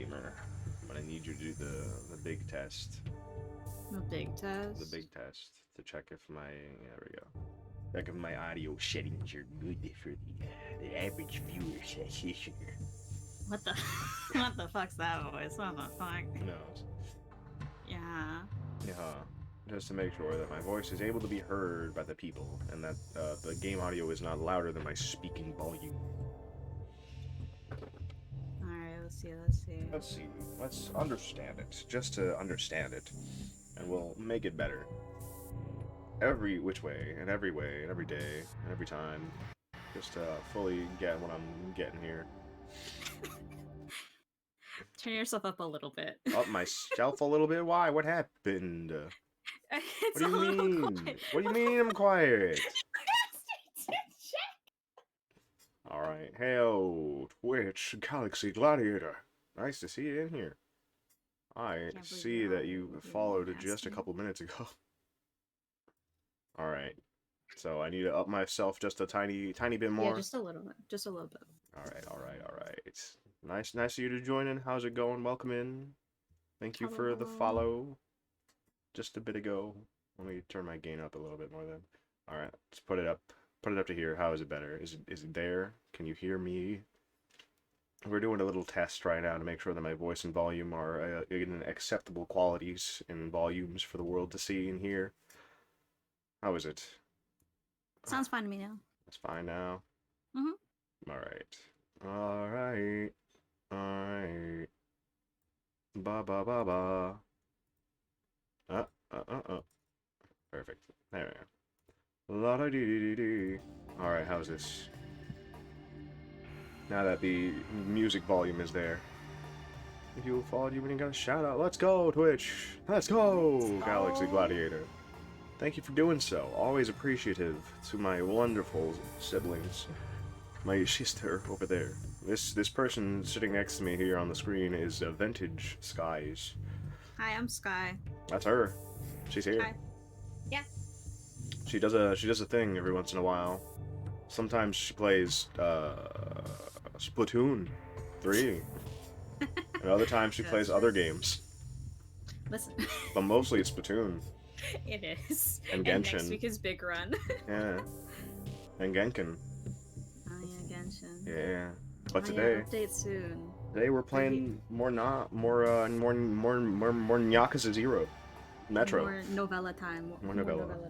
gamer. I'm gonna need you to do the big test. The big test. The big test to check if my there we go. Check if my audio settings are good for the average viewer session. What the what the fuck's that voice? What the fuck? Who knows? Yeah. Yeah. Just to make sure that my voice is able to be heard by the people and that the game audio is not louder than my speaking volume. Alright, let's see, let's see. Let's see. Let's understand it. Just to understand it. And we'll make it better. Every which way, and every day, and every time. Just to fully get what I'm getting here. Turn yourself up a little bit. Up myself a little bit? Why? What happened? It's What do you mean? quiet. What do you mean I'm quiet? Alright. Heyo, Twitch, Galaxy Gladiator. Nice to see you in here. I see that you followed just a couple minutes ago. Alright. So I need to up myself just a tiny bit more. Yeah, just a little bit. Just a little bit. Alright. Nice of you to join in. How's it going? Welcome in. Thank you for the follow. Just a bit ago. Let me turn my gain up a little bit more then. Alright, let's put it up. Put it up to here. How is it better? Is it there? Can you hear me? We're doing a little test right now to make sure that my voice and volume are in acceptable qualities and volumes for the world to see and hear. How is it? Sounds fine to me now. It's fine now? Mm-hmm. Alright. Ba ba ba ba. Perfect. There we go. La da dee dee dee dee. Alright, how's this? Now that the music volume is there. If you followed you when you got a shout out. Let's go, Twitch! Let's go, Galaxy Gladiator! Thank you for doing so. Always appreciative to my wonderful siblings. My sister over there. This person sitting next to me here on the screen is Vintage Skies. Hi, I'm Sky. That's her. She's here. Hi. Yeah. She does a thing every once in a while. Sometimes she plays Splatoon 3. And other times she plays other games. Listen. But mostly it's Splatoon. It is. And Genshin. And next week is Big Run. Yeah. And Genkin. Oh yeah, Genshin. Yeah. But Oh, today, yeah, update soon. today we're playing more Yakuza 0. Metro. More novella time. More novella. time.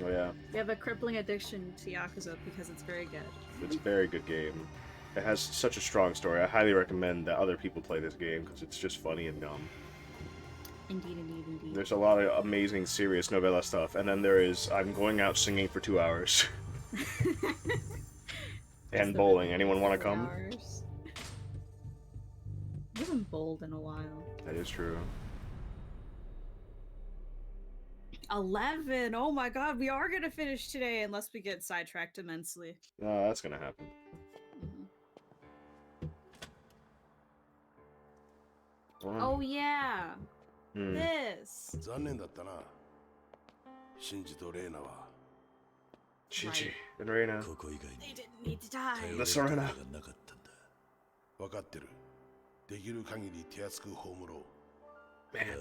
Oh yeah. We have a crippling addiction to Yakuza because it's very good. It's a very good game. It has such a strong story. I highly recommend that other people play this game because it's just funny and dumb. Indeed, indeed, indeed. There's a lot of amazing, serious novella stuff, and then there is I'm going out singing for 2 hours. And bowling. Anyone want to come? I haven't bowled in a while. That is true. 11! Oh my god, we are gonna finish today unless we get sidetracked immensely. No, that's gonna happen. Oh yeah! This! Shinji and Reina. They didn't need to die. The Serena. Man,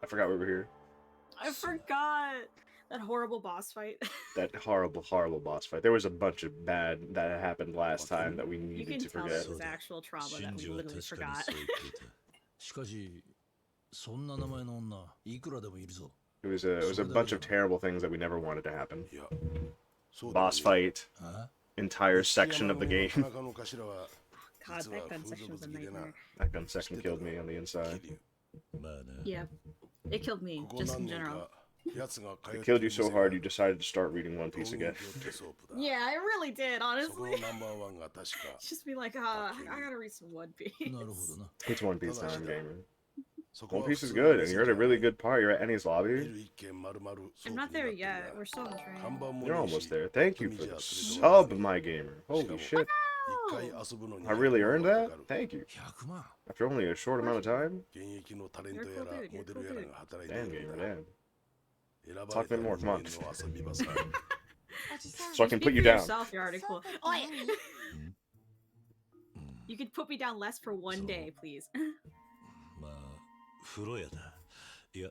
I forgot we were here. I forgot! That horrible boss fight. That horrible boss fight. There was a bunch of bad that happened last time that we needed to forget. You can tell it was actual trauma that we literally forgot. It was a bunch of terrible things that we never wanted to happen. Boss fight. Entire section of the game. God, that gun section was a nightmare. That gun section killed me on the inside. Yeah. It killed me, just in general. It killed you so hard you decided to start reading One Piece again. Yeah, I really did, honestly. Just be like, I gotta read some One Piece. It's One Piece time, gamer. One Piece is good, and you're at a really good part. You're at Ennie's lobby. I'm not there yet. We're still on train. You're almost there. Thank you for the sub, my gamer. Holy shit. I really earned that? Thank you. After only a short amount of time? You're a cool dude. You're a cool dude. Damn, gamer, damn. Talk a bit more, come on. So I can Speak put you for down. yourself, you're already cool. Oh, yeah. You could put me down less for one day, please. 風呂屋だ。いや、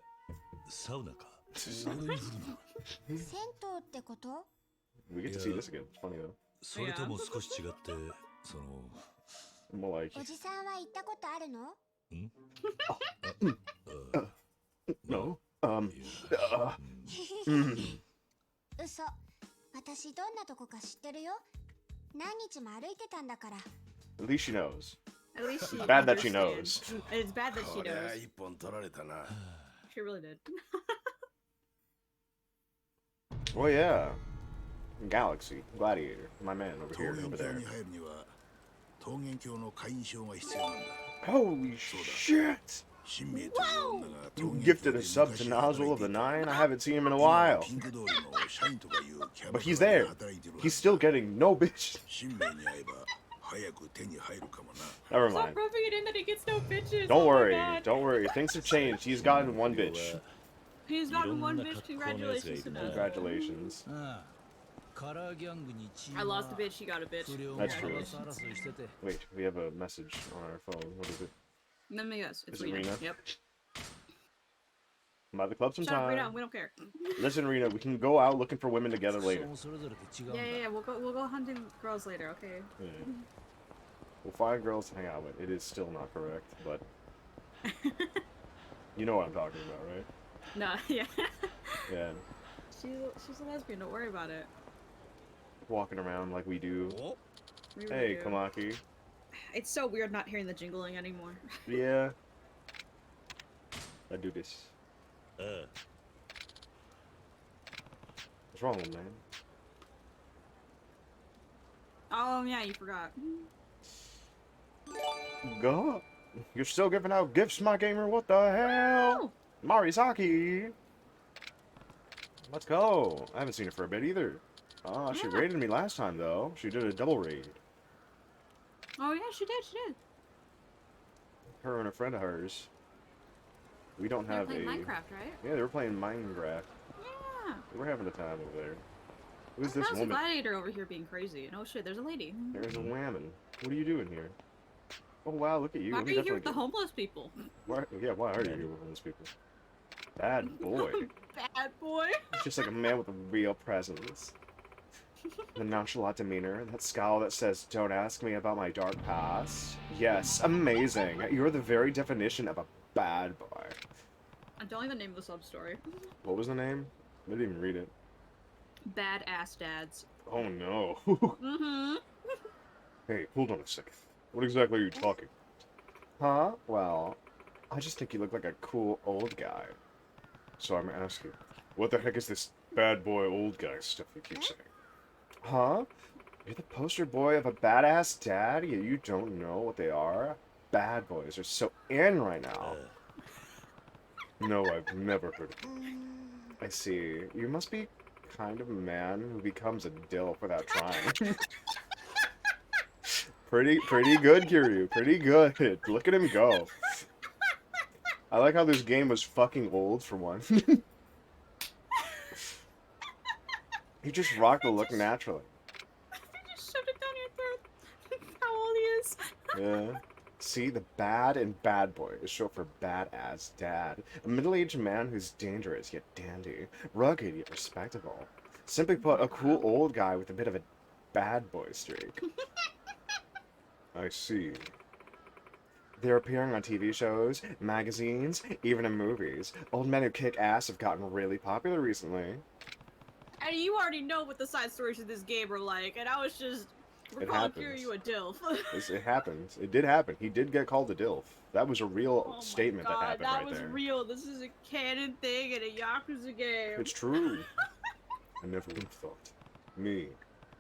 サウナか。銭湯ってこと？ We get to see this again. It's funny though. それとも少し違って、その。More like. おじさんは行ったことあるの？No. 嘘。私どんなとこか知ってるよ。何日も歩いてたんだから。At least she knows. At least she It's bad that she understands. knows. It's bad that she knows. 一本取られたな。 She really did. Oh yeah. Galaxy. Gladiator. My man over here. Over there. Holy shit! Gifted a sub to Nozzle of the Nine? I haven't seen him in a while. But he's there. He's still getting no bitch. Never Stop mind. rubbing it in that he gets no bitches. Don't Oh my worry. God. Don't worry. Things have changed. He's gotten one bitch. He's gotten one bitch. Congratulations to that. Congratulations. I lost a bitch. He got a bitch. That's true. Congratulations. Wait, we have a message on our phone. What is it? Let me guess. It's Is it Rena. Rena? Yep. I'm at the club Shut up, sometime. Rena. We don't care. Listen, Rena, we can go out looking for women together later. Yeah. We'll go hunting girls later. Okay. Yeah. We'll find girls to hang out with. It is still not correct, but you know what I'm talking about, right? No. Yeah. Yeah. She's a lesbian. Don't worry about it. Walking around like we do. We really Hey, do. Kamaki. It's so weird not hearing the jingling anymore. Yeah. I do this. What's wrong, man? Oh yeah, you forgot. Go. You're still giving out gifts, my gamer. What the hell? Marisaki. Let's go. I haven't seen her for a bit either. She raided me last time though. She did a double raid. Oh yeah, she did. Her and a friend of hers. We don't They're have playing a. Minecraft, right? Yeah, they were playing Minecraft. Yeah. They were having a time over there. Who's That this was a woman? gladiator over here being crazy. Oh shit, there's a lady. There's a woman. What are you doing here? Oh wow, look at you. Why Let are me you here with definitely the homeless people? Why are you here with homeless people? Bad boy. Bad boy. Just like a man with a real presence. The nonchalant demeanor, that scowl that says, "Don't ask me about my dark past." Yes, amazing. You're the very definition of a bad boy. I'm telling the name of the sub story. What was the name? I didn't even read it. Badass dads. Oh no. Mm-hmm. Hey, hold on a second. What exactly are you talking? Huh? Well, I just think you look like a cool old guy. So I'm asking, what the heck is this bad boy old guy stuff you keep saying? Huh? You're the poster boy of a badass dad? You don't know what they are? Bad boys are so in right now. No, I've never heard of them. I see. You must be kind of a man who becomes a dilf without trying. Pretty good, Kiryu. Pretty good. Look at him go. I like how this game was fucking old for one. He just rocked the look naturally. You just shoved it down your throat. How old he is. Yeah. See, the bad and bad boy is short for badass dad. A middle-aged man who's dangerous yet dandy. Rugged yet respectable. Simply put, a cool old guy with a bit of a bad boy streak. I see. They're appearing on TV shows, magazines, even in movies. Old men who kick ass have gotten really popular recently. And you already know what the side stories of this game are like, and I was just... We're It calling happens. Kiryu a dilf. It happens. It did happen. He did get called a dilf. That was a real Oh my statement God, that happened that right was there. real. This is a canon thing in a Yakuza game. It's true. I never would have thought. Me,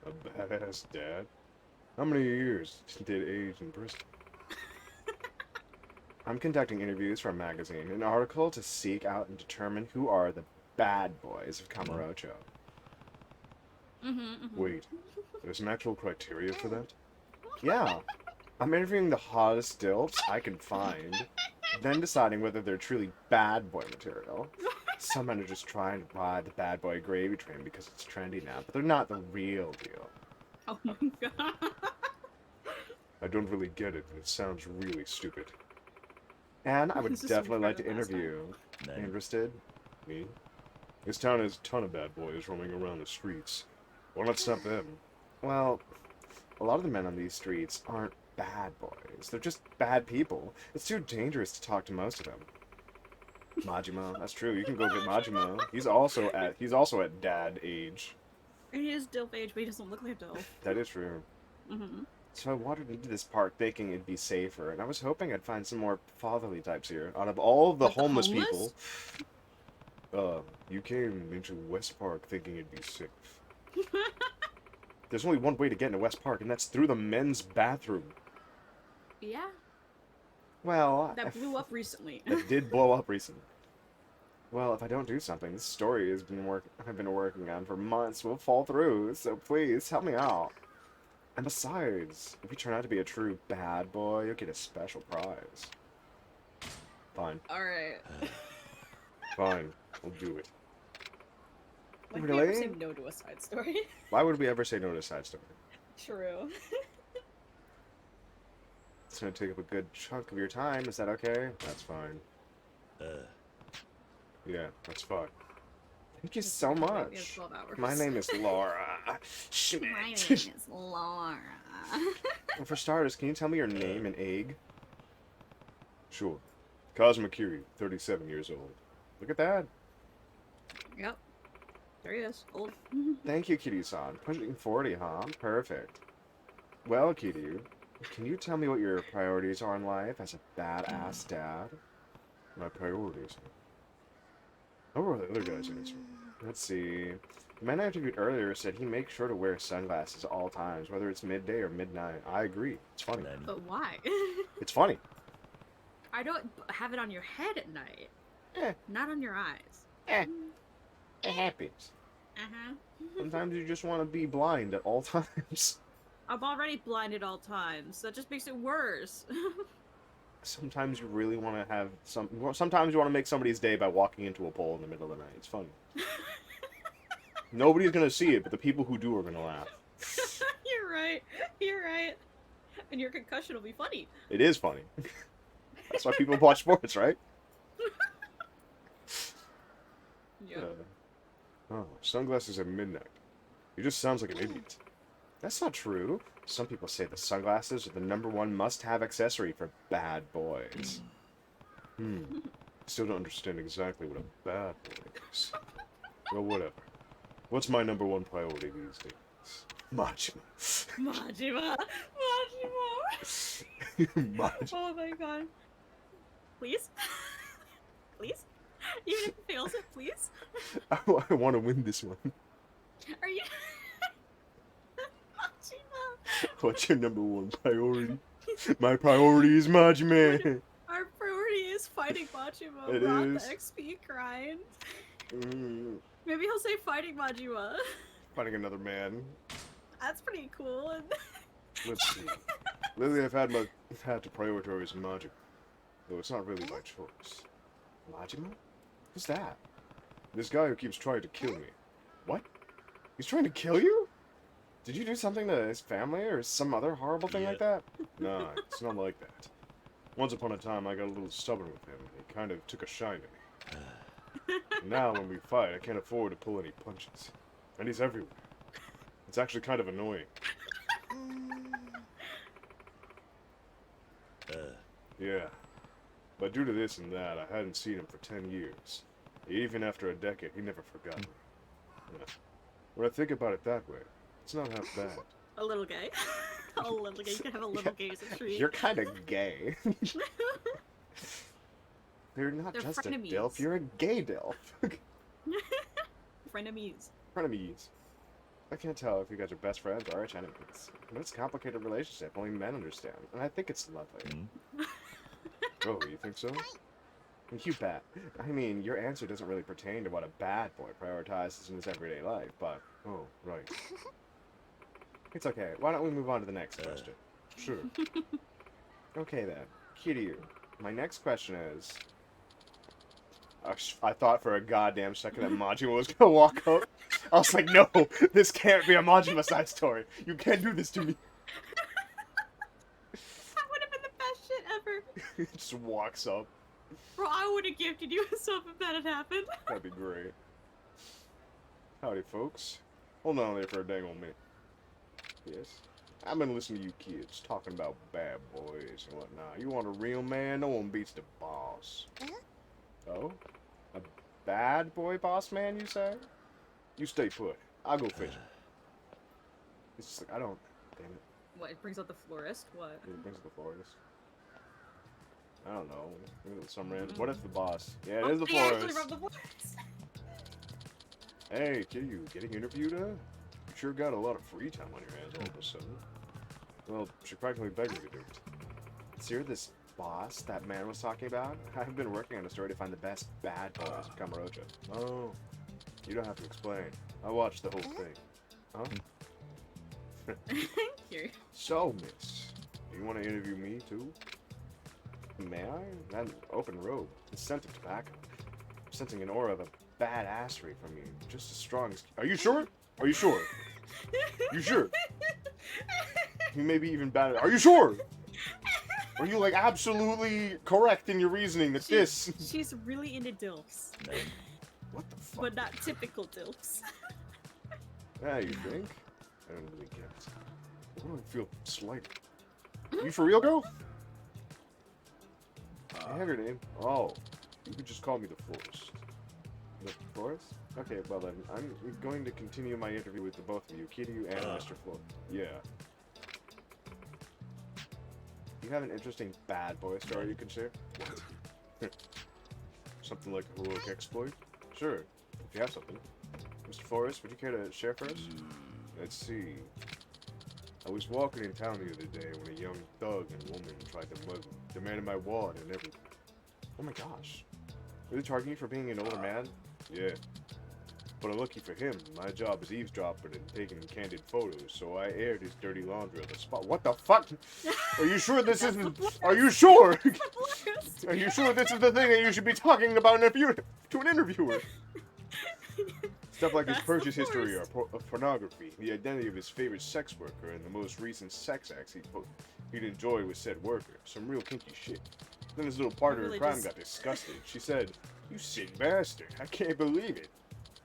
a badass dad? How many years did age in prison? I'm conducting interviews for a magazine, an article to seek out and determine who are the bad boys of Kamurocho. Wait, there's an actual criteria for that? Yeah. I'm interviewing the hottest dilfs I can find, then deciding whether they're truly bad boy material. Some men are just trying to ride the bad boy gravy train because it's trendy now, but they're not the real deal. Oh my God. I don't really get it, and it sounds really stupid. And I would This is definitely like from to last time. interview. Nani? Interested? Me? This town has a ton of bad boys roaming around the streets. Why not stop them? Well, a lot of the men on these streets aren't bad boys. They're just bad people. It's too dangerous to talk to most of them. Majima, that's true. You can go get Majima. He's also at dad age. And he is Dilf age, but he doesn't look like a Dilf. That is true. Mm-hmm. So I wandered into this park thinking it'd be safer, and I was hoping I'd find some more fatherly types here. Out of all of the Like the homeless homeless? people, you came into West Park thinking it'd be safe. There's only one way to get into West Park, and that's through the men's bathroom. Yeah, Well, that blew up recently. It did blow up recently. Well, if I don't do something, this story I've been working on for months will fall through, so please help me out. And besides, if you turn out to be a true bad boy, you'll get a special prize. Fine. Alright. Fine. We'll do it. Like, Really? we ever say no to a side story? Why would we ever say no to a side story? True. It's gonna take up a good chunk of your time. Is that okay? That's fine. Yeah, that's fine. Thank you so We have much. 12 hours. My name is Laura. Schmidt. My name is Laura. Well, for starters, can you tell me your name and egg? Sure. Cosmic Curie, 37 years old. Look at that. Yep. There he is. Old. Thank you, Kiryu-san. Pushing 40, huh? Perfect. Well, Kiryu, can you tell me what your priorities are in life as a badass dad? My priorities? What were the other guys answering? Let's see. The man I interviewed earlier said he makes sure to wear sunglasses at all times, whether it's midday or midnight. I agree. It's funny. Nani? But why? It's funny. I don't have it on your head at night. Eh. Not on your eyes. Eh. It happens. Uh-huh. Sometimes you just want to be blind at all times. I'm already blind at all times. That just makes it worse. Sometimes you really want to have sometimes you want to make somebody's day by walking into a pole in the middle of the night. It's funny. Nobody's gonna see it, but the people who do are gonna laugh. You're right. You're right. And your concussion will be funny. It is funny. That's why people watch sports, right? Yeah. Oh, sunglasses at midnight. He just sounds like an idiot. That's not true. Some people say the sunglasses are the #1 must-have accessory for bad boys. Still don't understand exactly what a bad boy is. Well, whatever. What's my #1 priority these days? Majima. Majima. Majima. Majima. Oh my god. Please? Please? Even if it fails it, please? I want to win this one. Are you... Majima. What's your #1 priority? My priority is Majima. Our priority is fighting Majima. It We're on the is. XP grind. Mm, Maybe he'll say fighting Majima. Fighting another man. That's pretty cool. Let's see. Lately, I've had to prioritize Majima, though it's not really my choice. Majima? Who's that? This guy who keeps trying to kill me. What? He's trying to kill you? Did you do something to his family or some other horrible thing like that? Nah, it's not like that. Once upon a time, I got a little stubborn with him. He kind of took a shine to me. Now, when we fight, I can't afford to pull any punches. And he's everywhere. It's actually kind of annoying. Yeah. But due to this and that, I hadn't seen him for 10 years. Even after a decade, he never forgot me. Yeah. When I think about it that way, it's not half bad. A little gay. A little gay. You can have a little gay as a treat. You're kind of gay. You're not They're just a frenemies. dilf, you're a gay dilf. Frenemies. Frenemies. I can't tell if you guys are best friends or arch enemies. But it's a complicated relationship, only men understand. And I think it's lovely. Oh, you think so? You bet. I mean, your answer doesn't really pertain to what a bad boy prioritizes in his everyday life, but... Oh, right. It's okay. Why don't we move on to the next question? Sure. Okay then. Kiryu, my next question is... I thought for a goddamn second that Majima was gonna walk up. I was like, no, this can't be a Majima side story. You can't do this to me. That would have been the best shit ever. Just walks up. Bro, I would have gifted you something if that had happened. That'd be great. Howdy, folks. Hold on there for a dang old minute. Yes. I've been listening to you kids talking about bad boys and whatnot. You want a real man? No one beats the boss. Oh? A bad boy boss man, you say? You stay put. I'll go fishing. It's just like, I don't... Damn it. What, it brings out the florist? What? It brings the florist. I don't know. Maybe it's some random... What if the boss... Yeah, it is the florist. The florist. Hey, Kiryu, getting interviewed, You sure got a lot of free time on your hands all of a sudden. Well, she practically begged me to do it. So you're this boss that man was talking about? I've been working on a story to find the best bad boys of Kamurocho. Oh, you don't have to explain. I watched the whole thing. Huh? Curious. So, miss, you want to interview me too? May I? That open robe, the scent of tobacco. I'm sensing an aura of a badassery from you, just as strong as... Are you sure? Are you sure? You sure? You may be even better. Are you sure? Are you like absolutely correct in your reasoning that she's really into dilfs. What the fuck? But not typical dilfs. Yeah, you think? I don't really get it. Why do I feel slighted? You for real, girl? I have your name. Oh, you could just call me the Forest. The Forest? Okay, well then, I'm going to continue my interview with the both of you, Kiryu and Mr. Floyd. Yeah. You have an interesting bad boy story you can share? What? Something like a heroic exploit? Sure, if you have something. Mr. Forrest, would you care to share first? Let's see. I was walking in town the other day when a young thug and woman tried to mug me, demanded my wallet and everything. Oh my gosh. Really targeting you for being an older man? Yeah. But unlucky for him, my job is eavesdropping and taking candid photos, so I aired his dirty laundry on the spot. What the fuck? Are you sure this isn't... Are you sure? Are you sure this is the thing that you should be talking about to an interviewer? Stuff like his purchase history of pornography, the identity of his favorite sex worker, and the most recent sex acts he'd enjoy with said worker. Some real kinky shit. Then his little partner in crime got disgusted. She said, "You sick bastard, I can't believe it."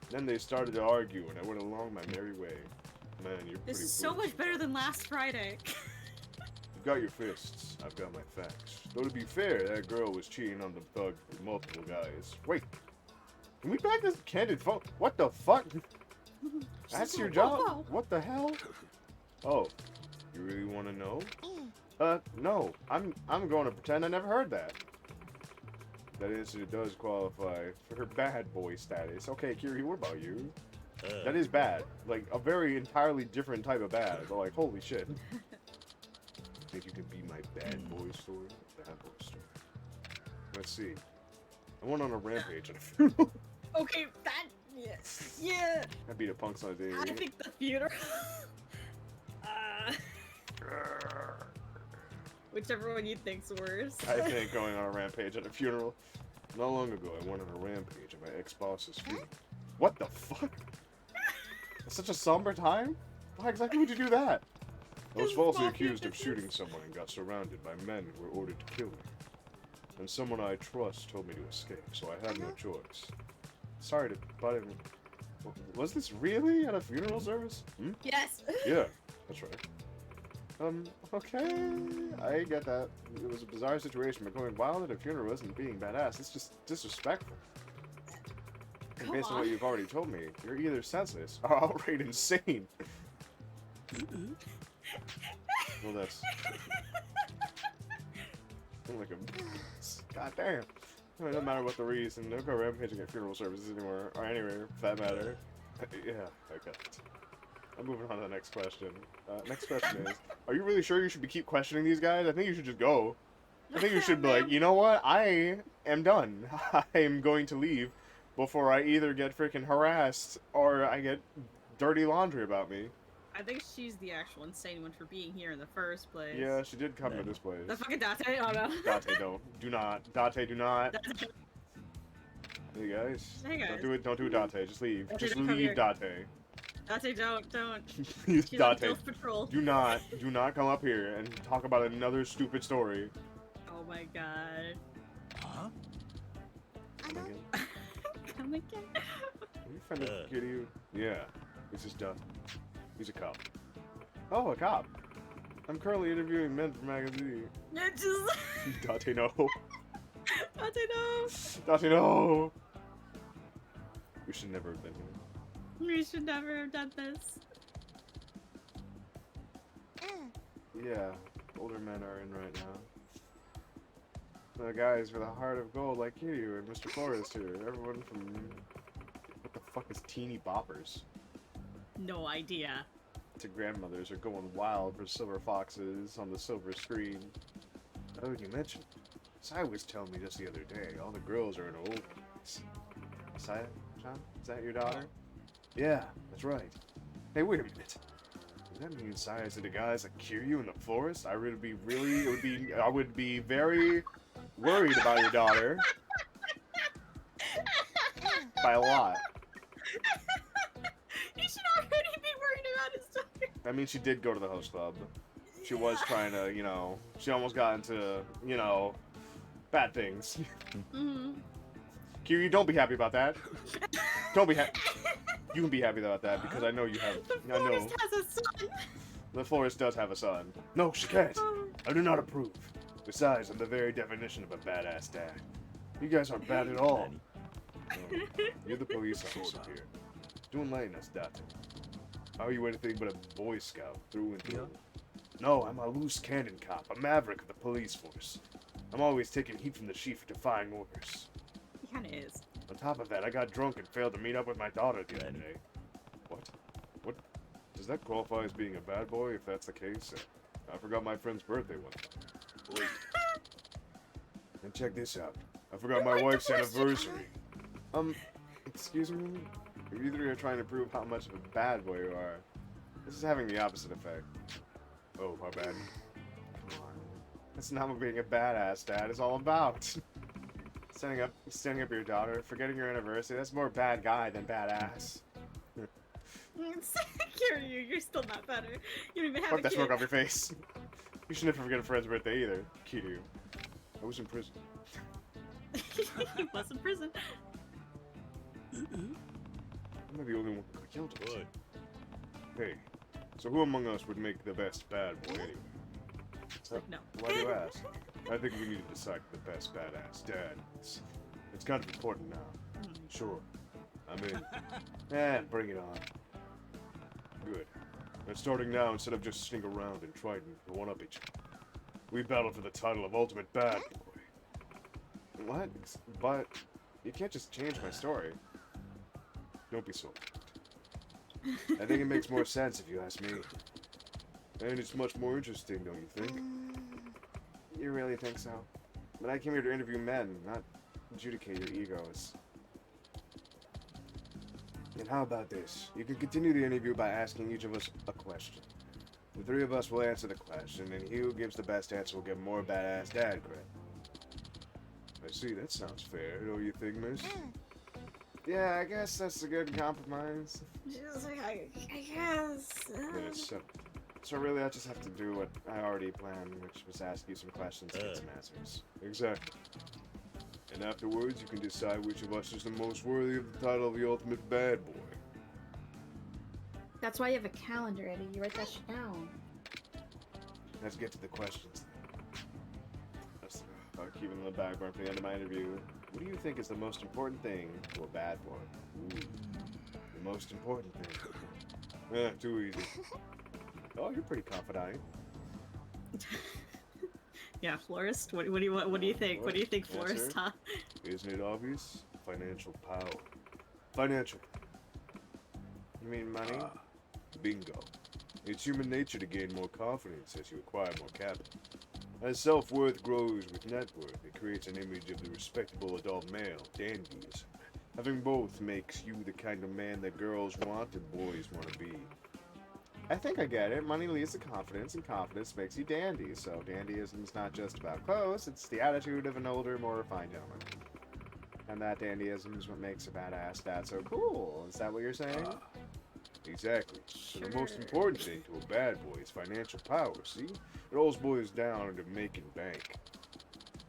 Then they started to argue, and I went along my merry way. Man, you're pretty... This is so much better than last Friday. You've got your fists, I've got my facts. Though to be fair, that girl was cheating on the thug with multiple guys. Wait, can we back this candid phone? What the fuck? That's your job? What the hell? Oh, you really want to know? No, I'm going to pretend I never heard that. That answer does qualify for her bad boy status. Okay, Kiri, what about you? That is bad. Like, a very entirely different type of bad. But like, holy shit. Think you can be my bad boy story? Bad boy story. Let's see. I went on a rampage at a funeral. Okay, that... Yes. Yeah. I beat a punk on a day. I think the funeral... Whichever one you think's worse. I think going on a rampage at a funeral. Not long ago, I went on a rampage at my ex-boss's funeral. What the fuck? It's such a somber time? Why exactly would you do that? I was falsely accused of shooting someone and got surrounded by men who were ordered to kill me. And someone I trust told me to escape, so I had no choice. Sorry to butt in. Was this really at a funeral service? Hmm? Yes. Yeah, that's right. Okay, I get that. It was a bizarre situation, but going wild at a funeral isn't being badass. It's just disrespectful. And based on what you've already told me, you're either senseless or outright insane. Well, that's... I'm like a... God damn. I mean, no matter what the reason, don't go rampaging at funeral services anymore, or anywhere, for that matter. Yeah, I got it. I'm moving on to the next question. Next question is, are you really sure you should keep questioning these guys? I think you should just go. I think you should be like, you know what? I am done. I am going to leave before I either get freaking harassed or I get dirty laundry about me. I think she's the actual insane one for being here in the first place. Yeah, she did come to this place. The fucking Date? Oh no. Date, don't. Do not. Date, do not. Hey guys. Hey guys. Don't do it, Date. Just leave. Okay, Just come leave here. Date. Date, don't. Please, She's on Date. Ghost Patrol. Do not come up here and talk about another stupid story. Oh my god. Huh?あの Come again? You friend of Kiryu? Yeah. This is Dutton. He's a cop. Oh, a cop. I'm currently interviewing men for magazine. You're just... Date no. I Date no. We should never have been here. We should never have done this. うん Yeah, older men are in right now. The guys with a heart of gold like you and Mr. Forrest here. Everyone from... What the fuck is teeny boppers? No idea. To grandmothers are going wild for silver foxes on the silver screen. Oh, you mentioned. Sai was telling me just the other day, all the girls are in old place. Sai, John? Is that your daughter? Yeah, that's right. Hey, wait a minute. Does that mean Sai is into guys like Kiryu in the forest? I would be very worried about your daughter. By a lot. You should already be worried about his daughter. I mean, she did go to the host club. She was trying to, you know, she almost got into, you know, bad things. Mm-hmm. Kiryu, don't be happy about that. Don't be happy. You can be happy about that because I know you have. The forest has a son. The forest does have a son. No, she can't. I do not approve. Besides, I'm the very definition of a badass dad. You guys aren't bad at all. No, you're the police officer here. Don't enlighten us, Doctor. How are you anything but a Boy Scout through and through? No, I'm a loose cannon cop, a maverick of the police force. I'm always taking heat from the chief for defying orders. He kinda is. On top of that, I got drunk and failed to meet up with my daughter the other day. What? What? Does that qualify as being a bad boy if that's the case? I forgot my friend's birthday one time. Wait. And check this out. I forgot my wife's anniversary. Excuse me? You three are trying to prove how much of a bad boy you are. This is having the opposite effect. Oh, my bad. Come on. That's not what being a badass dad is all about. Standing up your daughter, forgetting your anniversary, that's more bad guy than badass. Kiryu, you're still not better. You don't even have Fuck a that kid. smoke off your face. You should never forget a friend's birthday either. Kiryu. I was in prison. He was in prison. I'm not the only one who killed him. Hey, so who among us would make the best bad boy anyway? No. Why do you ask? I think we need to decide the best badass dad. It's kind of important now. Sure. I'm in. Bring it on. Good. And starting now, instead of just sitting around and trying to one-up each other, we battle for the title of Ultimate Bad Boy. What? But you can't just change my story. Don't be so alarmed. I think it makes more sense if you ask me. And it's much more interesting, don't you think? You really think so? But I came here to interview men, not adjudicate your egos. And how about this? You can continue the interview by asking each of us a question. The three of us will answer the question, and he who gives the best answer will get more badass dad credit. I see, that sounds fair, don't you think, miss? Yeah, I guess that's a good compromise. She's like, I guess. Then it's settled. So really, I just have to do what I already planned, which was ask you some questions and get some answers. Exactly. And afterwards, you can decide which of us is the most worthy of the title of the Ultimate Bad Boy. That's why you have a calendar, Eddie. You write that shit down. Let's get to the questions. I'll keep it in the back burner for the end of my interview. What do you think is the most important thing to a bad boy? Ooh, the most important thing. Too easy. Oh, you're pretty confident. Yeah, florist. What do you think? What do you think, florist? Huh? Isn't it obvious? Financial power. Financial. You mean money? Bingo. It's human nature to gain more confidence as you acquire more capital. As self-worth grows with net worth, it creates an image of the respectable adult male, dandyism. Having both makes you the kind of man that girls want and boys want to be. I think I get it. Money leads to confidence, and confidence makes you dandy. So dandyism's not just about clothes, it's the attitude of an older, more refined gentleman. And that dandyism is what makes a badass dad so cool. Is that what you're saying? Exactly. So the most important thing to a bad boy is financial power, see? It all boils down to making bank.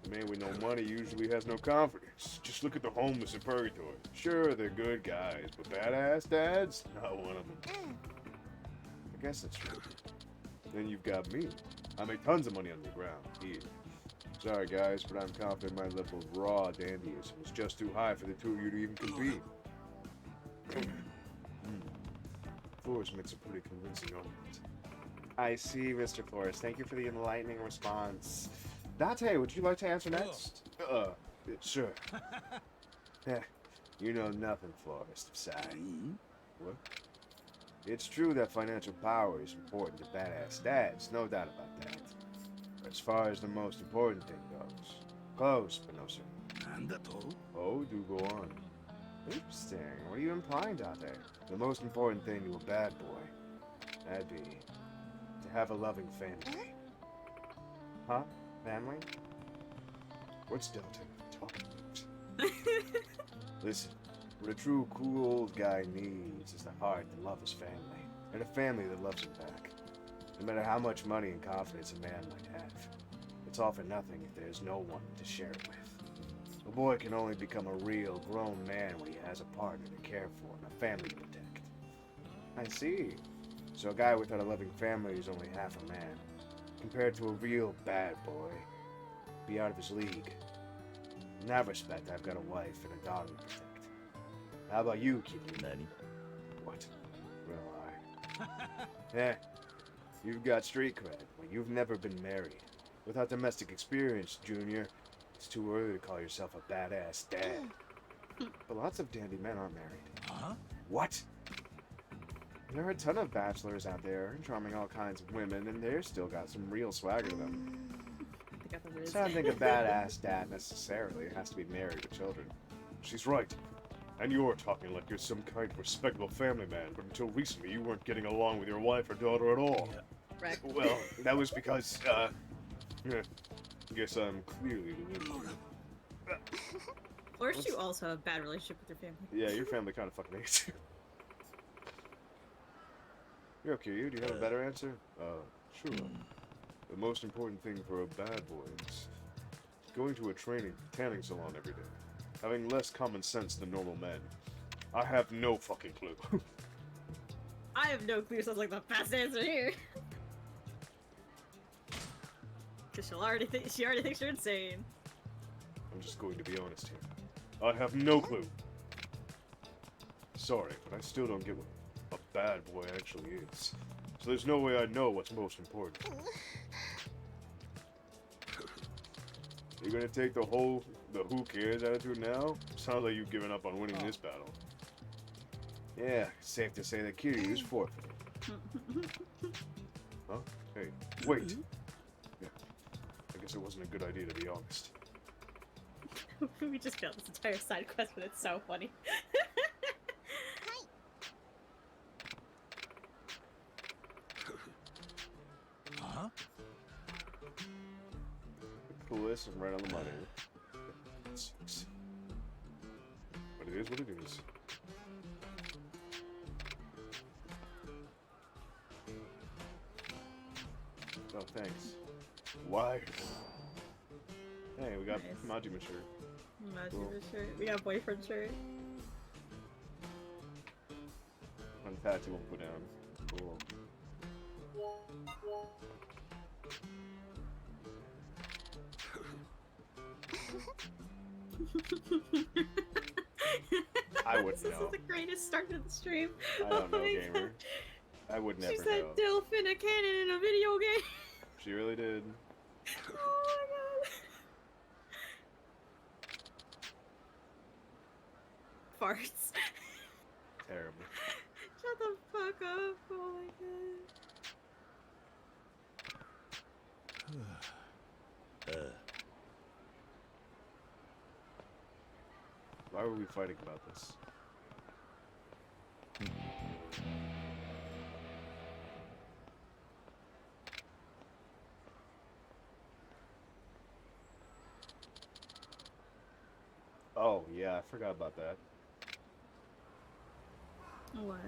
A man with no money usually has no confidence. Just look at the homeless in Purgatory. Sure, they're good guys, but badass dads? Not one of them. I guess that's true. Then you've got me. I make tons of money on the ground. Here. Sorry guys, but I'm confident my level of raw dandyism is just too high for the two of you to even compete. Forrest makes a pretty convincing argument. I see, Mr. Forrest. Thank you for the enlightening response. Date, would you like to answer next? Sure. You know nothing, Forrest. Sigh. What? It's true that financial power is important to badass dads, no doubt about that. But as far as the most important thing goes, close, but no sir. Oh, do go on. Interesting. What are you implying, Date? The most important thing to a bad boy, that'd be to have a loving family. Huh? Family? What's Delta talking about? Listen, what a true cool old guy needs is the heart to love his family, and a family that loves him back. No matter how much money and confidence a man might have, it's all for nothing if there's no one to share it with. A boy can only become a real grown man when he has a partner to care for and a family to protect. I see. So a guy without a loving family is only half a man, compared to a real bad boy. Be out of his league. In that respect, I've got a wife and a daughter to protect. How about you, Kiwami? Nani? What? Well, you've got street cred, but you've never been married. Without domestic experience, Junior, it's too early to call yourself a badass dad. But lots of dandy men aren't married. Huh? What? There are a ton of bachelors out there, charming all kinds of women, and they're still got some real swagger to them. They got the whiz. So I don't think a badass dad necessarily has to be married with children. She's right. And you're talking like you're some kind of respectable family man, but until recently you weren't getting along with your wife or daughter at all. Right. Well, that was because, yeah, guess I'm clearly the winner. Or if you also have a bad relationship with your family. Yeah, your family kind of fucking hates you. You're okay, do you have a better answer? Sure. The most important thing for a bad boy is going to a tanning salon every day. Having less common sense than normal men. I have no fucking clue. I have no clue, sounds like the best answer here. Cause she already thinks you're insane. I'm just going to be honest here. I have no clue. Sorry, but I still don't get what a bad boy actually is. So there's no way I know what's most important. You're gonna take the who cares attitude now? Sounds like you've given up on winning this battle. Yeah, safe to say that Kiryu's forfeited. Huh? Hey, wait. Yeah, I guess it wasn't a good idea to be honest. We just got this entire side quest, but it's so funny. Huh? Cool, this is right on the money. That sucks. But it is what it is. Oh, thanks. Why? Hey, we got Nice. Majima shirt. Majima shirt. We got boyfriend shirt. And tattoo won't go down. Cool. I wouldn't This know. is the greatest start to the stream. I don't know, my gamer. God. I would never She said know. Dilf in a cannon in a video game. She really did. Oh my god. Farts. Terrible. Shut the fuck up. Oh my god. Why were we fighting about this? Oh, yeah, I forgot about that. What?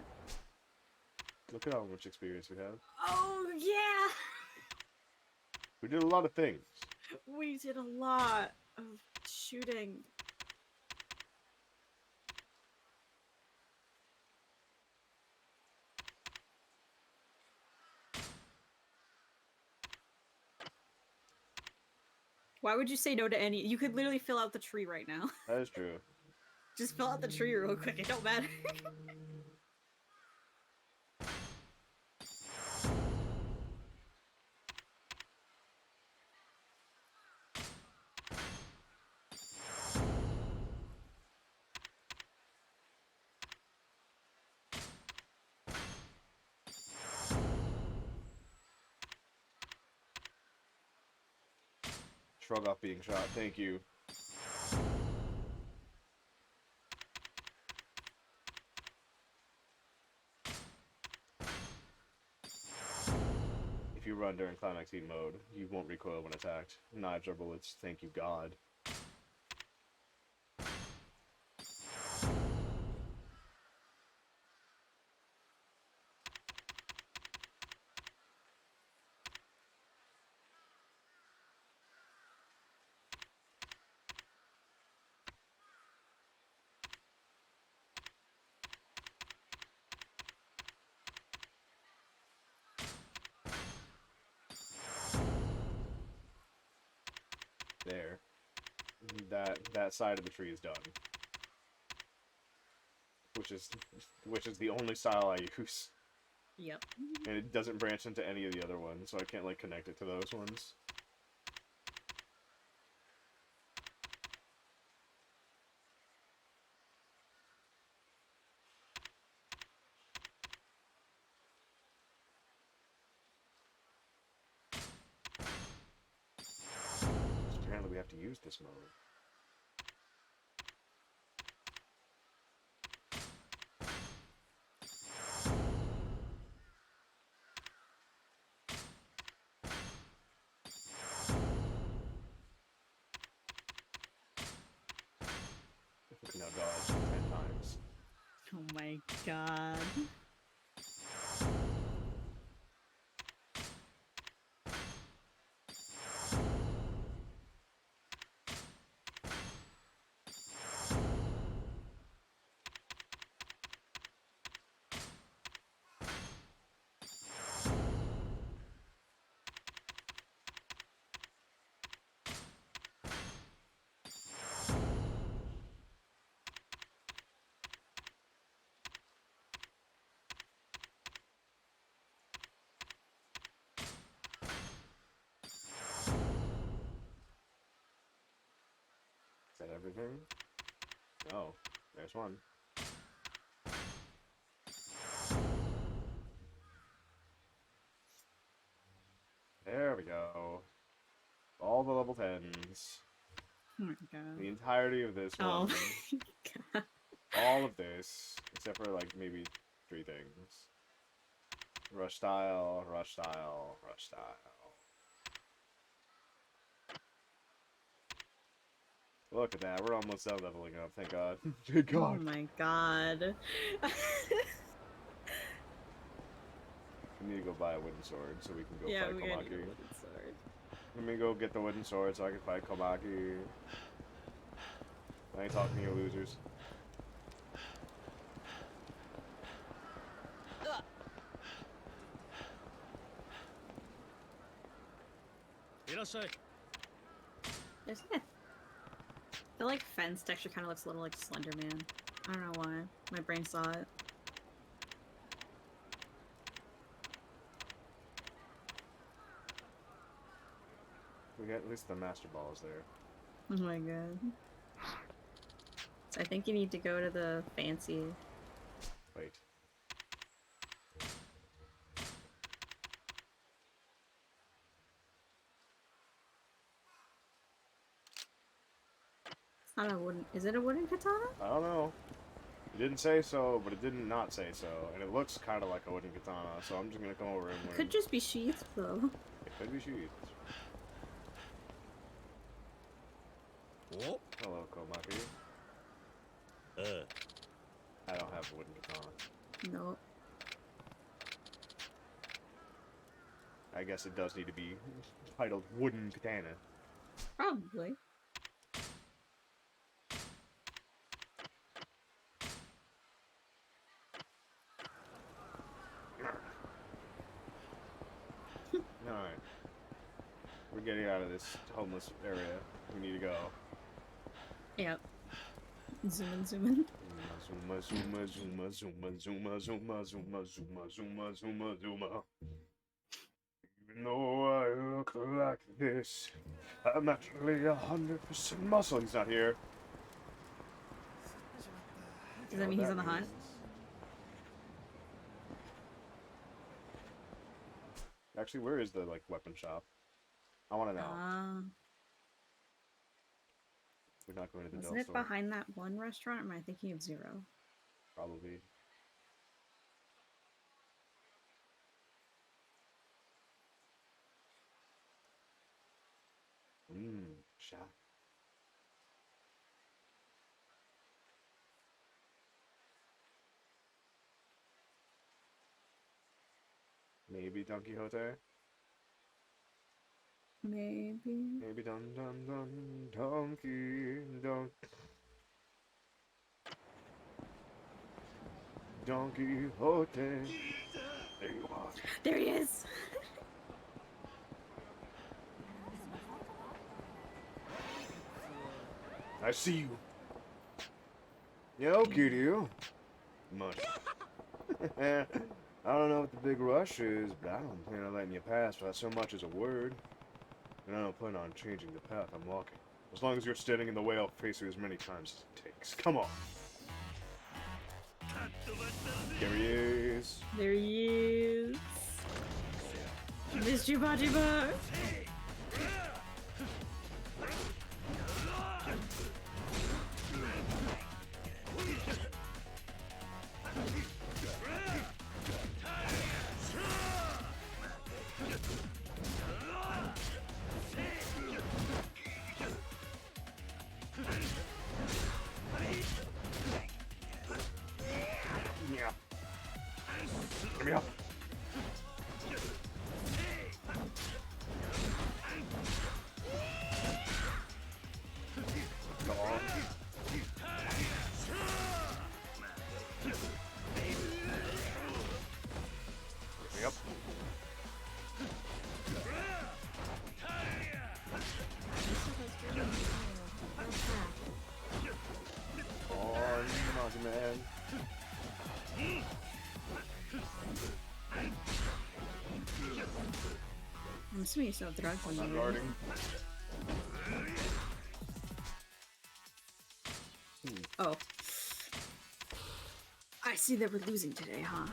Look at how much experience we have. Oh yeah. We did a lot of things. We did a lot of shooting. Why would you say no to any? You could literally fill out the tree right now. That is true. Just fill out the tree real quick. It don't matter. Shrug off being shot. Thank you. If you run during climax heat mode, you won't recoil when attacked. Knives are bullets. Thank you, God. There. That side of the tree is done. Which is the only style I use. Yep. And it doesn't branch into any of the other ones, so I can't like connect it to those ones. Apparently we have to use this mode. If we can now dodge 10 times. Oh my god. Is that everything? Oh, there's one. There we go. All the level 10s. Oh my god. The entirety of this one. Oh my god. All of this. Except for like maybe 3 things. Rush style, rush style, rush style. Look at that, we're almost out leveling up, thank God. Thank Oh God. my god. We need to go buy a wooden sword so we can go Yeah, fight we gotta need a Komaki. wooden sword. Let me go get the wooden sword so I can fight Komaki. I ain't talking to you losers. There's the like fence texture kind of looks a little like Slender Man. I don't know why. My brain saw it. We got at least the master balls there. Oh my god. So I think you need to go to the fancy. Wait. It's not a wooden. Is it a wooden katana? I don't know. It didn't say so, but it didn't not say so. And it looks kind of like a wooden katana, so I'm just gonna come over and It learn. could just be sheathed though. It could be sheathed. Oh. Hello, Komaki. I don't have a wooden katana. No. I guess it does need to be titled wooden katana. Probably. Alright. We're getting out of this homeless area. We need to go. Yep. Zoom in, zoom in. Zuma, zuma, zuma, zuma, zuma, zuma, zuma, zuma, zuma, zuma, zuma. Even though I look like this, I'm actually 100% muscle. He's not here. Does that mean he's on the hunt? Actually, where is the like weapon shop? I want to know. We're not going to the Wasn't Dell it store. behind that one restaurant? Or am I thinking of Zero? Probably. Shot. Maybe Don Quixote? Maybe. Maybe Don Donkey Don Don Quixote. There you are. There he is! I see you. Yo, Kiryu. Mush. I don't know what the big rush is, but I don't plan on letting you pass without so much as a word. And I don't plan on changing the path I'm walking. As long as you're standing in the way, I'll face you as many times as it takes. Come on. There he is. There he is. Miss Jiba. Yeah. Get me up. Go on. Get me up. Oh, Monkey Man. I'm assuming you still have drugs on Not you. guarding. Oh. I see that we're losing today, huh?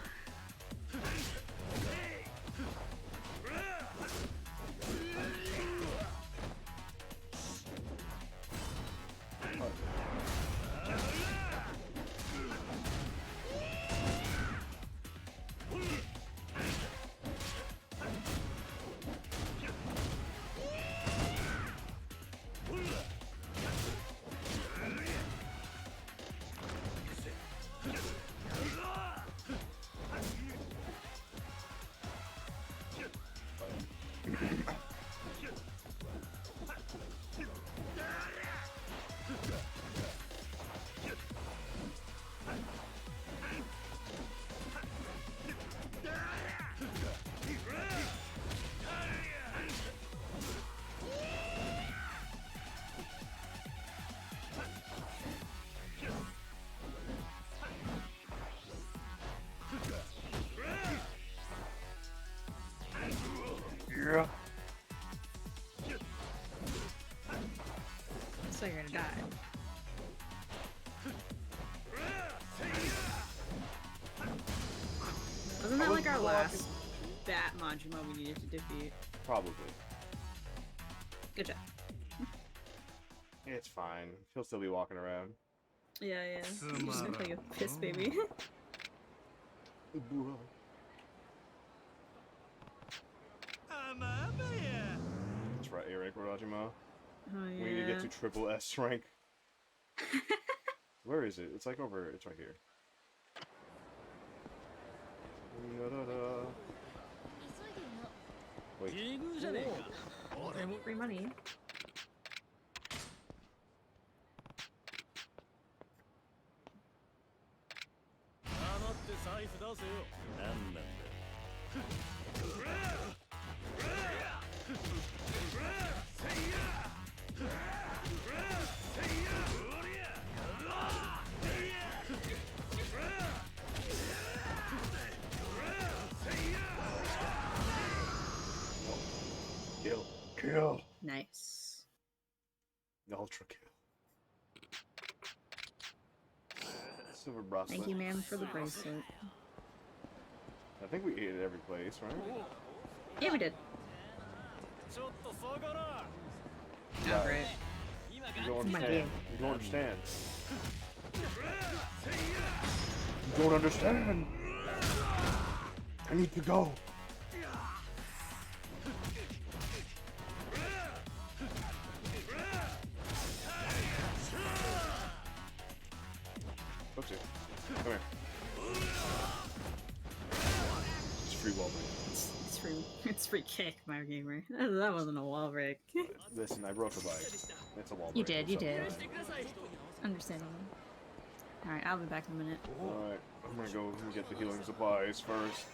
Yeah. So you're gonna die. Wasn't that like our last Bat Majima we needed to defeat? Probably. Good job. It's fine. He'll still be walking around. Yeah, yeah. I'm just gonna play a piss baby. That's right, A rank Rajima. Oh yeah. We need to get to triple S rank. Where is it? It's like over. It's right here. Wait. Free money. なんなんだ。Kill. Kill. Nice. Ultra kill. Silver bracelet. Thank you, ma'am, for the bracelet. I think we ate at every place, right? Yeah, we did. Yeah. Great. You don't My understand. dear. You don't understand. You don't understand. I need to go. Oopsie. Come here. It's free wall break. It's free. It's free kick, my gamer. That wasn't a wall break. Listen, I broke the bike. It's a wall break. You did. You so- did. Understandable. All right, I'll be back in a minute. Alright, I'm gonna go and get the healing supplies first.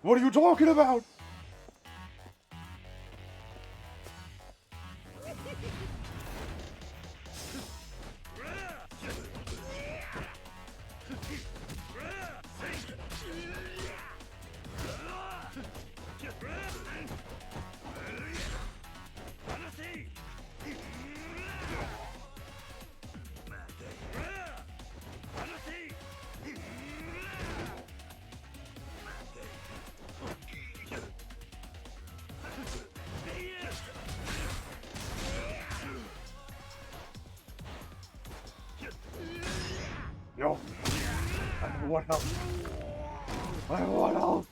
What are you talking about? No. I have one health. I have one health.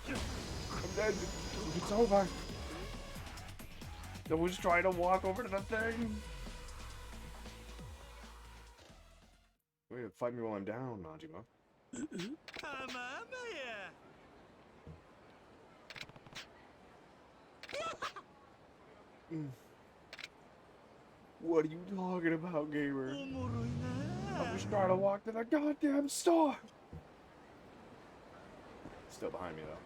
I'm dead. It's over. I was trying to walk over to the thing. Wait, fight me while I'm down, Majima. What are you talking about, gamer? I'm just trying to walk to the goddamn store. Still behind me though.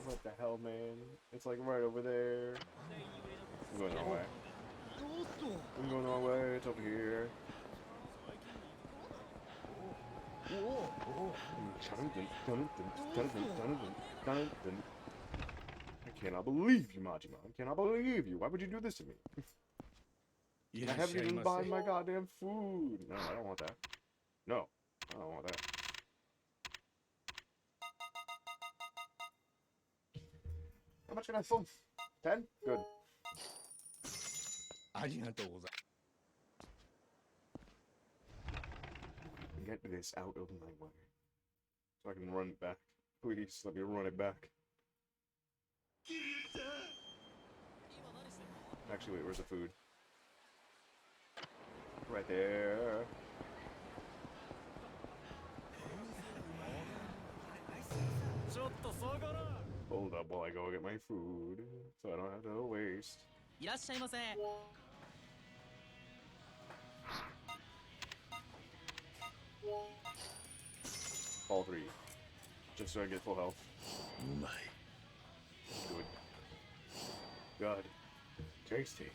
What the hell, man? It's like right over there. I'm going the wrong way. I'm going the wrong way. It's over here. I cannot believe you, Majima. I cannot believe you. Why would you do this to me? I haven't even bought my goddamn food. No, I don't want that. No, I don't want that. How much can I film? 10? Good. Get this out of my way. So I can run it back. Please, let me run it back. Actually, wait, where's the food? Right there. Hold up while I go get my food, so I don't have to waste. All three. Just so I get full health. Good. God. Tasty.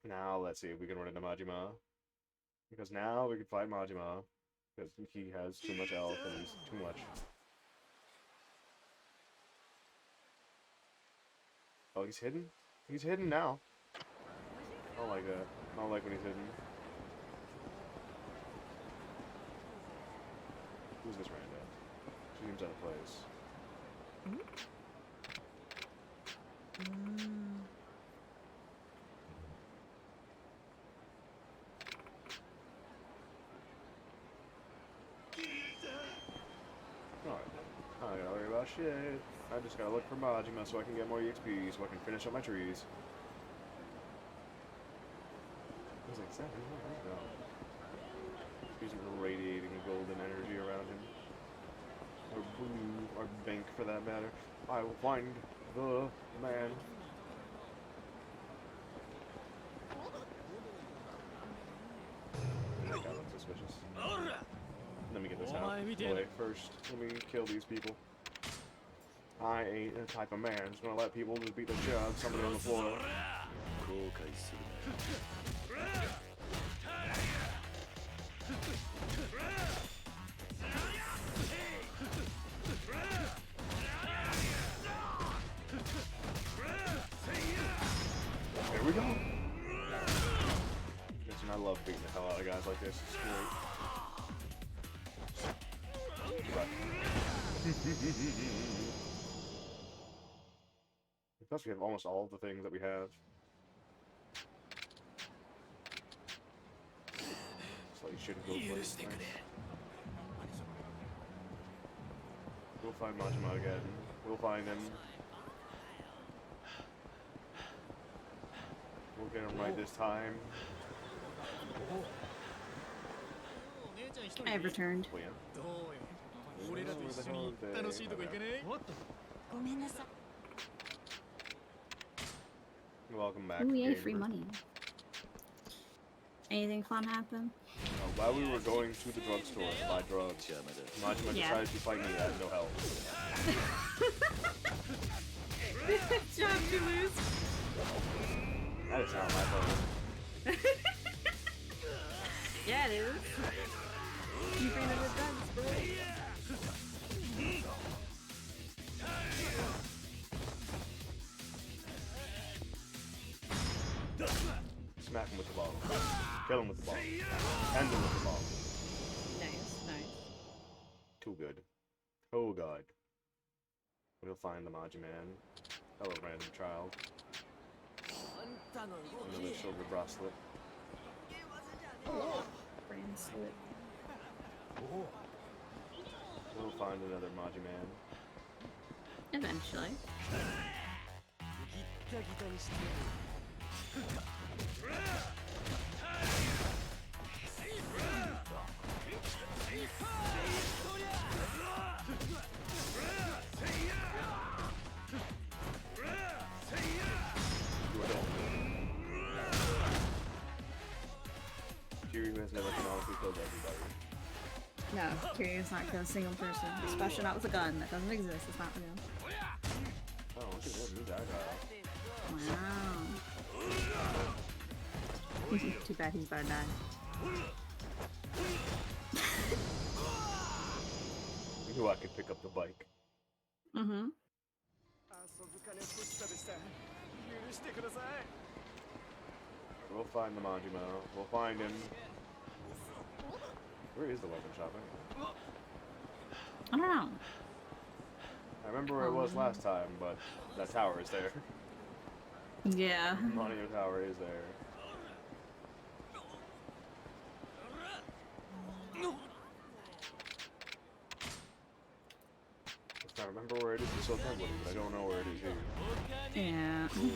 Now let's see if we can run into Majima. Because now we can fight Majima. Because he has too much health and he's too much. Oh, he's hidden? He's hidden now. I don't like that. I don't like when he's hidden. Who's this Randa? She seems out of place. Alright. I don't gotta worry about shit. I just gotta look for Majima so I can get more EXP so I can finish up my trees. I was like, is that him? No. He's radiating golden energy around him. Or blue, or pink for that matter. I will find the man. That guy looks suspicious. Let me get this out of the way first. Let me kill these people. I ain't the type of man who's gonna let people just beat the shit out of somebody on the floor. There we go. Listen, I love beating the hell out of guys like this. It's great. Plus, we have almost all of the things that we have. So you shouldn't go place. Nice. We'll find Majima again. We'll find him. We'll get him right this time. I have returned. Oh, yeah. Where the hell is they? Welcome back. Ooh, yay, gamer. free money. Anything fun happen? While we were going to the drugstore to buy drugs, Majima decided to fight me at no help. Job to lose. That is not my fault. Yeah, it is. You bring the good guns, bro. Smack him with the ball. Kill him with the ball. End him with the ball. Nice, nice. Too good. Oh god. We'll find the Maji Man. Hello, random child. Another silver bracelet. Bracelet. We'll find another Maji Man. Eventually. Kiryu has never canonically killed everybody. No, Kiryu's not killing a single person, especially not with a gun. That doesn't exist. It's not real. Oh, look at him. He's agile. Wow. Too bad he's about to die. You knew I could pick up the bike. Mm-hmm. We'll find the Majima. We'll find him. Where is the weapon shop? I don't know. I remember where it was last time, but that tower is there. Yeah. Monitor tower is there. I remember where it is in Soul Temple, but I don't know where it is here. Yeah. Okay.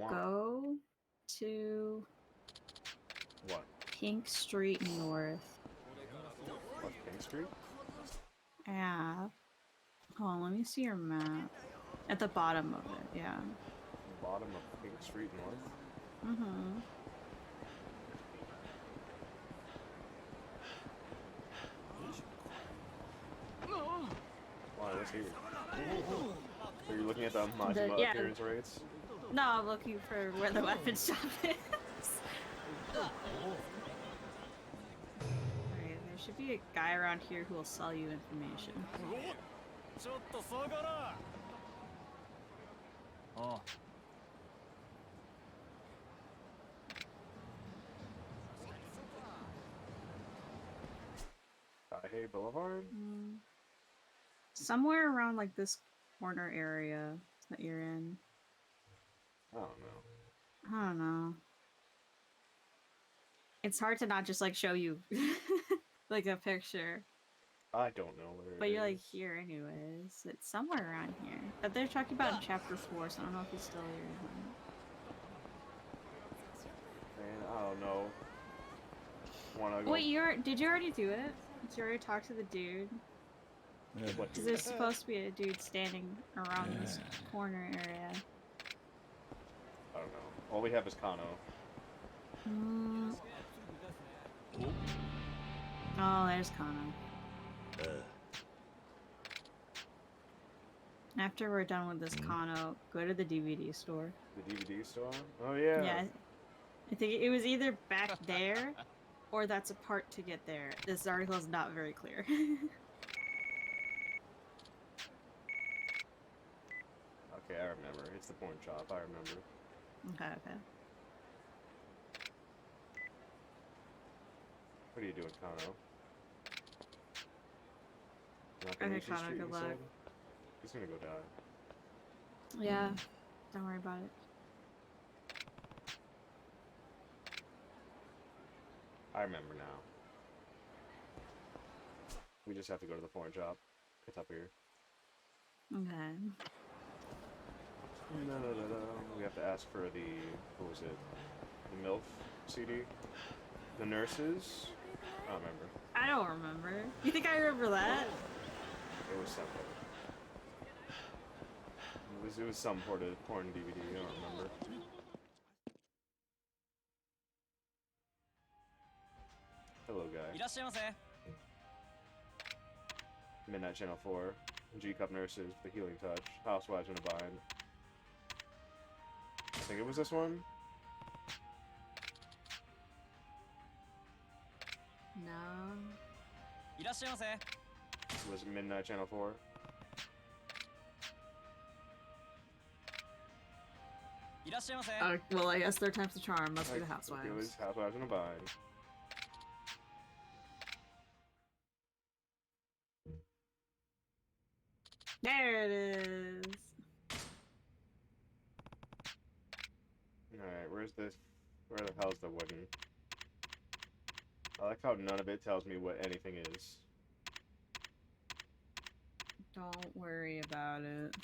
Go to What? Pink Street North. What, King Street? Yeah. Hold on, let me see your map. At the bottom of it, yeah. Bottom of Pink Street North? Mm-hmm. Why, let's hear it. So you're looking at the Majima yeah. appearance rates? No, I'm looking for where the weapon shop is. Alright, there should be a guy around here who will sell you information. Hey Boulevard? Somewhere around like this corner area that you're in? I don't know. I don't know. It's hard to not just like show you like a picture. I don't know where But it you're like is. here anyways. It's somewhere around here. But they're talking about in chapter 4, so I don't know if he's still here. Man, I don't know. Wanna go? Wait, did you already do it? Did you already talk to the dude? What Because dude? there's supposed to be a dude standing around this corner area. I don't know. All we have is Kano. Mm. Oh, there's Kano. After we're done with this Kano, go to the DVD store. The DVD store? Oh yeah. Yeah, I think it was either back there, or that's a part to get there. This article is not very clear. Okay, I remember. It's the porn shop. I remember. Okay. What are you doing, Kano? Not gonna Okay, reach the Kano, street, good you luck. said? He's gonna go die. Yeah, don't worry about it. I remember now. We just have to go to the porn shop. It's up here. Okay. No. We have to ask for the, what was it? The MILF CD? The nurses? I don't remember. I don't remember. You think I remember that? It was something. It was some porn DVD, I don't remember. Hello, guy. Midnight Channel 4. G-Cup Nurses, The Healing Touch. Housewives in a Bind. I think it was this one? No. Was it Midnight Channel 4? Well, I guess third time's the charm. Must be the It was housewives. Housewives in a Bind. There it is. Alright, where the hell's the wooden? I like how none of it tells me what anything is. Don't worry about it.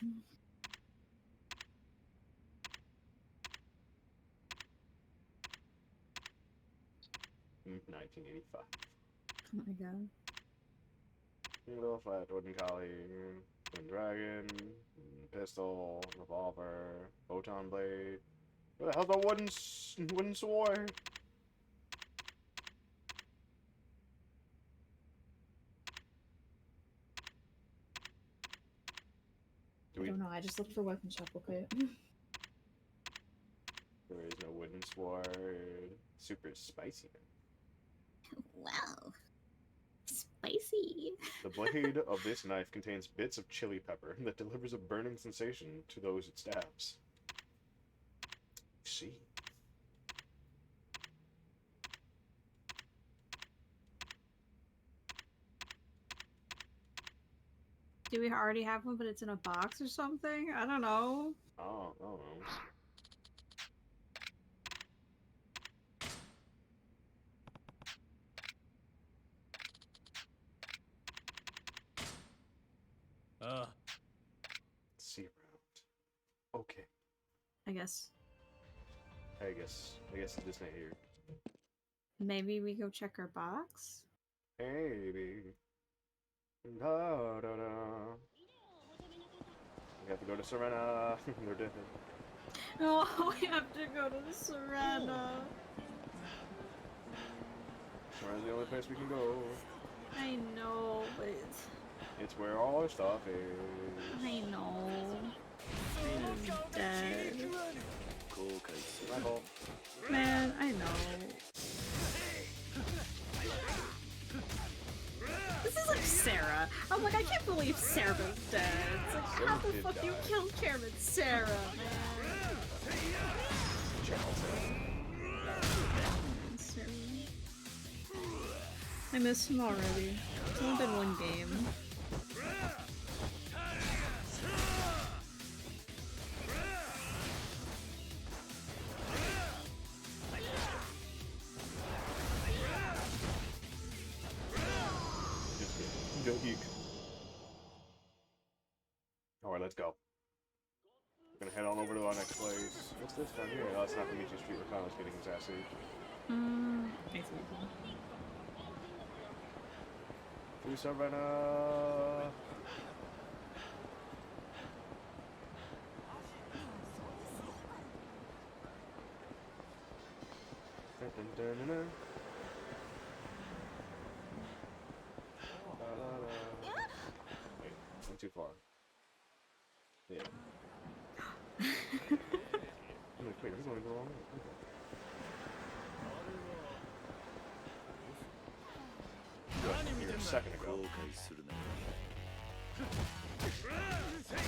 1985. Oh my god. Little flat wooden collie, twin dragon, pistol, revolver, photon blade. Where the hell's the wooden sword? I don't know, I just looked for weapon shop, okay? There is no wooden sword. Super spicy. Wow. Spicy. The blade of this knife contains bits of chili pepper that delivers a burning sensation to those it stabs. See. Do we already have one, but it's in a box or something? I don't know. Oh, I don't know. See around. Okay. I guess. I guess it's just not here. Maybe we go check our box? Maybe. Da, da, da. We have to go to Serena. They're different. Oh, we have to go to the Serena. Serena's the only place we can go. I know, but It's where all our stuff is. I know. I'm dead. My fault. Man, I know. This is like Sarah. I'm like, I can't believe Sarah's dead. It's like, how the Did fuck you die. killed Chairman Sarah, man? Sarah. I miss him already. It's only been one game. let's go. We're gonna head on over to our next place. What's this down here? Oh, it's Nakamichi Street where Kyle's getting his ass ate. I see. Food Savannah. Dun, dun, dun, dun, dun. Wait, went too far. Yeah. Wait, I'm going the wrong way. Here a second ago.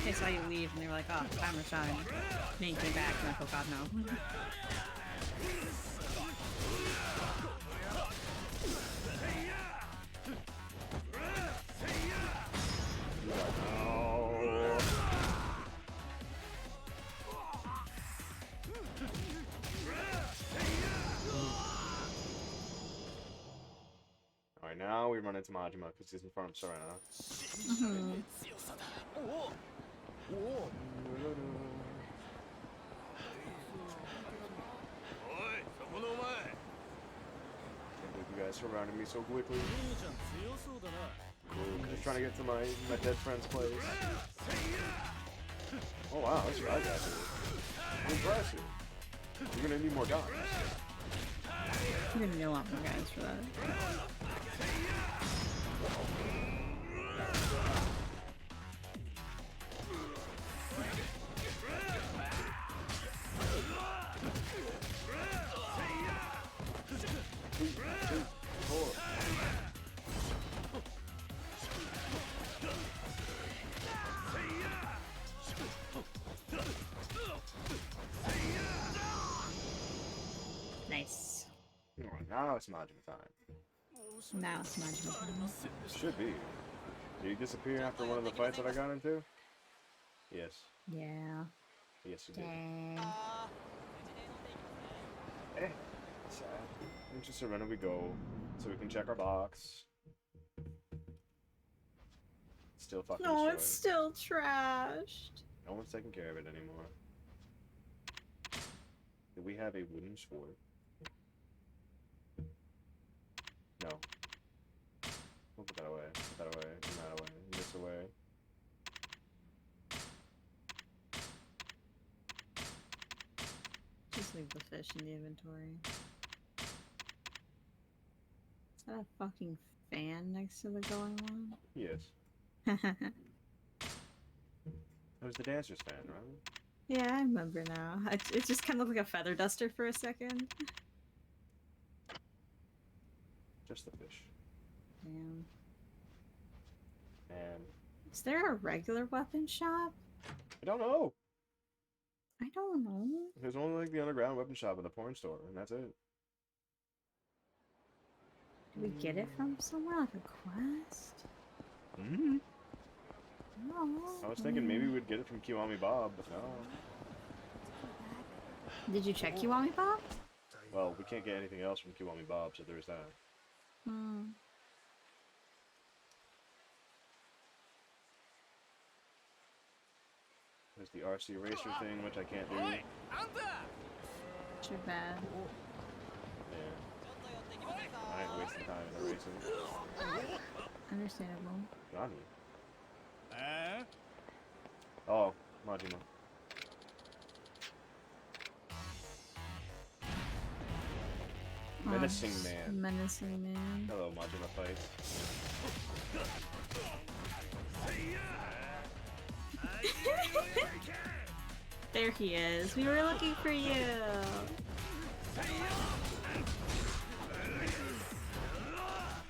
They saw you leave and they were like, oh, time to shine. Then you came back and like, oh god, no. Alright, now we run into Majima because he's in front of Serena. Can't believe you guys surrounded me so quickly. Cool, just trying to get to my dead friend's place. Oh wow, this guy's actually impressive. You're gonna need more guys. You're gonna need a lot more guys for that. Nice. Alright, now it's Majima time. Now it's Majima time. Should be. Did you disappear after one of the fights that I got into? Yes. Yeah. Yes, you did. Dang. Eh. Sad. Into Serena we go, so we can check our box. Still fucking No, destroyed. it's still trashed. No one's taking care of it anymore. Do we have a wooden sword? No. We'll put that away. Put that away. Put that away. This away. Just leave the fish in the inventory. Is that a fucking fan next to the going one? Yes. It was the dancer's fan, right? Yeah, I remember now. It just kind of looked like a feather duster for a second. Just the fish. Damn. And Is there a regular weapon shop? I don't know. I don't know. There's only like the underground weapon shop and the porn store, and that's it. Did we get it from somewhere, like a quest? Mm-hmm. No. I was thinking maybe we'd get it from Kiwami Bob, but no. Did you check Kiwami Bob? Well, we can't get anything else from Kiwami Bob, so there's that. Hmm. There's the RC Racer thing, which I can't do. Too bad. Yeah. I ain't wasting time in a racing. Understandable. Johnny. Oh, Majima. Menacing man. Menacing man. Hello, Majima fight. There he is. We were looking for you.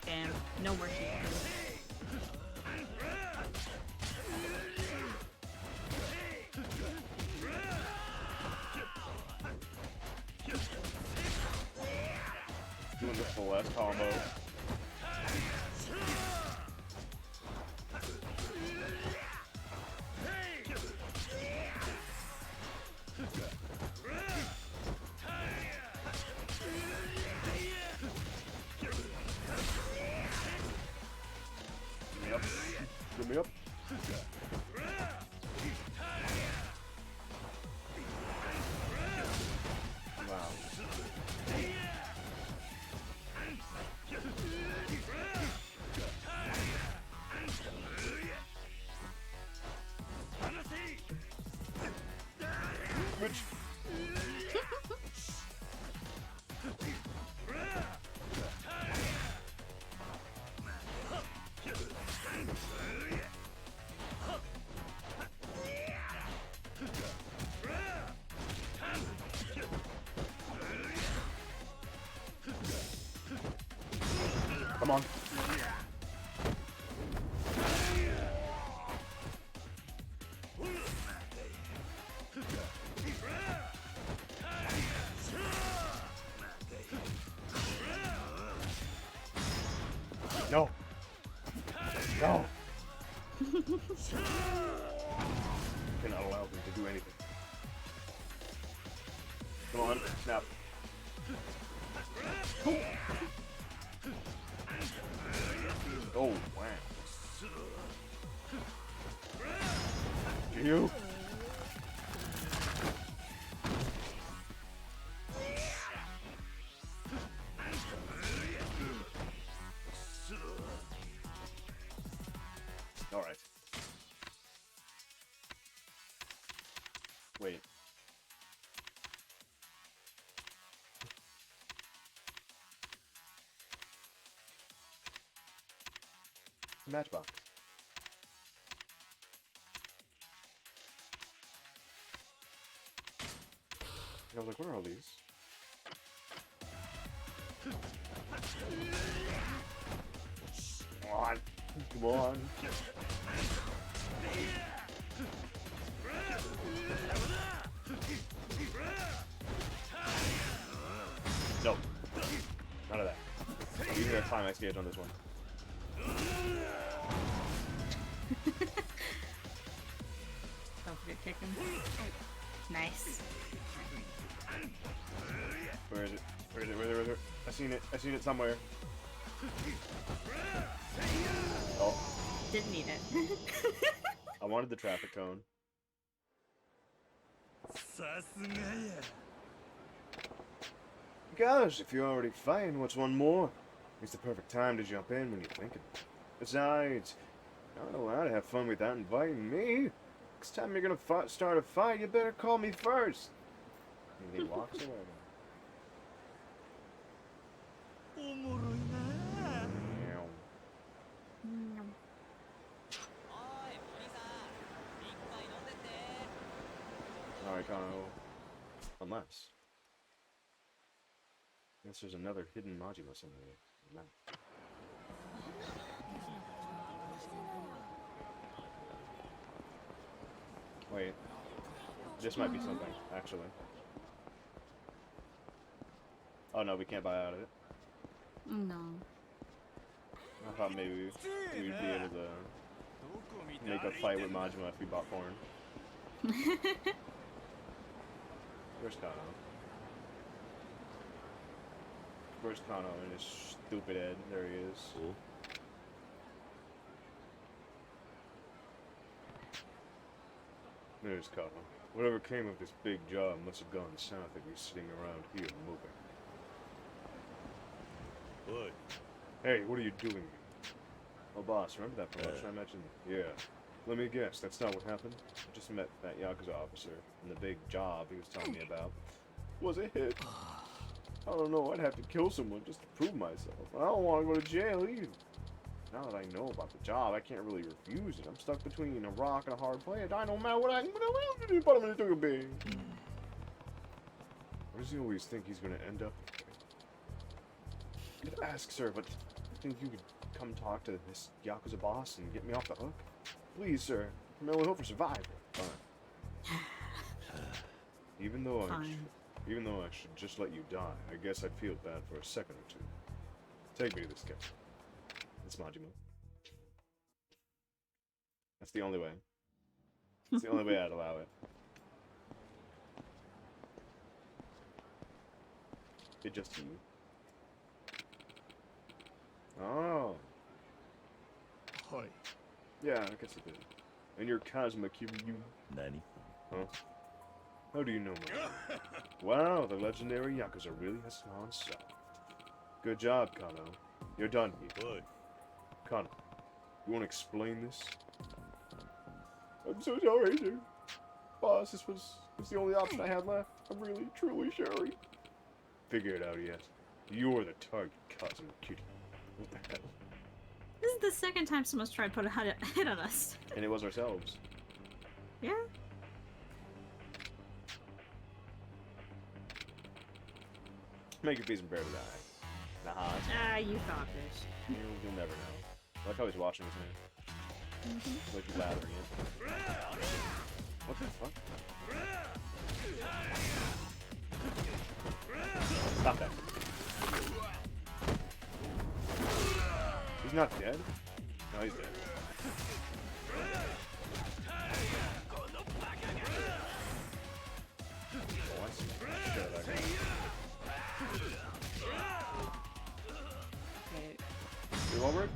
Damn. No more heat. Doing the full S combo. Get me up. Get me up. bitch. Come on. No. No. Cannot allow me to do anything. Come on, snap. Oh, wow. You? Alright. Wait. Matchbox. I was like, where are all these? Come on. Come on. No. None of that. I'm using a climax gauge on this one. Don't forget kicking. Nice. Where is it? Where is it? Where is it? I seen it. I seen it somewhere. Oh. Didn't need it. I wanted the traffic cone. Gosh, if you're already fighting, what's one more? It's the perfect time to jump in when you're thinking. Besides, you're not allowed to have fun without inviting me. Next time you're gonna start a fight, you better call me first. And he walks away. Meow. Alright, Kano. Unless. I guess there's another hidden Majima somewhere. No. Wait. This might be something, actually. Oh no, we can't buy out of it. No. I thought maybe we'd be able to make a fight with Majima if we bought porn. Where's Kano? Where's Kano and his stupid head? There he is. Cool. There's Kano. Whatever came of this big job must have gone south if he's sitting around here moving. Oi. Hey, what are you doing? Oh, boss, remember that promotion I mentioned? Yeah. Let me guess, that's not what happened? I just met that Yakuza officer, and the big job he was telling me about was a hit. I don't know, I'd have to kill someone just to prove myself. I don't want to go to jail either. Now that I know about the job, I can't really refuse it. I'm stuck between a rock and a hard place. I don't matter what I can do. What does he always think he's going to end up? I could ask, sir, but I think you could come talk to this Yakuza boss and get me off the hook? Please, sir. I'm only hope for survival. Fine. Even though I should just let you die, I guess I'd feel bad for a second or two. Take me to this guy. It's Majima. That's the only way. It's the only way I'd allow it. It just you. Oh. Hi. Yeah, I guess it did. And you're Kazuma Kiryu. Nani? Huh? How do you know me? Wow, the legendary Yakuza really has gone south. Good job, Kano. You're done here. Oi. Kano, you want to explain this? I'm so sorry, sir. Boss, this was the only option I had left. I'm really, truly sorry. Figure it out yet. You're the target, cousin cutie. What the hell? This is the second time someone's tried to put a hit on us. And it was ourselves. Yeah. Make your peace and bear to die. Nah, Ah, you thought this. you'll never know. I like how he's watching his hand. Like he's lathering it. What the fuck? Stop that. He's not dead? No, he's dead. Oh, I see. Shit out of that guy. Okay. You over it?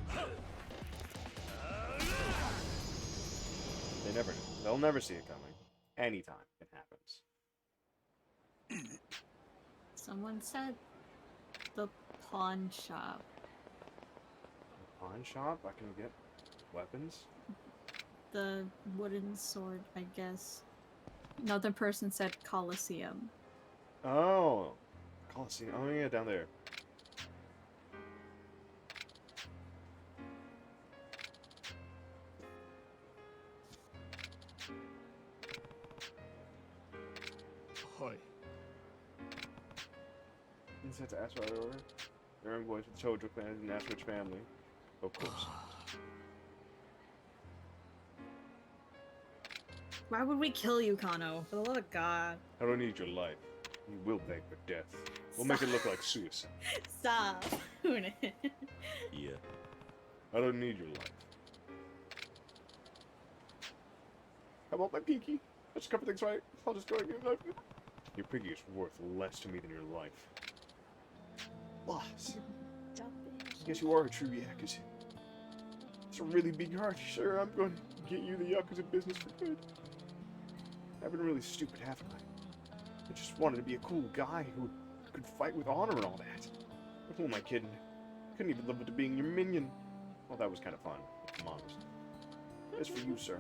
They'll never see it coming. Anytime it happens. Someone said the pawn shop. Pawn shop? I can get weapons? The wooden sword, I guess. Another person said Colosseum. Oh. Coliseum. Oh, yeah, down there. Hi. You just have to ask for our order. Their envoys with Chojo clan and ask which family. Of course. Why would we kill you, Kano? For the love of God. I don't need your life. You will beg for death. We'll make it look like suicide. Stop. Yeah. I don't need your life. How about my pinky? Let's cover things right. I'll just go and get a knife. Your pinky is worth less to me than your life. Boss. I guess you are a true Yakuza. It's a really big heart. Sure, I'm going to get you the Yakuza business for good. I've been really stupid, haven't I? I just wanted to be a cool guy who could fight with honor and all that. But who am I kidding? Couldn't even live up to being your minion. Well, that was kind of fun, if I'm honest. As for you, sir,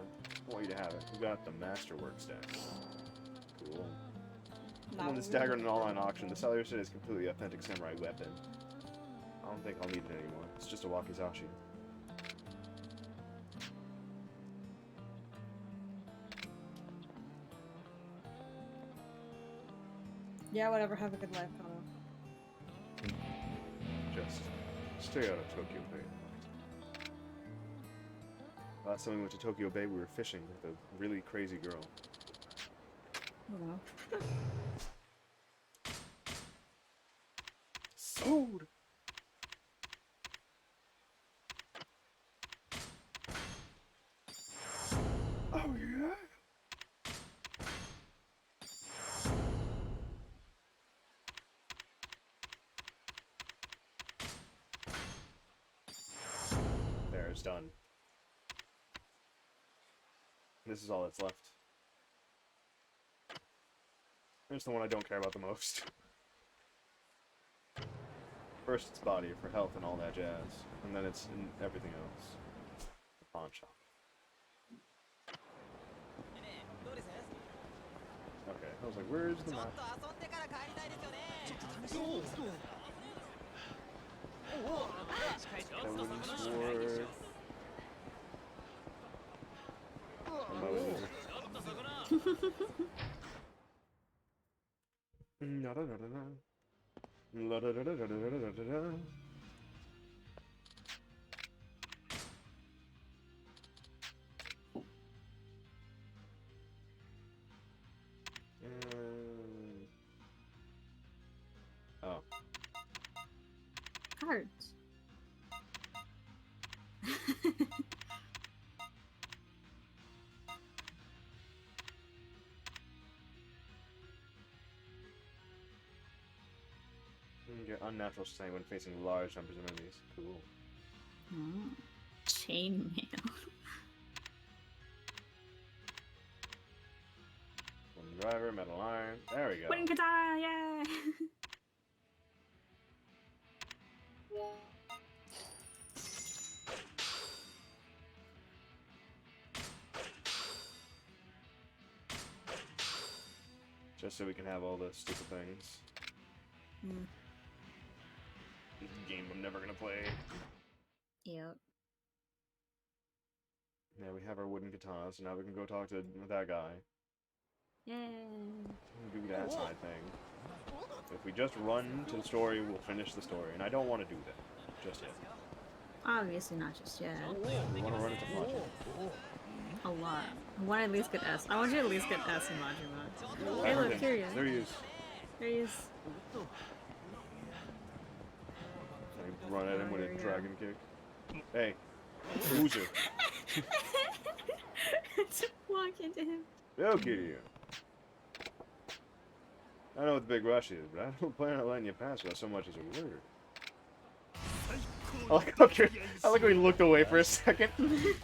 I want you to have it. We got the Masterwork stack. Cool. I won this dagger in an online auction. The seller said it's a completely authentic samurai weapon. I don't think I'll need it anymore. It's just a wakizashi. Yeah, whatever. Have a good life, Kano. Just stay out of Tokyo Bay. Last time we went to Tokyo Bay, we were fishing with a really crazy girl. Oh, wow. Sold! Oh, yeah? There, it's done. This is all that's left. Here's the one I don't care about the most. First it's body for health and all that jazz, and then it's in everything else. The pawn shop. Okay, I was like, where's the map? That wooden sword. La da da da da. La da da da da da da da da. Oh. Cards. Get unnatural strength when facing large numbers of enemies. Cool. Chainmail. One driver, metal iron. There we go. Wooden katana, yeah! Just so we can have all the stupid things. Mm. This game I'm never gonna play. Yep. Yeah, we have our wooden katana, so now we can go talk to that guy. Yay. Do that side thing. If we just run to the story, we'll finish the story. And I don't want to do that just yet. Obviously not just yet. We want to run into Majima. A lot. I want to at least get S. I want you to at least get S in Majima. Hey, I heard look, him. here he is. There he is. There he is. I run at him with There a we go. dragon kick. Hey, loser. Just walk into him. Okay. I know what the big rush is, but I don't plan on letting you pass without so much as a word. I like how he looked away for a second. Using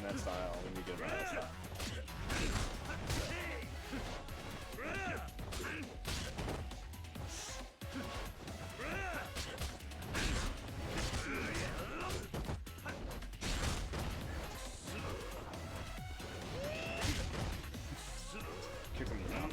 that style when you get that style. Kick him down.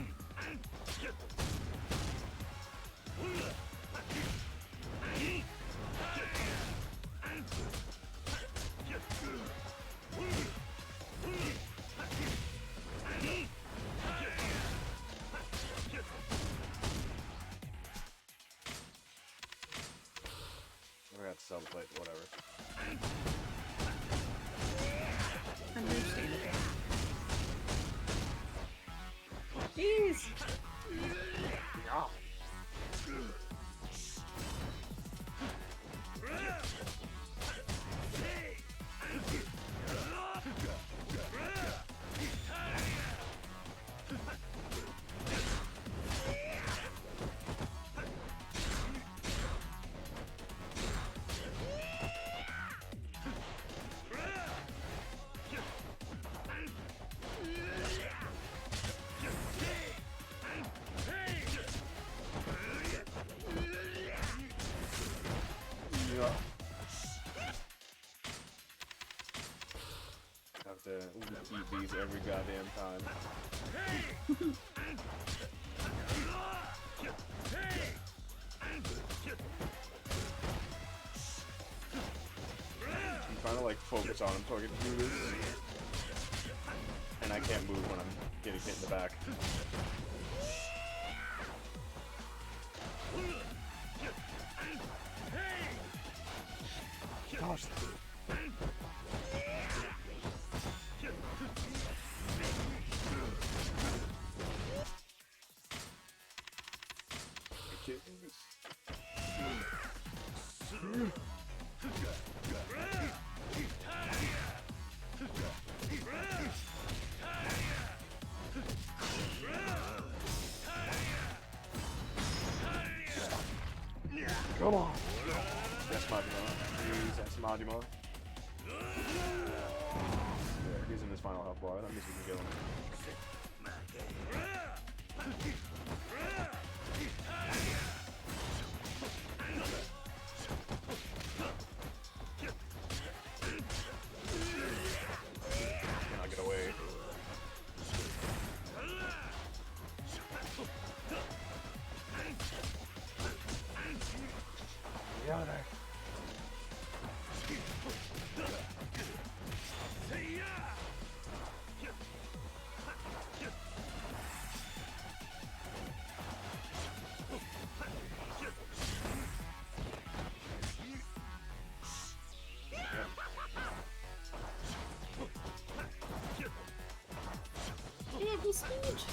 I got to sell the plate, whatever. Understandable. Jeez! Yeah. Have to eat these every goddamn time. I'm trying to like focus on him so I can do this. And I can't move when I'm getting hit in the back. Gosh. Come on. That's Majima. Please, that's Majima. There, he's in his final health bar. That means we can kill him. Cannot get away. Get out of there. Yeah, he's huge.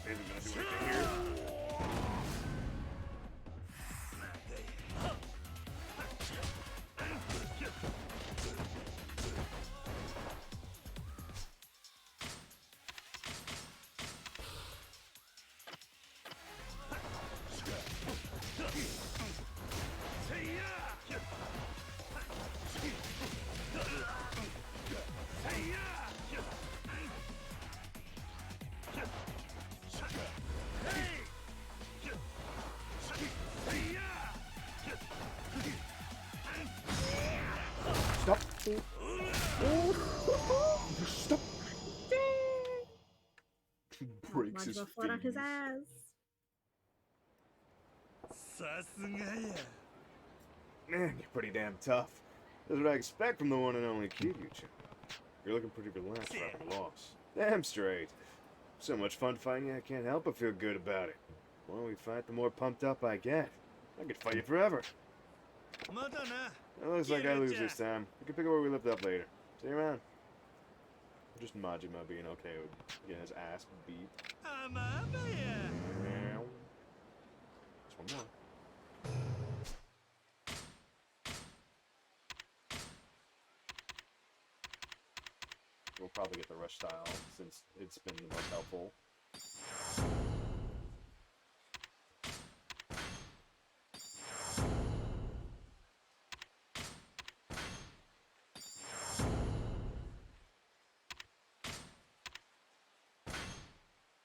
Isn't gonna do anything here. Stop! Breaks his Module flat on his fingers. ass. さすがや Man, you're pretty damn tough. That's what I expect from the one and only Kiryuchi. You're looking pretty relaxed for having lost. Damn straight. So much fun fighting you, I can't help but feel good about it. The more we fight, the more pumped up I get. I could fight you forever. まだな It looks like I lose this time. We can pick up where we left up later. See you around. Just Majima being okay with getting his ass beat. あまあまや Meow. Just one more. We'll probably get the rush style since it's been the most helpful.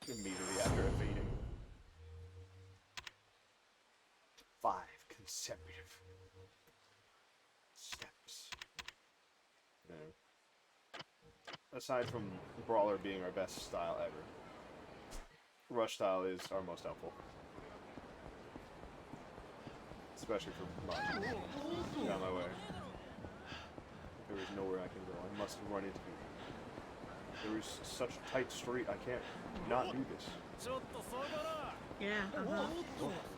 Immediately after evading. 5 consecutive steps. Yeah. Aside from Brawler being our best style ever, Rush style is our most helpful. Especially for Majin. Get out of my way. There is nowhere I can go. I must run into people. There is such a tight street, I can't not do this. ちょっとそこだ Yeah, No,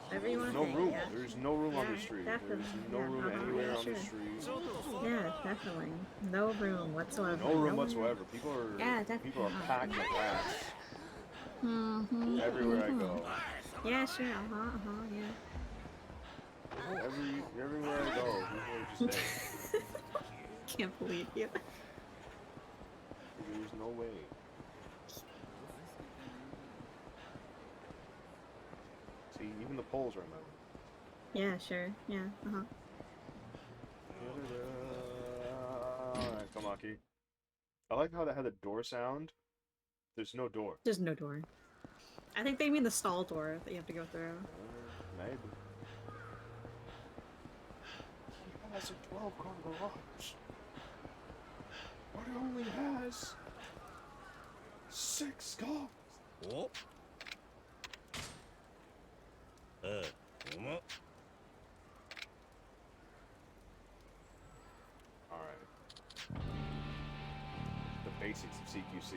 Whatever you want to no say, room. yeah. There is no room on the Yeah, street. There is definitely. no Yeah, room anywhere on the sure. street. ちょっとそこ Yeah, definitely. No room whatsoever. No room whatsoever. People are Yeah, people are definitely. packed like rats Mm-hmm. everywhere I go. Yeah, sure. Yeah. Everywhere I go, people are just there. Can't believe you. There's no way. See, even the poles are in my way. Yeah, sure. Yeah. Alright, Komaki. I like how that had the door sound. There's no door. There's no door. I think they mean the stall door that you have to go through. Maybe. He has a 12-car garage. But it only has 6 cars. おおま Alright. The basics of CQC.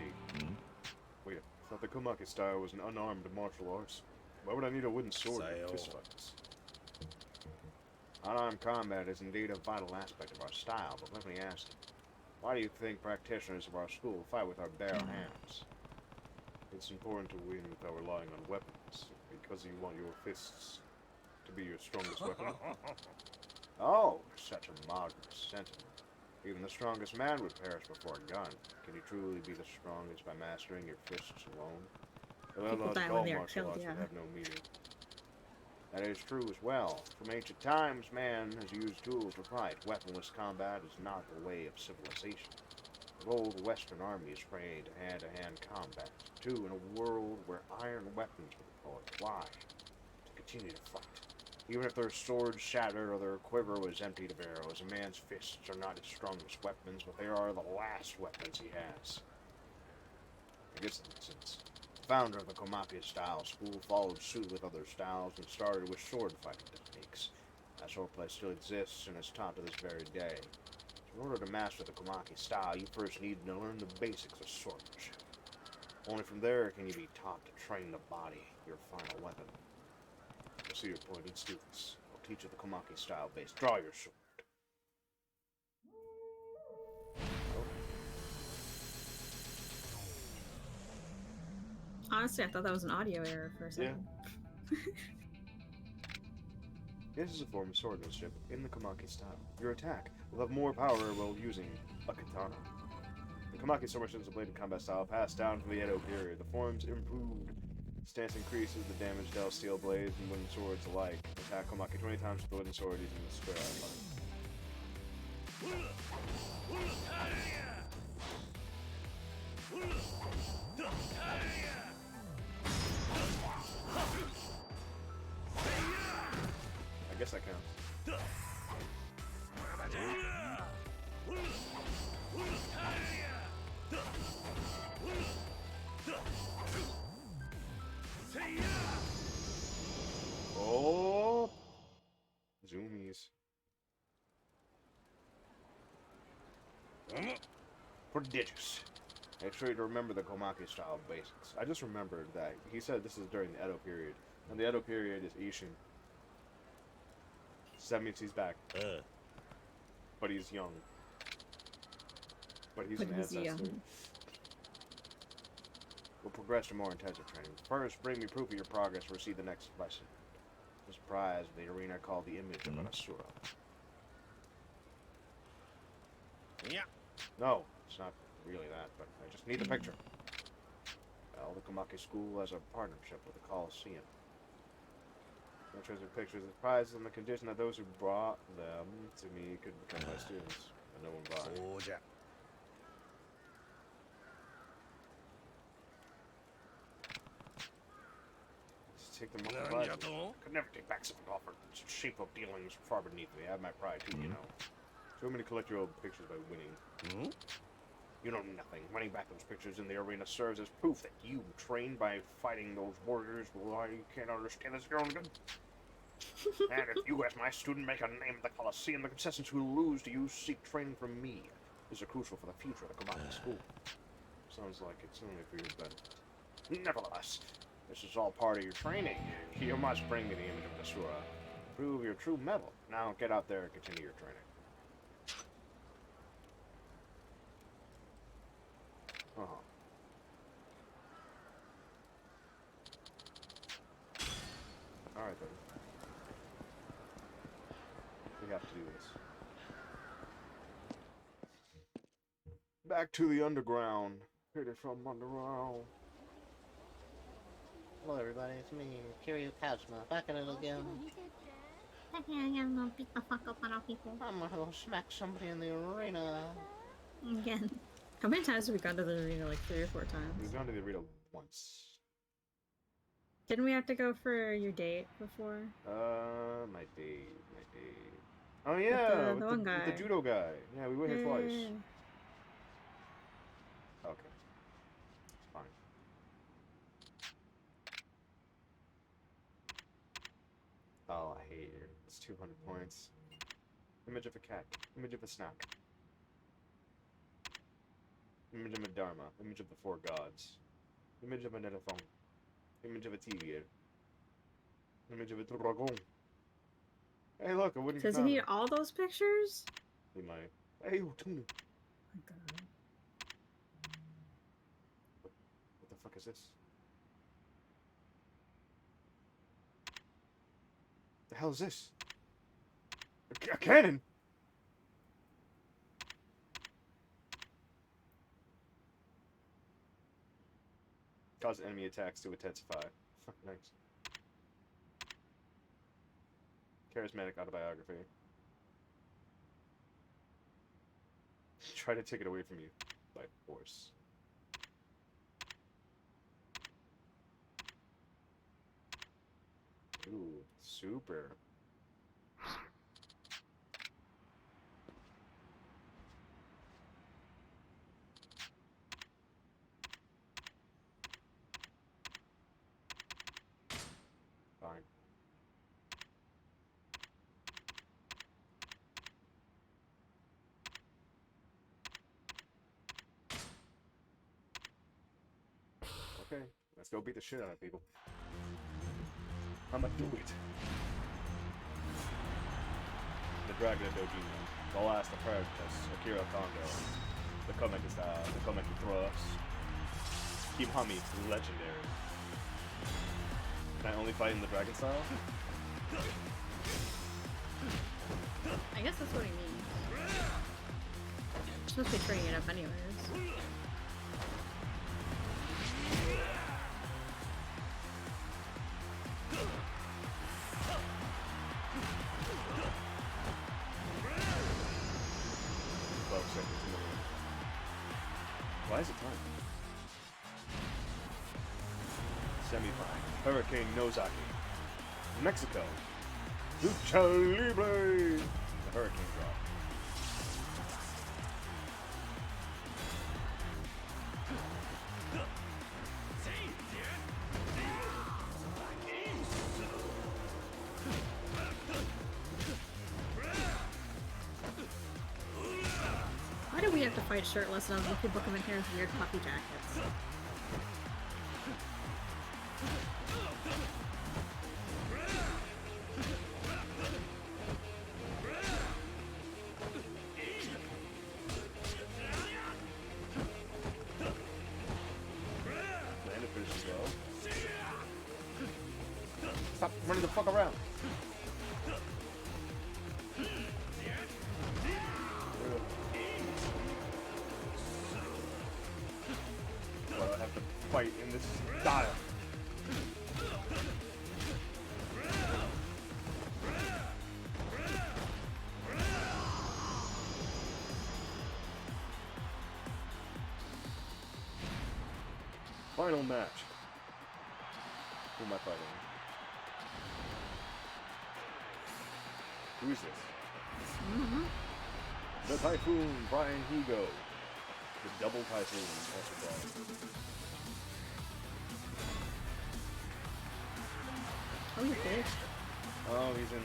Wait, I thought the Komaki style was an unarmed martial arts. Why would I need a wooden sword in Sayo. fist fights? Unarmed combat is indeed a vital aspect of our style, but let me ask you, why do you think practitioners of our school fight with our bare hands? It's important to win without relying on weapons, because you want your fists to be your strongest weapon. Oh, such a moderate sentiment. Even the strongest man would perish before a gun. Can you truly be the strongest by mastering your fists alone? People die when they are killed, would yeah. have no meaning. That is true as well. From ancient times, man has used tools to fight. Weaponless combat is not the way of civilization. Of old Western armies trained hand-to-hand combat, too, in a world where iron weapons were deployed. Why? To continue to fight. Even if their swords shattered or their quiver was emptied of arrows, a man's fists are not his strongest weapons, but they are the last weapons he has. I guess that makes sense. The founder of the Komaki style school followed suit with other styles and started with sword fighting techniques. That swordplay still exists and is taught to this very day. In order to master the Komaki style, you first need to learn the basics of swordsmanship. Only from there can you be taught to train the body, your final weapon. I see your point. Let's do this. I'll teach you the Komaki style base. Draw your sword. Honestly, I thought that was an audio error for a second. This is a form of swordsmanship in the Komaki style. Your attack will have more power while using a katana. The Komaki swordsmanship is a bladed combat style passed down from the Edo period. The form's improved stance increases the damage dealt steel blades and wooden swords alike. Attack Komaki 20 times with the wooden sword using the square line. I guess that counts. Prodigious. Make sure to remember the Komaki style basics. I just remembered that he said this is during the Edo period, and the Edo period is Ishin. So that means he's back, but he's young. But he's an ancestor. Young. We'll progress to more intensive training. First, bring me proof of your progress and receive the next lesson. This prize of the arena called the image of an Asura. Yeah. No, it's not really that, but I just need the picture. Well, the Komaki School has a partnership with the Coliseum. Pictures of pictures of prizes on the condition that those who brought them to me could become my students, and no one buy. Soldier. Take them off the prizes. Could never take back something offered. It's shameful dealings far beneath me. I have my pride too, you know. Too many collect your old pictures by winning. You know nothing. Running back those pictures in the arena serves as proof that you trained by fighting those warriors. Well, you can't understand this your own good. And if you, as my student, make a name in the Coliseum, the contestants who lose to you seek training from me. This is crucial for the future of the Komaki School. Sounds like it's only for your benefit. Nevertheless, this is all part of your training. You must bring me the image of the Asura. Prove your true mettle. Now get out there and continue your training. Alright then. We have to do this. Back to the underground. Hit it from underground. Hello everybody, it's me, Kiryu Kazuma, back at it again. I'm gonna beat the fuck up on our people. I'm gonna go smack somebody in the arena. Again. How many times have we gone to the arena? Like 3 or 4 times. We've gone to the arena once. Didn't we have to go for your date before? My date. Oh yeah, the one guy. with the judo guy. Yeah, we went here twice. Yeah. Okay. Fine. Oh, I hate it. It's 200 points. Image of a cat. Image of a snack. Image of a dharma. Image of the 4 gods. Image of an elephant. Image of a tigre. Image of a dragon. Hey, look, I wouldn't. Does he need all those pictures? He might. Hey, tuna. Oh my god. What the fuck is this? The hell is this? A cannon! Cause enemy attacks to intensify. Nice. Charismatic autobiography. Try to take it away from you by force. Ooh, super. Fine. Okay, let's go beat the shit out of people. I'ma do it. The Dragon of Dojima, the last apprentice, Akira Kondo, the Komaki style, the Komaki thrust. Kiwami, legendary. Can I only fight in the dragon style? I guess that's what he means. You're supposed to be training it up anyways. Why is it time? Semi-final. Hurricane Nozaki. Mexico. Lucha Libre. The hurricane drop. What? Why do we have to fight shirtless and other people come in here with weird puffy jackets? Landed pretty slow. Stop running the fuck around. Well, I have to fight in this style. Final match. Who am I fighting? Who is this? The Typhoon, Brian Hugo. The Double Typhoon, also called. Oh, he's big. Oh, he's in.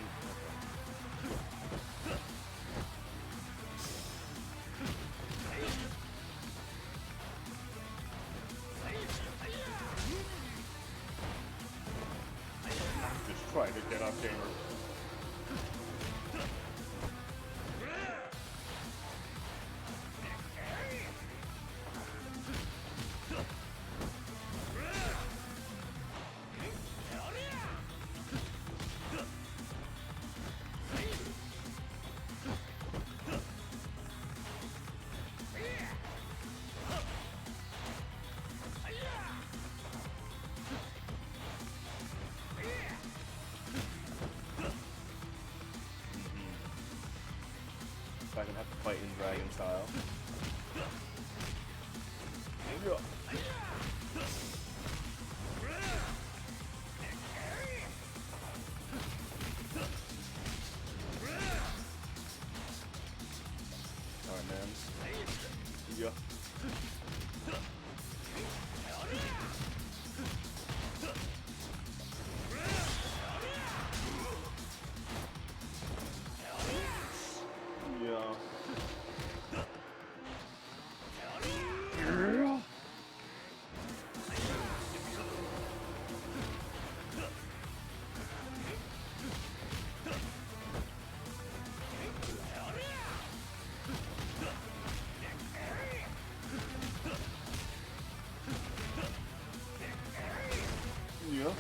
Just trying to get off camera. If I can have to fight in dragon style. Yeah. Alright, man. Yeah. Yeah. Yeah.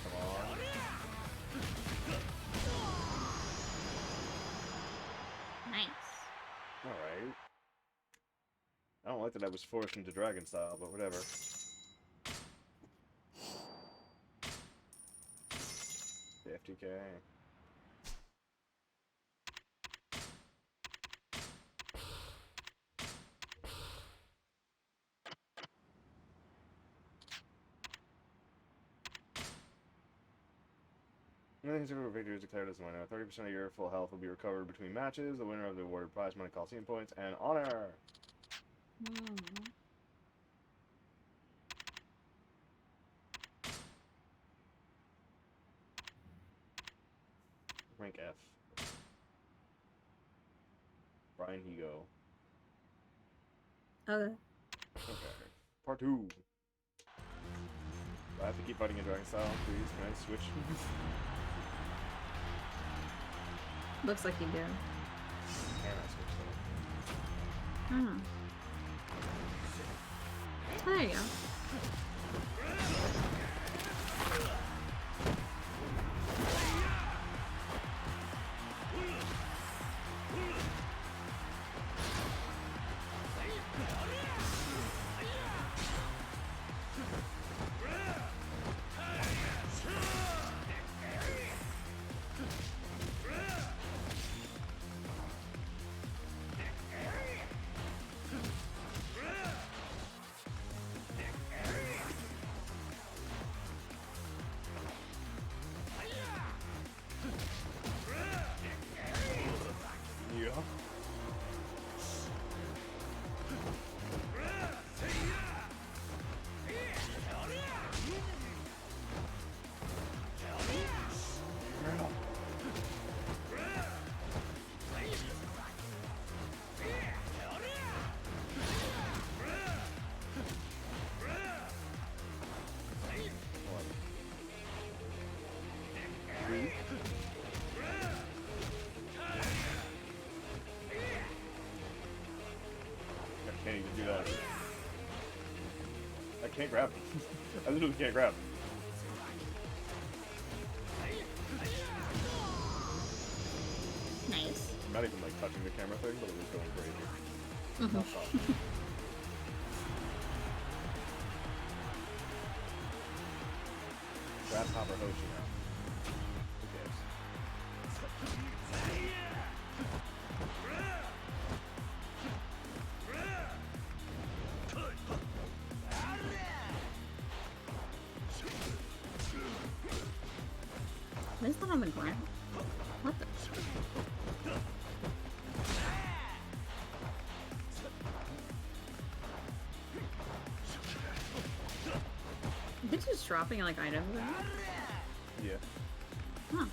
Come on. Nice. Alright. I don't like that I was forced into dragon style, but whatever. The FTK. Nothing super victory is declared as the winner. 30% of your full health will be recovered between matches. The winner of the awarded prize money, Coliseum points, and honor. Rank F. Brian Higo. Okay. Okay. Part 2. Do I have to keep fighting in dragon style, please? Can I switch? Looks like you do. Can I switch though? Hmm. There you go. I can't even do that. I can't grab him. I literally can't grab him. Nice. I'm not even like touching the camera thing, but it was going crazy. Not fun. Grasshopper Hoshi now. Who cares? Why is that on the ground? What the? Is it just dropping like items? Yeah. Huh.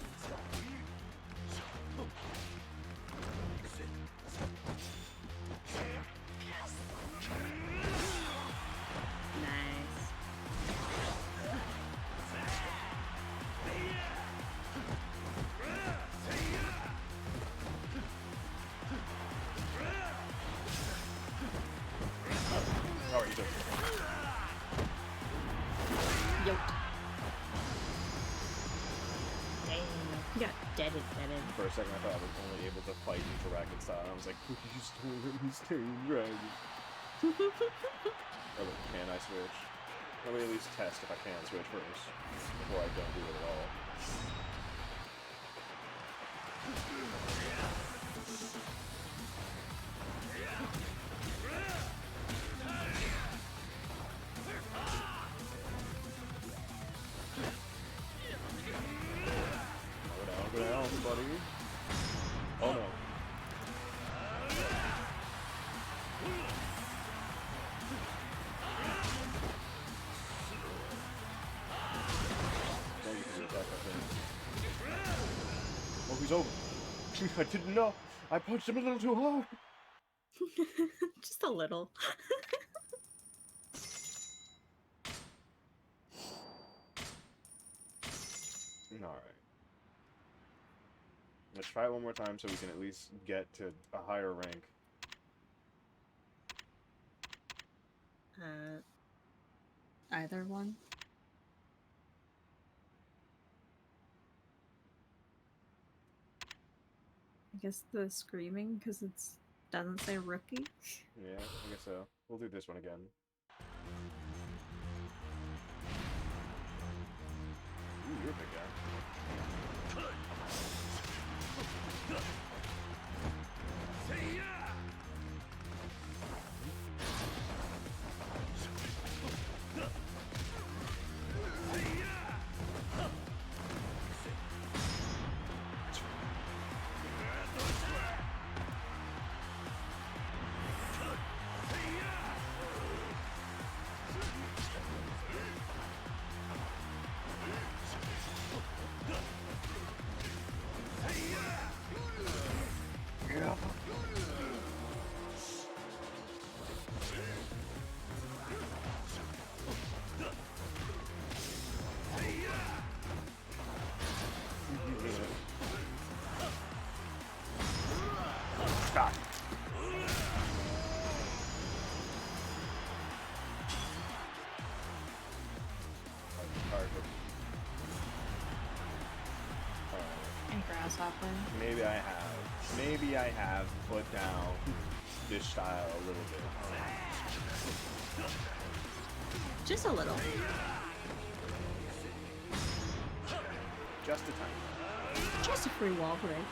Nice. How are you doing? Yo. Dang. You got deaded. For a second, I thought I was only able to fight in Dragon style. I was like, please don't let me stay in Dragon. Oh, wait, can I switch? Let me at least test if I can switch first before I don't do it at all. Go down, buddy. Oh no. Now you can attack that thing. Oh, he's over. I didn't know. I punched him a little too hard. Just a little. Alright. Let's try it one more time so we can at least get to a higher rank. Either one. I guess the screaming because it's doesn't say rookie. Yeah, I guess so. We'll do this one again. Ooh, you're a big guy. Stop. And grasshopper. Maybe I have put down this style a little bit. Just a little. Just a tiny. Just a free wall break.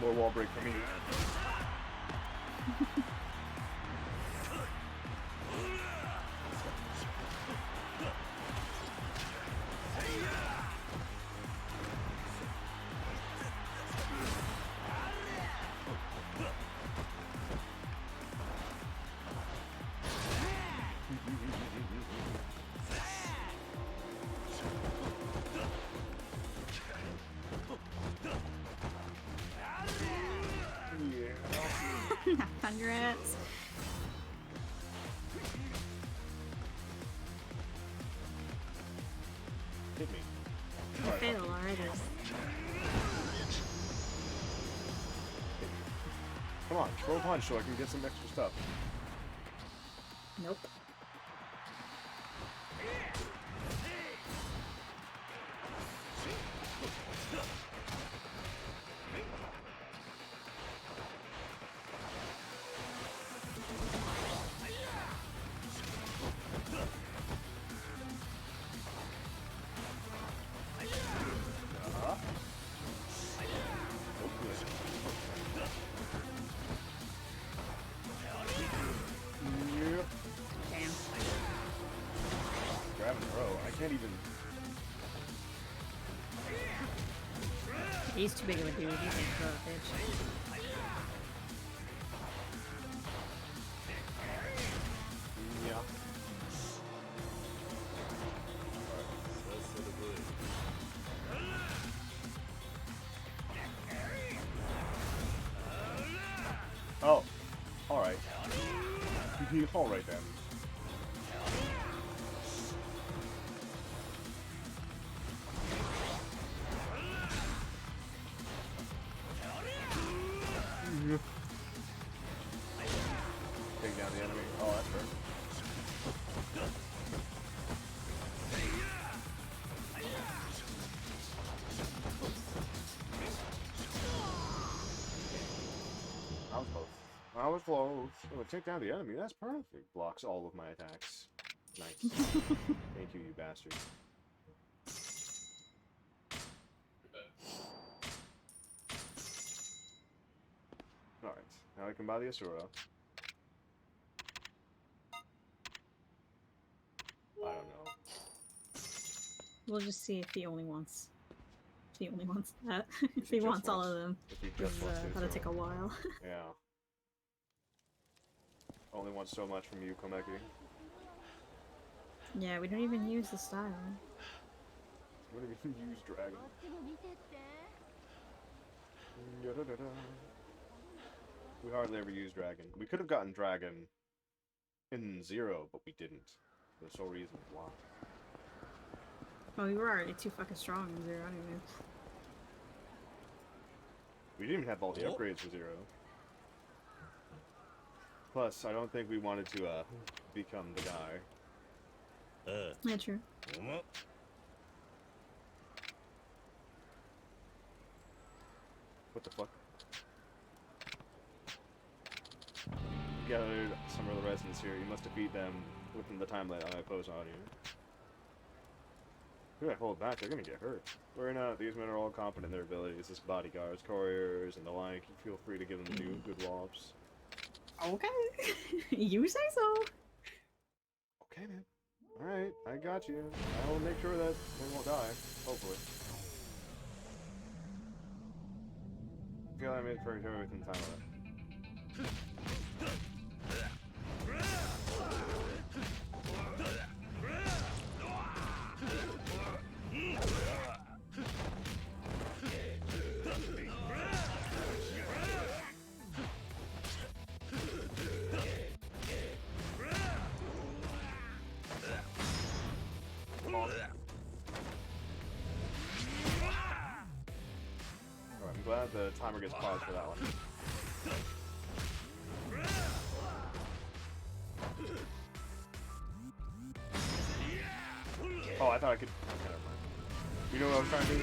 More wall break for me. Congrats. Hit me. I failed already. Come on, throw a punch so I can get some extra stuff. Nope. Damn. Grab and throw. I can't even. He's too big of a dude. He can't throw a bitch. Yeah. Oh. Alright. Alright then. Take down the enemy. Oh, that's fair. I was close. I was close. Oh, take down the enemy. That's perfect. Blocks all of my attacks. Nice. Thank you, you bastard. Alright. Now I can buy the Asura. I don't know. We'll just see if he only wants. If he only wants that. If he just wants all wants- of them. If he This just is wants the gonna take a Asura. while. Yeah. Only wants so much from you, Komeki. Yeah, we don't even use the style. What do you use, Dragon? Da-da-da-da. We hardly ever use Dragon. We could have gotten Dragon in Zero, but we didn't. There's no reason why. Well, we were already too fucking strong in Zero anyway. We didn't even have all the upgrades for Zero. Plus, I don't think we wanted to become the guy. Yeah, true. What the fuck? You gathered some of the residents here. You must defeat them within the time limit I pose on you. If I hold back, they're gonna get hurt. Worry not, these men are all competent in their abilities as bodyguards, couriers, and the like. You feel free to give them good wops. Okay. You say so. Okay, man. Alright, I got you. I will make sure that they won't die. Hopefully. I feel I'm in for everything time limit. Alright, I'm glad the timer gets paused for that one. Oh, I thought I could. Okay, never mind. You know what I was trying to do?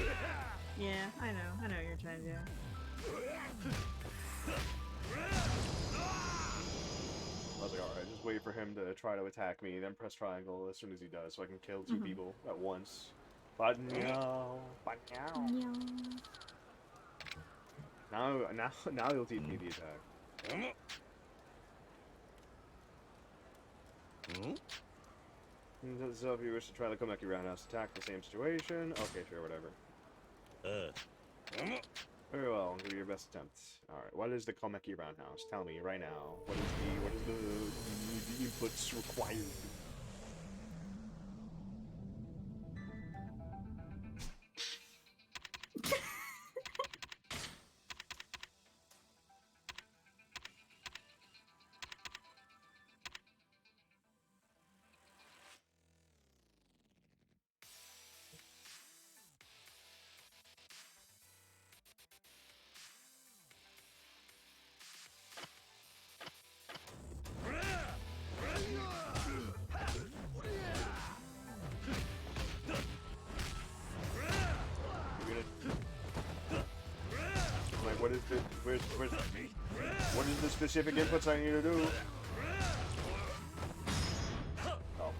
Yeah, I know. I know what you're trying to do. I was like, alright, just wait for him to try to attack me, then press triangle as soon as he does, so I can kill two people at once. But no. But no. Yeah. Now he'll teach me the attack. So if you wish to try the Komeki roundhouse attack, the same situation. Okay, sure, whatever. Very well, give it your best attempt. Alright, what is the Komeki roundhouse? Tell me right now. What is the inputs required? What is the what is the specific inputs I need to do? Oh,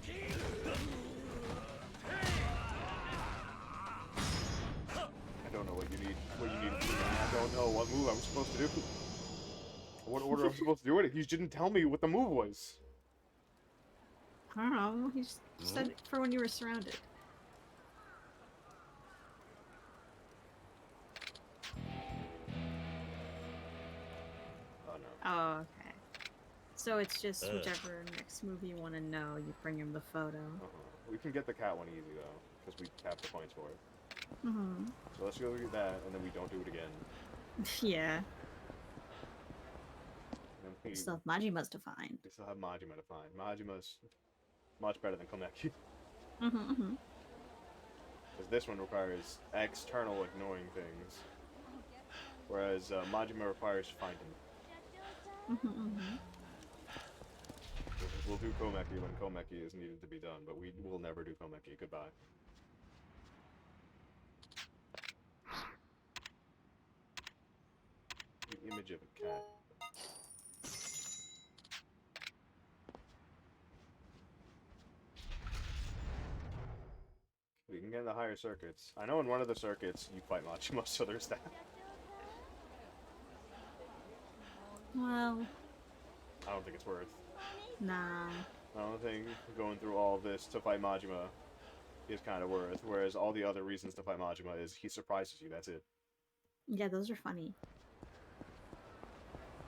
okay. I don't know what you need. What you need from me. I don't know what move I'm supposed to do. What order I'm supposed to do it? He didn't tell me what the move was. I don't know. He just said it for when you were surrounded. Oh no. Oh, okay. So it's just whichever next movie you want to know, you bring him the photo. We can get the cat one easy though, because we tap the points for it. Mm-hmm. So let's go do that, and then we don't do it again. Yeah. And We still have Majima's to find. we still have Majima to find. Majima's much better than Komeki. Mm-hmm, mm-hmm. Because this one requires external ignoring things. Whereas Majima requires finding. Mm-hmm, mm-hmm. We'll do Komeki when Komeki is needed to be done, but we will never do Komeki. Goodbye. The image of a cat. We can get in the higher circuits. I know in one of the circuits you fight Majima, so there's that. Well, I don't think it's worth. nah. I don't think going through all of this to fight Majima is kind of worth, whereas all the other reasons to fight Majima is he surprises you, that's it. Yeah, those are funny.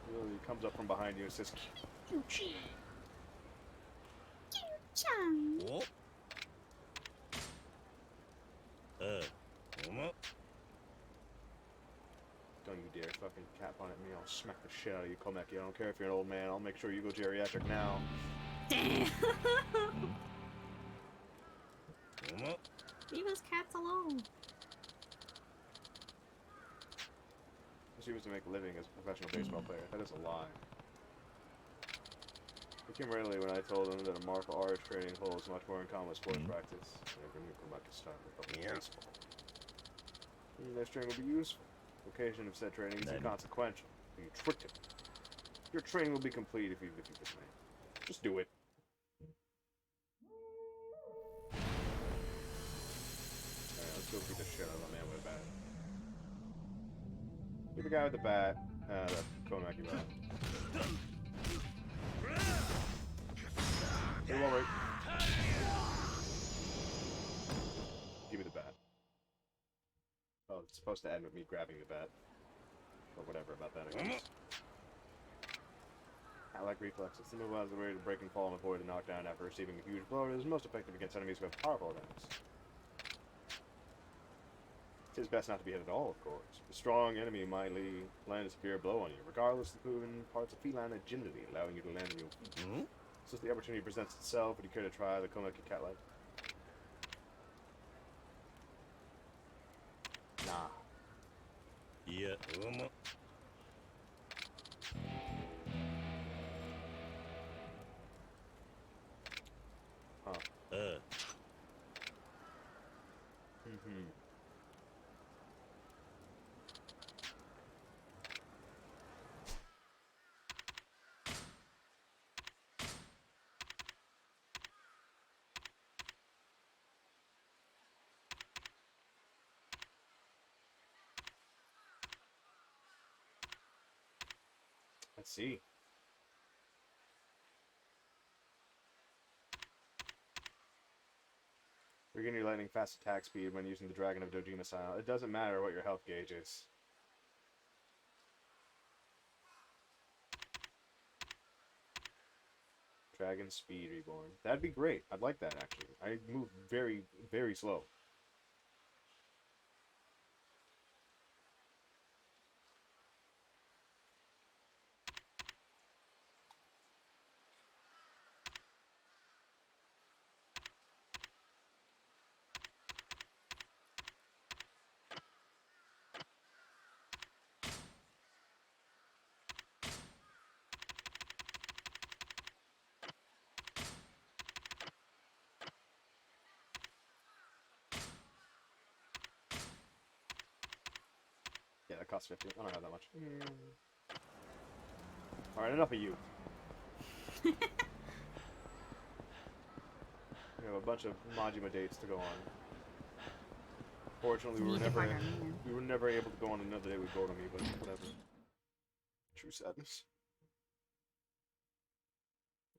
He literally comes up from behind you and says, Kyuchi! Chan. Oh. Don't you dare fucking cat on at me, I'll smack the shit out of you, Komeki. I don't care if you're an old man, I'll make sure you go geriatric now. Damn. Leave his cats alone. She was to make a living as a professional baseball player. That is a lie. It came readily when I told him that a martial arts training holds much more in common with sports practice. And I knew Komeki started with baseball. This training will be useful. The location of said training is inconsequential. You tricked him. Your training will be complete if you defeat this man. Just do it. Alright, let's go beat the shit out of the man with a bat. Get the guy with the bat. The Komeki bat. Hey, Warwick. Give me the bat. Oh, it's supposed to end with me grabbing the bat. Or whatever about that, I guess. I like reflexes. The move allows the way to break and fall and avoid a knockdown after receiving a huge blow. It is most effective against enemies who have powerful attacks. It is best not to be hit at all, of course. A strong enemy might land a severe blow on you, regardless of the proven parts of feline agility, allowing you to land on your feet. Since the opportunity presents itself, would you care to try the Komeki cat-like? Nah. Yeah. Huh. Mm-hmm. Let's see. Regain your lightning fast attack speed when using the Dragon of Dojima style. It doesn't matter what your health gauge is. Dragon Speed Reborn. That'd be great. I'd like that, actually. I move very, very slow. costs 50. I don't have that much. Alright, enough of you. We have a bunch of Majima dates to go on. Fortunately, we were never able to go on another day with Gotomi, but whatever. True sadness.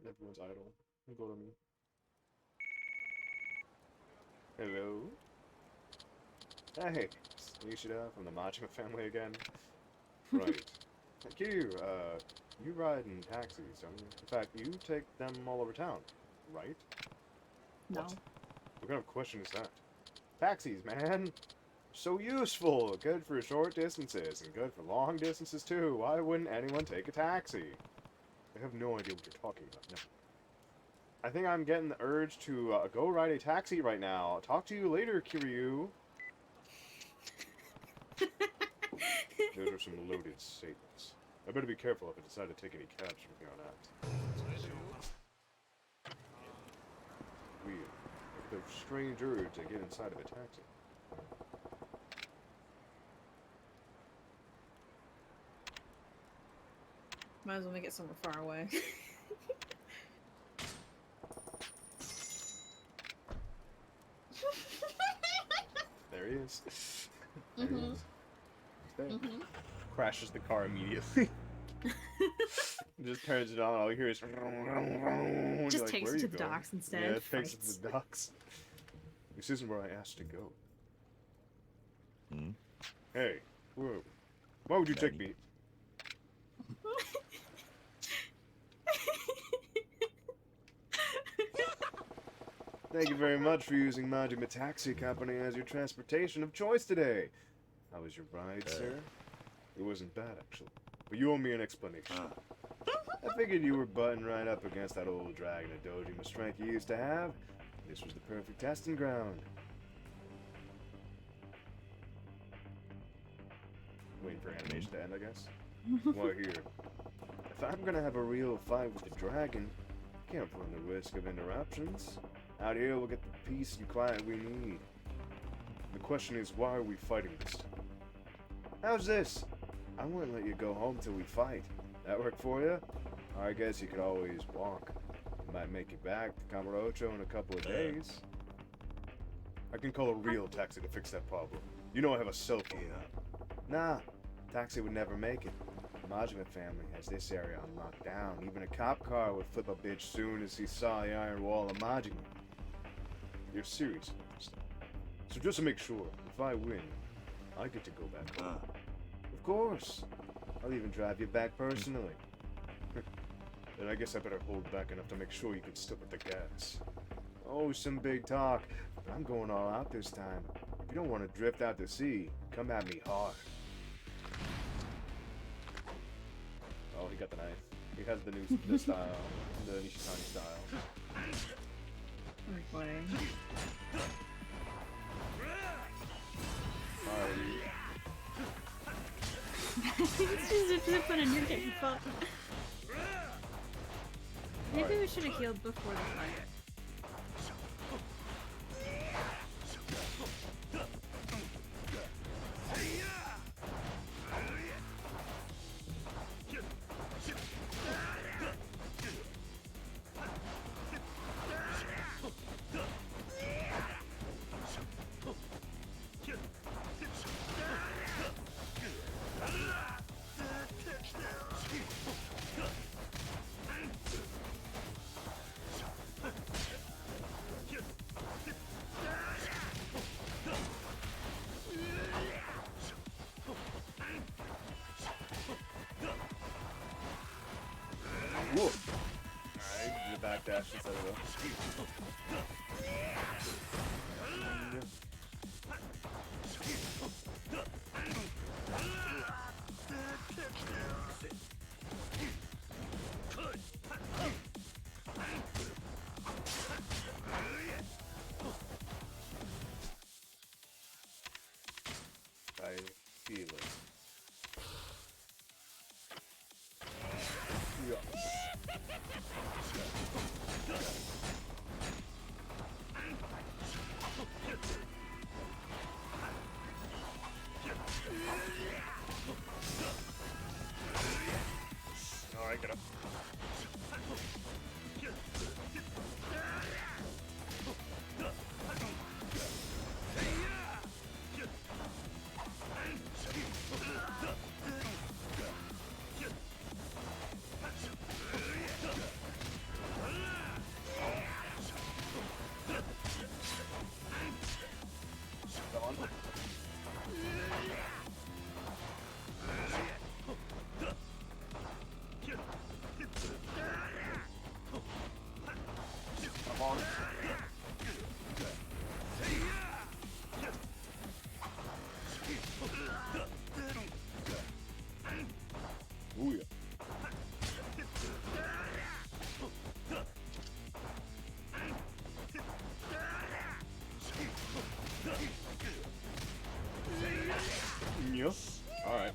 Everyone's idol. Gotomi. Hello? Hey, it's Nishida from the Majima family again. Right. Thank you. You ride in taxis, don't you? In fact, you take them all over town, right? No. What? What kind of question is that? Taxis, man! So useful! Good for short distances, and good for long distances too. Why wouldn't anyone take a taxi? I have no idea what you're talking about. No. I think I'm getting the urge to go ride a taxi right now. Talk to you later, Kiryu. Those are some loaded statements. I better be careful if I decide to take any cabs from here on out. Weird. The strange urge to get inside of a taxi. Might as well make it somewhere far away. There he is. There he is. He's there. Crashes the car immediately. Just turns it on, all you hear is... Just like, takes where it are to you the going? docks instead. Yeah, it takes it Fights. to the docks. This isn't where I asked to go. Hey, whoa. Why would you take me? Thank you very much for using Majima Taxi Company as your transportation of choice today. How was your ride, sir? It wasn't bad, actually. But you owe me an explanation. I figured you were butting right up against that old dragon of Dojima strength you used to have. This was the perfect testing ground. Waiting for animation to end, I guess. Well, here. If I'm gonna have a real fight with the dragon, I can't run the risk of interruptions. Out here, we'll get the peace and quiet we need. The question is, why are we fighting this time? How's this? I wouldn't let you go home till we fight. That work for you? Or I guess you could always walk. You might make it back to Kamurocho in a couple of days. I can call a real taxi to fix that problem. You know I have a cell phone now. Nah, taxi would never make it. The Majima family has this area on lockdown. Even a cop car would flip a bitch soon as he saw the iron wall of Majima. You're serious about this stuff. So just to make sure, if I win, I get to go back home. Of course. I'll even drive you back personally. Then I guess I better hold back enough to make sure you can stick with the gas. Oh, some big talk. But I'm going all out this time. If you don't want to drift out to sea, come at me hard. Oh, he got the knife. He has the style. The Nishikiyama style. Oh boy. Alrighty. It's just a flip when you're getting fucked. Maybe we should have healed before the fight. Whoa! Alright, the backdash instead of the... I feel it. Come on. Come on. Ooh, yeah. Yes. All right.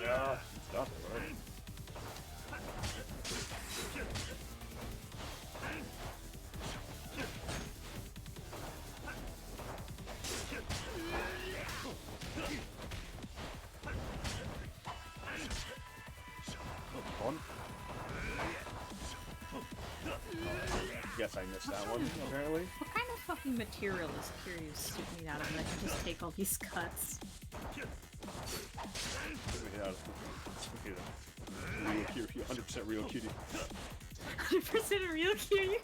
Yeah, stop it, right? On. Guess I missed that one, apparently. What kind of fucking material is Kiryu's made out of that I can just take all these cuts? Real cutie, 100% real cutie. 100% a real Kiryu.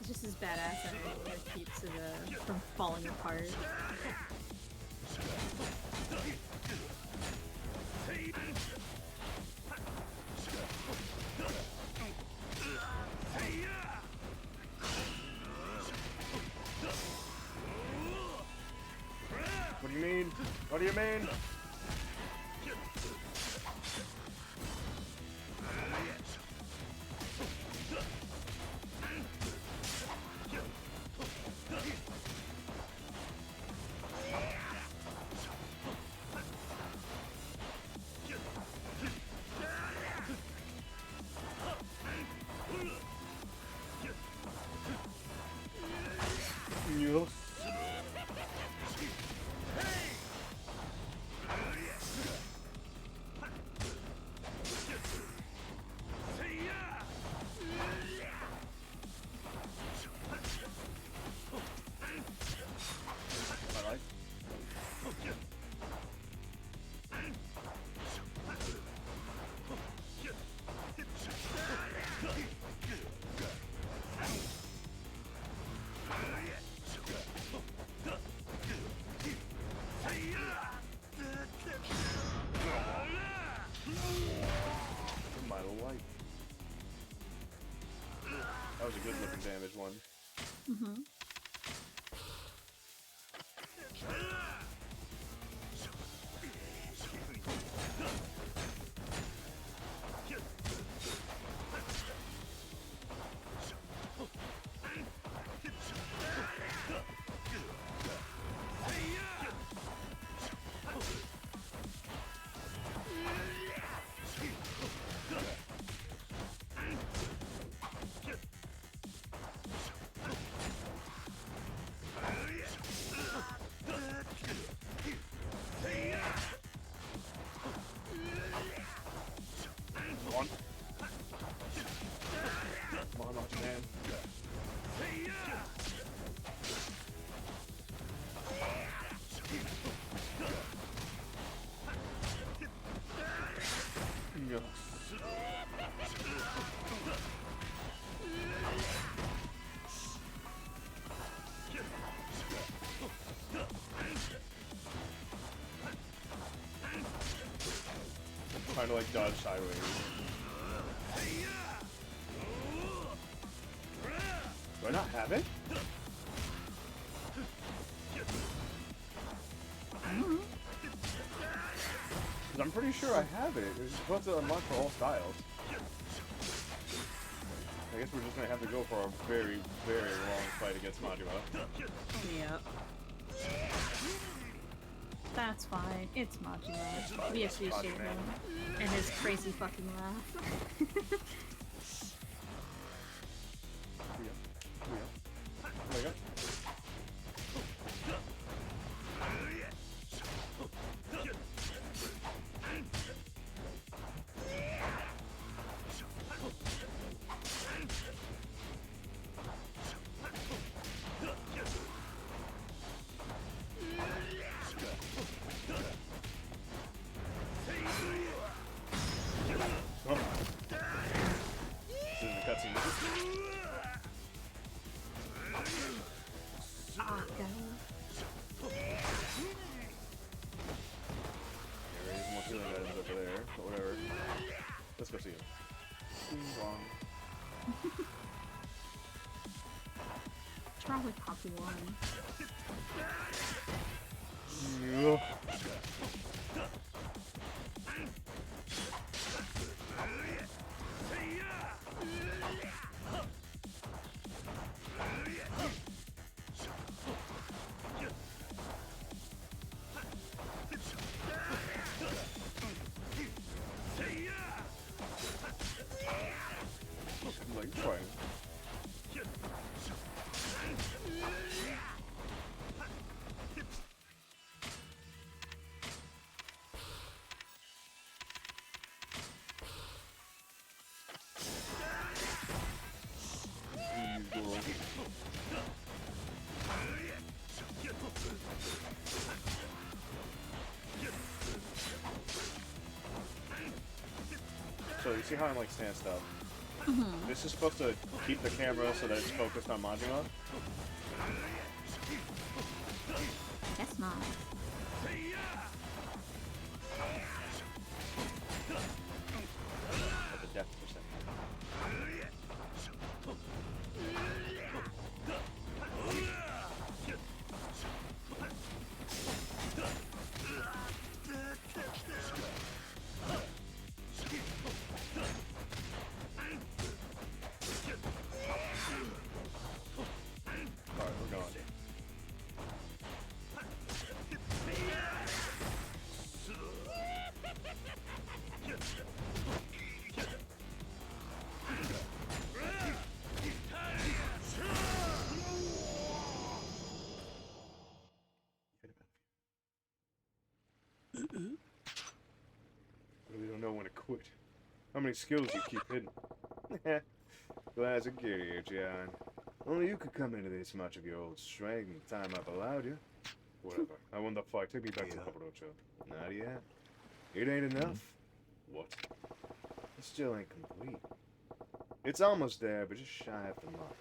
It's just as badass and it keeps it from falling apart. What do you mean? What do you mean? Yes. I like. My life. That was a good looking damage one. Mm-hmm. Come on. Come on, Martin Man. Yes. Trying to like dodge sideways. Do I not have it? Because I'm pretty sure I have it. It's supposed to unlock for all styles. I guess we're just gonna have to go for a very, very long fight against Majima. Yep. That's fine. It's Majima. We appreciate him. And his crazy fucking laugh. What's wrong with Poppy One? Yeah. I'm like trying. So you see how I'm like stand still? Mm-hmm. This is supposed to keep the camera so that it's focused on Majima. I guess not. At the depth percent. Alright, we're going. Really don't know when to quit. How many skills you keep hidden? Glad to get you, John. Only you could come into this much of your old strength in the time I've allowed you. Whatever. I won the fight. Take me back to Kamurocho. Not yet. It ain't enough. What? It still ain't complete. It's almost there, but just shy of the mark.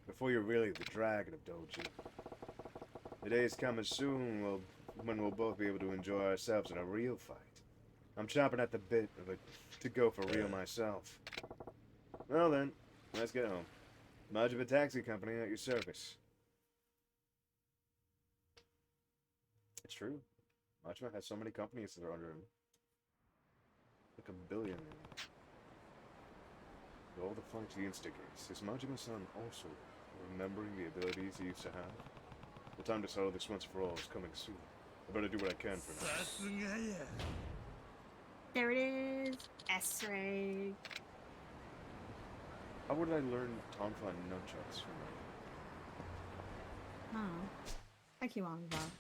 Before you're really the dragon of Doji. The day is coming soon when we'll both be able to enjoy ourselves in a real fight. I'm chomping at the bit to go for real myself. Well then, let's get home. Majima Taxi Company at your service. It's true. Majima has so many companies that are under him. Like a billion. With all the fights he instigates, is Majima-san also remembering the abilities he used to have? The time to settle this once for all is coming soon. I better do what I can for now. There it is. S-ray. How would I learn Tonfa and nunchucks from that? Oh. Hi, Kiwami Bob.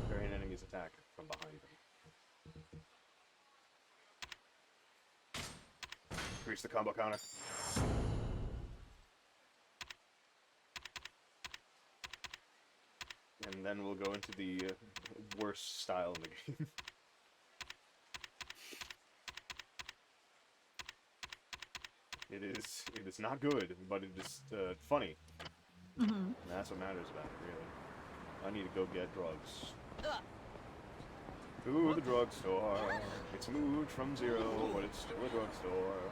Bury an enemy's attack from behind them. Increase the combo counter. And then we'll go into the worst style in the game. It is not good, but it is funny. Mm-hmm. And that's what matters about it, really. I need to go get drugs. To the drugstore. It's moved from zero, but it's still a drugstore.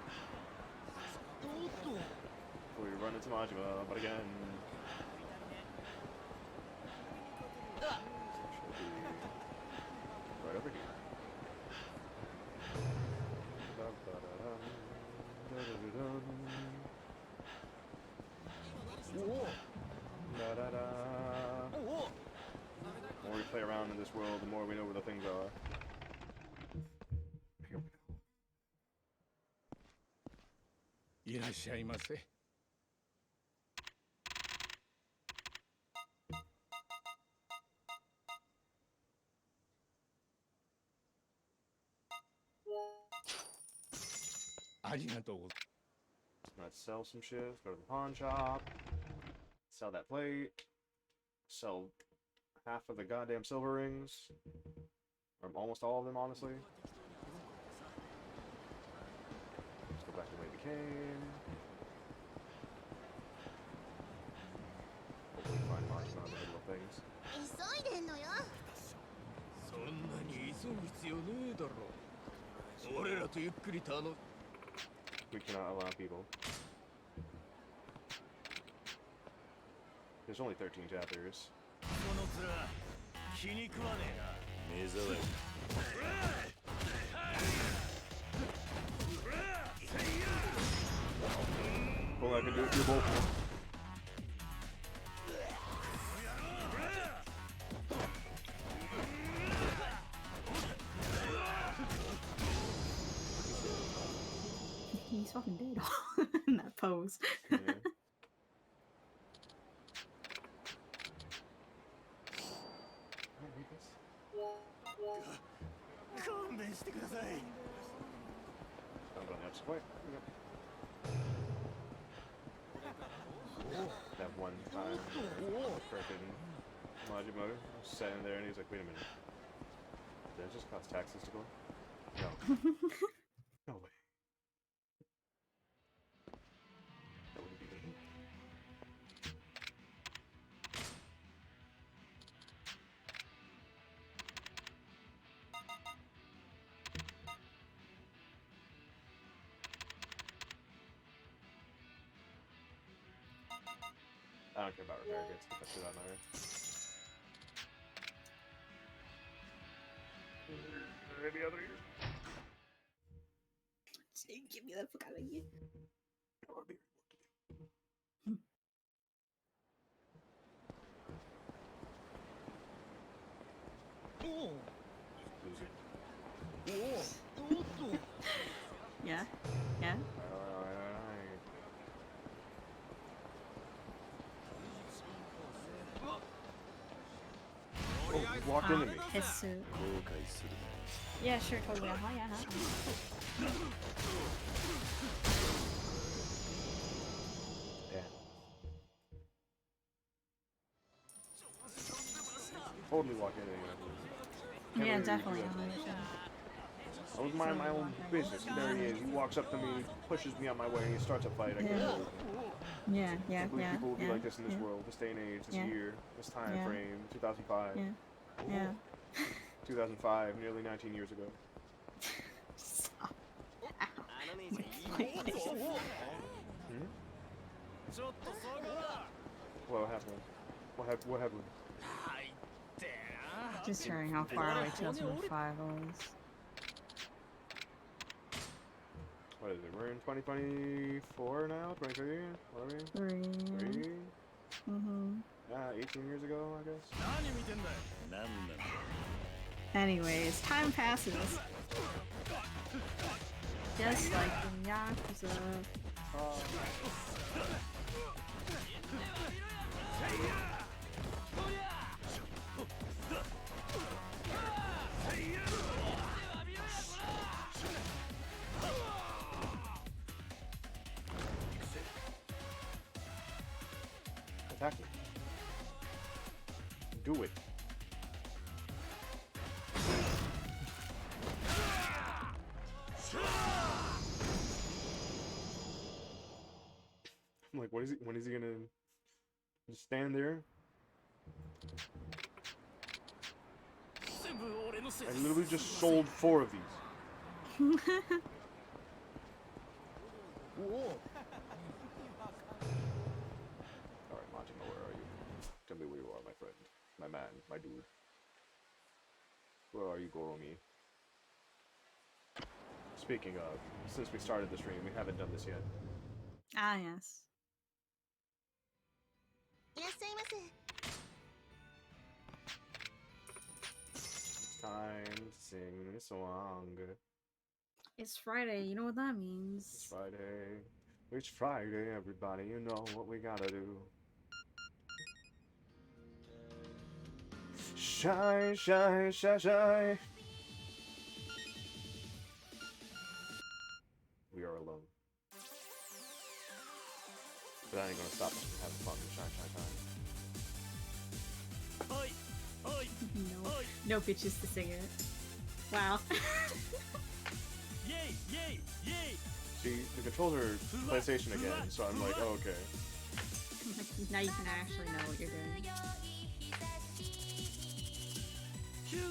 We run into Majima, but again. Right over here. The more we play around in this world, the more we know where the things are. Here we go. いらっしゃいませ。ありがとうございます。 Let's sell some shit. Let's go to the pawn shop. Sell that plate. Sell half of the goddamn silver rings. Or almost all of them, honestly. Let's go back to the way we came. Hopefully find Majima in the middle of things. 急ぐ必要ねえだろ。俺らとゆっくり頼む。 We cannot allow people. There's only 13 chapters. この面気に食わねえな。目障り。 Well, I can do both. He's fucking dead in that pose. Yeah. Found on the opposite way. Yep. That one time, freaking Majima was sitting there and he's like, wait a minute. Did it just cost taxes to go? No. No way. That wouldn't be me. I don't care about repair kits, get that shit out of my way. Any other here? Give me that fuck out of here. Yeah? Yeah? Oh, he walked into me. His suit. Yeah, sure, totally. Yeah. Yeah. Totally walked into me. Yeah, Can't believe definitely. you do that. 100%. I was minding my own business, and there he is. He walks up to me, pushes me out my way, and he starts a fight. I can't believe it. Yeah, I can't believe people will be like this in this yeah. world, this day and age, this Yeah. year, this time Yeah. frame, 2005. Yeah. 2005, nearly 19 years ago. Stop. What happened? What happened? Just showing how far away 2005 was. What is it? We're in 2024 now? 23? Whatever. 3. 3? Mm-hmm. Yeah, 18 years ago, I guess. なんなんだ。 Anyways, time passes. Just like in Yakuza. Attack me. Do it. I'm like, when is he gonna just stand there? I literally just sold 4 of these. Alright, Majima, where are you? Tell me where you are, my friend. My man, my dude. Where are you, Goromi? Speaking of, since we started the stream, we haven't done this yet. Ah, yes. いらっしゃいませ。 It's time to sing a song. It's Friday, you know what that It's means. Friday. It's Friday, everybody. You know what we gotta do. Shy, shy, shy, shy. We are alone. But that ain't gonna stop us from having fun with Shy, Shy, Shy. はいはい No, no bitches to sing it. Wow. イェイイェイイェイ See, the controls are PlayStation again, so I'm like, oh, okay. Now you can actually know what you're doing. ヒュー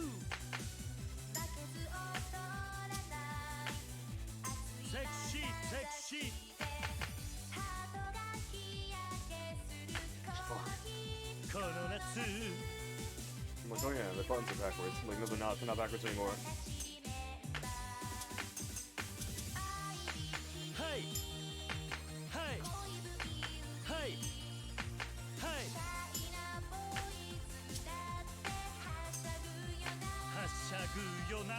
この夏 I'm like, oh yeah, the buttons are backwards. Like, no, they're not backwards anymore. はいはいはいはいはしゃぐよな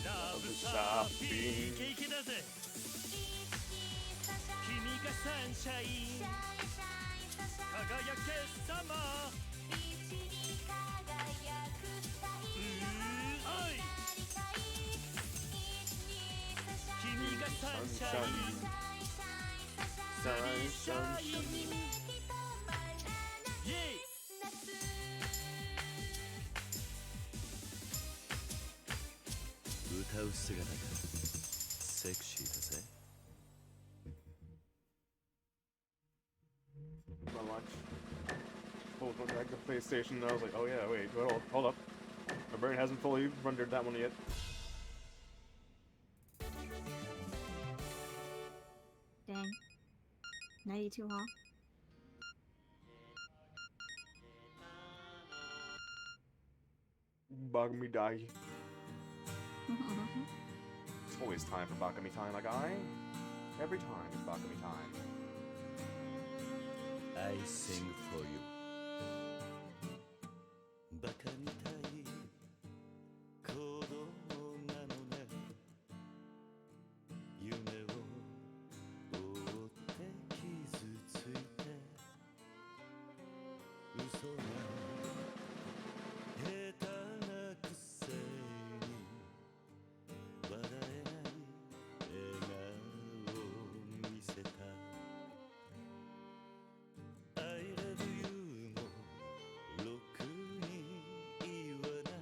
ラブサーフィンイケイケだぜ君がサンシャイン輝けサマーおい君がサンシャイン Sunshine. イエイ歌う姿がセクシーだぜ My watch. Pulled one back to PlayStation, and I was like, oh yeah, wait, hold up. My brain hasn't fully rendered that one yet. Dang. 92, huh? Bagami Dai. It's always time for Bakami time, like every time it's Bakami time. I sing for you バカみたい子供なのね夢を追って傷ついて嘘が下手なくせに笑えない笑顔を見せたI love you もろくに言わない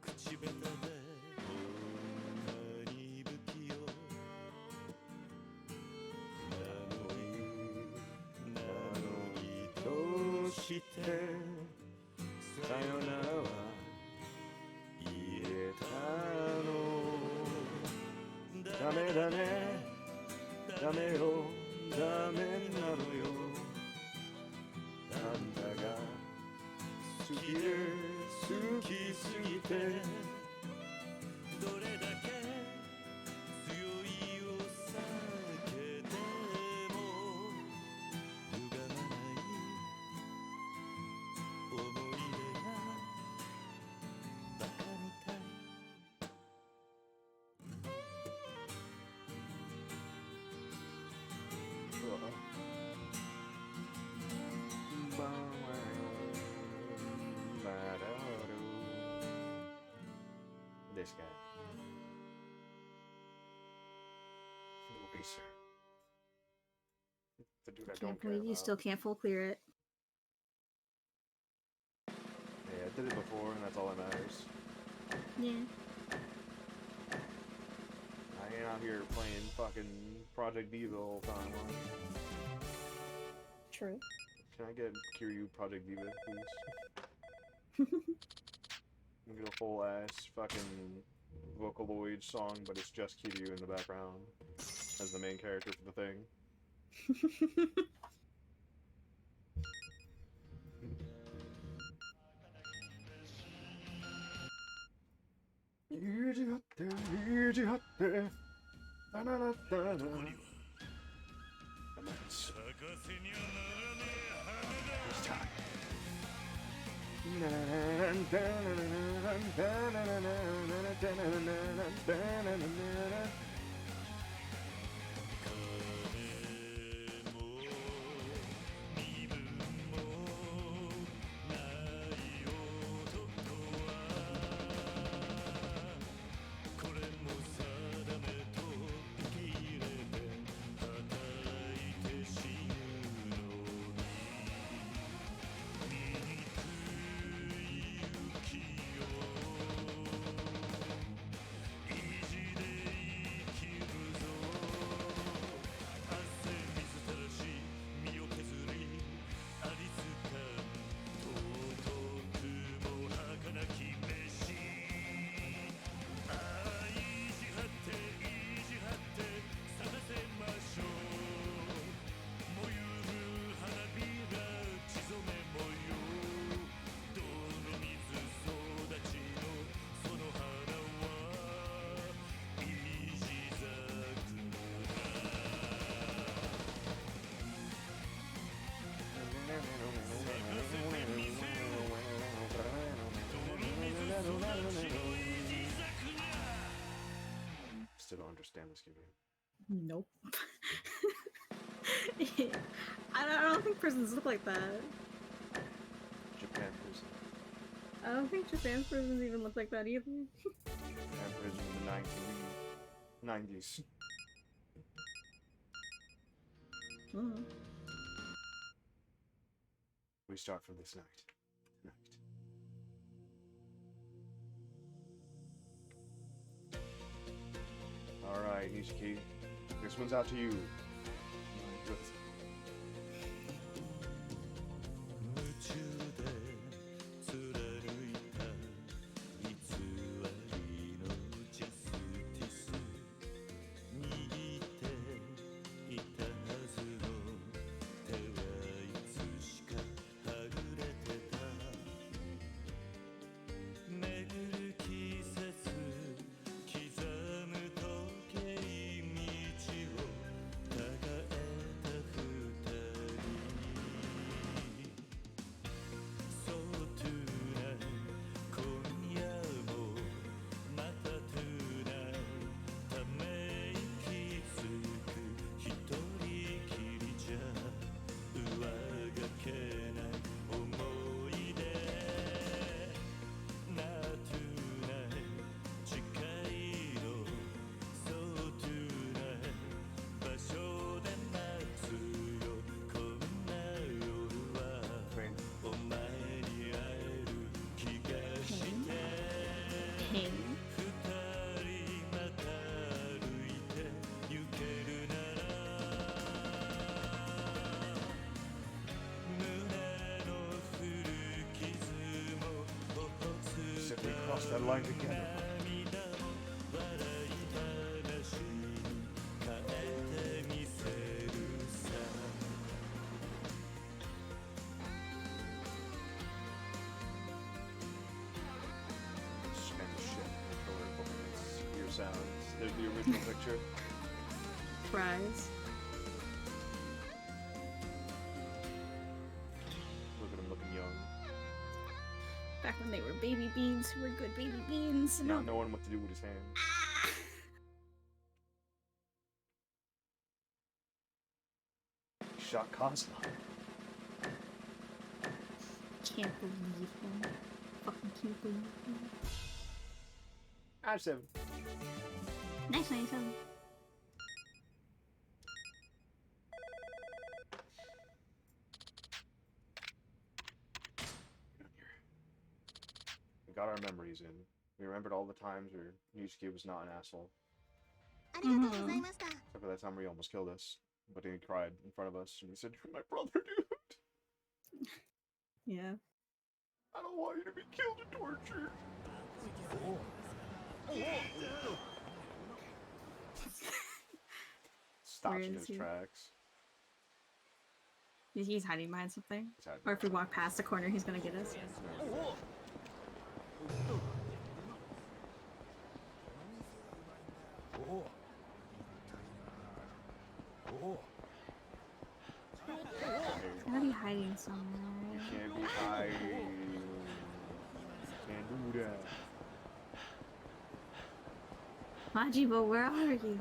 口下手で女に不器用なのにどうしてさよならは言えたのダメだねダメよダメなのよあんたが好きで好きすぎてどれだけ強いお酒でも歪まない思い出がバカみたい This guy. Eraser. The dude I Can't don't care believe you about. still can't full clear it. Yeah, I did it before, and that's all that matters. Yeah. I ain't out here playing fucking Project Diva the whole time. True. Can I get Kiryu Project Diva, please? Get a full ass fucking Vocaloid song, but it's just Kiryu in the background as the main character for the thing. Still don't understand this game. Nope. I don't think prisons look like that. Japan prison. I don't think Japan's prisons even look like that either. Japan prison in the 1990s. Mm. We start from this night. Alright, Nishiki. This one's out to you. Simply cross that line together. Sounds. There's the original picture. Fries. Look at him looking young. Back when they were baby beans who were good baby beans. Not knowing what to do with his hands. He shot Cosmo. Can't believe him. Fucking can't believe him. I'm 7. Nice, 97. We got our memories in. We remembered all the times where Nishiki was not an asshole. ありがとうございました。 Except for that time where he almost killed us. But he cried in front of us and he said, "You're my brother, dude. Yeah. I don't want you to be killed and tortured." Stops Where in is his he? tracks. He's hiding behind something. He's hiding Or if we behind walk past the corner, he's gonna get us. He's gotta be hiding somewhere. Can't be hiding. Can't do that. Majibo, where are you?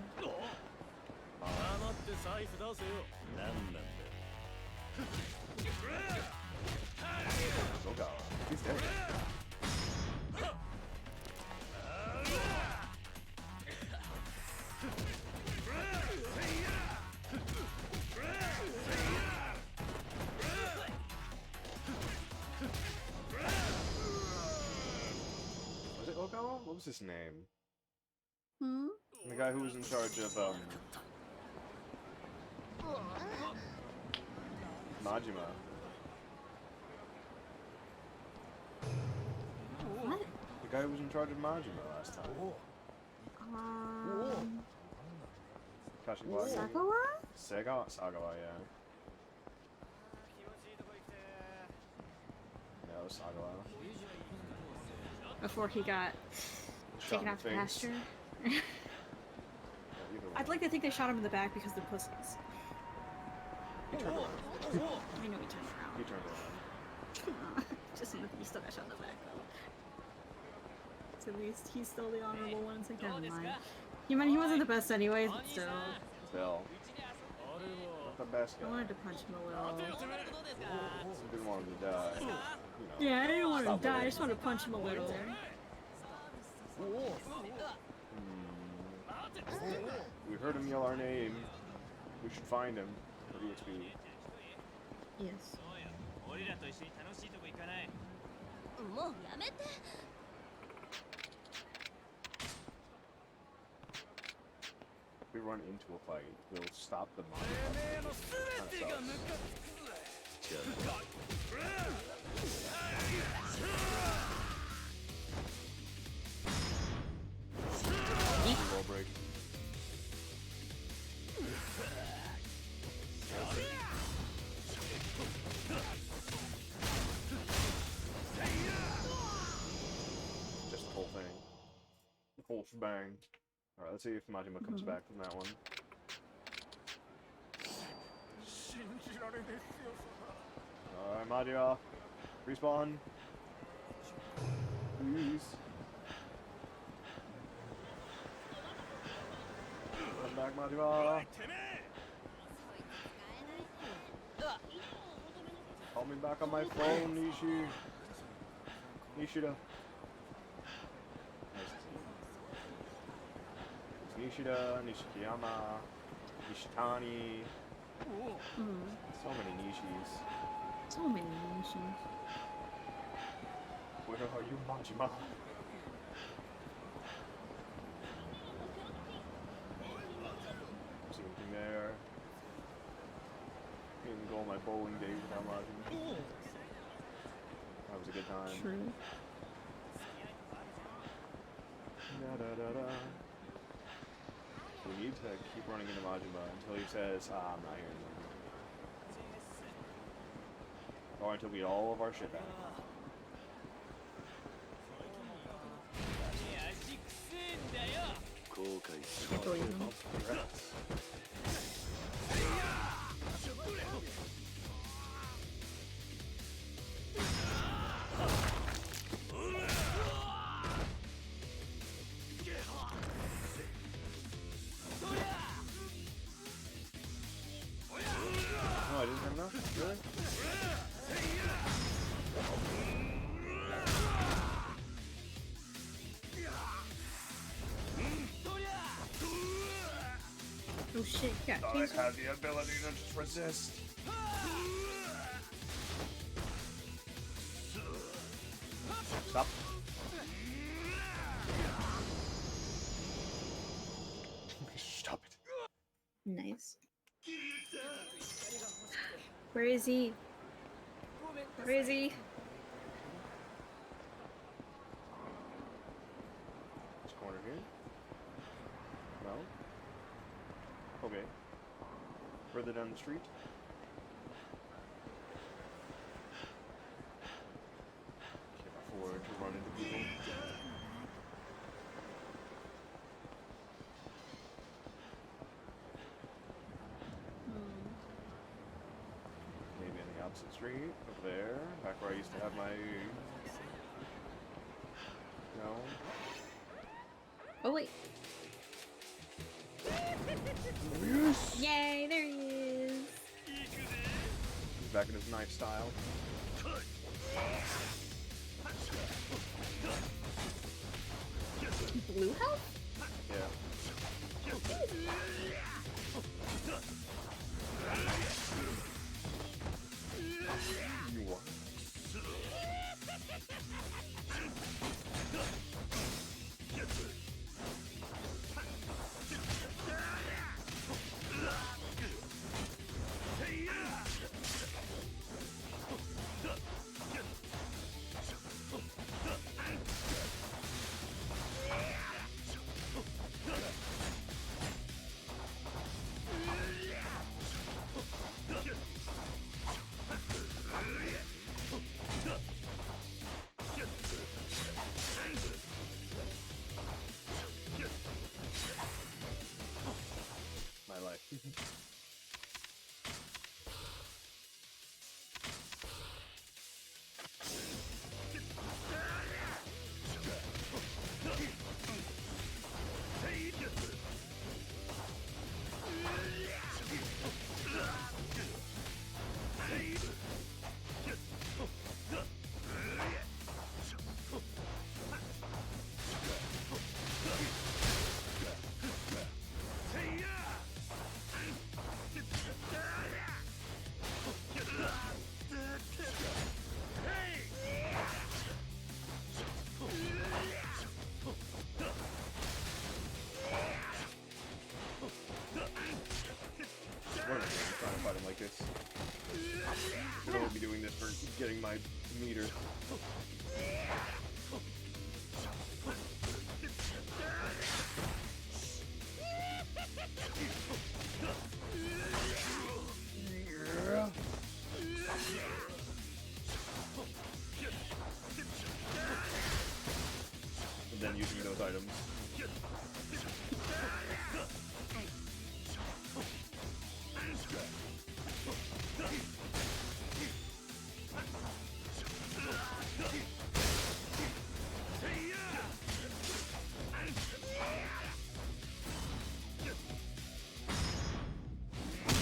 黙って財布出せよ。何なんだ。 Zogawa. He's dead. Was it Ogawa? What was his name? Hmm? The guy who was in charge of, Majima. What? The guy who was in charge of Majima last time. Kashiwagi. Sakawa? Sagawa, yeah. Yeah, it was Sagawa. Before he got Shot taken in off the face. pasture. Yeah, either I'd way. like to think they shot him in the back because they're pussies. He turned around. I know he turned He around. turned around. Just saying, he still got shot in the back though. least he's still the honorable one. It's like, never mind. He wasn't the best anyways, but still. Still. Not the best I guy. wanted to punch him a little. Didn't want him to die. You know, Yeah, I didn't want him stop to die. I living. just wanted to punch him a little. We heard him yell our name. We should find him for the XP. Yes. 俺らと一緒に楽しいとこ行かない。もうやめて。 If we run into a fight, we'll stop the monster. Wall break. Just the whole thing. The whole shebang. Alright, let's see if Majima comes back from that one. Alright, Majima. Respawn. Please. Come back, Majima. Call me back on my phone, Nishida. Nishida, Nishikiyama, Nishitani. So many Nishis. So many nations. Where are you, Majima? See anything there? Can't even go on my bowling days without Majima. That was a good time. True. Da-da-da-da. We need to keep running into Majima until he says, I'm not here anymore. Or until we get all of our shit back. Congrats. Oh, I didn't have enough? Really? Oh shit, yeah. Thought I had the ability to just resist. Stop. Stop it. Nice. Where is he? Where is he? This corner here? No? Okay. Further down the street? Can't afford to run into people. Maybe on the opposite street, up there, back where I used to have my... No? Oh wait. Yes! Yay, there he is. He's back in his knife style. Blue health? Yeah. You won. be doing this for getting my meter. And then using those items.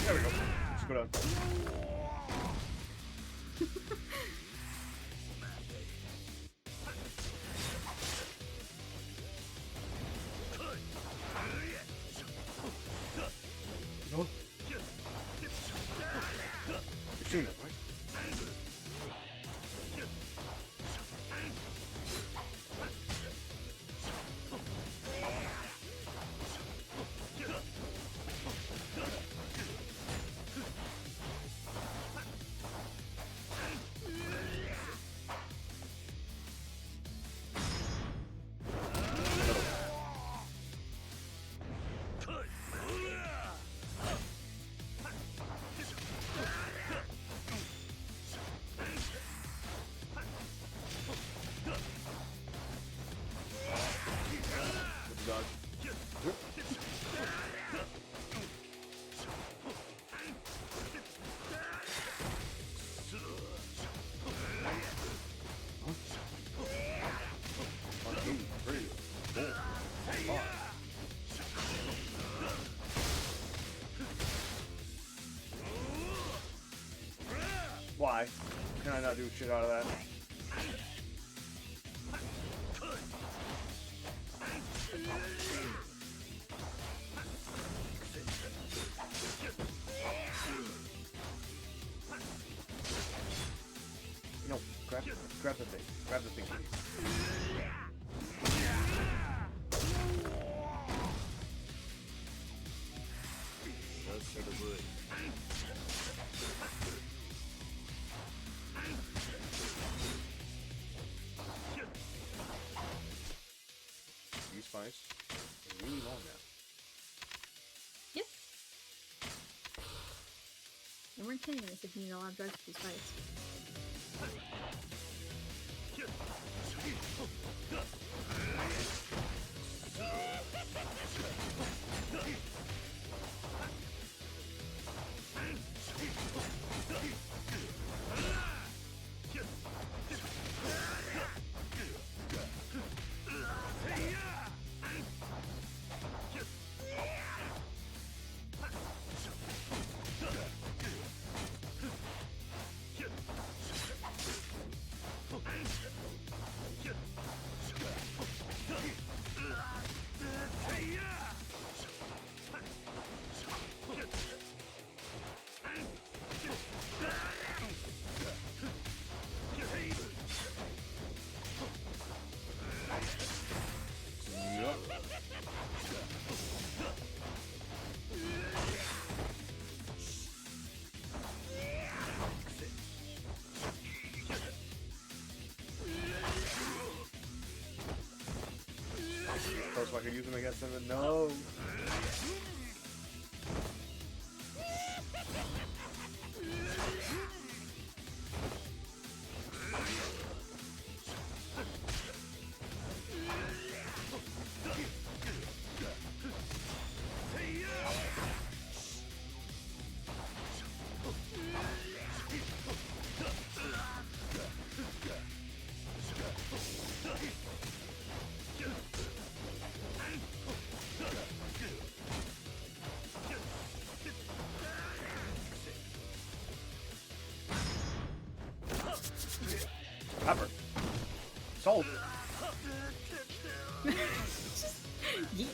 There we go. Just go down. No. You've seen that, right? Dodge. One, two, three, four, five. Why? Can I not do shit out of that? No, grab the thing. Grab the thing. These spice. Really long now. Yep. They weren't kidding. They said you need a lot of drugs for these fights. So I could use them against them, but no. Pepper. Salt. Yeet.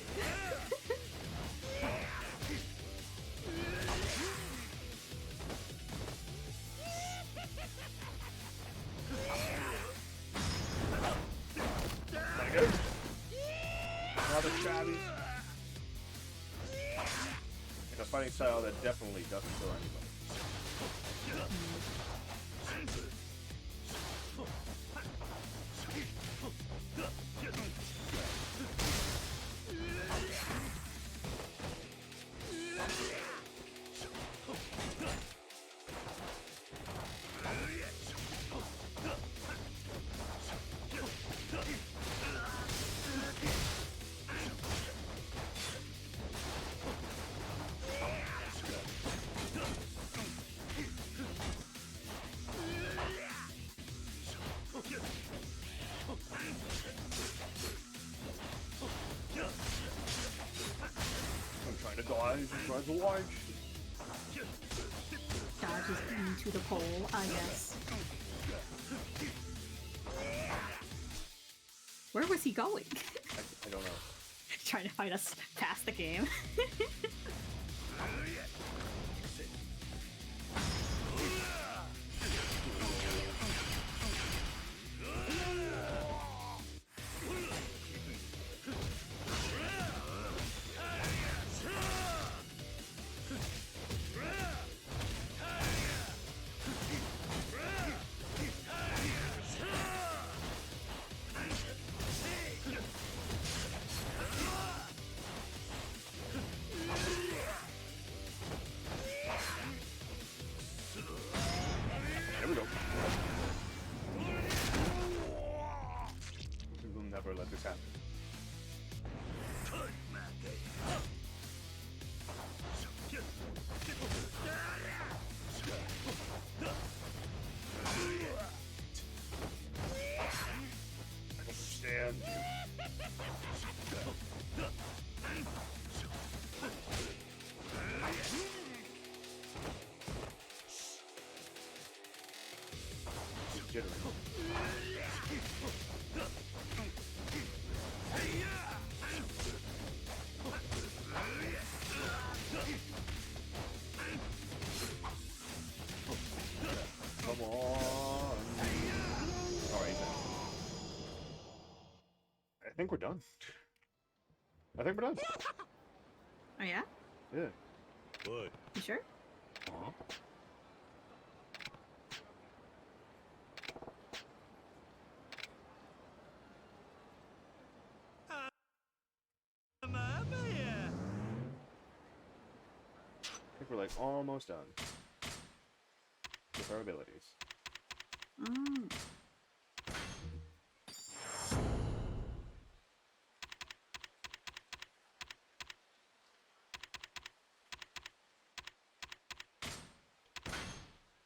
Good. Another shabby. Like a fighting style that definitely doesn't kill anybody. Tries to watch. Dodges into the pole, I guess. Where was he going? I don't know. Trying to fight us past the game. There we go. We will never let this happen. I understand you. He's jittering. Come on. Alright. I think we're done. I think we're done. Oh yeah? Yeah. What? You sure? I think we're like almost done with our abilities. Mm.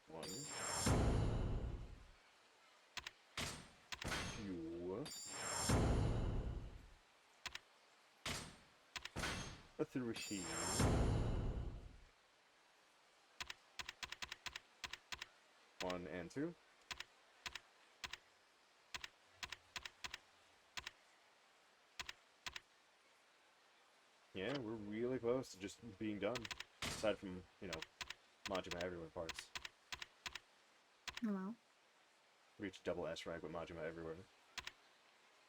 One. Two. A three. One and two. Yeah, we're really close to just being done. Aside from, you know, Majima Everywhere parts. Hello. Reach double S rank with Majima Everywhere.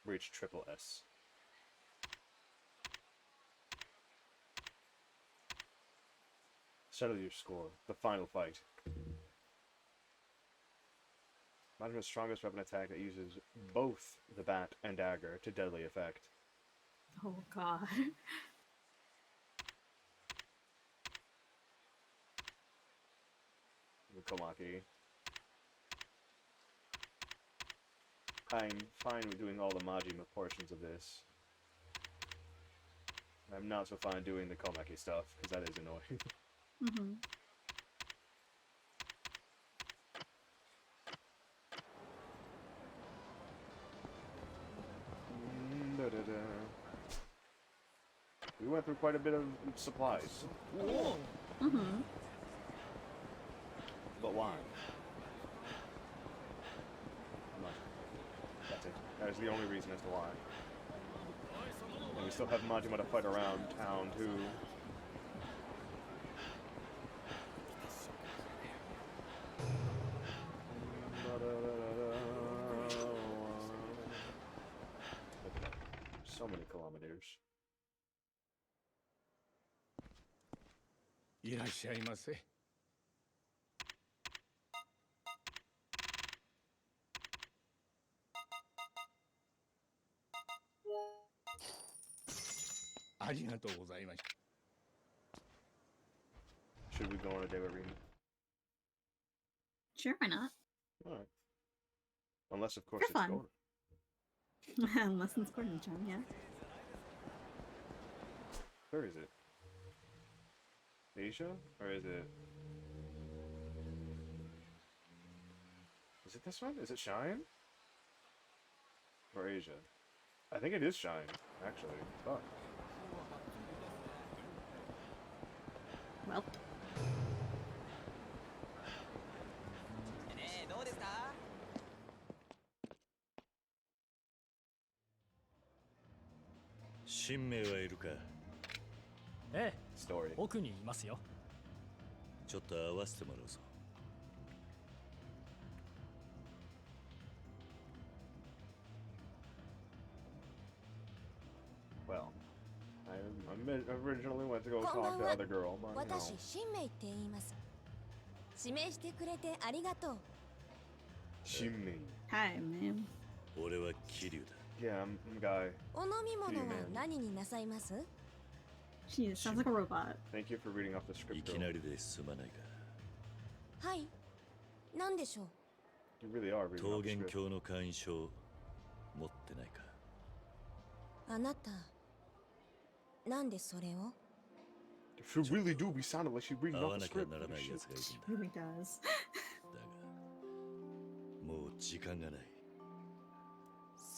Reach triple S. Settle your score. The final fight. Majima's strongest weapon attack that uses both the bat and dagger to deadly effect. Oh god. Komaki. I'm fine with doing all the Majima portions of this. I'm not so fine doing the Komaki stuff, because that is annoying. Mm-hmm. Da-da-da. We went through quite a bit of supplies. Mm-hmm. But why? That's it. That is the only reason as to why. And we still have Majima to fight around town, too. So many kilometers. いらっしゃいませ。ありがとうございました。 Should we go on a day with Rima? Sure, why not? Alright. Unless, of course, For it's fun. Gordon. Unless it's Gordon-chan, yeah. Where is it? Asia? Or is it... Is it this one? Is it Shine? Or Asia? I think it is Shine, actually. Fuck. Well, ねえどうですか？新名はいるか？ええ、 Story. 奥にいますよ。ちょっと合わせてもらうぞ。Well, originally went to go こんば talk ん to は。 other girl, but you 私 know. 新名って言います。指名してくれてありがとう。 Shimmy. hi, man. 俺は桐生だ。 Yeah, I'm a guy. お飲み物は man. 何になさいます？ She sounds like a robot. Thank you for reading off the い script. き Girl. なりですまないが、はい。何でしょう？ You really are reading 桃 off the 源 script. 郷の会員証持ってないか？あなた、なんでそれを？ She really do be sounding like she's reading 会 off わ the なきゃ script. ならない Holy 奴 shit. がいるんだ。 Really does. だが、もう時間がない。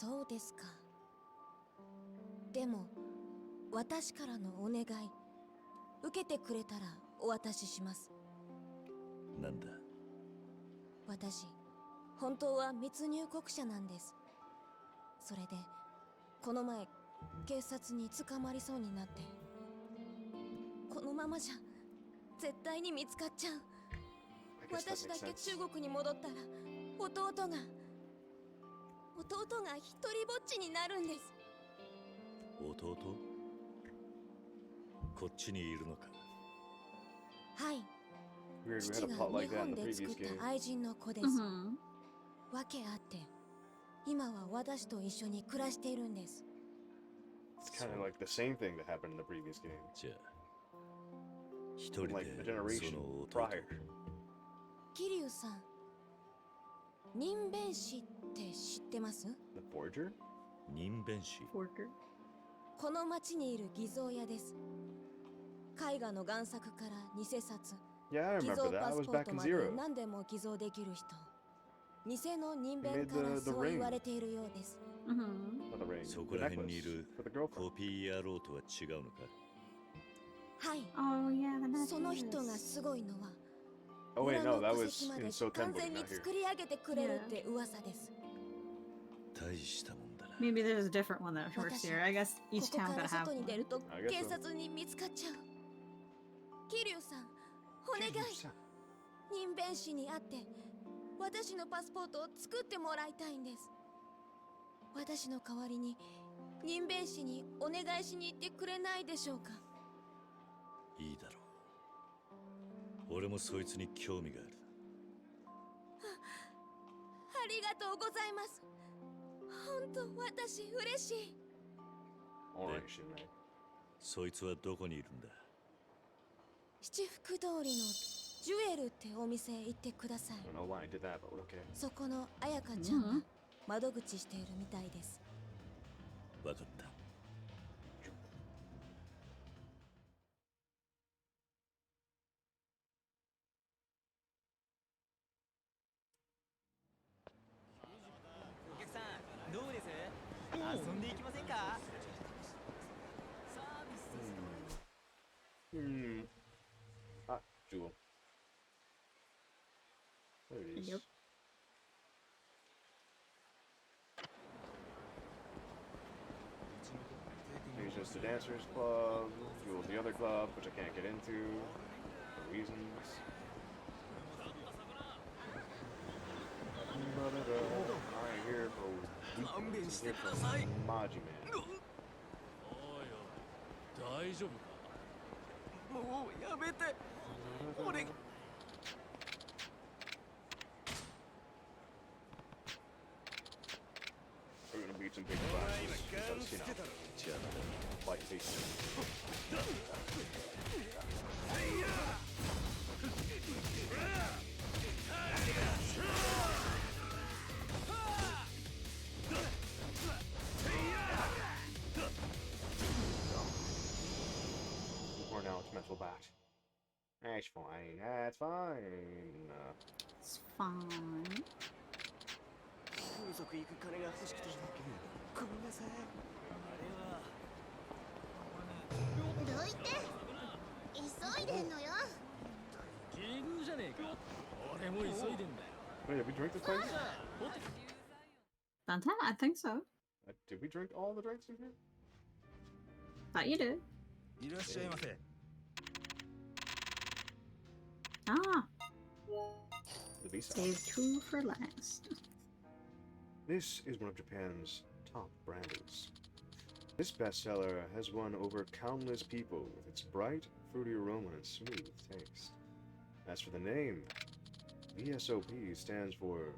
そうですか。でも、私からのお願い、受けてくれたらお渡しします。なんだ？私、本当は密入国者なんです。それで、この前、警察に捕まりそうになって。このままじゃ、絶対に見つかっちゃう。 I guess that 私だ makes け sense. 中国に戻ったら、弟が一人ぼっちになるんです。弟？こっちにいるのか？はい、 Weird, we 父 had が a plot 日 like that in 本 the で作 previous っ game. た愛人の子です。 Mm-hmm. わけあって、今は私と一緒に暮らしているんです。 It's kind of like the same thing that happened in the previous game. じゃあ、一人 Like a で generation その弟。 prior. 桐生さん、人弁士って知ってます？ The forger? 人弁士？ Forker. この町にいる偽造屋です。絵画の贋作から偽札、 Yeah, I 偽 remember 造 that. パ I ス was ポー back ト in まで Zero. 何でも偽造できる人。偽の人 He 弁 made から the そう ring. 言われているようです。 Mm-hmm. Not the ring. そ The こら辺にい necklace る for the girlfriend. コピー野郎とは違うのか？はい。 Oh yeah, the その人が necklace. すごいのは、 Oh wait, 裏 no, の that 戸 was 籍ま in で So 完 Temple, 全に not here. 作り上げてくれるって噂です。大したもんだな。 Maybe there's a different one that works here. I guess こ each こ town か gotta ら have 外に one. 出ると I guess so. 警察に見つかっちゃう。桐生さん、お願い。人弁士に会って私のパスポートを作ってもらいたいんです。私の代わりに人弁士にお願いしに行ってくれないでしょうか？いいだろう。俺もそいつに興味がある。ありがとうございます。本当私嬉しい。 Orange shit, right? そいつはどこにいるんだ？七福通りのジュエルってお店へ行ってください。 I don't know why I did that, but okay. そこの彩香ちゃんが窓口しているみたいです。わかった。お客さんどうです？遊んでいきませんか？ Hmm. Ah, Jewel. There it is. Yep. Here's just the dancers club. Jewel's the other club, which I can't get into for reasons. I ain't here for weakness. I'm here for Maji Man. おいおい、大丈夫か？もうやめて。俺 We're gonna beat some big classes because, you know, like they said. Or now it's mental back. That's fine. That's fine. It's fine. 風俗行く金が欲しくてごめんなさい。どいて急いでんのよ。奇遇じゃねえか。俺も急いでんだよ。 Wait, did we drink this place? Downtown? I think so. Did we drink all the drinks in here? Thought you did. いらっしゃいませ。 Ah, The B-side. save 2 for last. This is one of Japan's top brandies. This bestseller has won over countless people with its bright, fruity aroma and smooth taste. As for the name, VSOP stands for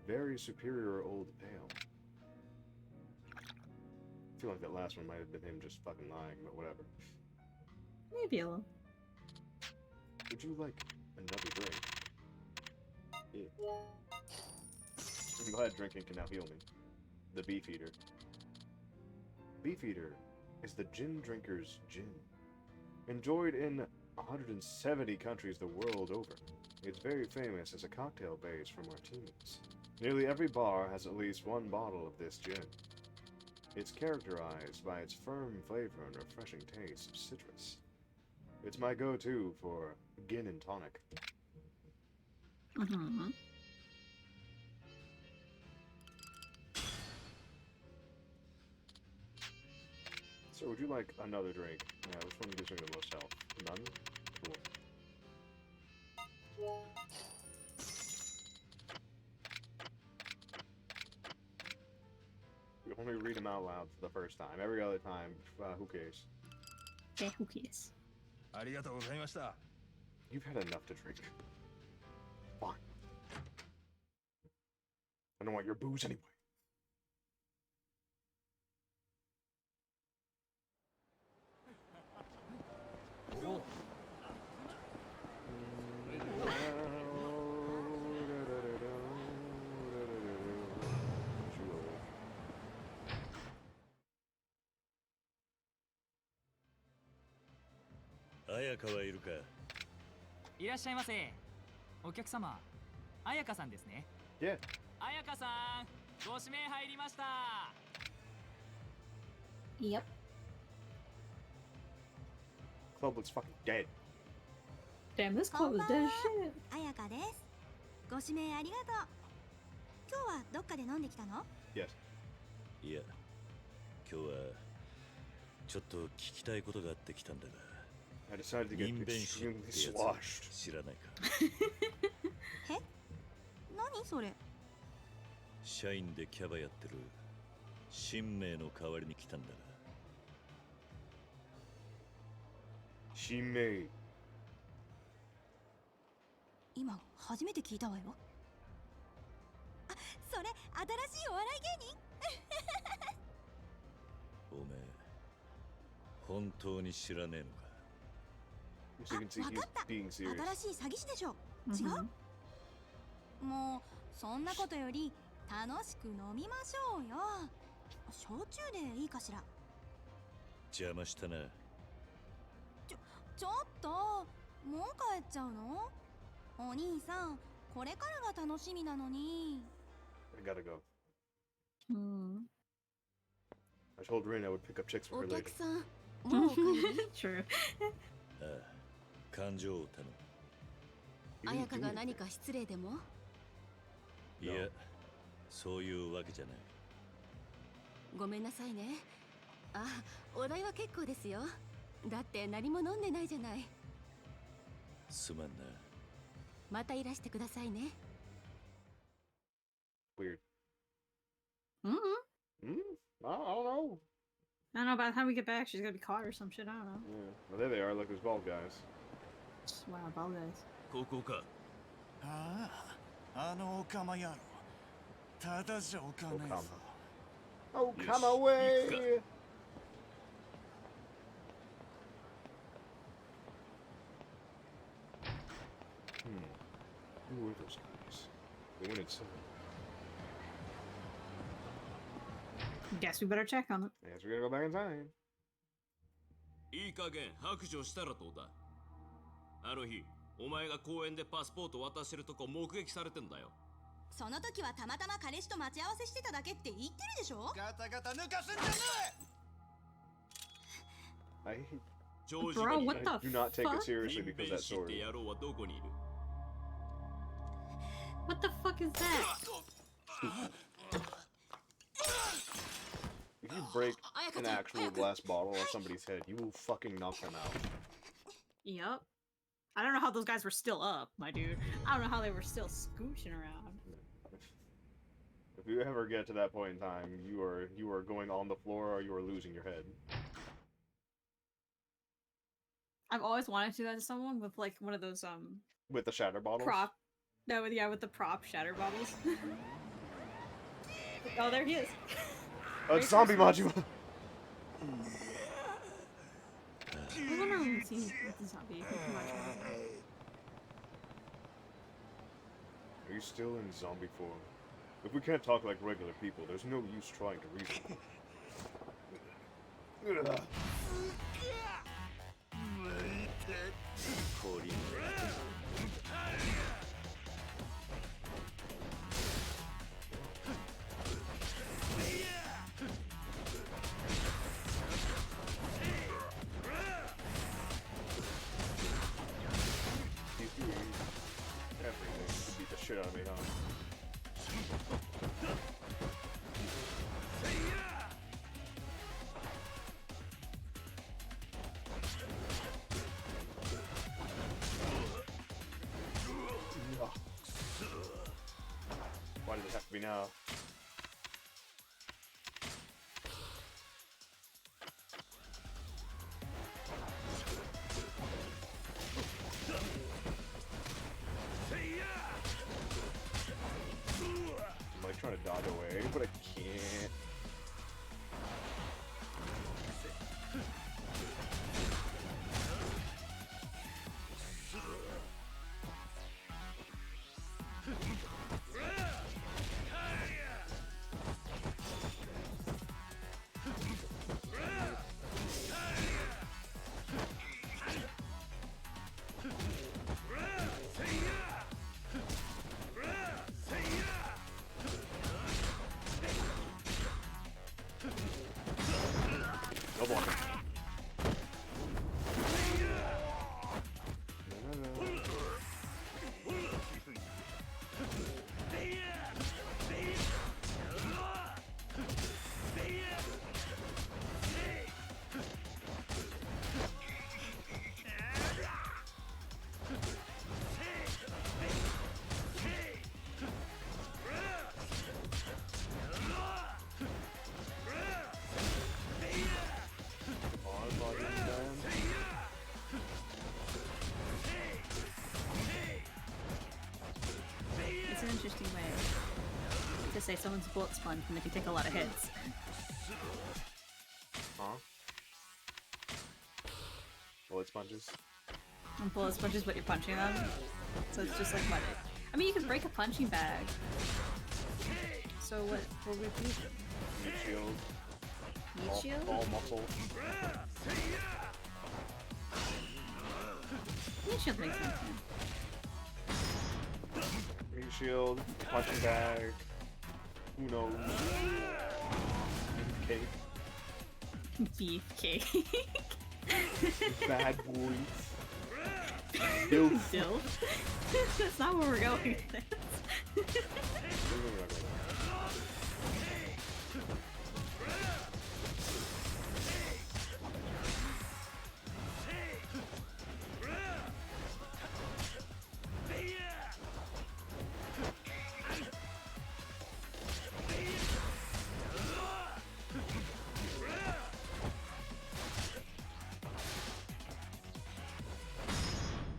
Very Superior Old Ale. I feel like that last one might have been him just fucking lying, but whatever. Maybe a little. Would you like another drink? Yeah. I'm glad drinking can now heal me. The Beefeater. Beefeater is the gin drinker's gin. Enjoyed in 170 countries the world over, it's very famous as a cocktail base for martinis. Nearly every bar has at least one bottle of this gin. It's characterized by its firm flavor and refreshing taste of citrus. It's my go-to for gin and tonic. Mm-hmm. So would you like another drink? Yeah, which one gives me the most health? None? Cool. You only read them out loud for the first time. Every other time, who cares? Yeah, who cares? ありがとうございました。 You've had enough to drink. Fine. I don't want your booze anyway. Ayaka はいるか。いらっしゃいませ。お客様、彩香さんですね。Yeah. 彩香さん、ご指名入りました。Yep. Club looks fucking dead. Damn, this club is dead as shit. 彩香です。ご指名ありがとう。今日はどっかで飲んできたの？ Yes. いや、今日はちょっと聞きたいことがあって来たんだが。 I decided to get 人弁師っ extremely てや sloshed. つ知らないか。え？何それ？社員でキャバやってる新名の代わりに来たんだが。新名。今初めて聞いたわよ。あ、それ新しいお笑い芸人？おめえ、本当に知らねえのか。 So you can see わ he's かった。 being serious. 新しい詐欺師でしょ。違 Mhm. う？もうそんなことより楽しく飲みましょうよ。焼酎でいいかしら。邪魔したな。ちょっともう帰っちゃうの？お兄さん、これからが楽しみなのに。 I gotta go. Hmm. I told Rin I would pick up chicks for お her 客 later. さん、もうお帰り？ True. ああ、感情を頼 You 彩 didn't 香 do が anything. 何か失礼でも？む。いや、そういうわけじゃない。ごめんなさいね。あ、お代は結構ですよ。だって何も飲んでないじゃない。すまんな。またいらしてくださいね。 Weird. Mm-hmm. Hmm? I don't know. I don't know. By the time we get back, she's gonna be caught or some shit. I don't know. Yeah. Well, there they are. Look, those bald guys. Wow, bald guys. ここか。ああ、あのオカマ野郎。ただじゃおかねえぞ。 Oh, Yes, come away! Ika. Who were those guys? They went inside. Guess we better check on it. I guess we gotta go back in time. いい加減白状したらどうだ。あの日、お前が公園でパスポート渡してるとこ目撃されてんだよ。その時はたまたま彼氏と待ち合わせしてただけって言ってるでしょ？ガタガタ抜かすんじゃね I hate. 長時 Bro, 間 what the Do not take it fuck? seriously because 弁 that 士っ sword. て野郎はどこにいる What the fuck is that? If you break an actual glass bottle on somebody's head, you will fucking knock them out. Yup. I don't know how those guys were still up, my dude. I don't know how they were still scooching around. If you ever get to that point in time, you are going on the floor or you are losing your head. I've always wanted to do that to someone with like one of those With the shatter bottles? prop. No, yeah, with the prop shatter bottles. Oh, there he is. Oh, it's Zombie Majima! I wonder when we see the zombie. Are you still in zombie form? If we can't talk like regular people, there's no use trying to reason. He's doing everything to beat the shit out of me, huh? Why does it have to be now? I'm like trying to dodge away, but I can't. No blocking. It's an interesting way to say someone's a bullet sponge when they can take a lot of hits. Huh? Bullet sponges? And bullet sponges, but you're punching them. So it's just like what? I mean, you can break a punching bag. So what would we do? Meat shield. Meat shield? All muscle. Meat shield makes sense. Meat shield. Punching bag. Who knows? Cake. Beefcake. Bad boys. Dilf. Dilf? That's not where we're going with this.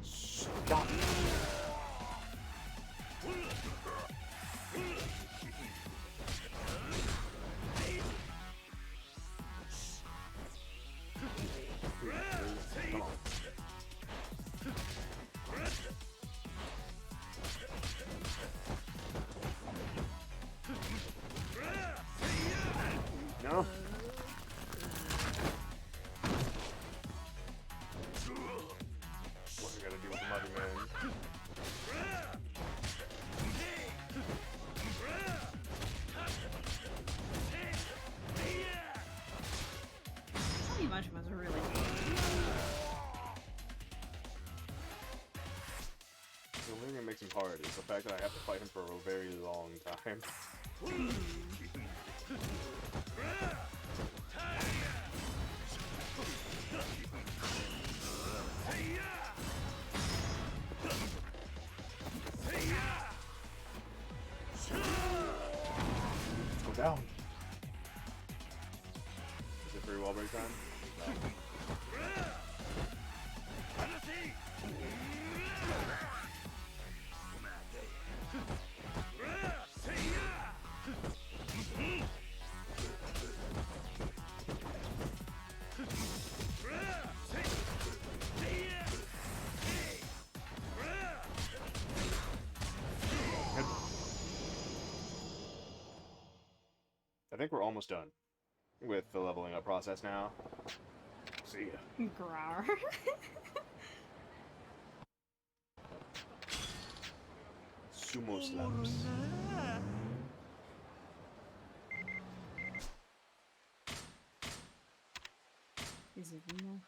Stop. No. What I gotta do with the mother man? Zombie Majimas are really cool. part is the fact that I have to fight him for a very long time. Let's go down. Is it free wall break time? No. I think we're almost done with the leveling up process now. See ya. Grar. Sumo slaps. Is it Vina?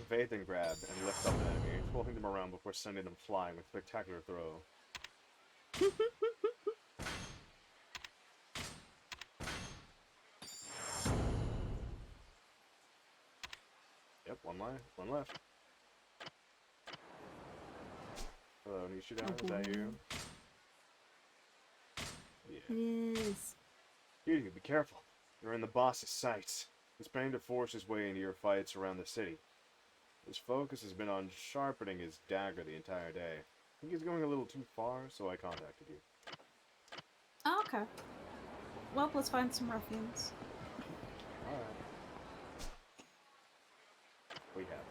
Evade then grab and lift up an enemy, pulling them around before sending them flying with spectacular throw. Yep, one left. Hello, Nishikiyama, is that you? Yeah. It is. Kiryu, be careful. You're in the boss's sights. He's planning to force his way into your fights around the city. His focus has been on sharpening his dagger the entire day. I think he's going a little too far, so I contacted you. Oh, okay. Well, let's find some ruffians. Alright. We have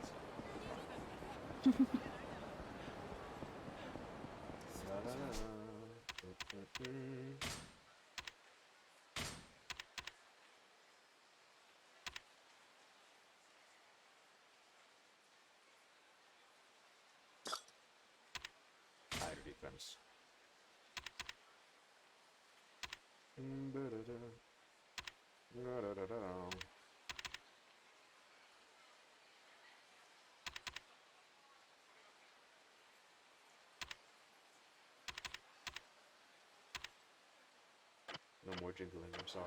this stuff. Higher defense. No more jingling, I'm sorry.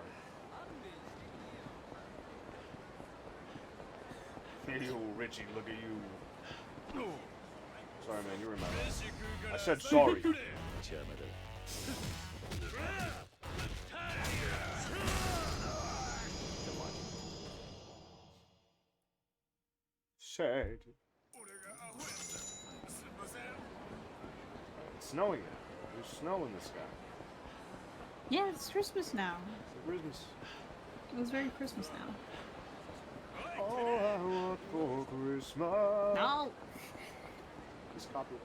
Hey, yo, Richie, look at you. Sorry, man, you remember. I said sorry. Sad. It's snowing now. There's snow in the sky. Yeah, it's Christmas now. It's Christmas. It was very Christmas now. All I want for Christmas. No! This copy.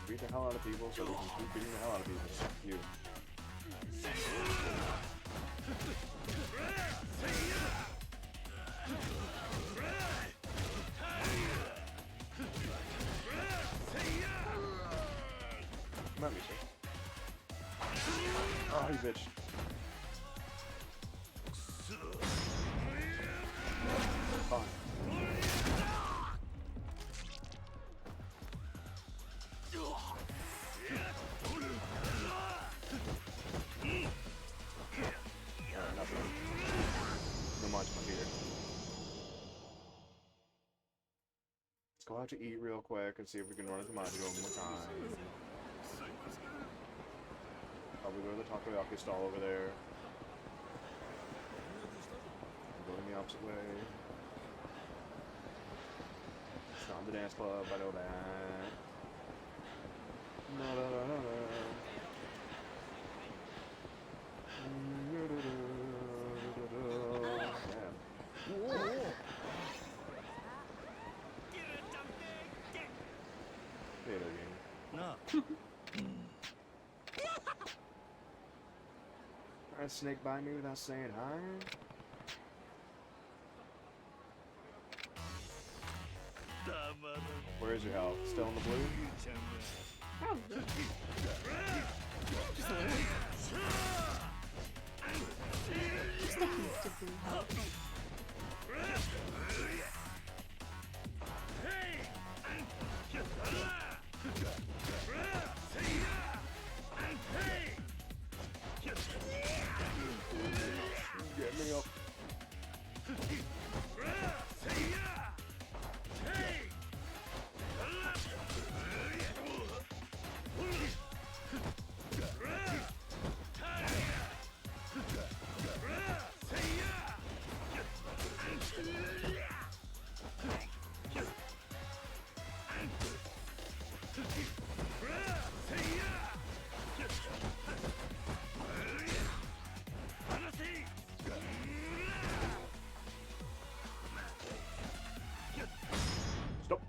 Beat the hell out of people so we can keep beating the hell out of people. You. Come at me, sir. Oh, you bitch. Fine. Let's go out to eat real quick and see if we can run into Majiro one more time. Probably go to the takoyaki stall over there. Go in the opposite way. Stop the dance club, I know that. Na. A snake by me without saying hi? Where is your health? Still in the blue? Probably. Just a little. Just a hint of blue health. Get me up. Stop. Go.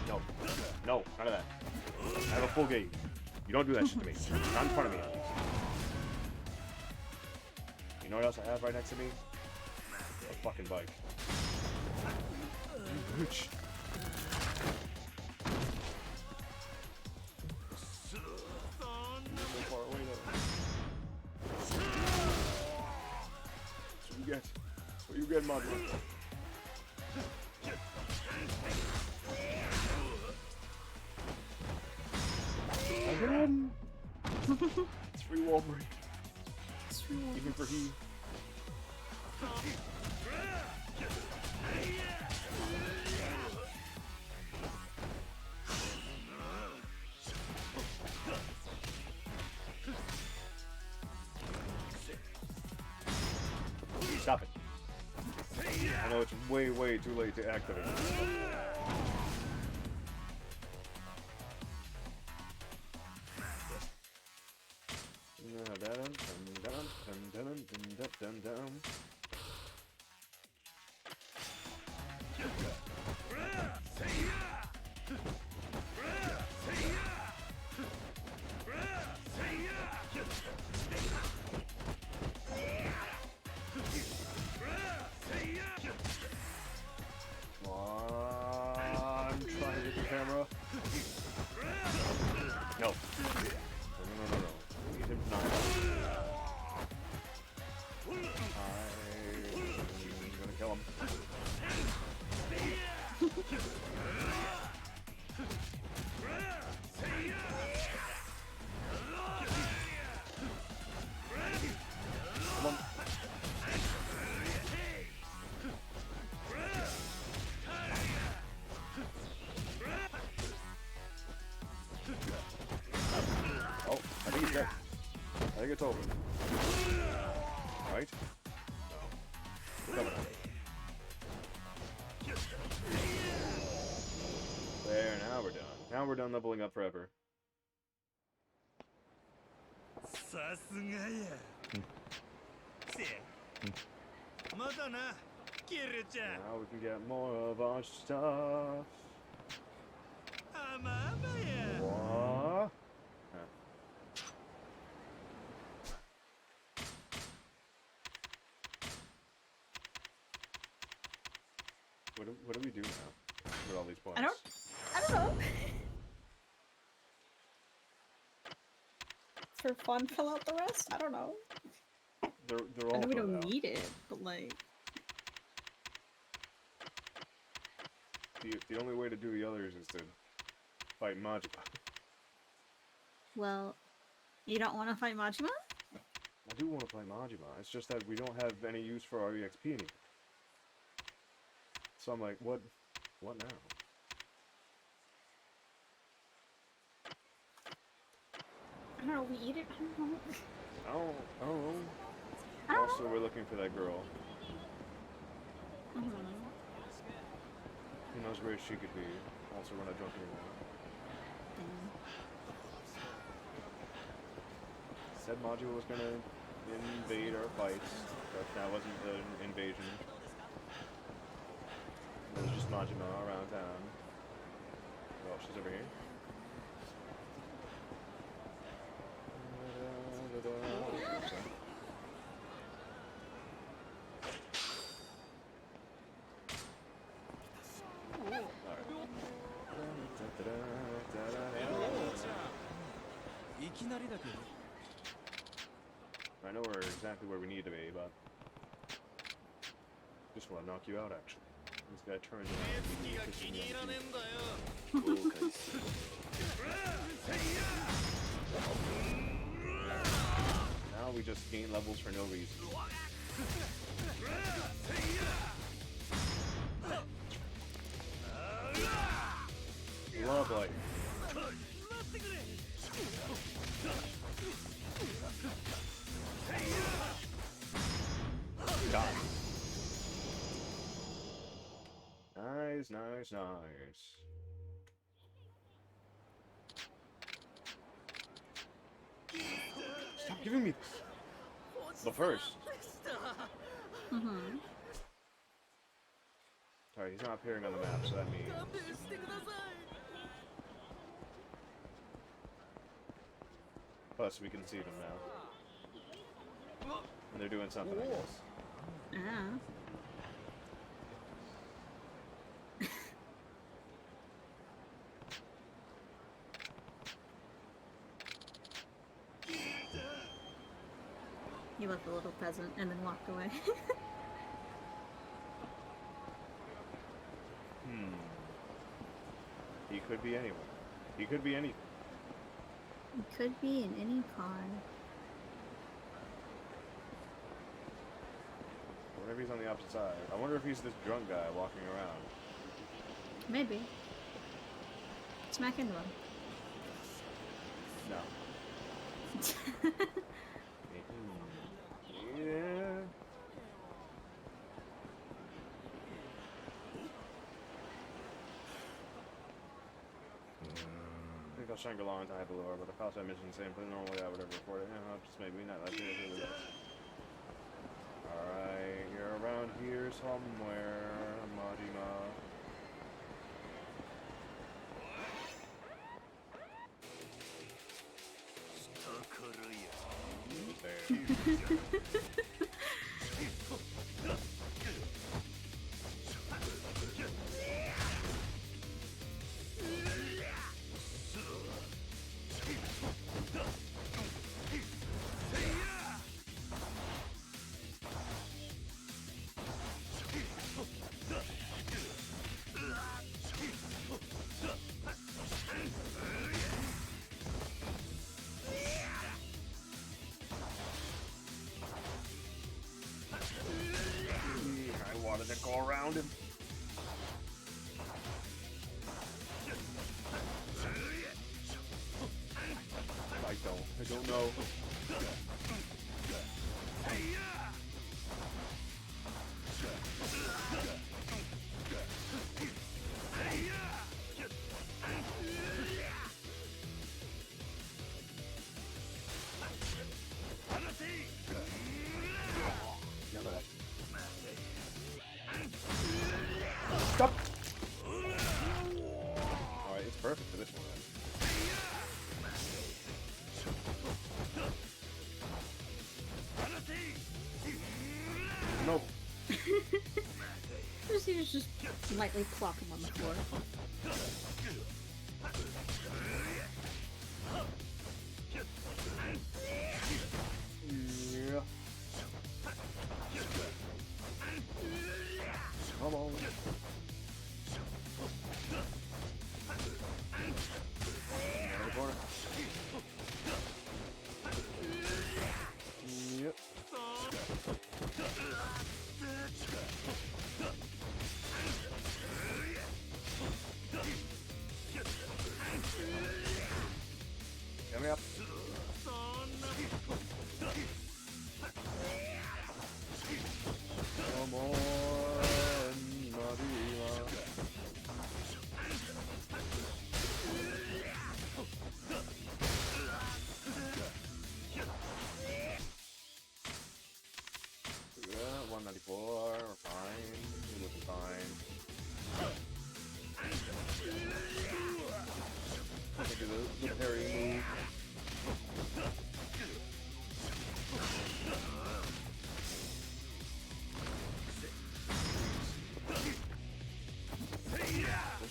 No. No, none of that. I have a full game. You don't do that shit to me. Not in front of me. You know what else I have right next to me? A fucking bike. You bitch. So far away though. That's what you get. That's what you get, mother. Again! It's free wall break. It's free wall. Even for he. Stop it. I know it's way, way too late to activate. Come on, try to get the camera. No. No. We need him to knock out. I'm gonna kill him. Come on. Oh, I think he's dead. I think it's over. Right? Coming up. There, now we're done. Now we're done leveling up forever. さすがや。せまだな、キルちゃん。 Now we can get more of our stuff. あまあまや。 What? What do we do now with all these points? I don't know. For fun, fill out the rest? I don't know. They're all I know we filled don't out. need it, but like... The only way to do the others is to fight Majima. Well, you don't want to fight Majima? I do want to play Majima. It's just that we don't have any use for our EXP anymore. So I'm like, what now? I don't know, we eat it? I don't know. I don't know. I don't Also, know. we're looking for that girl. Who knows where she could be? Also, we're not drunk anymore. Said module was gonna invade our fights, but that wasn't the invasion. It was just Majima around town. Oh, she's over here. I know we're exactly where we need to be, but just want to knock you out, actually. This guy turns Now we just gain levels for no reason. Lovely. God. Nice, nice, nice. Stop giving me this. But first. Sorry, he's not appearing on the map, so that means. Plus, we can see them now. And they're doing something, I guess. He left the little peasant and then walked away. He could be anyone. He could be anything. It could be in any car. Or maybe he's on the opposite side. I wonder if he's this drunk guy walking around. Maybe. Smack into him. No. Yeah. I think I'll Shangri-La into Hyperlore, but if I mission the same thing normally, I would have reported. I'll just maybe not like it. Alright, you're around here somewhere, Majima. I wanted to go around him. I don't know. Stop! Alright, it's perfect for this one then. No. You just lightly plop him on the floor. Yeah. Come on. Yep. Coming up. Come on.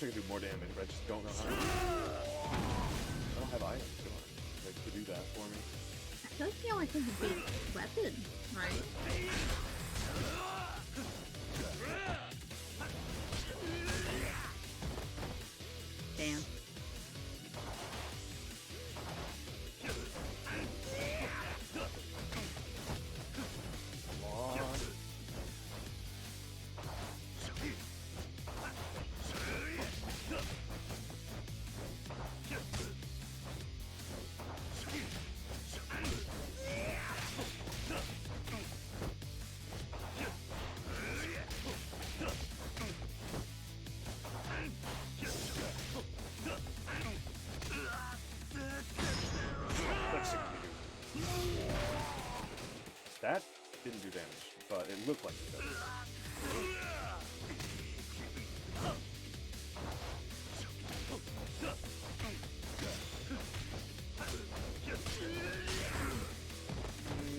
I could do more damage, but I just don't know how. I don't have items to do that for me. I feel like the only thing would be weapon, right? Damn. That didn't do damage, but it looked like it did.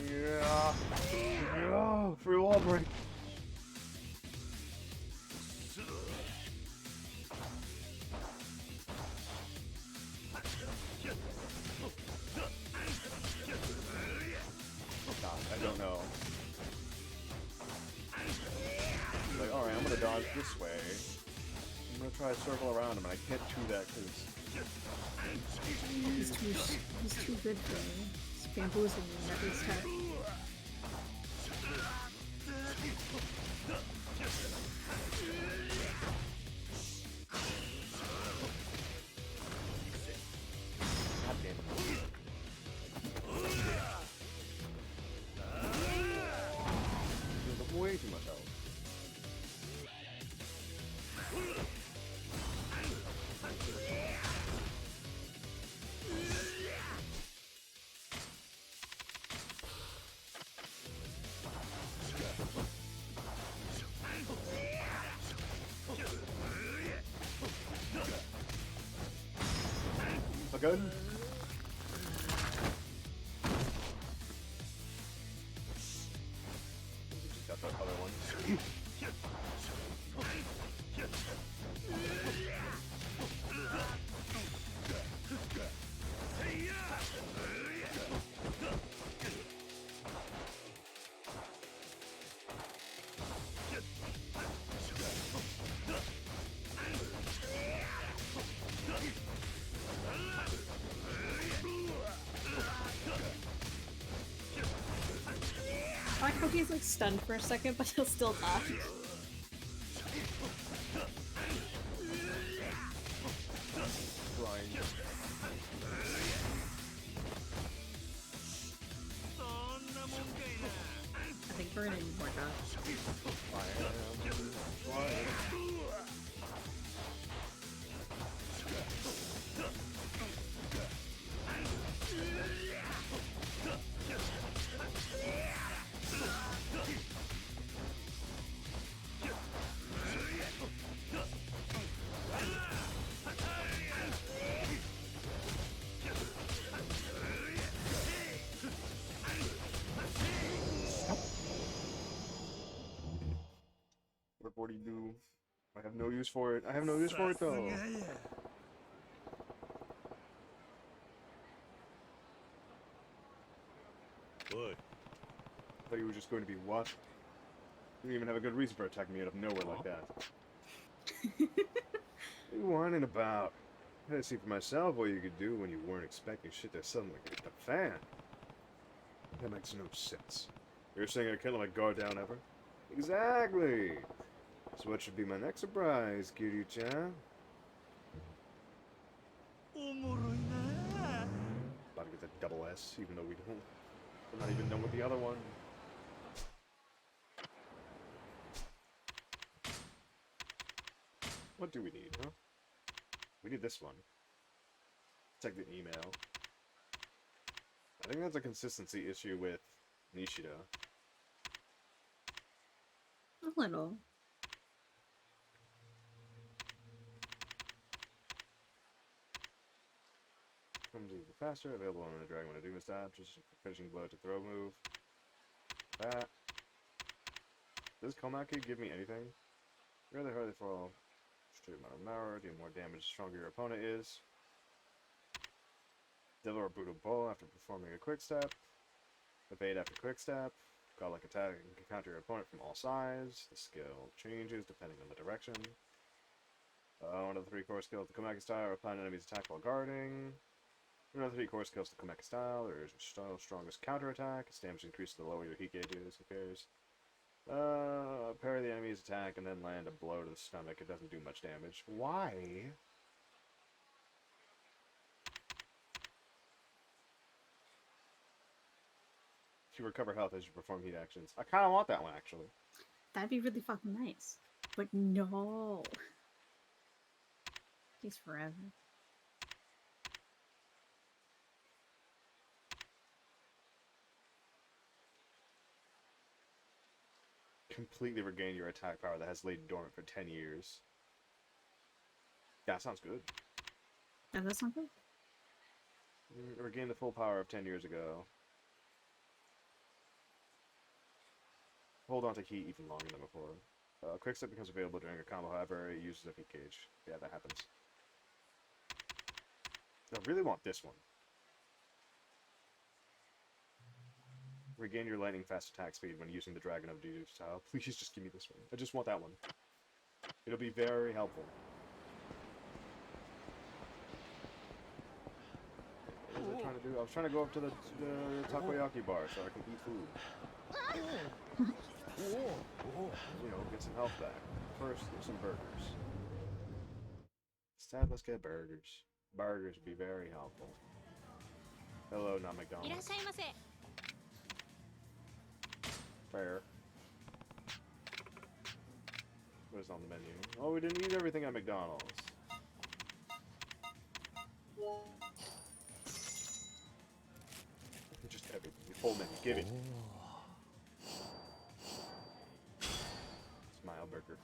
Yeah. Oh, free wall break. I don't know. Like, alright, I'm gonna dodge this way. I'm gonna try to circle around him, and I can't do that because He's too good for me. He's bamboozling me in every step. God damn it. There's way too much health. Good. Just got the other one. I like how he's like stunned for a second, but he'll still dodge. I think we're gonna need more dodge. What do you do? I have no use for it. I have no use for it though. Boy. I thought you were just going to be what? You didn't even have a good reason for attacking me out of nowhere like that. What are you whining about? I had to see for myself what you could do when you weren't expecting shit to suddenly hit the fan. That makes no sense. You're saying I can't let my guard down ever? Exactly! So what should be my next surprise, Kiryu-chan? About to get the double S, even though we don't. We're not even done with the other one. What do we need, huh? We need this one. Check the email. I think that's a consistency issue with Nishida. A little. Comes even faster, available on the dragon when I do miss that. Just finishing blow to throw move. That. Does Komaki give me anything? Really hard for all. Straight amount of power, do more damage the stronger your opponent is. Devil or brutal blow after performing a quick step. Evade after quick step. Godlike attack and can counter your opponent from all sides. The skill changes depending on the direction. One of the 3 core skills, the Komaki style, apply an enemy's attack while guarding. One of the 3 core skills, the Komaki style, there is your style strongest counter attack. Its damage increases the lower your heat gauge is, who cares? Parry the enemy's attack and then land a blow to the stomach. It doesn't do much damage. Why? If you recover health as you perform heat actions. I kind of want that one, actually. That'd be really fucking nice. But no. Takes forever. Completely regain your attack power that has laid dormant for 10 years. Yeah, sounds good. Does that sound good? Regain the full power of 10 years ago. Hold on to heat even longer than before. Quick step becomes available during a combo, however, it uses a heat gauge. Yeah, that happens. I really want this one. Regain your lightning fast attack speed when using the Dragon of Dew style. Please just give me this one. I just want that one. It'll be very helpful. What was I trying to do? I was trying to go up to the takoyaki bar so I can eat food. You know, get some health back. First, get some burgers. Instead, let's get burgers. Burgers would be very helpful. Hello, not McDonald's. いらっしゃいませ。 Fair. What is on the menu? Oh, we didn't eat everything at McDonald's. Just everything. The full menu. Give it. Smile burger.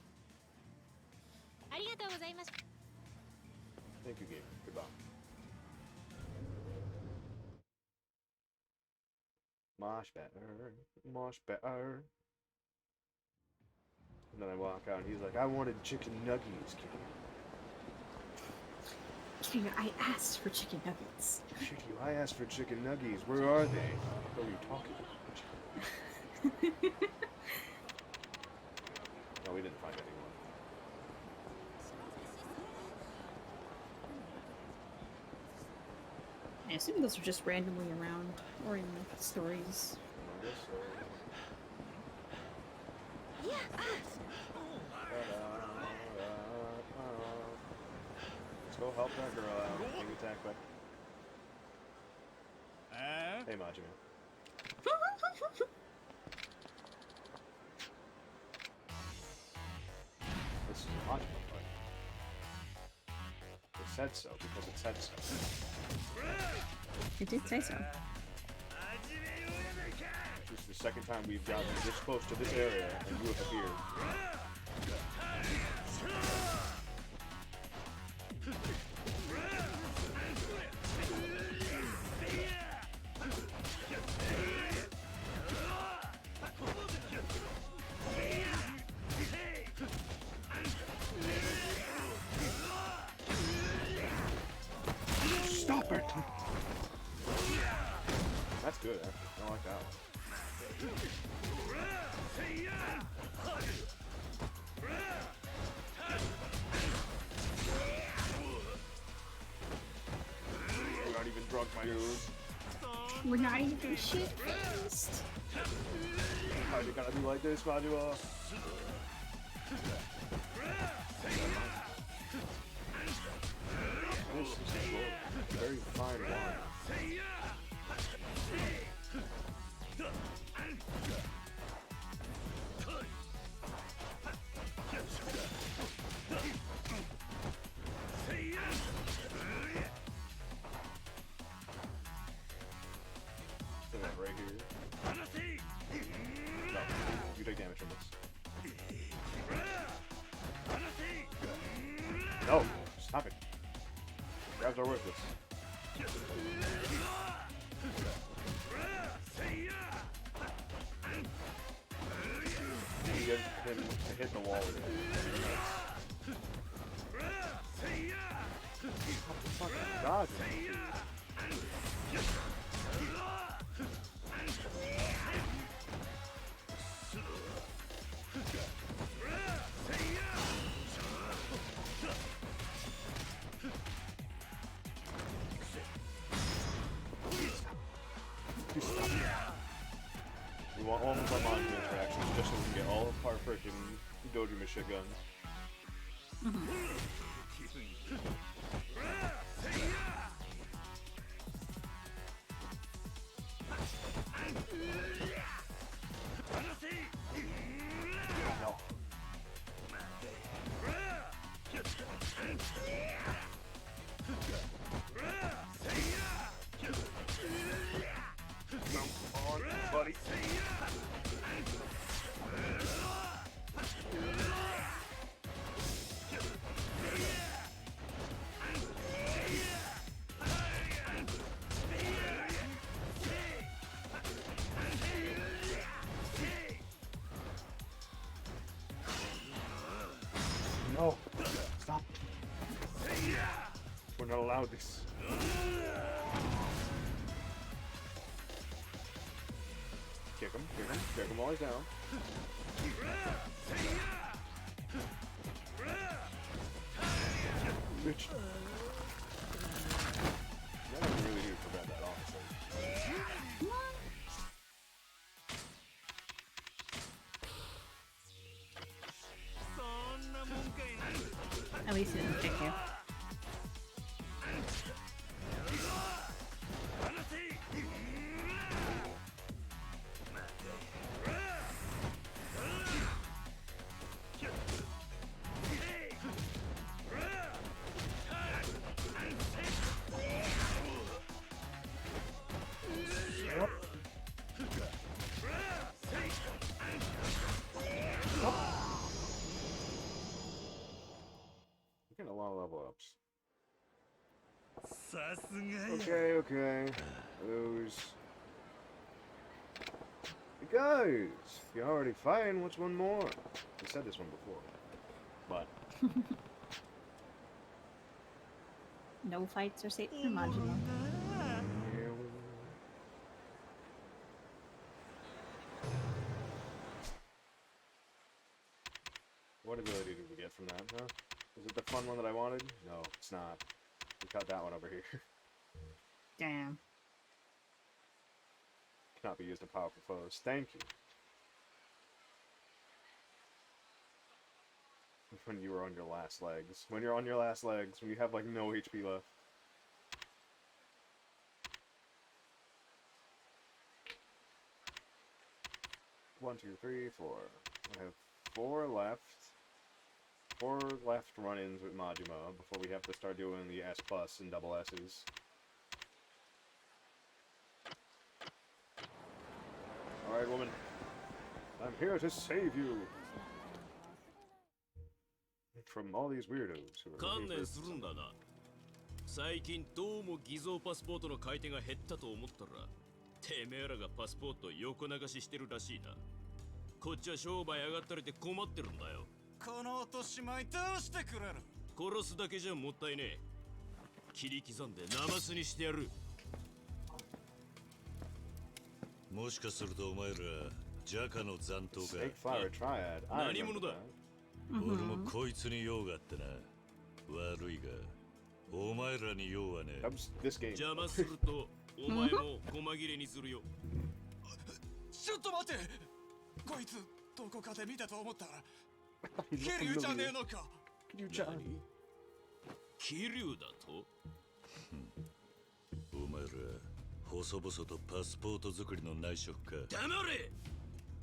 ありがとうございます。 Thank you, Gabe. Goodbye. Mosh better. Mosh better. And then I walk out and he's like, I wanted chicken nuggets, kid. Kitty, I asked for chicken nuggets. Shit, you, I asked for chicken nuggets. Where are they? What are you talking about? No, we didn't find anyone. I assume those are just randomly around, or in stories. I guess so. Let's go help that girl out. Being attacked by... Hey, Majima. This is a Majima fight. It said so because it said so. It did say so. This is the second time we've gotten this close to this area and you have appeared. Stop it! That's good, actually. I like that one. We're not even drunk, my dude. We're not even shit-faced. Why'd you gotta be like this, Majima? This is a very fine wine. Right here. No, you take damage from this. No! Stop it. Grabs are worthless. You get him to hit the wall with it. God. We want all of our Majima interactions just so we can get all of our freaking Dojima shit guns. No. Come on, buddy. No. Stop. We're not allowed this. Kick him while he's down. Bitch. Yeah, we really do prevent that, honestly. At least it didn't kick you. We're getting a lot of level ups. さすがや Okay, okay. Those. Guys, you're already fighting. What's one more? I said this one before, but No fights are safe for Majima. What ability did we get from that, huh? Is it the fun one that I wanted? No, it's not. We got that one over here. Damn. Cannot be used in powerful foes. Thank you. When you were on your last legs. When you're on your last legs, when you have like no HP left. One, two, three, four. I have 4 left. 4 left run-ins with Majima before we have to start doing the S plus and double S's. Alright, woman. I'm here to save you! From all these weirdos who are 観 looking 念 for するんだな。最近どうも偽造パスポートの買い手が減ったと思ったら、てめえらがパスポートを横流ししてるらしいな。こっちは商売上がったりで困ってるんだよ。この落とし前どうしてくれる殺すだけじゃもったいねえ。切り刻んでナマスにしてやる。もしかするとお前らジャカの残党か Snake Fire Triad. I 何 remember 者だ that. 俺もこいつに用があってな悪いがお前らに用はね That was this game. 邪魔するとお前も細切れにするよ。ちょっと待ってこいつどこかで見たと思ったら He's ケリュウじゃねえのか Kiryu-chan. 桐生だとお前ら細々とパスポート作りの内職か黙れ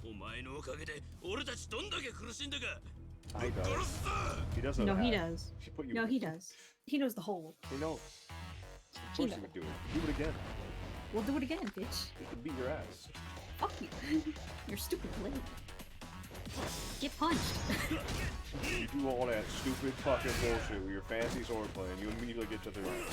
お前のおかげで俺たちどんだけ苦しんだか I does. 殺すぞ He doesn't. No, he have- does. She put you. No, he does. He knows the whole. He knows. Of He course he knows. would do it. Do it again. We'll do it again, bitch. He could beat your ass. Fuck you. You're stupid lady. Get punched. You do all that stupid fucking bullshit with your fancy sword playing, you immediately get to the ground.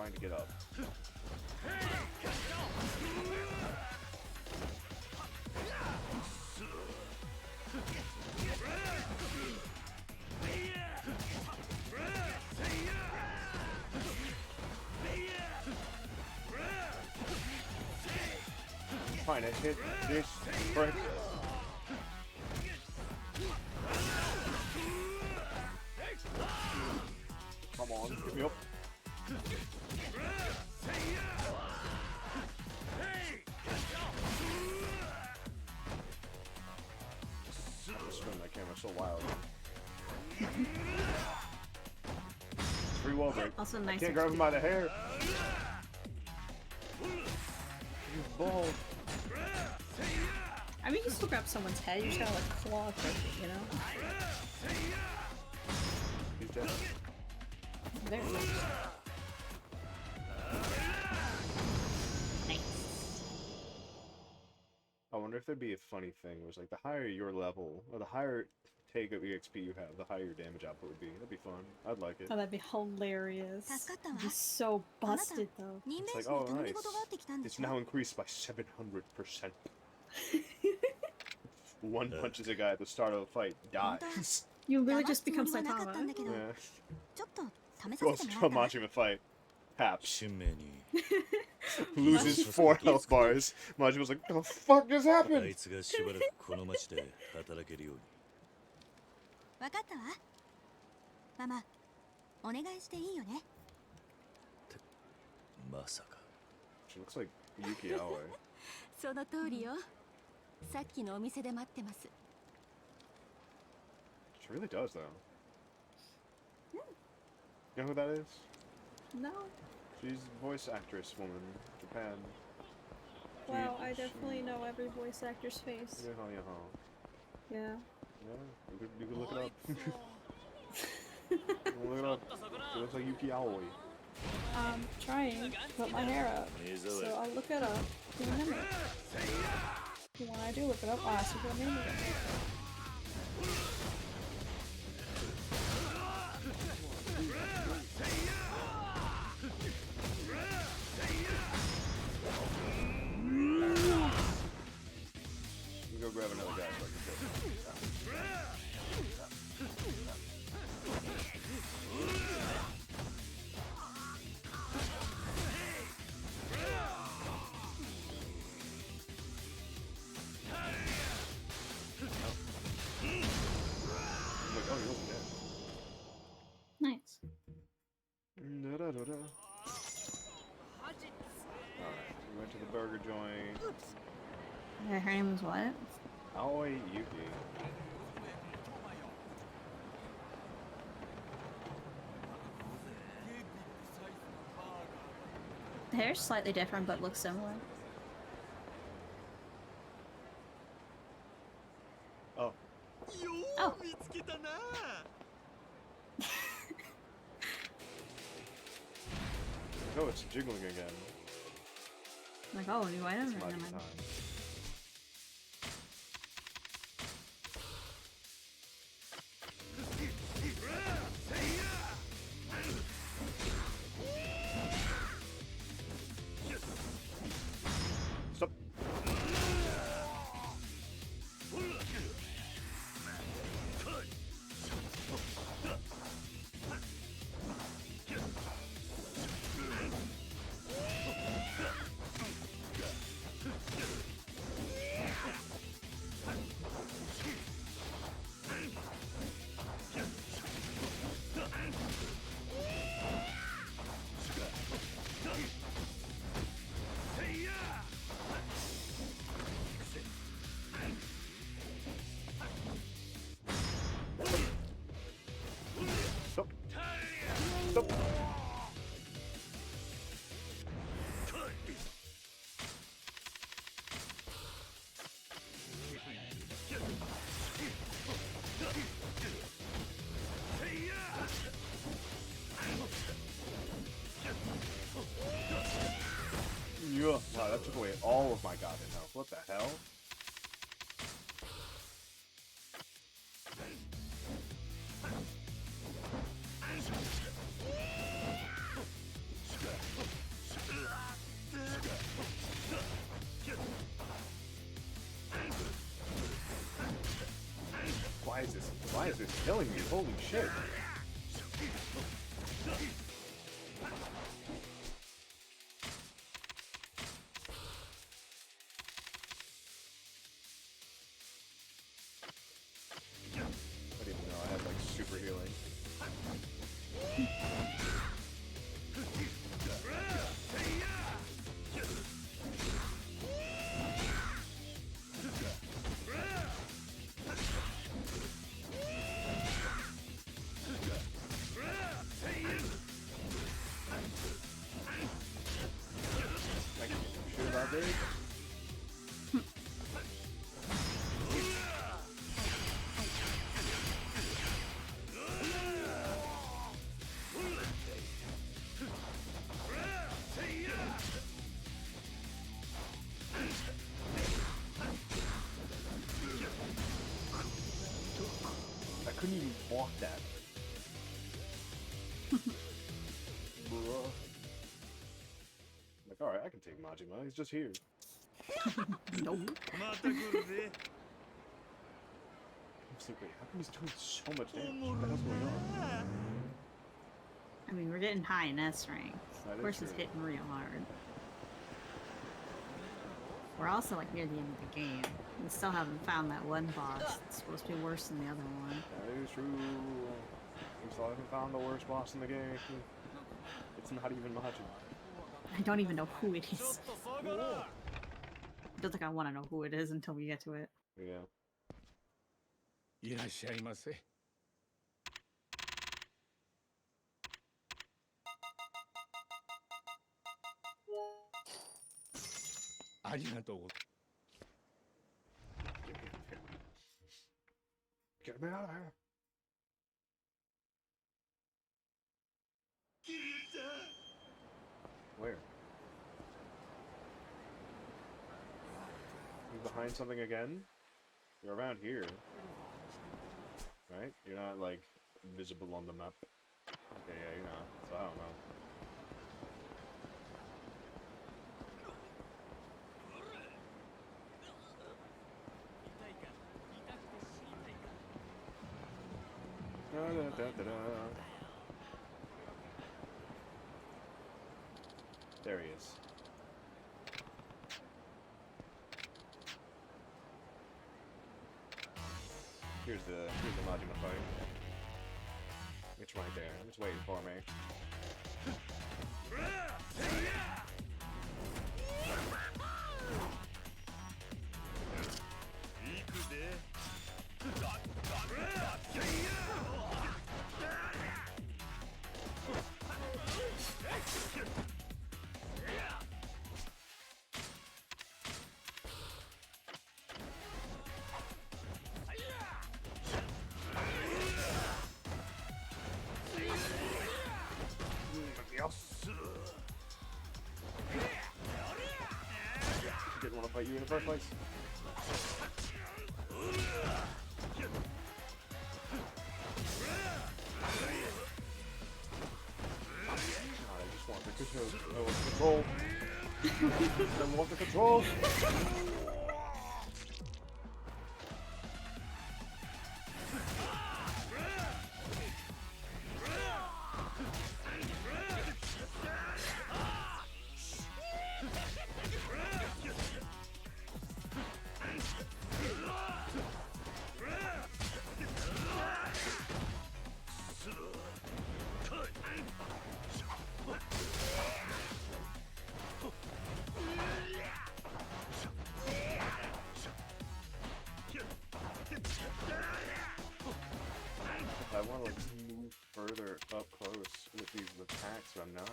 trying to get up. Trying to hit this brick. Come on, get me up. I spin that camera so wild. Free wall break. Also I nice. can't grab him by the hair. You bald. I mean, you can still grab someone's head. You just gotta like claw approach it, you know? He's dead. There it is. Nice. I wonder if there'd be a funny thing where it's like the higher your level, or the higher take of EXP you have, the higher your damage output would be. That'd be fun. I'd like it. Oh, that'd be hilarious. 助かったわ It'd be so あなた busted though. 人 It's 弁 like, 士に oh 頼み nice. 事があってきたんで It's しょ now increased by 700%. One punches a guy at the start of the fight, dies. You 黙 really る just つも become りはなかったん Saitama. だけど Yeah. ちょっと試さ Goes せて to もらったわ Majima fight. Haps. 新名に Loses 4 health bars. Majima's like, what the fuck just あ happened? いつがしばらくこの町で働けるように分かったわママお願いしていいよねまさか She looks like Yuki Aoi. その通りよさっきのお店で待ってます She really does, though. You know who that is? No. She's voice actress woman, Japan. Wow, She- I definitely know every voice actor's face. Yaha, yaha. Yeah. Yeah, you can look it up. You can look it up. She looks like Yuki Aoi. Trying to put my hair up. 水 So 上 I'll look it up in a minute. When I do look it up, I'll ask you for the name again. You can go grab another guy so I can take him. I'm like, oh, you're dead. Nice. Da-da-da-da. Alright, we went to the burger joint. Her name was what? Aoi Yuki. The hair's slightly different, but looks similar. Oh. よ Oh. う見つけたな Oh, it's jiggling again. I'm like, oh, new item? It's Never magic mind. time. Stop. Stop. Stop. Yeah. Wow, that took away all of my goddamn health. What the hell? is this killing me? Holy shit. I didn't know I had like super healing. Shit about this? I couldn't even walk that. Bruh. Like, alright, I can take Majima, he's just here. Nope. また来るぜ。 I'm just like, wait, how come he's doing so much damage? What the hell's going on? I mean, we're getting high in S rank. That Of is course, it's true. hitting real hard. We're also like near the end of the game. We still haven't found that one boss. It's supposed to be worse than the other one. That is true. We still haven't found the worst boss in the game. It's not even Majima. I don't even know who it ちょ is. っと下がら I don't think I want to know who it is until we get to it. Yeah. いらっしゃいませ。ありがとうございます。 Get me out of here. Where? You behind something again? You're around here. Right? You're not, like, visible on the map. Yeah, you're not. So I don't know. Da-da-da-da-da. There he is. Here's the Majima fight. It's right there. It's waiting for me. Didn't want to fight you in the first place. God, I just want the control. I want the control. I want to move further up close with these attacks, but I'm not.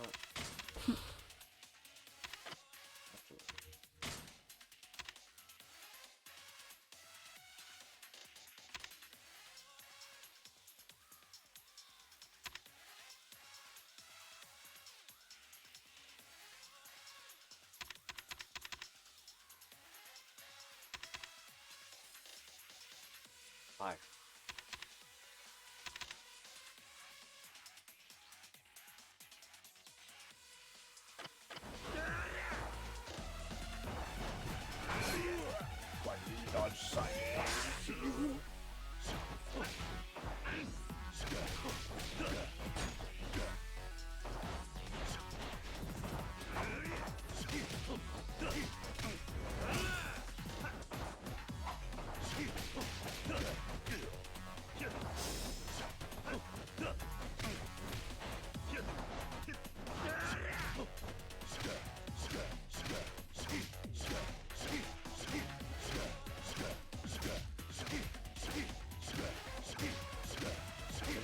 Hi.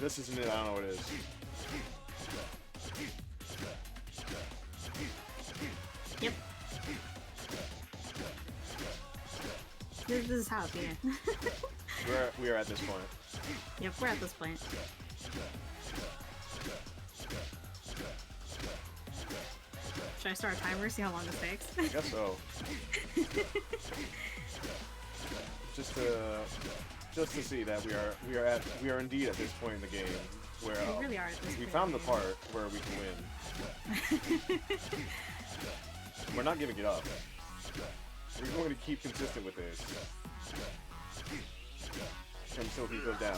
this isn't it, I don't know what it is. Yep. This is how, yeah. We are at this point. Yep, we're at this point. Should I start a timer, see how long this takes? I guess so. Just to see that we are indeed at this point in the game where We really are at this we point. found the part where we can win. We're not giving it up. We're going to keep consistent with this until he goes down.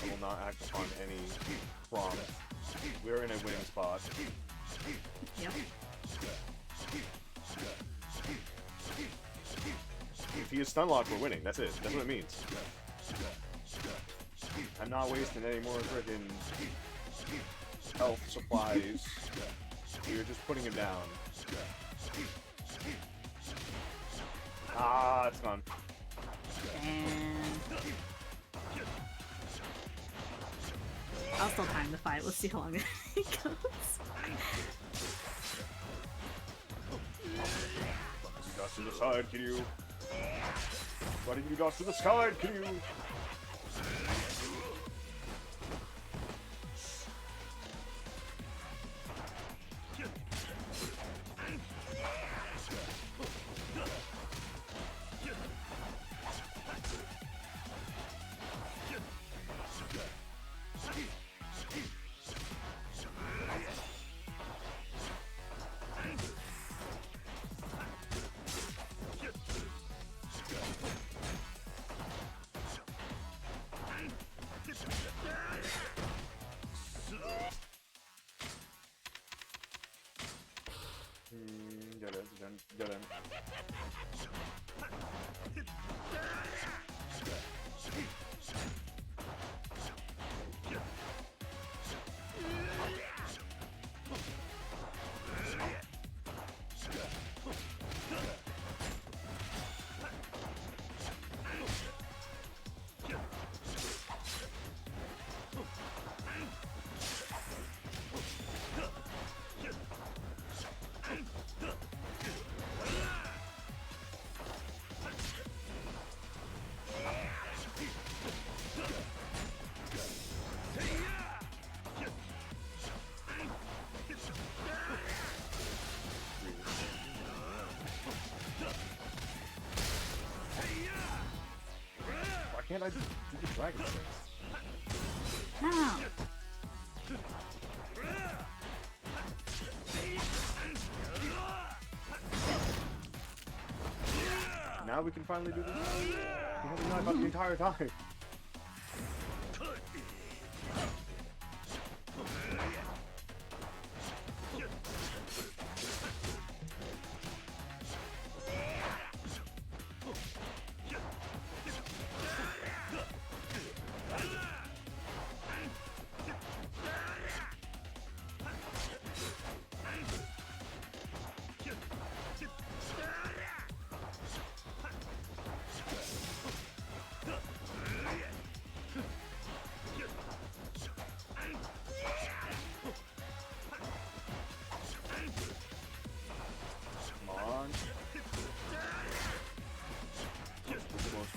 I will not act upon any prompt. We're in a winning spot. Yep. If he is stun locked, we're winning. That's it. That's what it means. I'm not wasting any more freaking health supplies. We are just putting him down. Ah, it's gone. And I'll still time the fight. Let's see how long it goes. You got to the side, can you? Why did you go to the side, can you? Get in. Why can't I just do the dragon thing? No. Now we can finally do this. We have been knife out the entire time.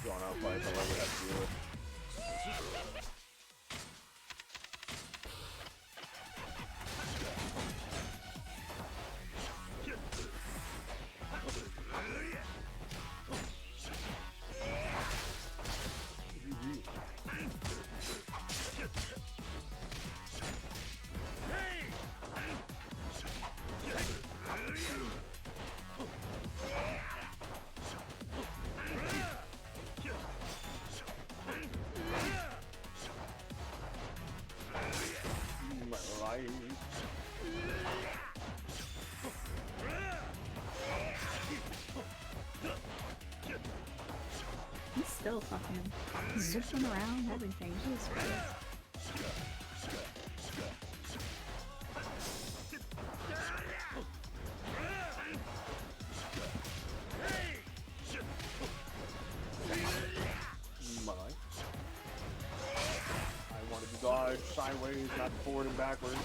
Drawn out fight, I love that to do it. He's still fucking zipping around everything. Jesus Christ. dodge sideways, not forward and backwards.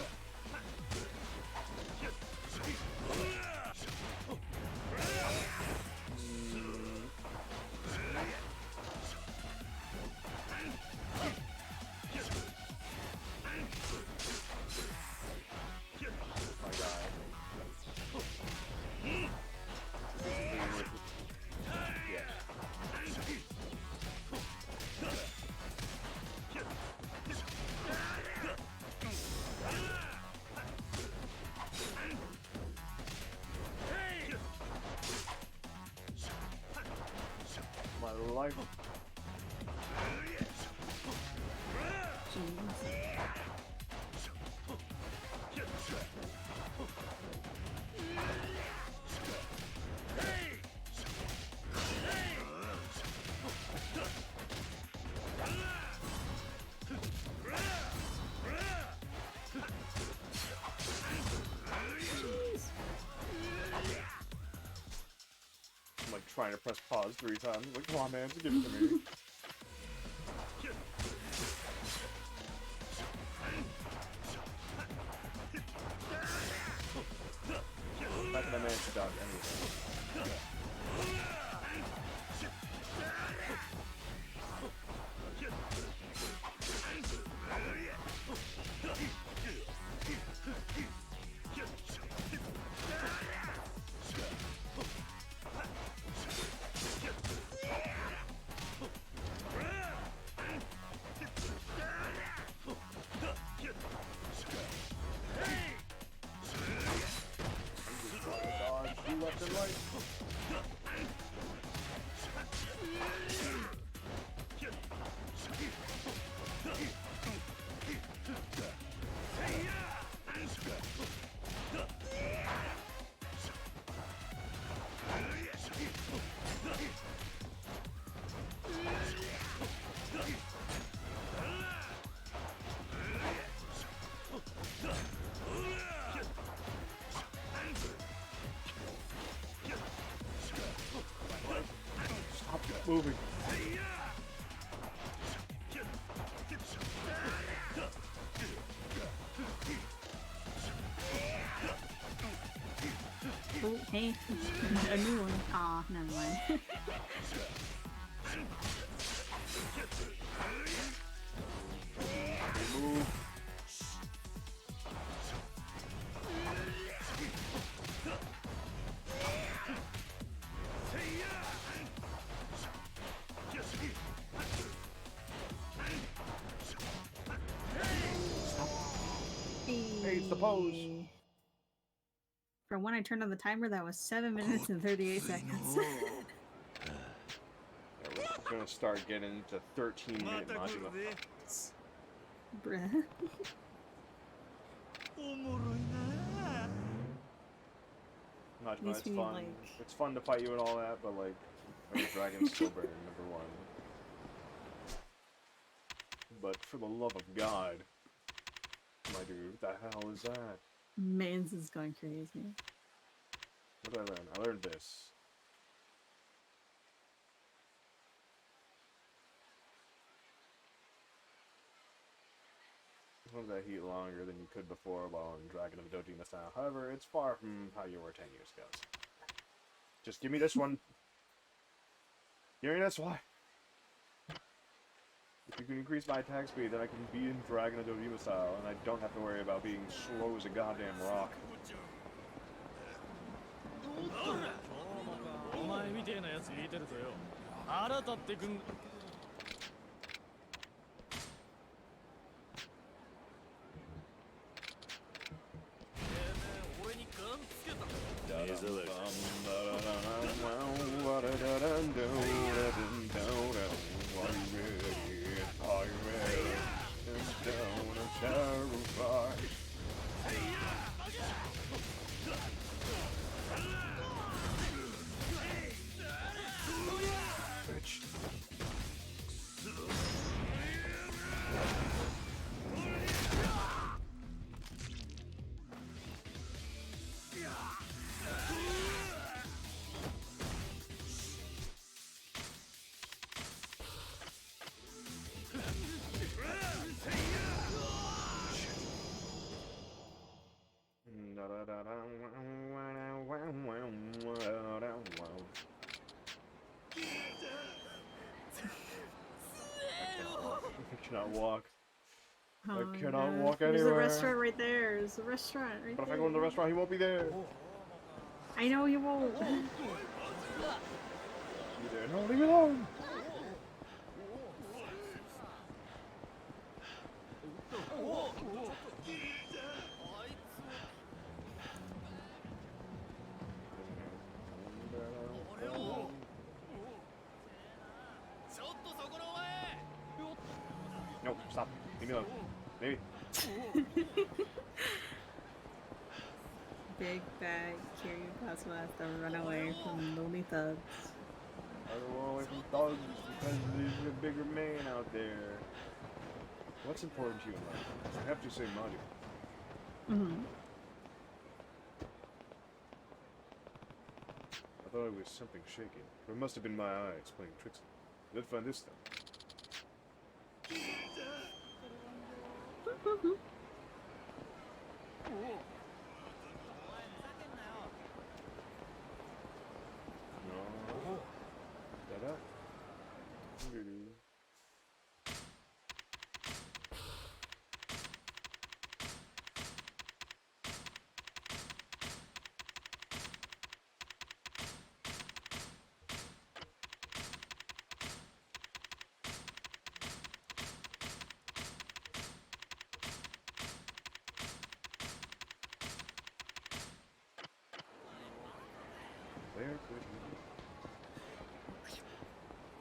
My life. I'm like trying to press pause 3 times. Like, come on, man, just give it to me. Back in the man to dodge anything. Dodge left and right. Stop moving. Oh, hey, a new one. Aw, never mind. Move. Hey, it's the pose. From when I turned on the timer, that was 7 minutes and 38 seconds. Yeah, we're gonna start getting into 13-minute module. Bruh. おもろいな Majima, Makes it's me, fun. like- It's fun to fight you and all that, but like, Dragon's still better than #1. But for the love of God, my dude, what the hell is that? Mans is going crazy. What did I learn? I learned this. Sometimes that heat longer than you could before while in Dragon of Dojima style. However, it's far from how you were 10 years ago. Just give me this one. Give me this one. If you can increase my attack speed, then I can be in Dragon of Dojima style, and I don't have to worry about being slow as a goddamn rock. お前みてえなやついてるぞよ。腹立ってくん。てめえ俺にガンつけた。目障り Bitch. cannot walk. Oh, I cannot no. walk There's anywhere. a restaurant right there. There's a restaurant right But if there. I go in the restaurant, he won't be there. I know you won't. Be there. No, leave me alone. No, stop. Leave me alone. Maybe. Big bad Kiryu Kazuma has to run away from lonely thugs. I don't want away from thugs because there's a bigger man out there. What's important to you in life? I have to say Mario. Mm-hmm. I thought it was something shaking. But it must have been my eyes playing tricks. Let's find this thing. No. Da-da. Doo-doo. Where could he be?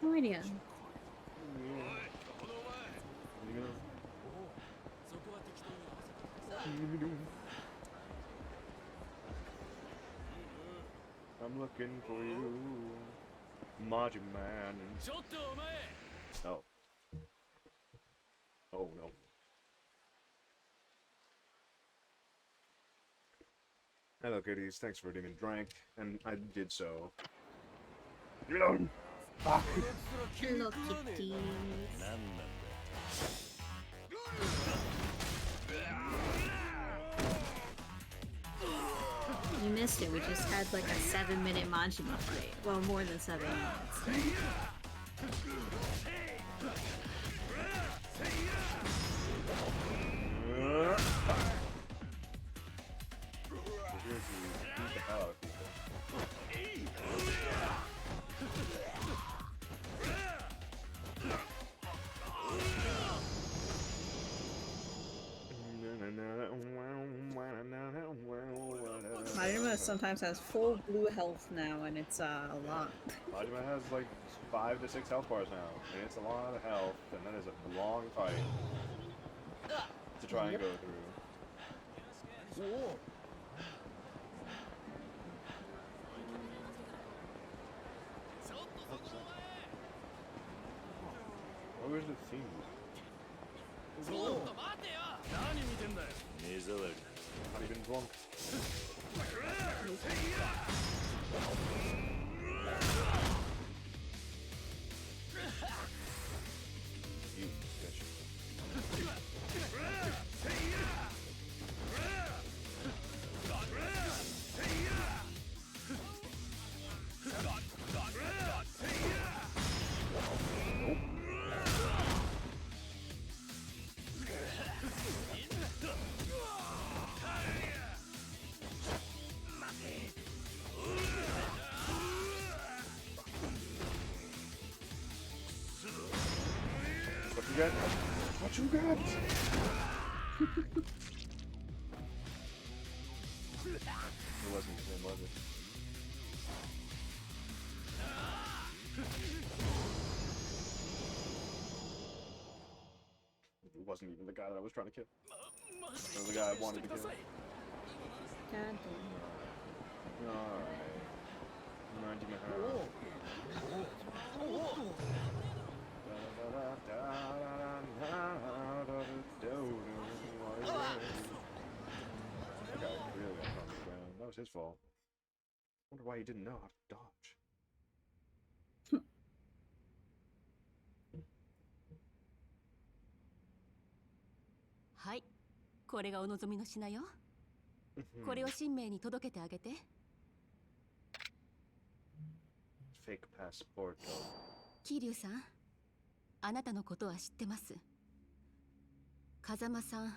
No idea. I'm looking for you, Majin Man. Oh. Oh no. Hello, kitties. Thanks for getting drank, and I did so. Leave me alone. Ah. Hello, kitties. You missed it. We just had like a 7-minute Majima fight. Well, more than 7 minutes. Majima sometimes has full blue health now, and it's a lot. Majima has like 5 to 6 health bars now, and it's a lot of health, and that is a long fight to try and go through. What was the theme? Not even drunk. You bitch. What you got? What you got? It wasn't him, was it? It wasn't even the guy that I was trying to kill. It was the guy I wanted to kill. God damn. Alright. That guy really got thrown to the ground. That was his fault. Wonder why he didn't know how to dodge. はい、これがお望みの品よ。これを神明に届けてあげて。Fake passport. 桐生さん、あなたのことは知ってます。風間さん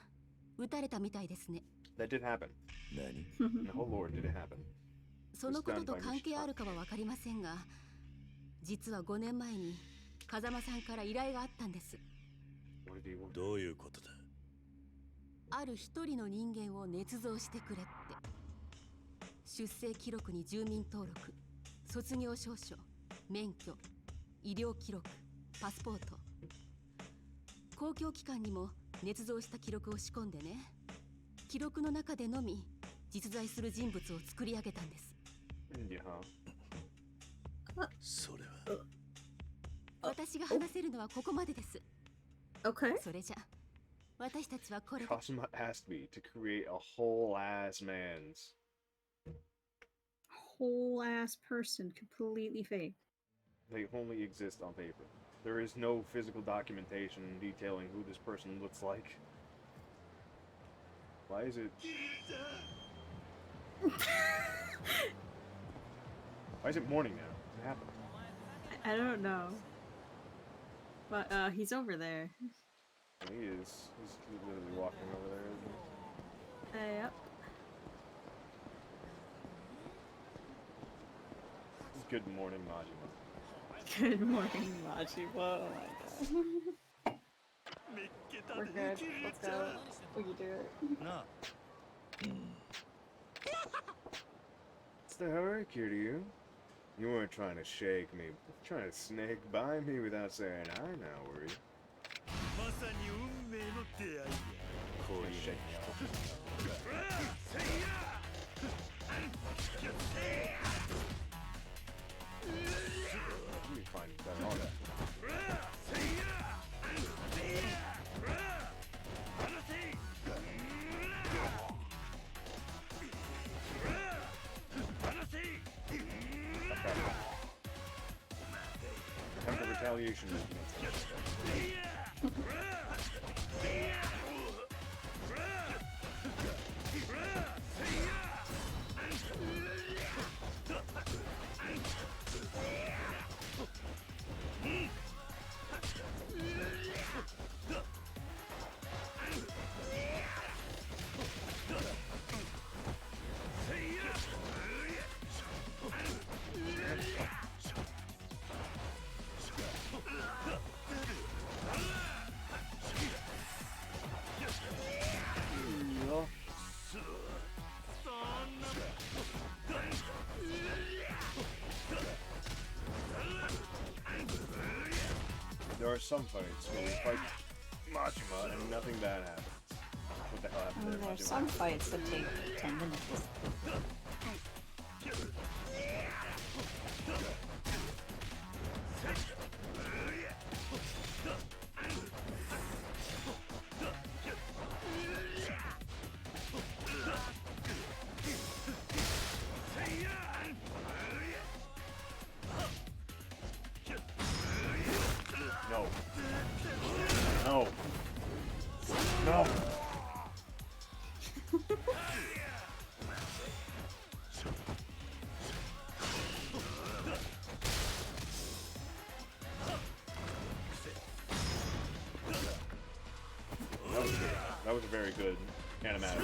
撃たれたみたいですね。 That did happen. 何 Oh Lord, did it happen? そのことと関係あるかは分かりませんが、実は5年前に風間さんから依頼があったんです。 What did he want? どういうことだ。ある一人の人間を捏造してくれって。出生記録に住民登録、卒業証書、免許、医療記録、パスポート、公共機関にも捏造した記録を仕込んでね、記録の中でのみ実在する人物を作り上げたんです。 Yeah. それは私が話せるのはここまでです。 Okay. それじゃ私たちはこれで。 Kazuma asked me to create a whole ass man's. Whole ass person, completely fake. They only exist on paper. There is no physical documentation detailing who this person looks like. Why is it? Why is it morning now? What happened? I don't know. But he's over there. He is. He's literally walking over there, isn't he? Yep. Good morning, Majima. Good morning, Majima. Oh my god. We're good. Let's go. We can do it. なあ What's the hurry, Kiryu? You weren't trying to shake me, trying to snake by me without saying hi now, were you? まさに運命の出会いや Trying to shake me off. Let me find that all that. Have the retaliation. There are some fights where we fight Majima and nothing bad happens. What the hell happened there, There's Majima? some fights that take 10 minutes. No. No. No. That was a very good animation.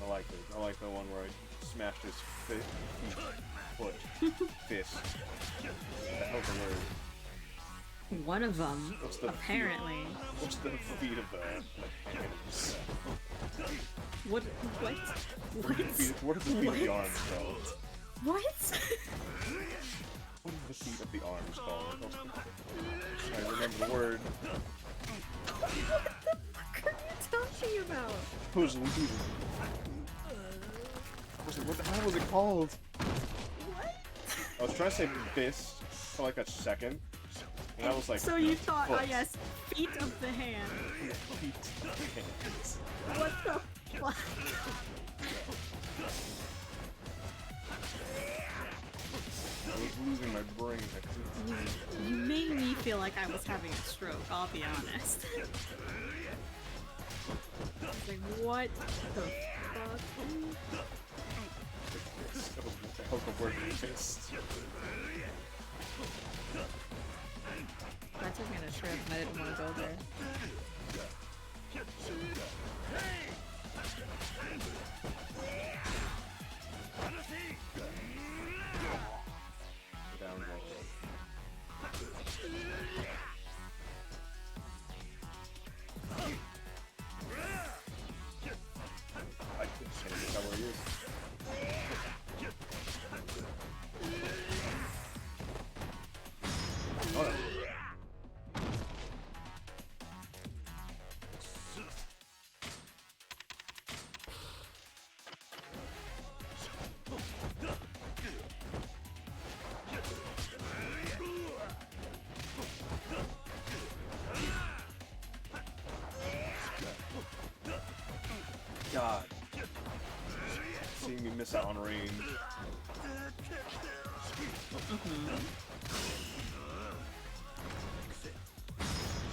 I like it. I like the one where I smashed his foot, fist. That hell's a word. One of them, What's the apparently. What's the feet of the hands? What? What? What are the feet of the arms called? What? What are the feet of the arms called? I remember the word. What the fuck are you talking about? Who's losing? What the hell was it called? What? I was trying to say fist for like a second, and I was like, So you thought, foot. oh yes, feet of the hand. Feet of the hands. What the fuck? I was losing my brain. You made me feel like I was having a stroke, I'll be honest. I was like, what the fuck? What the word fist? That took me trip and I didn't want to go there. Down low. I can't cover you. Oh, no. God. Seeing me miss out on range.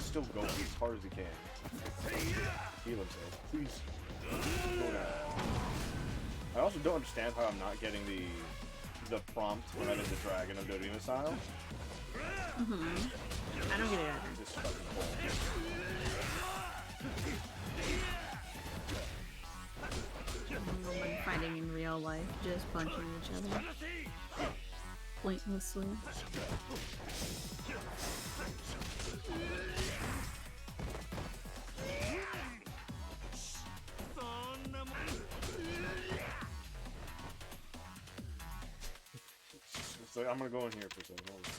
Still going as hard as he can. Heal himself. Please. Go down. I also don't understand how I'm not getting the prompt when I'm in the Dragon of Dorina style. I don't get it either. This fucking bull. Like fighting in real life, just punching each other. Pointlessly. So I'm gonna go in here for a second. Hold on.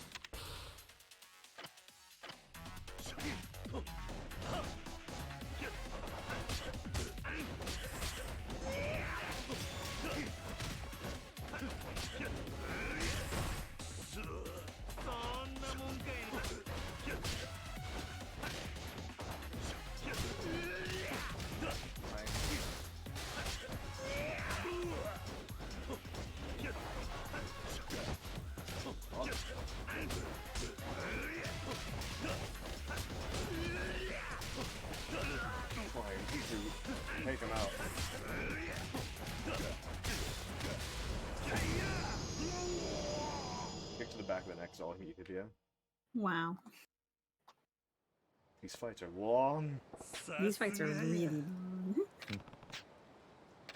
Take him out. Kick to the back of the neck is all he needed, yeah? Wow. These fights are long. These fights are really long.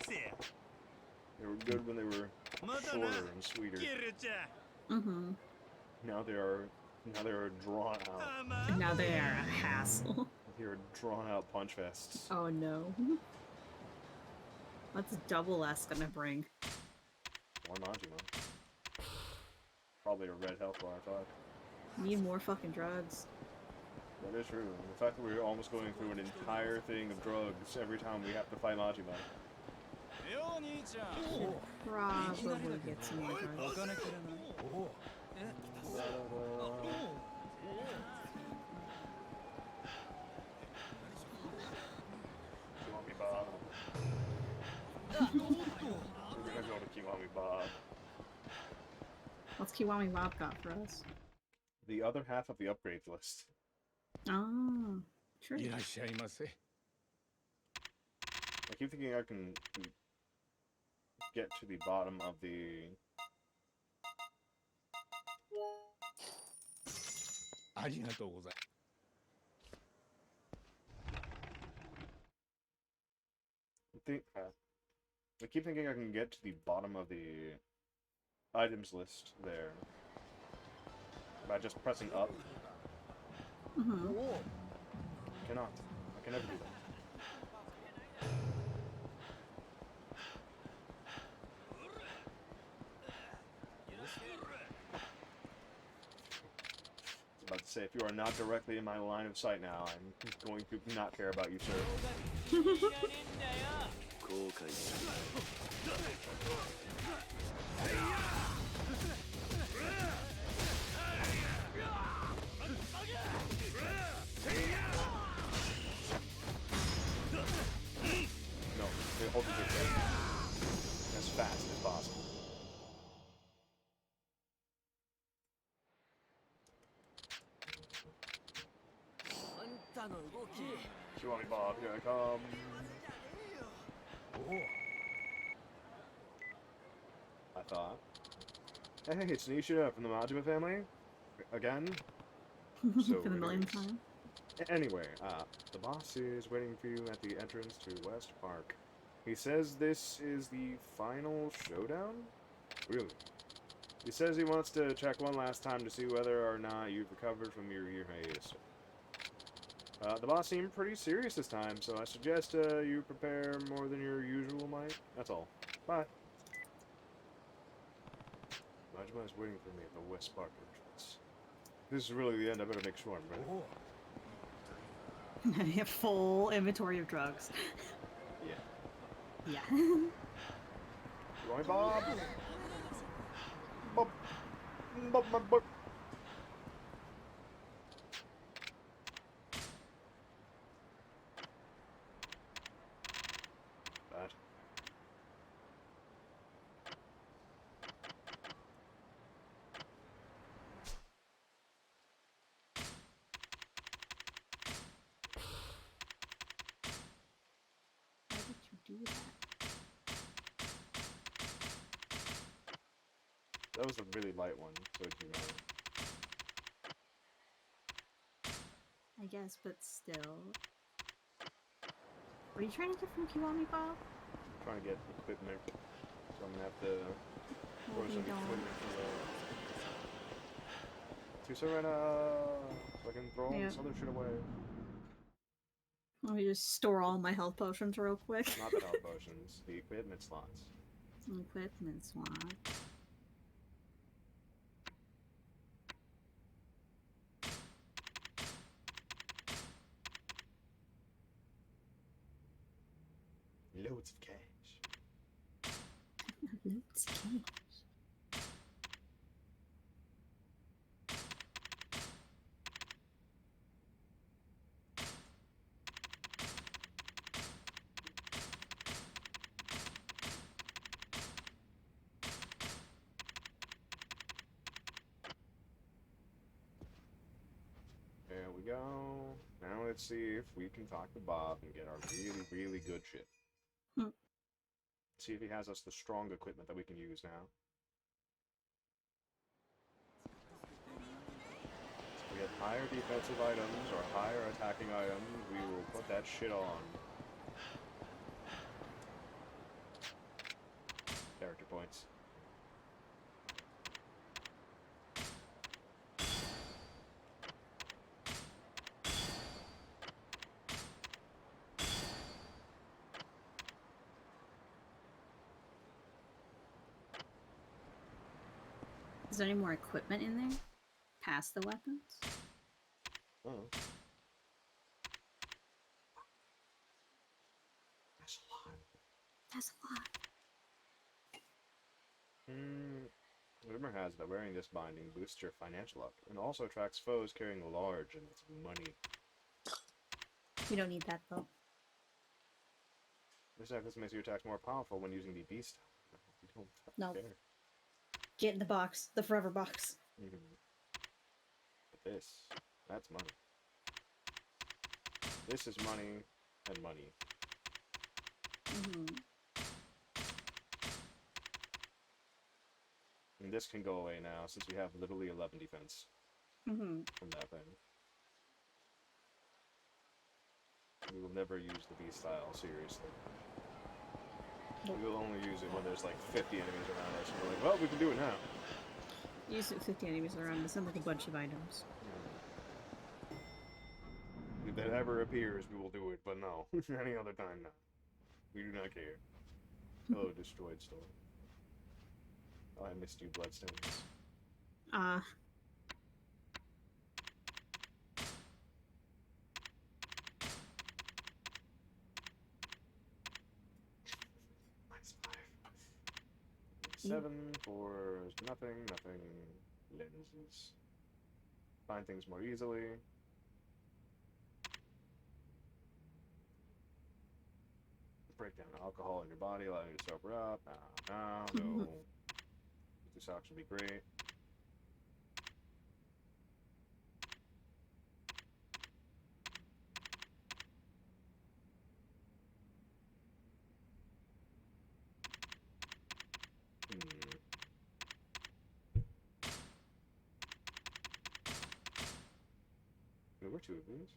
They were good when they were shorter and sweeter. Now they are drawn out. And now they are a hassle. They are drawn out punch fests. Oh no. What's double S gonna bring? More Majima. Probably a red health bar, I thought. Need more fucking drugs. That is true. The fact that we're almost going through an entire thing of drugs every time we have to fight Majima. Probably get some more drugs. Kiwami Bob. We're gonna go to Kiwami Bob. What's Kiwami Bob got for us? The other half of the upgrades list. Oh, true. I keep thinking I can get to the bottom of the... I keep thinking I can get to the bottom of the items list there by just pressing up. Cannot. I can never do that. I was about to say, if you are not directly in my line of sight now, I'm going to not care about you, sir. No, they hold your head as fast as possible. Kiwami Bob, here I come. I thought. Hey, it's Nisha from the Majima family. Again. So For the millionth anyways. time. Anyway, the boss is waiting for you at the entrance to West Park. He says this is the final showdown? Really? He says he wants to check one last time to see whether or not you've recovered from your year hiatus. The boss seemed pretty serious this time, so I suggest you prepare more than your usual might. That's all. Bye. Majima is waiting for me at the West Park entrance. This is really the end. I better make sure I'm ready. A full inventory of drugs. Yeah. Yeah. Going, Bob? Bob. Bob, Bob, Bob. That. Why did you do that? That was a really light one, so you know. I guess, but still. What are you trying to get from Kiwami, Bob? I'm trying to get equipment, so I'm gonna have to throw Well, some you don't. equipment to Serena, so I can throw all this Yeah. other shit away. Let me just store all my health potions real quick. Not the health potions, the equipment slots. Equipment swap. Loads of cash. Loads of cash. There we go. Now let's see if we can talk to Bob and get our really, really good shit. See if he has us the strong equipment that we can use now. If we have higher defensive items or higher attacking items, we will put that shit on. Character points. Is there any more equipment in there? Past the weapons? Oh. That's a lot. That's a lot. Rumor has that wearing this binding boosts your financial luck and also attracts foes carrying large amounts of money. We don't need that though. This necklace makes your attacks more powerful when using the beast. You don't No. care. Get in the box. The forever box. But this, that's money. This is money and money. And this can go away now since we have literally 11 defense from that thing. We will never use the beast style seriously. Nope. We will only use it when there's like 50 enemies around us and we're like, well, we can do it now. Use it with 50 enemies around us and like a bunch of items. If that ever appears, we will do it, but no. Any other time, no. We do not care. Hello, destroyed store. Oh, I missed you, Bloodstones. Minus 5. 7 for nothing. Lenses. Find things more easily. Break down alcohol in your body, allow you to sober up. No. This socks would be great. were two of these?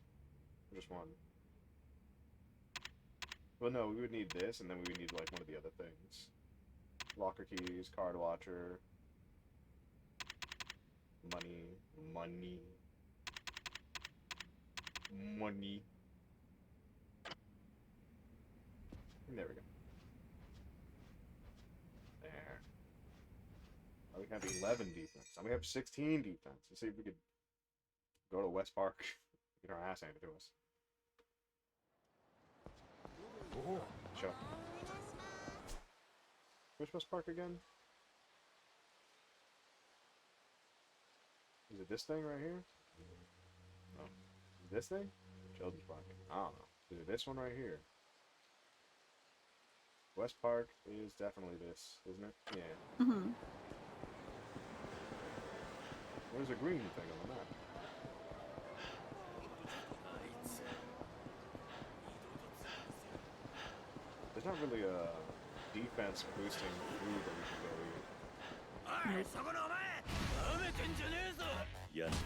Or just one? Well, no, we would need this, and then we would need, like, one of the other things. Locker keys, card watcher. Money. There we go. There. Now we have 11 defense. Now we have 16 defense. Let's see if we could go to West Park, get our ass handed to us. Sure. Where's West Park again? Is it this thing right here? Oh. Is it this thing? Children's Park. I don't know. Is it this one right here? West Park is definitely this, isn't it? Yeah. Mm-hmm. Where's the green thing on the map? There's not really a defense boosting move that we can go here. おいそこのお前なめてんじゃねえぞやるか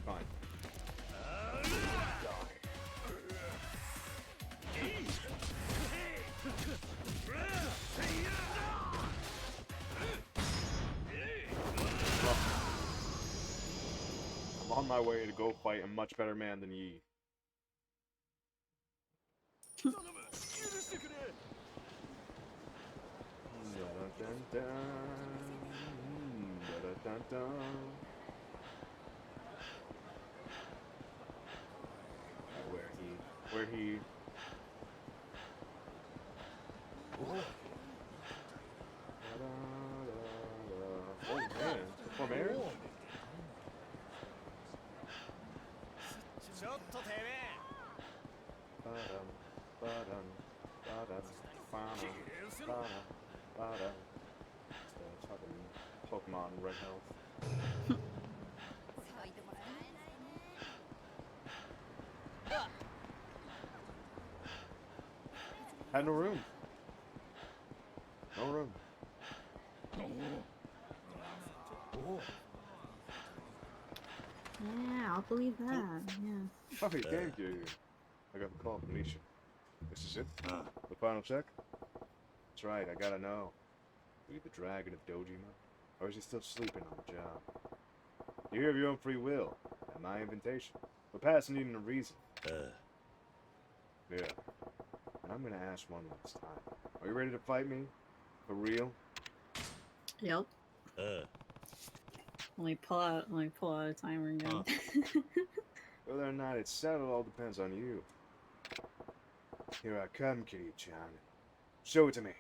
Fine. I'm on my way to go fight a much better man than ye. Where he oh man, from Aaron? ちょっとてめえ Pokemon Red Health. Had no room. No room. Yeah, I'll believe that. Yeah. Fucking game dude. I got the call from Nisha. This is it? The final check? That's right, I gotta know. Are you the dragon of Dojima? Or is he still sleeping on the job? You're here of your own free will, at my invitation. But past needing a reason. Yeah. And I'm gonna ask one last time. Are you ready to fight me? For real? Yep. Let me pull out a timer again. Whether or not it's settled all depends on you. Here I come, Kitty-chan. Show it to me.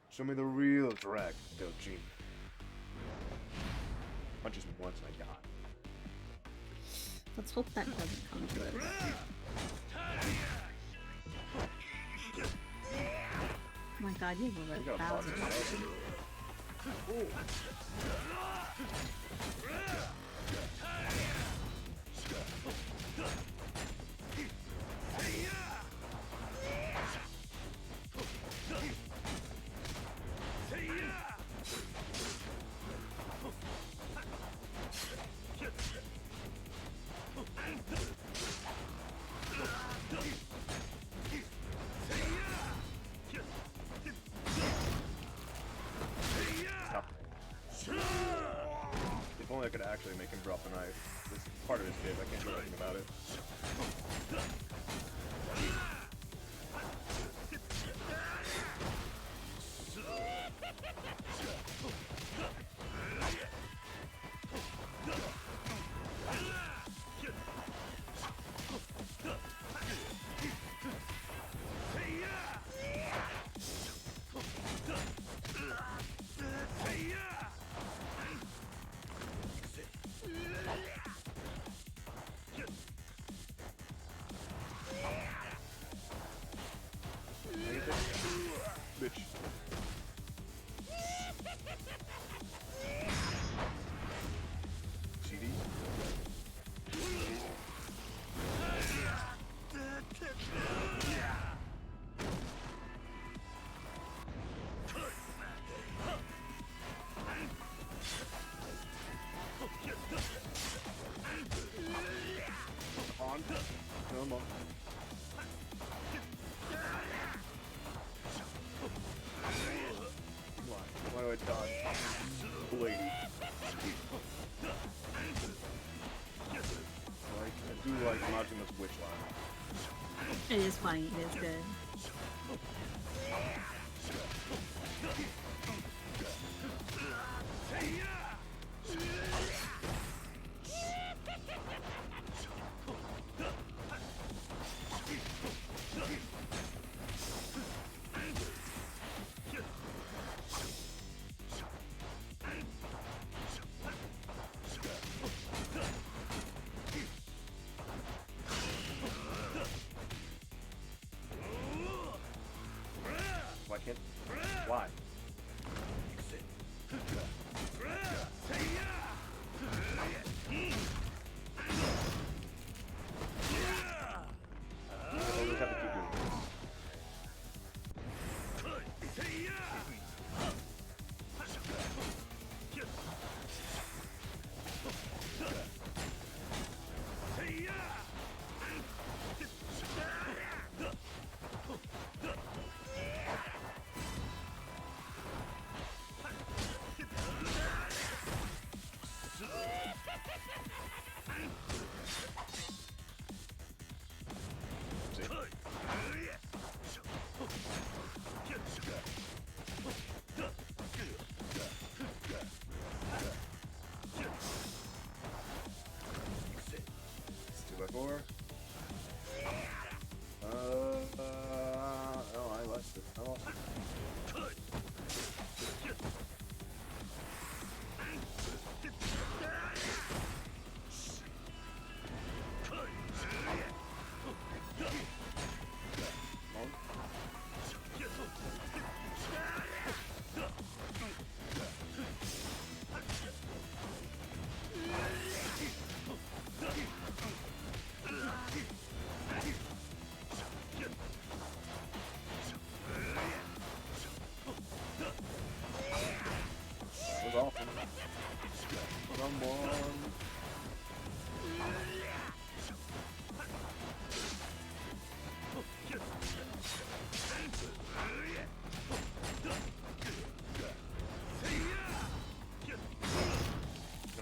Show me the real dragon, Dojima. Punches me once and I die. Let's hope that doesn't come to it. Oh my god, you have We over got a 1,000. If only I could actually make him drop the knife. This is part of his bit, I can't do anything about it. Come on. Why do I dodge? Lady. I do like dodging this witch line. It is funny. It is good. Why can't? Why? I'll just have to keep doing this. Four. Oh, I lost it. I lost it. That was awesome. Someone.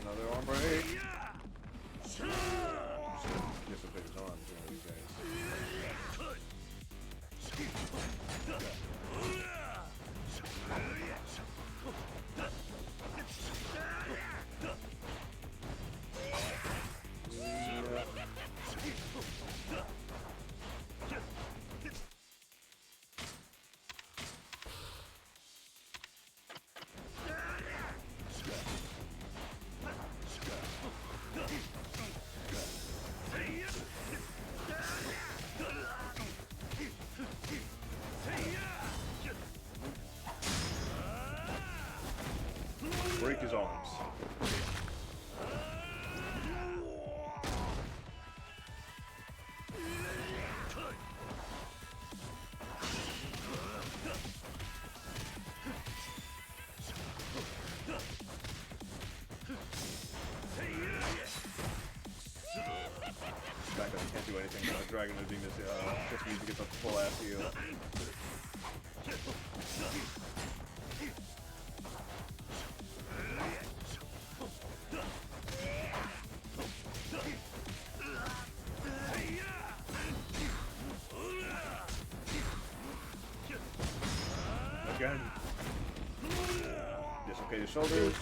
Another arm break. Dissipate his arms, one of these guys. Break his arms. Back up, can't do anything. Dragon is being this. Just needs to get the full ass heal. Again. Dislocate his shoulders.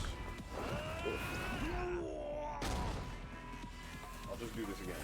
I'll just do this again.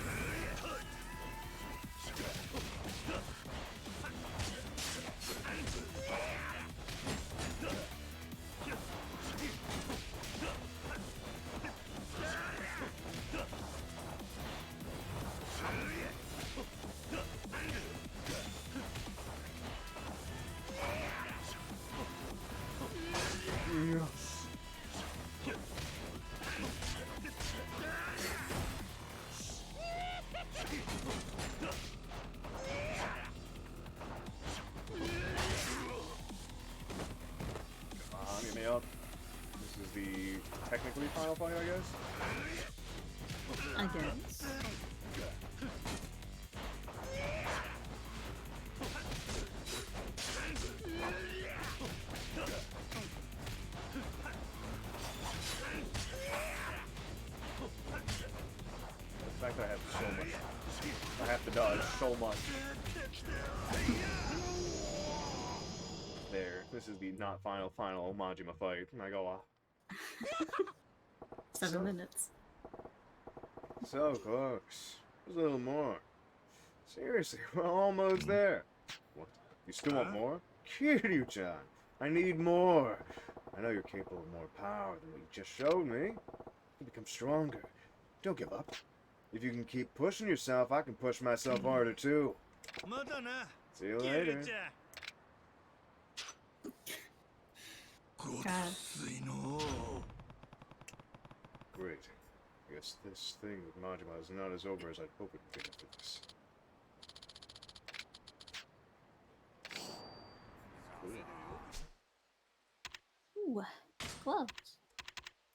This is the technically final fight, I guess. I guess. to dodge so much. There. This is the not final Majima fight. I go off. 7 minutes. So close. Just a little more. Seriously, we're almost there. What? You still want more? Kiryu-chan, I need more. I know you're capable of more power than what you just showed me. You become stronger. Don't give up. If you can keep pushing yourself, I can push myself harder too. またな See you キリ later. ちゃんごっ God. ついの Great. I guess this thing with Majima is not as over as I'd hoped it would be after this. Ooh, gloves.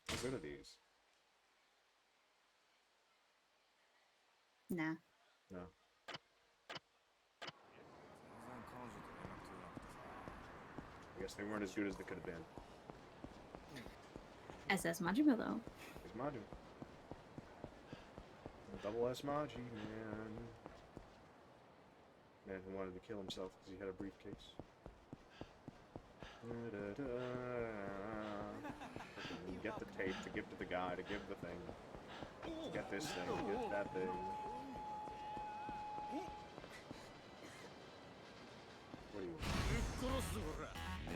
How good are these? Nah. No. I guess they weren't as good as they could have been. SS Majima though. It's Majima. Double S Maji, man. Man who wanted to kill himself because he had a briefcase. You get the tape to give to the guy, to give the thing. To get this thing, to get that thing. What do you want?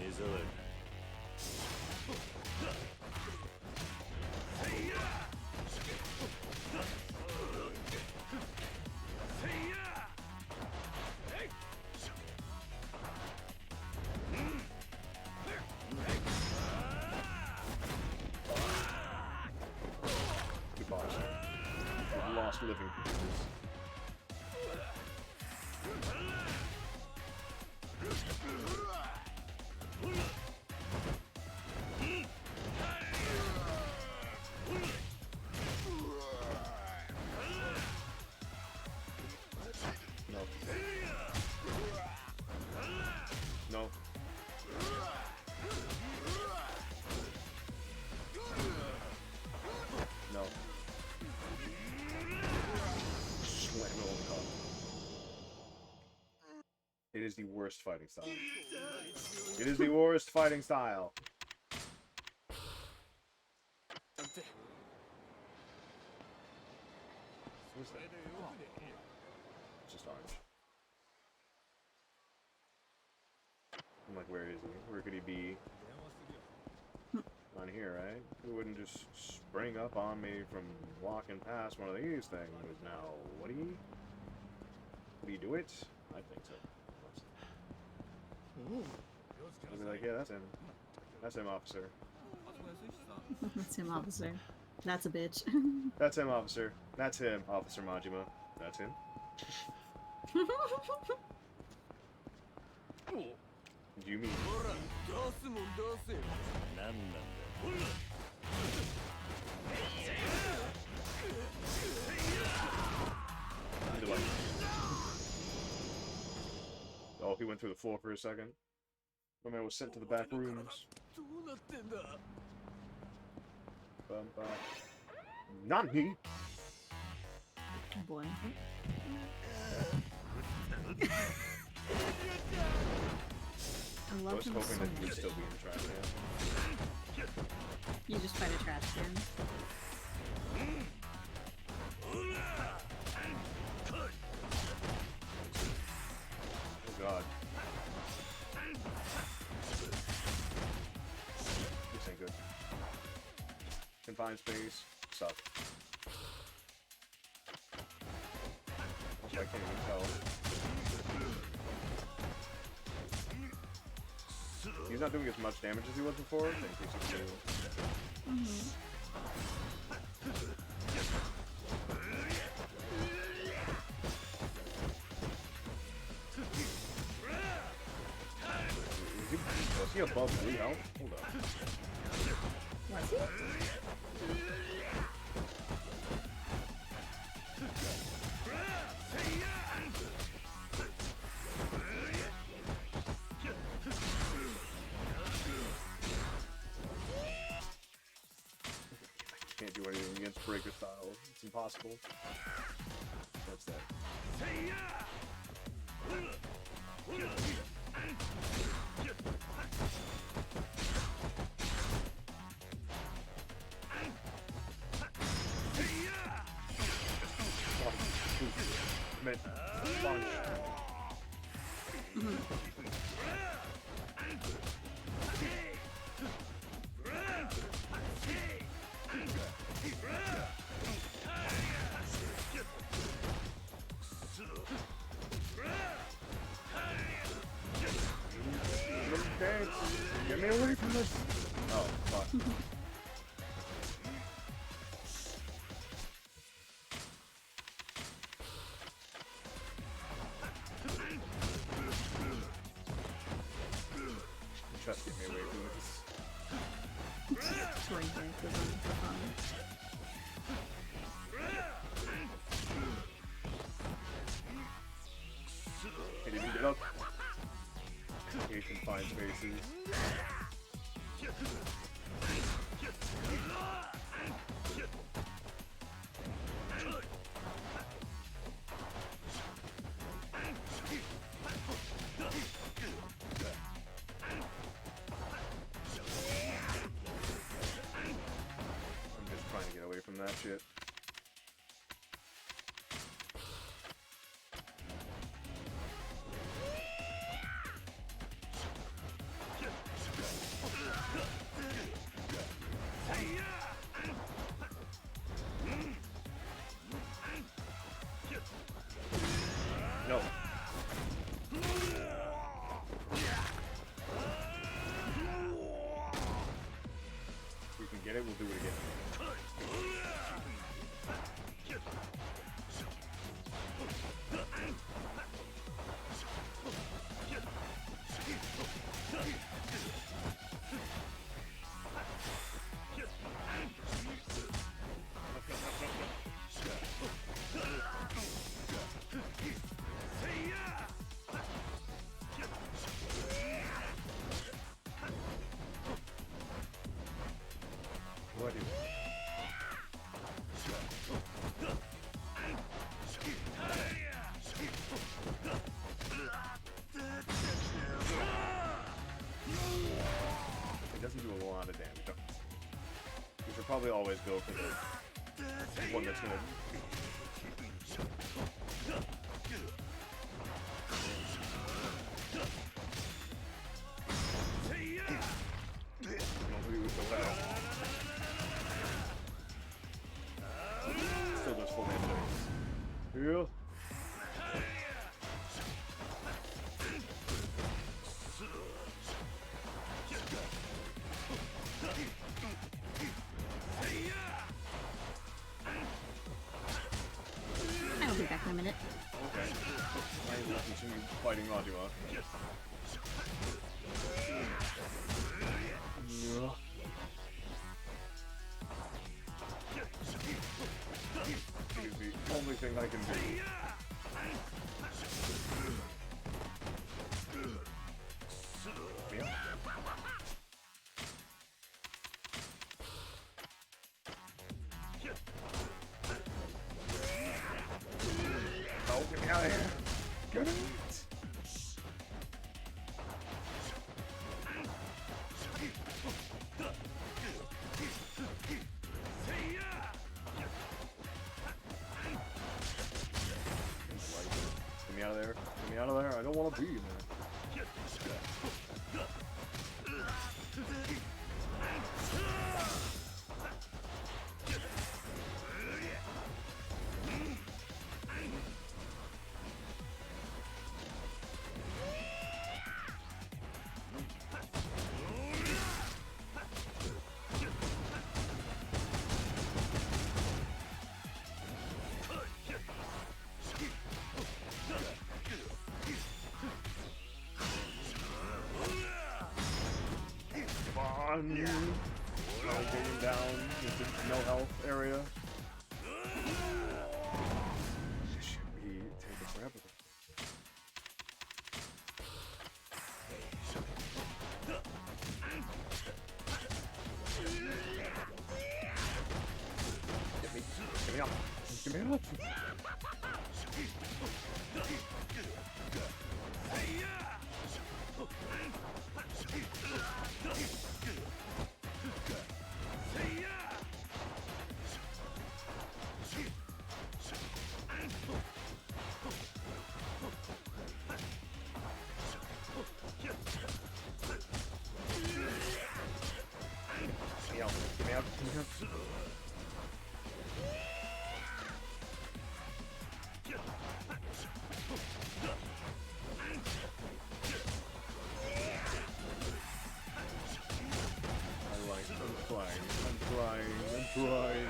目障り Good boss. We've lost living pieces. No. No. No. Slam it over the top. It is the worst fighting style. It is the worst fighting style. What's that? It's just orange. I'm like, where is he? Where could he be? On here, right? He wouldn't just spring up on me from walking past one of these things. Now, would he? Would he do it? I think so. I'd be like, yeah, that's him. That's him, officer. That's him, officer. That's a bitch. That's him, officer. That's him, Officer Majima. That's him. Do you mean? 何なんだ Oh, he went through the floor for a second. My man was sent to the back rooms. Nani? Oh boy. I I love was him hoping so that he would much. still be in the trash can. You just fight a trash can. Oh god. This ain't good. Confined space. Suck. I can't even tell. He's not doing as much damage as he was before. Was he above 3 health? Hold up. Was he? Can't do anything against breaker style. It's impossible. That's that. Mid. Launch. Get me away from this! Oh, fuck. Just get me away from this. Touring Yakuza for fun. Can you get up? Asian fine faces. I'm just trying to get away from that shit. No. If we can get it, we'll do it again. What is it doesn't do a lot of damage. You should probably always go for the one that's gonna. Still does full damage. Yeah. I'll be back in a minute. Okay. I will continue fighting Radua. Yeah. It is the only thing I can do. Yeah. Oh, get me out of here! Get it! Get me out of there. Get me out of there. I don't want to be in there. Come on! I'll take him down into no health area. This should be taking forever. Get me up! Get me up! Get me out. I'm trying.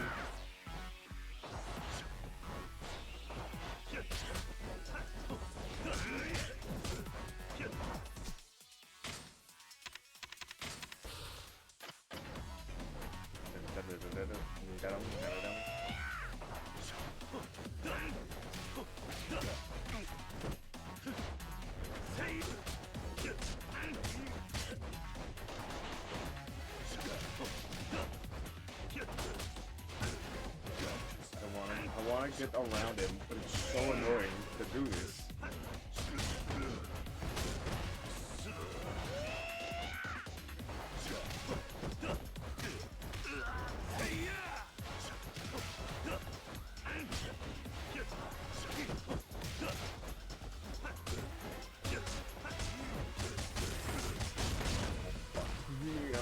I want to get around him, but it's so annoying to do this.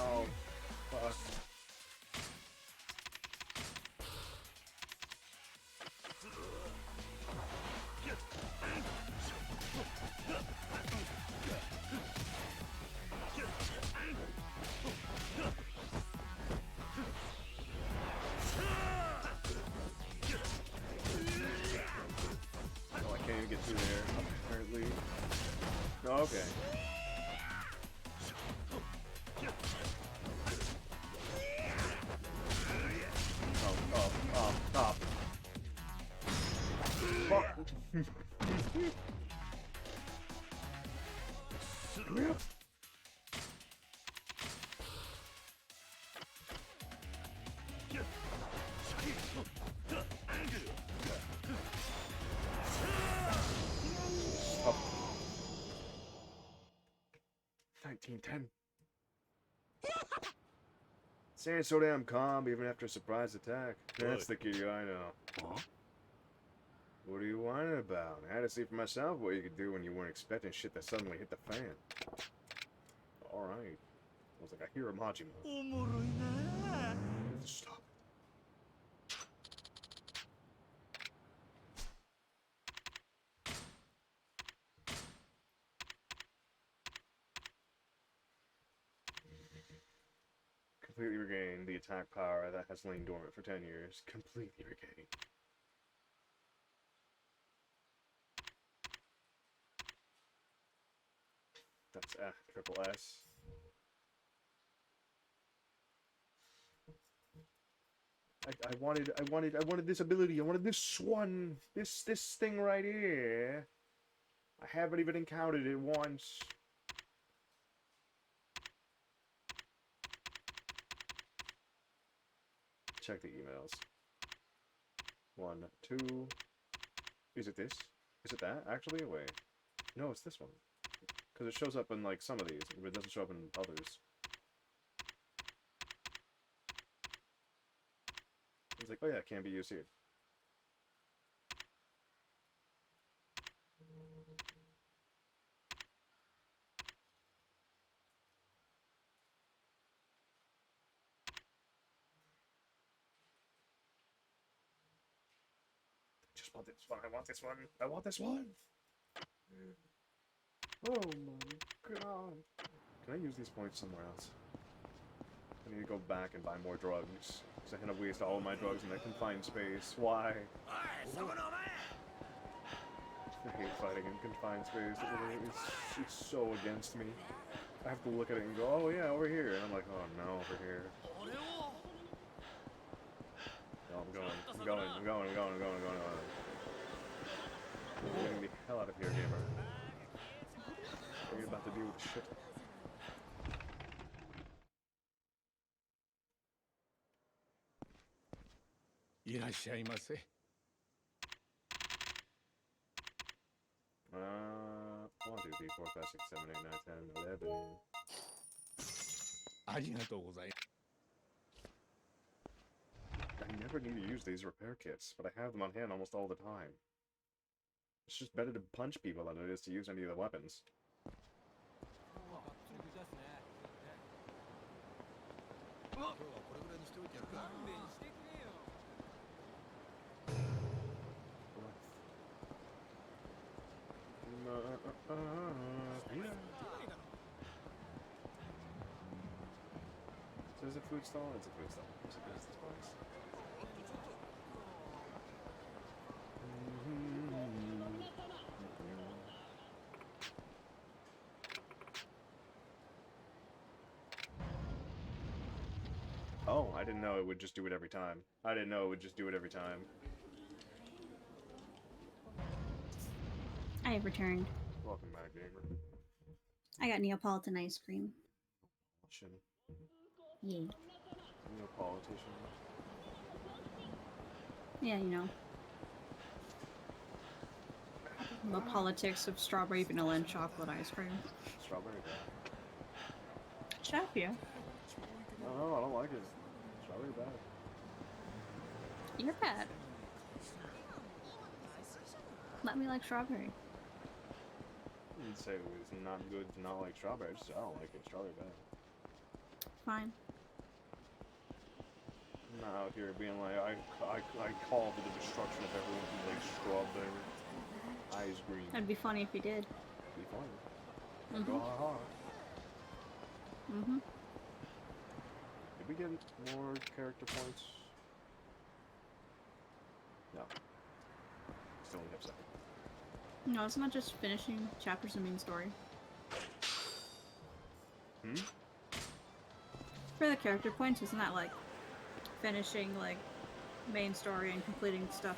Oh, fuck. Oh, I can't even get through there, apparently. Oh, okay. Oh, stop. Fuck. Oh. 1910. Staying so damn calm even after a surprise attack. That's the Kiryu I know. Huh? What are you whining about? I had to see for myself what you could do when you weren't expecting shit that suddenly hit the fan. Alright. I was like, I hear a Majima. おもろいな。 Stop. Completely regain the attack power that has lain dormant for 10 years. Completely regain. That's triple S. I wanted this ability. I wanted this one. This thing right here. I haven't even encountered it once. Check the emails. 1, 2. Is it this? Is it that? Actually, wait. No, it's this one. Because it shows up in like some of these, but it doesn't show up in others. It's like, oh yeah, it can be used here. Just want this one. I want this one. I want this one. Oh my god. Can I use these points somewhere else? I need to go back and buy more drugs. Because I end up wasting all of my drugs in that confined space. Why? I hate fighting in confined space. It's so against me. I have to look at it and go, oh yeah, over here. And I'm like, oh no, over here. No, I'm going. I'm getting the hell out of here, gamer. What are you about to do with shit? 4, 5, 6, 7, 8, 9, 10, 11. ありがとうございます。 I never need to use these repair kits, but I have them on hand almost all the time. It's just better to punch people than it is to use any of the weapons. So is it a food stall? It's a food stall. It's a business place. Oh, I didn't know it would just do it every time. I didn't know it would just do it every time. I have returned. Welcome back, gamer. I got Neapolitan ice cream. Shouldn't. Yeah. You a politician? Yeah, you know. The politics of strawberry, vanilla, and chocolate ice cream. Strawberry bad. Shut up, you. No, I don't like it. Strawberry bad. You're bad. Let me like strawberry. You'd say it was not good to not like strawberry. Just, I don't like it. Strawberry bad. Fine. I'm not out here being like, I call for the destruction of everyone who likes strawberry ice cream. That'd be funny if you did. Be funny. Mhm. Go ha ha. Mhm. Did we get more character points? No. Still only have 7. No, it's not just finishing chapters of main story. Hmm? For the character points, isn't that like finishing like main story and completing stuff?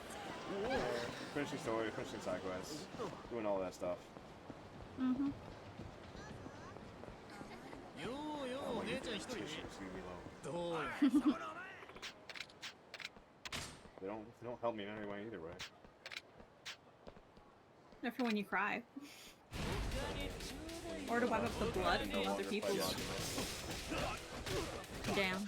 Finishing story, finishing side quests, doing all that stuff. Mm-hmm. ようよ I う want you 姉ちゃん to 一人 leave me alone. どうや They don't help me in any way either way. Except for when you cry. Or to wipe up the blood from other people's. Damn.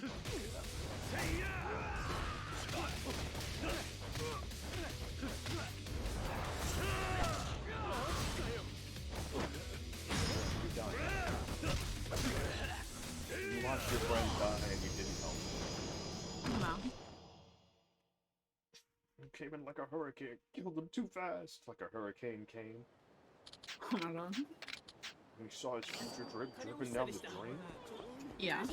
You watched your friend die and you didn't help. No. You came in like a hurricane, killed them too fast, like a hurricane came. Oh my god. We saw his future dripping down the drain. Yeah. Oh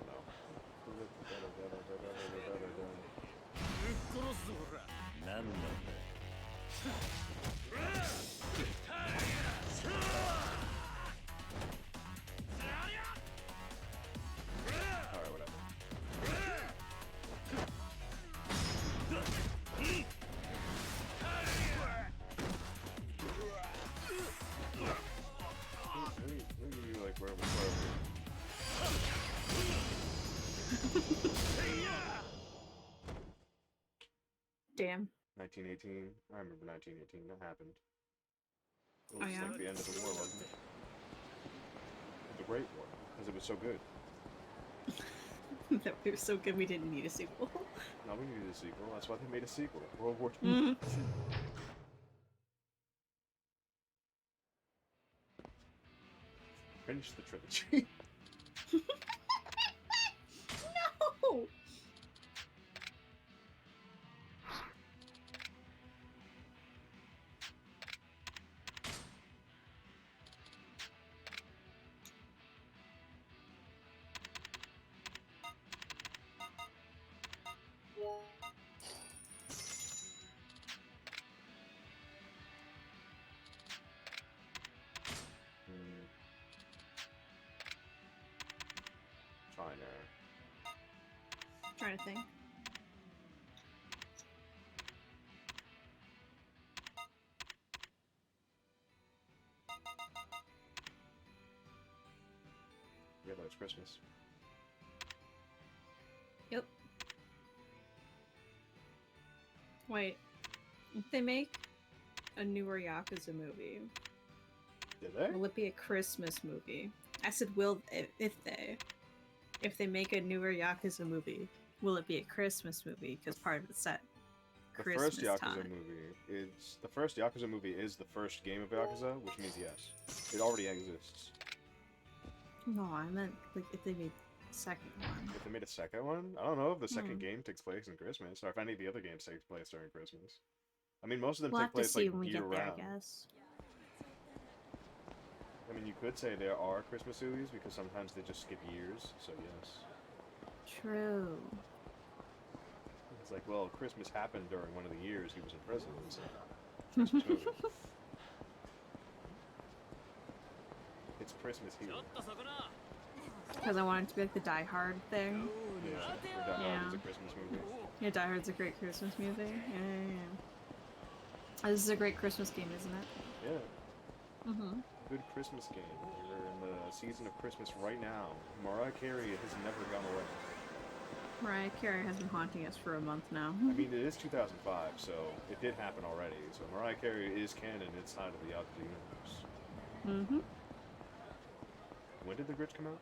no. なんなんだ Alright, whatever. Maybe like wherever. Damn. 1918. I remember 1918. That happened. It Oh, was yeah? like the end of the war, wasn't it? The Great War, because it was so good. That was so good we didn't need a sequel. Now we needed a sequel. That's why they made a sequel. World War II. Mhm. Finish the trilogy. No! China. Trying to think. Yeah, but it's Christmas. Yep. Wait. If they make a newer Yakuza movie, Did they? will it be a Christmas movie? I said, will if they make a newer Yakuza movie, will it be a Christmas movie? Because part of it's set The Christmas first Yakuza time. movie is the first game of Yakuza, which means yes, it already exists. No, I meant like if they made a second one. If they made a second one, I don't know if the second game takes place in Christmas, or if any of the other games take place during Christmas. I mean, most of them We'll take have to place see like when we year get there, I round. guess. I mean, you could say there are Christmas movies because sometimes they just skip years. So yes, True. it's like, well, Christmas happened during one of the years he was in prison. So Christmas movie. It's Christmas here. Because I wanted it to be like the Die Hard thing. Yeah, or Die Hard is a Christmas movie. Yeah, Die Hard's a great Christmas movie. Yeah. This is a great Christmas game, isn't it? Yeah. Mm-hmm. Good Christmas game. We're in the season of Christmas right now. Mariah Carey has never gone away. Mariah Carey has been haunting us for a month now. I mean, it is 2005, so it did happen already. So Mariah Carey is canon inside of the Yakuza universe. Mm-hmm. When did The Grinch come out?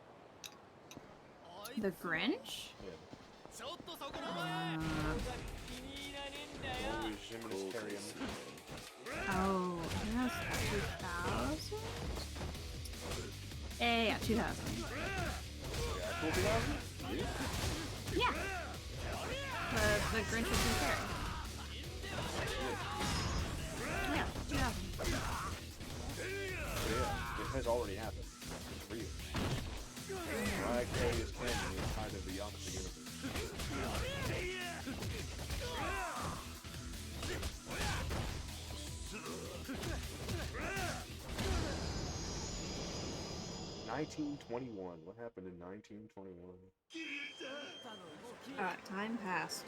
The Grinch? Yeah. What was Jiminous Carey in? Oh, that's 2000? Yeah, 2000. The actual 2000? Yeah. The Grinch was Jim Carrey. Yeah, 2000. So yeah, it has already happened. It's real. Mariah Carey is canon inside of the Yakuza universe. 1921. What happened in 1921? Time passed.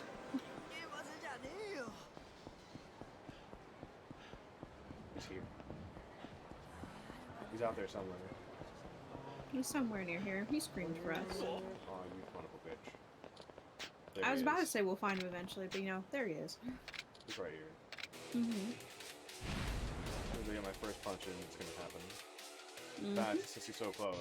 He's here. He's out there somewhere. He's somewhere near here. He screamed for us. Oh, you son of a bitch. There I was he about to is. say we'll find him eventually, but you know, there he is. He's right here. Mm-hmm. As soon as I get my first punch in, it's gonna happen. Mm-hmm. Bad since he's so close.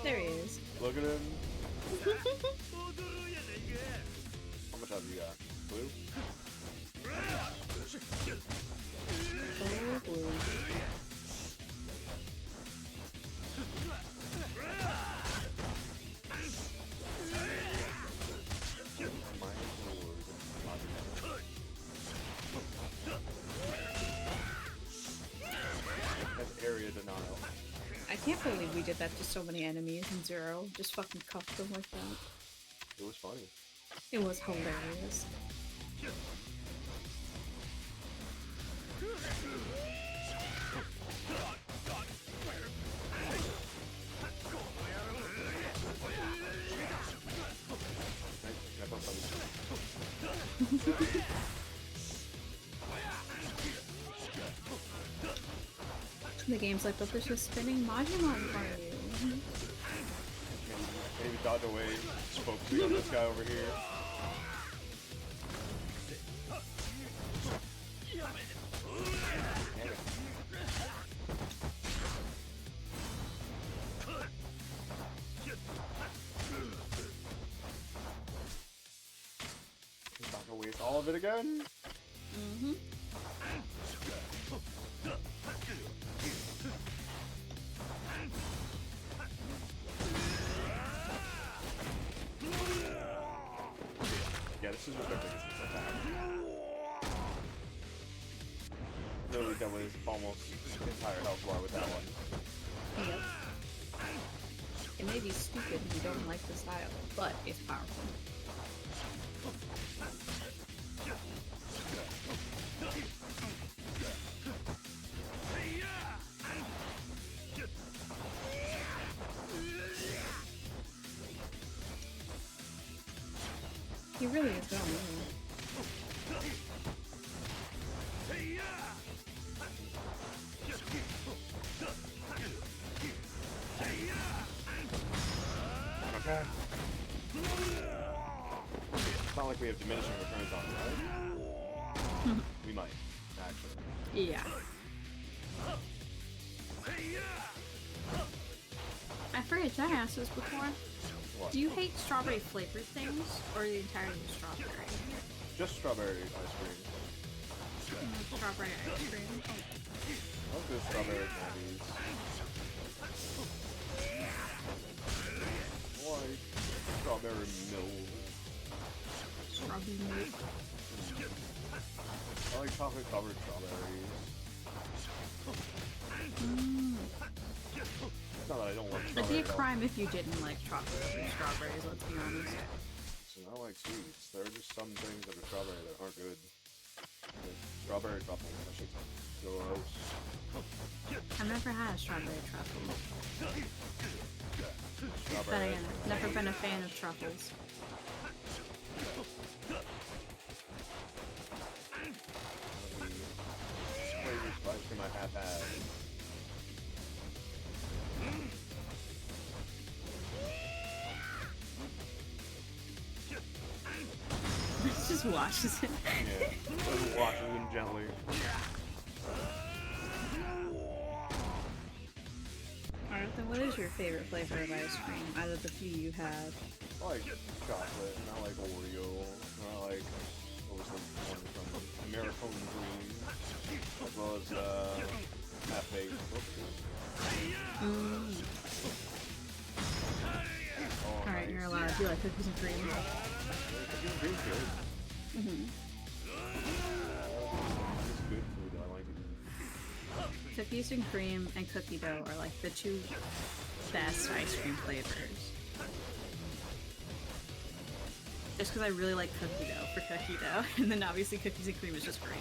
There he is. Look at him. How much health you got? Blue? Oh, boy. That's area denial. I can't believe we did that to so many enemies in Zero. Just fucking cuffed them like that. It was funny. It was hilarious. I thought something. The game's like, but there's just spinning Majima in front of you. Maybe dodge away. Focusing on this guy over here. Not gonna waste all of it again. Mm-hmm. Yeah, this is ridiculous. This attack. Literally double his almost entire health bar with that one. Yep. It may be stupid if you don't like the style, but it's powerful. He really is going, isn't he? like we have diminishing returns on it, right? We might, actually. Yeah. I forget, did I ask this before? What? Do you hate strawberry flavored things, or the entirety of strawberry? Just strawberry ice cream. Strawberry ice cream. I love good strawberry candies. I like strawberry milk. Strawberry milk. I like chocolate covered strawberries. It's not that I don't like It'd be strawberry a crime if you didn't like chocolate over strawberries, let's be honest. So I like sweets. There are just some things that are strawberry that aren't good. Like strawberry truffle, that shit's gross. I've never had a strawberry truffle. But Strawberry. again, never been a fan of truffles. Flavors of ice cream I have had. It just washes it. Yeah, it washes them gently. Alright, then what is your favorite flavor of ice cream out of the few you have? I like chocolate, and I like Oreo, and I like, what was the one from American Dream, as well as, half-baked cookies. Oh, Alright, nice. you're allowed. Do you like cookies and cream? Cookies and cream's good. It's good food, I like it. Cookies and cream and cookie dough are like the two best ice cream flavors. Just because I really like cookie dough for cookie dough, and then obviously cookies and cream is just great.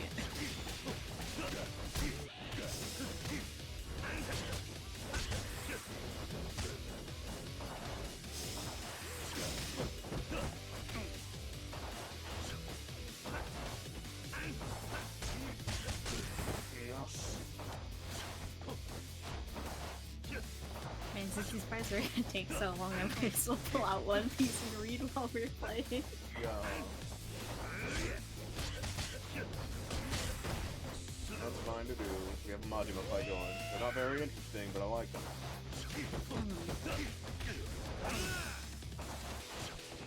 Man, since these parts are gonna take so long, I might as well pull out One Piece and read while we're playing. Yeah. That's fine to do. We have a Majima fight going. They're not very interesting, but I like them.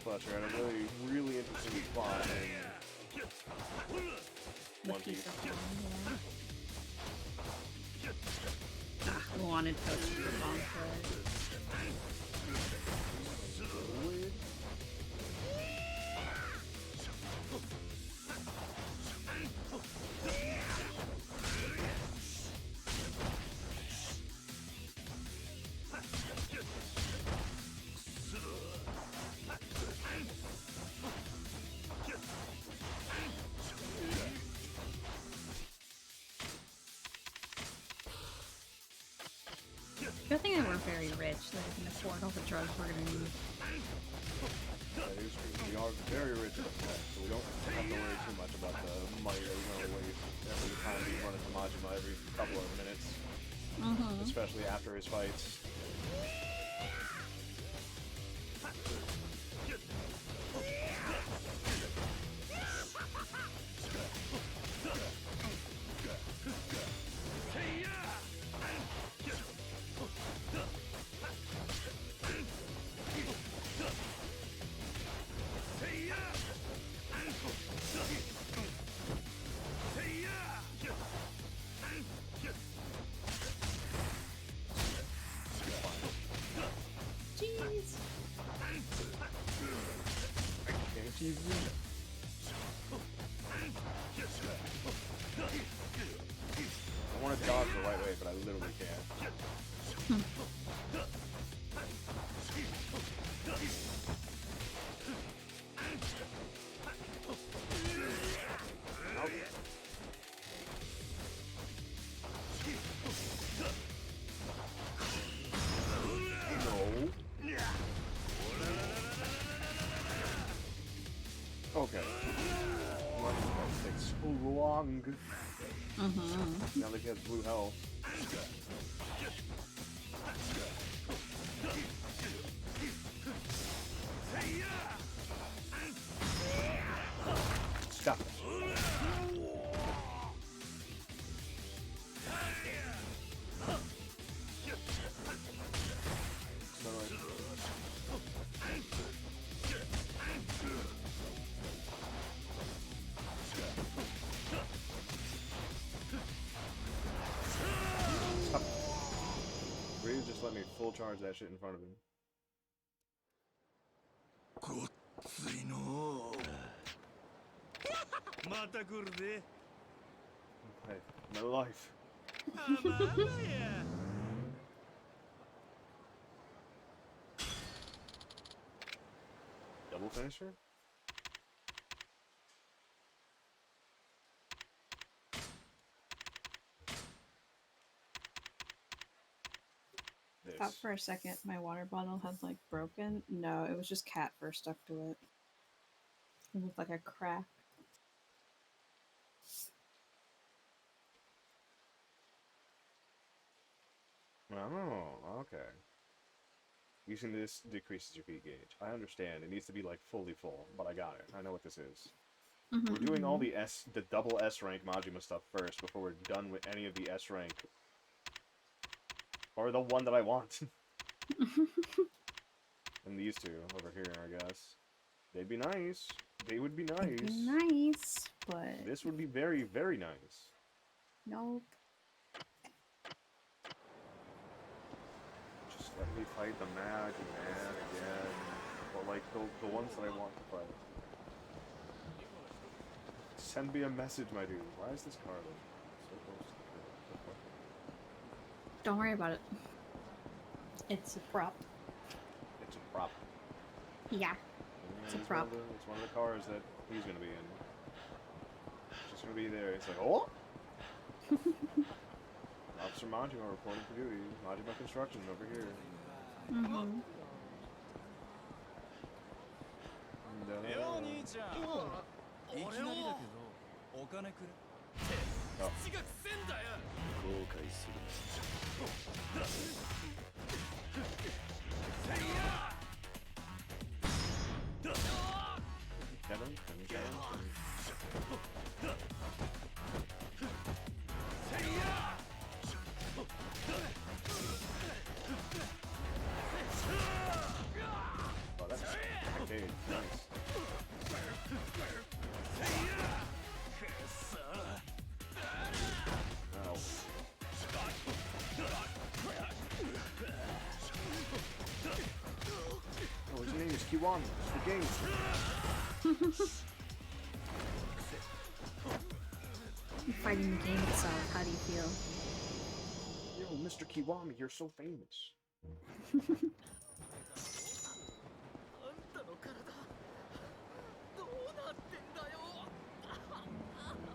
Plus, you're at a really, really interesting spot in One Piece. I wanted Coach to go on for it. Good thing they weren't very rich, so they can afford all the drugs we're gonna need. That is true. We are very rich at that, so we don't have to worry too much about the money that we're going to waste every time we run into Majima every couple of minutes. Especially after his fights. Jeez! Can't even. I want to dodge the right way, but I literally can't. No. Okay. Why did that take so long? Now that he has blue health. let me full charge that shit in front of him. ごっついのうまた来るで Hey, my life. あまあまや Double finisher? Thought for a second my water bottle had like broken. No, it was just cat fur stuck to it. It looked like a crack. Oh, okay. Using this decreases your P gauge. I understand. It needs to be like fully full, but I got it. I know what this is. We're doing all the double S rank Majima stuff first before we're done with any of the S rank. Or the one that I want. And these two over here, I guess. They'd be nice. They would be nice. It'd be nice, but This would be very, very nice. nope. Just let me fight the Mad Man again. But like the ones that I want to fight. Send me a message, my dude. Why is this car so close to the curb? Don't worry about it. It's a prop. It's a prop. Yeah. It's a prop. It's one of the cars that he's gonna be in. It's just gonna be there. It's like, oh! Officer Majima reporting for duty. Majima Construction over here. Mm-hmm. レオ兄ちゃんいきなりだけどお金くれ口がくせんだよ後悔するな Oh, that's arcade. Nice. Ow. Oh, his name is Kiwami. It's the game. You're fighting the game itself. How do you feel? Yo, Mr. Kiwami, you're so famous.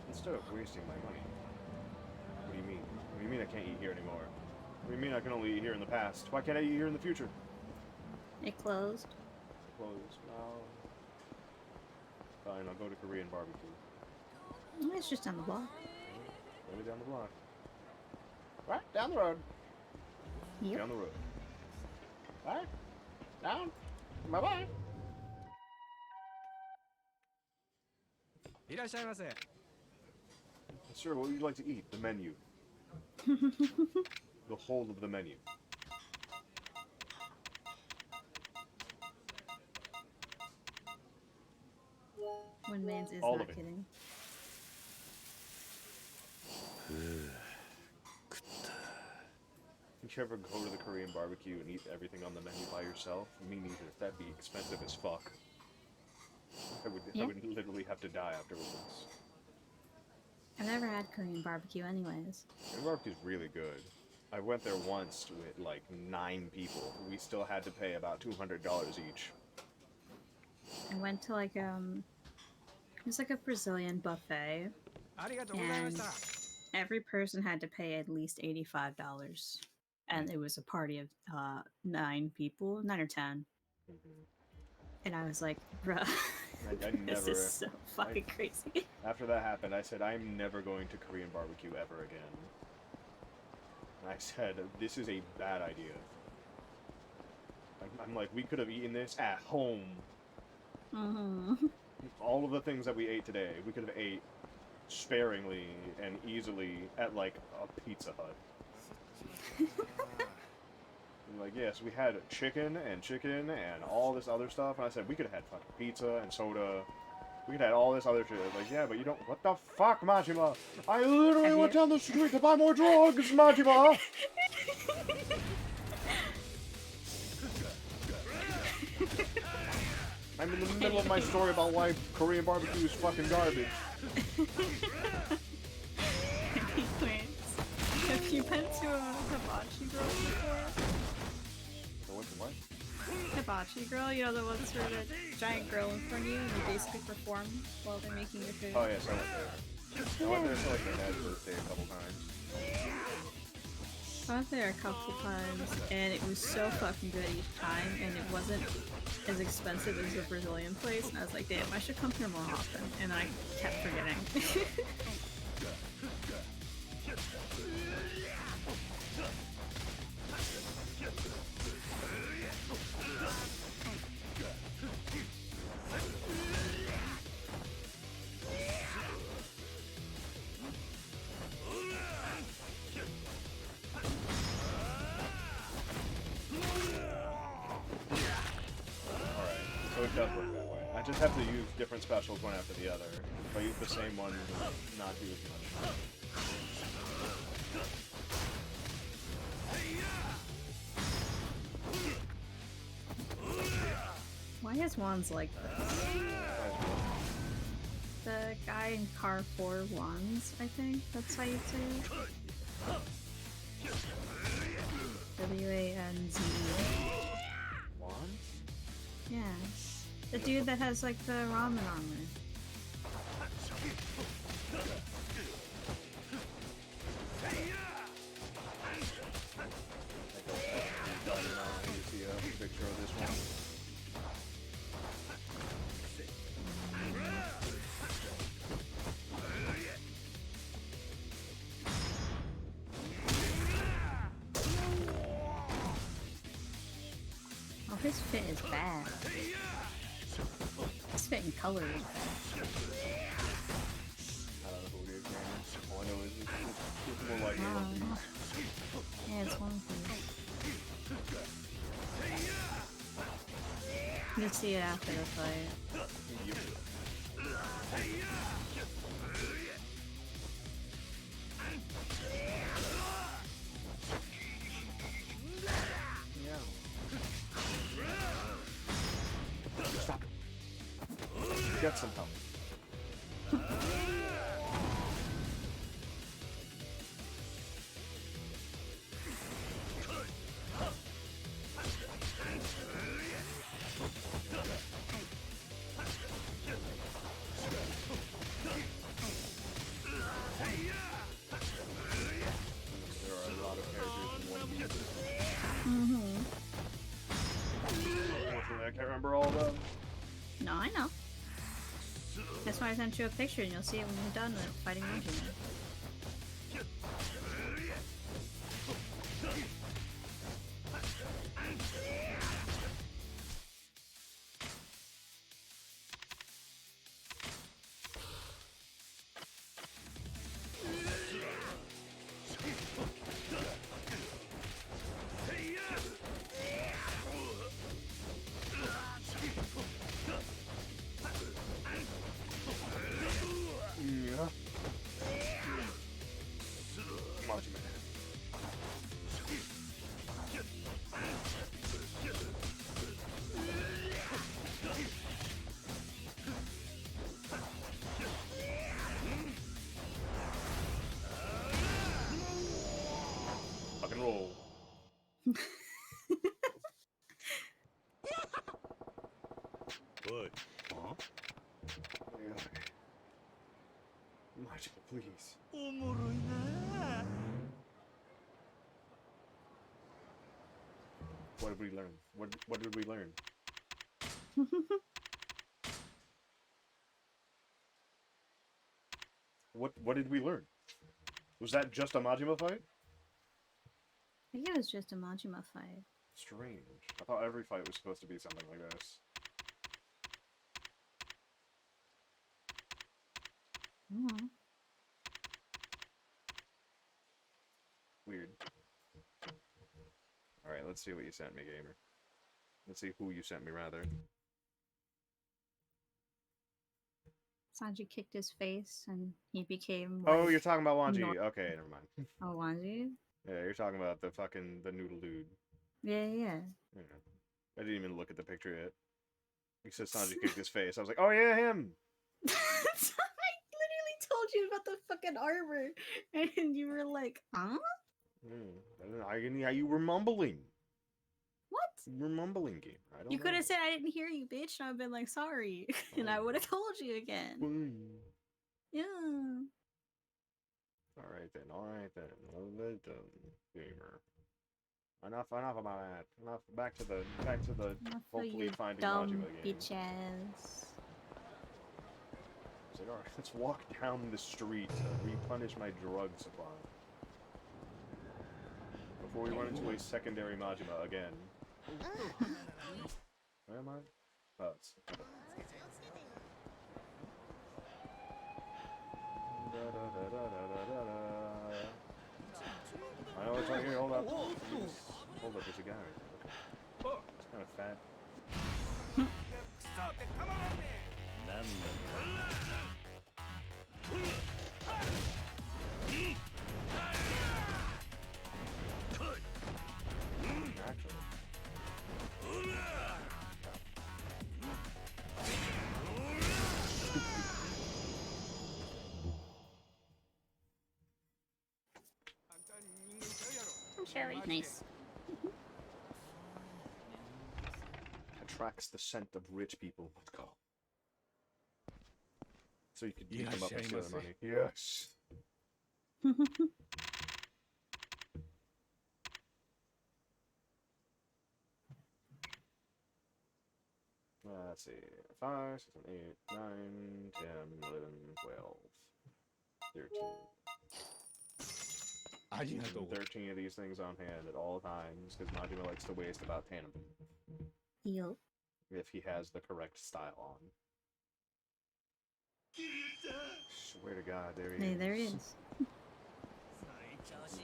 Instead of wasting my money. What do you mean? What do you mean I can't eat here anymore? What do you mean I can only eat here in the past? Why can't I eat here in the future? It closed. Closed. No. Fine, I'll go to Korean barbecue. It's just down the block. Really down the block. Right, down the road. Yep. Down the road. Alright. Down. Bye-bye. いらっしゃいませ Sir, what would you like to eat? The menu. The whole of the menu. When Mans is All not of it. kidding. Did you ever go to the Korean barbecue and eat everything on the menu by yourself? Me neither. That'd be expensive as fuck. I would literally have to die afterwards. I've never had Korean barbecue anyways. Korean barbecue's really good. I went there once with like 9 people. We still had to pay about $200 each. I went to like it was like a Brazilian buffet, ありがとうございました every person had to pay at least $85, and it was a party of 9 people, 9 or 10, and I was like, bruh, I this never. is so fucking crazy. After that happened, I said, I'm never going to Korean barbecue ever again. And I said, this is a bad idea. I'm like, we could have eaten this at home. Mm-hmm. All of the things that we ate today, we could have ate sparingly and easily at like a Pizza Hut. And like, yes, we had chicken and all this other stuff, and I said we could have had fucking pizza and soda. We could have had all this other shit. Like, yeah, but you don't. What the fuck, Majima? I literally went down the street to buy more drugs, Majima. I'm in the middle of my story about why Korean barbecue is fucking garbage. Anyways, have you been to a hibachi grill before? What? Hibachi grill, you know the ones where the giant grill in front of you and you basically perform while they're making your food? Oh yes, I went there. I went there for like my dad's birthday a couple times. I went there a couple times and it was so fucking good each time, and it wasn't as expensive as the Brazilian place, and I was like, damn, I should come here more often, and I kept forgetting. So it does work that way. I just have to use different specials one after the other. If I use the same one, it will not do as much. Why is Wands like this? The guy in car 4 Wands, I think? That's how you say it? W-A-N-Z. Wands? Yeah. The dude that has like the ramen armor. You see a picture of this one? Oh, his fit is bad. His fit and color is bad. I don't know who it is, man. All I know is it's more like One Piece. Yeah, it's One Piece. You'll see it after the fight. Yep. Stop it. Get some help. There are a lot of characters in One Piece. Unfortunately, I can't remember all of them. No, I know. That's why I sent you a picture, and you'll see it when you're done with fighting Majima. Yeah. Majima. Fucking roll. What? Huh? Majima, please. おもろいな。 What did we learn? What did we learn? What did we learn? Was that just a Majima fight? I think it was just a Majima fight. Strange. I thought every fight was supposed to be something like this. Oh. Weird. Alright, let's see what you sent me, gamer. Let's see who you sent me, rather. Sanji kicked his face, and he became. Oh, like, you're talking about Wanji. Nor- Okay, never mind. Oh, Wanji? Yeah, you're talking about the noodle dude. Yeah. Yeah. I didn't even look at the picture yet. He said Sanji kicked his face. I was like, oh yeah, him. I literally told you about the fucking armor, and you were like, huh? You were mumbling. What? You were mumbling, game. I don't You could know. have said I didn't hear you, bitch, and I've been like, sorry, and I would have told you again. Yeah. All right then. Well done, gamer. Enough about that. Enough. Back to the. Enough for Hopefully your finding dumb Majima game. bitches. It's like, all right, let's walk down the street to replenish my drug supply before we run into a secondary Majima again. Where am I? Oh, it's... I know it's right here. Hold up. Hold up, there's a guy right there. Okay. It's kind of fat. Actually. I'm Sherry. Nice. Attracts the scent of rich people. Let's go. So you could beat them up and steal their money. Yes. Let's see. 5, 6, 7, 8, 9, 10, 11, 12, 13. 13 of these things on hand at all times, because Majima likes to waste about 10 of them. Yup. If he has the correct style on. Swear to God, there he is. Hey, there he is.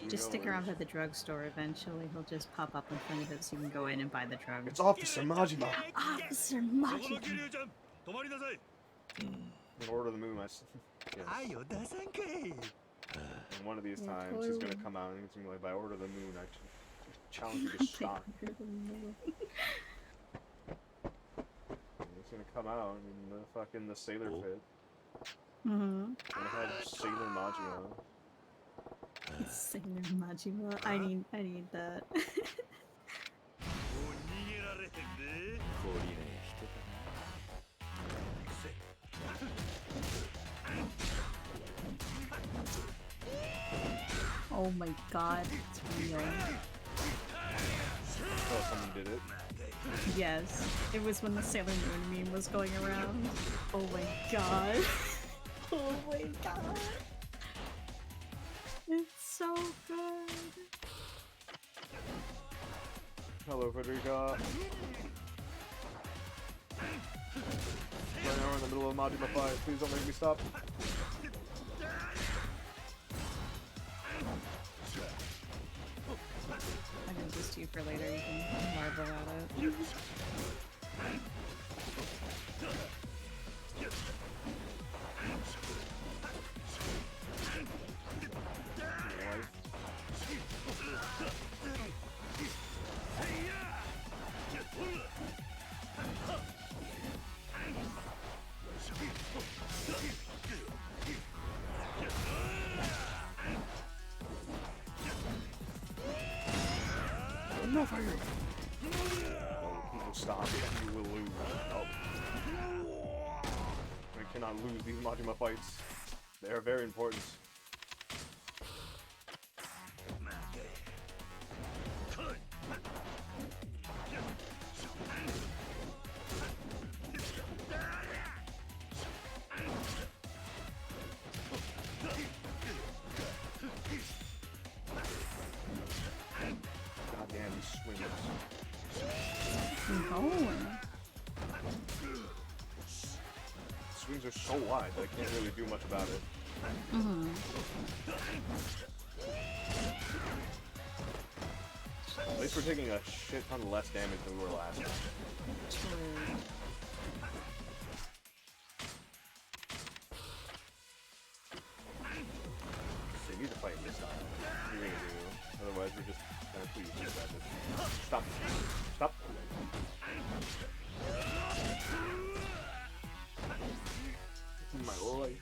Just stick around at the drugstore. Eventually, he'll just pop up in front of it so you can go in and buy the drug. It's Officer Majima! Officer Majima! In Order of the Moon, yes. And one of these times, he's gonna come out and he's gonna be like, by Order of the Moon, I challenge you to stop. He's gonna come out in the fucking sailor fit. Mm-hmm. Gonna have Sailor Majima. Sailor Majima. I need that. Oh my god, it's real. Oh, someone did it. Yes, it was when the Sailor Moon meme was going around. Oh my god. Oh my god. It's so good. Hello, Frederica. Right now we're in the middle of a Majima fight. Please don't make me stop. I'm gonna just to you for later. You can marvel at it. No fire! Oh, stop. You will lose. Oh. I cannot lose these Majima fights. They are very important. Goddamn, these swingers. Swings are so wide that I can't really do much about it. At least we're taking a shit ton less damage than we were last time. So you need to fight this time. You're gonna do. Otherwise, we're just gonna please. Stop. Stop. My boy.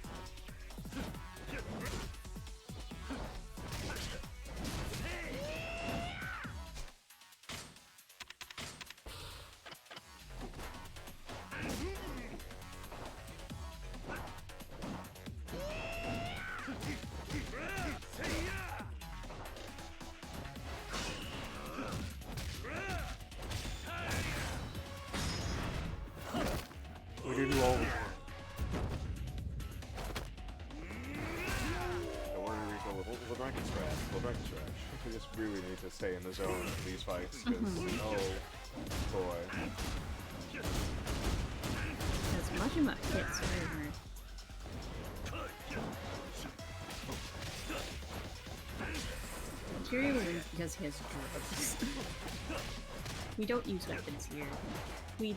We do all the time. Don't worry, Rico. We'll drink and scratch. We'll drink and scratch. We just really need to stay in the zone of these fights, because, oh, boy. Because Majima hits very hard. Kiryu wins because he has drugs. We don't use weapons here. We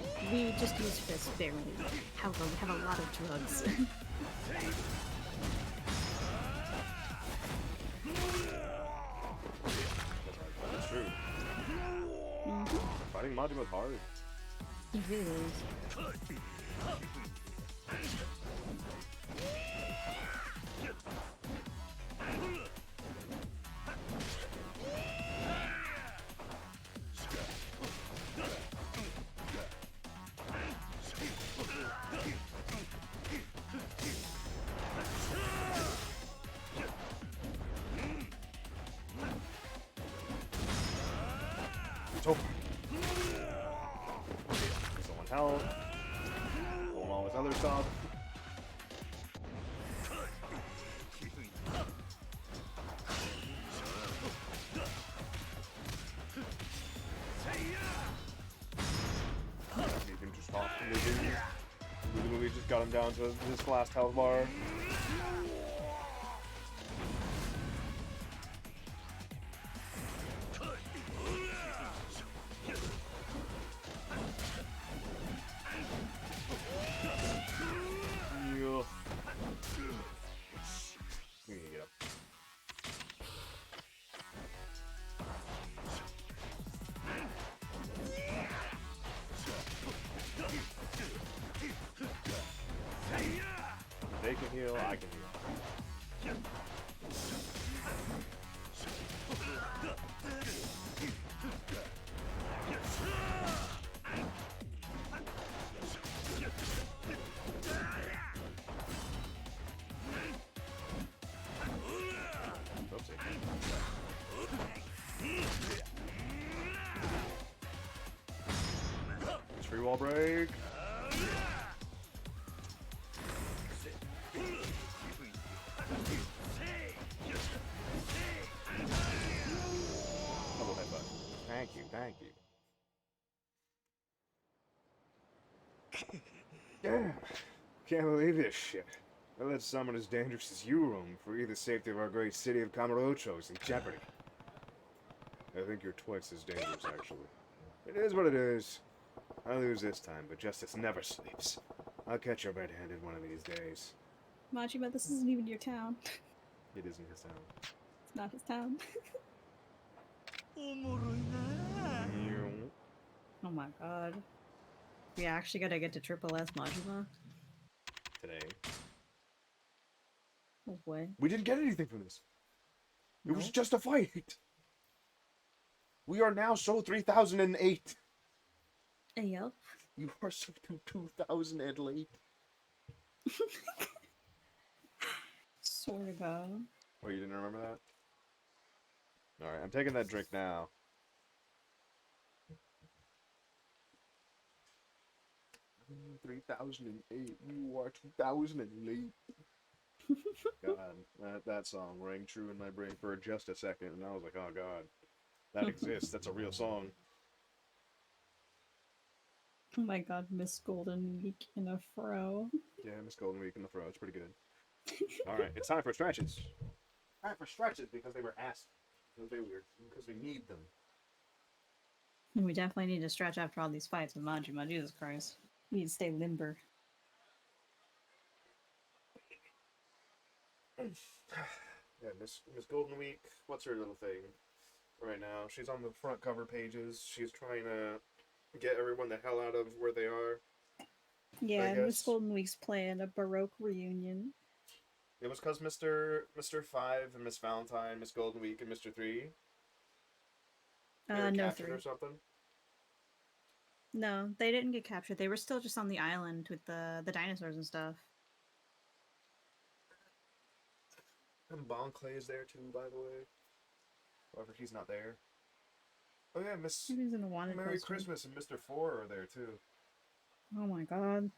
just use fists sparingly. However, we have a lot of drugs. That's true. Fighting Majima's hard. He really is. It's over. Someone help. Doing all this other stuff. You can just talk to me, dude. We literally just got him down to his last health bar. We need to get up. They can heal, I can heal. Tree wall break. Double headbutt. Thank you, thank you. Damn. Can't believe this shit. I let someone as dangerous as you roam free. The safety of our great city of Kamurocho is in jeopardy. I think you're twice as dangerous, actually. It is what it is. I lose this time, but justice never sleeps. I'll catch you red-handed one of these days. Majima, this isn't even your town. It isn't his town. It's not his town. Oh my god. We actually gotta get to Triple S Majima? Today. No way. We didn't get anything from this. It was No? just a fight. We are now so 3008. Yep. You are so 2008. Sort of. Oh, you didn't remember that? Alright, I'm taking that drink now. Mm, 3008. You are 2008. God, that song rang true in my brain for just a second, and I was like, oh god, that exists. That's a real song. Oh my god, Miss Golden Week in a fro. Yeah, Miss Golden Week in the throw. It's pretty good. Alright, it's time for stretches. Time for stretches because they were asked. Because we need them. And we definitely need to stretch after all these fights with Majima. Jesus Christ. We need to stay limber. Yeah, Miss Golden Week, what's her little thing right now? She's on the front cover pages. She's trying to get everyone the hell out of where they are. Yeah, guess. Miss Golden Week's playing a Baroque reunion. It was because Mr. 5 and Miss Valentine, Miss Golden Week, and Mr. 3 they were No captured 3. or something. No, they didn't get captured. They were still just on the island with the dinosaurs and stuff. And Bon Clay is there too, by the way. However, he's not there. Oh yeah, Miss He's in a wanted Merry poster. Christmas and Mr. 4 are there too. Oh my god.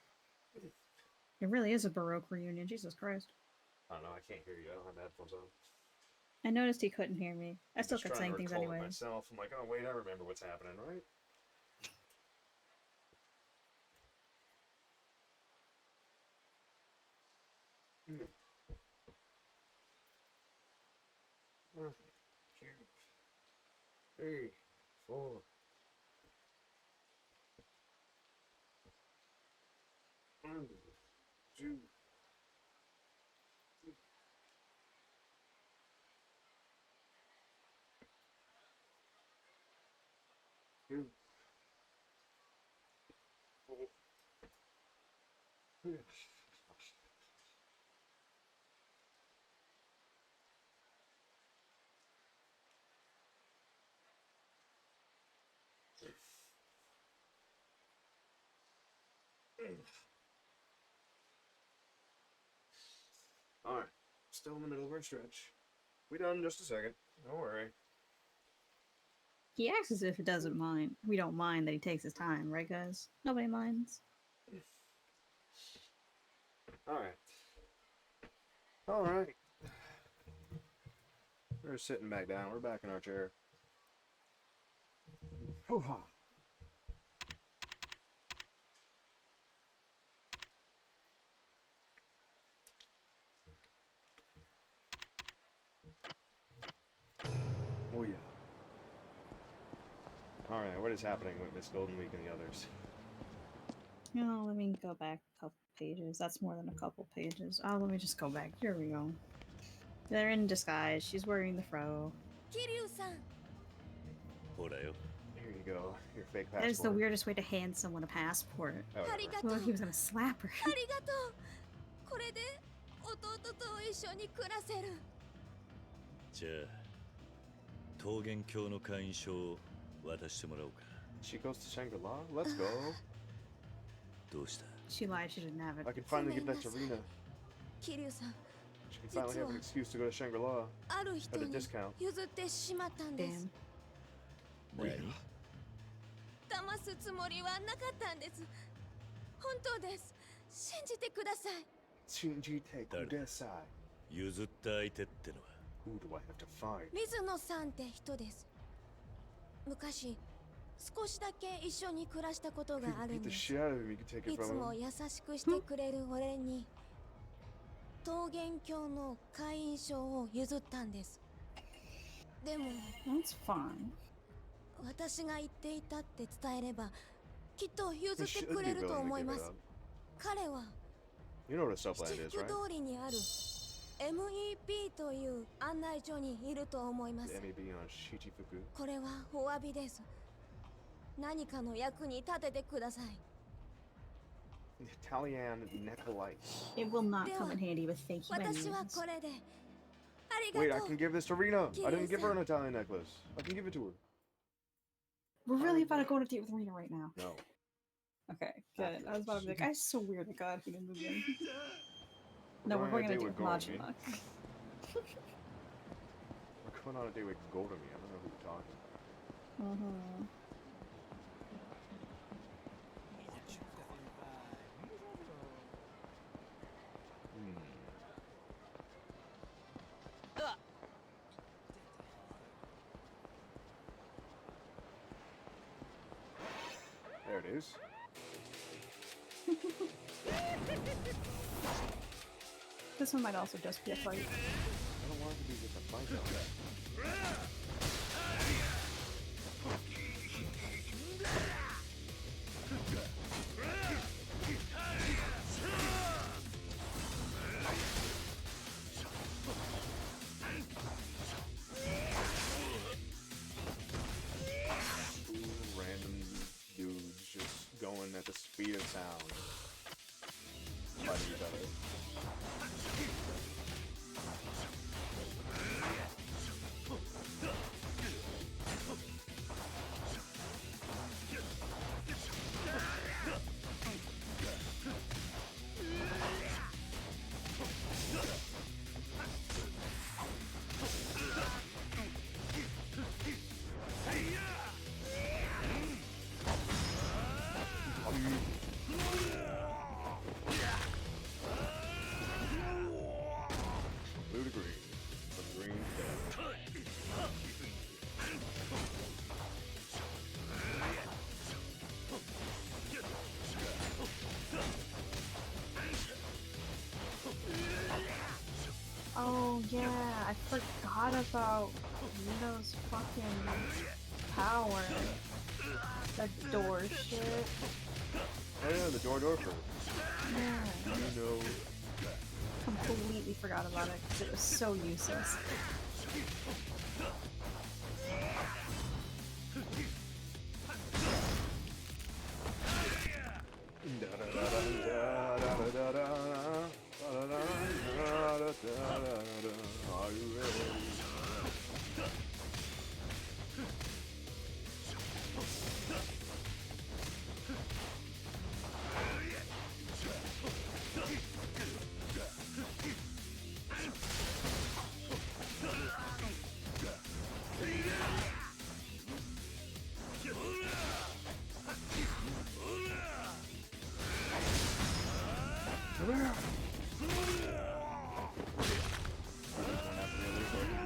It really is a Baroque reunion. Jesus Christ. I don't know. I can't hear you. I don't have my headphones on. I noticed he couldn't hear me. I I'm still just kept trying saying to things recall it anyway. myself. I'm like, oh wait, I remember what's happening, right? Hmm. 1, 2, 3, 4. 1, 2. 2. 4. Alright. Still in the middle of our stretch. We done in just a second. Don't worry. He acts as if it doesn't mind. We don't mind that he takes his time, right, guys? Nobody minds. Alright. Alright. We're sitting back down. We're back in our chair. Hoo-ha. Oh yeah. Alright, what is happening with Miss Golden Week and the others? No, let me go back a couple pages. That's more than a couple pages. Oh, let me just go back. Here we go. They're in disguise. She's wearing the fro. Kiryu-san. ほらよ Here you go. Your fake passport. That is the weirdest way to hand someone a passport. Oh, whatever. ありがと Well, う。 he was gonna slap her. ありがとう。これで弟と一緒に暮らせる。じゃあ桃源郷の会員証を渡してもらおうか She goes to Shangri-La? Let's go. どうした She lied. She didn't have it. I can finally give that to Rena. 桐生さん、 She can finally have an excuse to go to Shangri-La ある人 at a に discount. 譲ってしまったんです Damn.。何騙すつもりはなかったんです。本当です。信じてください。 Shinjite Kudesai. 譲った相手ってのは Who do I have to find? 水野さんって人です。昔、少しだけ一緒に暮らしたことが If あ you る beat ん the です。 shit out of him, you can take い it つ from も him. 優しくしてくれる俺に桃源郷の会員証を譲ったんです。でも That's fine. 私が言っていたって伝えればきっと譲 He って should くれ be ると willing 思 to い give ま it す。 up. 彼は You know what a 七 subland is, 福 right? 通りにある MEP という案内所にいると思いま The す。 MEB on Shichifuku. これはお詫びです。何かの役に立ててください。 Italian Necolite. It will not Dewa, come in handy with fake 私は humanities. これであり Wait, が I とう can。give this to Rena. I didn't give her an Kiryu-san. Italian necklace. I can give it to her. We're really about to go on a date with Rena right now. No. Okay, good. I was about to be like, I swear to God, he didn't move in. No, We're we're going on going a on a date date with with Majima. We're going on a date with Golden Me. I don't know who you're talking about. Mm-hmm. There it is. This one might also just be a fight. I don't want it to be just a fight though. Two random dudes just going at the speed of sound. fighting each other. Blue to green. From green to dead. Oh yeah, I forgot about Rito's fucking power. The door shit. Oh yeah, the door first. Yeah. You know. Completely forgot about it because it was so useless. Are you ready?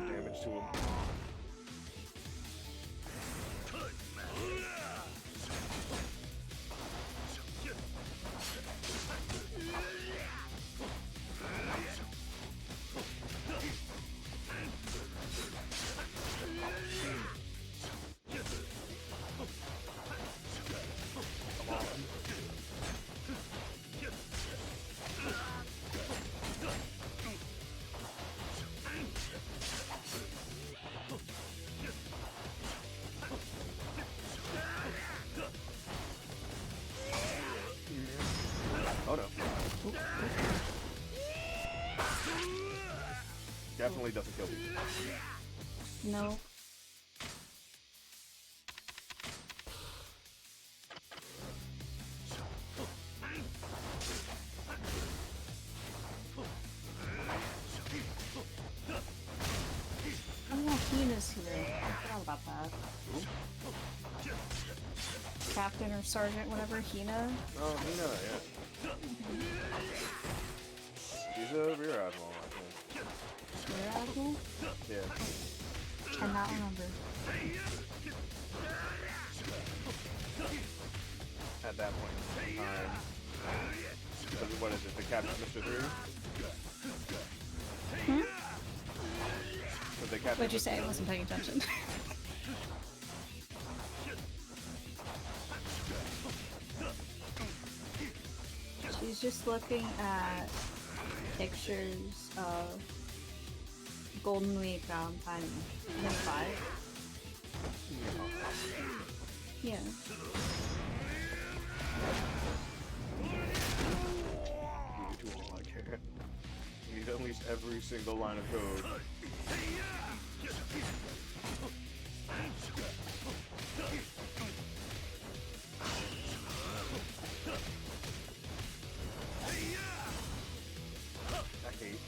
Damage to him. Oh no. Definitely doesn't kill people. No. Oh yeah, Hina's here. I forgot about that. Captain or Sergeant, whatever, Hina. Oh, Hina, yeah. She's a rear admiral, I think. Rear Admiral? Yeah. Cannot remember. At that point in time. What is it, the Captain Mr. 3? Hmm? So the Captain What'd you Mr. say? I wasn't paying attention. She's just looking at pictures of Golden Week time. 5. Yeah. You do all I can. You need at least every single line of code. I hate.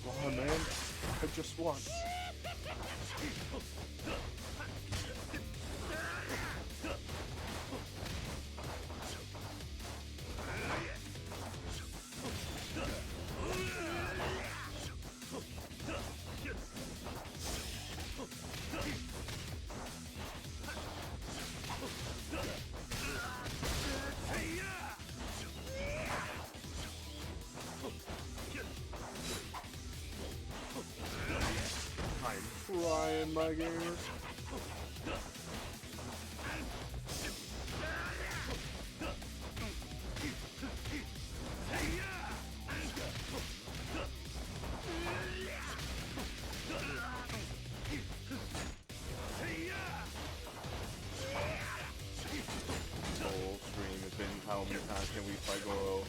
Come on, man. I just won. I'm trying, my gamers. How many times can we fight Goro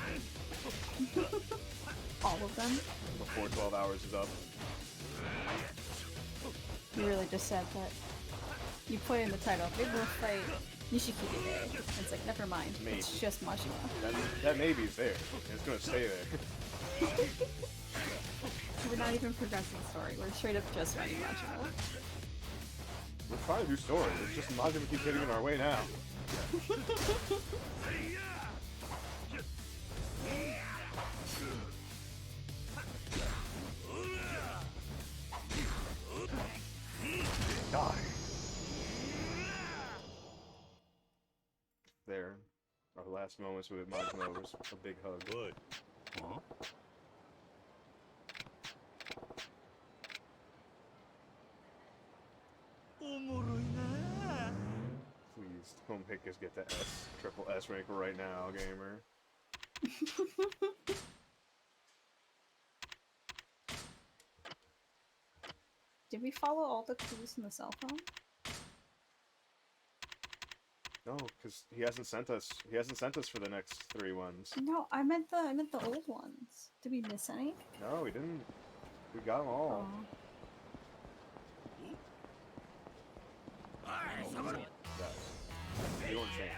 All of them? before 12 hours is up? You really just said that. You put in the title, maybe we'll fight Nishikiyama. It's like, never mind. Maybe. It's just Majima. That maybe is there. It's gonna stay there. We're not even progressing story. We're straight up just fighting Majima. We're trying to do story. It's just Majima keeps getting in our way now. Die. There. Our last moments with Majima was a big hug. Good. Huh? Please don't make us get the triple S rank right now, gamer. Did we follow all the clues in the cell phone? No, because he hasn't sent us. He hasn't sent us for the next 3 ones. No, I meant the old ones. Did we miss any? No, we didn't. We got them all. Oh. Yes. They weren't changed.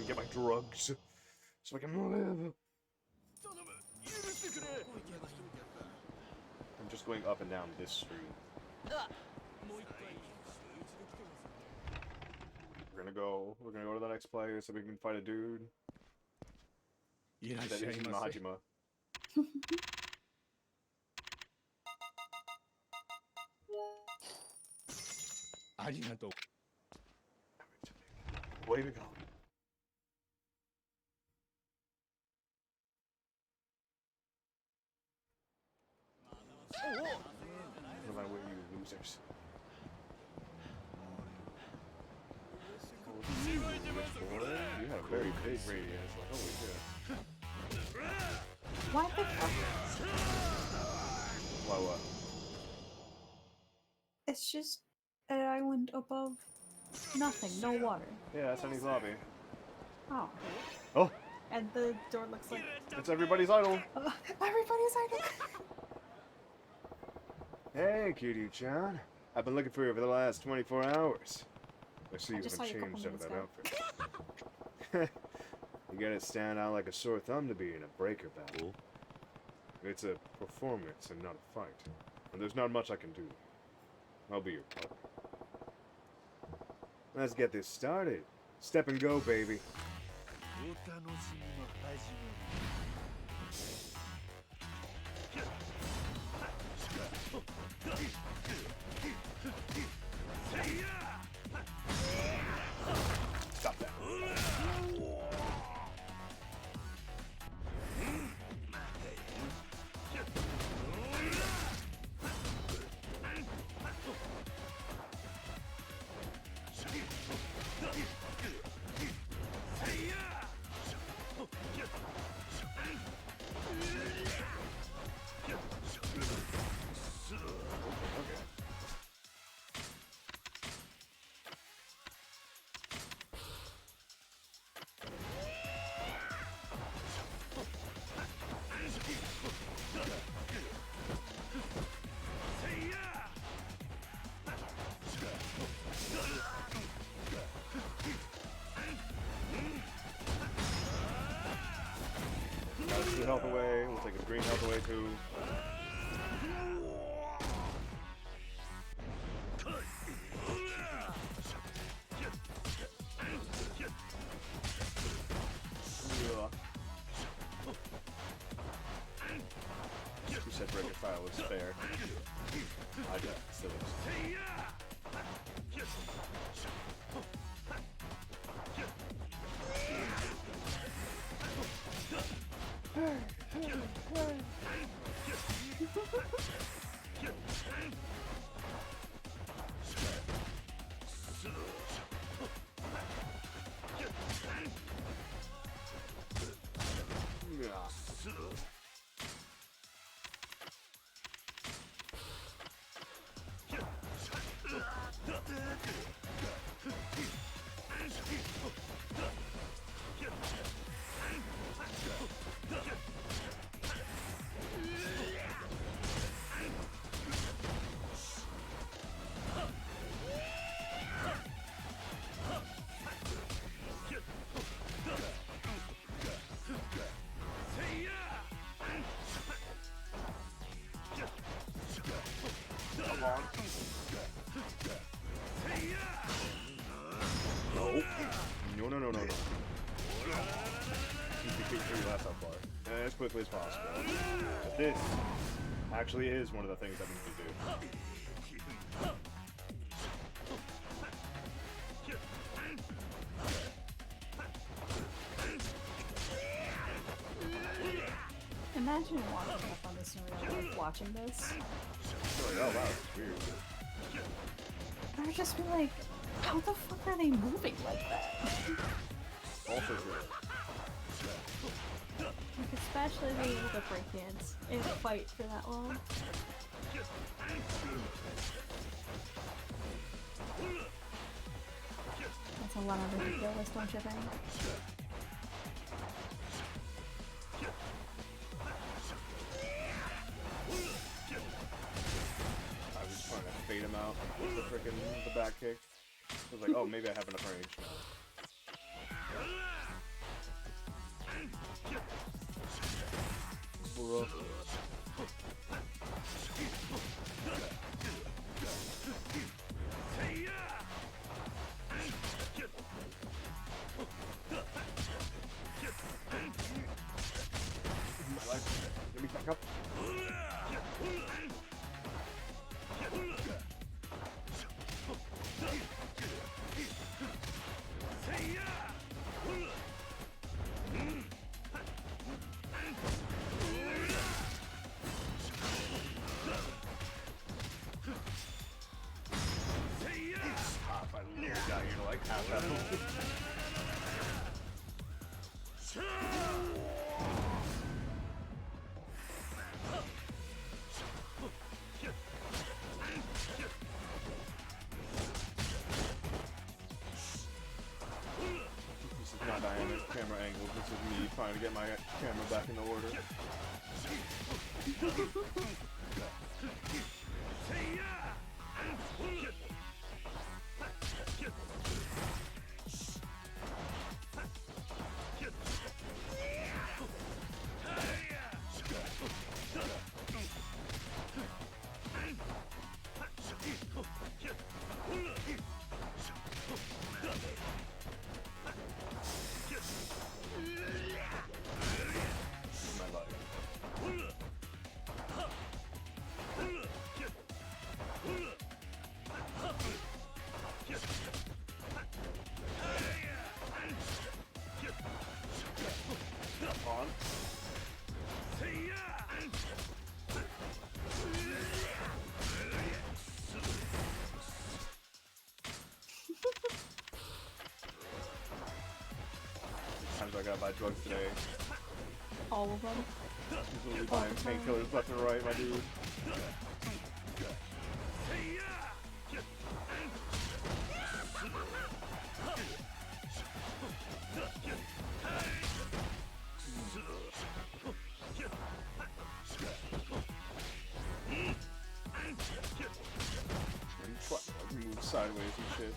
Get my drugs so I can live. I'm just going up and down this street. We're gonna go to the next place so we can fight a dude. That is Majima. Arigato. Way to go. What about with you losers? You had a very big radius. Like, holy shit. What the fuck? Why what? It's just an island above nothing, no water. Yeah, that's Sunny's lobby. Oh. Oh! And the door looks like... It's everybody's idol! Everybody's idol! Hey, Kiryu-chan. I've been looking for you for the last 24 hours. I see you just haven't saw you a changed couple out of minutes that outfit. You gotta stand out like a sore thumb to be in a breaker battle. It's a performance and not a fight. And there's not much I can do. I'll be your partner. Let's get this started. Step and go, baby. Stop that. blue health away. We'll take his green health away too. Who said break file was fair? I got silly. No. Keep the kick through that far. As quickly as possible. But this actually is one of the things I need to do. Imagine walking up on this in real life, watching this. Oh wow, it's weird. I would just be like, how the fuck are they moving like that? Also true. Like, especially being able to break dance and fight for that long. That's a lot of ridiculous, don't you think? I was just trying to fade him out with the frickin' the back kick. I was like, oh, maybe I have enough range now. Bro. My life. Let me back up. Camera angle. This is me trying to get my camera back in order. I gotta buy drugs today. All of them? Usually buying painkillers left and right, my dude. Move sideways and shit.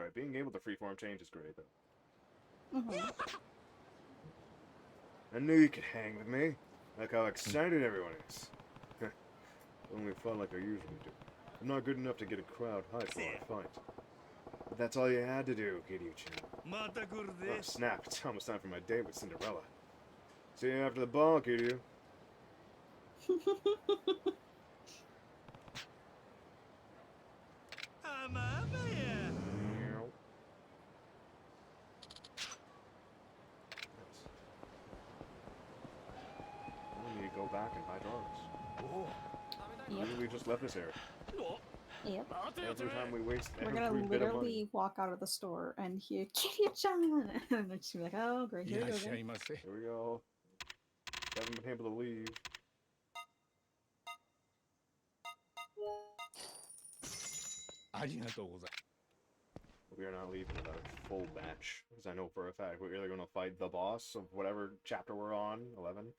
Alright, being able to freeform change is great, though. I knew you could hang with me. Look how excited everyone is. Only fun like I usually do. I'm not good enough to get a crowd hyped while I fight. But that's all you had to do, Kiryu-chan. また来る Oh, ぜ snap. It's almost time for my date with Cinderella. See you after the ball, Kiryu. We need to go back and buy drugs. Yep. We just left this area. Yep. Every time we waste We're every gonna bit of money. literally walk out of the store and hear Kiryu-chan, and then she's gonna be like, "Oh, great, here we go." Again. Here we go. Haven't been able to leave. We are not leaving without a full batch, because I know for a fact we're either going to fight the boss of whatever chapter we're on, 11,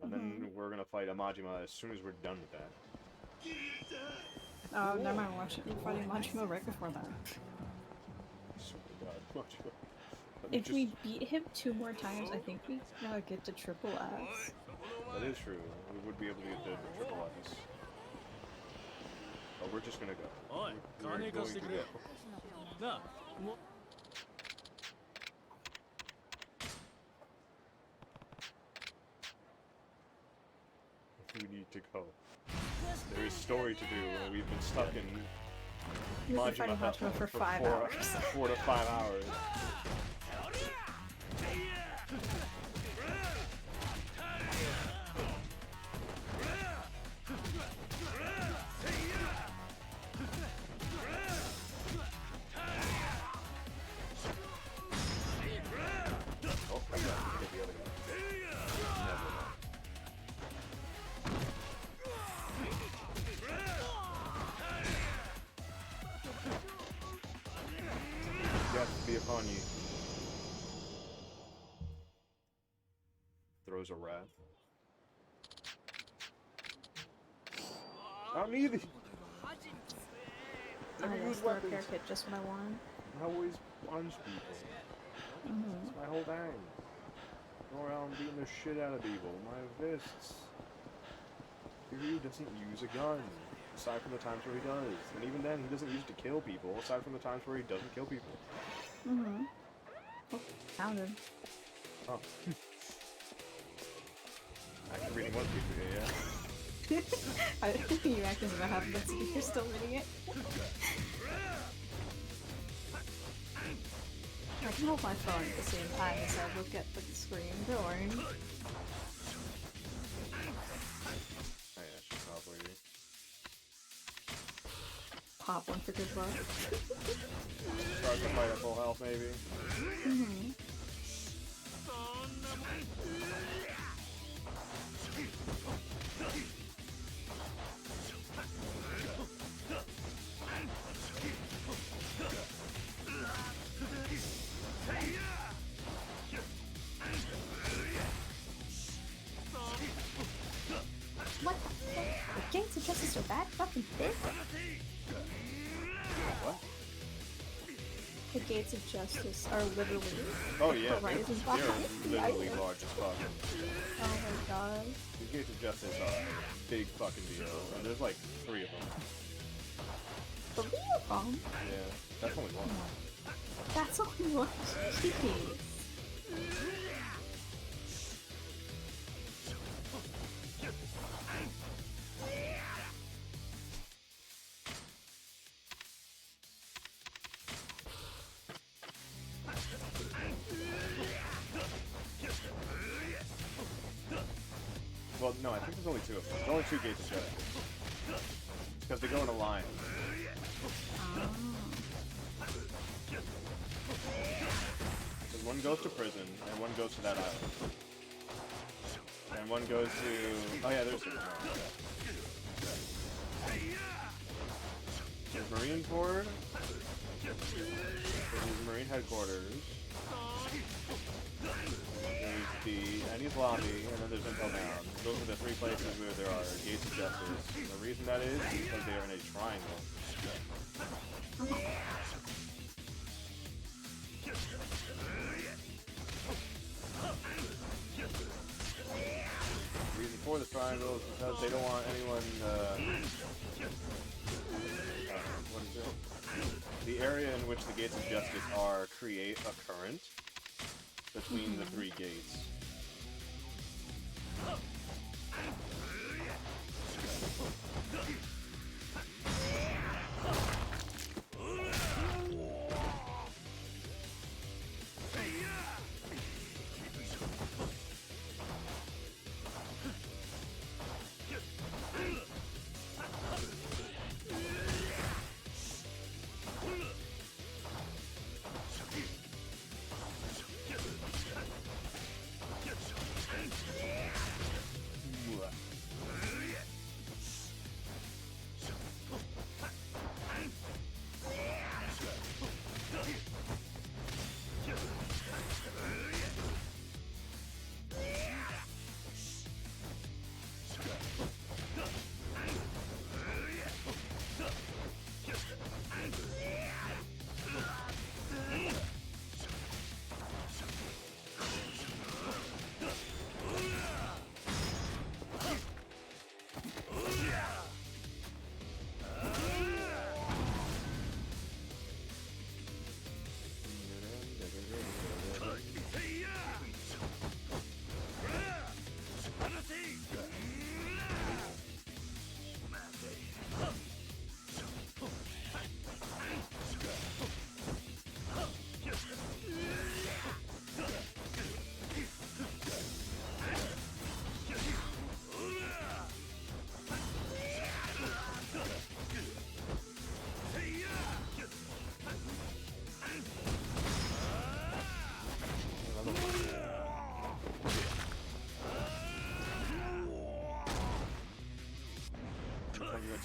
and then we're going to fight Amajima as soon as we're done with that. Oh, never mind. We're fighting Majima right before that. Swear to God, Majima. If we beat him 2 more times, I think we get to triple S. That is true. We would be able to get the triple S. But we're just going to go. We're going to go. なあも We need to go. There is story to do. We've been stuck in We've been fighting Majima for 5 hours. 4 to 5 hours. Oh, I got to get the other guy. Never mind. Death be upon you. Throws a rat. I don't need it. Oh, Never yeah, use store weapons. repair kit, just what I wanted. I always punch people. That's my whole thing. Go around beating the shit out of people. My fists. Kiryu doesn't use a gun. Aside from the times where he does. And even then, he doesn't use it to kill people. Aside from the times where he doesn't kill people. Oh, found him. Oh. Actually reading One Piece here, yeah? You act as if I haven't been sitting here still reading it. I can hold my phone at the same time as I look at the screen. Don't worry. Oh yeah, she's probably... Pop one for good luck. Start the fight at full health, maybe? What the fuck? The gates of justice are that fucking big? What? The gates of justice are literally Oh yeah, horizons they're behind the literally island. large as fuck. Oh my god. These gates of justice are a big fucking deal. And there's like 3 of them. 3 of them? Yeah, that's only one. That's only one. Jeez. Well, no, I think there's only 2 of them. There's only 2 gates of justice. It's because they go in a line. Because one goes to prison, and one goes to that island. And one goes to... Oh yeah, there's 2. There's Marine Corps. There's Marine Headquarters. There's the Annie's Lobby, and then there's Intel Down. Those are the 3 places where there are gates of justice. And the reason that is because they are in a triangle. before the triangle is because they don't want anyone, what is it? The area in which the gates of justice are create a current between the three gates.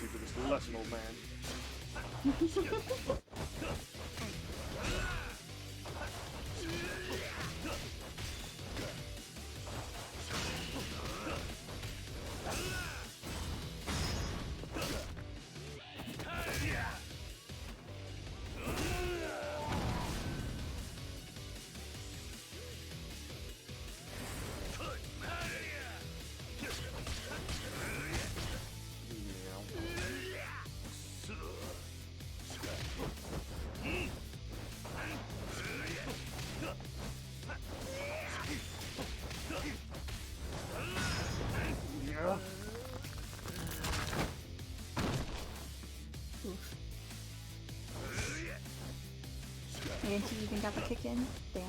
You for this lesson, old man. You didn't even got the kick in? Damn.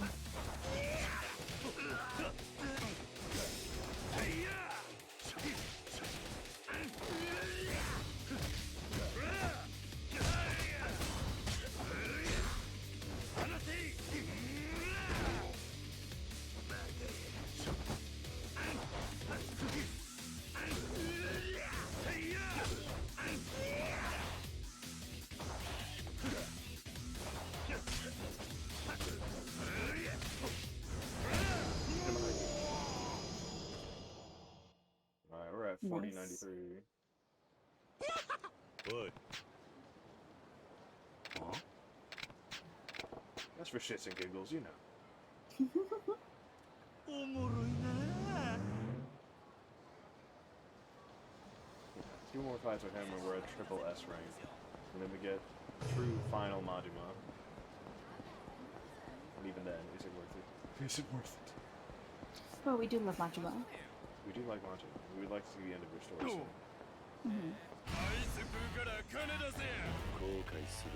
Alright, we're at 4093. What? Huh? That's for shits and giggles, you know. おもろいな。 Two more fights with him and we're at triple S rank. And then we get true final Majima. And even then, is it worth it? Is it worth it? Oh, we do love Majima. We do like Majima. We would like to see the end of your story soon. アイス食うから金出せ。後悔する。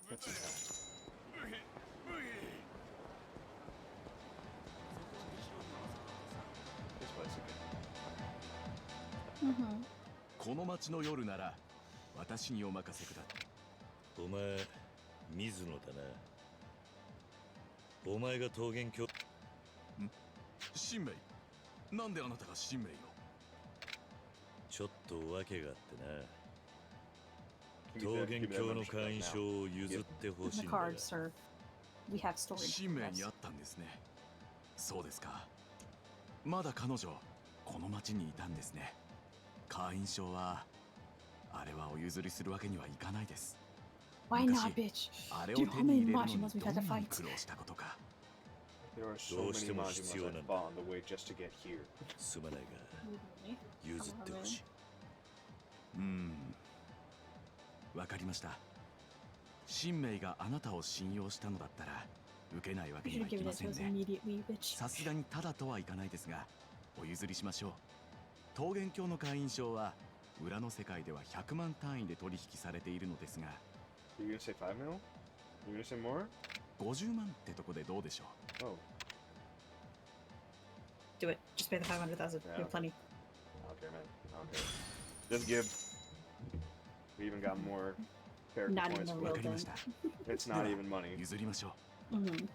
That's intense. This place again. この街の夜なら私にお任せくだ。お前、水野だな。お前が桃源郷。神明、なんであなたが神明を？ちょっと訳があってな。 Give me 桃 that- 源 give me that 郷の membership 会 back 員 now. 証を譲ってほし The いんだが。 cards, sir. We have storage. 使命に Yes. あったんですね。そうですか。まだ彼女この町にいたんですね。会員証はあれはお譲りするわけにはいかないです。 Why 昔 not, bitch? あれを Dude, 手 how に many 入れるのに Majimas we've どん had な to に fight? 苦労したことか。 There are so どうして many も必 Majimas 要 I なんだ。 fought on the way just to get here. すまないが譲ってほしい。わかりました。神明があなたを信用したのだったら受けないわけ You には should い give き it ま to せん us ね。 immediately, bitch. さすがにただとはいかないですが、お譲りしましょう。桃源郷の会員証は裏の世界では100万単位で取引されているのですが、 Are you gonna say 5 mil? You gonna say more? 50万ってとこでどうでしょう。 Oh, Do it. Just pay the 500,000. Yeah. We have plenty. okay, man. Okay. Just give. We even got more character Not points. even a わ real かりました。 It's not even money. 譲りましょう。 Mm-hmm.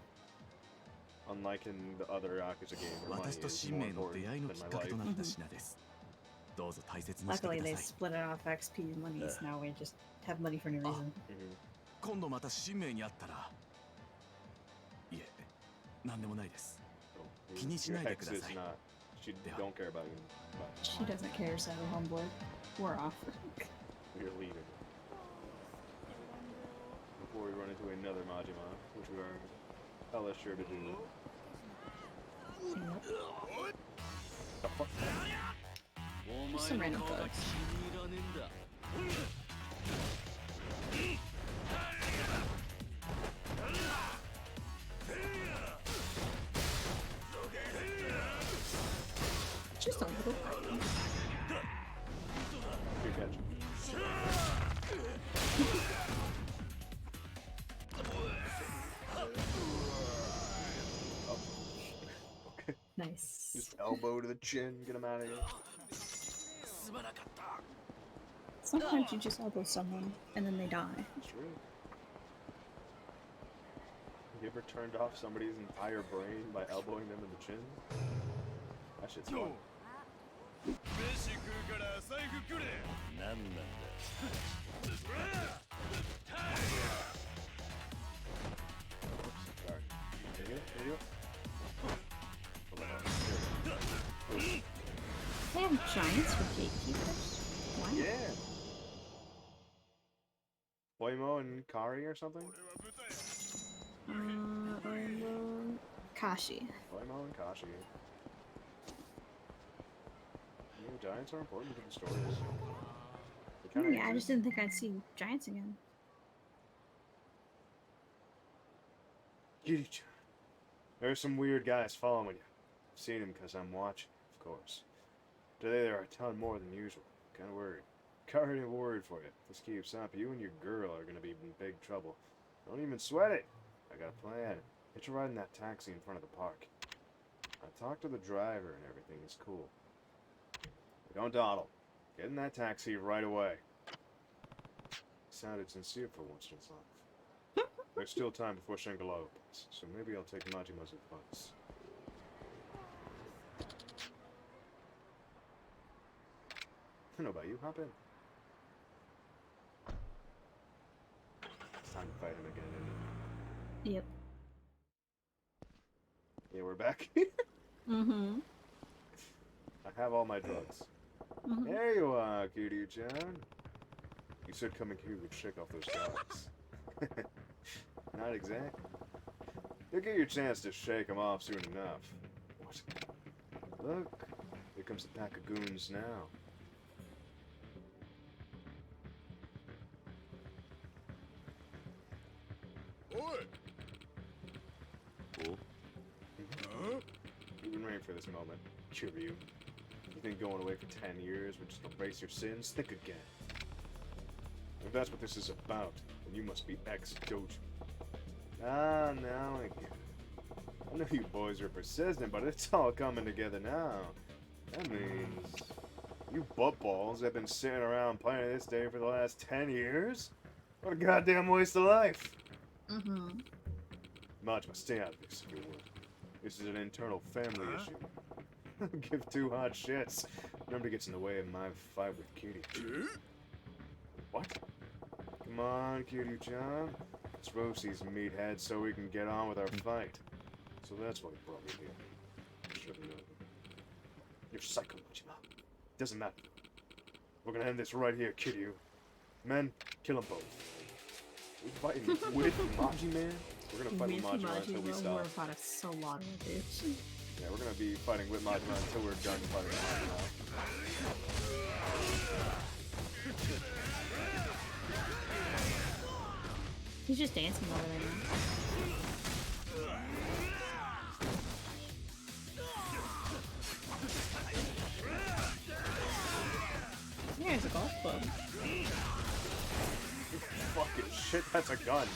Unlike in the other Yakuza game, where money 私と is 神 more 明の important 出会いの than きっ my かけと life. なった品です。どうぞ大切にしてく Luckily, だ they さい。 split it off XP monies. Now we just have money for no reason. Mhm. 今度また神明に会ったら、いえ、なんでもないです。 So, 気にし your ないで hex くだ is さい。 not. She Yeah. don't care about you. She doesn't care, so homeboy. We're off. You're leaving. Before we run into another Majima, which we are hella sure to do. Yep. The fuck? Just some random thugs. 気に入らねえんだ。 Just a little fighting. Good catch. Oh. Okay. Nice. Just elbow to the chin, get him out of here. Sometimes you just elbow someone and then they die. True. You ever turned off somebody's entire brain by elbowing them in the chin? That shit's fun. 飯食うから財布くれ。何なんだ。 Sorry. There you go. There you go. They have giants for gatekeepers? Why? Yeah. Boimo and Kari or something? Kashi. Boimo and Kashi. Yeah, giants are important to the stories. They kinda Yeah, I just exist. didn't think I'd see giants again. Kiryu-chan. There's some weird guys following you. I've seen them because I'm watching, of course. Today there are a ton more than usual. Kinda worried. Kinda worried for you. This keeps up. You and your girl are gonna be in big trouble. Don't even sweat it. I got a plan. Hitch a ride in that taxi in front of the park. I talked to the driver and everything is cool. Don't dawdle. Get in that taxi right away. Sounded sincere for once in his life. There's still time before Shangri-La opens, so maybe I'll take Majima's advice. I don't know about you, hop in. It's time to fight him again, isn't Yep. it? Yeah, we're back. Mm-hmm. I have all my drugs. Mm-hmm. There you are, Kiryu-chan. You said coming here would shake off those drugs. Not exactly. You'll get your chance to shake them off soon enough. What? Look, here comes the pack of goons now. Oh, You've been waiting for this moment, Kiryu. You think going away for 10 years would just erase your sins? Think again. If that's what this is about, then you must be ex-dojo. Ah, now I get it. I know you boys are persistent, but it's all coming together now. That means you buttballs have been sitting around planning this day for the last 10 years? What a goddamn waste of life! Mm-hmm. Majima, stay out of this, if you would. This is an internal family issue. Give two hot shits. Nobody gets in the way of my fight with Kiryu. What? Come on, Kiryu-chan. Let's roast these meatheads so we can get on with our fight. So that's why you brought me here. Should've known. You're psycho, Majima. Doesn't matter. We're gonna end this right here, Kiryu. Men, kill them both. We're fighting with Majima? We're gonna fight with Majima until we stop. We're about to slaughter a bitch. Yeah, we're gonna be fighting with Majima until we're done fighting Majima. He's just dancing over there now. Yeah, it's a golf club. Fucking shit, that's a gun.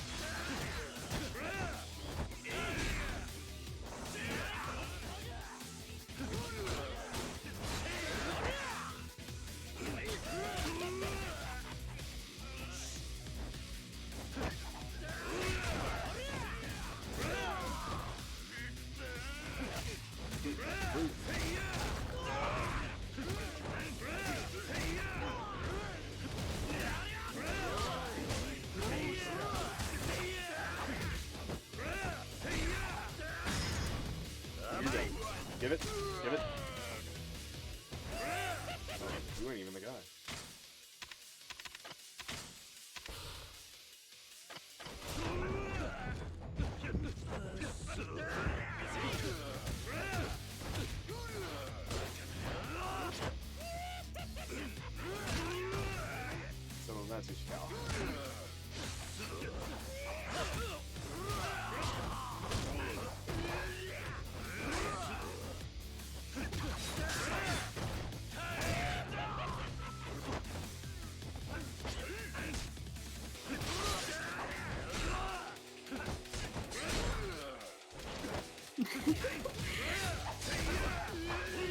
Give it. Give it. Oh, you ain't even the guy. So that's Nishikiyama.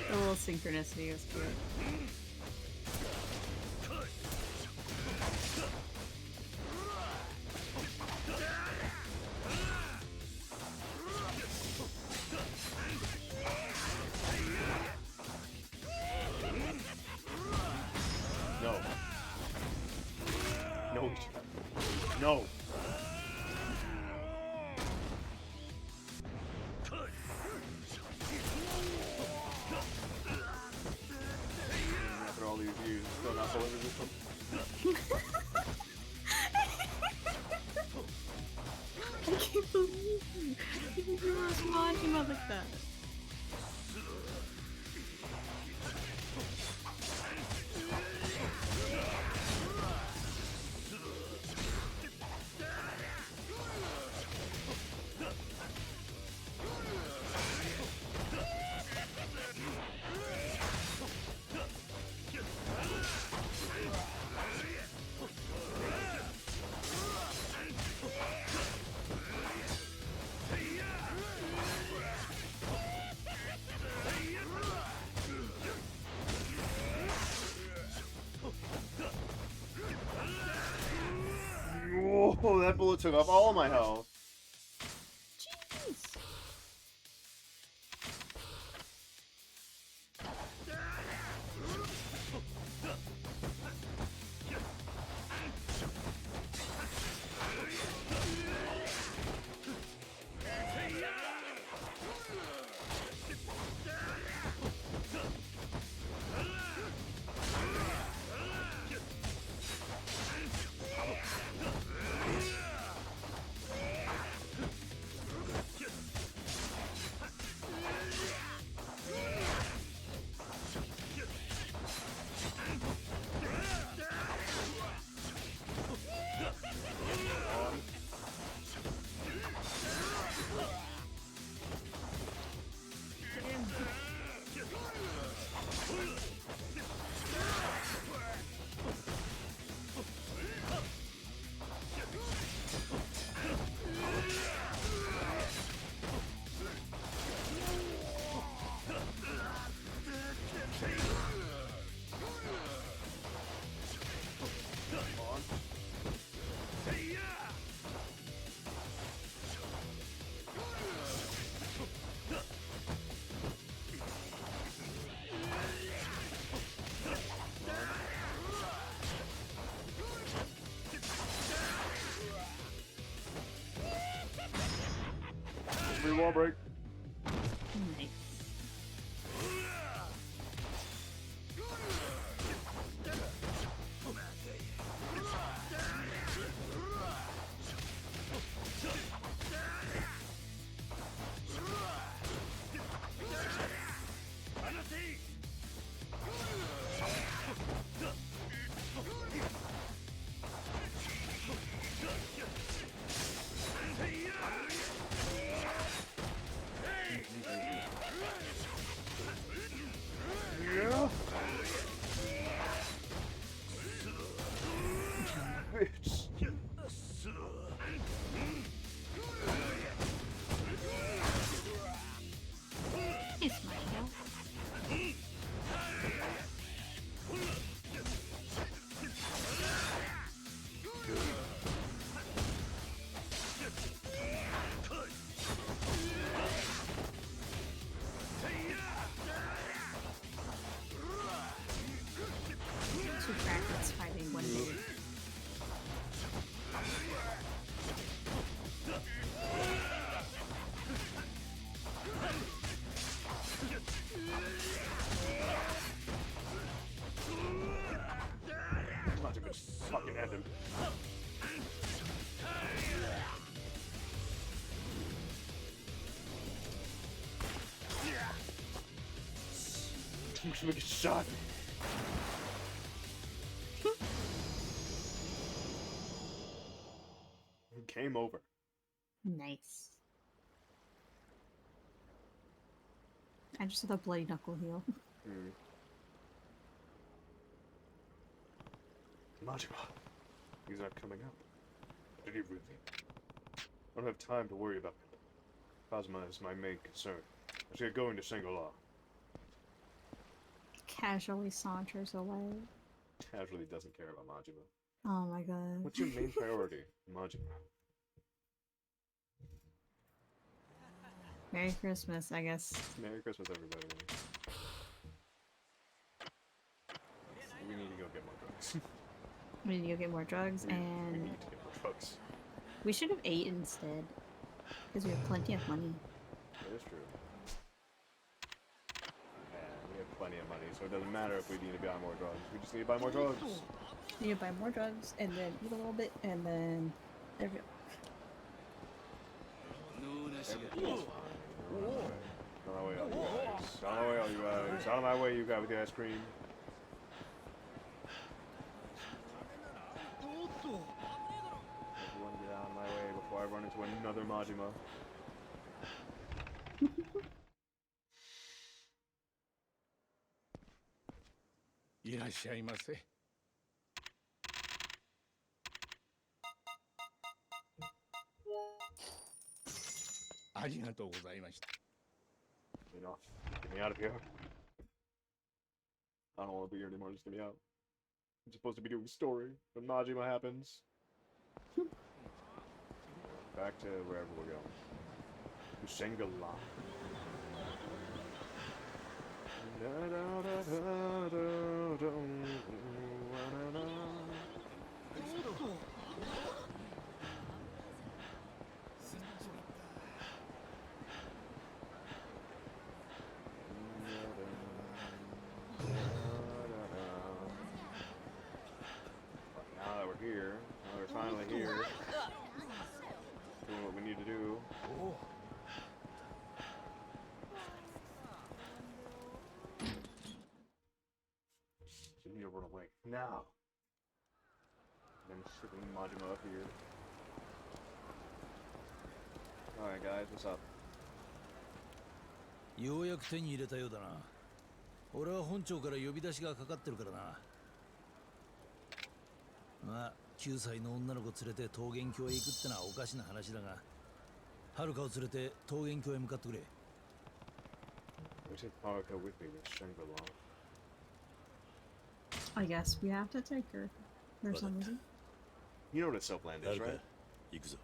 The little synchronicity was cute. No. No. No. After all these years, still not delivered this one. I can't believe you were smashing up like that. Whoa, that bullet took off all my health. Jeez. Free wall break. Nice. Yeah. Bitch. It's my hill. Two crackers fighting one dude. I'm not even fucking end him. I'm just gonna get shot. Game over. Nice. I just saw the bloody knuckle heal. Majima. He's not coming up. Did he really? I don't have time to worry about him. Cosma is my main concern. Let's get going to Shangri-La. Casually saunters away. Casually doesn't care about Majima. Oh my god. What's your main priority, Majima? Merry Christmas, I guess. Merry Christmas, everybody. We need to go get more drugs. We need to go get more drugs, we and need to get more drugs. we should have ate instead. Because we have plenty of money. That is true. Yeah, we have plenty of money, so it doesn't matter if we need to buy more drugs. We just need to buy more drugs. We need to buy more drugs, and then eat a little bit, and then... There we go. Everything's fine. Out of my way, all you guys. Out of my way, all you guys. Out of my way, you guys with the ice cream. Everyone get out of my way before I run into another Majima. Enough. Get me out of here. I don't want to be here anymore. Just get me out. I'm supposed to be doing story, but Majima happens. Back to wherever we're going. To Shangri-La. Now that we're here, now that we're finally here, doing what we need to do. So we need to run away now. And then shipping Majima up here. Alright guys, what's up? ようやく手に入れたようだな。俺は本庁から呼び出しがかかってるからな。まあ、9歳の女の子連れて桃源郷へ行くってのはおかしな話だが、遥を連れて桃源郷へ向かってくれ。I take Haruka with me to Shangri-La. I guess we have to take her. For some reason. You know what a self-land is, right? 行くぞ。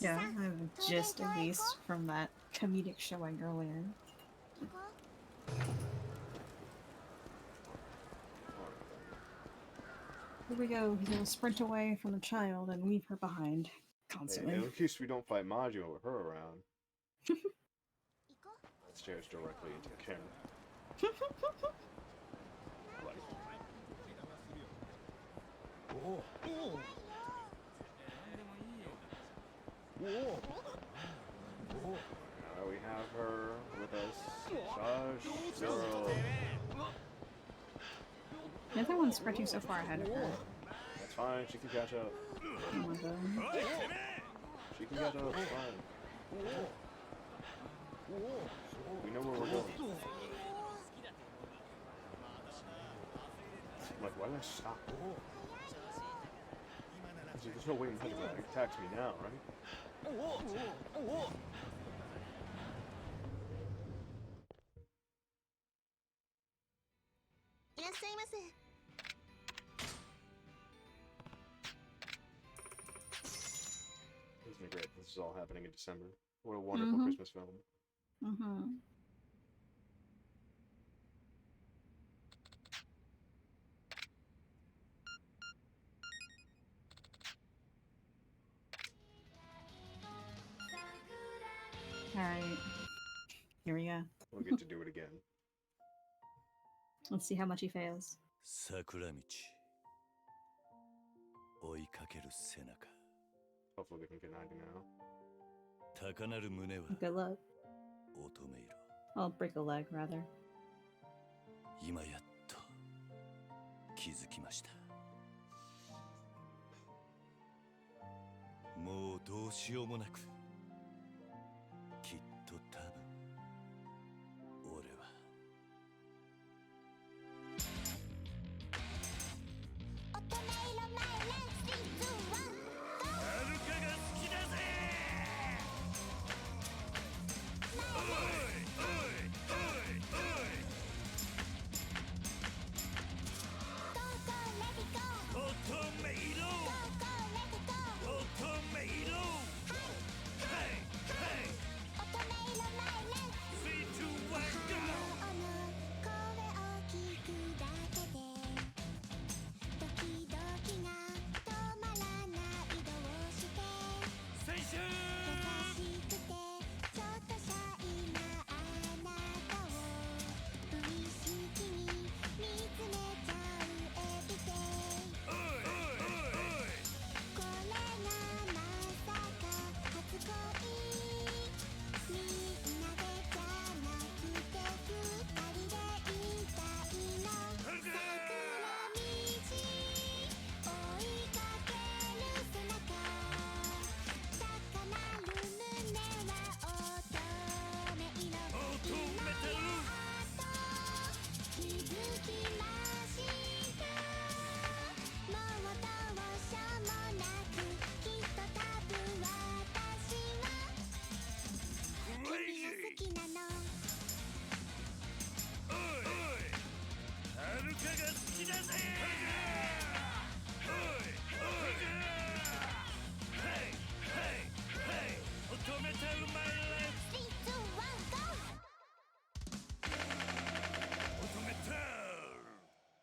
Yeah, I have just at least from that comedic showing earlier. Here we go. He's gonna sprint away from the child and leave her behind. Constantly. At least we don't fight Majo with her around. Stares directly into the camera. Now we have her with us. Shush, girl. The other one's sprinting so far ahead of her. That's fine, she can catch up. Oh my god. She can catch up, it's fine. We know where we're going. I'm like, why did I stop? There's no way in hell you're gonna attack me now, right? Isn't it great? This is all happening in December. What a wonderful Christmas film. Mm-hmm. Alright. Here we go. We'll get to do it again. Let's see how much he fails. 桜道追いかける背中 Hopefully we can get 90 now. 高鳴る胸は Good luck. 乙女色 I'll break a leg, rather. 今やっと気づきましたもうどうしようもなくきっと多分俺ははるかが好きだぜおいおいおいおい乙女色乙女色はいはい3、2、1、GO 青春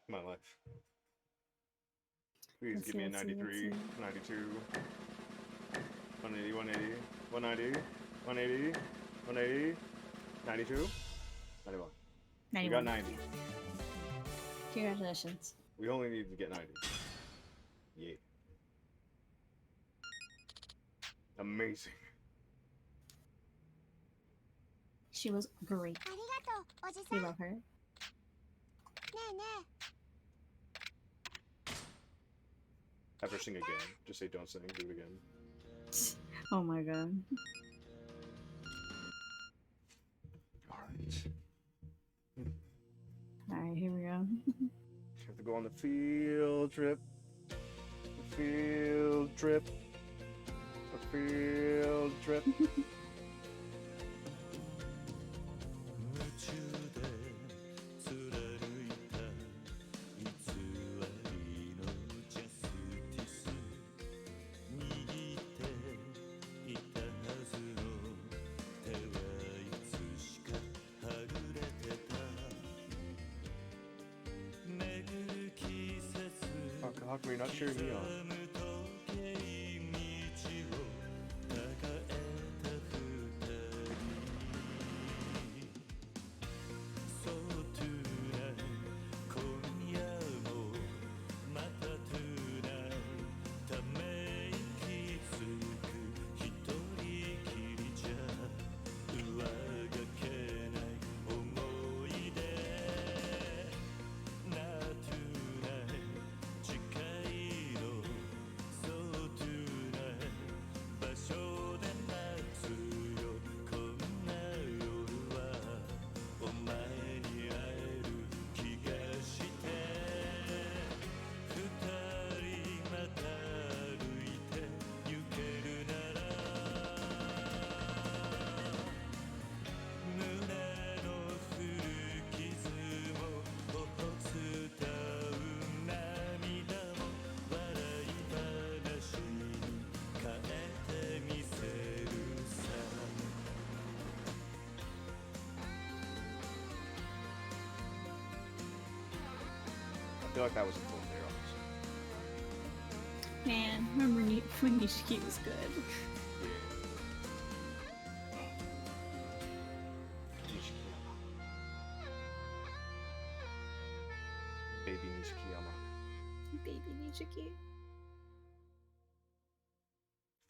My life. Please Let's give see, me a let's see, 93, let's see. 92, 180, 180, 190, 180, 180, 92, 91. We 91. got 90. Congratulations. We only need to get 90. Yeah. Amazing. She was great. ありがとうおじさ We んね love her. えね Have her sing again. Just say don't sing, do it again. Oh my god. Alright. Alright, here we go. Have to go on the field trip. The field trip. The field trip. 夢中で貫いた偽りのジャスティス握っていたはずの手はいつしかはぐれてた巡る季節 How can we not cheer me on? 刻む時計道を feel like that was a full player, honestly. Man, remember when Nishiki was good? Nishikiyama. Baby Nishikiyama. Baby Nishiki.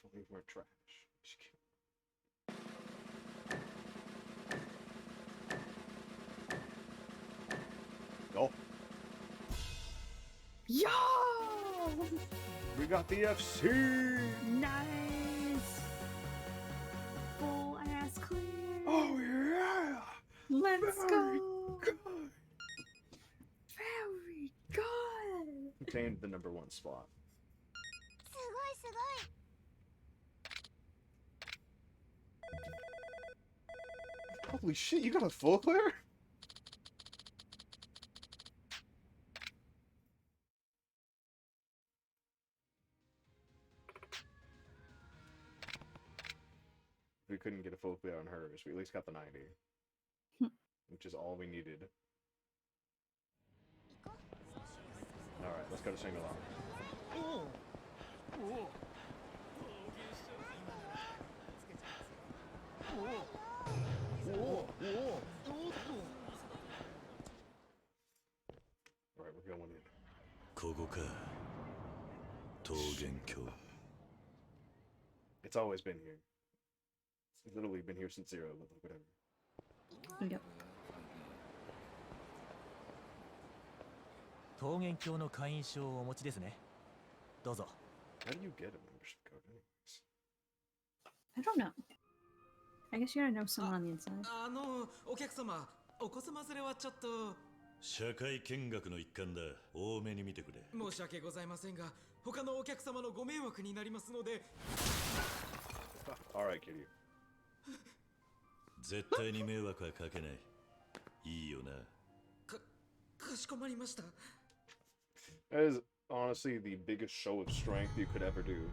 If only we're trash. Nishikiyama. Go. Yo! We got the FC! Nice! Full ass clear! Oh yeah! Let's Very go! good. Very good! Obtained the number 1 spot. すごいすごい。 Holy shit, you got a full clear? We couldn't get a full clear on hers. We at least got the 90. Which is all we needed. Alright, let's go to sing along. Alright, we're going in. ここか。桃源郷。 It's always been here. It's literally been here since 0, but whatever. Yep. 桃源郷の会員証をお持ちですね。どうぞ。 How do you get a membership code anyways? I don't know. I guess you gotta know someone on the inside. お客様、お子様連れはちょっと。社会見学の一環だ。多めに見てくれ。申し訳ございませんが、他のお客様のご迷惑になりますので。Alright, kitty. 絶対に迷惑はかけない。いいよな。かしこまりました。That is honestly the biggest show of strength you could ever do.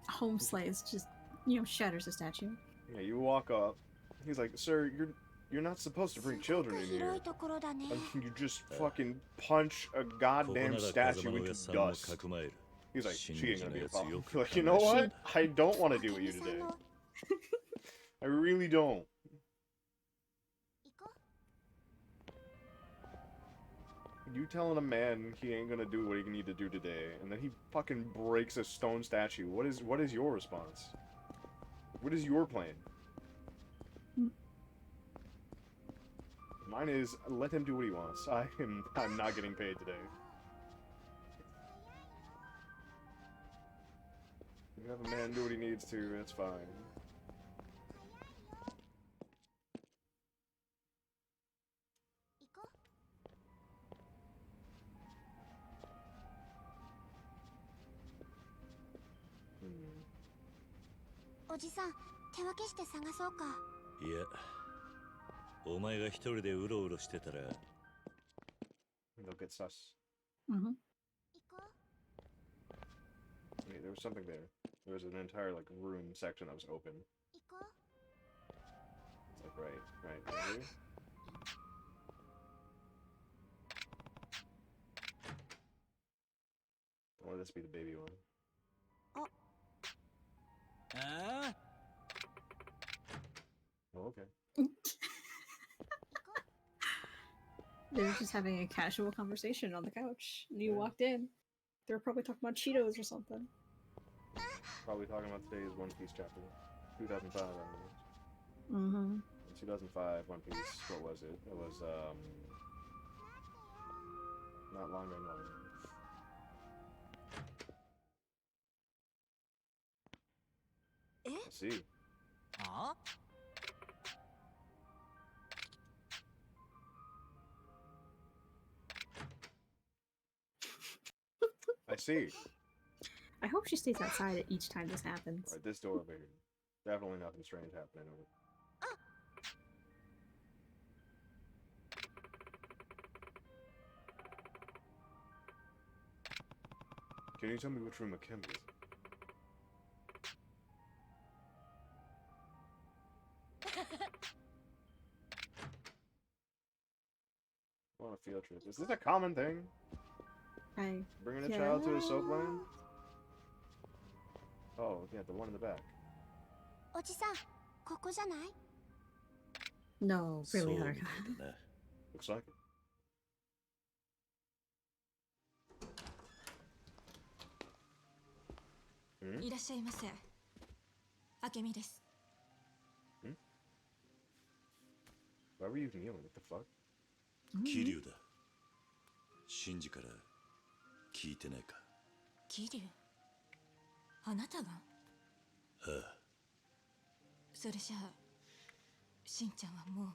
Home Slays just, shatters the statue. Yeah, you walk up. He's like, "Sir, you're not supposed to bring children in here." And you just fucking punch a goddamn statue into dust. He's like, "She ain't gonna be a problem." You're like, you know what? I don't want to deal with you today. I really don't. You telling a man he ain't gonna do what he need to do today, and then he fucking breaks a stone statue. What is your response? What is your plan? Mine is let him do what he wants. I'm not getting paid today. You have a man do what he needs to, that's fine. Hmm. おじさん、手分けして探そうか。いや、お前が一人でうろうろしてたら。They'll get sus. Mm-hmm. Wait, there was something there. There was an entire room section that was open. It's like right here. Don't let this be the baby one. Oh, okay. They were just having a casual conversation on the couch. And you walked in. They were probably talking about Cheetos or something. Probably talking about today's One Piece chapter. 2005, I remember. Mm-hmm. 2005 One Piece, what was it? It was, not long and long. I see. Huh? I see. I hope she stays outside each time this happens. Right, this door over here. Definitely nothing strange happening over. Can you tell me which room McKim is? on a field trip. Is this a common thing? Bringing a child to a soapland? Oh, yeah, the one in the back. おじさん、ここじゃない？ No, really hard. Looks like it. いらっしゃいませ。明美です。Why were you kneeling? What the fuck? 桐生だ。シンジから聞いてないか。桐生、あなたが？ああ。それじゃあ、しんちゃんはもう。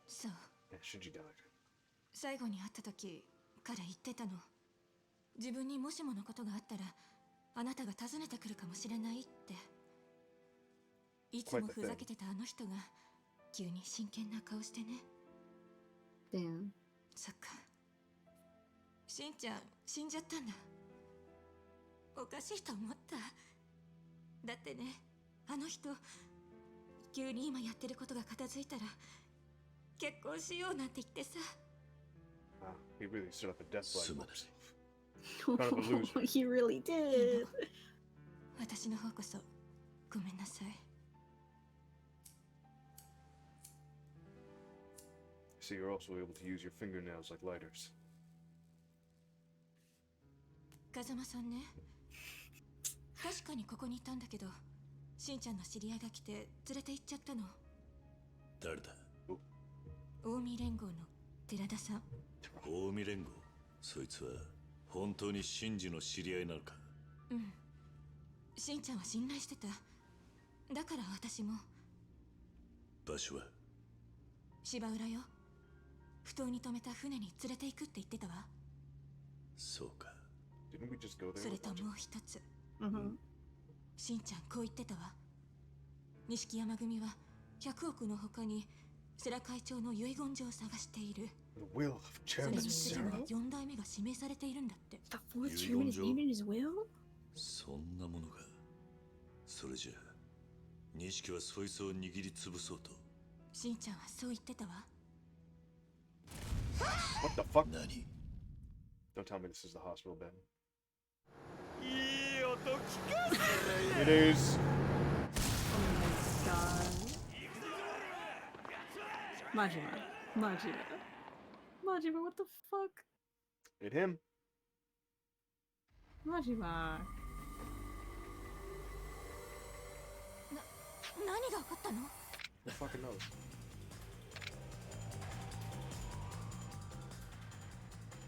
そう。Shinji died. 最後に会った時、彼言ってたの。自分にもしものことがあったら、あなたが訪ねてくるかもしれないって。いつもふざけてたあの人が急に真剣な顔してね。Damn. そっか。しんちゃん死んじゃったんだ。おかしいと思った。だってね、あの人急に今やってることが片付いたら結婚しようなんて言ってさ。He really stood up a death flag. He really did. 私の方こそごめんなさい。So you're also able to use your fingernails like lighters. 風間さんね、確かにここにいたんだけど、しんちゃんの知り合いが来て連れて行っちゃったの。誰だ？近江連合の寺田さん。近江連合？そいつは本当にシンジの知り合いなのか？うん。しんちゃんは信頼してた。だから私も。場所は？芝浦よ。不当に止めた船に連れて行くって言ってたわ。そうか。それともう一つ。しんちゃんこう言ってたわ。錦山組は100億の他に世良会長の遺言状を探している。それに次の4代目が指名されているんだって。遺言状？そんなものが。それじゃあ錦はそいつを握りつぶそうと。しんちゃんはそう言ってたわ。What the fuck? 何？ Don't tell me this is the hospital bed. いい音聞かせ It is. Oh my god. Majima, what the fuck? It him. Majima. 何が起こったの？ Who fucking knows?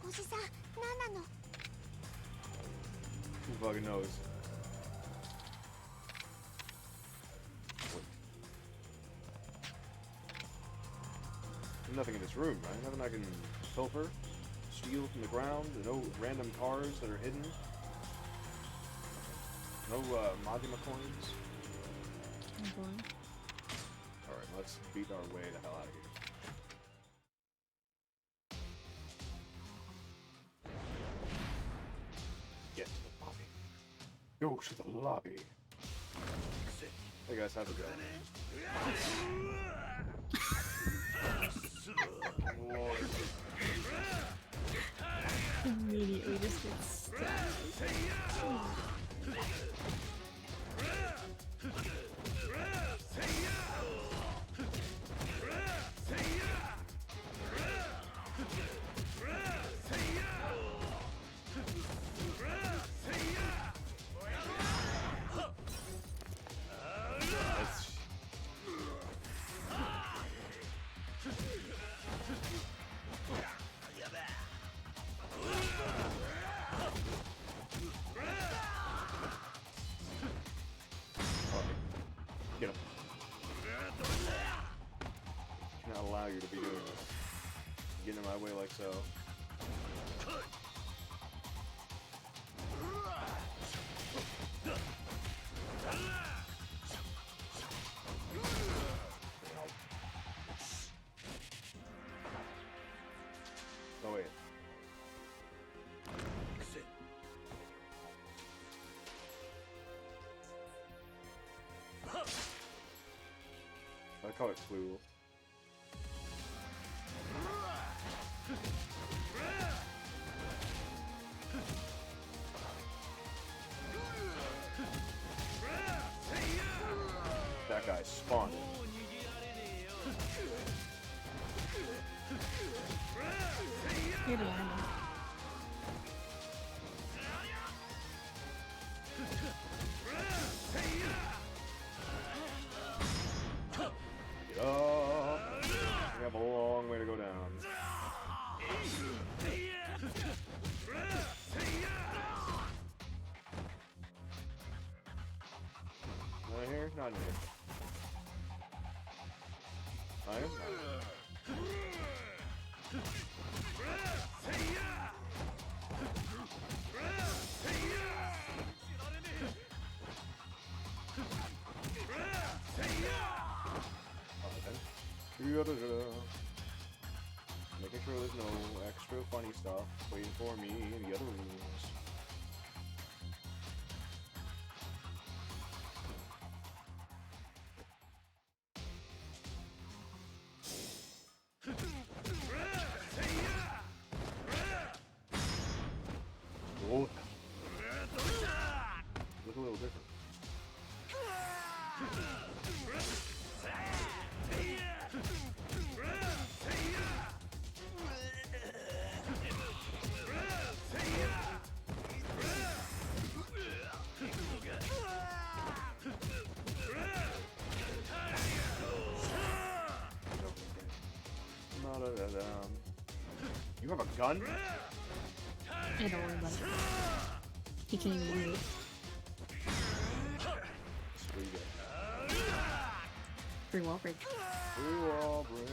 おじさん、何なの？ Who fucking knows? There's nothing in this room, right? Nothing I can pilfer, steal from the ground. No random cars that are hidden. No Majima coins. Alright, let's beat our way the hell out of here. Get to the lobby. Go to the lobby. Hey guys, how's it going? Lord. Immediately just gets stabbed. Get him. Cannot allow you to be doing this. Getting in my way like so. Oh wait. I call it clue. That guy spawned. You're the enemy. Get up. We have a long way to go down. Not here? Not in here. I am? Making sure there's no extra funny stuff waiting for me in the other rooms. Oh. Look a little different. You have a gun? I don't worry about it. He can't even move. Free wall break. Free wall break.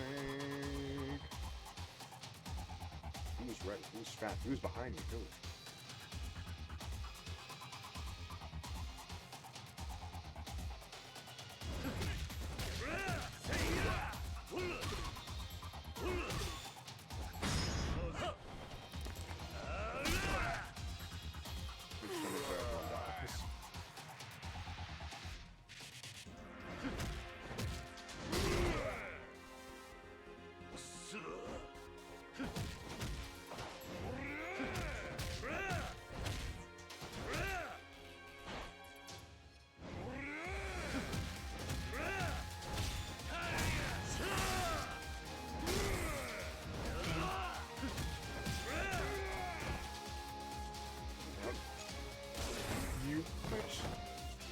He was right. He was fast. He was behind me too.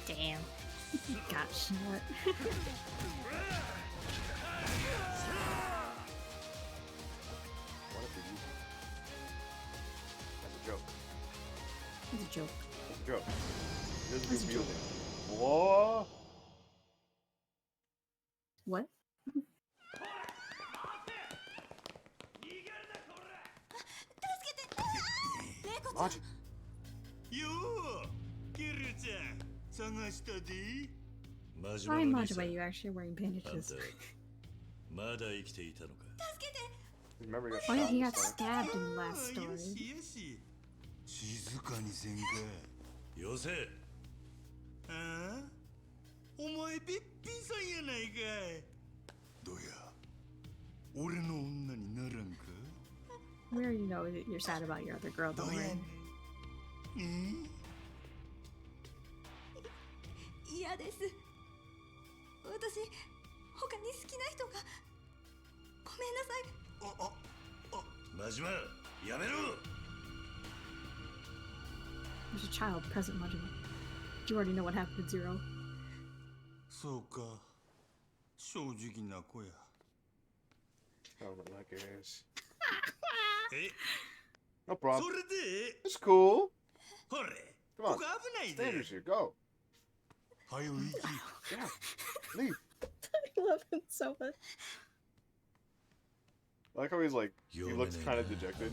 Damn. Got shot. What if we use it? That's a joke. It's a joke. That's a joke. This is music. Whoa! What? Maji. Why Majima, you actually wearing bandages? Remember, Oh yeah, he got stabbed in the last story. 静かにせんか。よせ。ああ？お前べっぴんさんやないかい。どうや？俺の女にならんか？ We already know that you're sad about your other girl, don't worry. 嫌です。私、他に好きな人が。ごめんなさい。真島、やめろ。 There's a child present, Majima. You already know what happened to Zero. そうか。正直な子や。Oh, my goodness. え No problem. それで It's cool. ほれ Come on. ここ危ないで Stand your shit. Go. はよ行き Yeah. Leave. I love him so much. I like how he's like, he looks kind of dejected.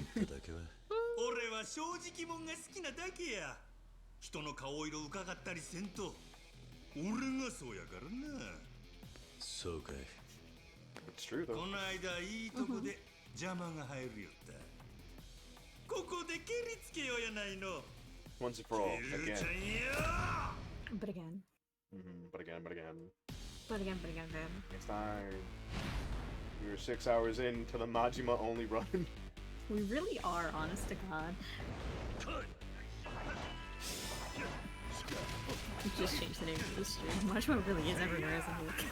俺は正直者が好きなだけや。人の顔色伺ったりせんと。俺がそうやからな。そうかい。 It's true though. この間いいとこで邪魔が入るよった。ここで蹴りつけようやないの。 Once and for all. 蹴る Again. ちゃんよ。 But again. But again, but again. But again, but again, but again. Next time. We were 6 hours into the Majima only run. We really are, honest to God. We just changed the name of the stream. Majima really is everywhere, isn't he?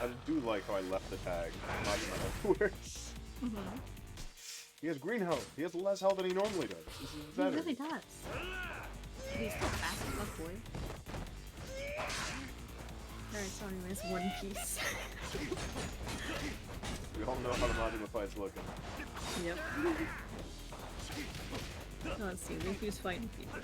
I do like how I left the tag. Majima everywhere. He has green health. He has less health than he normally does. This is better. He really does. He's still fast as fuck, boy. Alright, so anyways, One Piece. We all know how the Majima fight's looking. Yep. Let's see, Luffy's fighting people.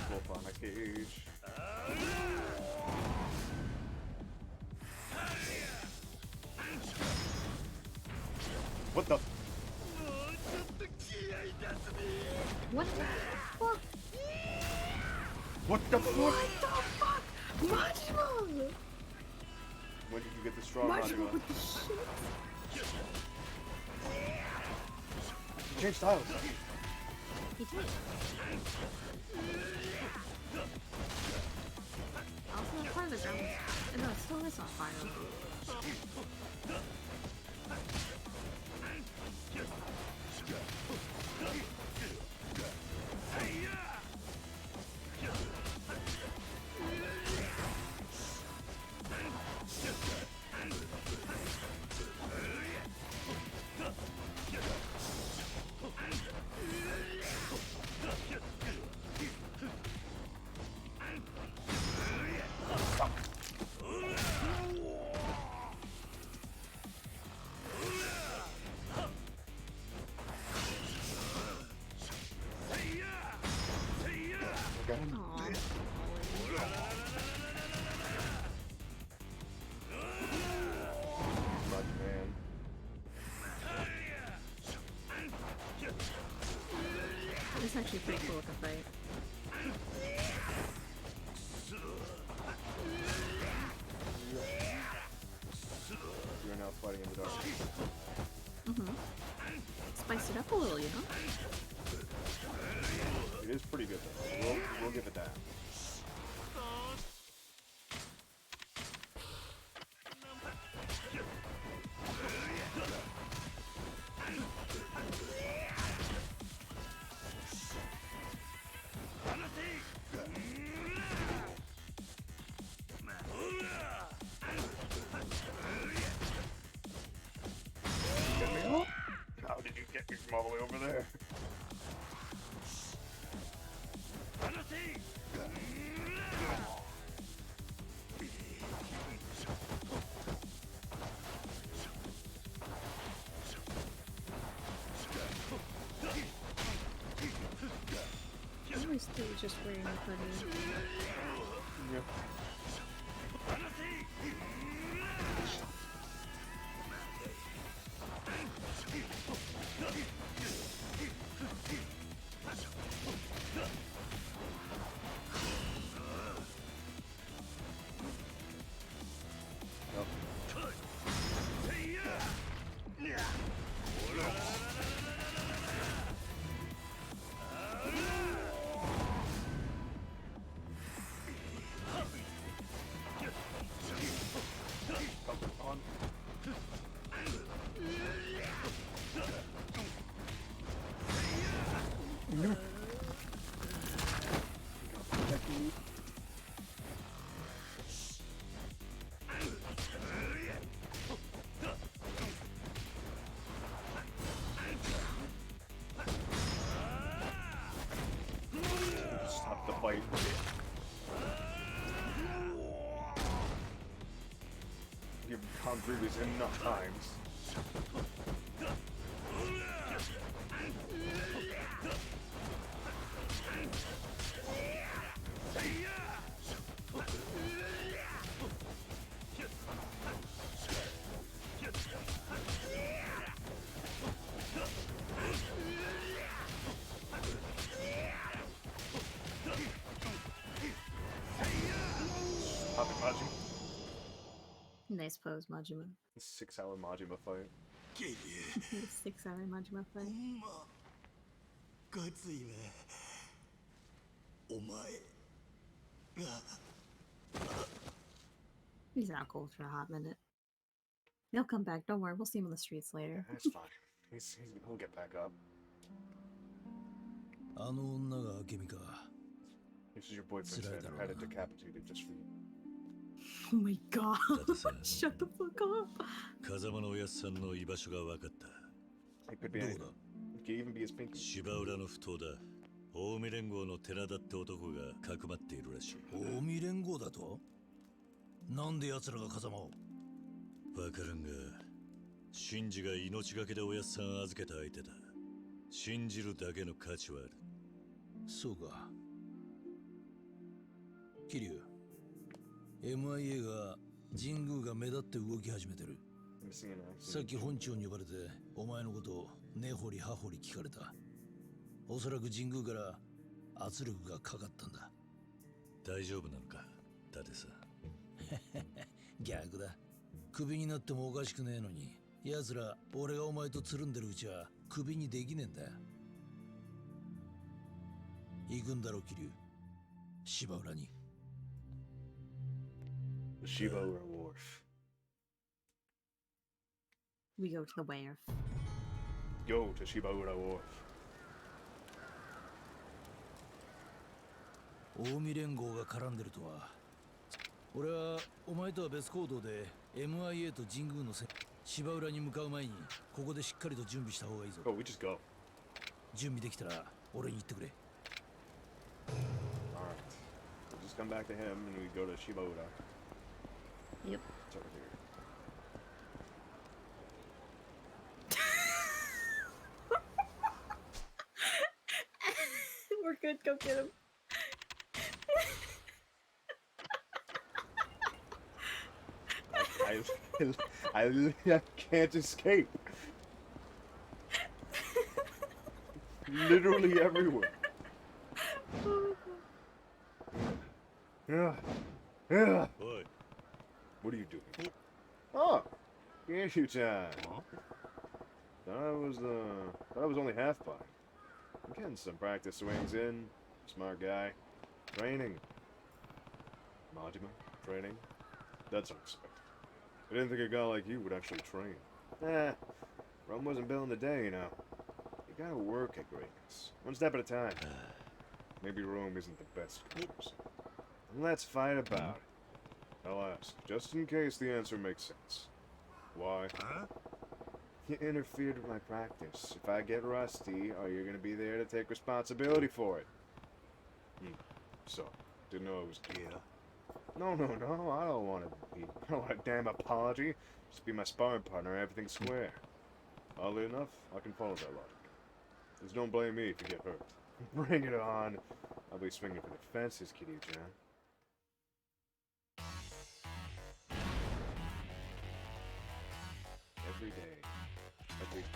Wolf on a cage. What the? What the fuck? What the fuck? What the fuck? Majima! When did you get the strong Majima Majima? with the shit? He changed styles. He did. Also, part of the ground was... No, it still is on fire. It's actually pretty cool with the fight. You're now fighting in the dark. Spice it up a little, you know? It is pretty good though. We'll give it that. How did you get me from all the way over there? I always thought he was just wearing a hoodie. Yeah. Stop the fight. Give Con Previous enough times. nice pose, Majima. 6-hour Majima fight. 6-hour Majima fight. ガツいね。お前が。 He's not cold for a hot minute. He'll come back. Don't worry. We'll see him on the streets later. That's fine. He'll get back up. あの女が明美か。 This is your boyfriend said I had it decapitated just for you. Oh my god. Shut the fuck up. 風間のおやっさんの居場所が分かった。 It could be anything. It could even be his pinky. 芝浦の不当だ。近江連合の寺田って男がかくまっているらしい。近江連合だと？なんで奴らが風間を？わからんが、シンジが命がけでおやっさん預けた相手だ。信じるだけの価値はある。そうか。桐生、MIA が神宮が目立って動き始めてる。さっき本庁に呼ばれてお前のことを根掘り葉掘り聞かれた。おそらく神宮から圧力がかかったんだ。大丈夫なのか、伊達さん。逆だ。クビになってもおかしくねえのに、奴ら俺がお前とつるんでるうちはクビにできねえんだ。行くんだろ桐生、芝浦に。Shiba Wharf. We go to the wharf. Go to Shibaura Wharf. 近江連合が絡んでるとは。俺はお前とは別行動で MIA と神宮の芝浦に向かう前にここでしっかりと準備した方がいいぞ。Oh, we just go. 準備できたら俺に言ってくれ。Alright. We'll just come back to him and we go to Shibaura. Yep. It's over here. We're good. Go get him. I can't escape. Literally everywhere. Yeah. What are you doing? Oh, Yakuza. That was only half by. I'm getting some practice swings in. Smart guy. Training. Majima. Training. That's unexpected. I didn't think a guy like you would actually train. Rome wasn't built in a day, you know. You gotta work at greatness. One step at a time. Maybe Rome isn't the best course. Let's fight about it. I'll ask, just in case the answer makes sense. Why? Huh? You interfered with my practice. If I get rusty, are you gonna be there to take responsibility for it? So, didn't know it was Kia. No, I don't want a damn apology. Just be my sparring partner, everything's square. Oddly enough, I can follow that logic. Just don't blame me if you get hurt. Bring it on. I'll be swinging for the fences, Kitty-chan. Every day. Every time.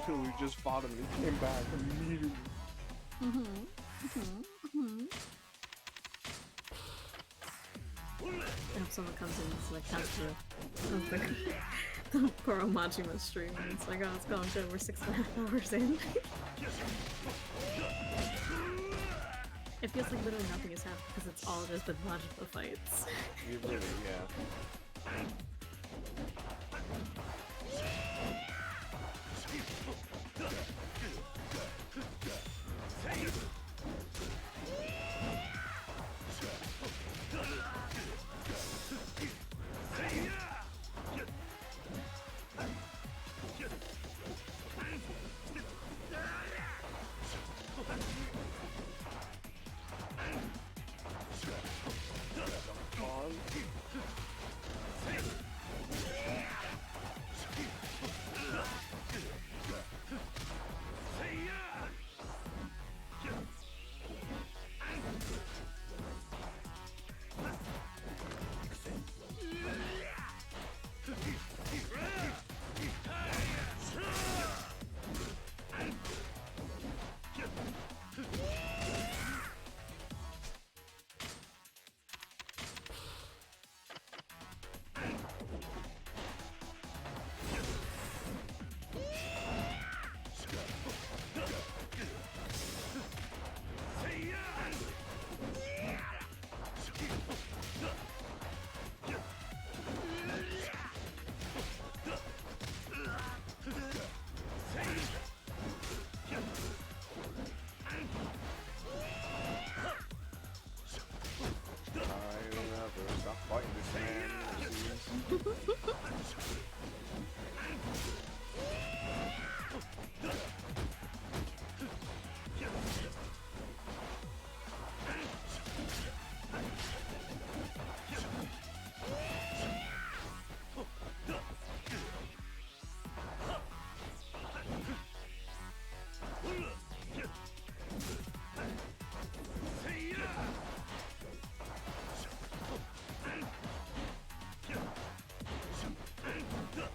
literally just fought him and he came back immediately. I hope someone comes in and like has the Koro Majima stream and it's like, oh, it's going good, we're 6.5 hours in. It feels like literally nothing has happened because it's all just been Majima fights. You really, yeah.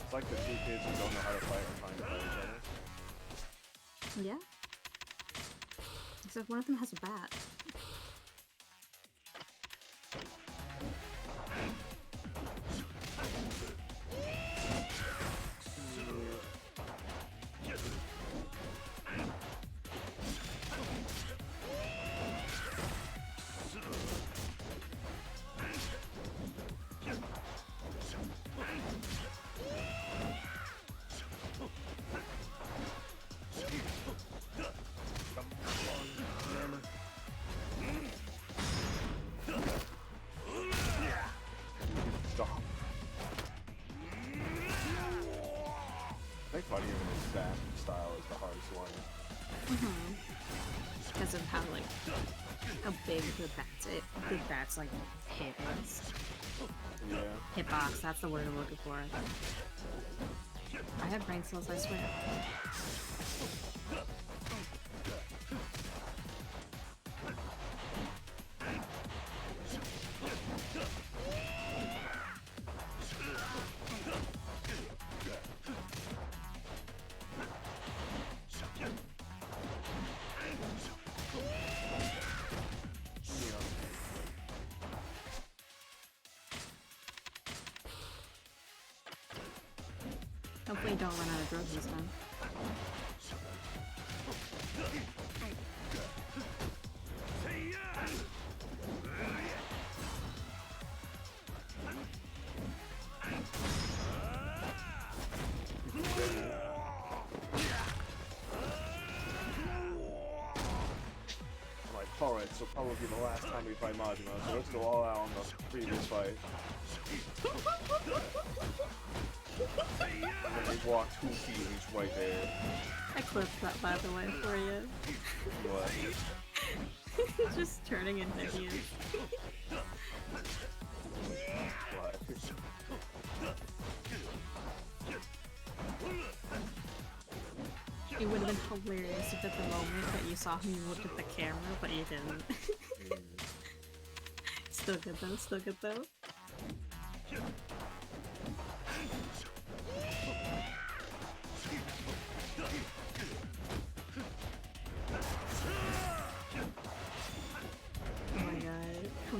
It's like the two kids who don't know how to fight are trying to fight each other. Yeah. Except one of them has a bat. Fighting him in his bat style is the hardest one. Because of how like how big the bats like hit us. Yeah. Hitbox, that's the word I'm looking for. I have brain cells, I swear. Hopefully don't run out of drugs this time. Alright, so probably the last time we fight Majima, so let's go all out on the previous fight. And then we walk 2 feet and he's right there. I clipped that by the way for you. What? Just turning into hideous. What? It would have been hilarious if at the moment that you saw him you looked at the camera, but you didn't. Still good though, still good though.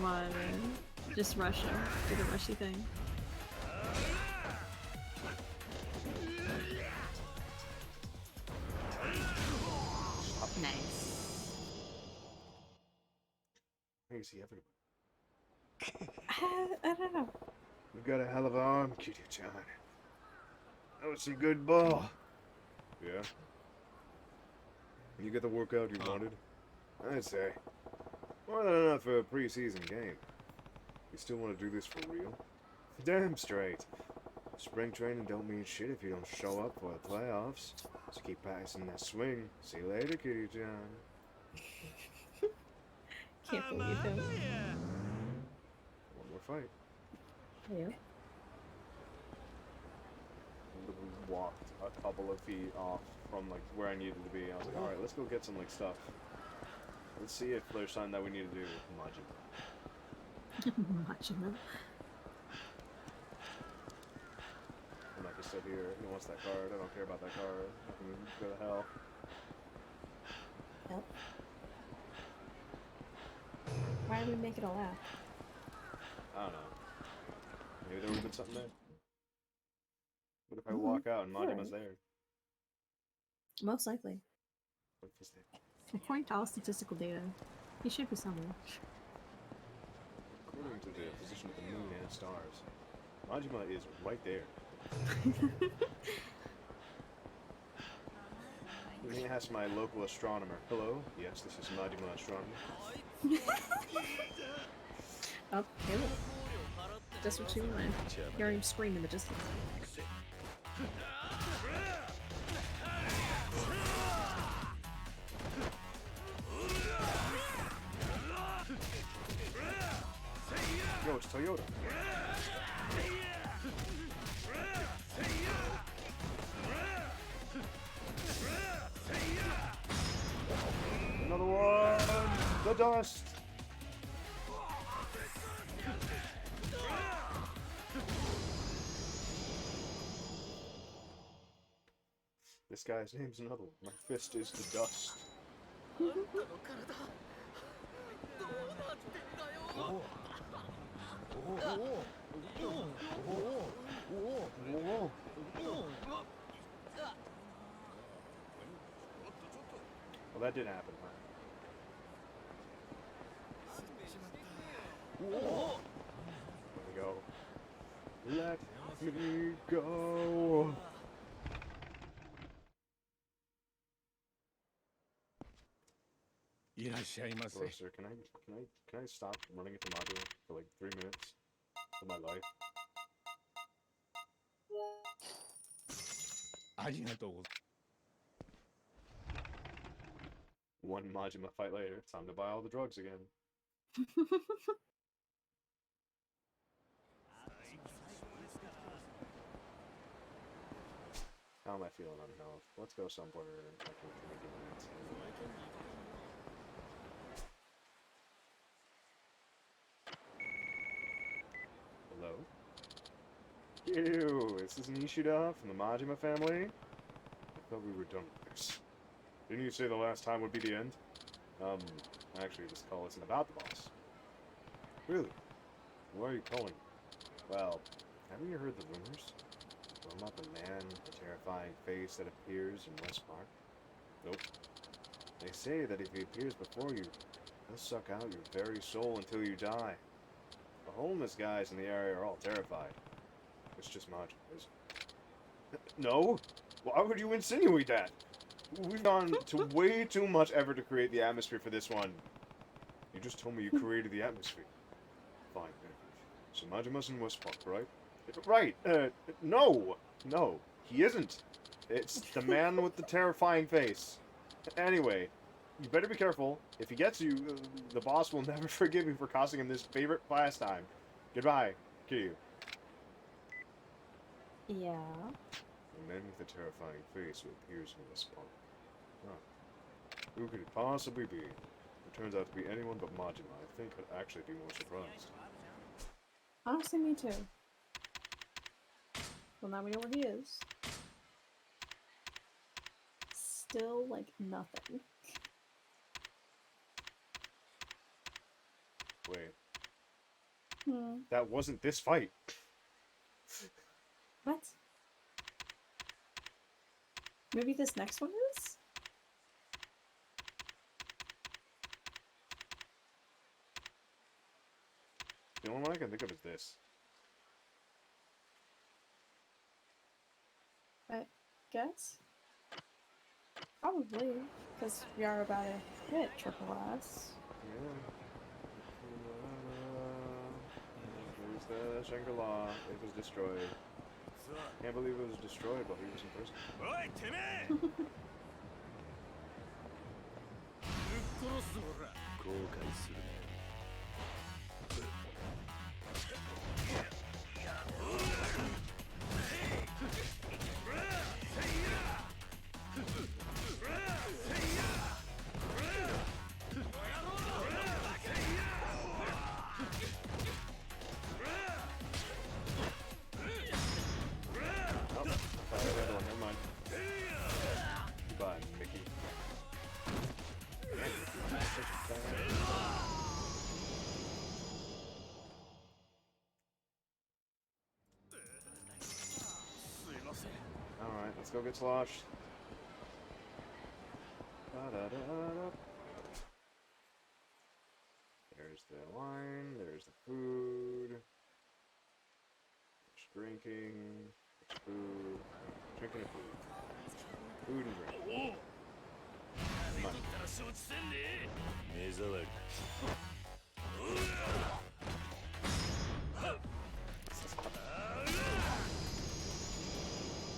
Come on, man. Just rush him. Do the rushy thing. Nice. Where is he everywhere? I don't know. You've got a hell of an arm, Kiryu-chan. That was some good ball. Yeah? You get the workout you wanted? I'd say. More than enough for a pre-season game. You still want to do this for real? Damn straight. Spring training don't mean shit if you don't show up for the playoffs. So keep practicing that swing. See you later, Kiryu-chan. Can't believe him. One more fight. Yeah. We walked a couple of feet off from like where I needed to be. I was like, alright, let's go get some like stuff. Let's see if there's something that we need to do with Majima. Majima. I'm not just sit here. He wants that card. I don't care about that card. I can go to hell. Yep. Why did we make it a laugh? I don't know. Maybe there would have been something there. What if I walk out and Majima's there? Most likely. What if he's there? According to all statistical data, he should be somewhere. According to the position of the moon and stars, Majima is right there. Let me ask my local astronomer. Hello? Yes, this is Majima Astronomy. Oh, hello. Just what you wanted. Hearing him scream in the distance. Yo, it's Toyota. Another one! The dust! This guy's name's another one. My fist is the dust. Well, that didn't happen, huh? Let me go. Let me go. Hello, sir. Can I stop running into Module for like 3 minutes of my life? One Majima fight later, it's time to buy all the drugs again. How am I feeling on health? Let's go somewhere I can convenience. Hello? Ew, is this Nishida from the Majima family? I thought we were done with this. Didn't you say the last time would be the end? Actually, this call isn't about the boss. Really? Why are you calling? Well, haven't you heard the rumors? Well, I'm not the man with the terrifying face that appears in West Park. Nope. They say that if he appears before you, he'll suck out your very soul until you die. The homeless guys in the area are all terrified. It's just Majima, isn't it? No? Why would you insinuate that? We've gone to way too much effort to create the atmosphere for this one. You just told me you created the atmosphere. Fine, then. So Majima's in West Park, right? Right, no! No, he isn't. It's the man with the terrifying face. Anyway, you better be careful. If he gets you, the boss will never forgive you for costing him this favorite pastime. Goodbye, Kiryu. Yeah. The man with the terrifying face who appears in West Park. Huh. Who could it possibly be? It turns out to be anyone but Majima. I think I'd actually be more surprised. Honestly, me too. Well, now we know where he is. Still, like, nothing. Wait, That wasn't this fight. What? Maybe this next one is? The only one I can think of is this. I guess? Probably, because we are about to hit Triple S. Yeah. There's the Shangri-La. It was destroyed. Can't believe it was destroyed while he was in prison. Oi, Timmy! 後悔するね Never mind. Goodbye, Mickey. Alright, let's go get sloshed. Da-da-da-da. There's the wine, there's the food. There's drinking, there's food. Drinking and food. Food and drink. Money. 目障り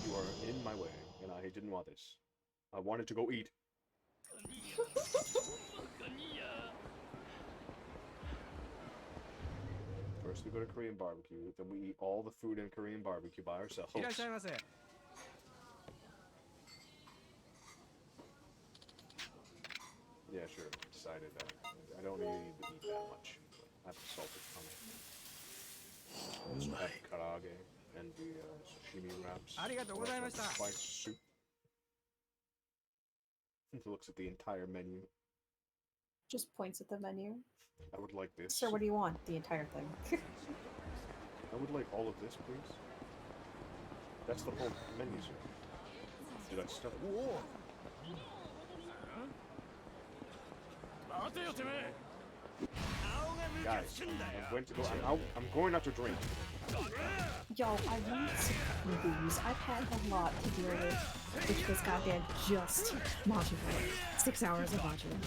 You are in my way, and I didn't want this. I wanted to go eat. First we go to Korean barbecue, then we eat all the food in Korean barbecue by ourselves. Yeah, sure. Decided that. I don't really need to eat that much. I have the salted tongue. Also have karage and the sashimi wraps. Spice soup. He looks at the entire menu. Just points at the menu. I would like this. Sir, what do you want? The entire thing. I would like all of this, please. That's the whole menu, sir. Did I stuff it? Whoa! Guys, I'm going out to drink. Yo, I want some booze. I've had a lot to deal with, which was goddamn just module. 6 hours of module.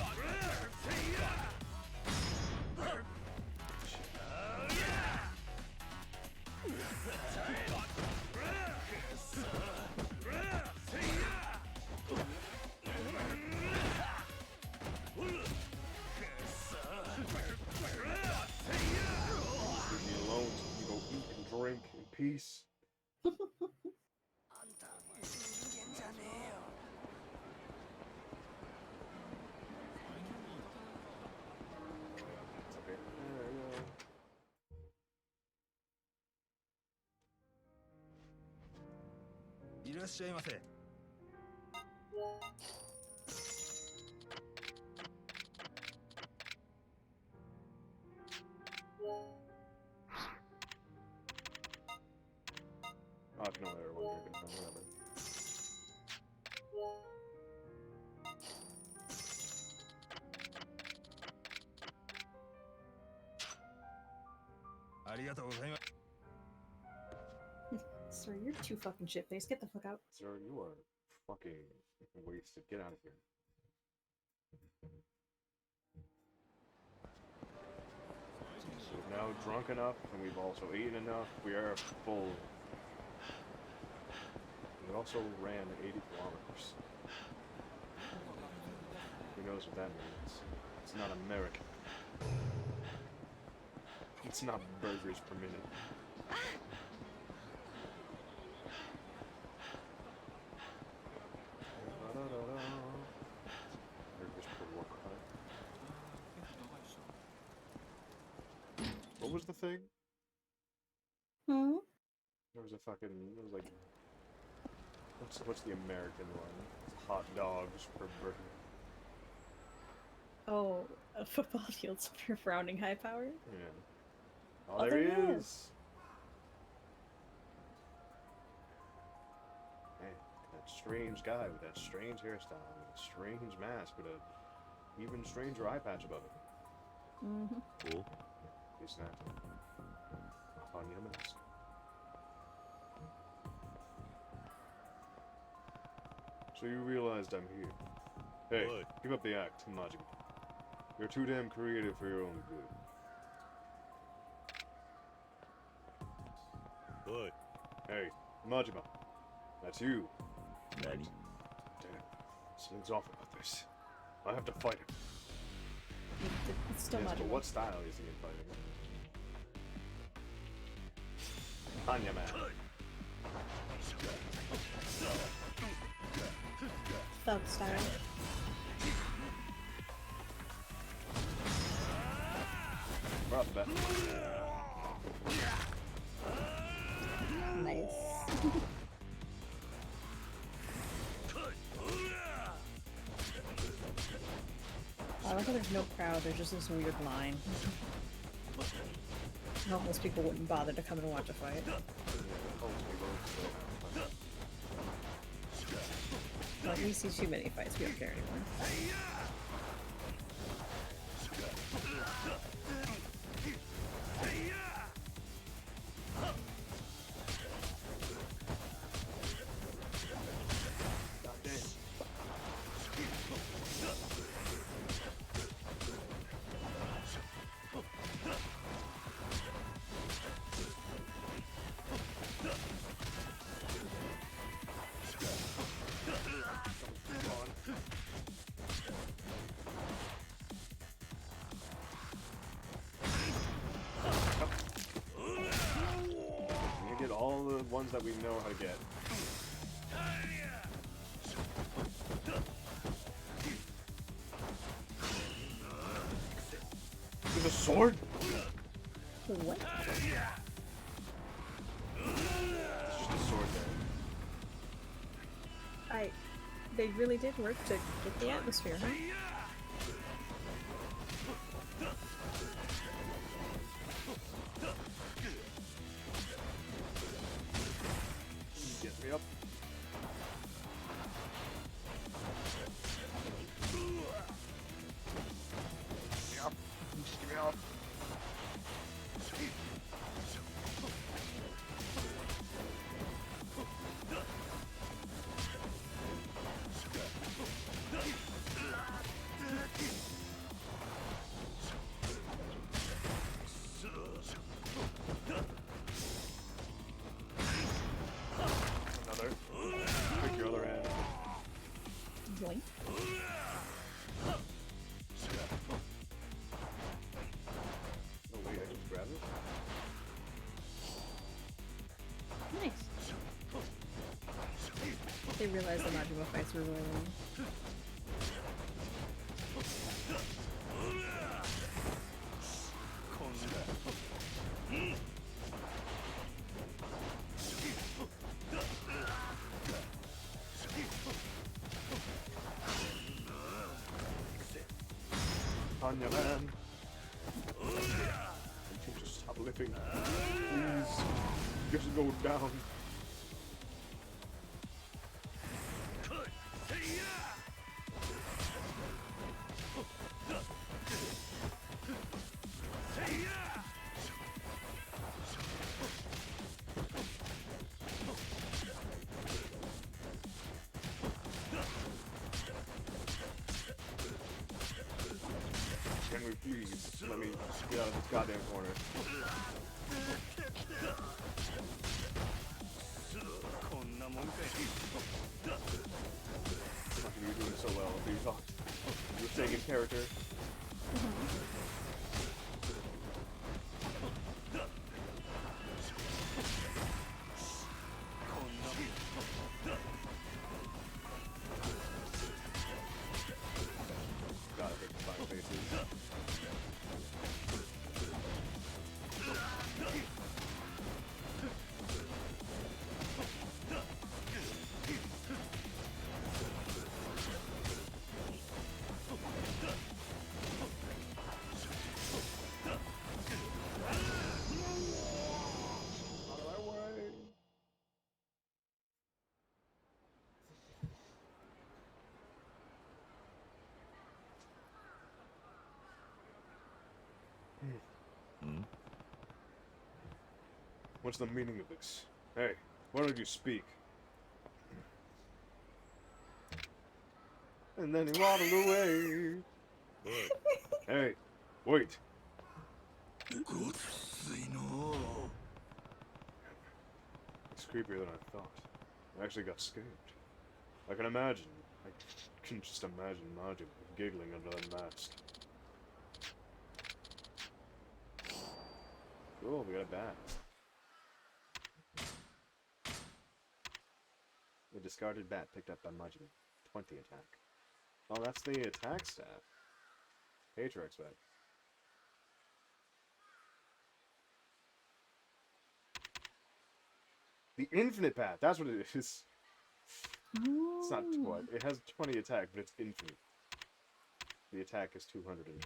Drink in peace. I have no idea what you're drinking from, whatever. Sir, you're too fucking shit-faced. Get the fuck out. Sir, you are fucking wasted. Get out of here. So we've now drunk enough, and we've also eaten enough. We are full. We also ran 80 kilometers. Who knows what that means? It's not American. It's not burgers per minute. Burgers per work hard. What was the thing? Hmm? There was a fucking, it was like, what's the American one? It's hot dogs per burger. Oh, a football field's for frowning high power? Yeah. Oh, there he is. Hey, that strange guy with that strange hairstyle and a strange mask with a even stranger eye patch above it. Mm-hmm. Cool. He snapped it. On your mask. So you realized I'm here. Hey, What? keep up the act, Majima. You're too damn creative for your own good. What? Hey, Majima. That's you. Nani? Damn. Something's off about this. I have to fight him. It's still Yes, Majima. but what style is he in fighting? Anya man. Thug style. Right off the bat. Nice. I like how there's no crowd, there's just this weird line. Most people wouldn't bother to come and watch a fight. Like, we see too many fights, we don't care anymore. All the ones that we know how to get. There's a sword? What? It's just a sword there. They really did work to get the atmosphere, huh? Get me up. Yep. Just get me up. Another. Pick your other hand. Joint. Oh wait, I just grabbed it? Nice. They realized the Majima fights were really long. Anya man. You can just stop lifting. Please. Just go down. Can we please let me get out of this goddamn corner? You're doing so well. You're staying in character. Gotta hit the fire faces. What's the meaning of this? Hey, why don't you speak? And then he waddled away. Hey, wait. It's creepier than I thought. I actually got scared. I can imagine. I can just imagine Majima giggling under that mask. Cool, we got a bat. The discarded bat picked up by Majima. 20 attack. Oh, that's the attack stat. Patriarch's bat. The infinite bat, that's what it is. It's not what. It has 20 attack, but it's infinite. The attack is 220.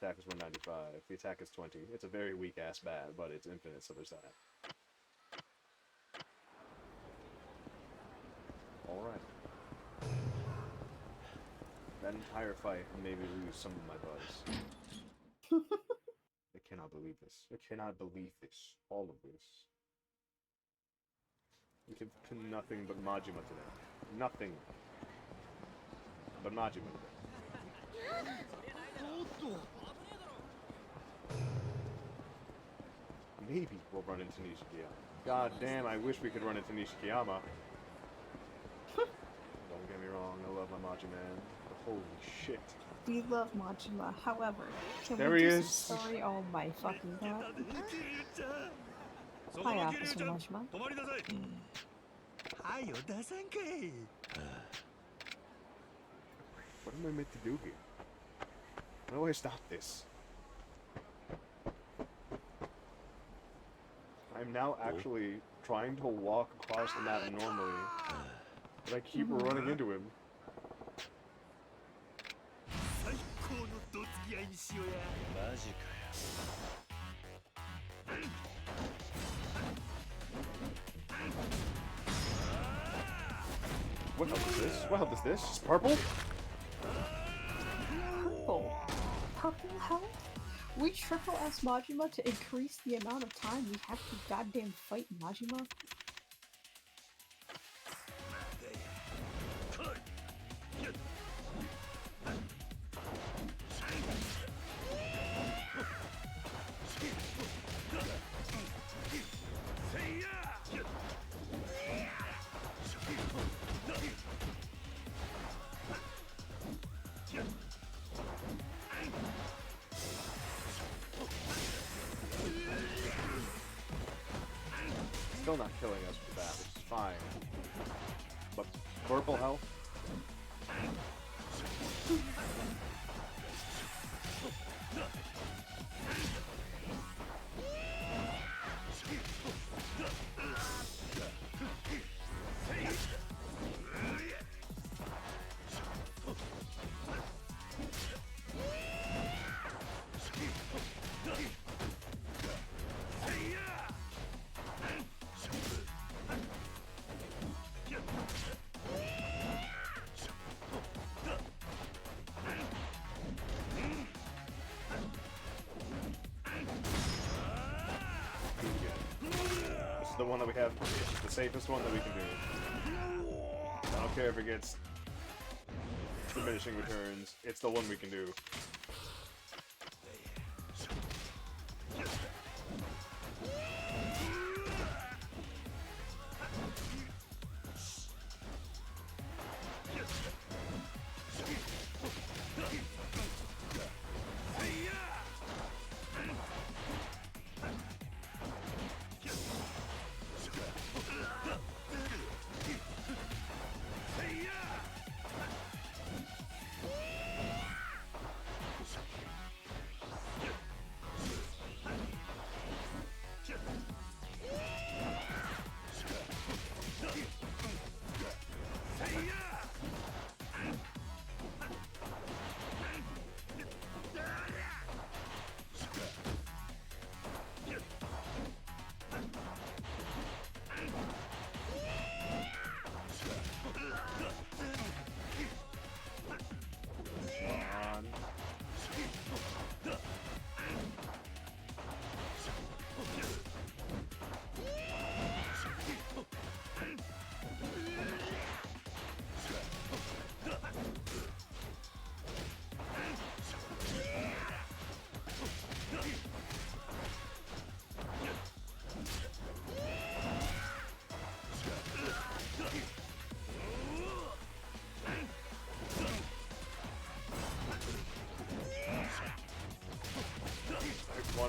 Attack is 195. The attack is 20. It's a very weak ass bat, but it's infinite, so there's that. Alright. That entire fight made me lose some of my buzz. I cannot believe this. I cannot believe this. All of this. We can pin nothing but Majima today. Nothing but Majima today. Maybe we'll run into Nishikiyama. God damn, I wish we could run into Nishikiyama. Don't get me wrong, I love my Majima man. But holy shit. We love Majima, however, can there we he do is. some story? Oh my fucking god. Hi, Officer Majima. What am I meant to do here? How do I stop this? I'm now actually trying to walk across the map normally, but I keep running into him. What help is this? What help is this? It's purple? Purple. Purple health? We triple S Majima to increase the amount of time we have to goddamn fight Majima? Still not killing us with that, which is fine. But purple health? The one that we have, the safest one that we can do. I don't care if it gets diminishing returns, it's the one we can do.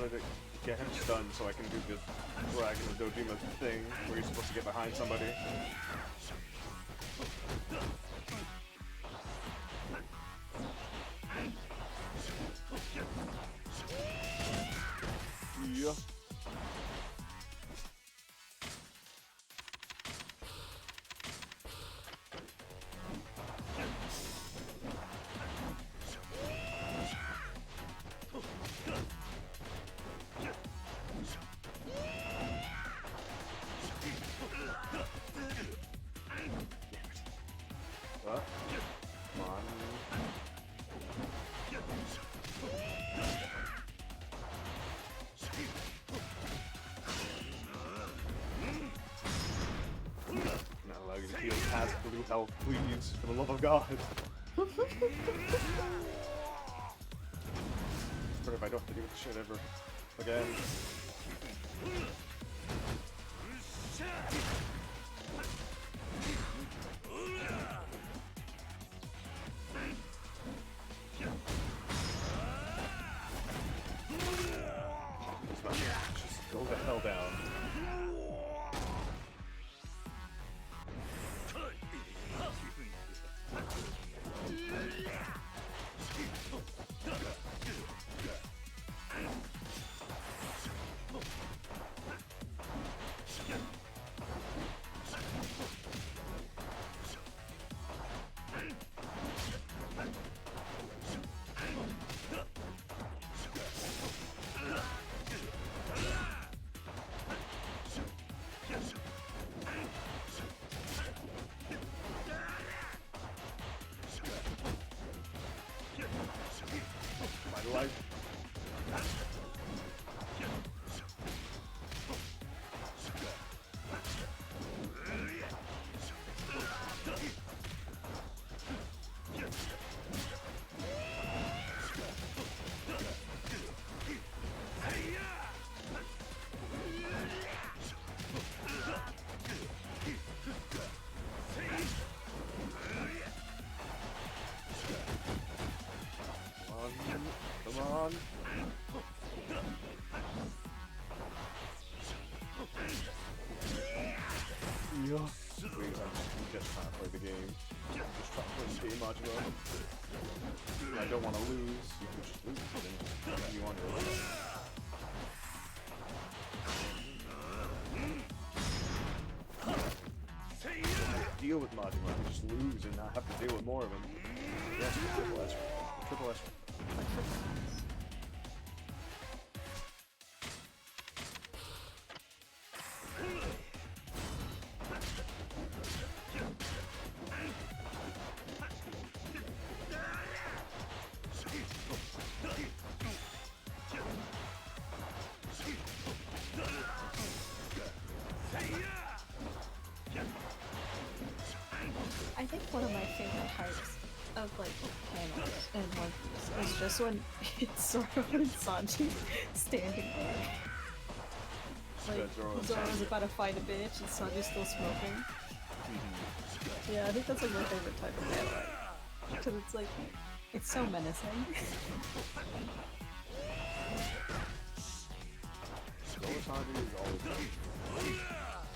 wanted to get him stunned so I can do the Dragon of Dojima thing where you're supposed to get behind somebody. Yeah. What? Come on. Not allow you to heal past blue health, please, for the love of God. But if I don't have to do this shit ever again. Just go the hell down. My life. Come on. Yeah. Please, I'm just trying to play the game. Just trying to play the game, Majima. I don't want to lose. You can just lose and then you on your own. Deal with Majima. You just lose and not have to deal with more of him. Yes, triple S. Triple S. I think one of my favorite parts of like panels in One Piece is just when it's Zoro and Sanji standing there. Like Zoro's about to fight a bitch and Sanji's still smoking. Yeah, I think that's like my favorite type of panel. Because it's like, it's so menacing.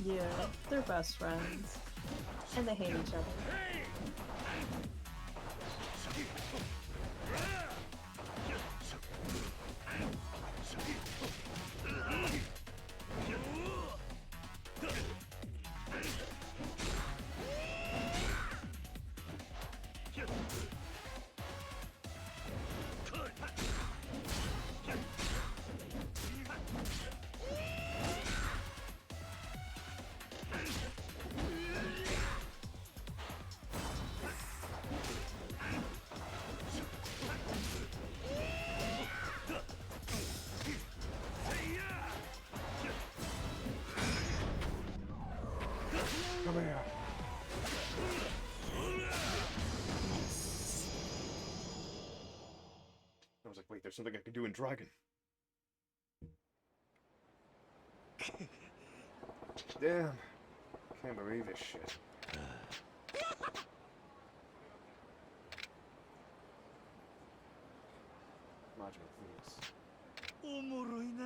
Yeah, they're best friends. And they hate each other. Come here. I was like, wait, there's something I can do in Dragon. Damn. Can't believe this shit. Majima, please. おもろいな。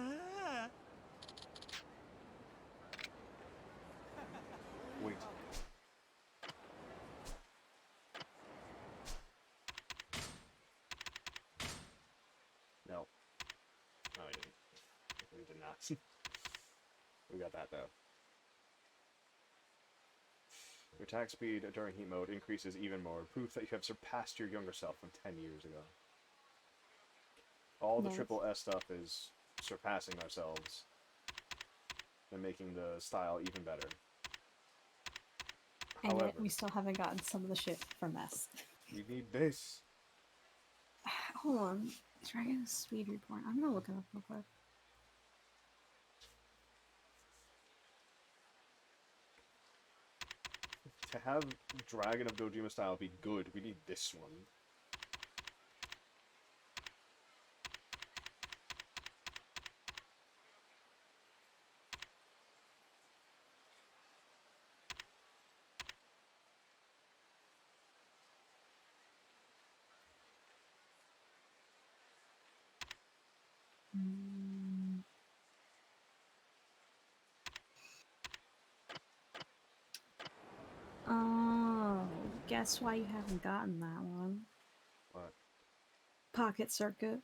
Wait. No. No, we didn't. We did not. We got that though. Your attack speed during heat mode increases even more, proof that you have surpassed your younger self from 10 years ago. All the triple S stuff is surpassing ourselves and making the style even better. And However, yet we still haven't gotten some of the shit from S. You need this. Hold on. Dragon Speed Report. I'm gonna look it up real quick. To have Dragon of Dojima style be good, we need this one. Oh, guess why you haven't gotten that one? What? Pocket Circuit.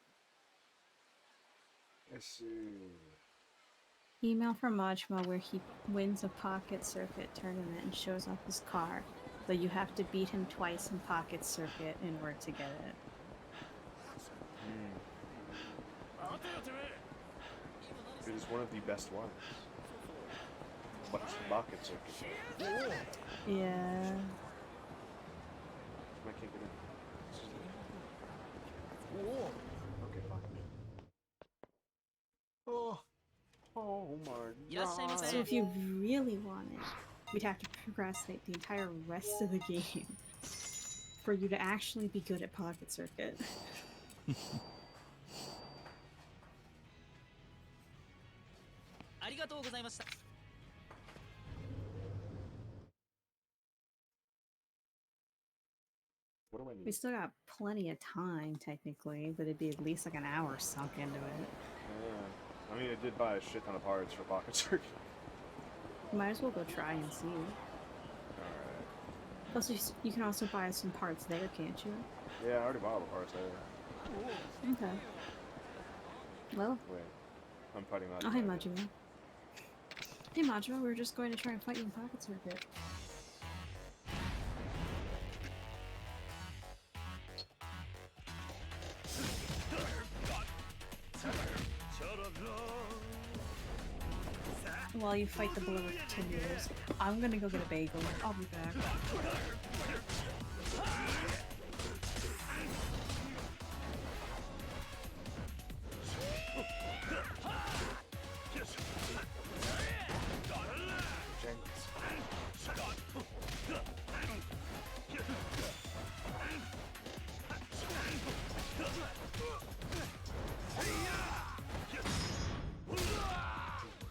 I see. Email from Majima where he wins a Pocket Circuit tournament and shows off his car, but you have to beat him twice in Pocket Circuit in order to get it. It is one of the best ones. But Pocket Circuit. Yeah. I can't get it. Okay, fine. Oh my god. So if you really want it, we'd have to procrastinate the entire rest of the game for you to actually be good at Pocket Circuit. What do I need? We still got plenty of time, technically, but it'd be at least like an hour sunk into it. Yeah. I mean, I did buy a shit ton of parts for Pocket Circuit. Might as well go try and see. Alright. Plus, you can also buy some parts there, can't you? Yeah, I already bought all the parts there. Okay. Well. Wait. I'm fighting Majima. Oh, hey, Majima. Hey, Majima, we were just going to try and fight you in Pocket Circuit. While you fight the blower for 10 years, I'm gonna go get a bagel. I'll be back.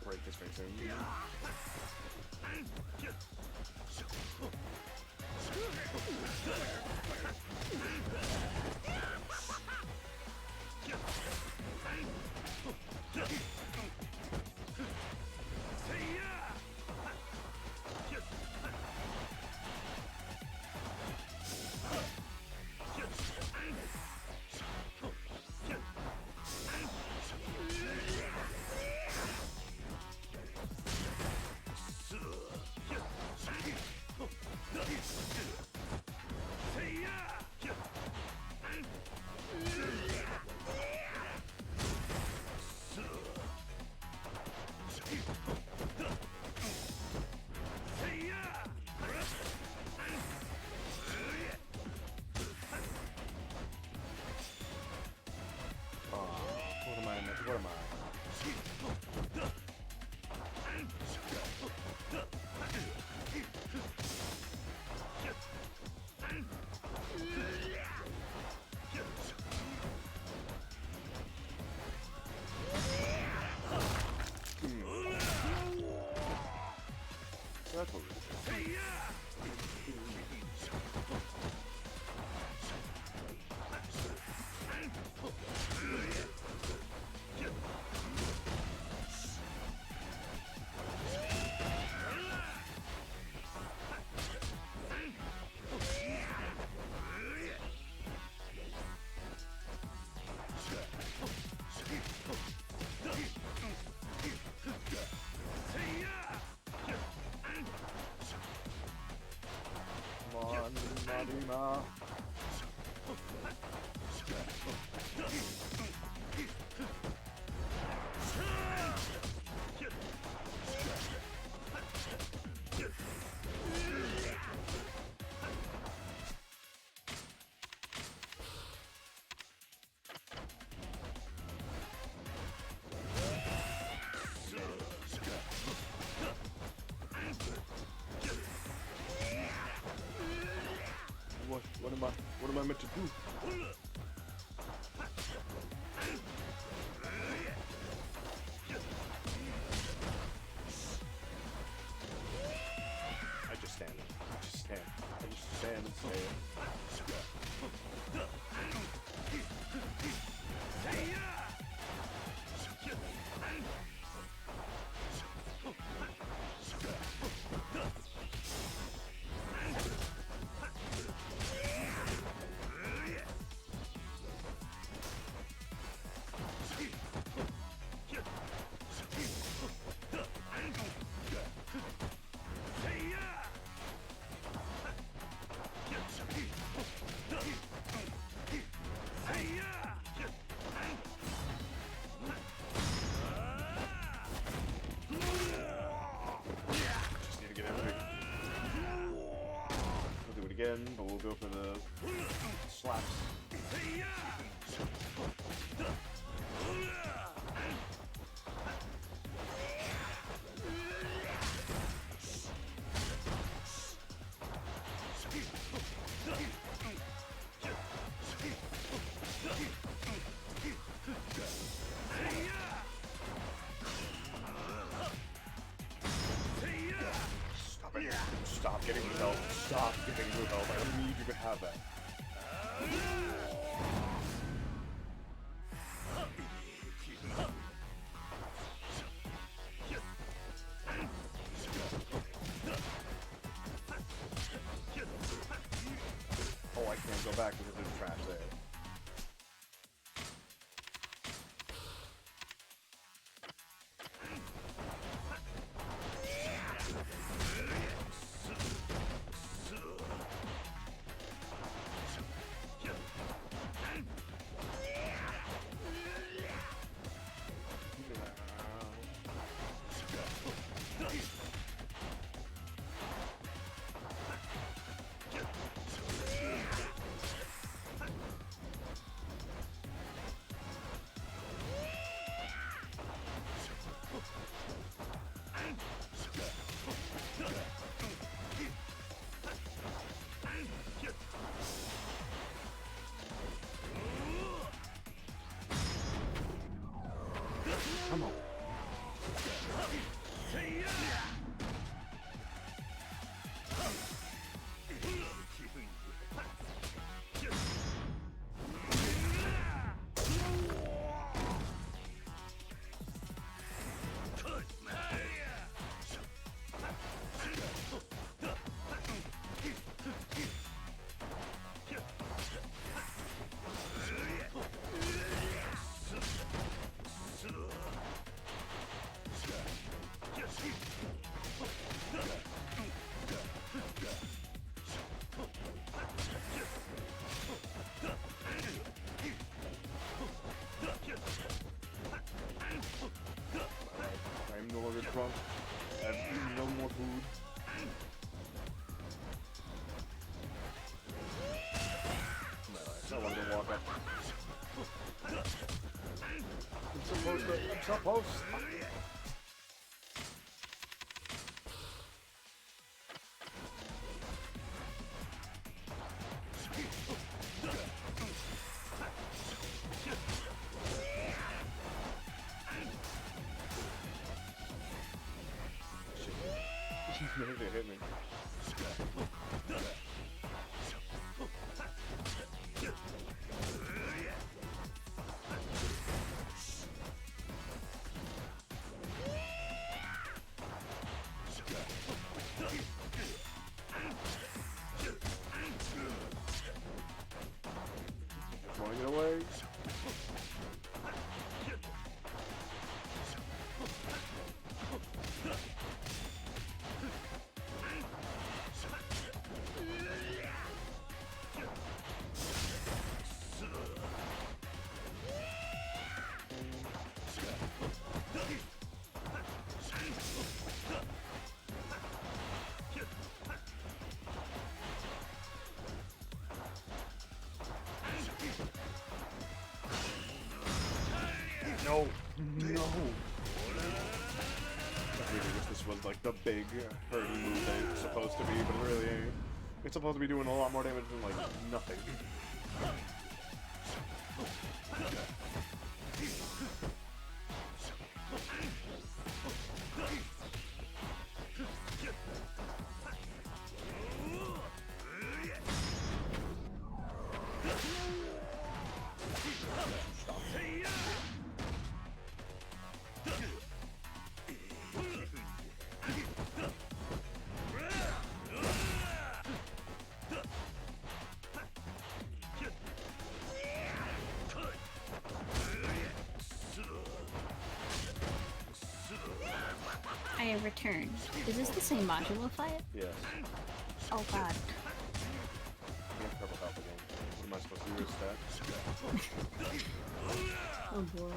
Break this thing soon. Marima. What am I meant to do? I just stand. I just stand. I just stand and say it. Again, but we'll go for the slaps. Stop getting the belt. Stop giving the belt. I don't need you to have that. Oh, I can't go back because there's trash there. Come on. I'm no longer drunk. I've eaten no more food. No, I want to walk up. I'm supposed to. They hit me. Throwing it away. No! No! I wish this was like the big hurting move that it's supposed to be, but it really ain't. It's supposed to be doing a lot more damage than like nothing. I have returned. Is this the same modular fight? Yes. Oh god. You have purple health again. What am I supposed to do with that? Oh boy.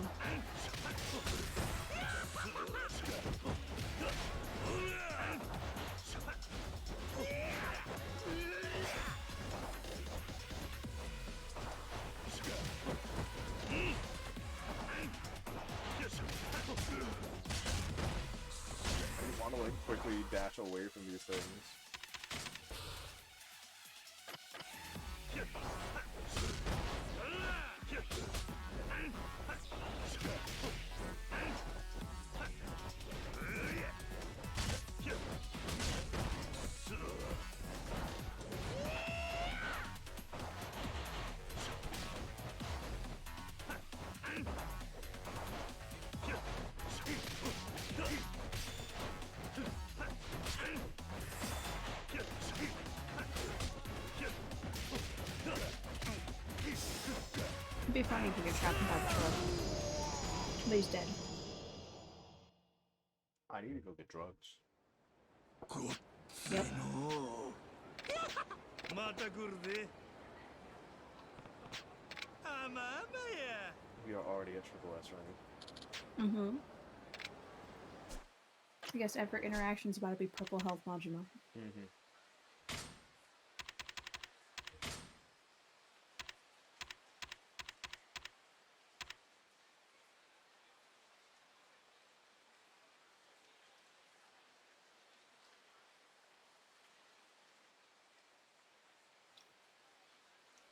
I want to like quickly dash away from these things. It'd be funny if you get trapped by the truck. But he's dead. I need to go get drugs. Yep. We are already at triple S rank. Mm-hmm. I guess every interaction's about to be purple health Majima. Mm-hmm.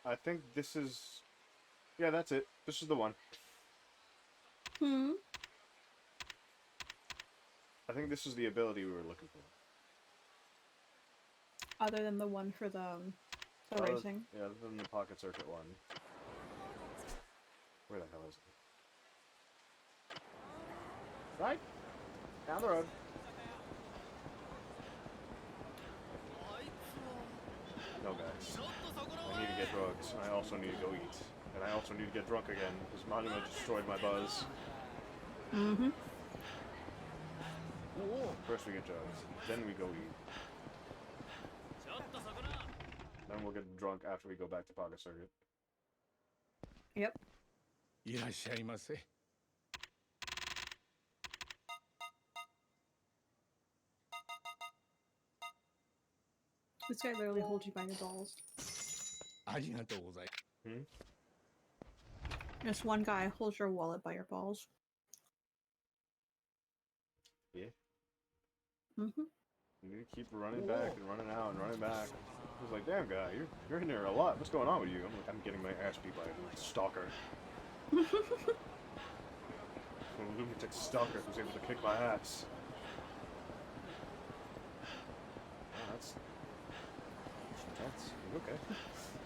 I think this is... Yeah, that's it. This is the one. Hmm? I think this is the ability we were looking for. Other than the one for the racing. Yeah, other than the pocket circuit one. Where the hell is it? Right? Down the road. No, guys. I need to get drugs. I also need to go eat. And I also need to get drunk again, because Monument destroyed my buzz. Mm-hmm. First we get drugs, then we go eat. Then we'll get drunk after we go back to Pocket Circuit. Yep. いらっしゃいませ。This guy literally holds you by your balls. ありがとうございます。 This one guy holds your wallet by your balls. Yeah. Mm-hmm. You need to keep running back and running out and running back. He's like, damn guy, you're in there a lot. What's going on with you? I'm like, I'm getting my ass beat by a stalker. A lunatic stalker who's able to kick my ass. Oh, that's intense. Are you okay?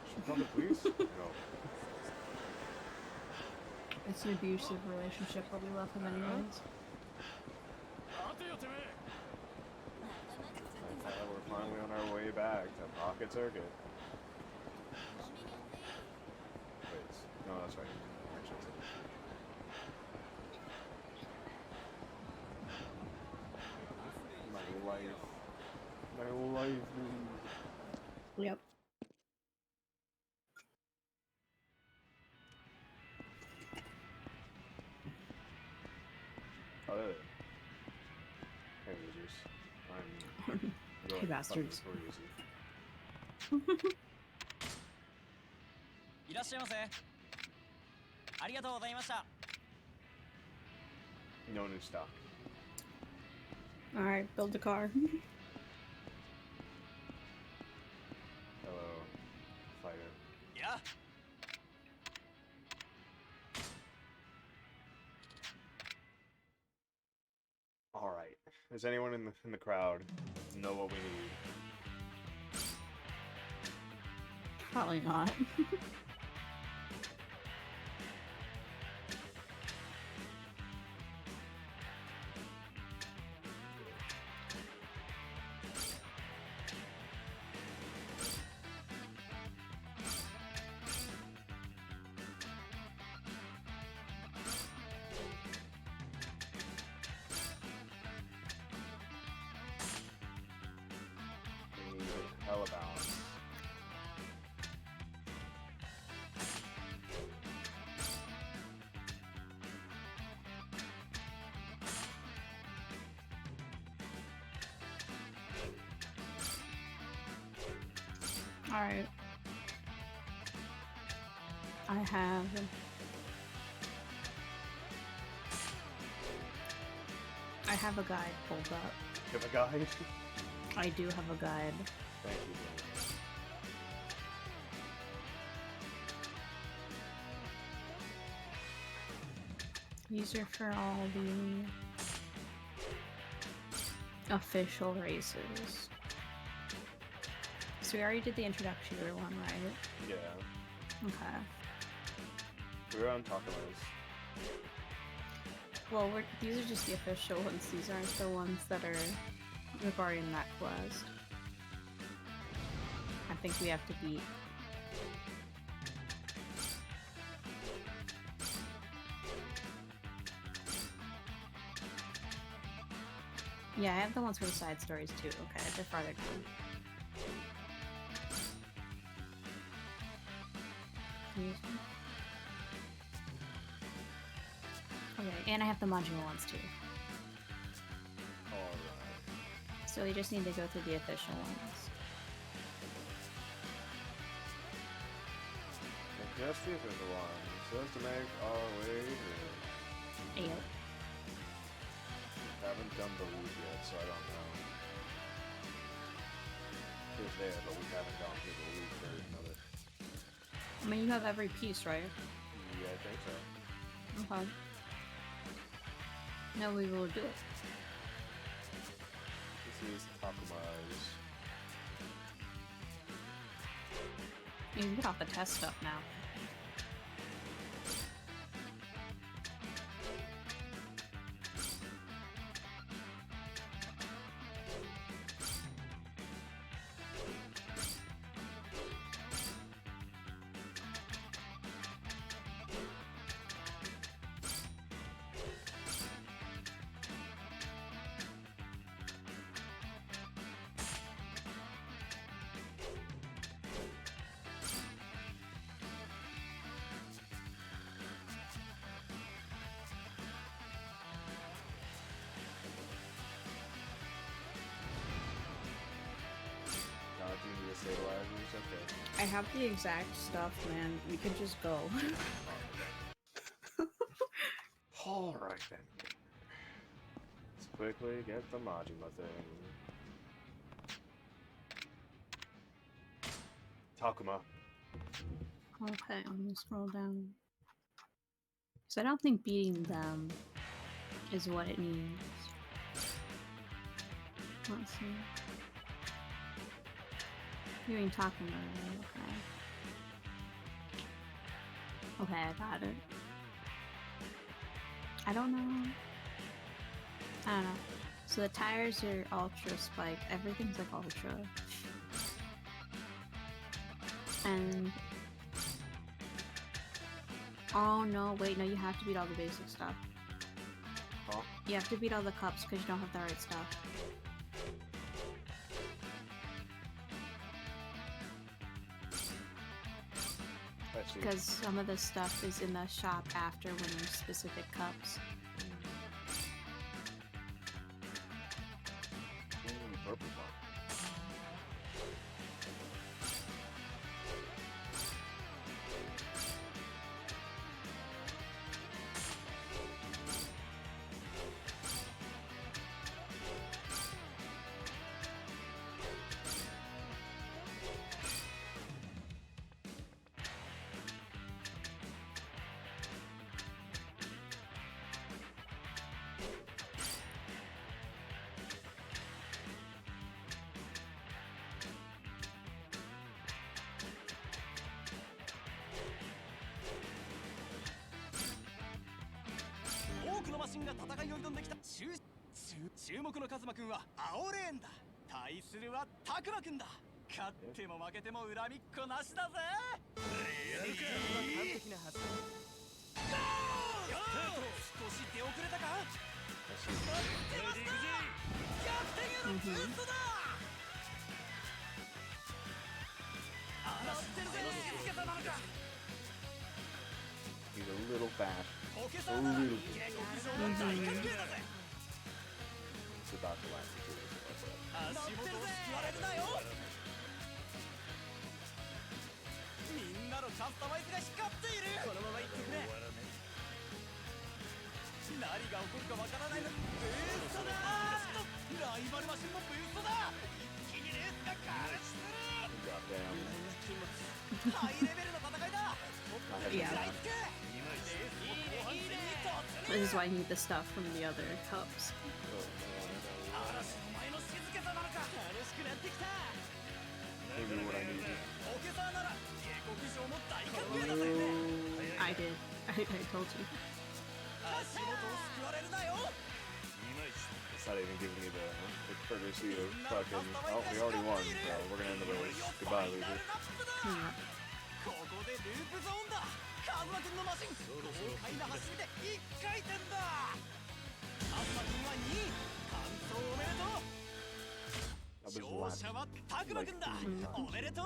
Should we call the police? No. It's an abusive relationship, but we love him anyways. We're finally on our way back to Pocket Circuit. Wait, no, that's right. Actually, my life. My life, dude. Yep. Oh, hey, losers. I'm Hey, bastards. いらっしゃいませ。ありがとうございました。No new stock. Alright, build the car. Hello, fighter. Yeah. All right. Does anyone in the crowd know what we need? Probably not. We need hella balance. Alright. I have... I have a guide pulled up. You have a guide? I do have a guide. Thank you. These are for all the official races. So we already did the introductory one, right? Yeah. Okay. We were on Takuma's. Well, these are just the official ones. These aren't the ones that are regarding that quest. I think we have to beat. Yeah, I have the ones for the side stories too. Okay, they're farther down. Okay, and I have the modular ones too. Alright. So we just need to go through the official ones. Just the official one. So that's to make our way here. Yep. We haven't done the loop yet, so I don't know. It's there, but we haven't gone through the loop version of it. I mean, you have every piece, right? Yeah, I think so. Okay. Now we will do it. This is Takuma's. You can get off the test stuff now. Okay. I have the exact stuff, man. We could just go. Alright then. Let's quickly get the Majima thing. Takuma. Okay, I'm gonna scroll down. Because I don't think beating them is what it needs. Let's see. You're in Takuma, right? Okay. Okay, I got it. I don't know. So the tires are ultra spiked. Everything's like ultra. And... oh no, wait, no, you have to beat all the basic stuff. Huh? You have to beat all the cups because you don't have the right stuff. Because some of the stuff is in the shop after winning specific cups. Purple 注目のカズマくんは青レーンだ。対するはタクマくんだ。勝っても負けても恨みっこなしだぜ。レール完璧なはず。少し出遅れたか。待ってました。逆転へのブーストだ。嵐ってるぜ。静けさなのか。 He's a little fast. A little. It's about to last too. 足元を救われるなよ。みんなのカスタマイズが光っている。このまま行ってくれ。何が起こるかわからないの。ブーストだ。ライバルマシンもブーストだ。一気にレースが過熱する。ハイレベルの戦いだ。 Yeah. This is why I need the stuff from the other cups. Maybe what I need. I did. I told you. It's not even giving me the courtesy of fucking. Oh, we already won, so we're gonna end the race. Goodbye, loser. Yeah. ここでループゾーンだ。カズマくんのマシン豪快な走りで一回転だ。カズマくんは2位。完走おめでとう。勝者はタクマくんだ。おめでとう。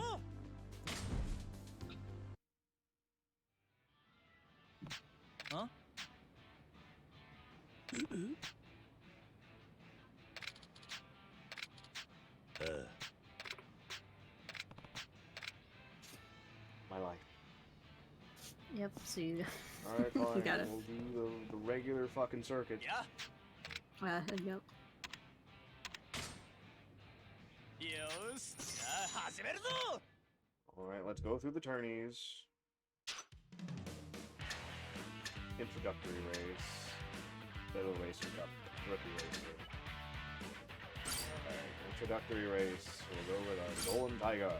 あMy life. Yep, so you, Alright, you fine. got it. We'll do the regular fucking circuit. Yeah. Yep. よし、じゃあ始めるぞ。 Alright, let's go through the tourneys. Introductory race. Little racer cup. Rookie racer. Alright, introductory race. We'll go with our Golden Tiger.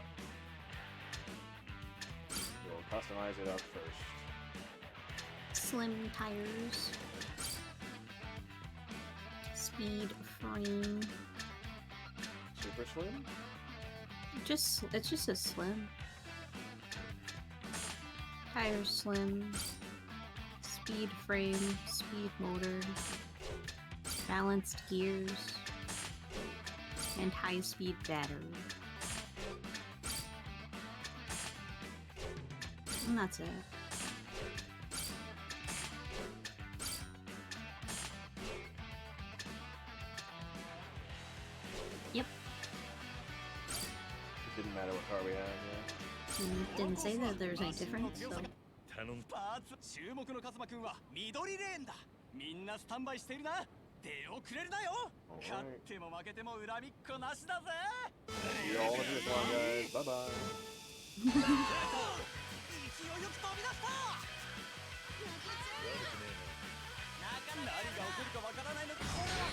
We'll customize it up first. Slim tires. Speed frame. Super slim? It's just a slim. Tires slim. Speed frame, speed motor, balanced gears, and high-speed battery. And that's it. Yep. It didn't matter what car we had, yeah. Didn't say that there's any difference, so. パーツ注目のカズマくんは緑レーンだ。みんなスタンバイしているな。出遅れるなよ。勝っても負けても恨みっこなしだぜ。 See you all in this one, guys. Bye bye. 勢いよく飛び出した。何が起こるかわからないの。これは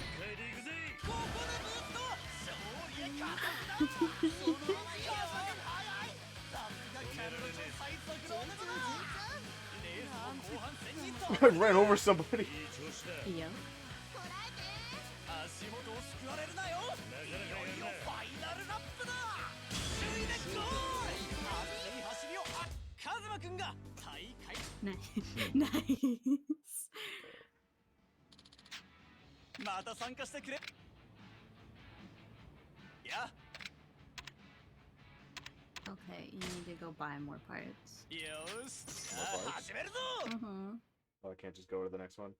ここでブースト。勝利へ加速だ。そのまま行けよ。早い。さすがキャロルの最速の男だ。 I ran over somebody. Yeah. 足元を救われるなよ。いよいよファイナルラップだ。首位でゴール。熱い走りをカズマくんが大会。Nice. また参加してくれ。いや。 Okay, you need to go buy more parts. よし、じゃあ始めるぞ。Oh, I can't just go to the next one.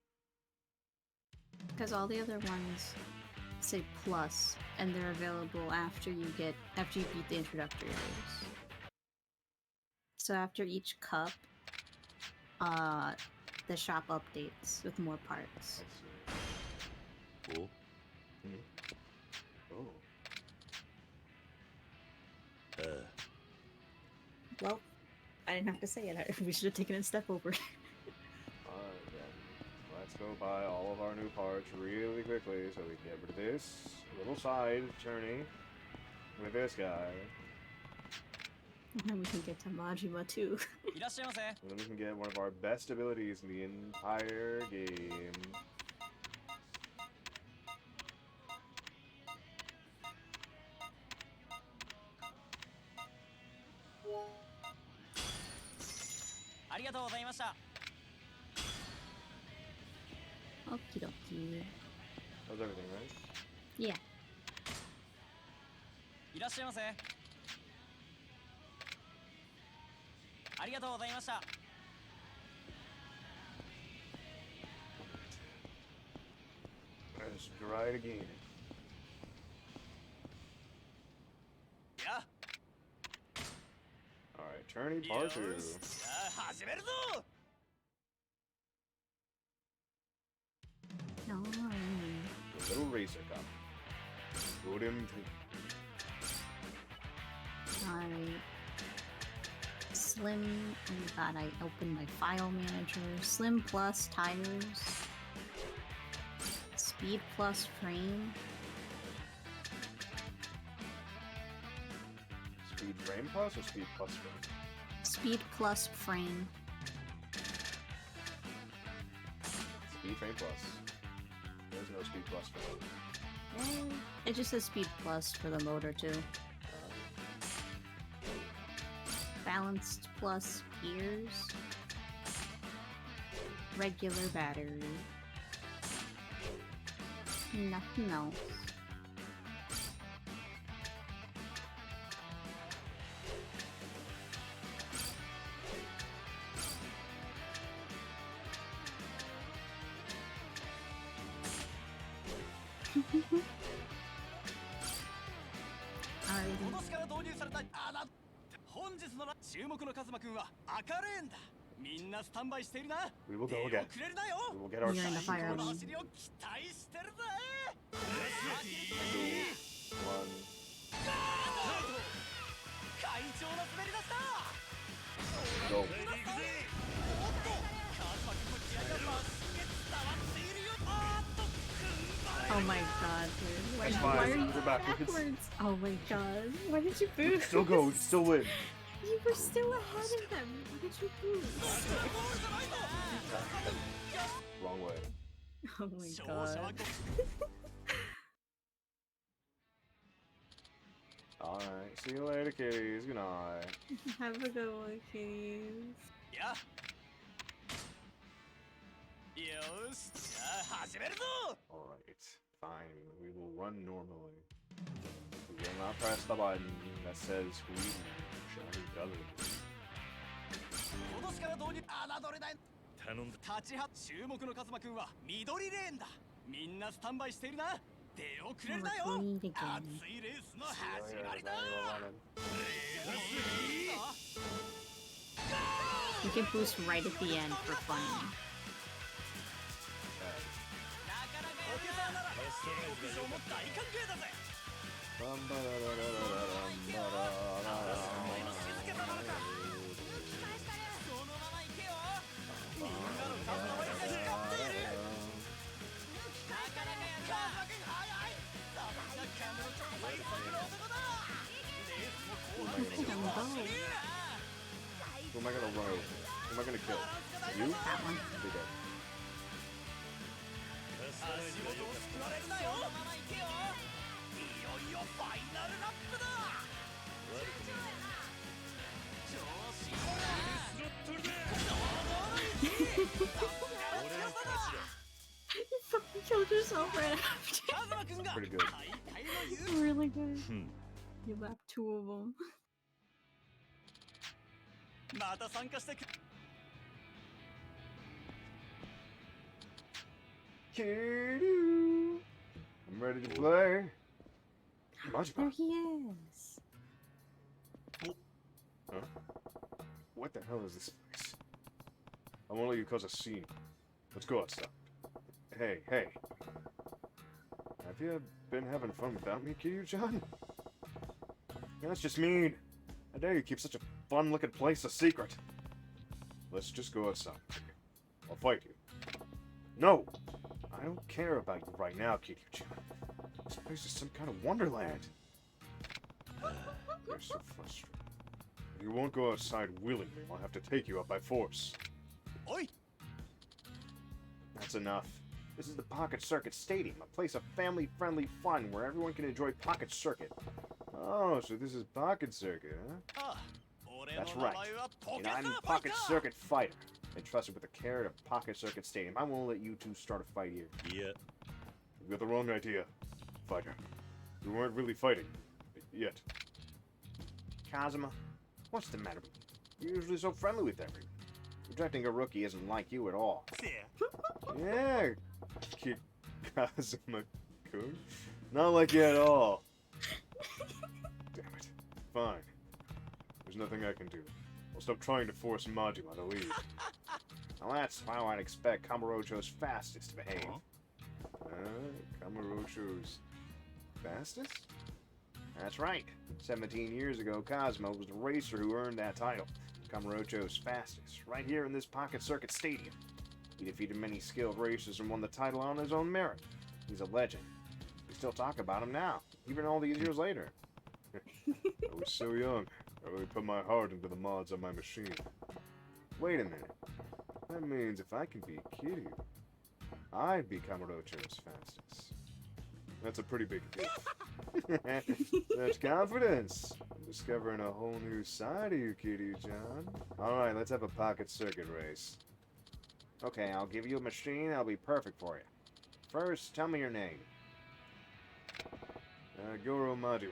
Because all the other ones say plus, and they're available after you beat the introductory race. So after each cup, the shop updates with more parts. Cool. Oh. Well, I didn't have to say it. We should have taken a step over. Alright then. Let's go buy all of our new parts really quickly so we can get rid of this little side journey with this guy. And then we can get to Majima too. And then we can get one of our best abilities in the entire game. りがとうございました。 Okie dokie. How's everything, right? Yeah. いらっしゃいませ。ありがとうございました。 Let's try it again. Yeah. Alright, turning part 2. じゃあ始めるぞ。 No. The little racer cop. Rode him to... Slim. Oh god, I opened my file manager. Slim plus tires. Speed plus frame. Speed frame plus or speed plus frame? Speed plus frame. Speed frame plus. There's no speed plus frame. It just says speed plus for the motor too. Balanced plus gears. Regular battery. Nothing else. Alright. 今年から導入された本日の注目のカズマくんは赤レーンだ。みんなスタンバイしているな。 We will 手 go を again. くれるなよ。 We will get our You're in the fireこの lane. 走りを期待してるぜ。 2, 1. 快調な滑り出した。 Go. おっと、カズマくんの気合がまっすぐ伝わっているよ。あーっと、踏ん張れ。 Oh my god, dude. Why, That's why fine. are you We're backwards. backwards? Oh my god. Why did you We boost? still go, we still win. You were still ahead of them. Why did you boost? Wrong way. Oh my god. Alright, see you later, kitties. Good night. Have a good one, kitties. や。よし、じゃあ始めるぞ。 Alright, fine. We will run normally. We will not press the button that says we shall be done. 今年から導入。侮れない。頼んだ。立ちは注目のカズマくんは緑レーンだ。みんなスタンバイしているな。出遅れるなよ。熱いレースの始まりだ。 You can boost right at the end for fun. オケさんなら警告状も大歓迎だぜ。 静けたまるか。そのまま行けよ。みんなのカズマ割りが光っている。なかなかやった。カズマくん早い。さすがカムロ町最速の男だ。レースも後半戦にも走り。 Who am I gonna run over? Who am I gonna kill? You? That one. You're dead. 足元を救われるなよ。そのまま行けよ。いよいよファイナルラップだ。調子いいな。堂々の1位。さすがの強さだ。 You fucking killed yourself right after. カズマくんが Pretty good. 大会の優勝。 Really good. You left two of them. また参加してく。 Kitty, I'm ready to play. There he is. Huh? What the hell is this place? I won't let you cause a scene. Let's go outside. Hey, hey. Have you been having fun without me, Kiryu-chan? That's just mean. How dare you keep such a fun-looking place a secret? Let's just go outside. I'll fight you. No! I don't care about you right now, Kiryu-chan. This place is some kind of wonderland. You're so frustrated. If you won't go outside willingly, I'll have to take you up by force. Oi! That's enough. This is the Pocket Circuit Stadium, a place of family-friendly fun where everyone can enjoy Pocket Circuit. Oh, so this is Pocket Circuit, huh? ああ、That's right. And I'm Pocket Circuit Fighter, entrusted with the care of Pocket Circuit Stadium. I won't let you two start a fight here. Yeah. You've got the wrong idea, Fighter. We weren't really fighting. Yet. Kazuma, what's the matter with you? You're usually so friendly with everyone. Rejecting a rookie isn't like you at all. Yeah, Kazuma-kun. Not like you at all. Damn it. Fine. There's nothing I can do. I'll stop trying to force Majima to leave. Now that's how I'd expect Kamurocho's fastest to behave. Kamurocho's fastest? That's right. 17 years ago, Cosmo was the racer who earned that title. Kamurocho's fastest, right here in this Pocket Circuit Stadium. He defeated many skilled racers and won the title on his own merit. He's a legend. We still talk about him now, even all these years later. I was so young. I really put my heart into the mods on my machine. Wait a minute. That means if I can beat Kiryu, I'd be Kamurocho's fastest. That's a pretty big deal. That's confidence. I'm discovering a whole new side of you, Kiryu-chan. Alright, let's have a Pocket Circuit race. Okay, I'll give you a machine that'll be perfect for you. First, tell me your name. Goro Madu.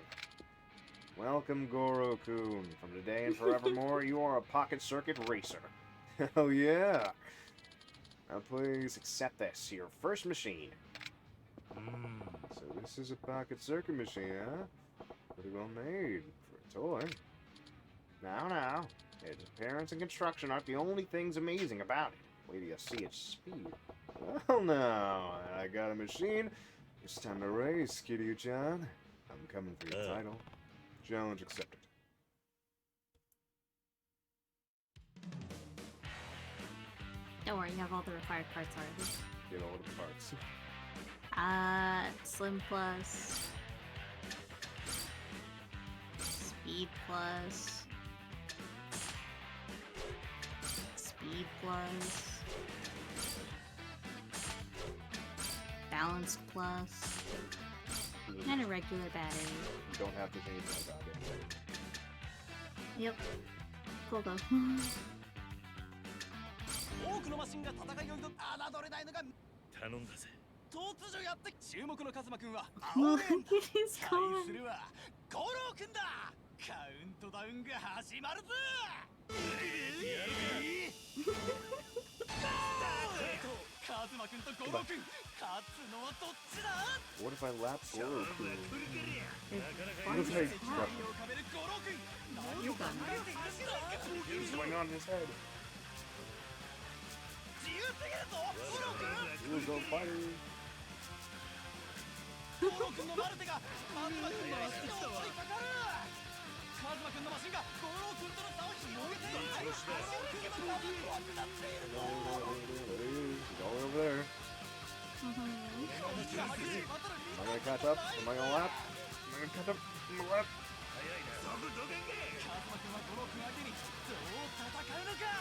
Welcome, Goro-kun. From today and forevermore, you are a Pocket Circuit racer. Hell yeah! Now please accept this, your first machine. So this is a Pocket Circuit machine, huh? Pretty well made for a toy. Now, its appearance and construction aren't the only things amazing about it. Wait till you see its speed. Well now, I got a machine. It's time to race, Kiryu-chan. I'm coming for your title. Challenge accepted. Don't worry, you have all the required parts already. Get all the parts. Slim plus, speed plus, speed plus, balance plus, and a regular battery. You don't have to change that about it. Yep. Cool though. 多くのマシンが戦いを挑ん侮れないのが頼んだぜ。突如やって注目のカズマくんは Look 青レン at his 対 car. するはゴロウくんだカウントダウンが始まるぞカズマくんとゴロウくん勝つのはどっちだ What if I lap Goro-kun? What is Hey, What What's going on in his head? Ooh, go fighter! ゴロ君のマルテがカズマ君のマシンと襲いかかるカズマ君のマシンがゴロ君との差を広げてゴロ君のカズマ怖くなっているぞ He's all over there. Am I gonna catch up? Am I gonna lap? Am I gonna catch up? I'm gonna lap. カズマ君はゴロ君相手にどう戦うのか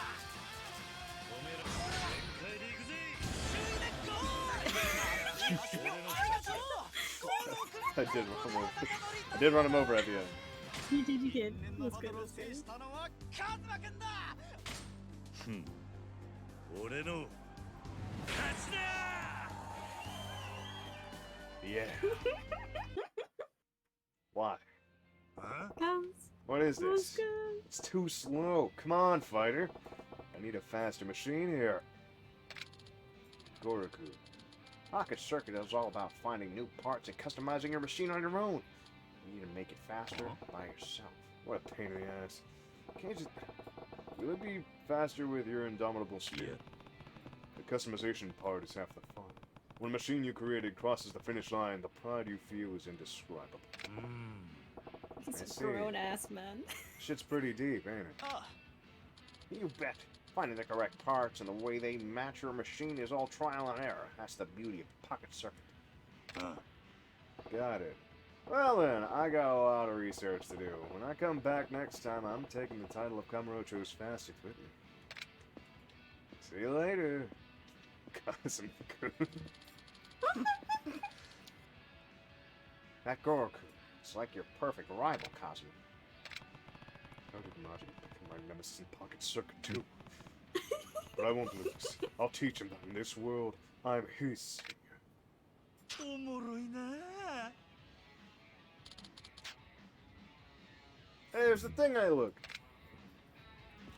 I did run him over at the end. You did, you did. That's good. 俺の勝ちだ Yeah. Why? Comes. What is That was this? good. It's too slow. Come on, fighter. I need a faster machine here. Goroku. Pocket Circuit is all about finding new parts and customizing your machine on your own. You need to make it faster by yourself. What a pain in the ass. Can't you... Will it be faster with your indomitable spirit? The customization part is half the fun. When a machine you created crosses the finish line, the pride you feel is indescribable. He's a grown-ass man. Shit's pretty deep, ain't it? You bet. Finding the correct parts and the way they match your machine is all trial and error. That's the beauty of Pocket Circuit. Got it. Well then, I got a lot of research to do. When I come back next time, I'm taking the title of Kamurocho's fastest with me. See you later, Kazuma-kun. That Goroku, it's like your perfect rival, Kazuma. How did Marty become my nemesis in Pocket Circuit 2? But I won't lose. I'll teach him that in this world, I'm his savior. Hey, there's the thing I look.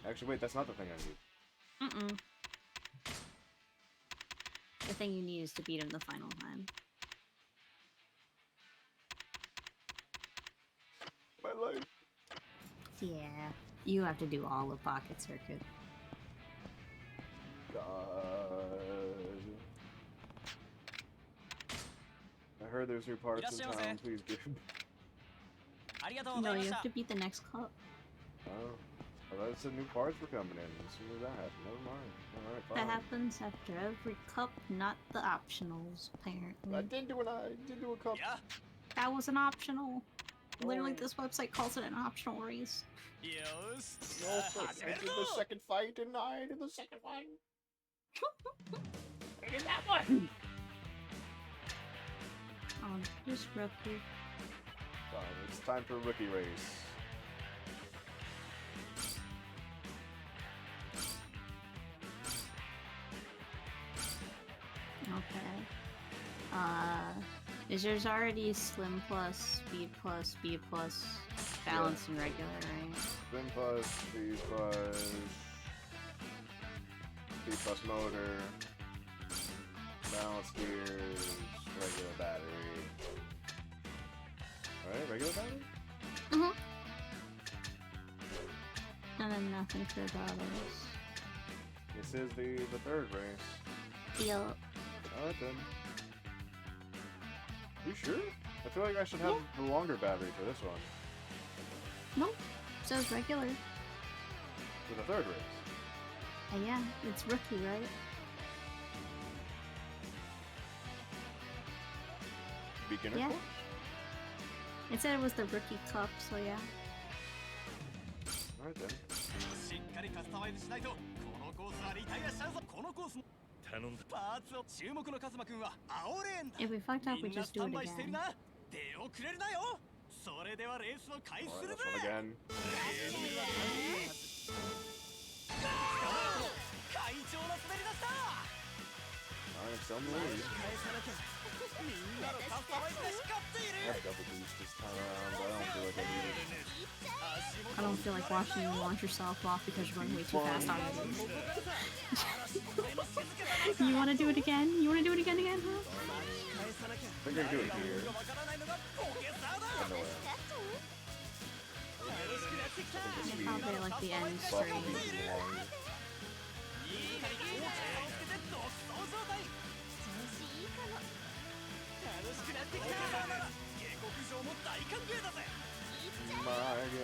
Actually, wait, that's not the thing I need. Mm-mm. The thing you need is to beat him the final time. My life. Yeah, you have to do all of Pocket Circuit. God. I heard there's new parts in town. Please give. No, you have to beat the next cup. Oh. I thought it said new parts were coming in as soon as that happened. Never mind. Alright, fine. That happens after every cup, not the optionals, apparently. I did do a cup. Yeah. That was an optional. Literally, this website calls it an optional race. No, I did the second fight, and I did the second one. I did that one. Oh, just rookie. Fine, it's time for a rookie race. Okay. Is yours already Slim Plus, Speed Plus, Speed Plus, Balance, and Regular, right? Slim Plus, Speed Plus, Speed Plus Motor, Balance Gears, regular battery. Alright, regular battery? Mm-hmm. And then nothing for the others. This is the third race. Yup. Alright then. You sure? I feel like I should have the longer battery for this one. Nope. Says regular. For the third race. Yeah, it's rookie, right? Beginner Yeah. course? It said it was the rookie cup, so yeah. Alright then. しっかりカスタマイズしないとこのコースはリタイアしちゃうぞこのコースも頼んだパーツを注目のカズマくんは青レーンだ If we fucked up, we みんな just ス do タ it ンバイしてる again. な出遅れるなよそれではレースを開始するぜ Alright, this one again. 会長の滑り出した Alright, some lead. みんなのカスタマイズで光ってい I る have double boost this time around, but I don't feel like I need it. I don't feel like watching you launch yourself off because you're running way too fast on it. You wanna do it again? You wanna do it again, huh? I think I can do it here. But no way. Probably like the end Buff screen. will be long. 楽しくなってきた下克上も大歓迎だぜ My God.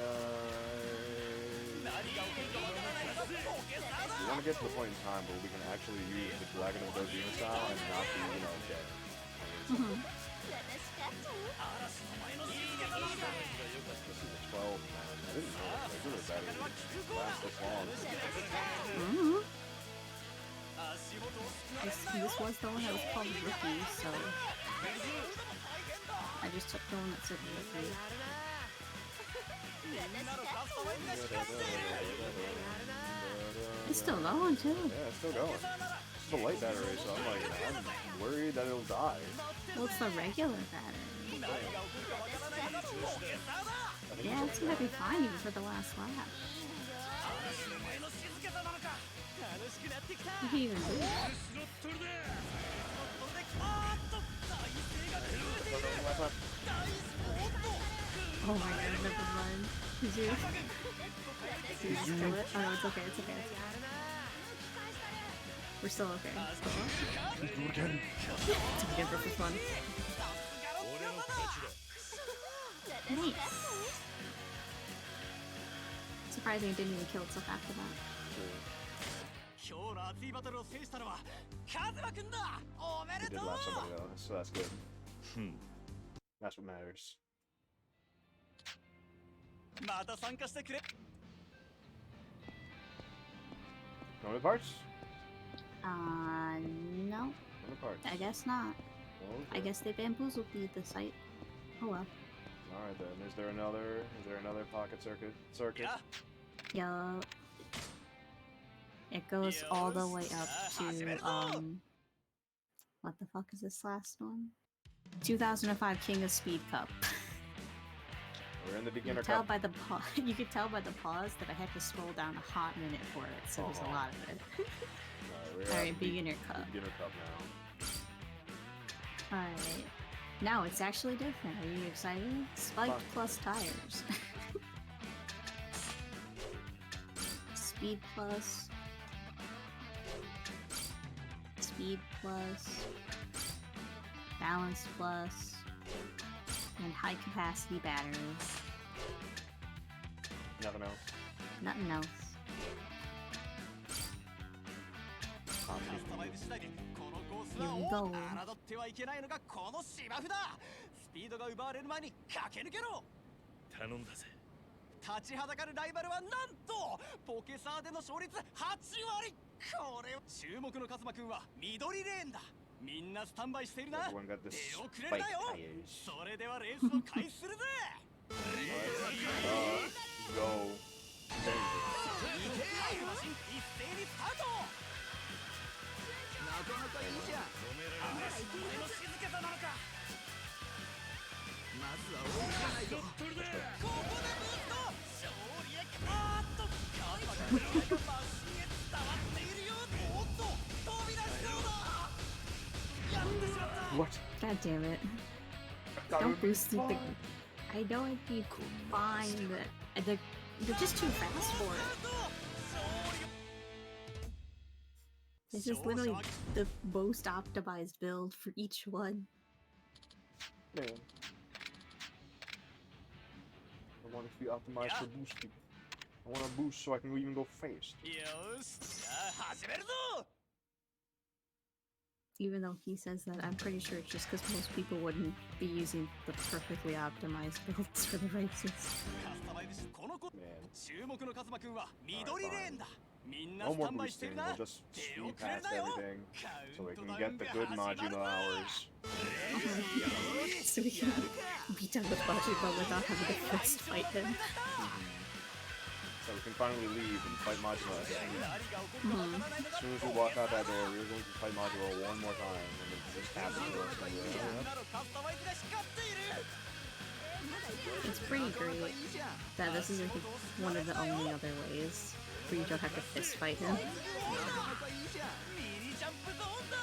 何が起こるかわからないのがポケサー We だ want to get to the point in time where we can actually use the Dragon of Dojima style and not be, you know, dead. This is a 12, man. I didn't know regular battery would last this long. This was the one that was called Rookie, so I just took the one that said Rookie. It's still going too. Yeah, it's still going. It's a light battery, so I'm worried that it'll die. Well, it's the regular battery. Yeah, it's gonna be fine even for the last lap. You can even do that. Oh my god, never mind. Did you? Did you just kill it? Oh no, it's okay, it's okay. We're still okay. Do it again. It's okay for fun. Nice. Surprising it didn't even kill itself after that. 今日の熱いバトルを制したのはカズマくんだおめ We で did とう lap somebody though, so that's good. That's what matters. また参加してくれ No more parts? No. No more parts. I guess not. Okay. I guess they bamboozled the site. Oh well. Alright then, is there another pocket circuit? Yup. It goes all the way up to, what the fuck is this last one? 2005 King of Speed Cup. We're in the You beginner could tell cup. by the you could tell by the pause that I had to scroll down a hot minute for it, so there's a lot of it. Alright, beginner cup. Beginner cup now. Alright. Now it's actually different. Are you excited? Spiked plus tires. Speed plus. Speed plus. Balance plus. And high capacity batteries. Nothing else. Nothing else. カスタマイズ次第でこのコース Here は we を go. 侮ってはいけないのがこの芝生だ。スピードが奪われる前に駆け抜けろ。頼んだぜ。立ちはだかるライバルはなんとポケサーでの勝率8割。これ注目のカズマくんは緑レーンだ。みんなスタンバイしているな。出 Everyone got the 遅れるなよ。 spike tires. それではレースを開始するぜ。 Go. いけタイムマシン一斉にスタート。なかなかいいじゃん。あら、お前の静けさなのか。まずは大きなないと。ここでブースト。勝利へ。あーっと。カズマくんの名がマシンへ伝わっているよ。おっと、飛び出しそうだ。やってしまった。 What? God damn it. Don't boost the thing. I know I'd be fine, but they're just too fast for it. This is literally the most optimized build for each one. Man. I want to be optimized for boosting. I want to boost so I can even go fast. よし、じゃあ始めるぞ。 Even though he says that, I'm pretty sure it's just because most people wouldn't be using the perfectly optimized builds for the races. カスタマイズしこの子。 Man. 注目のカズマくんは緑レーンだ。みんな No ス more タンバイしてい boosting. るな。 We'll just 手 speed 遅れる past なよ。 everything カ so ウ we ント can ダウ get ン the が good 始まる modular ぞ。 hours. So we can beat down with Majima without having to first fight him. So we can finally leave and fight Majima again. うん As soon as we walk out that door, we're going to fight Majima one more time, and then just happen to us. And we're like, なるカスタマイズが光っている。 It's pretty great that this is, I think, one of the only other ways where you don't have to fist fight him. なかなかいいじゃん。ミニジャンプゾーンだ。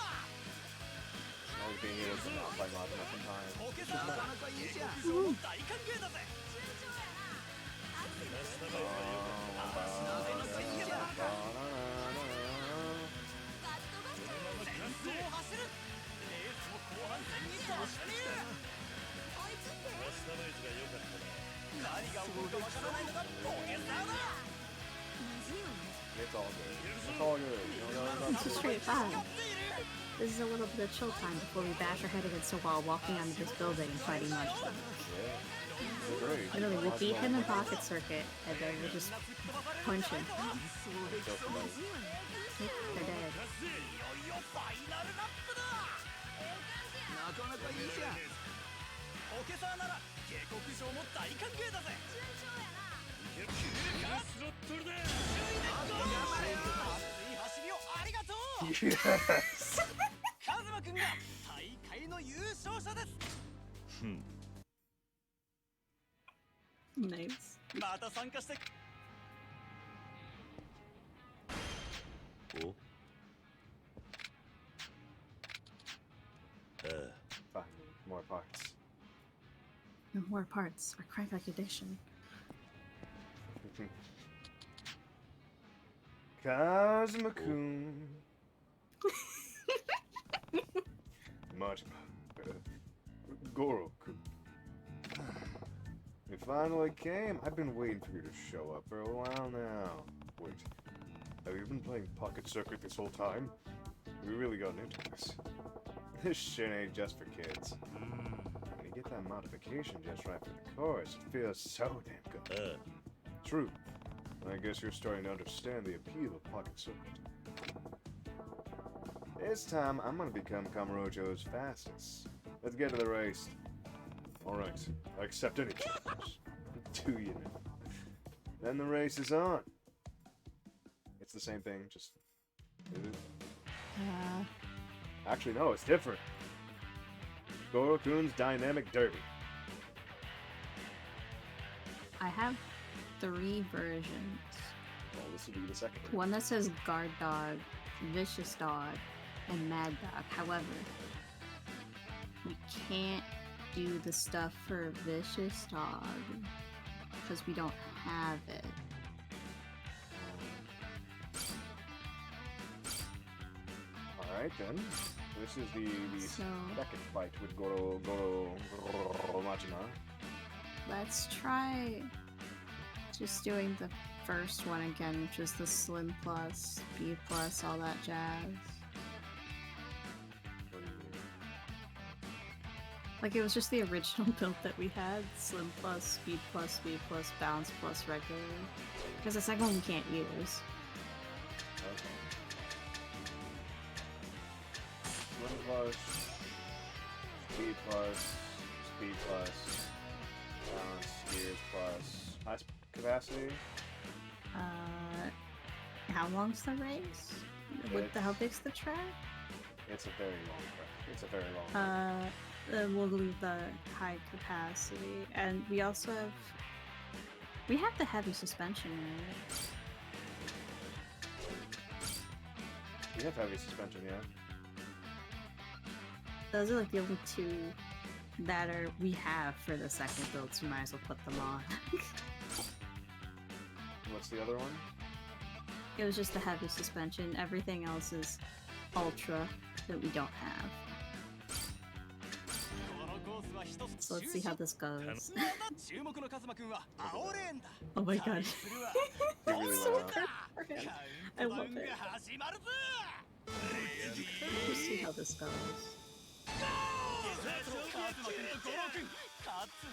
always being able to not fight Majima sometimes. ポケサーなかなかいいじゃん。大歓迎だぜ。 It's all good. It's all good. You know, It's just straight fine. This is a little bit of chill time before we bash our head against a wall walking onto this building and fighting Majima. yeah. Great. Literally, we'll beat him in Pocket Circuit, and then we'll just punch him. They're dead. いよいよファイナルラップだ。なかなかいいじゃん。ポケサーなら下克上も大歓迎だぜ。急か。スロットルだ。頑張れよ。熱い走りをありがとう。 Yes. カズマくんが大会の優勝者です。 Nice. また参加して。 お Fine. More parts. No more parts. Our crack edition. Kazuma-kun. Majima. Goro-kun. You finally came. I've been waiting for you to show up for a while now. Wait, have you been playing Pocket Circuit this whole time? We really gotten into this. This shit ain't just for kids. When you get that modification just right for the course, it feels so damn good. True. I guess you're starting to understand the appeal of Pocket Circuit. This time, I'm gonna become Kamurocho's fastest. Let's get to the race. Alright, I accept any challenge. Do you know? Then the race is on. It's the same thing, just... Actually, no, it's different. Goro-kun's Dynamic Derby. I have 3 versions. Well, this will be the second one. One that says Guard Dog, Vicious Dog, and Mad Dog. However, we can't do the stuff for Vicious Dog because we don't have it. Alright then. This is the second fight with Goro Majima. Let's try just doing the first one again, which is the Slim Plus, B Plus, all that jazz. Like, it was just the original build that we had. Slim Plus, Speed Plus, B Plus, Bounce Plus, regular. Because the second one we can't use. Okay. Slim Plus, Speed Plus, Speed Plus, Balance, Gears Plus, high capacity. How long's the race? How big's the track? It's a very long track. It's a very long We'll leave the high capacity, and we also have... We have the heavy suspension, right? We have heavy suspension, yeah. Those are like the only 2 that we have for the second build, so we might as well put them on. What's the other one? It was just the heavy suspension. Everything else is ultra that we don't have. So let's see how this goes. Oh my god. Really So good for him. I love it. Let's see how this goes.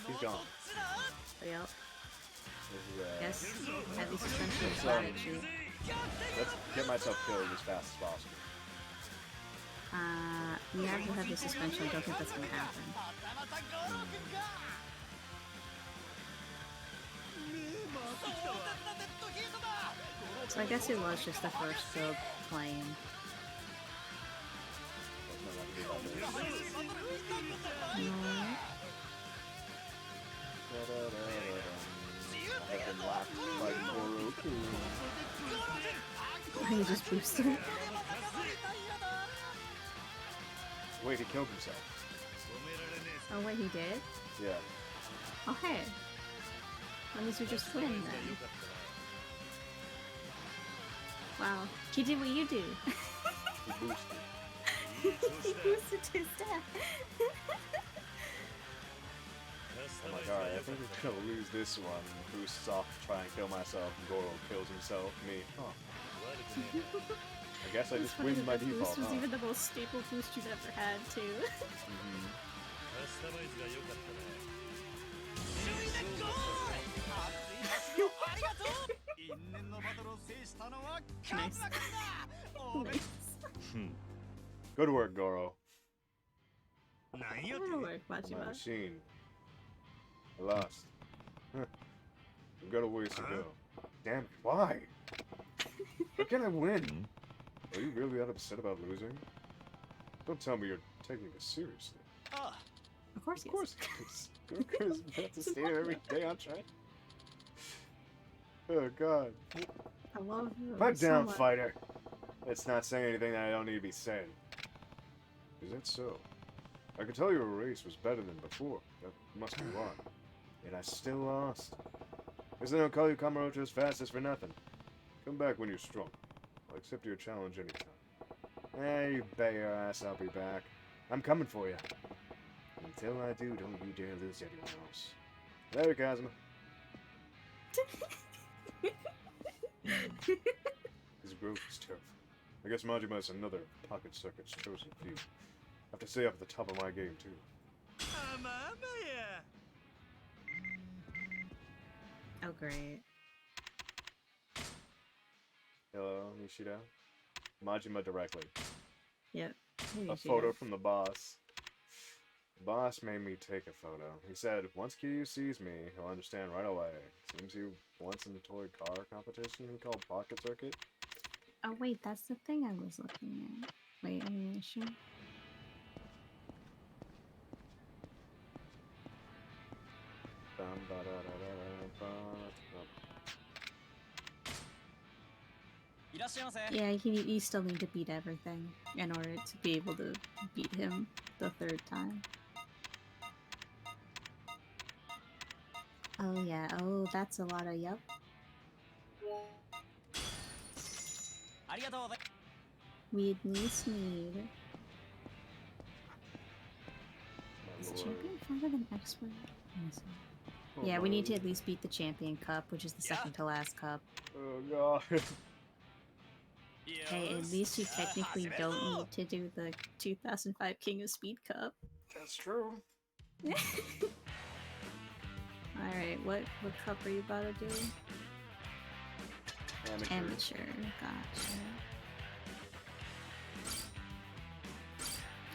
He's gone. Yep. This is, Yes, heavy suspension strategy. Let's get myself killed as fast as possible. We have the heavy suspension. I don't think that's gonna happen. So I guess it was just the first build playing. I've been lapped by Goro-kun. He just boosted. Wait, he killed himself. Oh wait, he did? Yeah. Oh hey. That means we just win then. Wow. He did what you do. He boosted. He boosted his death. I'm like, alright, I think we're gonna lose this one. Boosts off to try and kill myself, and Goro kills himself. Me. Oh. I guess I just win by default. Boost was even the most stable boost you've ever had, too. Nice. Nice. Good work, Goro. Good work, My Majima. machine. I lost. We've got a ways to go. Damn it, why? How can I win? Are you really that upset about losing? Don't tell me you're taking this seriously. Of course he is. Of course it is. Goku's about to stay here every day on track. Oh god. I love him Pipe so down, much. fighter. Let's not say anything that I don't need to be said. Is that so? I could tell your race was better than before. That must be why. Yet I still lost. Guess they don't call you Kamurocho's fastest for nothing. Come back when you're strong. I'll accept your challenge anytime. Hey, you bet your ass I'll be back. I'm coming for you. Until I do, don't you dare lose to anyone else. Later, Kazuma. His growth is tough. I guess Majima is another Pocket Circuit's chosen few. I have to stay up at the top of my game, too. Oh, great. Hello, Nishida. Majima directly. Yep. A photo from the boss. Boss made me take a photo. He said, once Kiryu sees me, he'll understand right away. Seems he wants in the toy car competition he called Pocket Circuit. Oh wait, that's the thing I was looking at. Wait, animation. Yeah, you still need to beat everything in order to be able to beat him the third time. Oh yeah, oh that's a lot of yup. We at least need... Is champion farther than expert? Yeah, we need to at least beat the champion cup, which is the second to last cup. Oh god. Hey, at least you technically don't need to do the 2005 King of Speed Cup. That's true. Alright, what cup are you about to do? Amateur, gotcha.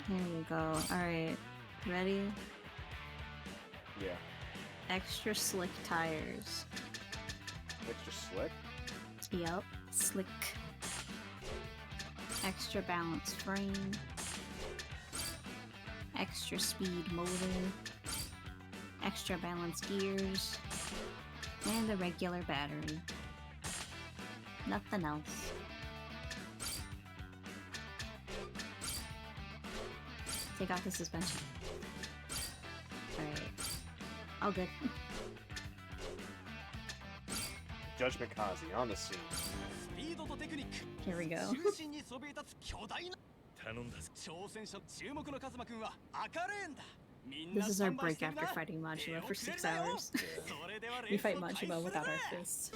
Here we go. Alright, ready? Yeah. Extra slick tires. Extra slick? Yup, slick. Extra balance frame. Extra speed motor. Extra balance gears. And the regular battery. Nothing else. Take off the suspension. Alright. All good. Judgment Kazi on the scene. Here we go. This is our break after fighting Majima for 6 hours. We fight Majima without our fists.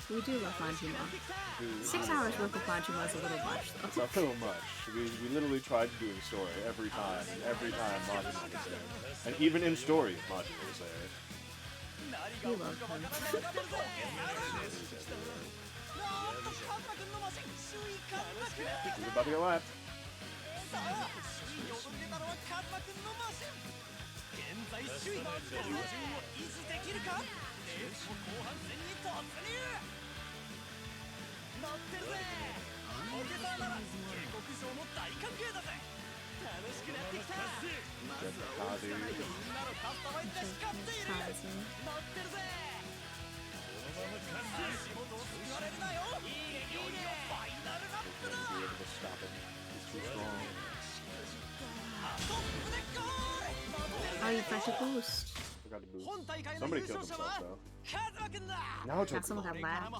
We do love Majima. 6 hours worth of Majima is a little much, though. It's a little much. We literally tried doing story every time Majima was there. And even in story, Majima was there. We love him. He's about to get lapped. Oh, you got to boost. Forgot to boost. Somebody killed himself though. Now Got someone got lapped.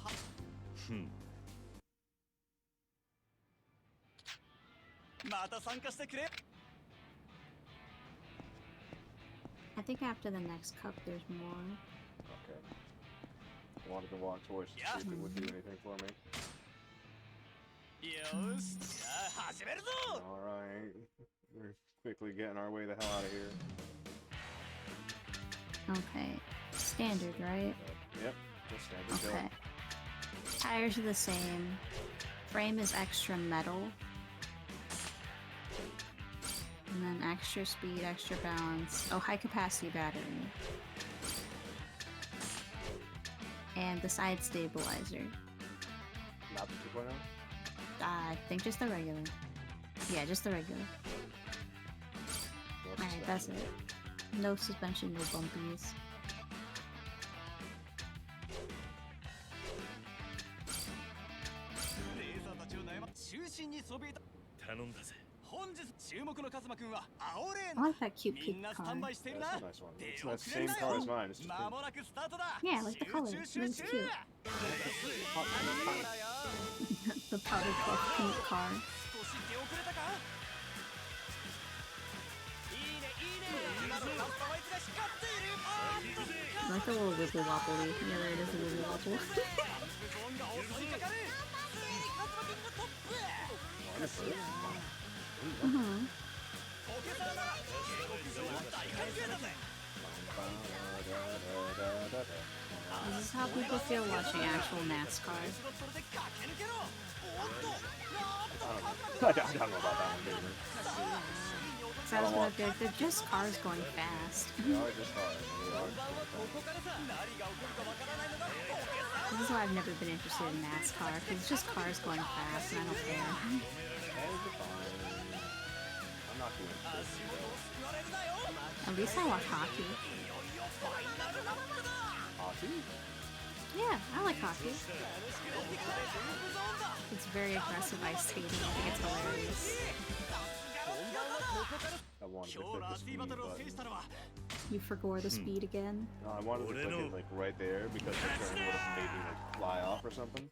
I think after the next cup there's more. Okay. I wanted to walk towards to see if it would do anything for me. Alright. We're quickly getting our way the hell out of here. Okay. Standard, right? Yep. Just standard. Okay. Tires are the same. Frame is extra metal. And then extra speed, extra balance. Oh, high capacity battery. And the side stabilizer. Not the 2.0? I think just the regular. Yeah, just the regular. Alright, that's it. No suspension, no bumpies. I like that cute pink car. That's a nice one. It's the same car as mine. It's just pink. Yeah, I like the color. It's cute. The powder puff pink car. I like the little wibbly wobbly. Yeah, there it is, a wibbly wobble. This is how people feel watching actual NASCAR. I don't know about that one, dude. So I was gonna be like, they're just cars going fast. They are just cars. They are just going fast. This is why I've never been interested in NASCAR, because it's just cars going fast and I don't care. I'm not doing this. At least I watch hockey. Hockey? Yeah, I like hockey. It's very aggressive ice skating. I think it's hilarious. I wanted to click the speed button. You forgot the speed again? No, I wanted to click it like right there because the turn would have made me like fly off or something.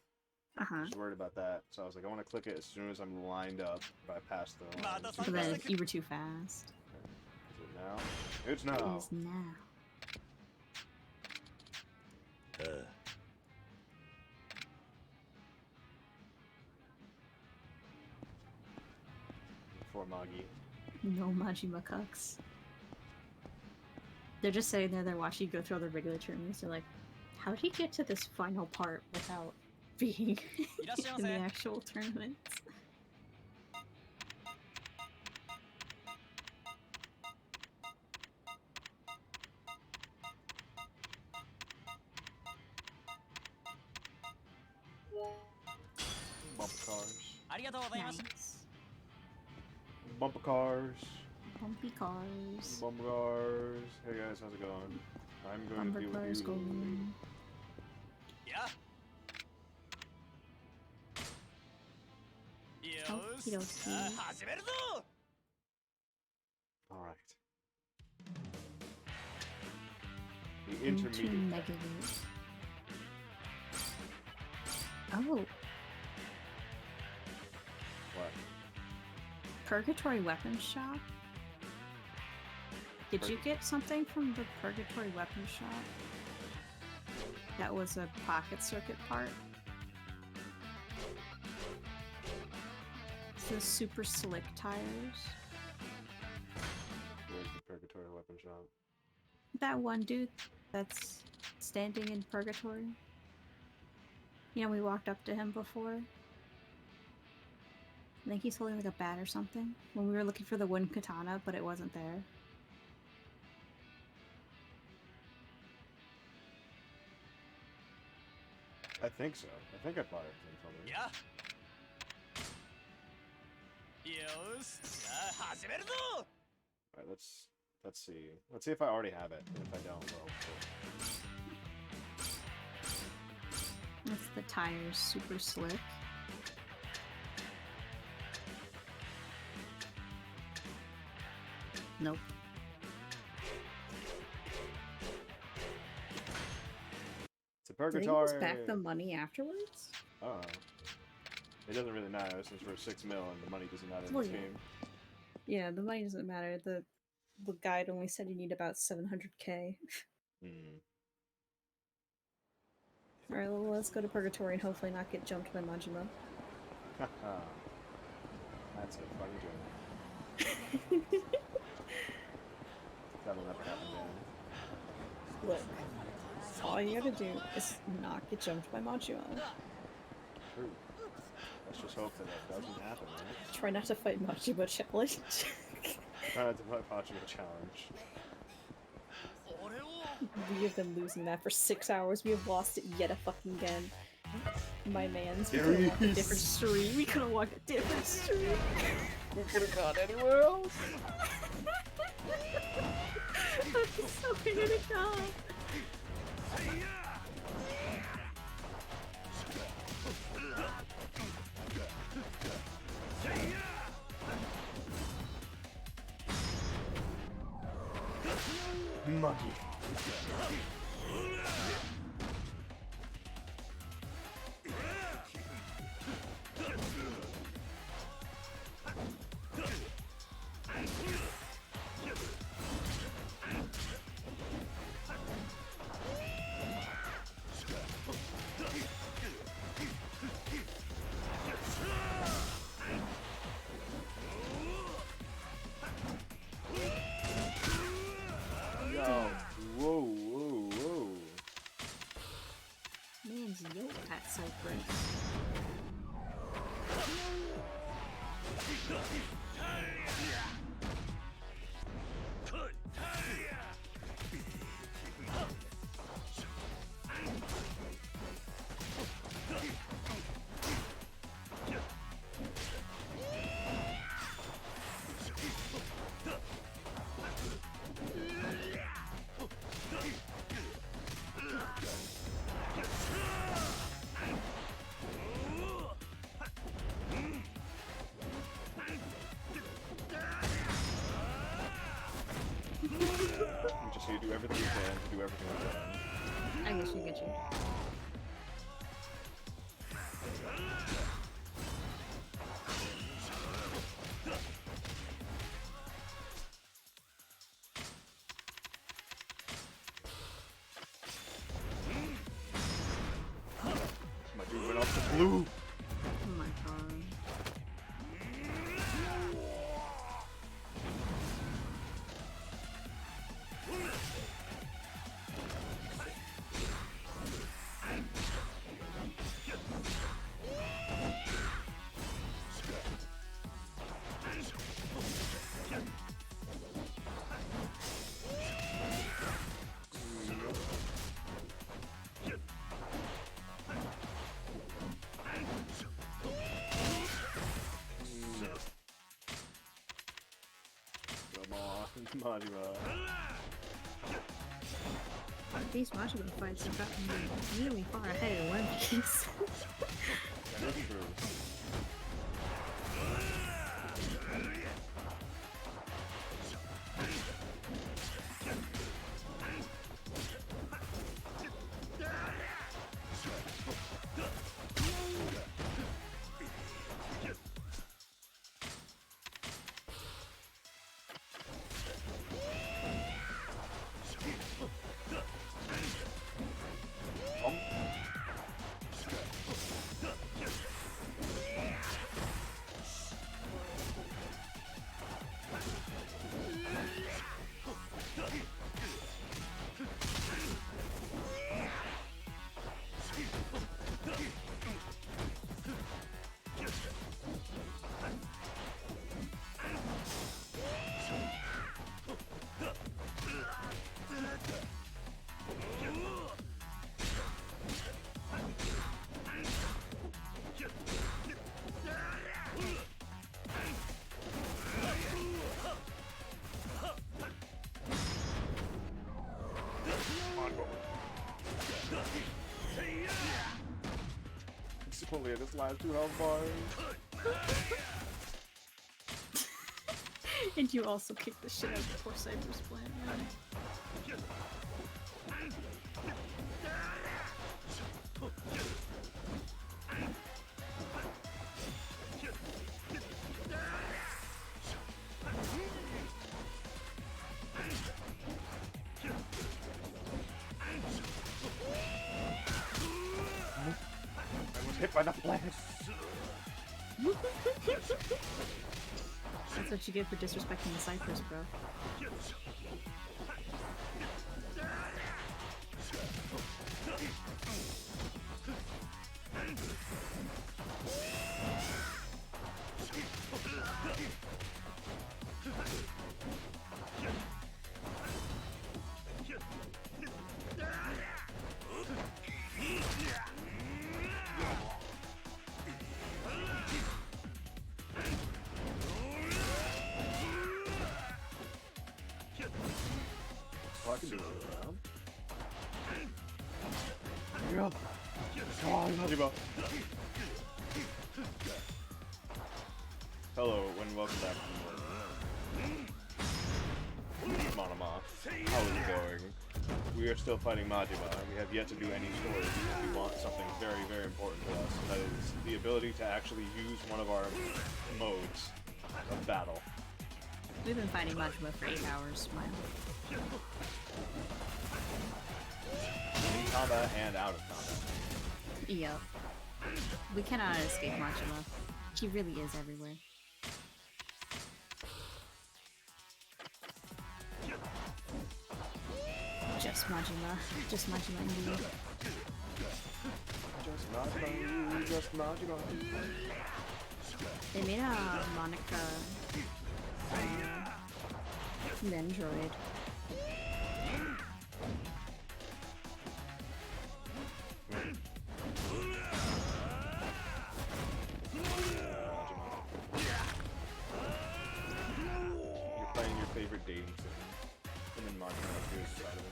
I was worried about that, so I was like, I want to click it as soon as I'm lined up, but I passed the line. But then you were too fast. Is it now? It's now. It is now. For Magi. No Majima cucks. They're just sitting there, they're watching you go through all the regular tournaments. They're like, how did he get to this final part without being in the actual tournaments? Bumper cars. Nice. Bumper cars. Bumpy cars. Bumper cars. Hey guys, how's it going? I'm going Bumper to be cars with you. going. Okie dokie. Alright. The intermediate. Intermediate. Oh. What? Purgatory Weapons Shop? Did you get something from the Purgatory Weapons Shop? That was a pocket circuit part? It's the super slick tires. Where's the Purgatory Weapon Shop? That one dude that's standing in Purgatory. You know, we walked up to him before. I think he's holding like a bat or something. When we were looking for the wooden katana, but it wasn't there. I think so. I think I bought everything from him. Yeah. Alright, let's see. Let's see if I already have it. If I don't, well, cool. That's the tires super slick. Nope. It's a Did he Purgatory. give us back the money afterwards? Oh. It doesn't really matter since we're 6 mil and the money doesn't matter in Well, this yeah. game. Yeah, the money doesn't matter. The guide only said you need about 700k. Alright, well, let's go to Purgatory and hopefully not get jumped by Majima. That's a funny joke. That'll never happen again. Look, all you gotta do is not get jumped by Majima. True. Let's just hope that that doesn't happen, right? Try not to fight Majima challenge. Try not to fight Majima challenge. We have been losing that for 6 hours. We have lost it yet again. My mans, we could've walked a different street. We could've walked a different street. We could've gone anywhere else. I'm so ready to go. Monkey. Yo, whoa, whoa, whoa. type race. Just so you do everything you can to do everything you can. I guess you get you. My dude went off to blue. Oh my god. Come on, Majima. These Majima fights have gotten me really far ahead of One Piece. That is true. It's only at this last 2 health bars. And you also kick the shit out of poor Cyber's plan. Hit by the flash. That's what you get for disrespecting the Cypress, bro. I can do it around. Yeah. Come on, Majima. Hello, and welcome back to Monoma. How is it going? We are still fighting Majima. We have yet to do any story because we want something very, very important to us. That is the ability to actually use one of our modes of battle. We've been fighting Majima for 8 hours, Smile. In combat and out of combat. Yep. We cannot escape Majima. He really is everywhere. Just Majima. Just Majima indeed. Just Not you, just Majima. They made a Monica Nendroid. You're playing your favorite dating sim, and then Majima appears inside of him.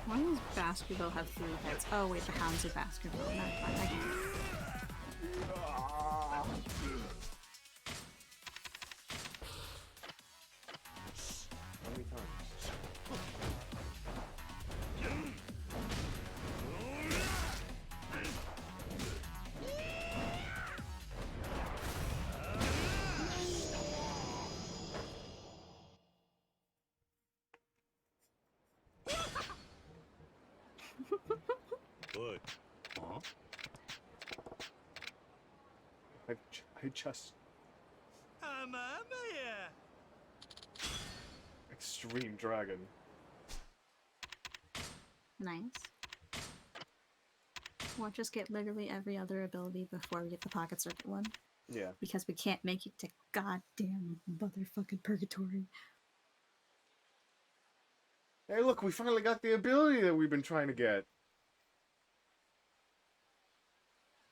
Why does Baskerville have 3 heads? Oh wait, the Hounds of Baskerville. No, fine, I get it. How many times? Oi. Huh? I just Extreme Dragon. Nice. We'll just get literally every other ability before we get the Pocket Circuit one. Yeah. Because we can't make it to goddamn motherfucking purgatory. Hey, look, we finally got the ability that we've been trying to get.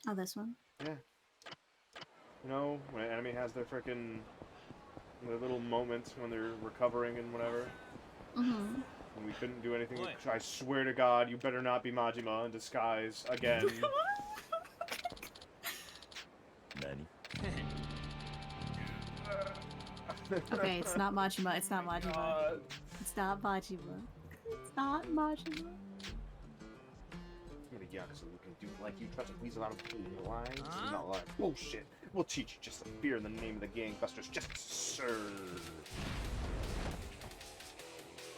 Oh, this one? Yeah. You know, when an enemy has their frickin' their little moments when they're recovering and whatever. Mm-hmm. And we couldn't do anything. I swear to God, you better not be Majima in disguise again. Nani? Okay, it's not Majima, it's not Majima. It's not Majima. It's not Majima. I'm gonna Yakuza who can do like you try to weasel out of pain lines. This is not like bullshit. We'll teach you just the fear in the name of the gangbusters. Just serve.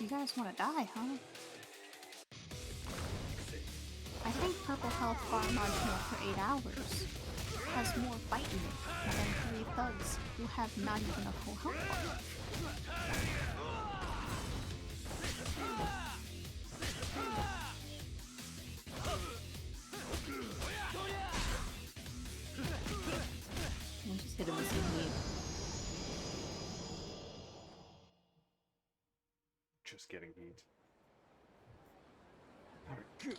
You guys want to die, huh? I think Purple Health Bar Majima for 8 hours has more fight in it than 3 thugs who have not even a full health bar. I'll just hit him with some weed. Just getting beat. Alright, good.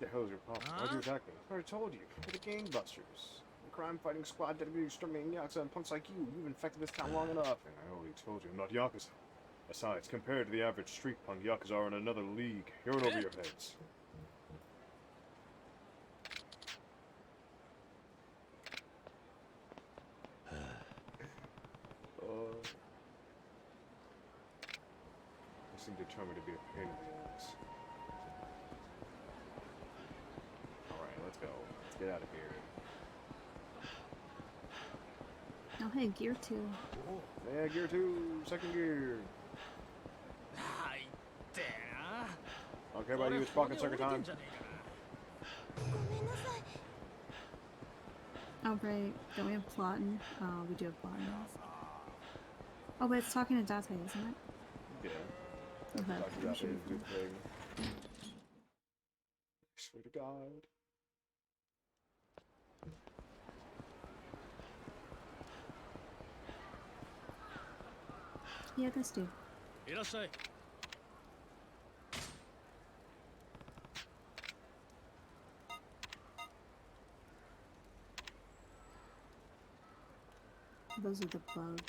The hell is your problem? Why'd you attack me? I already told you. We're the gangbusters. A crime-fighting squad dedicated to exterminating Yakuza and punks like you. You've infected this town long enough. And I already told you, I'm not Yakuza. Besides, compared to the average street punk, Yakuza are in another league. You're in over your heads. They seem determined to be a pain in the ass. Alright, let's go. Let's get out of here. Oh hey, Gear 2. Yeah, Gear 2, second gear. Okay, about you, it's pocket circuit time. Oh right, don't we have plotting? Oh, we do have plotting. Oh, but it's talking to Date, isn't it? Yeah. Okay. Talking about it is a good thing. I swear to God. Yeah, this dude. Those are the bugs.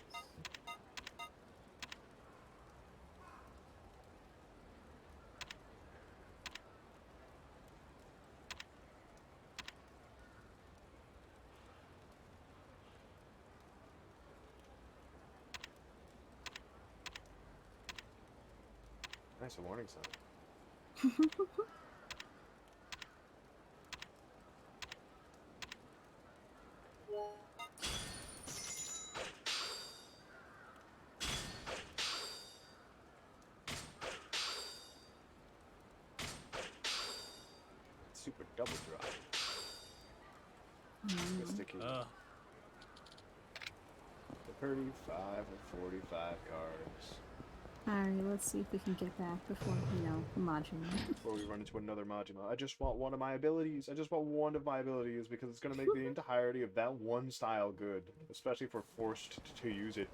Nice, a warning sign. Super double drop. Sticky. 35 and 45 cards. Alright, let's see if we can get back before, you know, Majima. Before we run into another Majima. I just want one of my abilities. I just want one of my abilities because it's going to make the entirety of that one style good. Especially if we're forced to use it.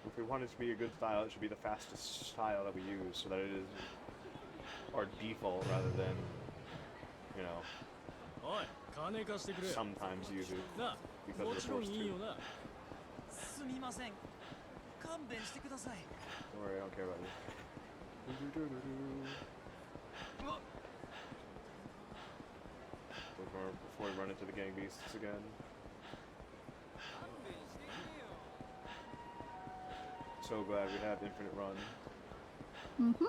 If we want it to be a good style, it should be the fastest style that we use so that it is our default rather than, you know, sometimes use it because we're forced to. Don't worry, I don't care about you. Before we run into the gang beasts again. So glad we have infinite run. Mm-hmm.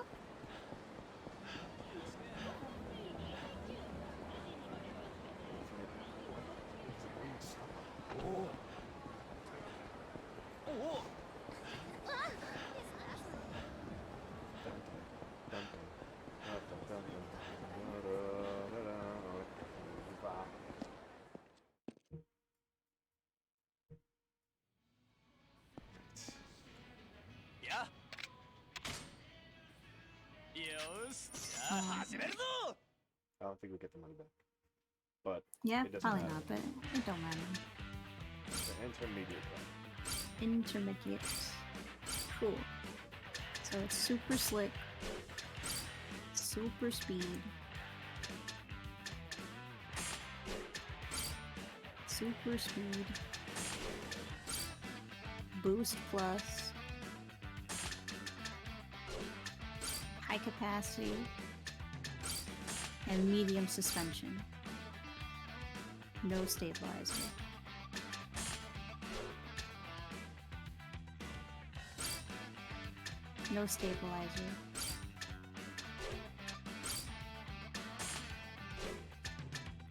I don't think we get the money back. But yeah, it doesn't probably matter. not, but it don't matter. The intermediate one. Intermediate. Cool. So it's super slick, super speed, super speed, boost plus, high capacity, and medium suspension. No stabilizer. No stabilizer.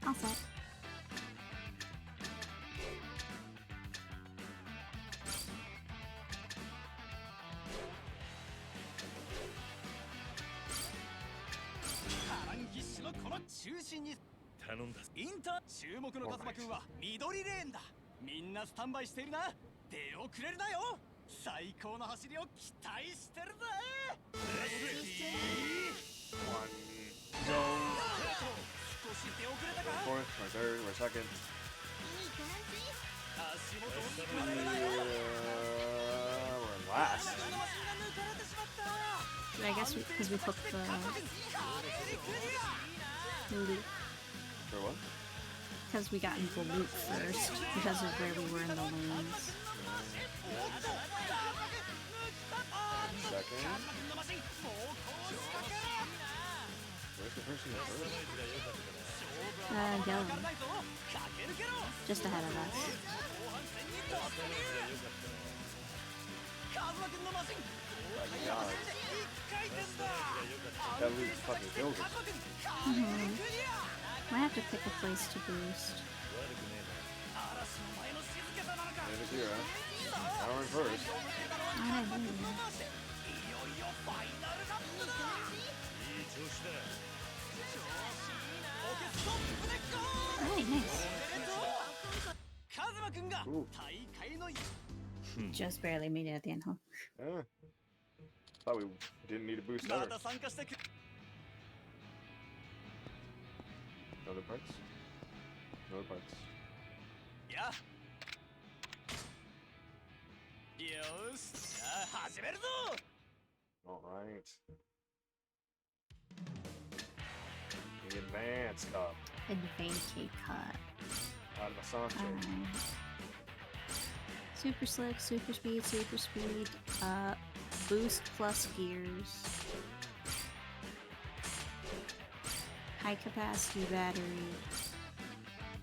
All set.インター注目のカズマくんは緑レーンだ。みんなスタンバイしているな。出遅れるなよ。最高の走りを期待してるぜ。少し出遅れたか。 Fourth, we're third, we're second. 足元を抜かれるなよ。 We're in last. I guess because we took the loop. For what? Because we got into the loop first, because of where we were in the lanes. Second. Where's the person in first? Yellow. Just ahead of us. My God. That loop fucking killed us. Might have to pick a place to boost. Maybe here, huh? Now we're in first. I don't know. Alright, nice. Ooh. Just barely made it at the end, huh? Yeah. Thought we didn't need a boost ever. Other parts? Other parts. Yeah. Alright. The Advance Cup. Advance cut. Out of Asante. Super slick, super speed, boost plus gears. High capacity battery.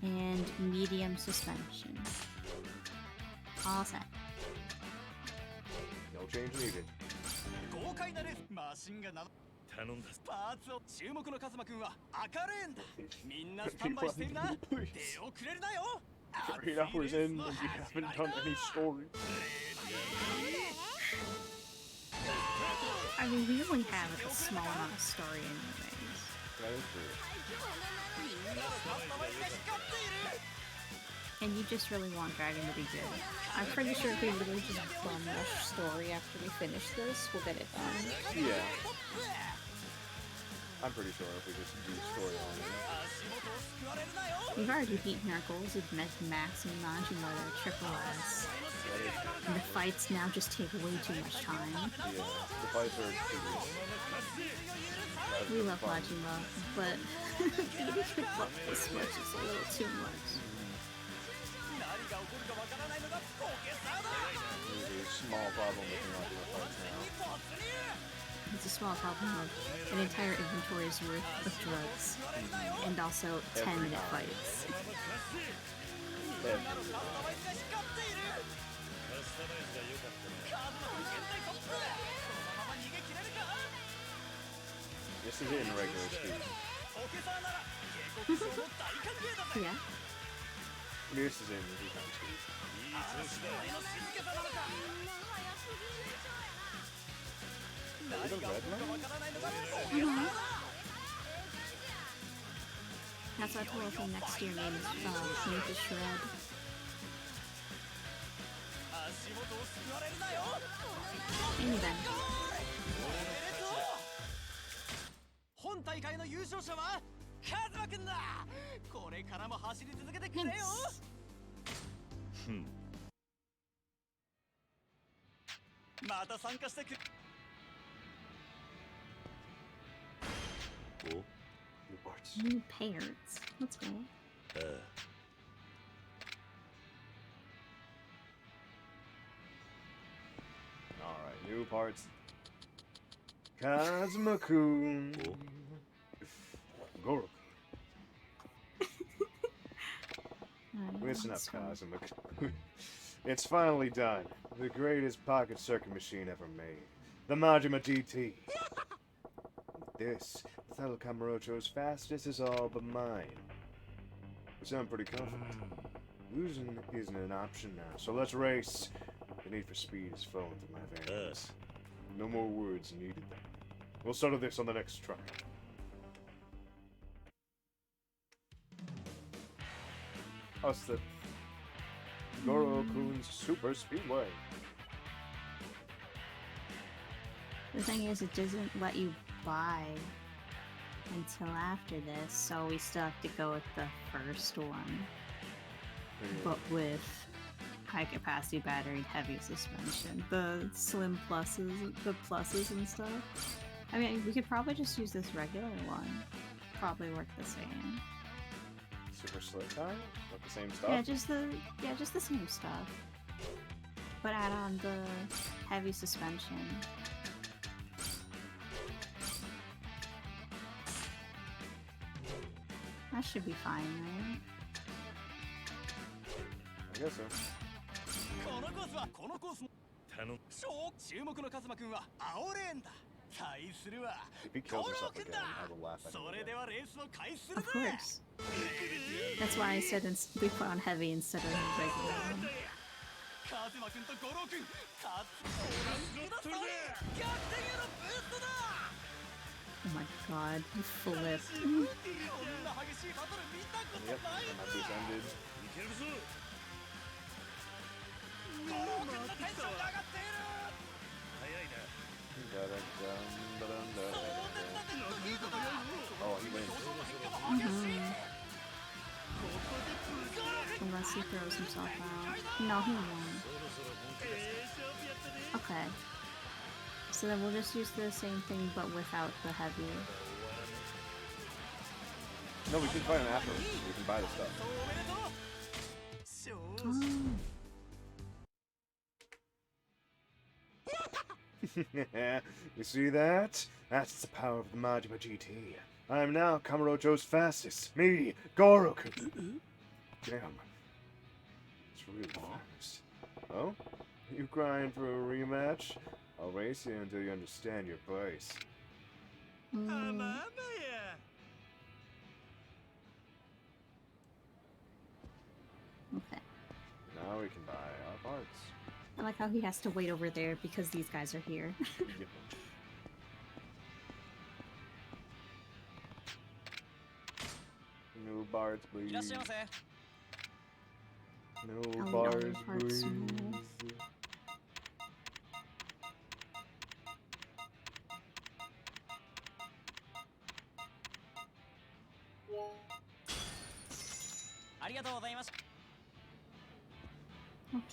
And medium suspension. All set. No change needed. 豪快なレースマシンがな頼んだパーツを注目のカズマくんは赤レーンだみんなスタンバイしているな出遅れるなよ 8 hours in and you haven't done any story. I mean, we only have a small amount of story anyways. That is true. And you just really want Dragon to be good. I'm pretty sure if we literally just bum rush story after we finish this, we'll get it done. Yeah. I'm pretty sure if we just do storyline. We've already beaten our goals of Max and Majima at Triple S. And the fights now just take way too much time. Yeah, the fights are tedious. We love Majima, but beating him up this much is a little too much. There's a small problem with Majima fights now. It's a small problem of an entire inventory's worth of drugs, and also 10-minute fights. This is in regular speed. Yeah. This is in decent speed. Is it red now? That's why I told him next year name is Change to Shred. 本大会の優勝者はカズマくんだ。これからも走り続けてくれよ。また参加してく。New parents. Let's go. Alright, new parts. Kazuma-kun. Goro. Listen up, Kazuma-kun. It's finally done. The greatest pocket circuit machine ever made. The Majima GT. This, Thel Kamurocho's fastest is all but mine. You sound pretty confident. Losing isn't an option now, so let's race. The need for speed is flowing through my veins. No more words needed. We'll settle this on the next try. How's the Goro-kun's Super Speedway? The thing is, it doesn't let you buy until after this, so we still have to go with the first one. But with high capacity battery and heavy suspension. The slim pluses and stuff. I mean, we could probably just use this regular one. Probably work the same. Super slick tire? With the same stuff? Yeah, just the same stuff. But add on the heavy suspension. That should be fine, right? I guess so. このコースはこのコースも注目のカズマくんは青レーンだ。対するは If he kills himself again, I will laugh at him. それではレースを開始する Of course. That's why I said we put on heavy instead of regular one. カズマくんとゴロウくん、カズマくんの逆転へのブーストだ。 Oh my god, you flip. こんな激しいバトル見たことない。 My boost ended. ゴロウくんのテンションが上がっている。 Oh, he wins. Unless he throws himself out. No, he won't. Okay. So then we'll just use the same thing but without the heavy. No, we can fight him afterwards. We can buy the stuff. You see that? That's the power of the Majima GT. I am now Kamurocho's fastest. Me, Goroku. Damn. It's really fast. Oh? You crying for a rematch? I'll race you until you understand your place. Okay. Now we can buy our parts. I like how he has to wait over there because these guys are here. Yep. No bars, please. No bars, please.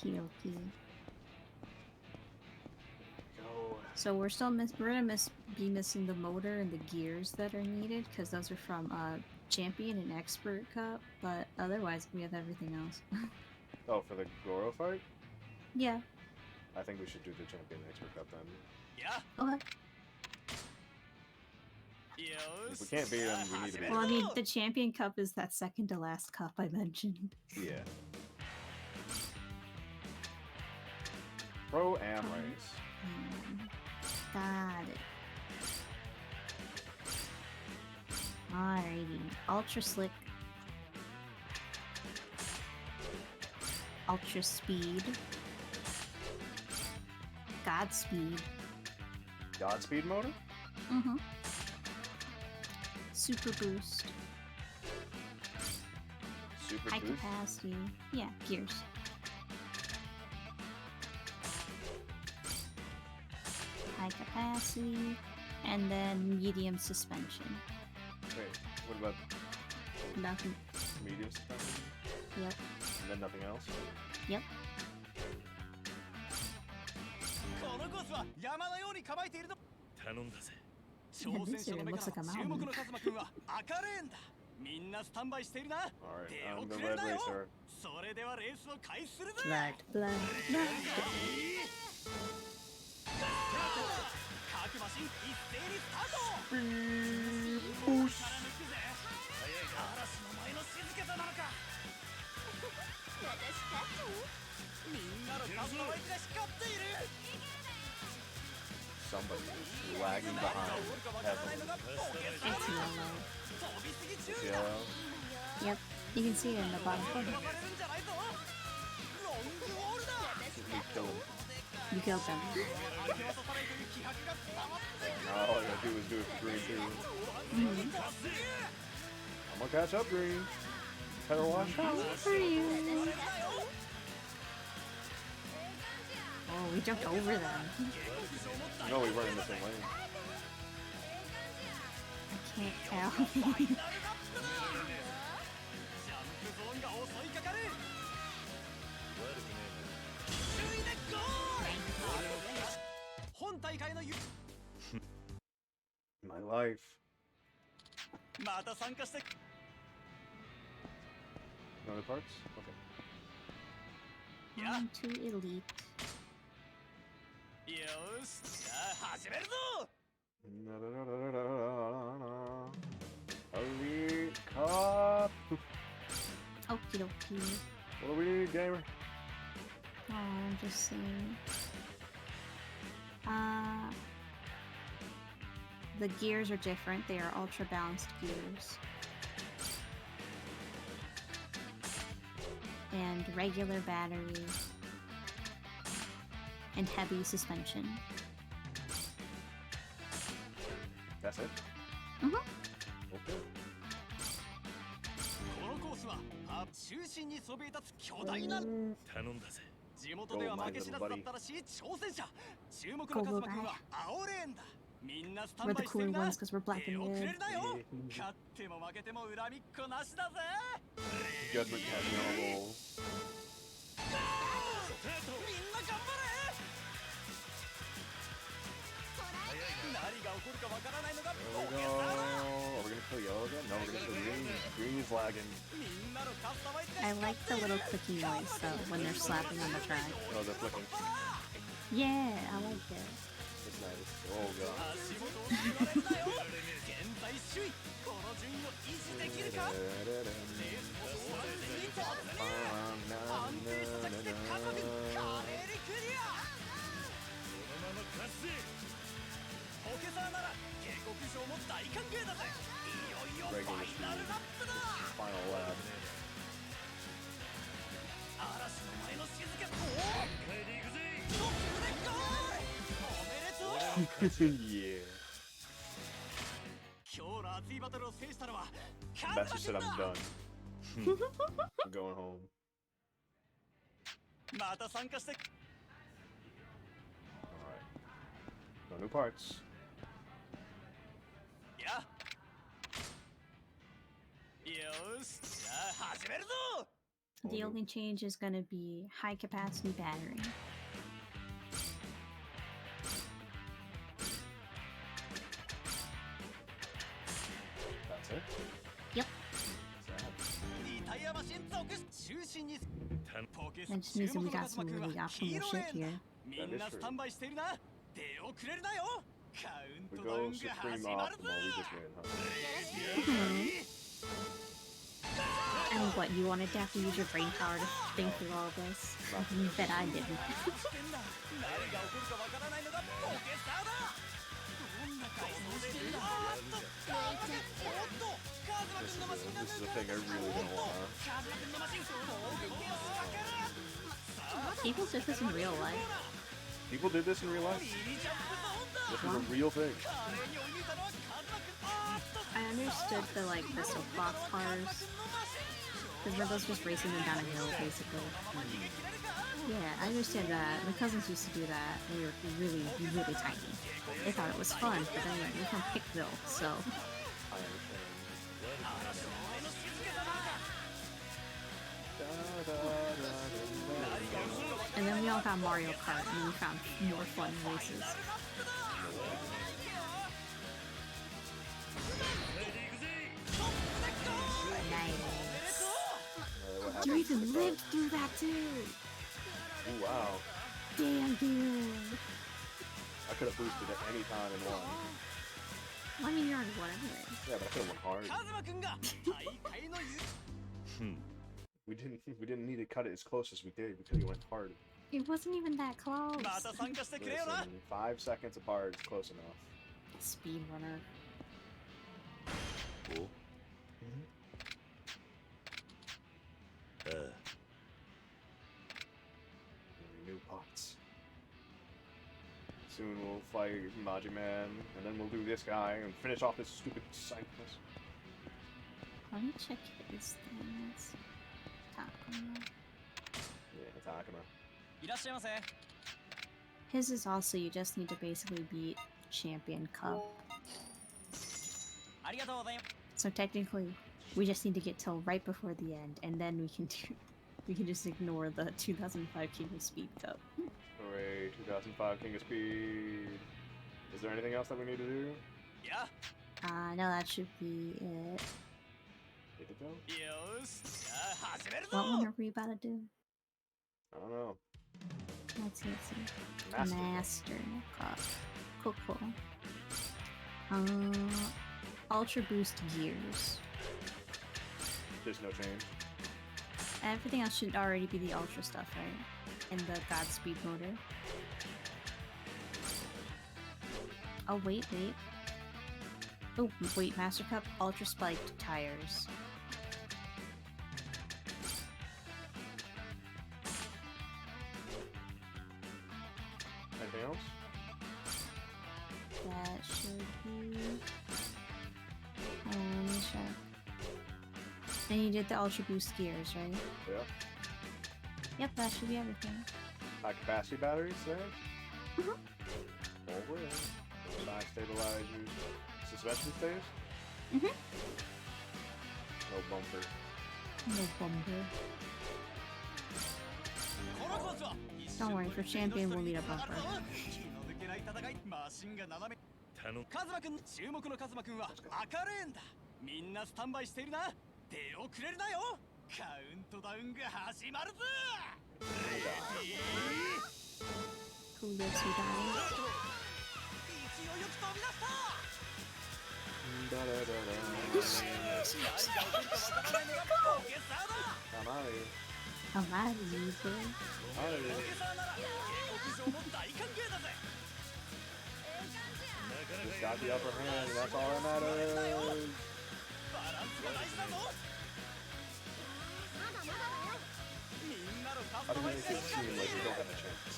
Okay, okay. Go. So we're gonna be missing the motor and the gears that are needed because those are from Champion and Expert Cup, but otherwise we have everything else. Oh, for the Goro fight? Yeah. I think we should do the Champion Expert Cup then. Okay. If we can't beat him, we need to beat him. Well, I mean, the Champion Cup is that second to last cup I mentioned. Yeah. Pro Am race. Got it. Alrighty. Ultra Slick. Ultra Speed. Godspeed. Godspeed motor? Mm-hmm. Super Boost. Super High boost? Capacity. Yeah, gears. High Capacity. And then medium suspension. Wait, what about Nothing. medium suspension? Yep. And then nothing else? Yep. Yeah, this area looks like a mountain. Alright, I'm the red racer. Blood, blood, blood. Boost. Somebody is lagging behind heavily. It's yellow. It's yellow. Yep. You can see it in the bottom corner. We kill him. You killed them. Now all I gotta do is do it for green too. Mm-hmm. I'm gonna catch up, green. Better watch out. For you. Oh, we jumped over them. No, we weren't in the same lane. I can't tell. My life. Other parts? Okay. On to elite. Elite Cup. Okie dokie. What do we need, gamer? Oh, I'm just saying. The gears are different. They are ultra balanced gears. And regular battery. And heavy suspension. That's it? Mm-hmm. Okay. 地元では負け知らずだったらしい挑戦者注目のカズマ君は青レーンだみんなスタンバイしてるな手遅れるなよ勝っても負けても恨みっこなしだぜ Judgment has no role. みんな頑張れ何が起こるかわからないのが There we go. Are we gonna kill yellow again? No, we're gonna kill green. Green is lagging. I like the little clicking noise though when they're slapping on the track. Oh, they're flicking. Yeah, I like it. It's nice. Oh god. Yeah. Master said I'm done. I'm going home. Alright. No new parts. The only change is gonna be high capacity battery. That's it? Yep. That just means that we got some really optimal shit here. That is true. We go supreme optimal, we just win, huh? And what, you wanted to have to use your brain power to think through all this? You bet I didn't. This is a thing I really don't want. People did this in real life. People did this in real life? This was a real thing. I understood the soapbox cars. Because those just racing them down a hill, basically. Yeah, I understand that. My cousins used to do that. We were really, really tiny. They thought it was fun, but then we're from Pickville, so... And then we all got Mario Kart, and we found more fun races. Nice. You even lived through that too! Ooh, wow. Damn, dude! I could have boosted at any time in one. Well, I mean, you're already won anyway. Yeah, but I could have won hard. We didn't need to cut it as close as we did because we went hard. It wasn't even that close. Listen, 5 seconds apart is close enough. Speedrunner. Cool. New pots. Soon we'll fight Maji Man, and then we'll do this guy and finish off this stupid side quest. Let me check his things. Takuma. Yeah, Takuma. His is also, you just need to basically beat Champion Cup. So technically, we just need to get till right before the end, and then we can just ignore the 2005 King of Speed Cup. Hooray, 2005 King of Speed. Is there anything else that we need to do? No, that should be it. Good to go? What one are we about to do? I don't know. Let's see. Master Cup. Cool. Ultra Boost Gears. There's no change. Everything else should already be the Ultra stuff, right? And the Godspeed motor. Oh, wait. Oh, wait, Master Cup, Ultra Spiked tires. Anything else? That should be... let me check. And you did the Ultra Boost gears, right? Yeah. Yep, that should be everything. High capacity batteries, say? Over it. Side stabilizers. Suspension stays? No bumper. No bumper. Don't worry, for Champion we'll need a bumper. カズマくん注目のカズマくんは赤レーンだ。みんなスタンバイしているな。出遅れるなよ。カウントダウンが始まるぞ。Who lives, who dies? 勢いよく飛び出した。I'm out of here. Just got the upper hand, and that's all that matters. How do we make it seem like we don't have a chance?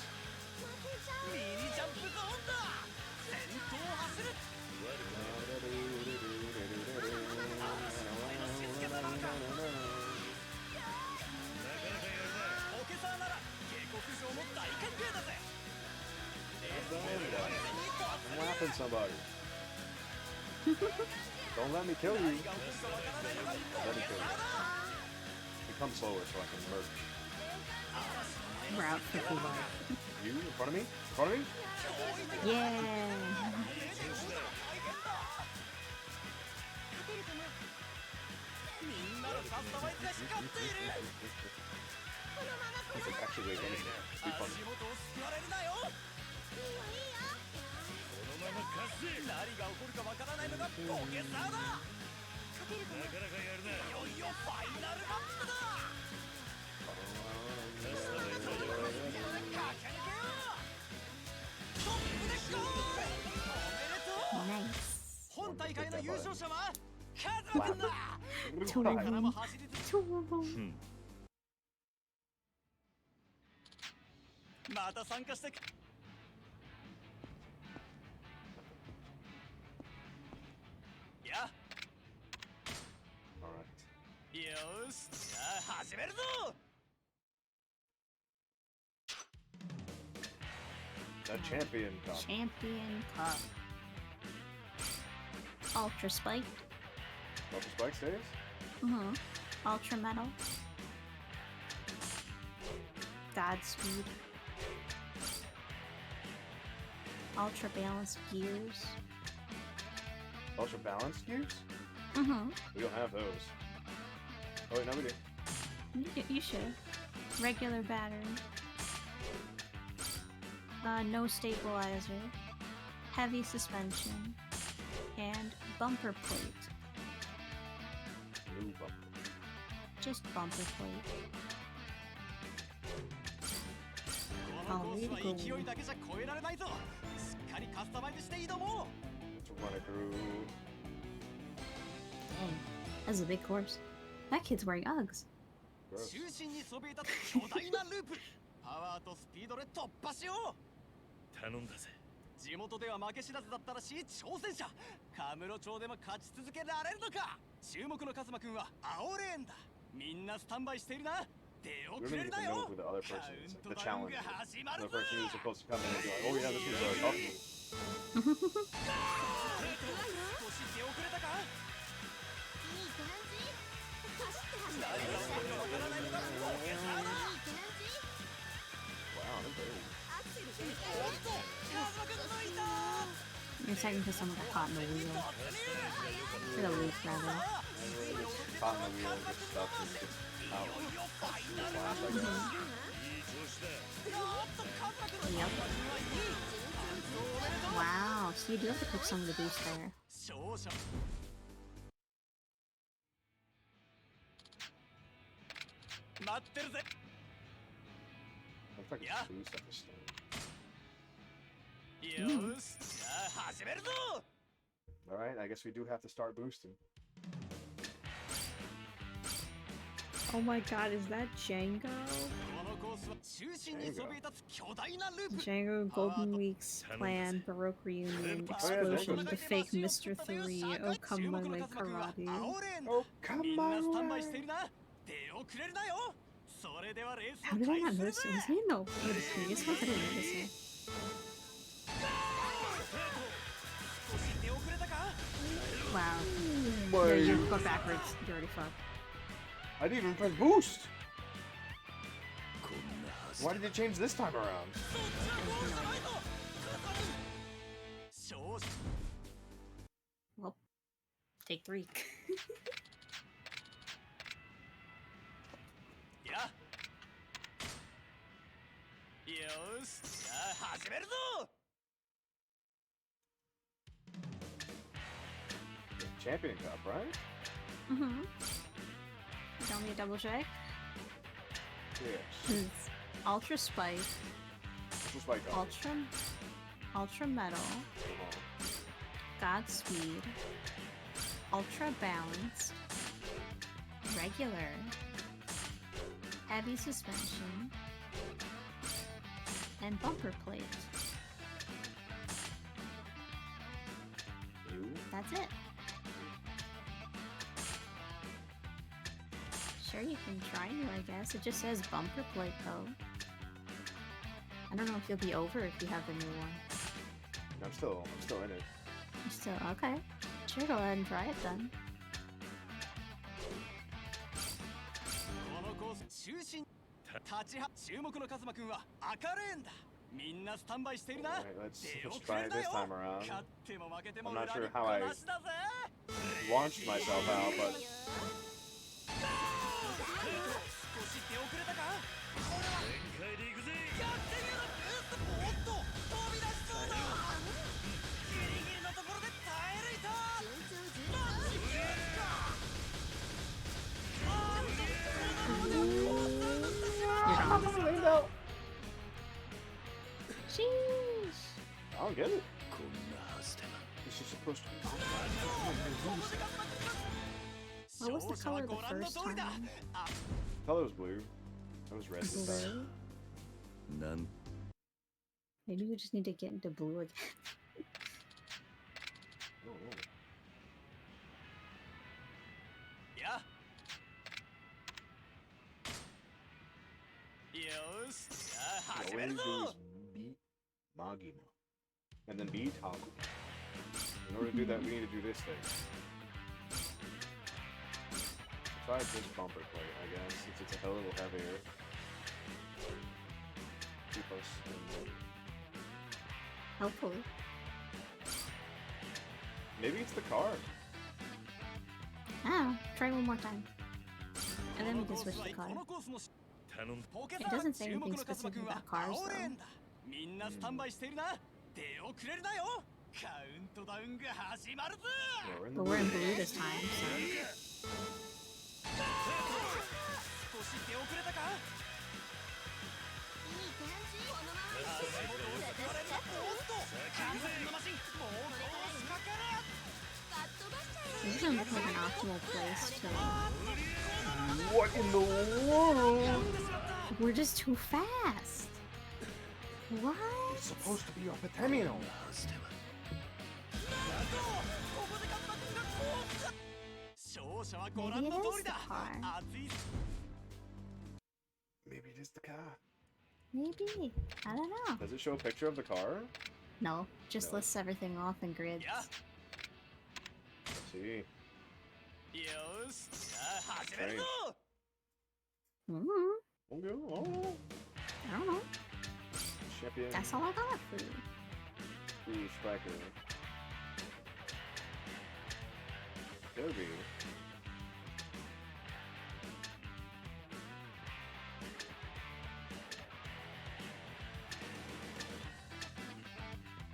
slapping somebody. Don't let me kill you. Let me kill you. Become slower so I can merge. Route 51. You in front of me? In front of me? Yeah. Actually, wait, let me see. Be funny. 何が起こるかわからないのがボケサーだ。なかなかやるな。いよいよファイナルマッチだ。駆け抜けよう。トップでゴール。おめでとう。本大会の優勝者はカズマくんだ。これからも走り続け。また参加してく。よし、じゃあ始めるぞ。The Champion Cup. Champion Cup. Ultra Spike. Ultra Spike stays? Ultra Metal. Godspeed. Ultra Balanced Gears. Ultra Balanced Gears? We don't have those. Oh wait, no we do. You should. Regular battery. No stabilizer. Heavy suspension. And bumper plate. New bumper. Just bumper plate. このコースは勢いだけじゃ超えられないぞ。しっかりカスタマイズして挑もう。 Let's run it through. Dang, that's a big course. That kid's wearing Uggs. 中心にそびえ立つ巨大なループ。パワーとスピードで突破しよう。頼んだぜ。地元では負け知らずだったらしい挑戦者。カムロ町でも勝ち続けられるのか。注目のカズマくんは青レーンだ。みんなスタンバイしているな。出遅れるなよ。カウントダウンが始まるぞ。 The person who's supposed to come in and be like, oh yeah, this is awesome. 少し出遅れたか。いい感じ。何が起こるかわからないのがボケサーだ。 Wow, they're very... You're saying because someone got caught in the wheel. Or the loop, rather. Caught in the wheel and gets stuck and gets out. Yep. Wow, so you do have to pick some of the boost there. 待ってるぜ。 Looks like it's a boost at the start. よし、じゃあ始めるぞ。 Alright, I guess we do have to start boosting. Oh my god, is that Django? このコースは中心にそびえ立つ巨大なループ。 Django Golden Week's plan, Baroque reunion, explosion, the fake Mr. 3, Okamale Karate. Oh, come みんなスタンバイ on! しているな。出遅れるなよ。それではレース How did I not notice it? Was he in the previous one? I didn't notice it. Wow. Yeah, you go backwards. You're already fucked. I didn't even press boost! Why did they change this time around? Well, take 3. Yeah. よし、じゃあ始めるぞ。 Champion Cup, right? Don't need a double check. Yes. Ultra Spike. Ultra Spike. Ultra Metal. Godspeed. Ultra Balanced. Regular. Heavy suspension. And bumper plate. That's it. Sure, you can try new, I guess. It just says bumper plate, though. I don't know if you'll be over if you have the new one. I'm still in it. Still okay. Sure, go ahead and try it then. このコース中心立ちは注目のカズマくんは赤レーンだみんなスタンバイしているな Alright, let's try it this time around. 勝っても負けても I'm not 裏 sure 切っ how I こなしだぜ launched myself out, but 少し出遅れたかこれは全開でいくぜやってみろおっと飛び出しそうだギリギリのところで耐え抜いたマジゲーかあーっとこのままではコースターになってしまう Sheesh. I don't get it. こんなはずでは This is supposed to be. What was the color the first time? Color was blue. That was red this time. Blue? なん Maybe we just need to get into blue again. Oh, やよしじゃあ no. 始 All め we る need ぞ to do is beat Magima. And then beat Haku. In order to do that, we need to do this thing. Besides this bumper plate, I guess, since it's a little heavier. Keep us in the... Hopefully. Maybe it's the car. Ah, try one more time. And then we can switch the car. 頼ん It doesn't say anything specific about cars though. みんなスタンバイしているな出遅れるなよカウントダウンが始まるぞ Yeah, But we're in blue this time, so. 少し出遅れたか足元を突かれたおっとカズマのマシンもうこう仕掛ける This doesn't look like an optimal place to. What in the world? We're just too fast. What? It's supposed to be up at Temino. ここでカズマ君がこう勝者はご覧の通りだ熱い Maybe it is the car. Maybe. I don't know. Does it show a picture of the car? No, just No. lists everything off in grids. Let's see. よしじゃあ始めるぞ Mm-hmm. Okay, oh. I don't know. Champion. That's all I got for you. Ooh, Striker. Derby.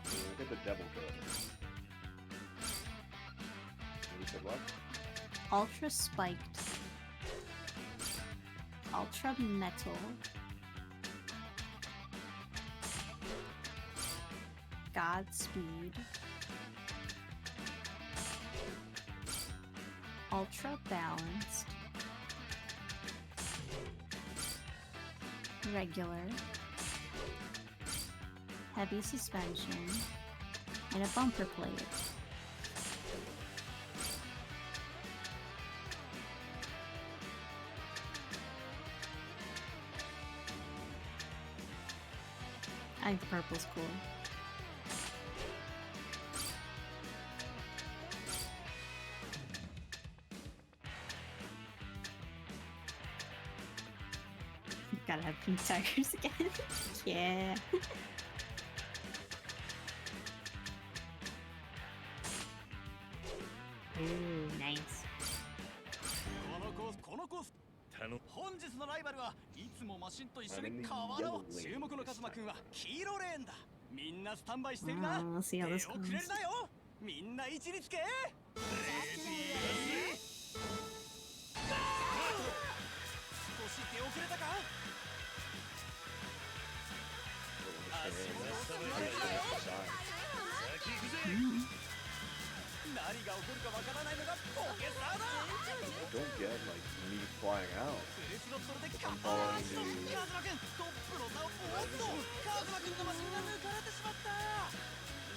Look at the devil gun. You said what? Ultra spiked. Ultra metal. Godspeed. Ultra balanced. Regular. Heavy suspension. And a bumper plate. I think the purple's cool. Gotta have pink tires again. Yeah. Ooh, nice. このコース本日のライバルはいつもマシンと一緒に川の注目のカズマくんは黄色レーンだみんなスタンバイしてるな see how 出 this 遅れるなよみんな位置につけレディー少し出遅れたか足元を突かれるなよ何が起こるかわからないのがポケサーだ Don't get like me flying out. フルスロットルで I'm カ following ズマくんトップの差をおっとカズマくんのマシンが抜かれてしまった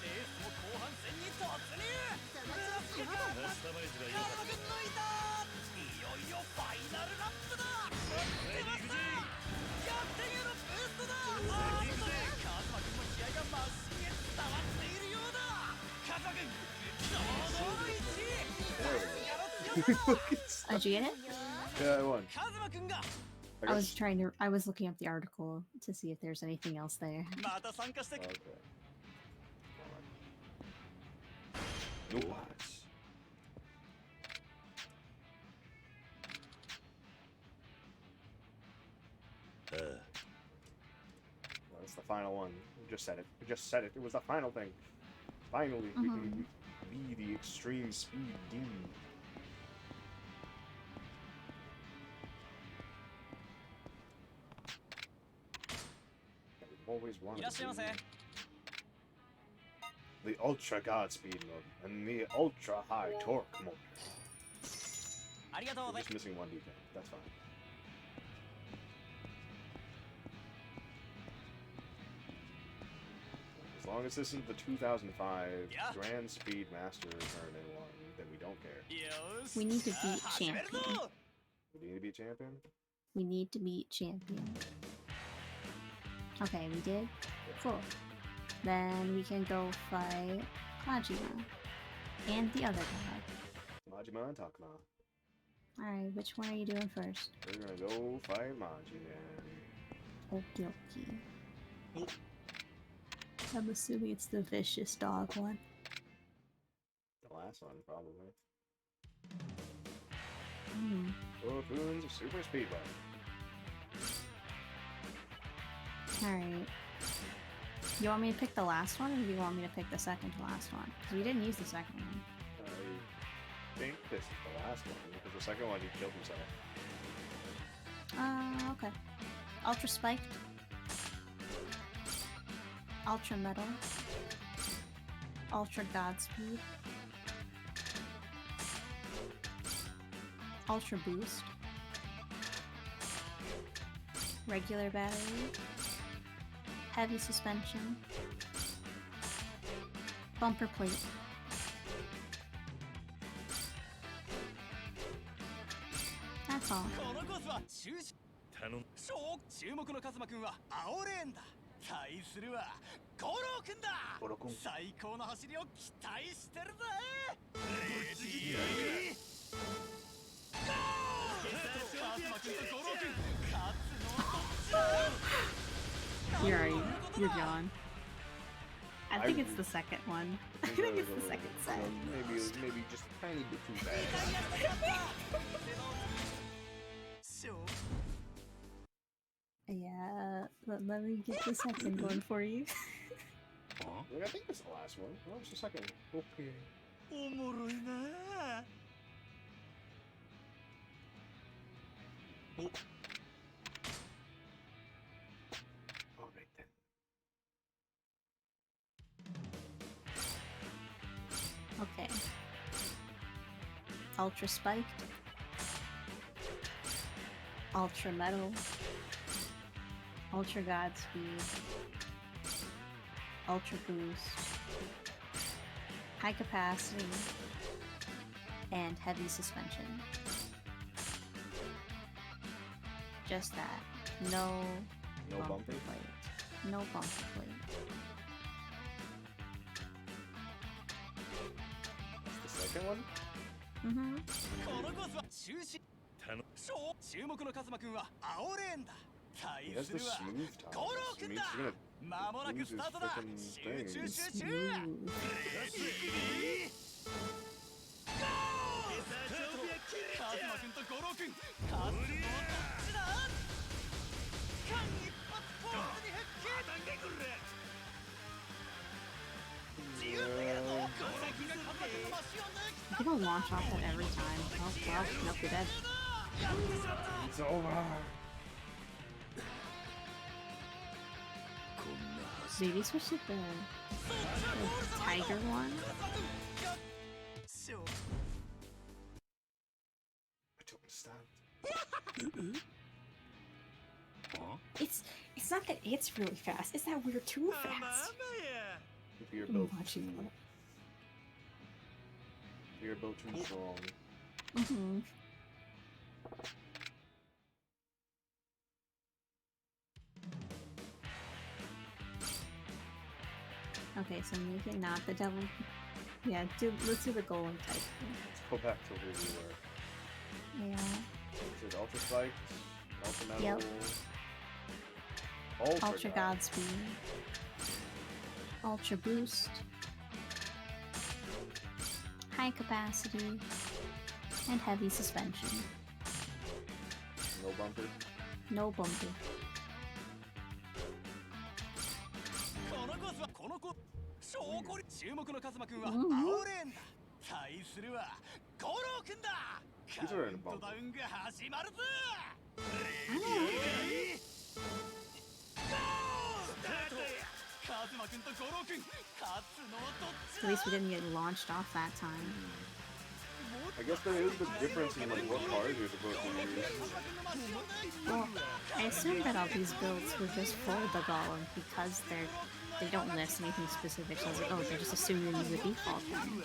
レースも後半戦に突入カズマくん抜いたいよいよファイナルラップだ出ました逆転へのブーストだカズマくんの気合がマシンへ伝わっているよう Did you get it? Yeah, I won. I was looking up the article to see if there's anything else there. Okay. No bots. Well, that's the final one. We just said it. We just said it. It was the final thing. Finally, we can be the extreme speed demon. I've always wanted to be the ultra godspeed mode and the ultra high torque mode. We're just missing one detail. That's fine. As long as this isn't the 2005 Grand Speed Master Tournament one, then we don't care. We need to beat champion. We need to be champion? We need to beat champion. Okay, we did? Cool. Then we can go fight Majima. And the other god. Majima and Takuma. Alright, which one are you doing first? We're gonna go fight Majima. Okie dokie. I'm assuming it's the vicious dog one. The last one, probably. Hmm. of Super Speedway. Alright. You want me to pick the last one, or do you want me to pick the second to last one? Because we didn't use the second one. I think this is the last one, because the second one he killed himself. Okay. Ultra Spiked. Ultra Metal. Ultra Godspeed. Ultra Boost. Regular Battery. Heavy Suspension. Bumper Plate. That's all. 注目のカズマくんは青レーンだ。対するはゴロウくんだ。最高の走りを期待してるぜ。レディーゴー。カズマくんとゴロウくん勝つのどっちだ。You're already, you're gone. I think it's the second one. I think it's the second set. Maybe just a tiny bit too fast. Yeah, let me get the second one for you. I think it's the last one. What was the second one? Okay. おもろいな。お。Alright then. Okay. Ultra Spiked. Ultra Metal. Ultra Godspeed. Ultra Boost. High Capacity. And Heavy Suspension. Just that. No bumper plate. No bumper plate. That's the second one? Mm-hmm. このコースは中止。注目のカズマくんは青レーンだ。対するはゴロウくんだ。間もなくスタートだ。集中集中。ゴー。カズマくんとゴロウくん勝つのはどっちだ。間一髪ポーズに復帰。自由すぎるぞ。ゴロウくんがカズマくんのマシを抜き。I think I'll launch off that every time. Oh, well, nope, you're dead. It's over. Maybe switch to the tiger one? I don't understand. It's not that it's really fast, it's that we're too fast. You're I'm both watching that. You're both too strong. Mm-hmm. Okay, so make it not the devil Yeah, let's do the golem type thing. Let's go back to where we were. Yeah. Is it Ultra Spike? Ultra Metal? Yep. Ultra God. Godspeed. Ultra Boost. High Capacity. And Heavy Suspension. No bumper? No bumper. 証拠に注目のカズマくんは青レーンだ。対するは五郎くんだ。カウントダウンが始まるぞ。レディーゴースタート。カズマくんと五郎くん勝つのはどっちだ。 At least we didn't get launched off that time. I guess there is the difference in like what cars you're supposed to use. Well, I assume that all these builds were just for the golem because they don't list anything specific. So I was like, oh, they're just assuming to use the default one.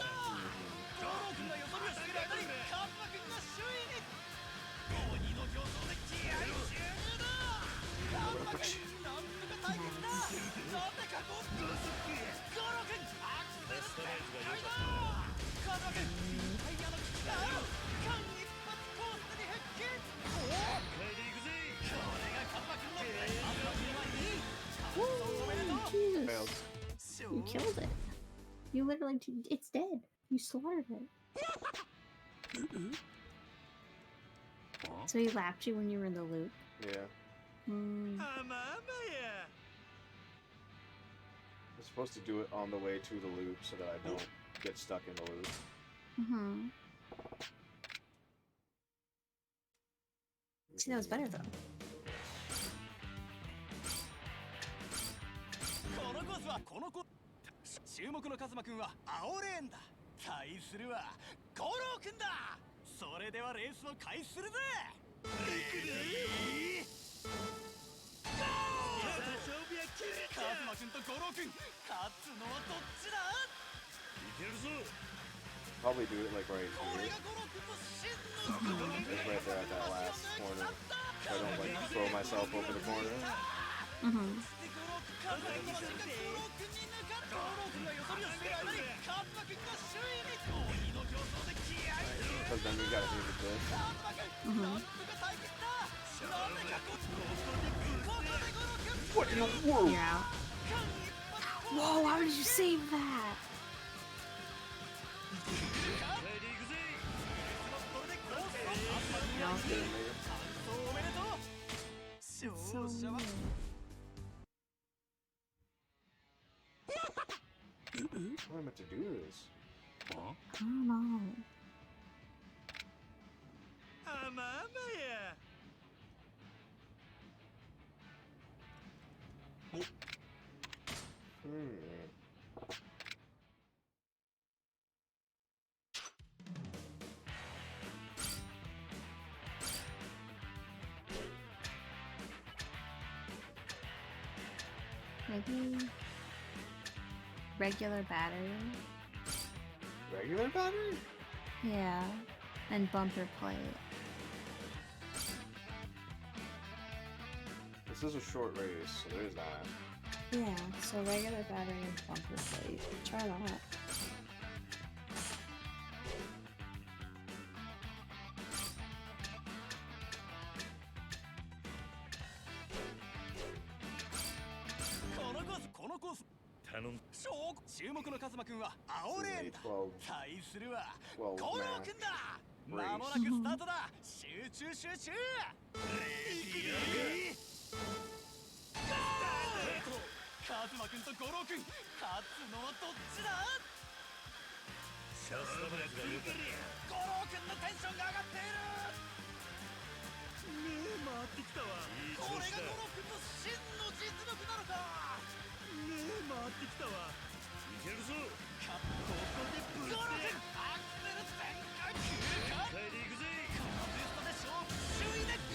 Jesus. You killed it. You literally, it's dead. You slaughtered it. So he lapped you when you were in the loop? Yeah. Hmm. I'm supposed to do it on the way to the loop so that I don't get stuck in the loop. Mm-hmm. See, that was better though. このコースはこのコ注目のカズマくんは青レーンだ。対するは五郎くんだ。それではレースを開始するぜ。レディーゴー。カズマくんと五郎くん勝つのはどっちだ。いけるぞ。 Probably do it like right here. Like right there at that last corner. So I don't like throw myself over the corner. Mm-hmm. Because then we gotta do this. Mm-hmm. What in the world? You're out. Whoa, why would you save that? No. It's so weird. How am I meant to do this? I don't know. Maybe regular battery. Regular battery? Yeah, and bumper plate. This is a short race, so there's that. Yeah, so regular battery and bumper plate. Try that.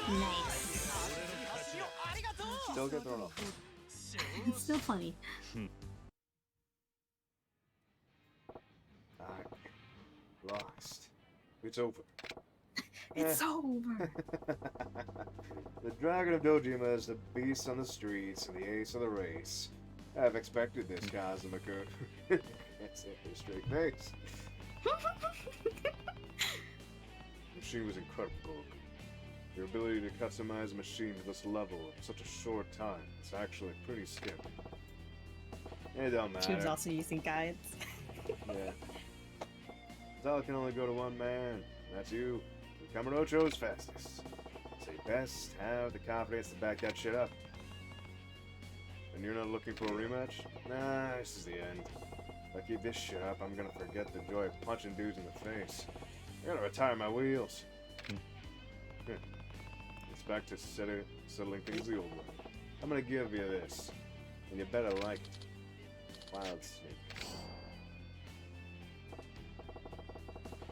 Nice. Still get thrown off. It's still funny. Alright. Lost. It's over. It's over. The Dragon of Dojima is the beast on the streets and the ace of the race. I've expected this, Kazuma-kun. Can't say it with a straight face. The machine was incredible. Your ability to customize a machine to this level in such a short time is actually pretty scary. It don't matter. She was also using guides. Yeah. Zala can only go to one man. That's you. Kamurocho's fastest. So you best have the confidence to back that shit up. And you're not looking for a rematch? Nah, this is the end. If I keep this shit up, I'm gonna forget the joy of punching dudes in the face. I gotta retire my wheels. It's back to settling things the old way. I'm gonna give you this, and you better like it. Wild Snake.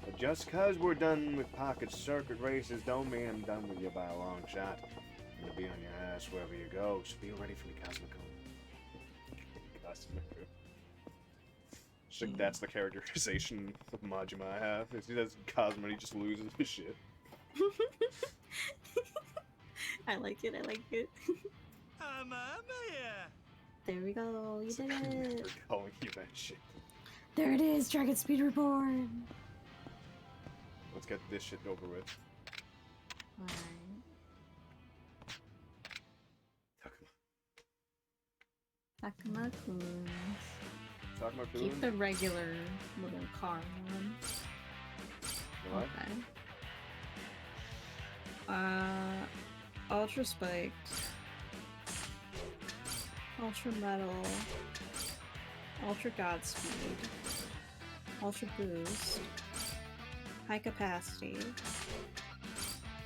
But just cause we're done with pocket circuit races don't mean I'm done with you by a long shot. I'm gonna be on your ass wherever you go, so be ready for me, Cosmico. Cosmico. I think that's the characterization of Majima I have. If he does Cosmo, he just loses his shit. I like it, I like it. There we go, you did it. We're calling you that shit. There it is, Dragon Speed Reborn. Let's get this shit over with. Takuma-kun. Takuma-kun? Keep the regular little car one. What? Okay. Ultra Spiked. Ultra Metal. Ultra Godspeed. Ultra Boost. High Capacity.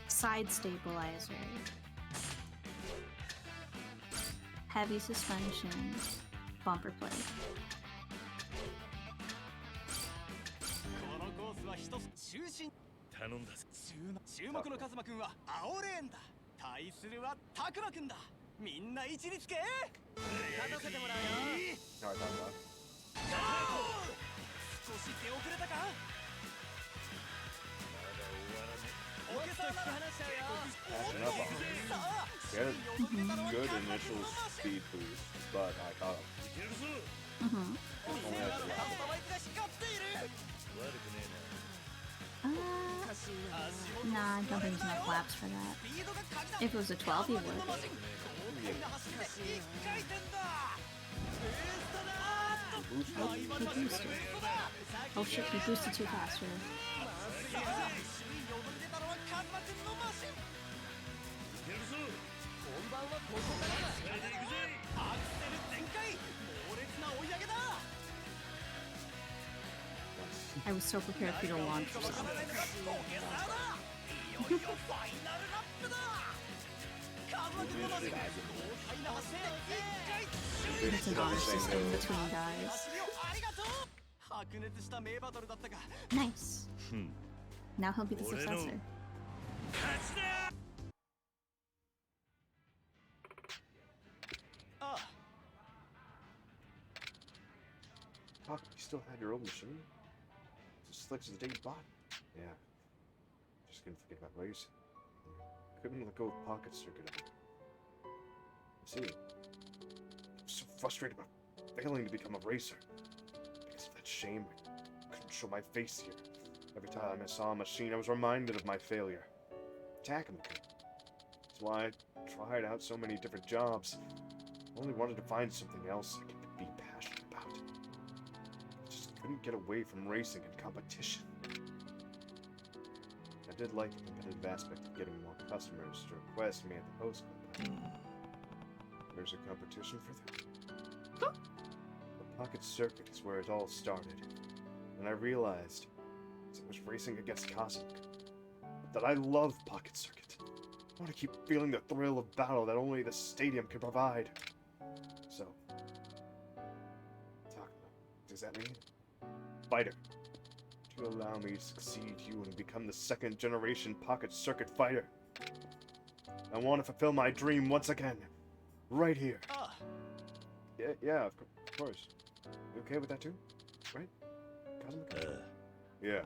Side Stabilizer. Heavy Suspension. Bumper Plate. このコースは一つ中心頼んだぞ注目のカズマくんは青レーンだ対するはタクマくんだみんな位置につけ勝たせてもらうよ少し出遅れたかおけさんなら話しちゃうよ Good initial speed boost, but I caught him. Only has a Nah, I don't think he's gonna collapse for that. If it was a 12, he would. Oh, he boosted. Oh shit, he boosted too fast here. I was so prepared for you to launch yourself. It's an honor system between guys. Nice. Now he'll be the successor. Fuck, you still had your old machine? Just slick as the day you bought. Yeah. Just couldn't forget about racing. Couldn't let go of pocket circuit of it. See, I was so frustrated about failing to become a racer. Because of that shame, I couldn't show my face here. Every time I saw a machine, I was reminded of my failure. Attacking me. That's why I tried out so many different jobs. I only wanted to find something else I could be passionate about. I just couldn't get away from racing and competition. I did like the competitive aspect of getting more customers to request me at the post club. There's a competition for that. The pocket circuit is where it all started. And I realized, as I was racing against Cosmic, that I love pocket circuit. I want to keep feeling the thrill of battle that only the stadium can provide. So, Takuma, does that mean? Fighter, do you allow me to succeed you and become the second generation pocket circuit fighter? I want to fulfill my dream once again. Right here. Yeah, of course. You okay with that too? Right? Kazuma? Yeah.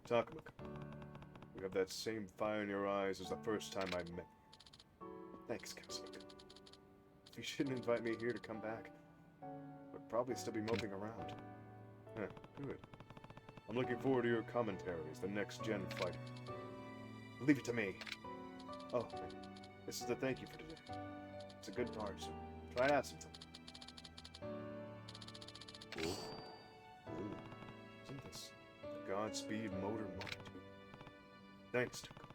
Takuma. You have that same fire in your eyes as the first time I met you. Thanks, Kazuma. You shouldn't invite me here to come back. probably still be moping around. Good. I'm looking forward to your commentaries, the next-gen fighter. Leave it to me. Oh, this is the thank you for today. It's a good part, so try it out sometime. Isn't this the Godspeed Motor Mark II? Thanks, Tuko.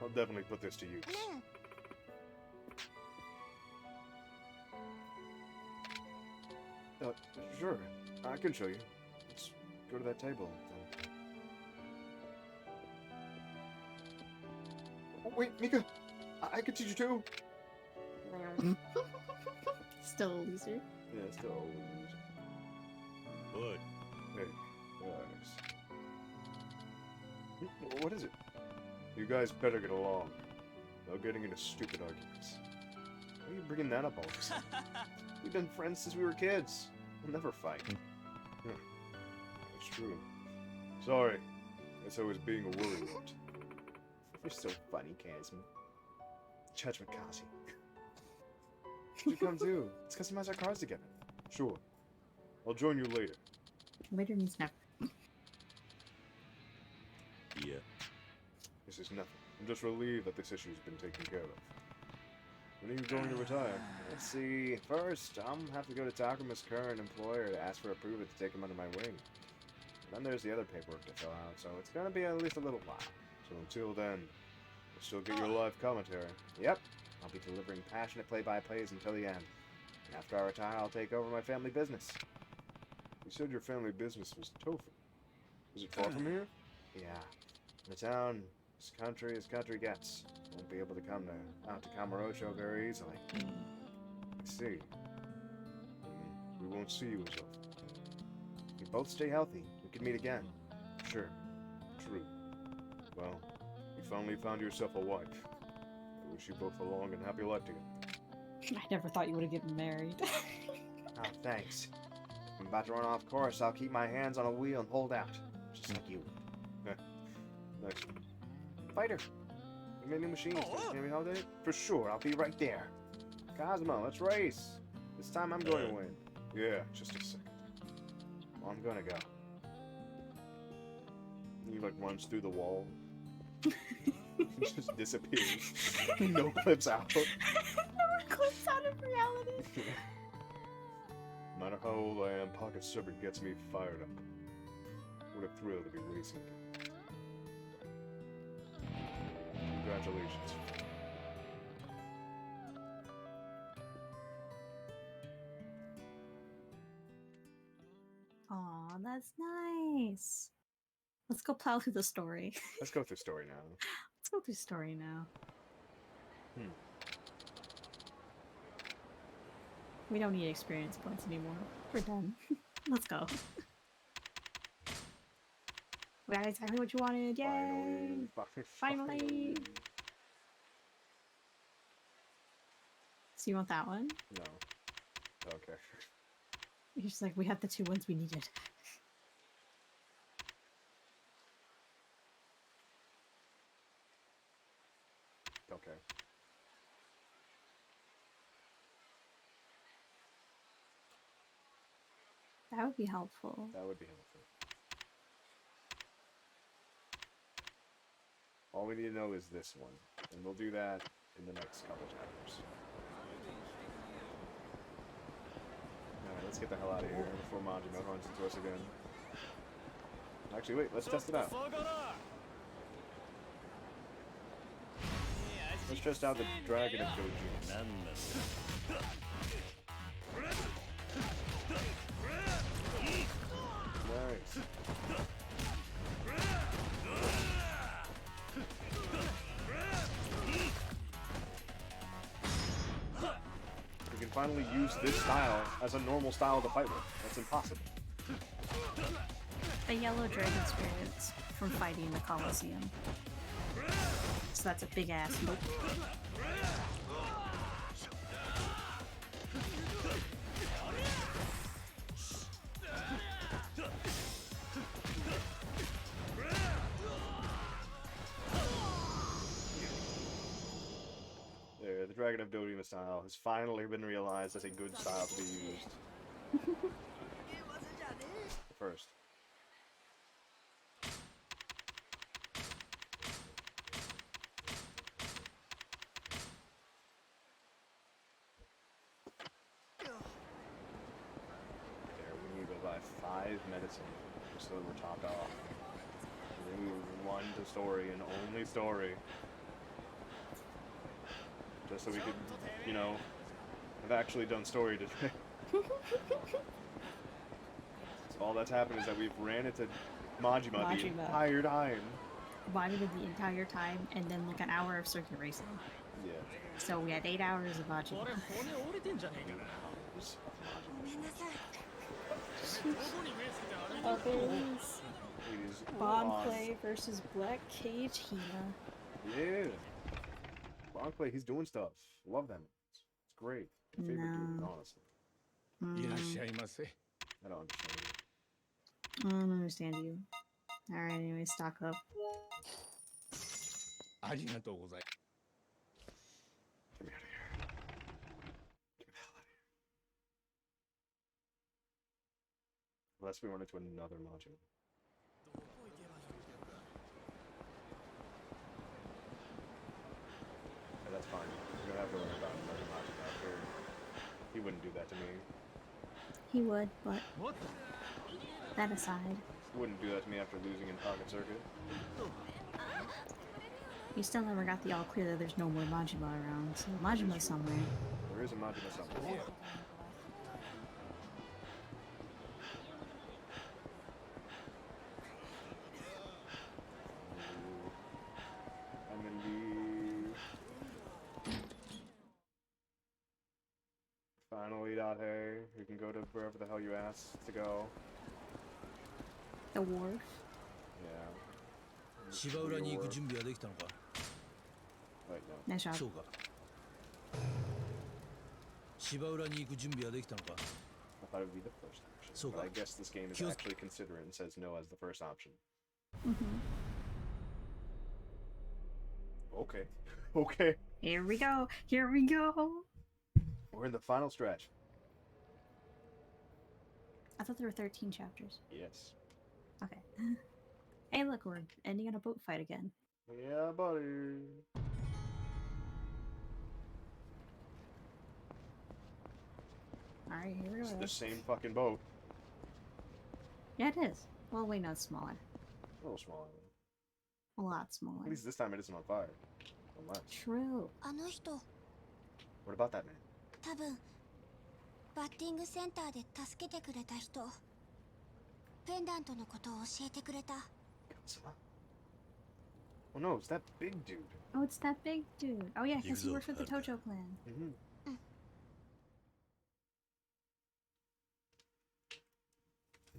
I'll definitely put this to use. Sure. I can show you. Let's go to that table. Oh, wait, Mika! I can teach you too! Still a loser. Yeah, still a loser. What? Hey, what is it? You guys better get along. No getting into stupid arguments. Why are you bringing that up all of a sudden? We've been friends since we were kids. We'll never fight. That's true. Sorry. Guess I was being a worrywart. You're so funny, Kazuma. Judgment Kazi. You come too. Let's customize our cars together. Sure. I'll join you later. Later means never. Yeah. This is nothing. I'm just relieved that this issue's been taken care of. When are you going to retire? Let's see. First, I'm gonna have to go to Takuma's current employer to ask for approval to take him under my wing. Then there's the other paperwork to fill out, so it's gonna be at least a little while. So until then, you'll still get your live commentary. Yep, I'll be delivering passionate play-by-plays until the end. And after I retire, I'll take over my family business. You said your family business was Tofu. Is it far from here? Yeah. The town, as country gets. Won't be able to come out to Kamurocho very easily. I see. We won't see you as often. If you both stay healthy, we can meet again. Sure. True. Well, you finally found yourself a wife. I wish you both a long and happy life together. I never thought you would have gotten married. Oh, thanks. If I'm about to run off course, I'll keep my hands on a wheel and hold out. Just like you. Nice. Fighter! We made new machines. Can we hold it? For sure, I'll be right there. Cosmo, let's race. This time I'm going to win. Yeah, just a second. Well, I'm gonna go. He like runs through the wall. He just disappears. No clips out. No clips out of reality. No matter how old I am, Pocket Serpent gets me fired up. What a thrill to be racing. Congratulations. Aw, that's nice. Let's go plow through the story. Let's go through story now. Let's go through story now. We don't need experience points anymore. We're done. Let's go. We got exactly what you wanted. Yay! Finally! So you want that one? No. Okay. You're just like, we have the two ones we needed. Okay. That would be helpful. That would be helpful. All we need to know is this one, and we'll do that in the next couple chapters. Alright, let's get the hell out of here before Majima runs into us again. Actually, wait, let's test it out. Let's test out the Dragon of Goji. Nice. We can finally use this style as a normal style to fight with. That's impossible. The yellow dragon spirits from fighting in the Colosseum. So that's a big ass nope. There, the Dragon of Dodima style has finally been realized as a good style to be used. 5 medicine just so that we're topped off. And then we move on to story and only story. Just so we could, you know, have actually done story today. So all that's happened is that we've ran into Majima the entire time. Majima the entire time, and then like an hour of circuit racing. Yeah. So we had 8 hours of Majima. Others. Bonclay versus Black Cage Hina. Yeah. Bonclay, he's doing stuff. Love them. It's great. My favorite dude, honestly. I don't understand you. I don't understand you. Alright, anyway, stock up. Get me out of here. Get me the hell out of here. Unless we run into another module. Yeah, that's fine. We don't have to worry about another module after. He wouldn't do that to me. He would, but that aside. He wouldn't do that to me after losing in Pocket Circuit. You still never got the all clear that there's no more Majima around, so Majima's somewhere. There is a Majima somewhere. I'm gonna be finally out here. We can go to wherever the hell you asked to go. The wharf? Yeah. 芝浦に行く準備はできたのか Wait, no. Nice job. そうか芝浦に行く準備はできたのか I thought it would be the first option. But I guess this game is actually considerate and says no as the first option. Okay. Okay. Here we go. Here we go. We're in the final stretch. I thought there were 13 chapters. Yes. Okay. Hey, look, we're ending in a boat fight again. Yeah, buddy. Alright, here we go. It's the same fucking boat. Yeah, it is. Well, wait, no, it's smaller. A little smaller. A lot smaller. At least this time it isn't on fire. Unless. True. あの人 What about that man? 多分バッティングセンターで助けてくれた人ペンダントのことを教えてくれた Oh no, it's that big dude. Oh, it's that big dude. Oh yeah, because he works with the Tojo clan.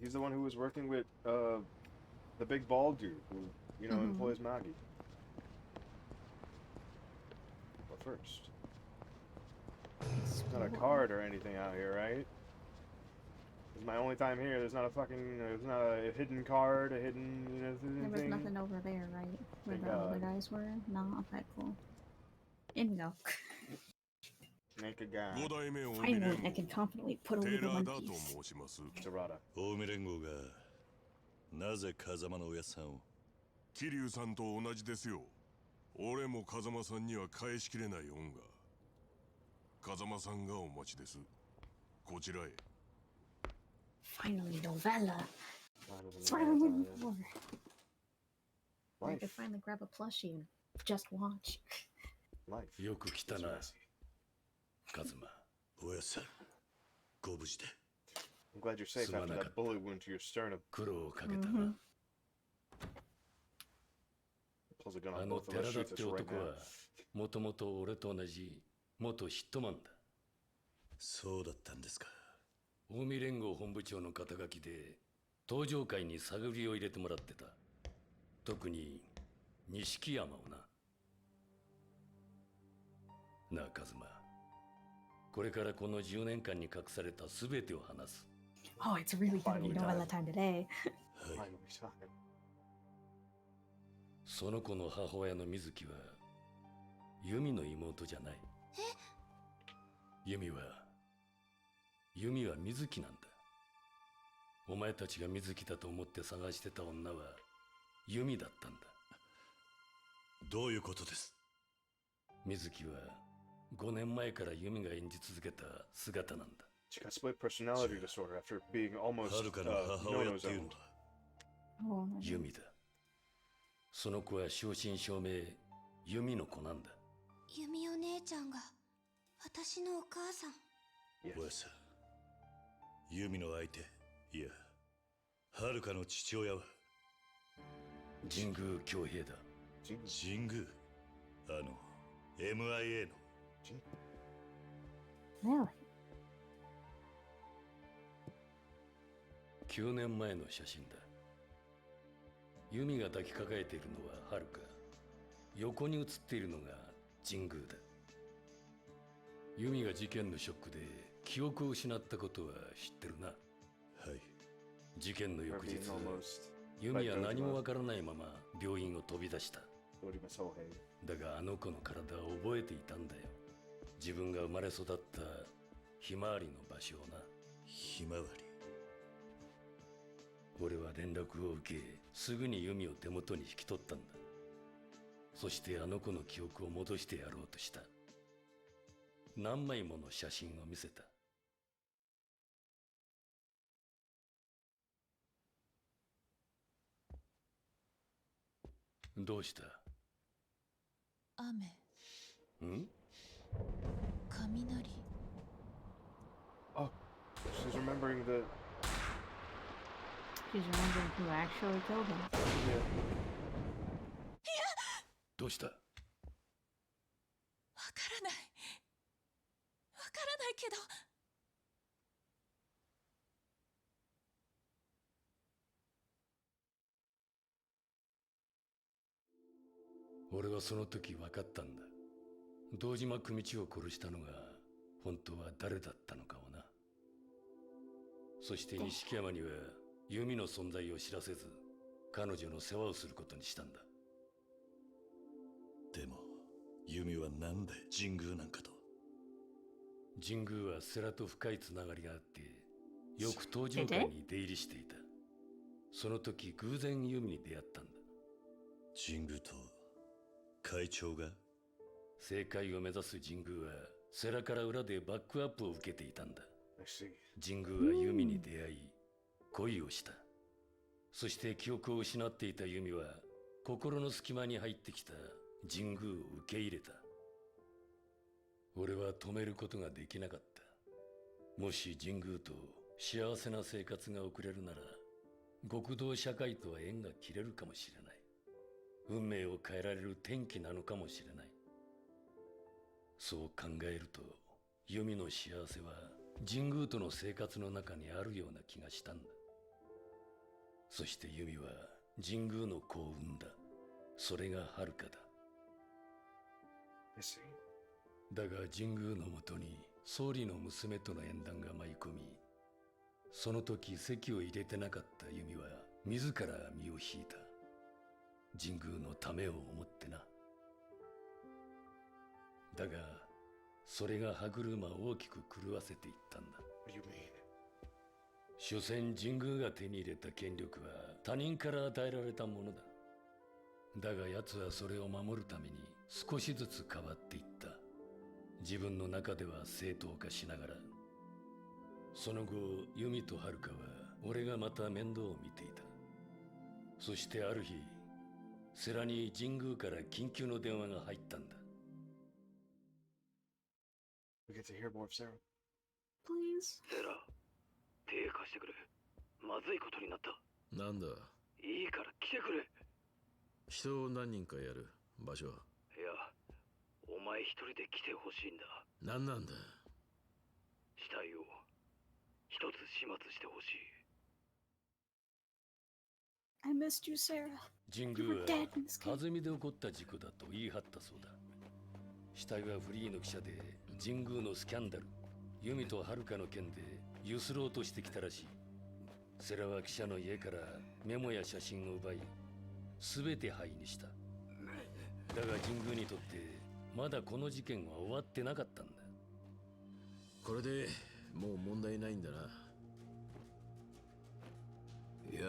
He's the one who was working with the big bald dude who, you know, employs Magi. But first, there's not a card or anything out here, right? This is my only time here. There's not a fucking, there's not a hidden card, a hidden, you know, There was thing. nothing over there, right? Where Thank the other God. guys were? No, okay, cool. In we go. Make a guy. Finally, I can confidently put away the One Piece. Dorada. 近江連合がなぜ風間のおやっさんを桐生さんと同じですよ。俺も風間さんには返しきれない恩が。風間さんがお待ちです。こちらへ。 Finally, novella. That's what I'm looking for. I could finally grab a plushie and just watch. Life. よく来たなカズマおやっさんご無事で I'm glad you're safe after that bullet wound to your sternum. 苦労をかけたな Pulls a gun あ on の both of 寺 us, 田っ shoots us て right 男 now. はもともと俺と同じ元ヒットマンだそうだったんですか近江連合本部長の肩書きで東上会に探りを入れてもらってた特に錦山をななあカズマこれからこの10年間に隠された全てを話す Oh, it's really gonna be novella time today. Finally time. その子の母親の水木はユミの妹じゃないユミは水木なんだお前たちが水木だと思って探してた女はユミだったんだどういうことです水木は5年前からユミが演じ続けた姿なんだ She got split personality disorder after being almost はるかの母親っていうの no-no-zoned. は Oh, ユミだ。その子は正真正銘ユミの子なんだ。弓お姉ちゃんが私のお母さん。おさ、ユミの相手、いや、はるかの父親は神宮恭平だ。神宮、MIA の。really? 9年前の写真だ。ユミが抱きかかえているのははるか。横に写っているのが神宮だ。ユミが事件のショックで記憶を失ったことは知ってるな。はい。事件の翌日、ユミは何もわからないまま病院を飛び出した。だがあの子の体を覚えていたんだよ。自分が生まれ育ったひまわりの場所をな。ひまわり。俺は連絡を受け、すぐにユミを手元に引き取ったんだ。そしてあの子の記憶を戻してやろうとした。何枚もの写真を見せた。どうした？雨。ん？雷。Oh, she's remembering the. She's remembering who actually killed him. Yeah. どうした？わからない。わからないけど。俺はその時分かったんだ。堂島組長を殺したのが本当は誰だったのかをな。そして錦山には弓の存在を知らせず、彼女の世話をすることにしたんだ。でも弓はなんで神宮なんかと。神宮は世良と深いつながりがあって、よく登場会に出入りしていた。その時偶然弓に出会ったんだ。神宮と会長が？正解を目指す神宮は世良から裏でバックアップを受けていたんだ。神宮は弓に出会い、恋をした。そして記憶を失っていた弓は心の隙間に入ってきた神宮を受け入れた。俺は止めることができなかった。もし神宮と幸せな生活が送れるなら、極道社会とは縁が切れるかもしれない。運命を変えられる転機なのかもしれない。そう考えると、弓の幸せは神宮との生活の中にあるような気がしたんだ。そして弓は神宮の子を産んだ。それが遥だ。だが神宮のもとに総理の娘との縁談が舞い込み、その時籍を入れてなかった弓は自ら身を引いた。神宮のためを思ってな。だがそれが歯車を大きく狂わせていったんだ。所詮神宮が手に入れた権力は他人から与えられたものだ。だが奴はそれを守るために少しずつ変わっていった。自分の中では正当化しながら。その後弓と遥は俺がまた面倒を見ていた。そしてある日、世良に神宮から緊急の電話が入ったんだ。We get to hear more of Sarah. Please. セラ、手貸してくれ。まずいことになった。なんだ。いいから来てくれ。人を何人かやる場所は？いや、お前一人で来てほしいんだ。何なんだ。死体を一つ始末してほしい。I missed you, Sarah. 神宮は弾みで起こった事故だと言い張ったそうだ。死体はフリーの記者で神宮のスキャンダル、弓と遥の件でゆすろうとしてきたらしい。世良は記者の家からメモや写真を奪い、全て灰にした。だが神宮にとってまだこの事件は終わってなかったんだ。これでもう問題ないんだな。いや、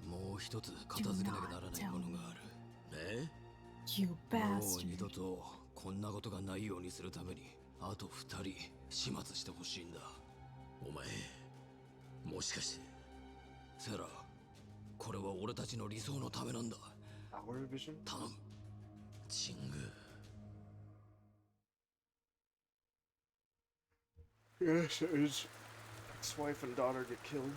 もう一つ片付けなきゃならないものがある。You もう二度とこんなことがないようにするために、あと2人始末してほしいんだ。お前、もしかして。セラ、これは俺たちの理想のためなんだ。Our vision? 頼む。神宮。Yes, his ex-wife and daughter get killed.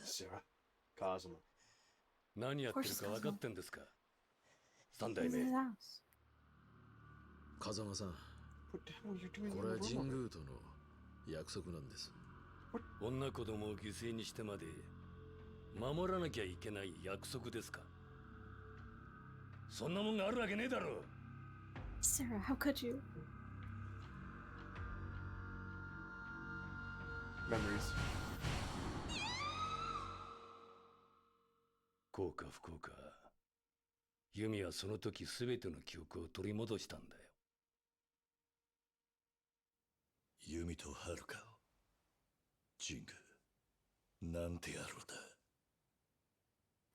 Sarah, Cosmo. 何やってるか分かってんですか？三 This 代 is 目。 his house. 風間さん、 What the hell are you doing こ in れは the 神 room? 宮との約束なんです。女子供を犠牲にしてまで守らなきゃいけない約束ですか？そんなもんがあるわけねえだろ。 Sarah, how could you? Memories. 幸か不幸か、ユミはその時すべての記憶を取り戻したんだよ。ユミとハルカを神宮なんて野郎だ。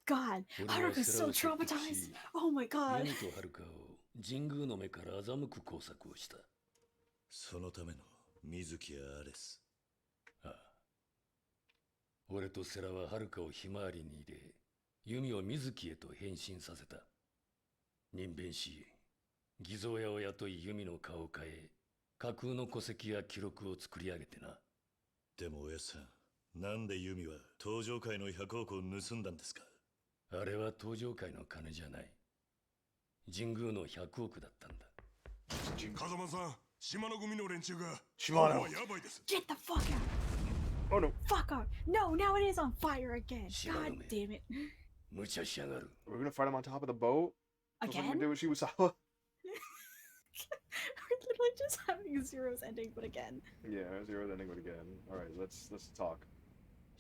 God, Haruka's so traumatized. Oh my god. ユミとハルカを神宮の目から欺く工作をした。そのための水木やアレス。ああ。俺とセラはハルカをひまわりに入れ、ユミを水木へと変身させた。人弁し、偽造屋を雇いユミの顔を変え、架空の戸籍や記録を作り上げてな。でもおやさん、なんでユミは登場界の100億を盗んだんですか？あれは登場界の金じゃない。神宮の100億だったんだ。風間さん、島の組の連中が島のやばいです。 Get the fuck out. Oh no. Fuck out. No, now it is on fire again. God damn it. 無茶しやがる。 We're gonna fight him on top of the boat? That's what we Again? did with Shibusawa. We're literally just having a zeros ending, but again. Yeah, zero's ending it again. Alright, let's talk.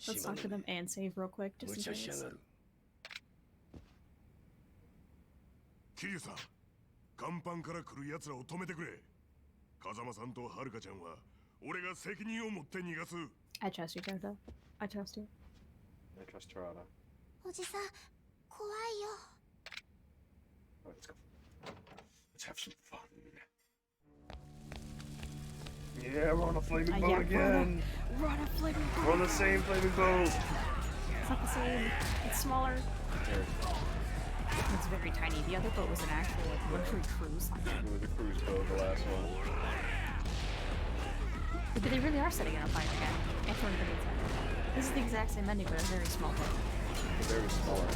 Let's talk to them and save real quick, just in 無茶しや case. がる。桐生さん、甲板から来る奴らを止めてくれ。風間さんとはるかちゃんは俺が責任を持って逃がす。 I trust you, Jojo. I trust you. I trust Tarada. おじさん、怖いよ。 Alright, let's go. Let's have some fun. Yeah, we're on a flaming boat Yeah, again. we're on a flaming boat. We're on the same flaming boat. It's not the same. It's smaller. It's very tiny. The other boat was an actual like luxury cruise line. It was a cruise boat, the last one. But they really are setting it on fire again. After everybody inside. This is the exact same ending, but a very small boat. Very smaller.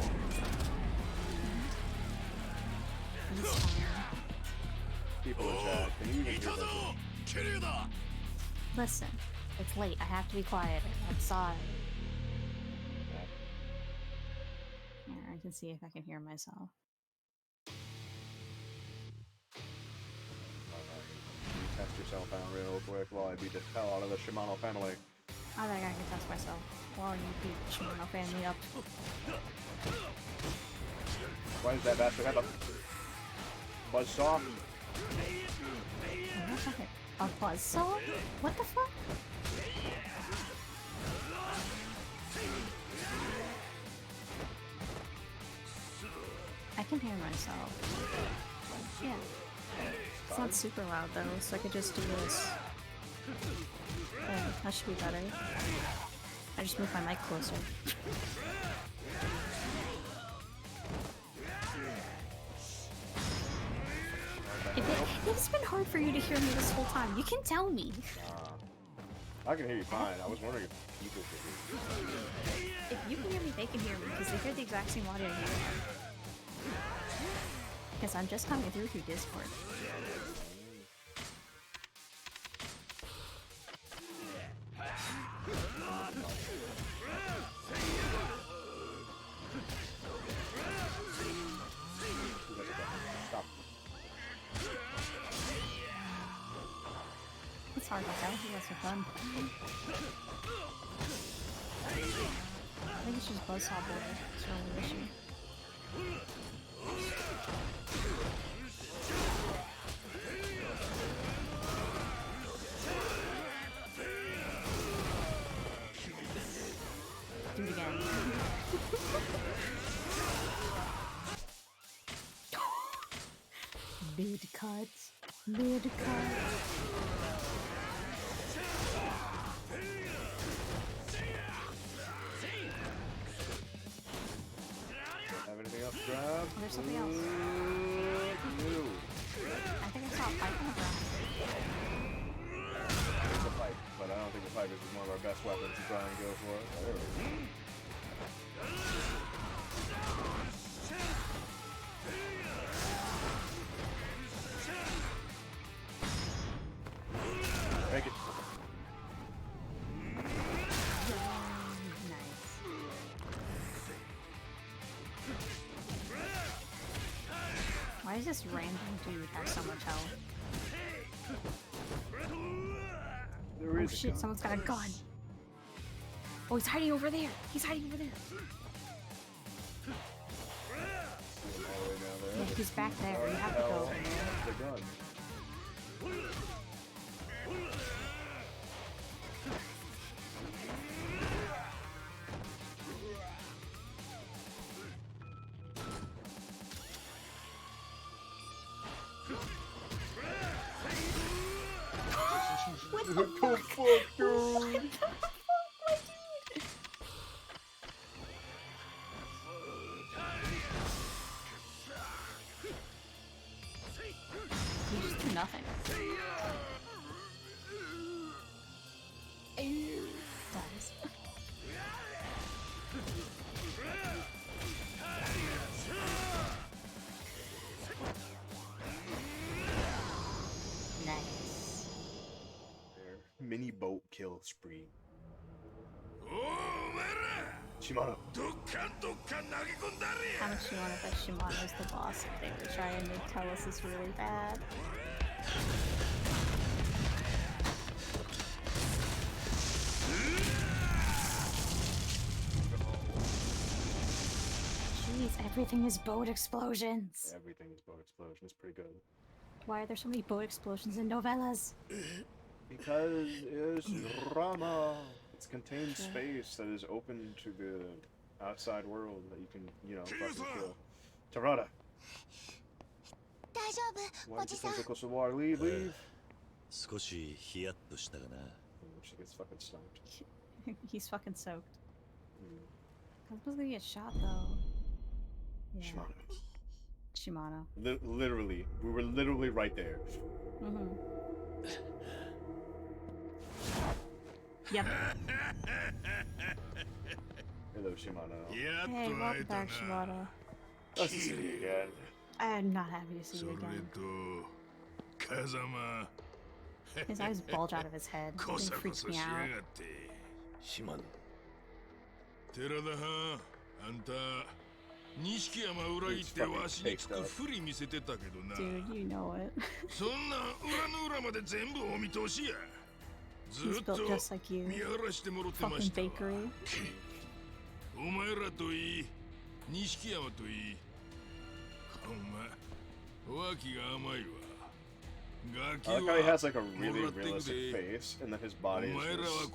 People in chat, can you even hear that? Listen, it's late. I have to be quiet. I'm sorry. Here, I can see if I can hear myself. Test yourself out real quick while I beat the hell out of the Shimano family. I think I can test myself while you beat the Shimano family up. Why does that bastard have a buzzsaw? A buzzsaw? What the fuck? I can hear myself. Yeah. It's not super loud though, so I could just do this. Oh, that should be better. I just moved my mic closer. It's been hard for you to hear me this whole time. You can tell me. I can hear you fine. I was wondering if people could hear you. If you can hear me, they can hear me, because they hear the exact same audio you hear. Because I'm just coming through Discord. Stop. It's hard to tell. He has a fun. I think it's just Buzzsaw Boy. It's the only issue. Do it again. Mid cuts. Mid cuts. Have anything else to grab? There's something else. No. I think I saw a pipe on the ground. There's a pipe, but I don't think the pipe is one of our best weapons to try and go for. Oh, there we go. Make it. Why does this random dude have so much health? Oh shit, someone's got a gun. Oh, he's hiding over there. He's hiding over there. Yeah, he's back there. You have to go over there. What the fuck, dude? What the fuck, my dude? You just do nothing. Dies. Nice. Mini boat kill spree. Shimano. How much Shimano bet Shimano's the boss if they were trying to tell us it's really bad? Jeez, everything is boat explosions. Everything is boat explosion. It's pretty good. Why are there so many boat explosions in novellas? Because it's drama. It's contained space that is open to the outside world that you can, you know, fucking kill. Tarada. Why don't you come so close to the water? Leave, leave. 少しヒヤッとしたがな。 She gets fucking stumped. He's fucking soaked. I was supposed to get shot though. Yeah. Shimano. Shimano. Literally. We were literally right there. Yep. Hello, Shimano. Hey, welcome back, Shimano. Nice to see you again. I am not happy to see you again. His eyes bulge out of his head. It freaks me out. 島野寺田はあんた錦山裏切ってわしにつくふり見せてたけどな Dude, you know it. そんなん裏の裏まで全部お見通しや He's built just like you. 見晴らしてもらってま Fucking したわ bakery. お前らといい錦山といいほんま脇が甘いわ I like how he has like a really realistic face, and then his body is just...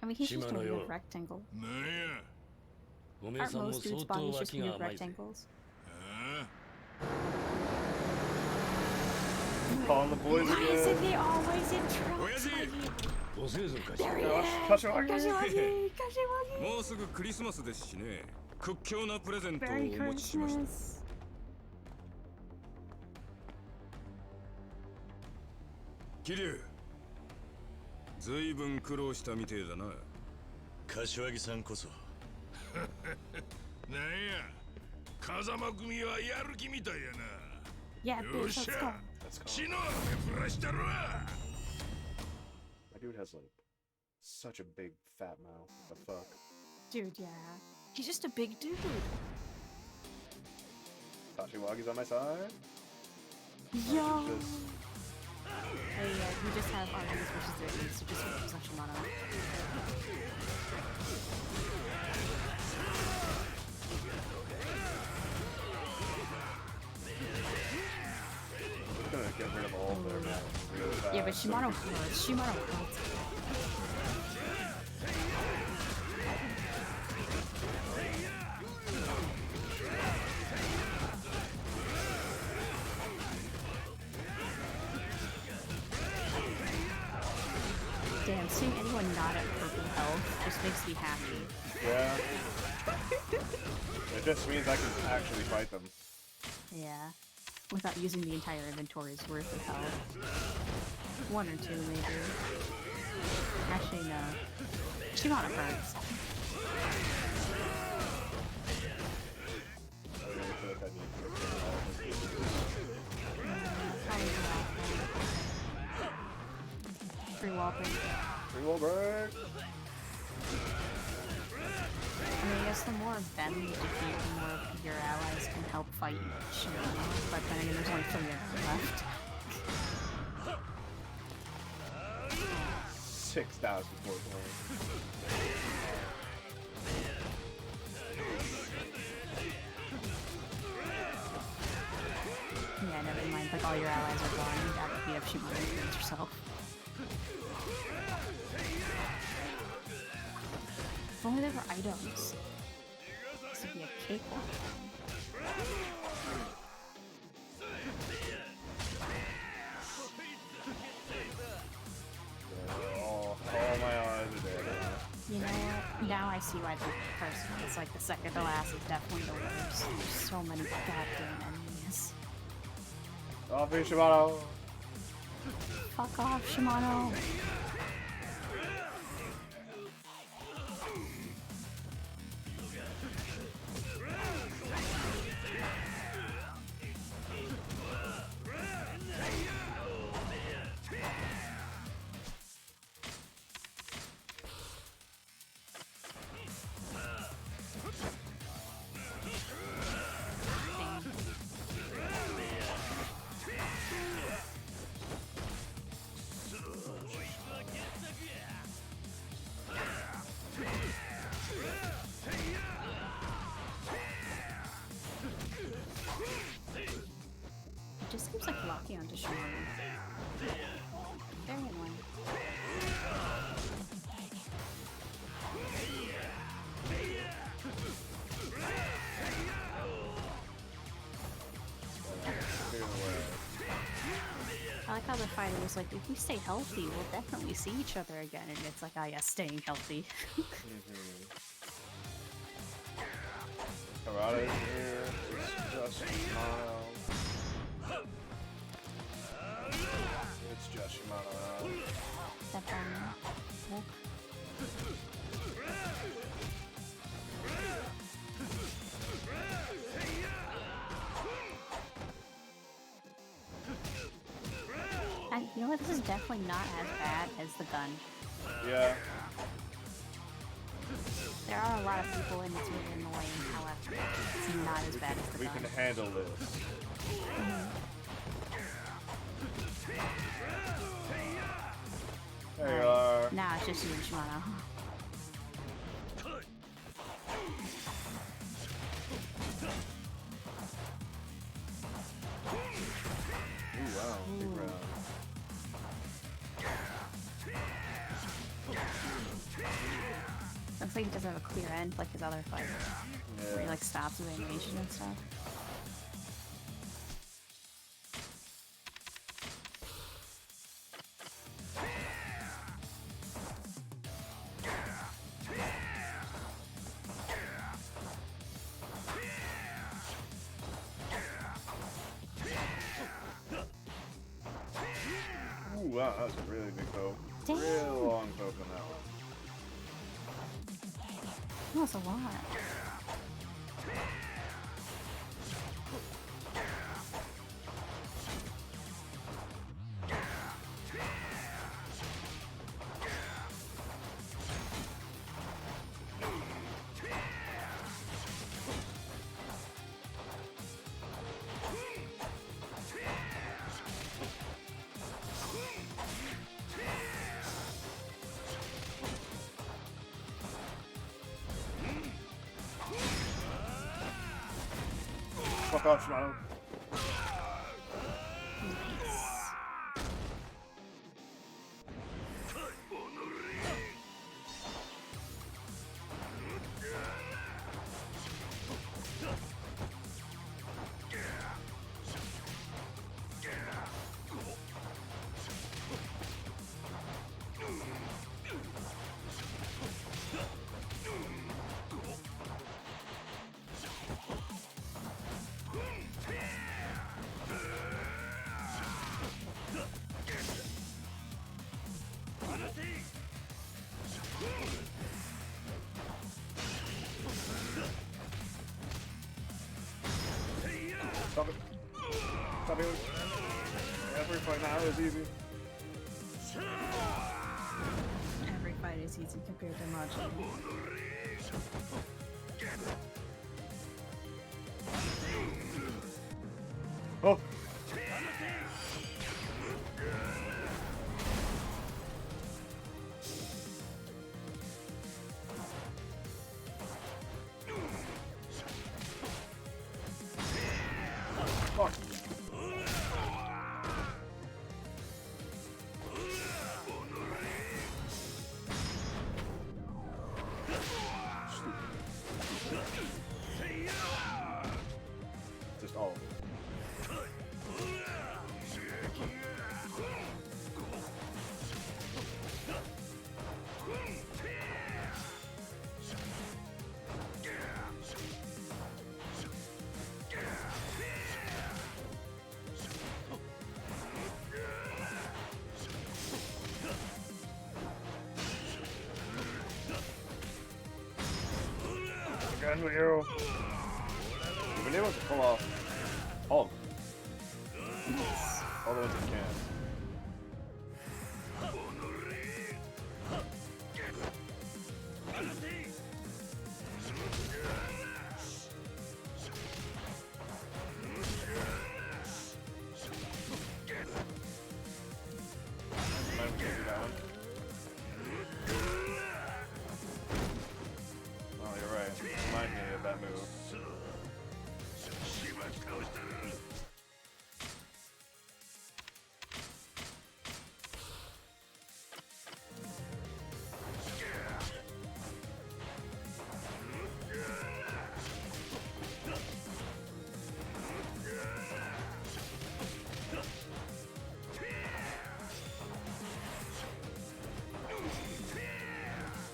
I mean, he's just doing a rectangle. Aren't most dudes' bodies just weird rectangles? Calling the boys Why again. is it they always in trouble? There he is! Kashiwagi! Kashiwagi! Kashiwagi! もうすぐクリスマスですしね。屈強なプレゼントをお Merry 持ちしました。 Christmas. 桐生、ずいぶん苦労したみてえだな。柏木さんこそ。なんや、風間組はやる気みたいやな。 Yeah, よ bitch, っし let's go. ゃ、血の雨降らしたるわ。 My dude has like such a big fat mouth. What the fuck? Dude, yeah. He's just a big dude. Kashiwagi's on my side. Yo. We just have armies versus their needs, so just focus on Shimano. We're gonna get rid of all of their mats really fast. Yeah, but Shimano hurts. Shimano hurts. Damn, seeing anyone not at purple health just makes me happy. Yeah. It just means I can actually fight them. Yeah. Without using the entire inventory's worth of health. 1 or 2, maybe. Actually, no. Shimano hurts. Free wall break. Free wall break! I mean, I guess the more of them you defeat, the more of your allies can help fight Shimano. But then again, there's only 3 of them left. 6,000 points. Yeah, never mind. Like, all your allies are gone. You gotta beat up Shimano against yourself. If only there were items. This would be a cakewalk. All my allies are dead. You know what? Now I see why the person is like the second to last is definitely the worst. There's so many goddamn enemies. Off you, Shimano! Fuck off, Shimano! It just seems like locking onto Shimano. Very annoying. I like how the fighter was like, if we stay healthy, we'll definitely see each other again. And it's like, ah, yeah, staying healthy. Karate is here. It's just Shimano. It's just Shimano. Step on hook. And you know what? This is definitely not as bad as the gun. Yeah. There are a lot of people and it's really annoying, however, it's not as bad as the gun. We can handle this. There you are. Nah, it's just you and Shimano. Ooh, wow. Big round. Looks like he doesn't have a clear end like his other fight. Yeah. Where he like stops his animation and stuff. Ooh, wow, that was a really big poke. Damn. Real long poke on that one. That was a lot. Fuck off, Smile. Stop it. Stop it. Every fight now is easy. Every fight is easy compared to Majin. Oh! Fuck. Just all of it. Again with you. You've been able to pull off all of them. All the ones you can. Might we can do that one. Oh, you're right. Remind me of that move.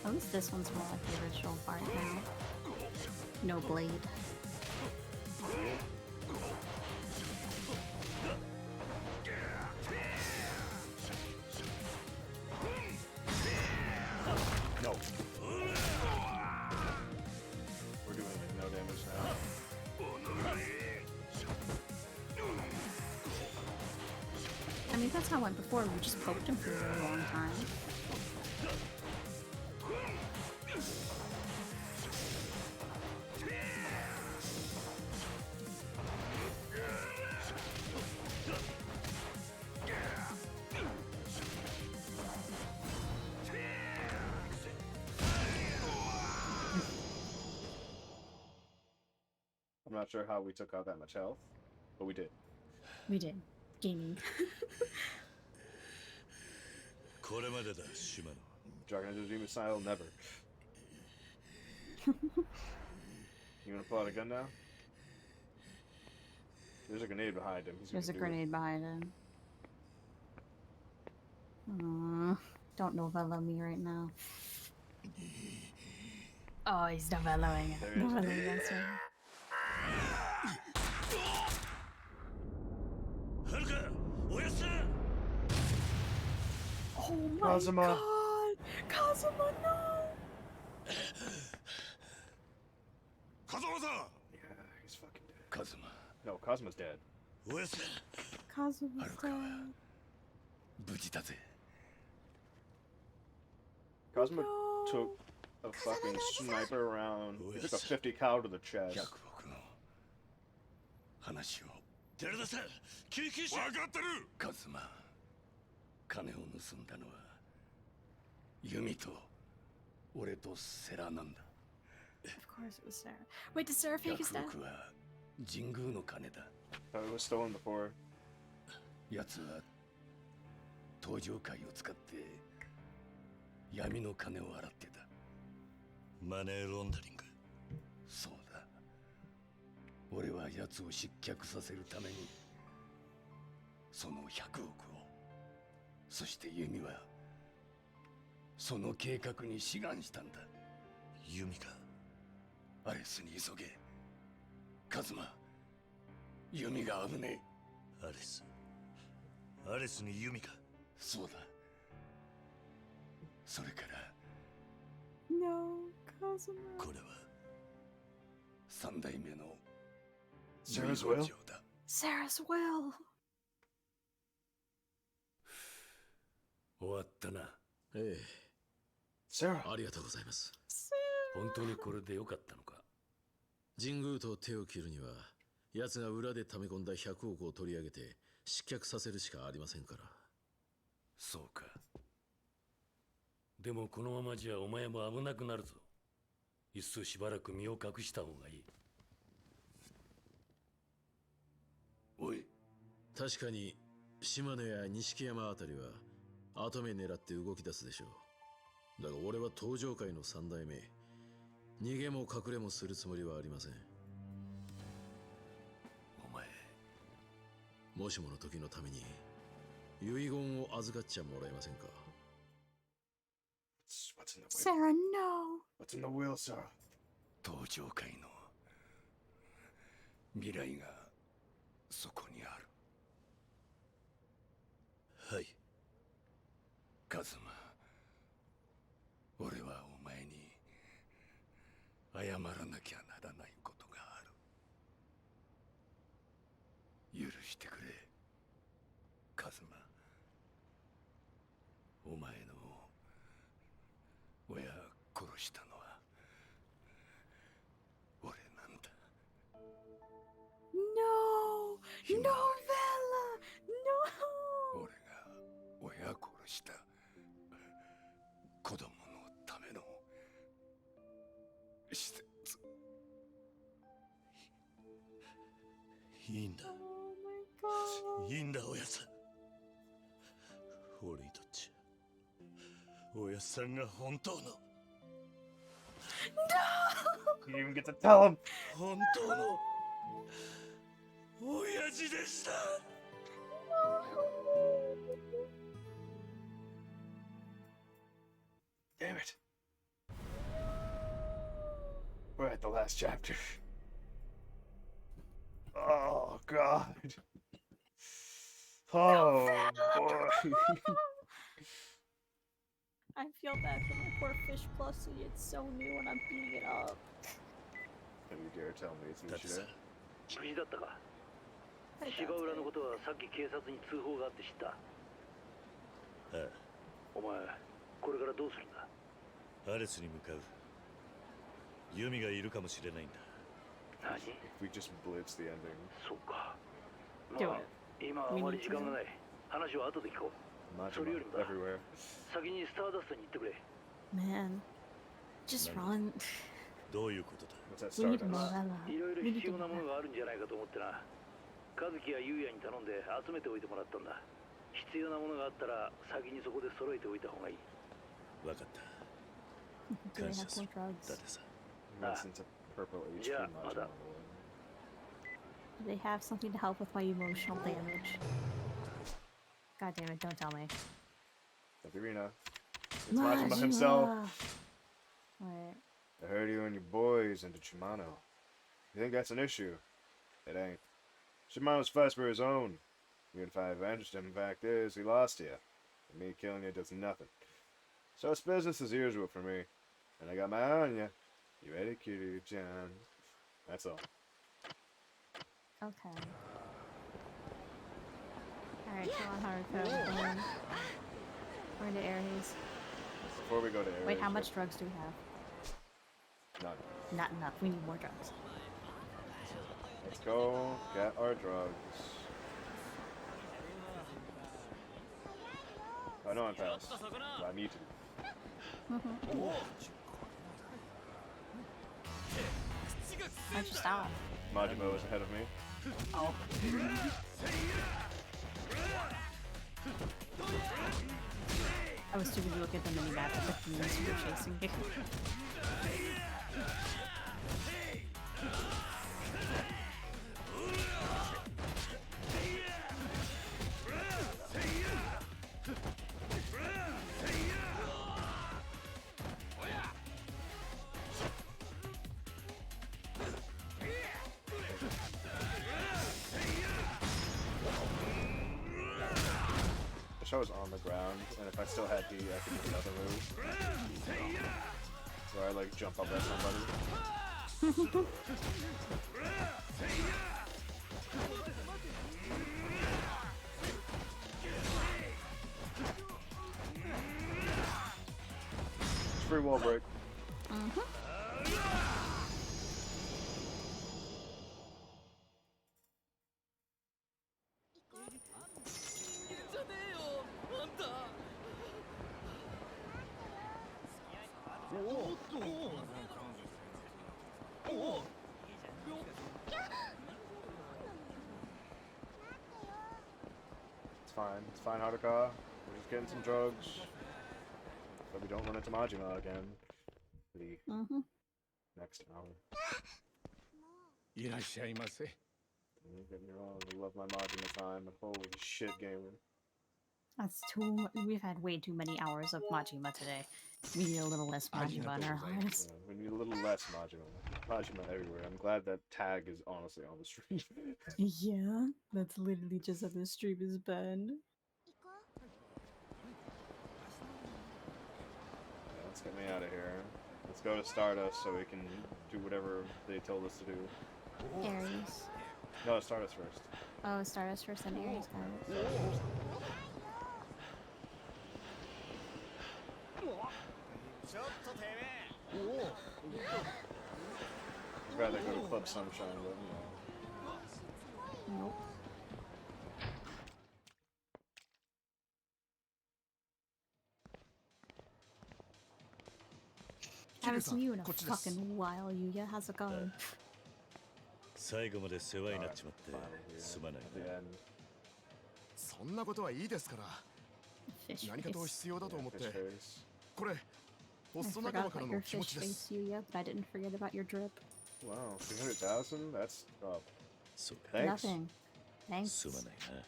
At least this one's more like the original part now. No blade. No. We're doing like no damage now. I mean, that's how it went before. We just poked him for a really long time. I'm not sure how we took out that much health, but we did. We did. Gaming. Dragon into Demon Style, never. You wanna pull out a gun now? There's a grenade behind him. There's a grenade behind him. Don't novella me right now. Oh, he's novellaing it. Novellaing against me. Oh my Kazuma. god! Kazuma, no! Kazuma-san! Yeah, he's fucking dead. Kazuma. No, Kazuma's dead. Kazuma's dead. 無事だぜ Kazuma took a fucking sniper round. He took a 50 cal to the chest. 100億の話を寺田さん救急車分かってるカズマ金を盗んだのはユミと俺とセラなんだ Of course it was Sarah. Wait, did Sarah fake his 100 death? 億は神宮の金だ。Oh, it was stolen before. 奴は登場会を使って闇の金を洗ってた。マネーロンダリング。そうだ。俺は奴を失脚させるためにその100億を、そしてユミはその計画に志願したんだ。ユミか。アレスに急げ。カズマ、ユミが危ねえ。アレスにユミか。そうだ。それから No, Kazuma. これは三代目の Sarah's 遺言 will? 状だ。 Sarah's will. 終わったな。ええ。Sarah. ありがとうございます。本当にこれでよかったのか。神宮と手を切るには、奴が裏で溜め込んだ100億を取り上げて失脚させるしかありませんから。そうか。でもこのままじゃお前も危なくなるぞ。いっそしばらく身を隠した方がいい。おい。確かに島根や錦山あたりは後目狙って動き出すでしょう。だが俺は登場界の三代目。逃げも隠れもするつもりはありません。お前、もしもの時のために遺言を預かっちゃもらえませんか。 What's in the will? Sarah, no. What's in the will, Sarah? 登場界の未来がそこにある。はい。カズマ、俺はお前に謝らなきゃならないことがある。許してくれ、カズマ。お前の親殺したのは俺なんだ。 No, no, Bella, no. 俺が親殺した子供のための施設。いいんだ。 Oh my god. いいんだ、おやさん。俺にとっちゃおやさんが本当の You didn't even get to tell him. 本当の親父でした。 Damn it. We're at the last chapter. Oh, God. Oh, boy. I feel bad for my poor fish plushie. It's so new and I'm beating it up. Don't you dare tell me it's Nishida. 無事だったか。芝浦のことはさっき警察に通報があって知った。お前、これからどうするんだ。アレスに向かう。ユミがいるかもしれないんだ。何？ If we just blitz the ending. そうか。ま Do あ it. 今あまり時間がない。話は後で聞こう。それよりもだ。 Everywhere. 先にスターダストに行ってくれ。Man, just run. どういうことだ。 What's that We need Stardust? Novella. いろいろ We need 必 to 要な do もの that. があるんじゃないかと思ってな。和樹や優也に頼んで集めておいてもらったんだ。必要なものがあったら先にそこで揃えておいた方がいい。わかった。 Do they 感 have 謝す more る。だ drugs? ってさ。 Medicine to purple HP Yeah, module. Do they have something to help with my emotional damage? God damn it, don't tell me. Sabrina. It's Majima himself. Wait. I heard you and your boys into Shimano. You think that's an issue? It ain't. Shimano's fights for his own. Even if I avenged him, fact is, he lost you. And me killing you does nothing. So it's business as usual for me. And I got my eye on you. You ready, Kiryu-chan? That's all. Okay. Alright, come on, Haruka. We're into Aries. Before we go to Ares, Wait, how much drugs do we have? None. Not enough. We need more drugs. Let's go get our drugs. I know I'm fast, but I need to. Why'd you stop? Majima was ahead of me. Oh. I was too busy looking at the mini-map and the humans who were chasing me. Wish I was on the ground, and if I still had D, I could do another move. Where I like jump up at somebody. It's free wall break. It's fine, Haruka. We're just getting some drugs. So we don't run into Majima again. For the next hour. いらっしゃいませ。 Don't get me wrong, we love my Majima time, but holy shit, gamer. That's too. We've had way too many hours of Majima today. We need a little less Majima in our lives. Yeah, we need a little less Majima. Majima everywhere. I'm glad that tag is honestly on the stream. Yeah, that's literally just how the stream is banned. Yeah, let's get me out of here. Let's go to Stardust so we can do whatever they told us to do. Aries. No, Stardust first. Oh, Stardust first and Aries got it. I'd rather go to Club Sunshine, but Nope. I haven't seen you in a fucking while, Yuya. How's it going? 最後まで世話になっちまってすまないな。そんなことはいいですから。何かと必要だと思って。これ、ホスト仲間からの気持ちです。 Yuya, but I didn't forget about your drip. wow, 300,000? That's up. Thanks. Nothing. Thanks. すまないな。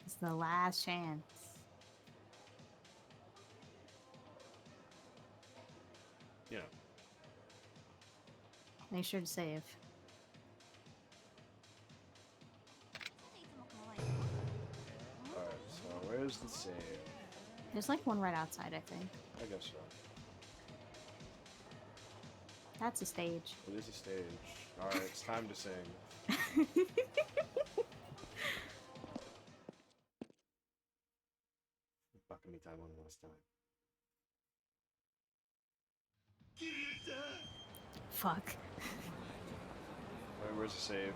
It's the last chance. Yeah. Make sure to save. Alright, so where's the save? There's like one right outside, I think. I guess so. That's a stage. It is a stage. Alright, it's time to sing. Fucking me time one last time. Fuck. Where's the save?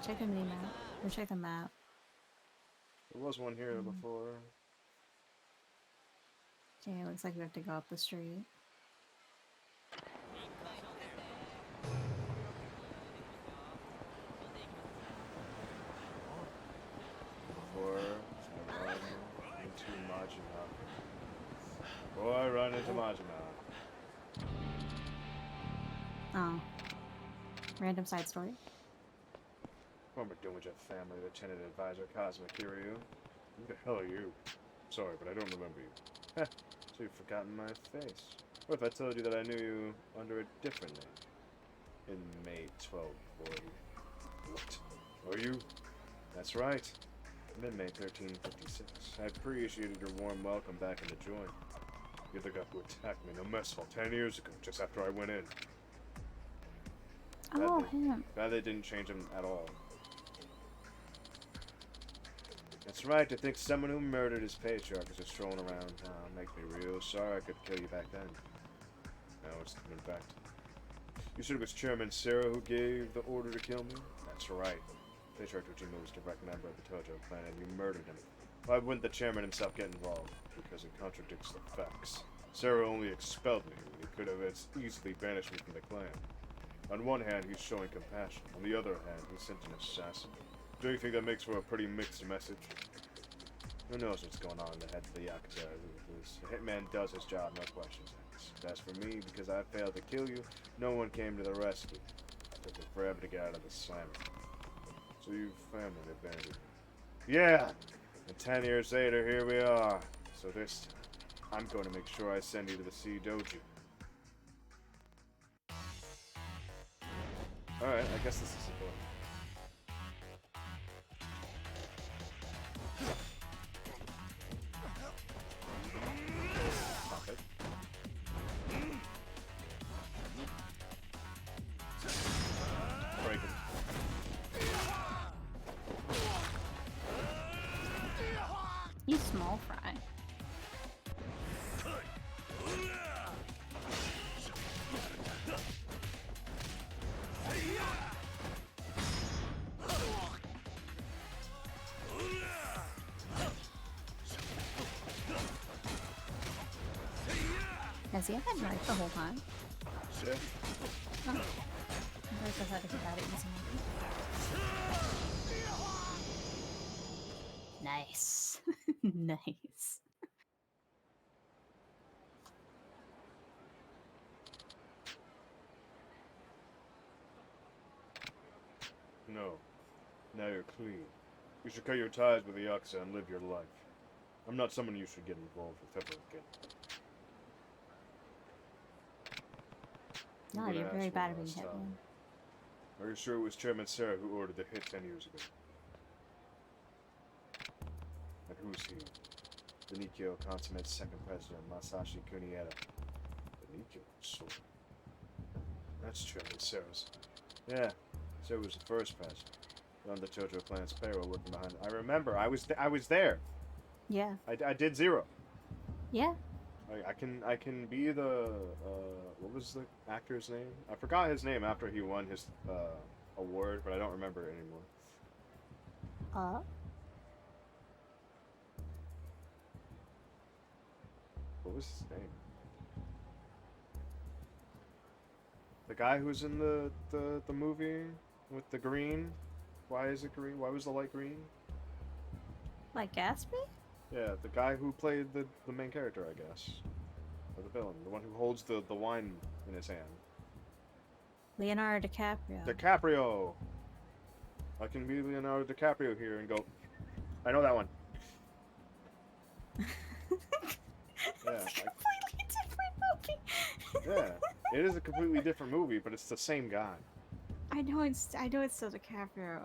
Check the mini map. Or check the map. There was one here before. Okay, it looks like we have to go up the street. Before I run into Majima. Before I run into Majima. Oh. Random side story. Former Domageff family Lieutenant Advisor Kazuma Kiryu. Who the hell are you? Sorry, but I don't remember you. Heh, so you've forgotten my face. What if I told you that I knew you under a different name? Inmate 1240. What? Are you? That's right. I'm Inmate 1356. I appreciated your warm welcome back in the joint. You're the guy who attacked me in the mess hall 10 years ago, just after I went in. Oh, him. Glad they didn't change him at all. That's right, I think someone who murdered his patriarch is just strolling around. Make me real sorry I could kill you back then. No, it's in fact. You said it was Chairman Sarah who gave the order to kill me? That's right. Patriarch Ujima was a direct member of the Tojo clan and you murdered him. Why wouldn't the chairman himself get involved? Because it contradicts the facts. Sarah only expelled me when he could have as easily banished me from the clan. On one hand, he's showing compassion. On the other hand, he sent an assassin. Do you think that makes for a pretty mixed message? Who knows what's going on in the heads of the Yakuza? The hitman does his job, no questions asked. As for me, because I failed to kill you, no one came to the rescue. It took me forever to get out of the slammer. So you family abandoned me. Yeah! And 10 years later, here we are. So this time, I'm going to make sure I send you to the Sea Doji. Alright, I guess this is important. Break him. You small fry. Has he had knife the whole time? Yeah. Oh. I guess I thought I could bat it easy. Nice. Nice. No. Now you're clean. You should cut your ties with the Yakuza and live your life. I'm not someone you should get involved with ever again. No, I'm gonna you're ask very one bad at being last hit, time. man. Are you sure it was Chairman Sarah who ordered the hit 10 years ago? And who's he? The Nikyo Consummate's second president, Masashi Kunieda. The Nikyo sword. That's Chairman Sarah's. Yeah, Sarah was the first president. On the Chojo clan's payroll working behind. I remember. I was there. Yeah. I did zero. Yeah. I can be the what was the actor's name? I forgot his name after he won his award, but I don't remember it anymore. What was his name? The guy who's in the movie with the green. Why is it green? Why was the light green? Like Gatsby? Yeah, the guy who played the main character, I guess. Or the villain. The one who holds the wine in his hand. Leonardo DiCaprio. DiCaprio! I can be Leonardo DiCaprio here and go, I know that one. Yeah, it's a completely different movie. Yeah, it is a completely different movie, but it's the same guy. I know it's still DiCaprio.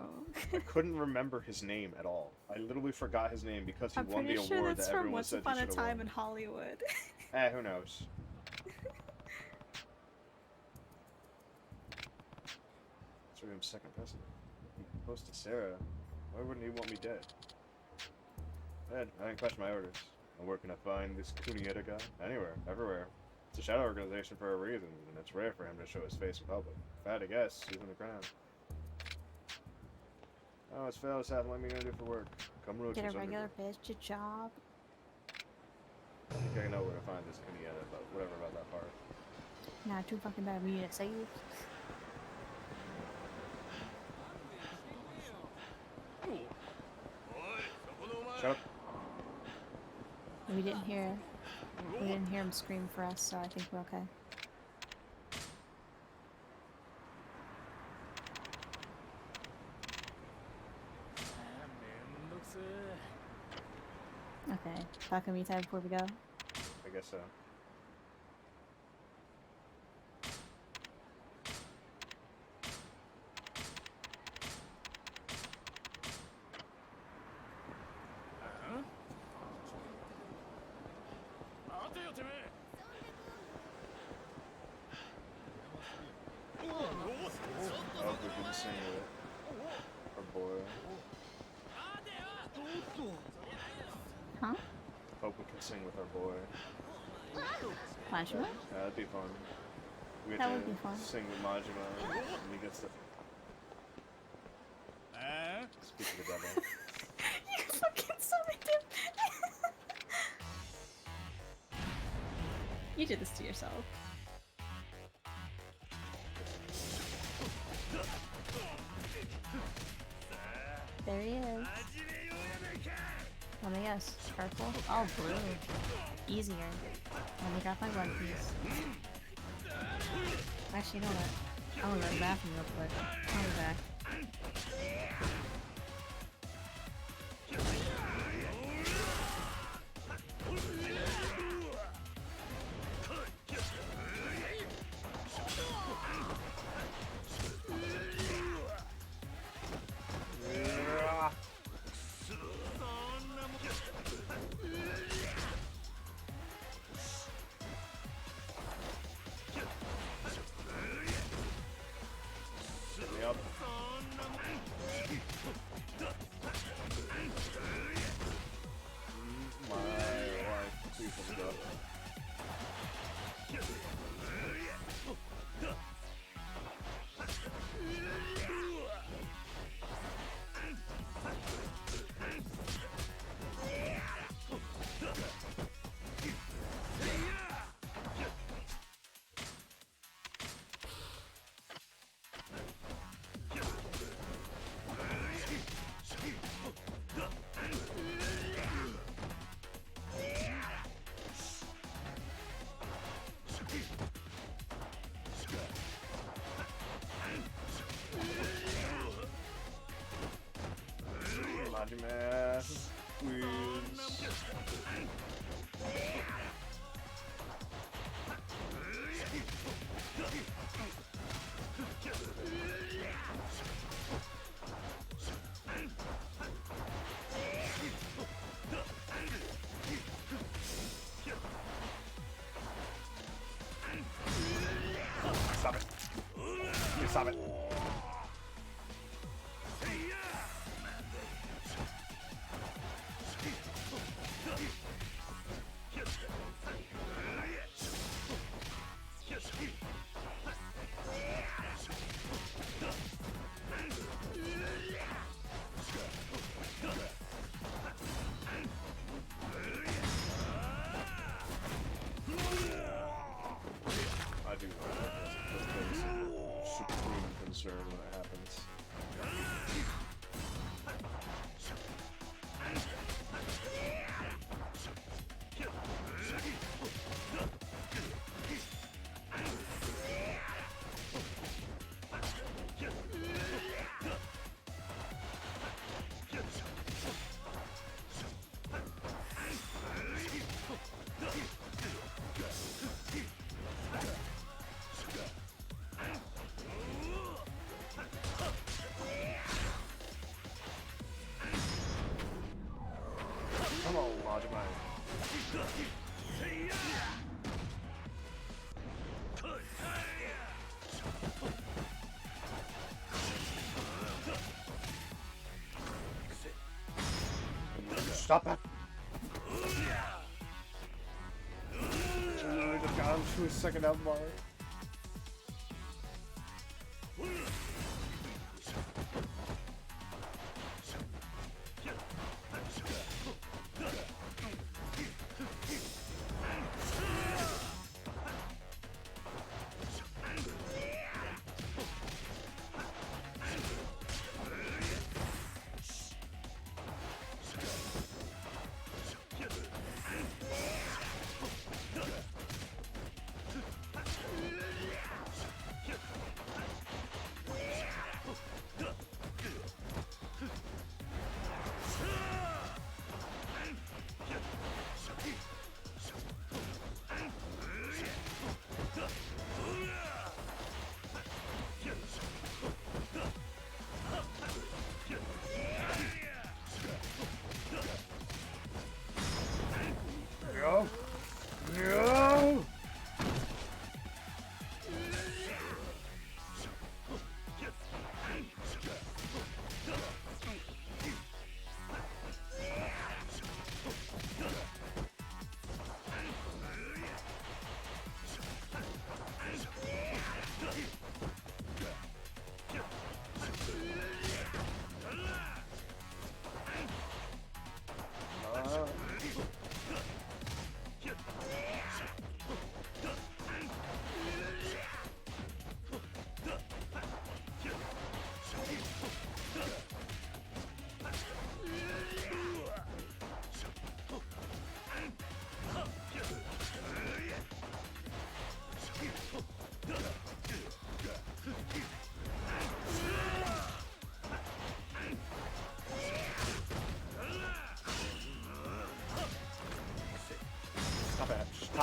I couldn't remember his name at all. I literally forgot his name because he won the sure award that's that from everyone Once said Upon he a should have Time won. in Hollywood. Who knows? So him second president. He proposed to Sarah. Why wouldn't he want me dead? Ed, I didn't question my orders. And where can I find this Kunieta guy? Anywhere, everywhere. It's a shadow organization for a reason, and it's rare for him to show his face in public. If I had to guess, he's in the crowd. Oh, it's fellas have let me gonna do for work. Come roach. Get a regular bitch job. I think I know where to find this Kunieta, but whatever about that part. Not too fucking bad of me to say. Shut up. We didn't hear him scream for us, so I think we're okay. Okay, talk to me time before we go. I guess so. Oh, we can sing with it. Our boy. Huh? Hope we can sing with our boy. Majima? Yeah, that'd be fun. We get That to would be fun. sing with Majima, and he gets to speak to the devil. You fucking summoned him! You did this to yourself. There he is. Let me guess. Purple? Oh, blue. Easier. Let me grab my one piece. Actually, you know what? I'm gonna go to the bathroom real quick. I'll be back. Yep. My life. Please let me go. Majima, please. Stop it. You stop it. I do that's supreme concern when that happens. Come on, Majima. Stop it! I just got him to a second out bar.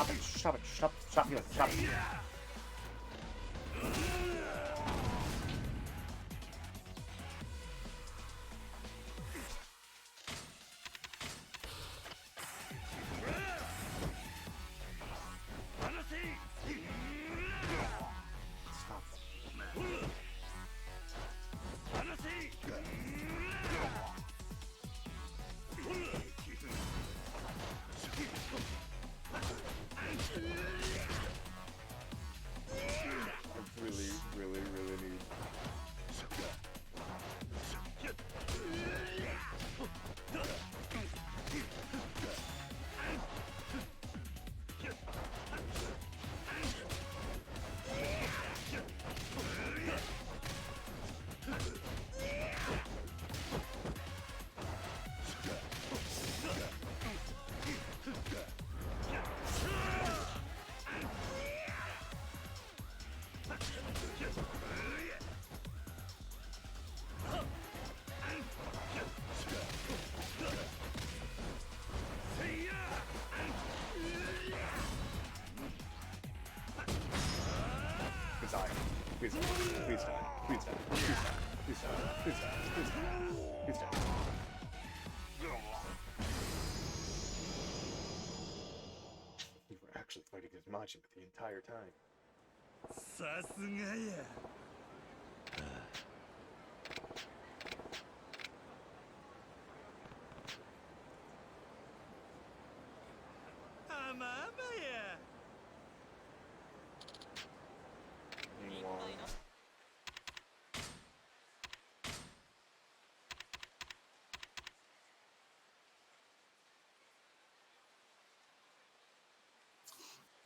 Stop it. Stop it. Stop. Stop healing. Stop it. Really need. Please die. Please die. Please die. Please die. Please die. Please die. Please die. Please die. We were actually fighting as Majima the entire time. さすがや。あまあまや。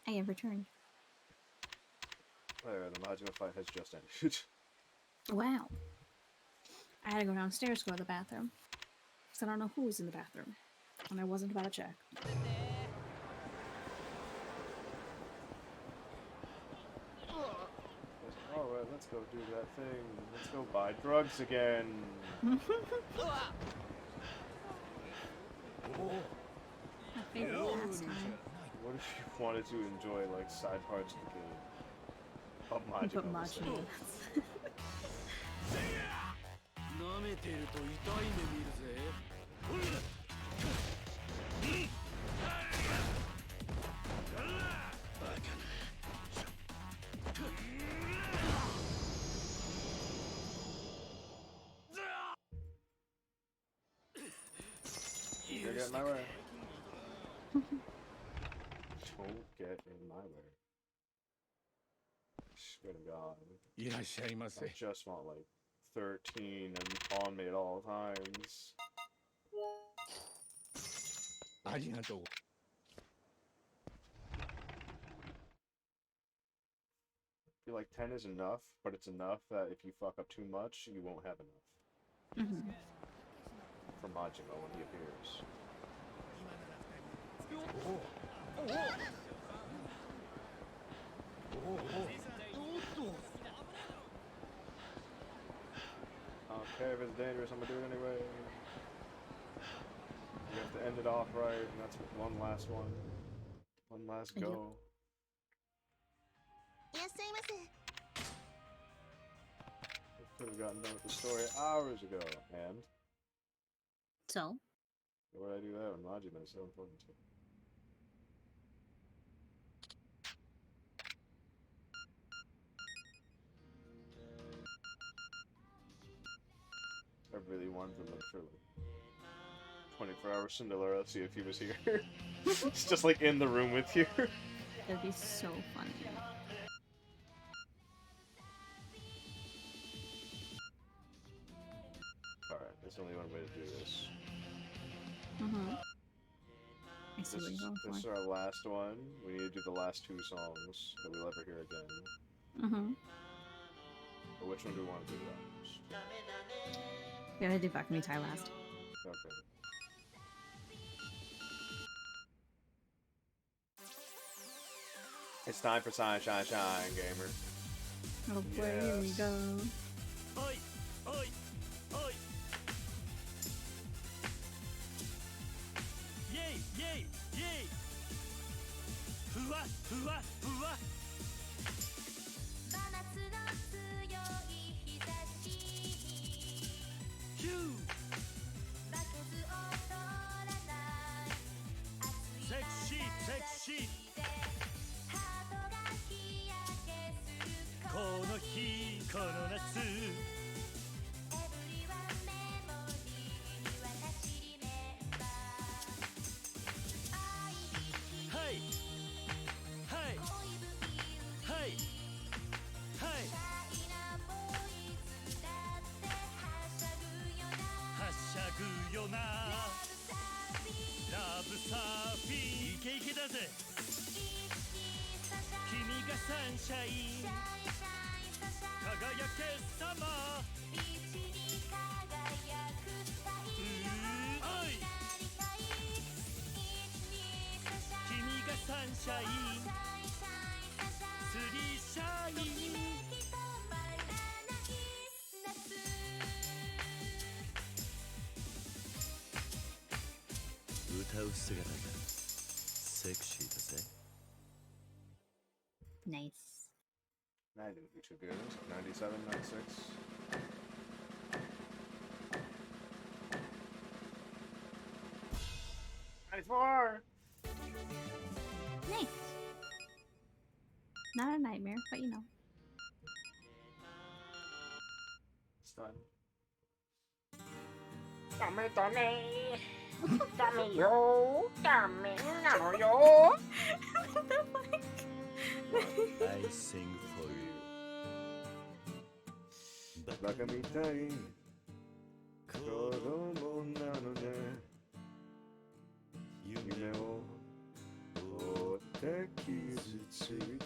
I have returned. Oh, yeah, the Majima fight has just ended. Wow. I had to go downstairs to go to the bathroom. Because I don't know who was in the bathroom. And I wasn't about to check. Alright, let's go do that thing. Let's go buy drugs again. My favorite pastime. What if you wanted to enjoy like side parts of the game? But Majima. 舐めてると痛い目見るぜ。Don't get in my way. Don't get in my way. Swear to God. I just want like 13 and on me at all times. ありがとう。 I feel like 10 is enough, but it's enough that if you fuck up too much, you won't have enough. For Majima when he appears. Okay, if it's dangerous, I'm gonna do it anyway. You have to end it off right, and that's one last one. One last go. Could have gotten done with the story hours ago, and so why would I do that when Majima is so important to me? I really wanted to look for like 24-hour Cinderella, see if he was here. He's just like in the room with you. That'd be so funny. Alright, there's only one way to do this. I see what you're going for. This is our last one. We need to do the last 2 songs that we'll ever hear again. But which one do we want to do last? We gotta do Back Me Tai last. Okay. It's time for Shine, Shine, Shine, gamer. Oh boy, here we go. Oi! Oi! Oi! Yay! Yay! Yay! ふわわふわふわ真夏の強い日差しにヒュー負けず劣らない熱いセクシーセクシーハートが日焼けするこの日この夏エブリワンメモリーに私リメンバー愛にはいはいはいはいシャイなボイスだってはしゃぐよなはしゃぐよなラブサーフィンイケイケだぜ君がサンシャイン輝けサマービーチに輝く太陽おいになりたい君がサンシャインスリーシャイン止まらない夏歌う姿がセクシーだぜ。 Nice. I didn't do too good. 97, 96. Nice. Not a nightmare, but you know. It's fun. ダメだねダメよダメなのよ I sing for you. バカみたい子供なのね夢を追って傷ついて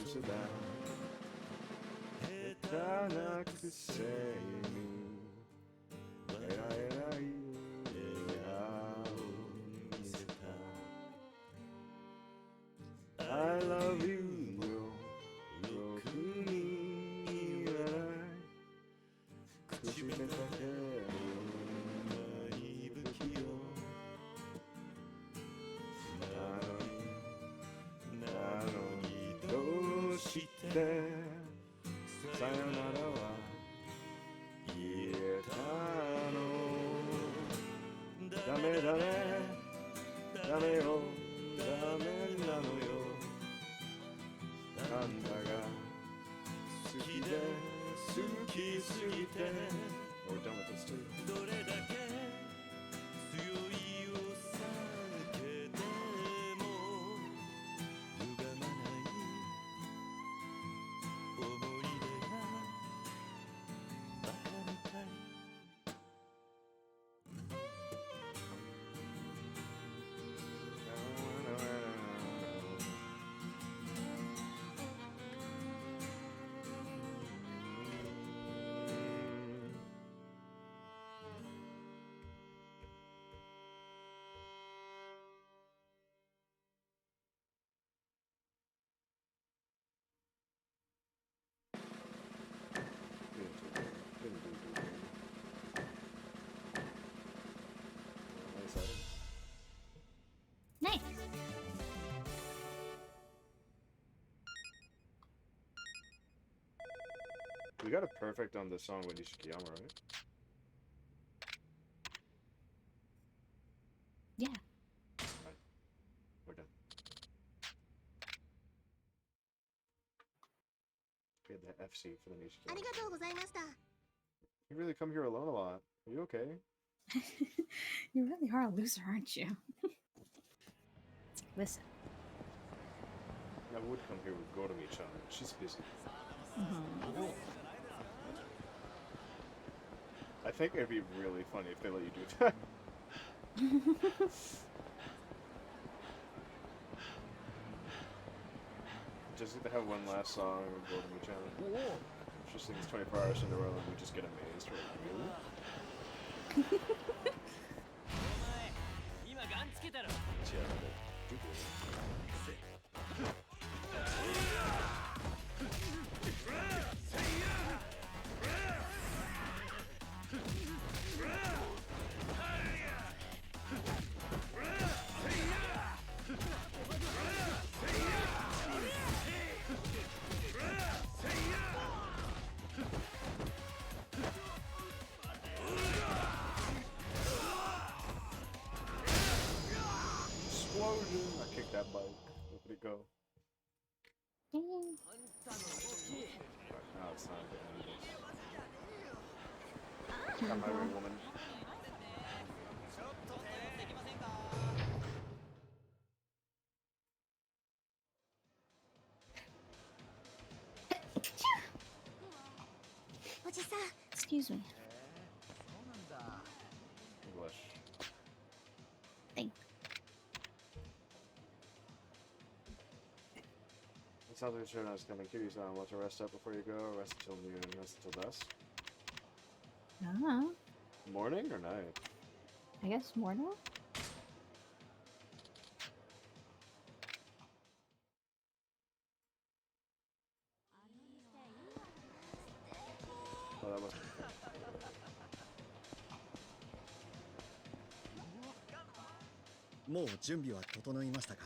嘘だ下手なくせにえらい笑顔見せた I love you ろくに言わない口でだけない不器用なのにどうしてさよならは言えたのダメだねダメよダメなのよなんだが好きで好きすぎて We're done with this too. どれだけ強いを避けても歪まない思い出がバカみたい Nice. We got a perfect on this song with Nishikiyama, right? Yeah. Right. We're done. We had the FC for the あり Nishikiyama. がとうございました You really come here alone a lot. Are you okay? You really are a loser, aren't you? Listen. I would come here with Gorumi-chan. She's busy. I think it'd be really funny if they let you do that. Just to have one last song with Gorumi-chan. She sings 24 hours in a row and we just get amazed. We're like, really? 今ガンつけたろ Yeah, do good. Now it's time to end this. Got my way, woman. Excuse me. English. Thanks. It sounds like you're not coming. Kiryu-san, want to rest up before you go? Rest until noon. Rest until dusk. Morning or night? I guess morning? Oh, that must be fun. もう準備は整いましたか？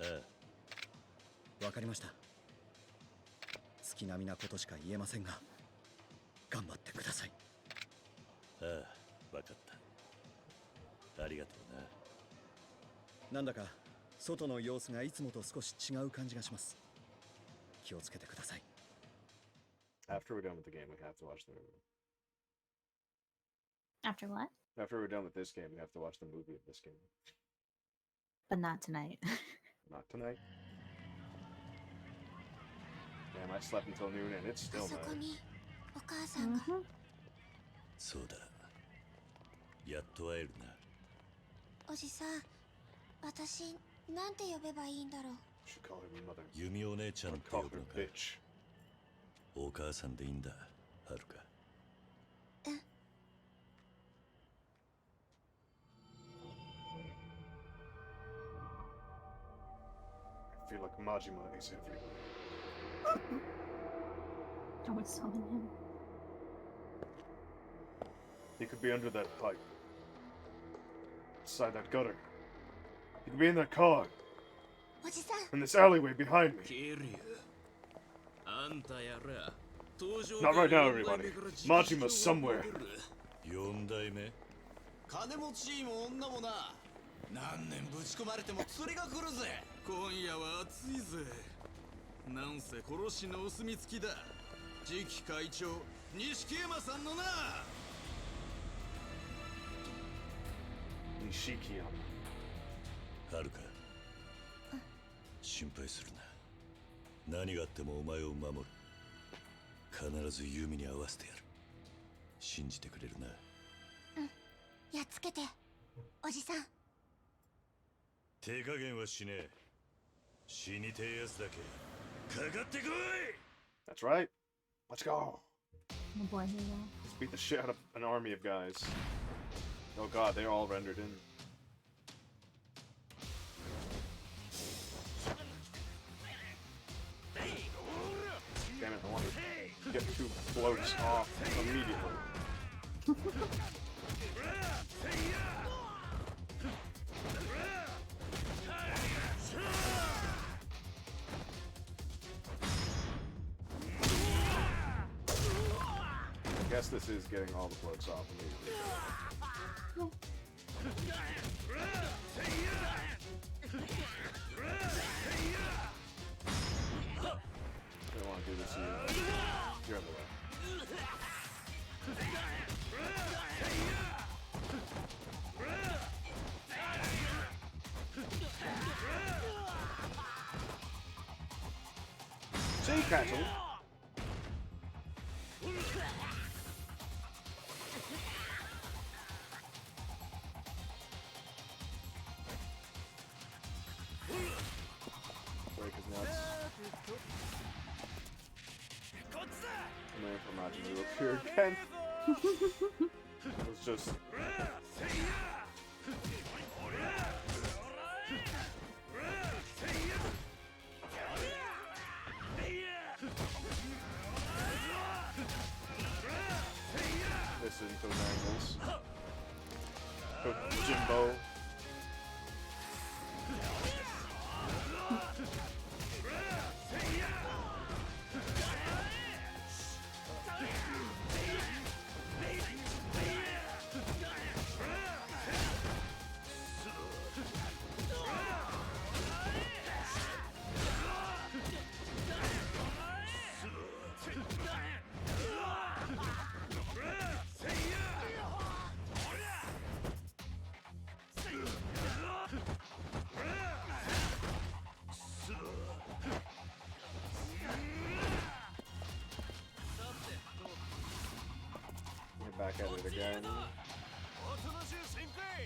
ああ。わかりました。月並みなことしか言えませんが、頑張ってください。ああ、わかった。ありがとうな。なんだか外の様子がいつもと少し違う感じがします。気をつけてください。After we're done with the game, we have to watch the movie. After what? After we're done with this game, we have to watch the movie of this game. But not tonight. Not tonight. Damn, I slept until noon and it's still night. そうだ。やっと会えるな。おじさん、私なんて呼べばいいんだろう。Should call her mother. 弓お姉ちゃんって呼ぶのか。お母さんでいいんだ、はるか。うん。I feel like Majima is everywhere. I would summon him. He could be under that pipe. Inside that gutter. He could be in that car. In this alleyway behind me. Not right now, everybody. Majima's somewhere. 4代目？金持ちも女もな。何年ぶち込まれても釣りが来るぜ。今夜は暑いぜ。なんせ殺しのお墨付きだ。次期会長錦山さんのな。Nishikiyama. はるか。心配するな。何があってもお前を守る。必ず弓に合わせてやる。信じてくれるな。うん。やっつけて、おじさん。手加減はしねえ。死にてえやつだけ。かかってこい。 That's right. Let's go. Oh boy, here we go. Let's beat the shit out of an army of guys. Oh god, they're all rendered in. Damn it, I want to get 2 floats off immediately. I guess this is getting all the floats off immediately. I don't want to do this either. You're in the way. Sea cattle? Break his nuts. I'm waiting for Majin to appear again. It was just... This into angles. Put Jimbo. back at it again.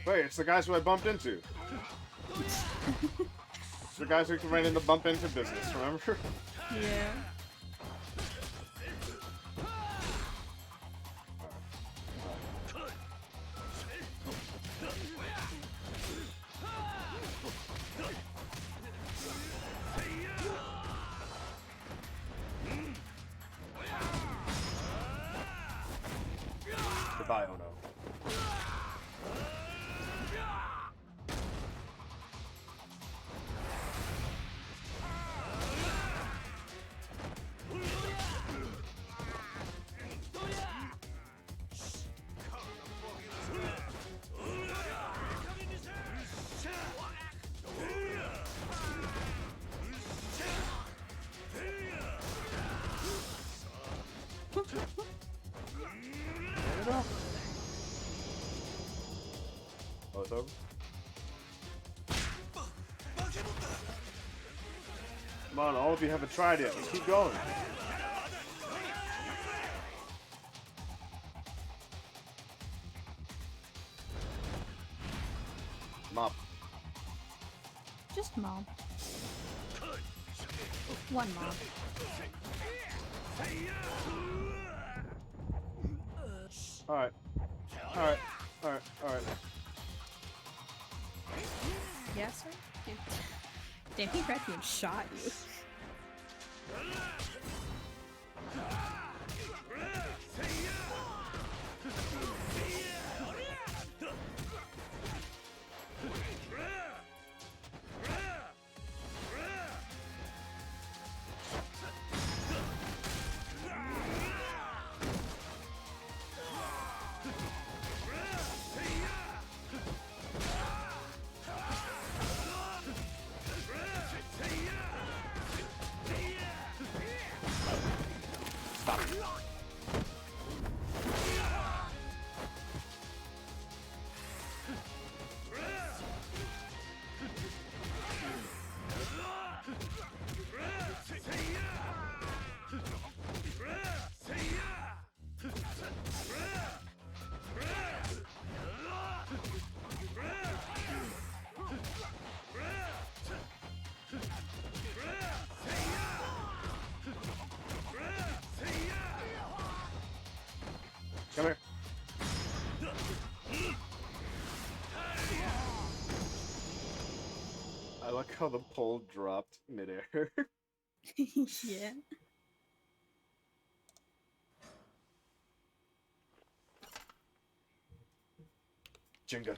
Wait, it's the guys who I bumped into. The guys who ran into bump into business, remember? Yeah. Goodbye, oh no. Oh, it's over? Come on, all of you haven't tried it. Let's keep going. Mob. Just mob. One mob. Alright. Alright. Alright. Alright. Yes, sir? Damn, he grabbed you and shot you. Come here. I like how the pole dropped midair. Yeah. Jenga.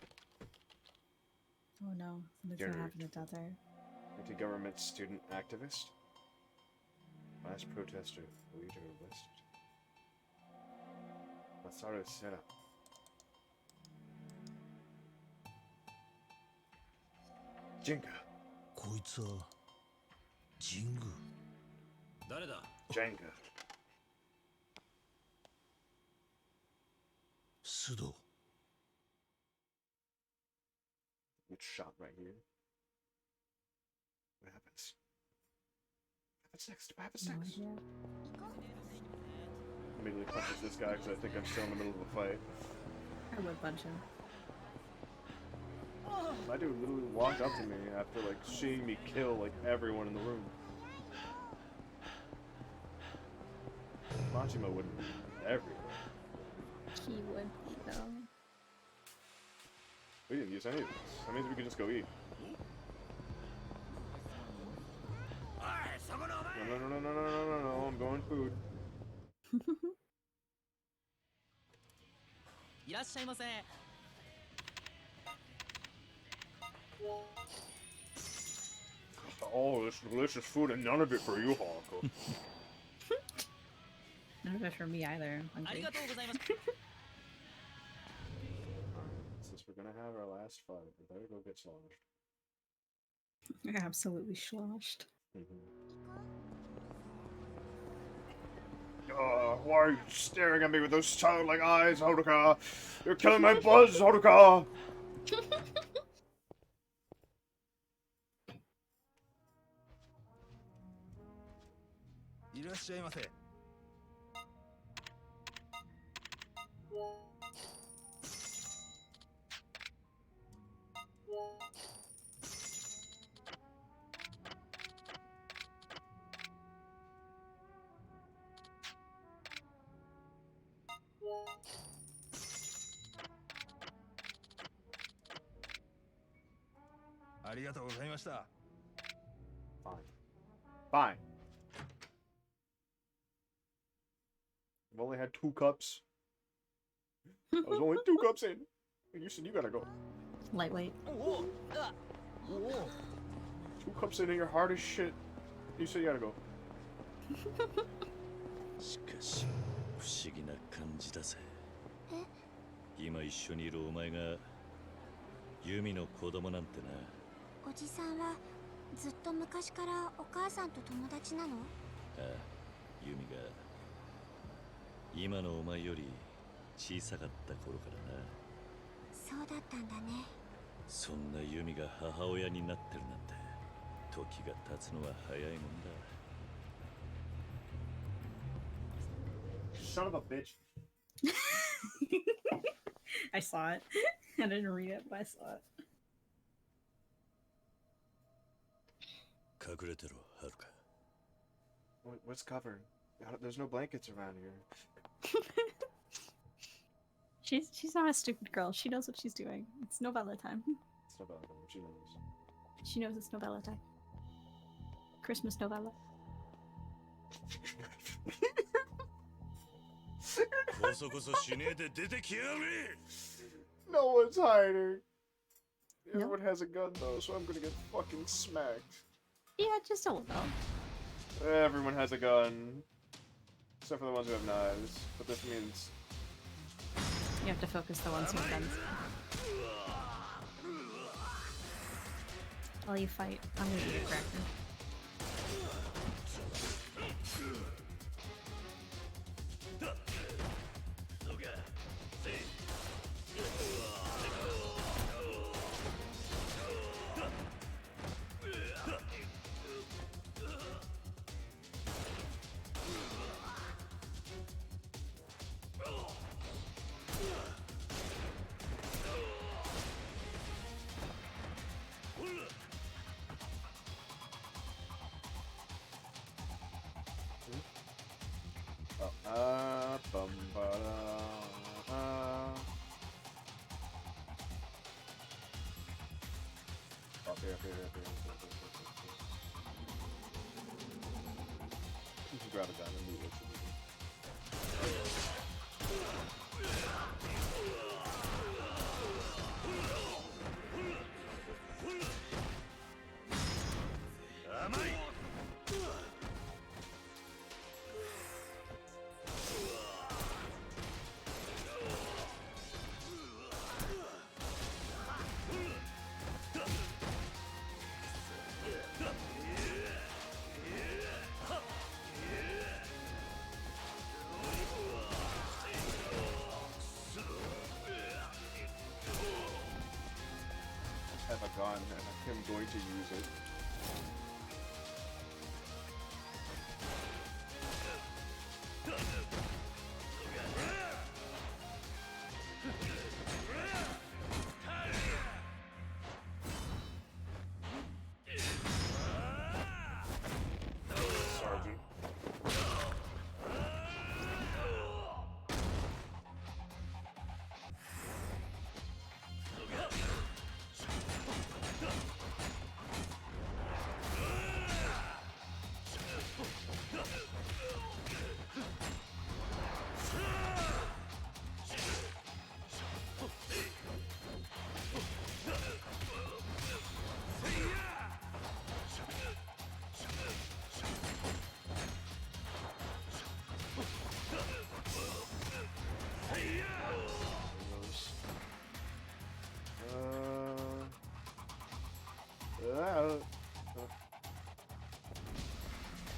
Oh no, something's gonna happen out there. Anti-government student activist. Last protester. Leader arrested. Masaru Sera. ジェンガ。こいつは神宮。誰だ？ジェンガ。須藤。Get shot right here. What happens? What happens next? What happens next? Immediately punches this guy because I think I'm still in the middle of a fight. I would punch him. My dude literally walked up to me after like seeing me kill like everyone in the room. Machima wouldn't be everywhere. He would be though. We didn't use any of this. That means we can just go eat. No, I'm going food. いらっしゃいませ。Oh, this delicious food and none of it for you, Honko. None of it for me either. Hungry. Since we're gonna have our last fight, we better go get sloshed. You're absolutely sloshed. Why are you staring at me with those childlike eyes, Hodoka? You're killing my buzz, Hodoka! ありがとうございました。 Fine. Fine. I've only had 2 cups. I was only 2 cups in. You said you gotta go. Lightweight. 2 cups in and you're hard as shit. You said you gotta go. しかし不思議な感じだぜ。今一緒にいるお前がユミの子供なんてな。おじさんはずっと昔からお母さんと友達なの？ああ、ユミが今のお前より小さかった頃からな。そうだったんだね。そんなユミが母親になってるなんて時が経つのは早いもんだ。 Son of a bitch. I saw it. I didn't read it, but I saw it. 隠れてろ、はるか。 What's covered? There's no blankets around here. She's not a stupid girl. She knows what she's doing. It's novella time. It's not bad. She knows. She knows it's novella time. Christmas novella. No one's hiding. Everyone has a gun though, so I'm gonna get fucking smacked. Yeah, just a little. Everyone has a gun. Except for the ones who have knives. But this means... You have to focus the ones who have guns. While you fight, I'm gonna eat a cracker. You can grab a gun and move it. Have a gun and I'm going to use it. Sergeant.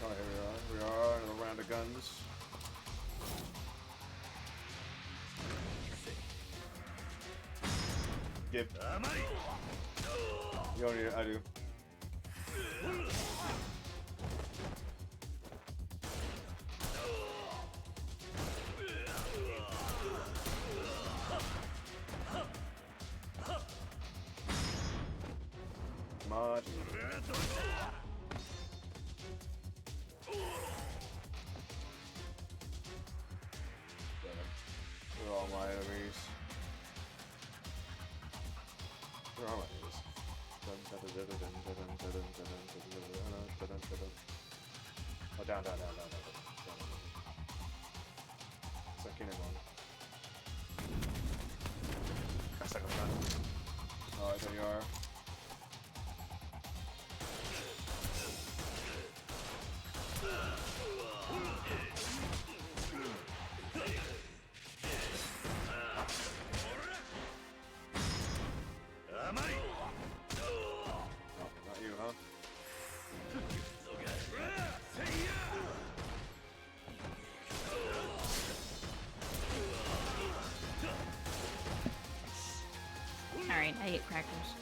Oh, here we are in a round of guns. Give. You don't need it, I do. Mod. They're all my enemies. Where are my enemies? down. Second one. Second one. Oh, there you are. Not you, huh? Alright, I ate crackers.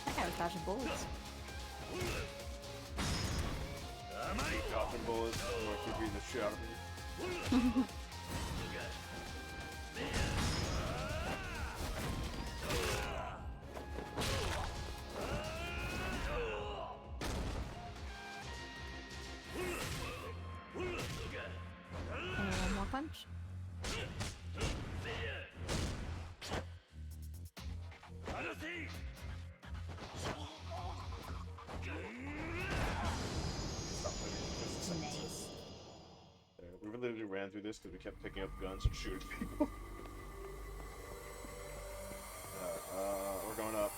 That guy was dodging bullets. Dodging bullets. I'm gonna keep beating the shit out of me. One more punch. Nice. We literally ran through this because we kept picking up guns and shooting people. We're going up.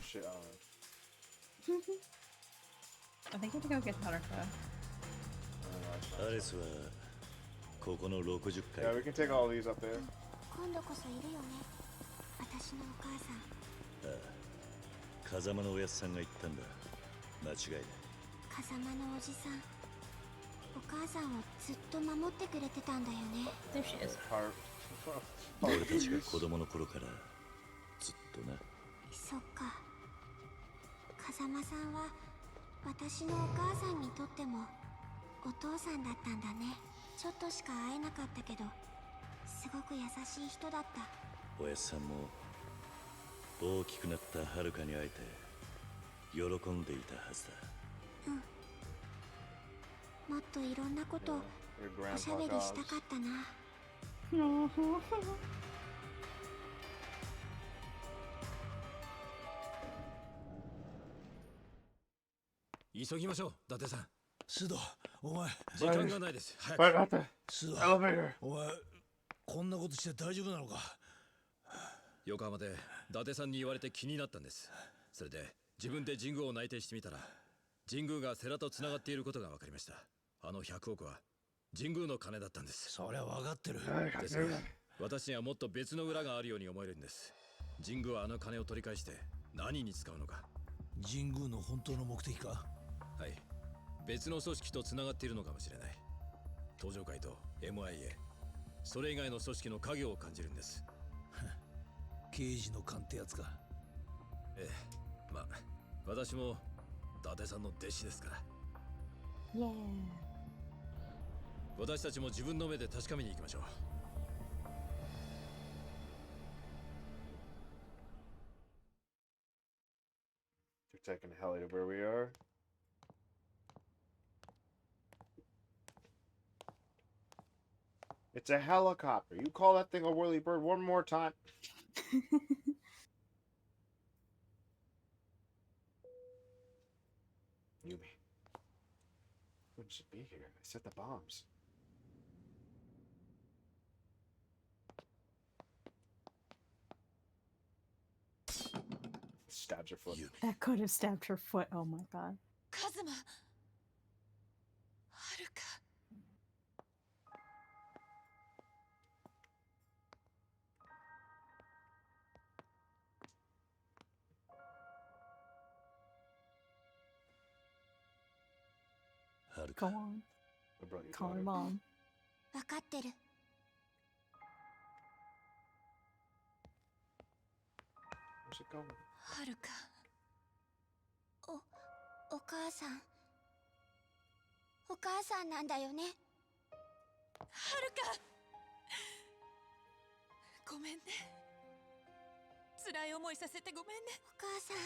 Shit, I don't know. I think you have to go get Haruka. Yeah, we can take all these up there. 今度こそいるよね私のお母さんああ風間のおやっさんが言ったんだ間違いない風間のおじさんお母さんをずっと守ってくれてたんだよね There she is. 俺たちが子供の頃からずっとなそっか風間さんは私のお母さんにとってもお父さんだったんだねちょっとしか会えなかったけどすごく優しい人だったおやっさんも大きくなったはるかに会えて喜んでいたはずだもっといろんなことおしゃべりしたかったな急ぎましょう伊達さん須藤お前時間がないです早く須藤 Elevator お前こんなことして大丈夫なのか横浜で伊達さんに言われて気になったんですそれで自分で神宮を内定してみたら神宮が世良とつながっていることが分かりましたあの100億は神宮の金だったんですそりゃ分かってるですが私にはもっと別の裏があるように思えるんです神宮はあの金を取り返して何に使うのか神宮の本当の目的かはい別の組織とつながっているのかもしれない登場会と MIA それ以外の組織の影を感じるんです刑事の勘ってやつかええまあ私も伊達さんの弟子ですからイエーイ私たちも自分の目で確かめに行きましょう They're taking the heli to where we are. It's a helicopter. You call that thing a whirly bird one more time. Yumi. Wouldn't she be here? I set the bombs. Stabs her foot. That could have stabbed her foot. Oh my god. カズマはるかはる Go か on. I brought you Call her daughter. mom. 分かってる Where's it going? はるかお母さんお母さんなんだよねはるかごめんね辛い思いさせてごめんねお母さん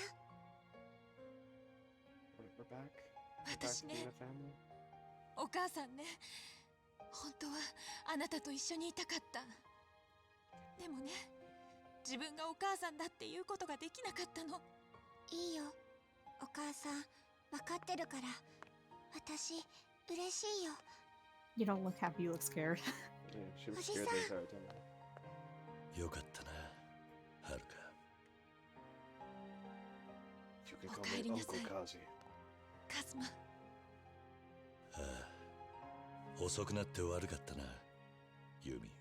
We're back. 私ね、お母さんね、本当はあなたと一緒にいたかった。でもね、自分がお母さんだっていうことができなかったの。いいよ、お母さん、分かってるから。私、嬉しいよ。You don't look happy, you look scared. Yeah, she was scared the entire time. よかったな、はるか。You can call me Uncle Kazi. カズマ。ああ、遅くなって悪かったな、ユミ。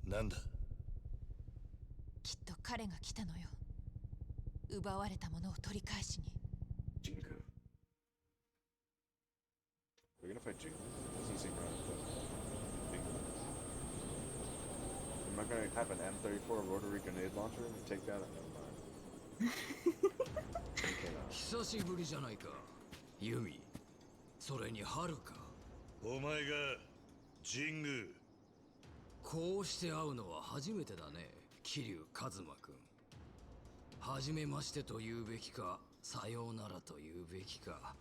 なんだ。きっと彼が来たのよ。奪われたものを取り返しに。Jingu. We're gonna fight Jingu? Doesn't seem right, but Jingu. Am I gonna have an M34 rotary grenade launcher and take that? Never mind. Okay, now. 久しぶりじゃないか、ユミ。それにハルか。お前が神宮。こうして会うのは初めてだね、桐生一馬君。初めましてと言うべきか、さようならと言うべきか。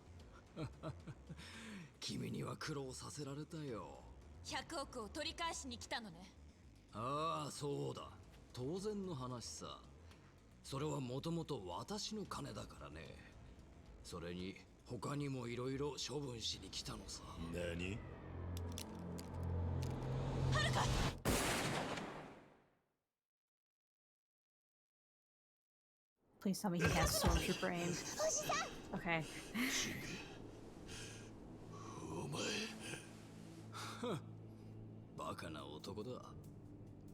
君には苦労させられたよ。100億を取り返しに来たのね。ああ、そうだ。当然の話さ。それはもともと私の金だからね。それに他にもいろいろ処分しに来たのさ。何？はるか。Please tell me he has soldier brain. Okay. お前、バカな男だ。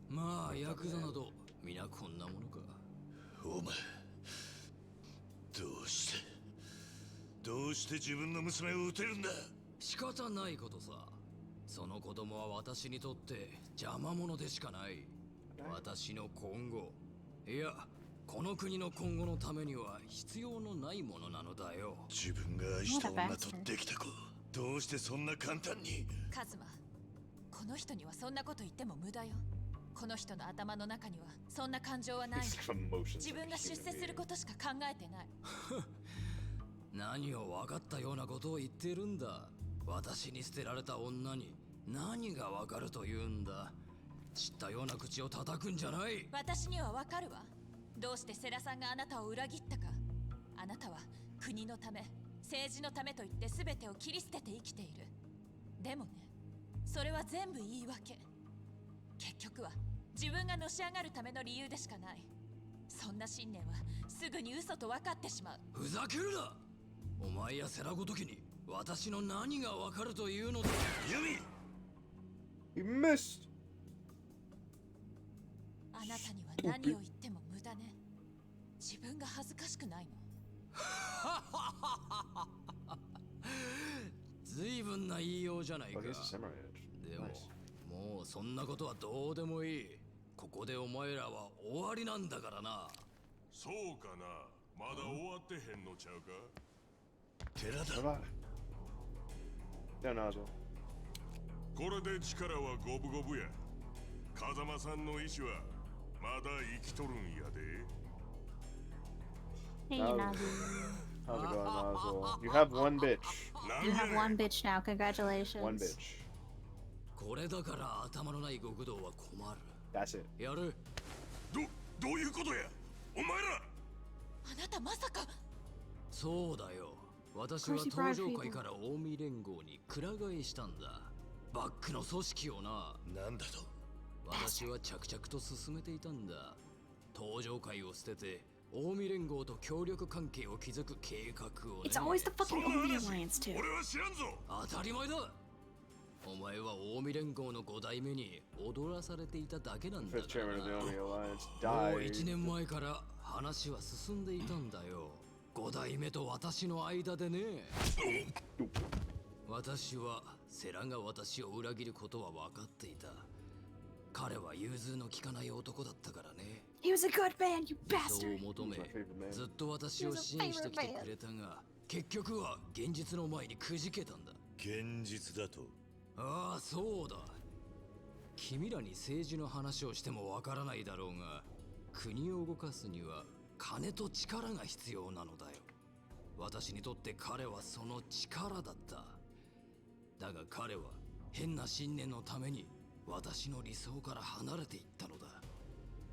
まあヤクザなど皆こんなものか。お前、どうして自分の娘を撃てるんだ。仕方ないことさ。その子供は私にとって邪魔者でしかない。私の今後、いやこの国の今後のためには必要のないものなのだよ。自分が愛した女とできた子、どうしてそんな簡単に。カズマ、この人にはそんなこと言っても無駄よ。この人の頭の中にはそんな感情はない。自分が出世することしか考えてない。何を分かったようなことを言ってるんだ。私に捨てられた女に何が分かるというんだ。知ったような口を叩くんじゃない。私には分かるわ。どうしてセラさんがあなたを裏切ったか。あなたは国のため、政治のためと言って全てを切り捨てて生きている。でもね、それは全部言い訳。結局は自分がのし上がるための理由でしかない。そんな信念はすぐに嘘と分かってしまう。ふざけるな。お前やセラごときに私の何が分かるというのだ。ユミ You missed. あなたには何を言っても無駄ね。自分が恥ずかしくないの。ずいぶんな言いようじゃないか。でも、もうそんなことはどうでもいい。ここでお前らは終わりなんだからな。そうかな。まだ終わってへんのちゃうか。寺だ。これで力は五分五分や。風間さんの意志はまだ生きとるんやで。Hey, Nazi. How's it going, Nozzle? You have one bitch. You have one bitch now. Congratulations. One bitch. これだから頭のない極道は困る。That's it. やる。どういうことや。お前ら。あなたまさか。そうだよ。私は登場界から近江連合にくら替えしたんだ。バックの組織をな。なんだと。私は着々と進めていたんだ。登場界を捨てて近江連合と協力関係を築く計画をね。It's always the fucking Omi Alliance too. 俺は知らんぞ。当たり前だ。お前は近江連合の5代目に踊らされていただけなんだからな。もう1年前から話は進んでいたんだよ。5代目と私の間でね。私はセラが私を裏切ることは分かっていた。彼は融通の利かない男だったからね。He was a good man, you そう bastard. 求め、ずっと私を支援してきてくれたが、結局は現実の前にくじけたんだ。現実だと。ああ、そうだ。君らに政治の話をしてもわからないだろうが、国を動かすには金と力が必要なのだよ。私にとって彼はその力だった。だが彼は変な信念のために私の理想から離れていったのだ。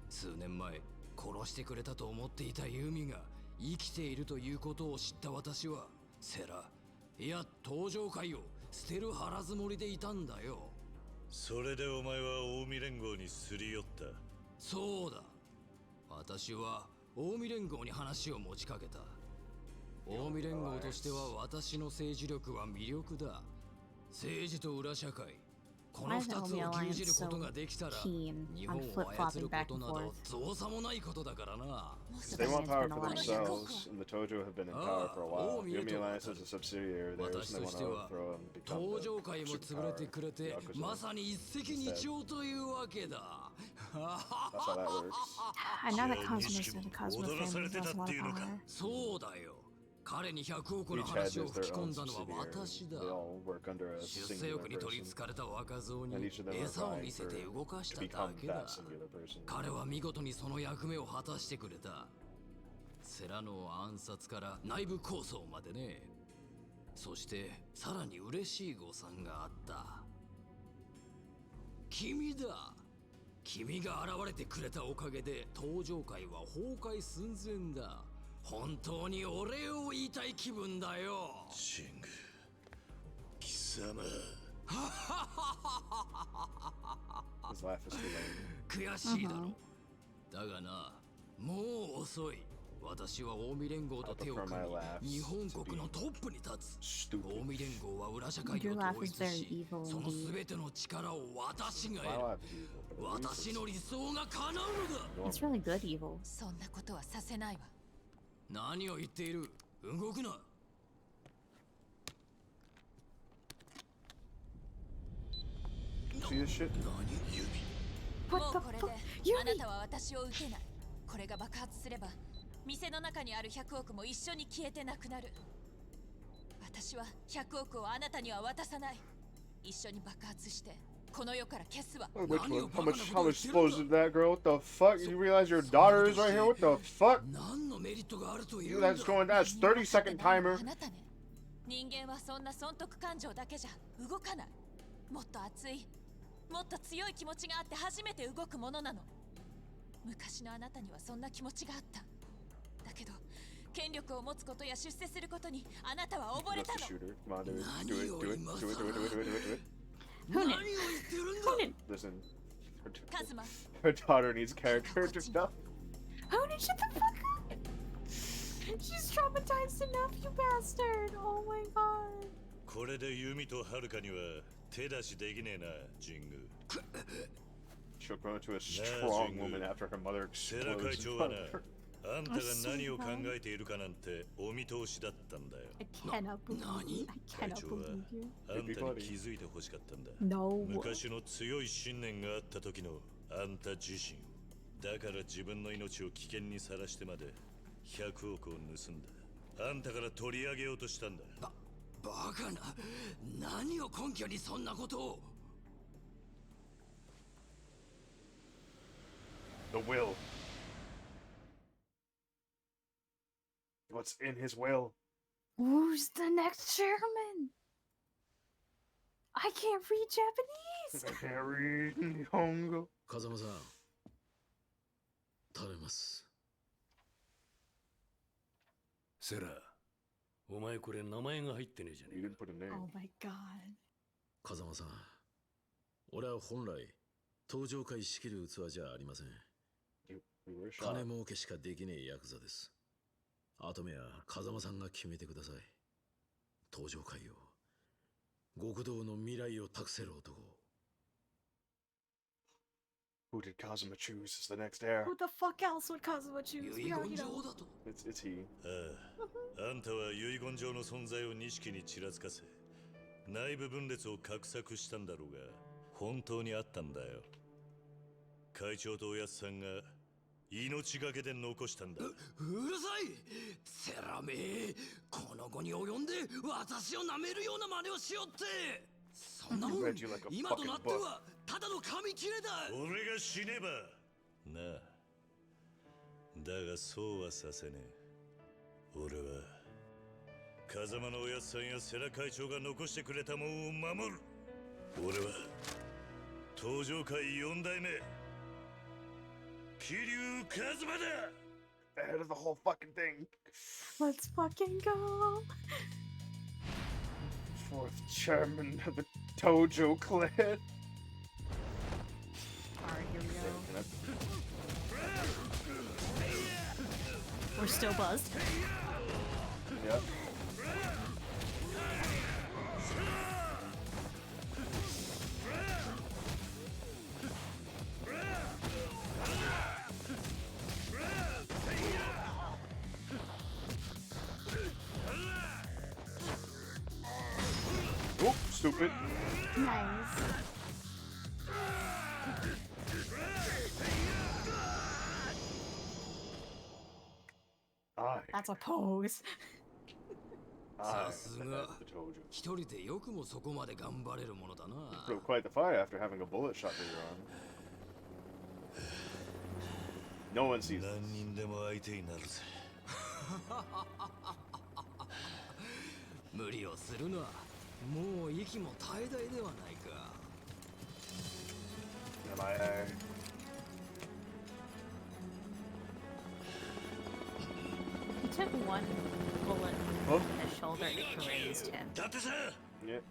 数年前殺してくれたと思っていたユミが生きているということを知った私はセラ、いや登場界を捨てる腹積もりでいたんだよ。それでお前は近江連合にすり寄った。そうだ、私は近江連合に話を持ちかけた。近江連合としては私の政治力は魅力だ。政治と裏社会、この二つを牛耳ることができたら日本を操ることなど造作もないことだからな。 They want power for themselves, and the Tojo have been in power for a while. Yumi Alliance is a subsidiary of theirs, and they want to overthrow and become 登場界 the も潰れてくれて Yakuza. まさに一石二鳥というわけだ。 That's how that works. I know that Cosmo said the Cosmo family has a lot of power. そうだよ。彼に100億の話を吹き込んだのは私だ。 They all work under a 出世 singular 欲に取り person. つかれた若造に And each of them are 餌を vying 見せ for て動かし to ただ become けだ。 that singular person. 彼は見事にその役目を果たしてくれた。セラの暗殺から内部抗争までね。そしてさらに嬉しい誤算があった。君だ。君が現れてくれたおかげで登場界は崩壊寸前だ。本当にお礼を言いたい気分だよ。シング、貴様。 His laugh is too lame. 悔しいだろ。だがな、もう遅い。私は近江連合と手を組み、日本国のトップに立つ。近江連合は裏社会を統一し、その全ての力を私が得る。私の理想が叶うのだ。 It's really good evil. そんなことはさせないわ。何を言っている。動くな。 See this shit? もうこれであなたは私を撃てない。これが爆発すれば店の中にある100億も一緒に消えてなくなる。私は100億をあなたには渡さない。一緒に爆発してこの世から消すわ。 How much exposed is that girl? What the fuck? You realize your daughter is right here? What the fuck? 何のメリットがあるという That's going, that's 30-second timer. あなたね。人間はそんな損得感情だけじゃ動かない。もっと熱い、もっと強い気持ちがあって初めて動くものなの。昔のあなたにはそんな気持ちがあった。だけど権力を持つことや出世することにあなたは溺れたの。何を今さら。 Listen, her daughter needs character development. Honan, shut the fuck up! She's traumatized enough, you bastard! Oh my god. これでユミとハルカには手出しできねえな、ジング。 She'll grow into a strong woman after her mother explodes in front of her. あんたが何を考えているかなんてお見通しだったんだよ。 I cannot believe you. I cannot believe you. あんたに気づいてほしかったんだ。 No. 昔の強い信念があった時のあんた自身。だから自分の命を危険にさらしてまで100億を盗んだ。あんたから取り上げようとしたんだ。バカな。何を根拠にそんなことを。 The will. What's in his will? Who's the next chairman? I can't read Japanese. I can't read Nihongo. 風間さん、頼みます。セラ、お前これ名前が入ってねえじゃねえ。 You didn't put a name. Oh my god. 風間さん、俺は本来登場界仕切る器じゃありません。金儲けしかできねえヤクザです。後目は風間さんが決めてください。登場界を、極道の未来を託せる男。 Who did Kazuma choose as the next heir? Who the fuck else would Kazuma choose? We already know. It's he. あんたは遺言状の存在を錦にちらつかせ、内部分裂を画策したんだろうが、本当にあったんだよ。会長とおやつさんが命がけで残したんだ。うるさい。セラめ、この後に及んで私を舐めるような真似をしよって。そんなもん今となってはただの紙切れだ。俺が死ねばなあ、だがそうはさせねえ。俺は風間のおやっさんや世良会長が残してくれたもんを守る。俺は東上界4代目桐生一馬だ。 Ahead of the whole fucking thing. Let's fucking go. Fourth chairman of the Tojo clan. Alright, here we go. We're still buzzed. Yep. Oh, stupid. Nice. That's a pose. さすが一人でよくもそこまで頑張れるものだな。 Put up quite the fight after having a bullet shot through your arm. No one sees this. 何人でも相手になるぜ。無理をするな。もう息も絶え絶えではないか。Am I? He took one bullet in his shoulder and grazed him. Yep.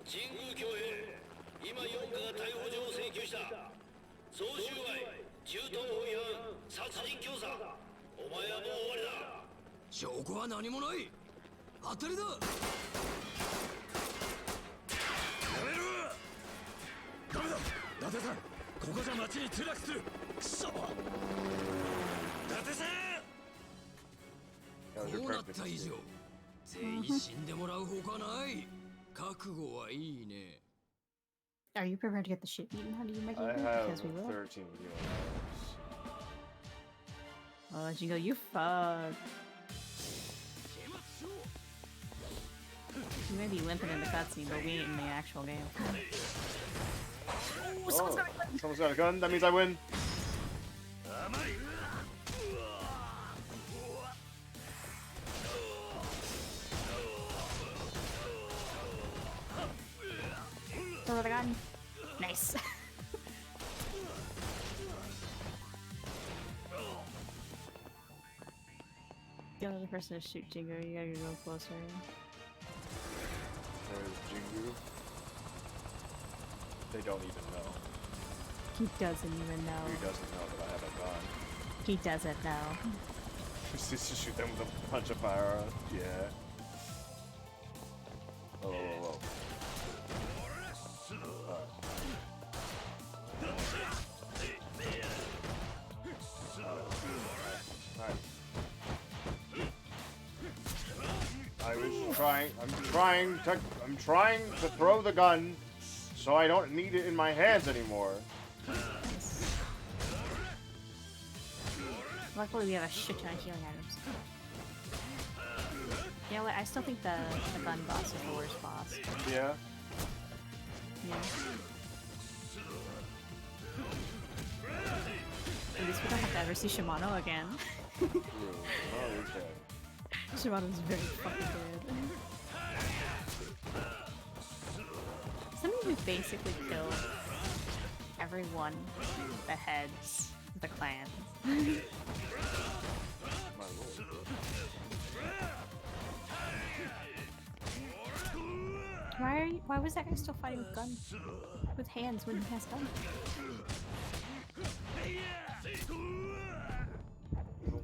神宮挙兵、今4課が逮捕状を請求した。贈収賄、銃刀法違反、殺人教唆。お前はもう終わりだ。証拠は何もない。当たりだ。やめろ。ダメだ。伊達さん、ここじゃ町に墜落する。くそ。伊達さん。こうなった以上、全員死んでもらうほかない。覚悟はいいね。Are you prepared to get the shit beaten out of you, Mickey? I have Because we will. 13 Oh, Jingo, you fuck. You may be limping in the cutscene, but we ain't in the actual game. Oh, someone's got a gun. That means I win. Throw the gun. Nice. The other person to shoot Jingo, you gotta go closer. Where's Jingu? They don't even know. He doesn't even know. He doesn't know that I have a gun. He doesn't know. Just to shoot them with a punch of fire. Yeah. Whoa, whoa, whoa. I'm trying to throw the gun so I don't need it in my hands anymore. Luckily we have a shit ton of healing items. You know what, I still think the gun boss is the worst boss. Yeah? Yeah. At least we don't have to ever see Shimano again. True. Oh, okay. Shimano's very fucking good. Something we basically killed everyone that heads the clans. Why was that guy still fighting with guns? With hands when he has guns?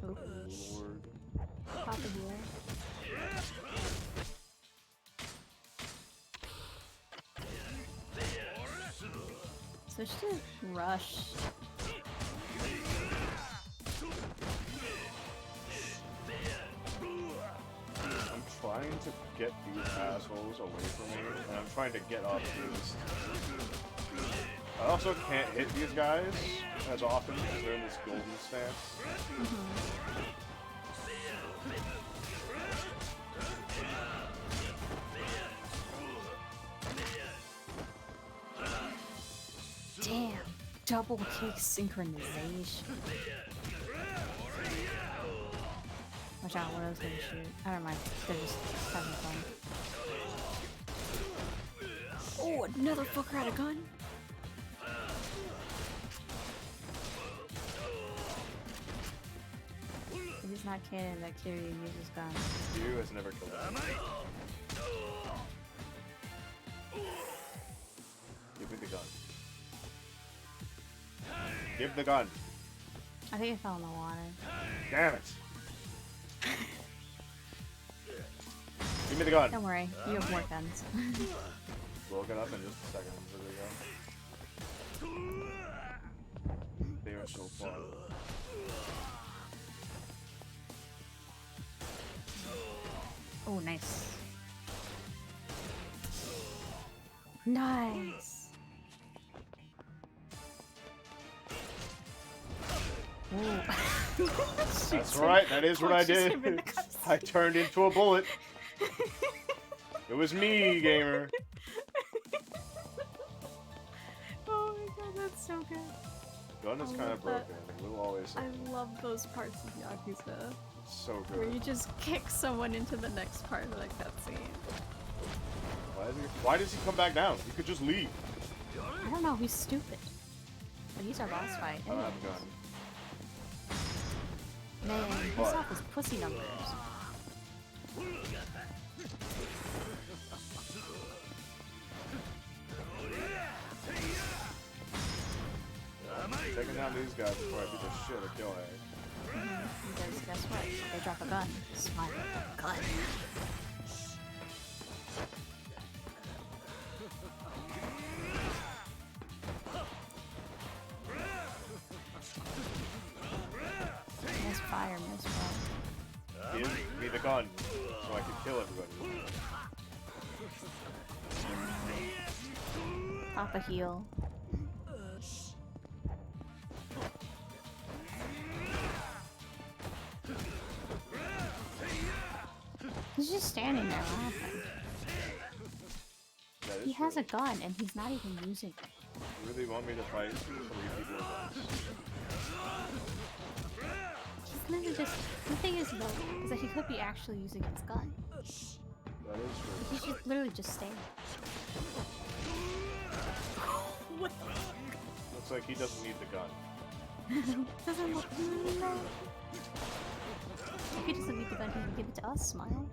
Oh. Lord. Pop a healer. So just to rush. I'm trying to get these assholes away from me, and I'm trying to get up these. I also can't hit these guys as often because they're in this golden stance. Damn, double kick synchronization. forgot what I was gonna shoot. I don't mind. They're just having fun. Oh, another fucker had a gun. It is not canon that Kiryu uses guns. Kiryu has never killed anyone. Give me the gun. Give the gun. I think it fell in the water. Damn it. Give me the gun. Don't worry, you have more guns. We'll look it up in just a second. There we go. They are so far. Oh, nice. Nice. Ooh. That's right, that is what I did. I turned into a bullet. It was me, gamer. Oh my god, that's so good. Gun is kind of broken. We'll always say. I love those parts of Yakuza. So good. Where you just kick someone into the next part of the cutscene. Why does he come back down? He could just leave. I don't know, he's stupid. But he's our boss fight. I don't have a gun. Man, he's off his pussy numbers. Taking down these guys before I beat the shit or kill her. Because guess what? They drop a gun. Smile with a gun. Nice fire, miss, bro. Give me the gun so I can kill everybody. Pop a heal. He's just standing there laughing. He has a gun and he's not even using it. You really want me to fight 3 people at once? He's literally just. The thing is, though, is that he could be actually using his gun. That is true. He's just literally just standing. What the fuck? Looks like he doesn't need the gun. Doesn't look. No. If he doesn't need the gun, he can give it to us, Smile.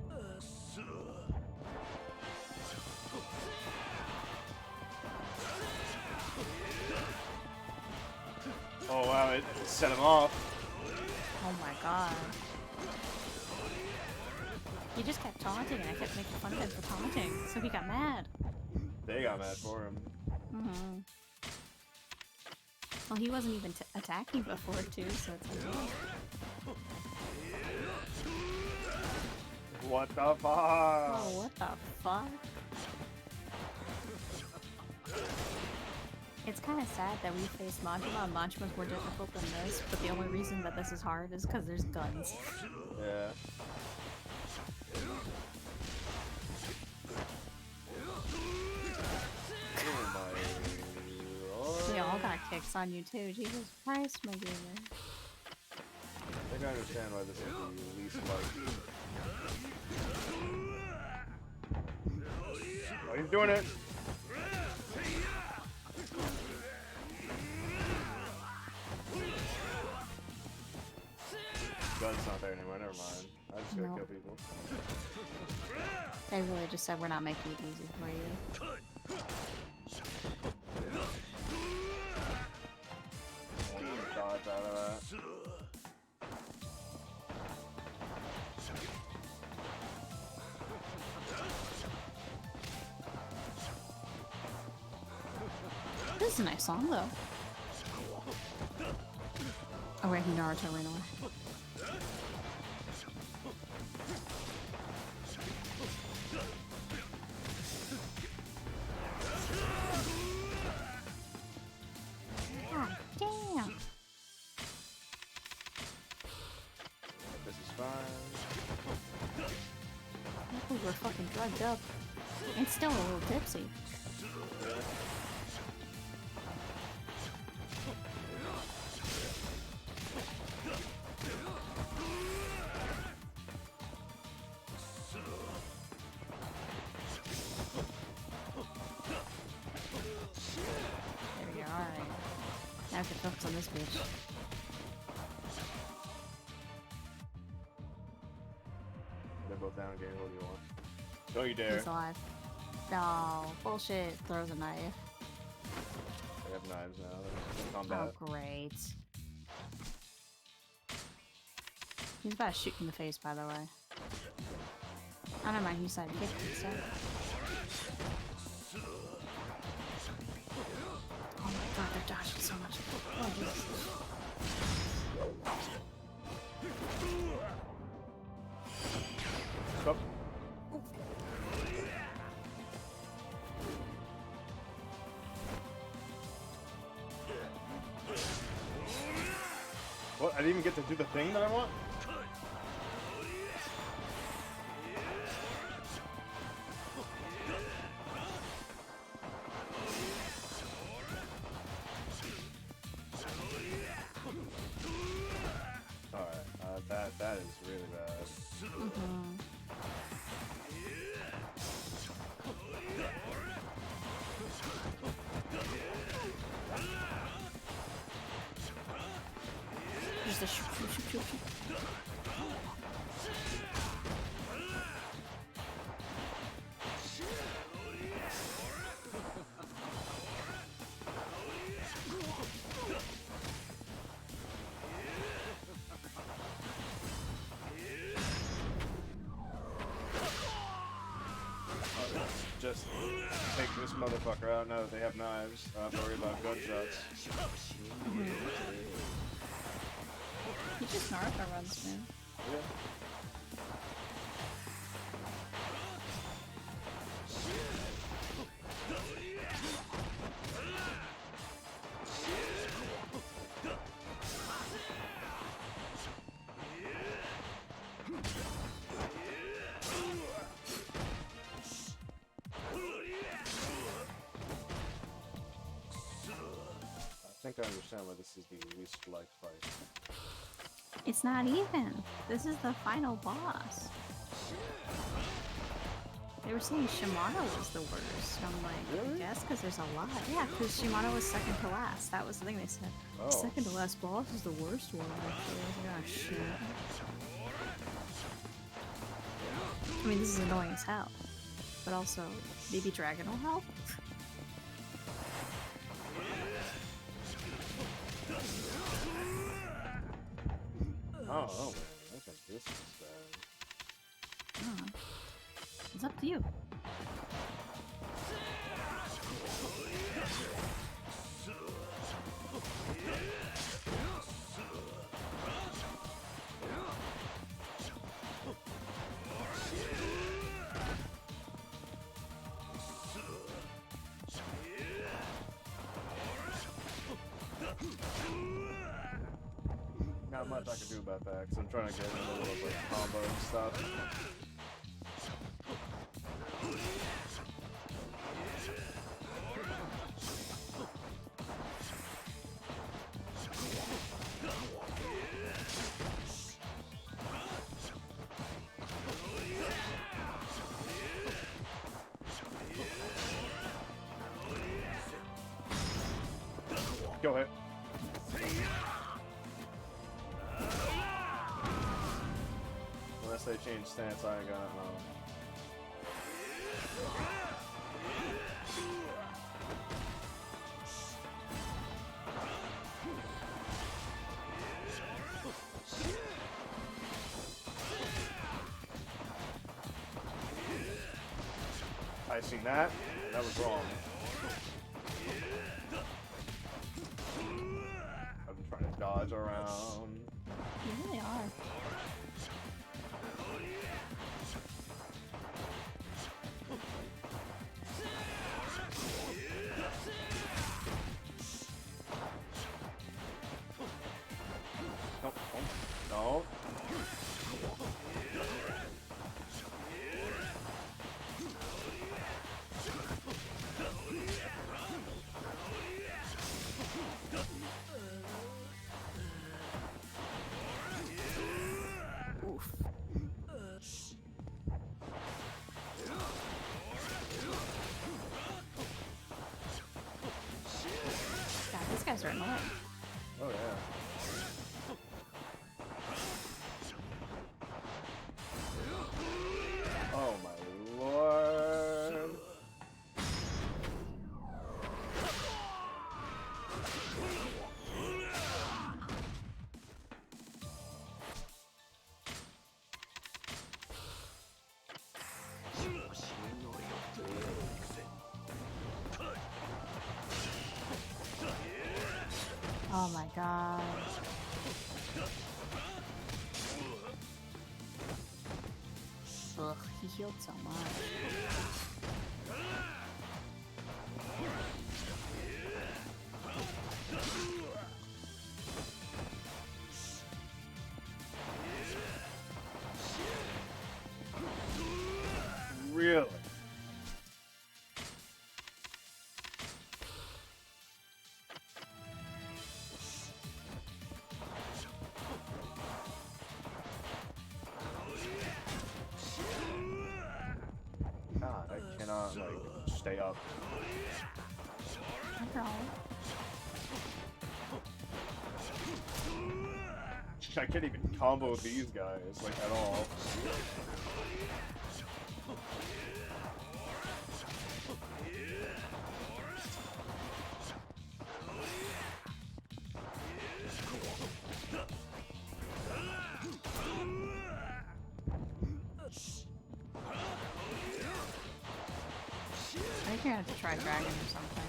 Oh wow, it set him off. Oh my god. He just kept taunting and I kept making fun of him for taunting, so he got mad. They got mad for him. Mm-hmm. Well, he wasn't even attacking before, too, so it's okay. What the fuck? Oh, what the fuck? It's kind of sad that we faced Majima, and Majima's more difficult than this, but the only reason that this is hard is because there's guns. Yeah. Oh my. We all got kicks on you too, Jesus Christ, my gamer. I think I understand why this is the least liked. Oh, he's doing it! Gun's not there anymore, never mind. I just gotta kill people. They really just said we're not making it easy for you. Dodge out of that. This is a nice song, though. Oh wait, Naruto ran away. God damn! This is fine. We were fucking drugged up. And still a little tipsy. focus on this bitch. They're both down again. What do you want? Don't you dare. He's alive. No, bullshit. Throws a knife. They have knives now. They're in combat. Oh, great. He's about to shoot in the face, by the way. I don't mind, he's side kick instead. Oh my god, they're dodging so much. Oh, Jesus. Stop. What? I didn't even get to do the thing that I want? Alright, that is really bad. Just a shoot. Just take this motherfucker out now that they have knives. I don't have to worry about gunshots. He just Naruto runs, man. Yeah. I think I understand why this is the least liked fight. It's not even. This is the final boss. They were saying Shimano was the worst. I'm like, really? I guess because there's a lot. Yeah, because Shimano was second to last. That was the thing they said. Oh. Second to last boss is the worst one, actually. I was like, oh, shit. I mean, this is annoying as hell. But also, maybe Dragon will help? Oh man, I think this is bad. It's up to you. Not much I can do about that, because I'm trying to get in the middle of like combo and stuff. Go ahead. Unless they change stance, I ain't gonna know. I seen that. That was wrong. I've been trying to dodge around. You really are. No. Oof. God, these guys are annoying. Oh my god. Ugh, he healed so much. Really? God, I cannot, like, stay up. I can't even combo these guys, like, at all. I think you're gonna have to try dragon or something.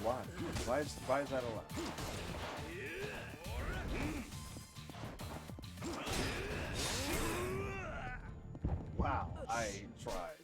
Why? Why is that allowed? Wow, I tried.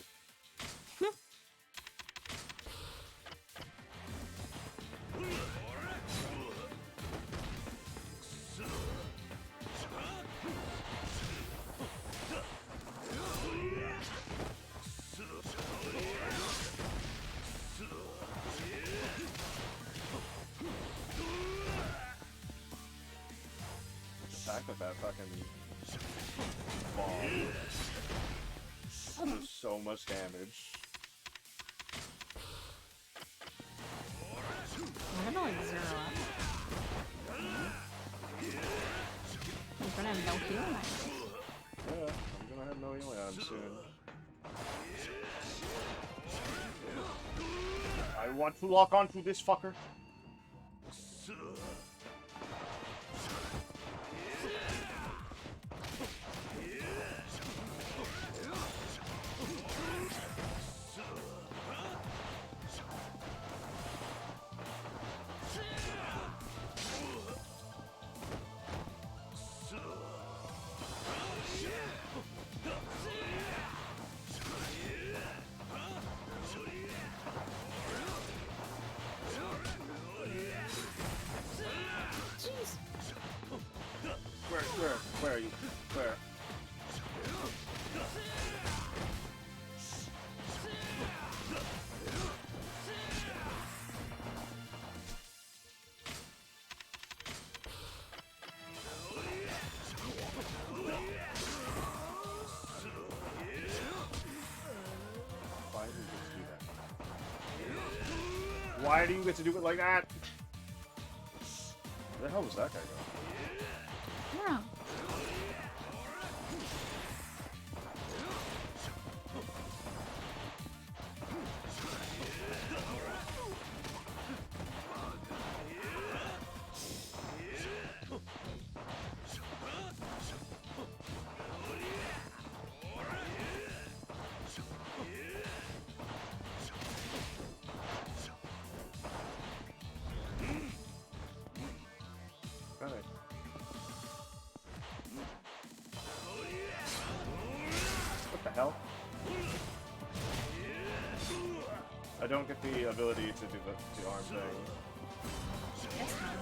Attack with that fucking bomb. That does so much damage. We're gonna like zero up. We're gonna have no healing items. Yeah, I'm gonna have no healing items soon. I want to lock onto this fucker. Where are you? Where? Why do you get to do it like that? Where the hell was that guy going? Yeah. What the hell? I don't get the ability to do the arm thing. Guess not.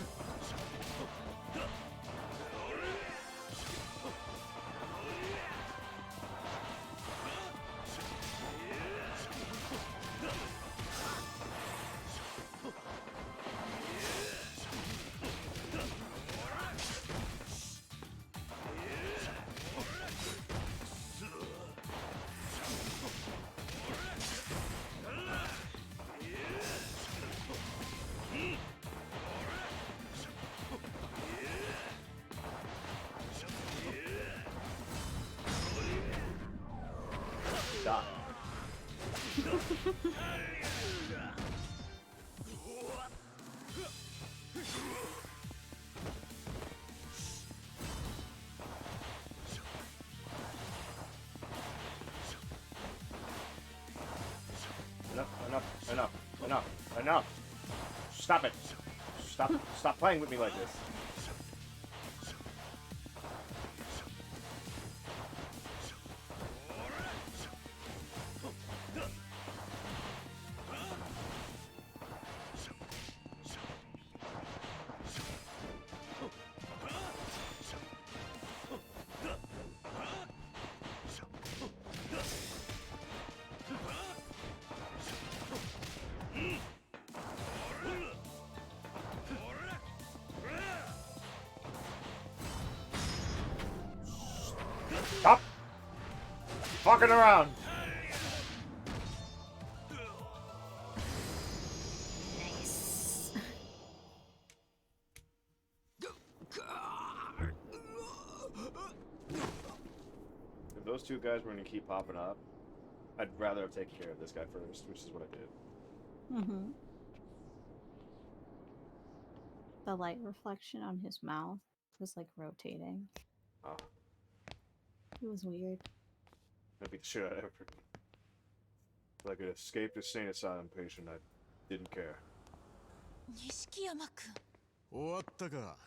Enough. Stop it. Stop playing with me like this. Stop fucking around. Nice. If those two guys were going to keep popping up, I'd rather have taken care of this guy first, which is what I did. Mm-hmm. The light reflection on his mouth was like rotating. Oh. It was weird. That'd be the shit out of everything. Like an escaped insane asylum patient, I didn't care. Nishikiyama-kun. 終わったか。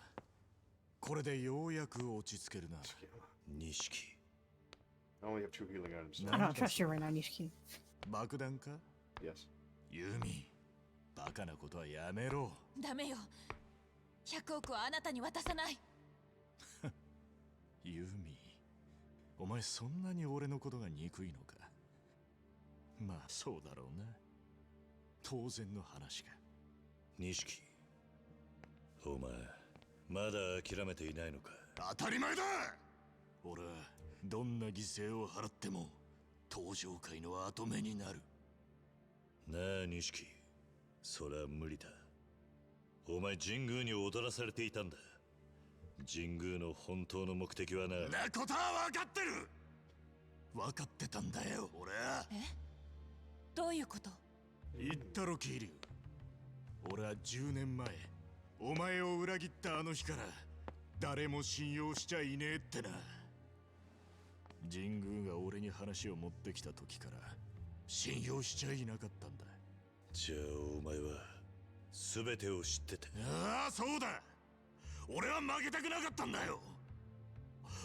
これでようやく落ち着けるな。錦。I only have 2 healing items. I don't trust you right now, Nishiki. 爆弾か Yes. ユミ、バカなことはやめろ。ダメよ。100億はあなたに渡さない。ユミ、お前そんなに俺のことが憎いのか。まあそうだろうな。当然の話か。錦、お前まだ諦めていないのか。当たり前だ。俺はどんな犠牲を払っても登場界の跡目になる。なあ錦、それは無理だ。お前神宮に踊らされていたんだ。神宮の本当の目的はな。なことは分かってる。分かってたんだよ俺は。え？どういうこと？言ったろ桐生。俺は10年前お前を裏切ったあの日から誰も信用しちゃいねえってな。神宮が俺に話を持ってきた時から信用しちゃいなかったんだ。じゃあお前は全てを知ってた。ああそうだ。俺は負けたくなかったんだよ。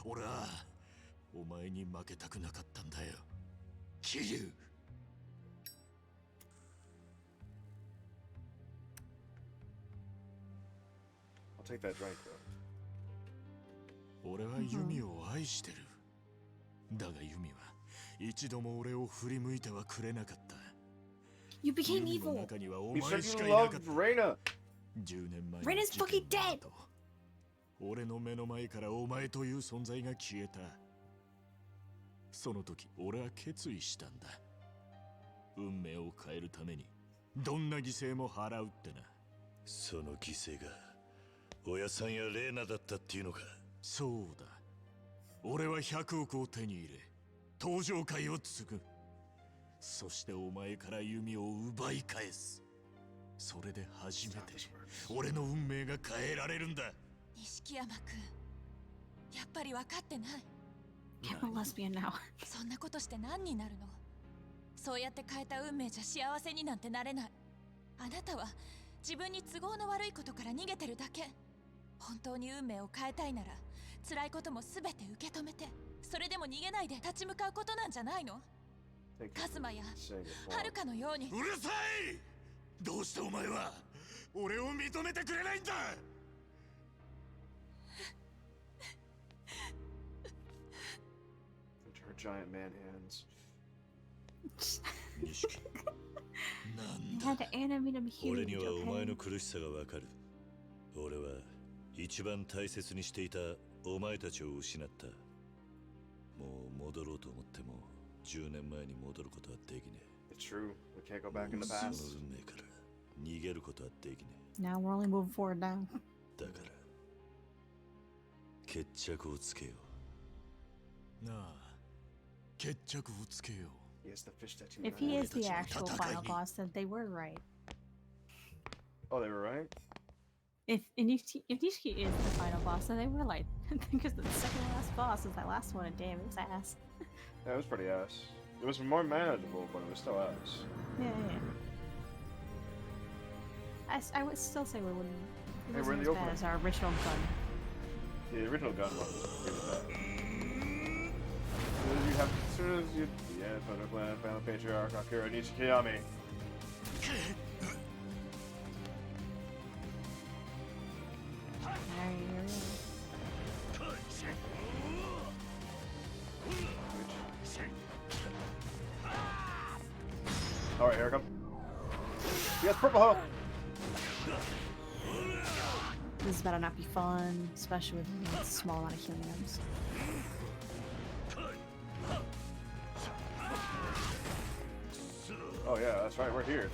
俺はお前に負けたくなかったんだよ桐生。I'll take that drink though. 俺はユミを愛してる。だがユミは一度も俺を振り向いてはくれなかった。 You became evil. 中にはお You 前 said し you かいなかった。 loved Reina. 10年前 Reina's fucking dead. 俺の目の前からお前という存在が消えた。その時俺は決意したんだ。運命を変えるためにどんな犠牲も払うってな。その犠牲が親さんやレーナだったっていうのか。そうだ。俺は100億を手に入れ登場界を継ぐ。そしてお前から弓を奪い返す。それで初めて俺の運命が変えられるんだ。錦山くん、やっぱり分かってない。I'm a lesbian now. そんなことして何になるの？そうやって変えた運命じゃ幸せになんてなれない。あなたは自分に都合の悪いことから逃げてるだけ。本当に運命を変えたいなら辛いことも全て受け止めて、それでも逃げないで立ち向かうことなんじゃないの？カズマやはるかのように。うるさい。どうしてお前は俺を認めてくれないんだ。Her giant man hands. 錦、I had to animate him huge. 俺にはお前の Okay? 苦しさがわかる。俺は一番大切にしていたお前たちを失った。もう戻ろうと思っても10年前に戻ることはできねえ。 It's true. We can't go back in the そ past. の運命から逃げることはできね Now we're only moving forward now. え。だから決着をつけよなあ、決着をつけよう。Yes, the fish tattoo. If he is the actual final boss, then they were right. Oh, they were right? If Nishiki is the final boss, then they were like, because the second last boss is that last one, and damn, it was ass. Yeah, it was pretty ass. It was more manageable, but it was still ass. Yeah. I would still say we wouldn't. It Hey, we're in wasn't the as bad opening. as our original gun. Yeah, the original gun one was pretty bad. As soon as you final patriarch Akira Nishikiyami. Alright, here I come. Yes, purple hoe! This better not be fun, especially with a small amount of healing items. Oh yeah, that's right, we're here.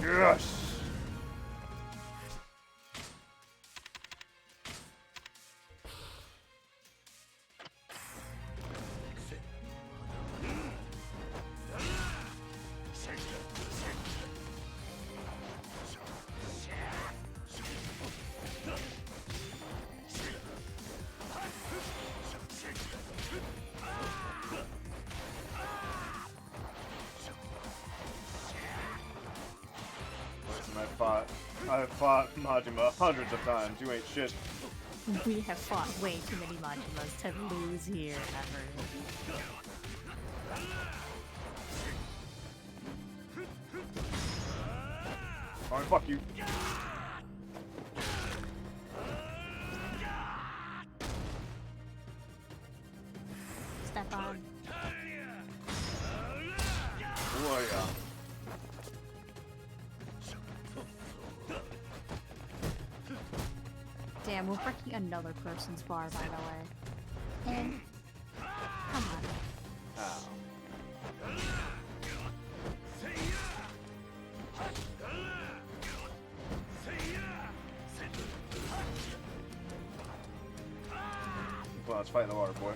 Yes! I've fought Majima hundreds of times. You ain't shit. We have fought way too many Majimas to lose here ever. Alright, fuck you. Step on. Oh yeah. Damn, we're breaking another person's bar, by the way. And come on. Ow. Well, let's fight in the water, boy.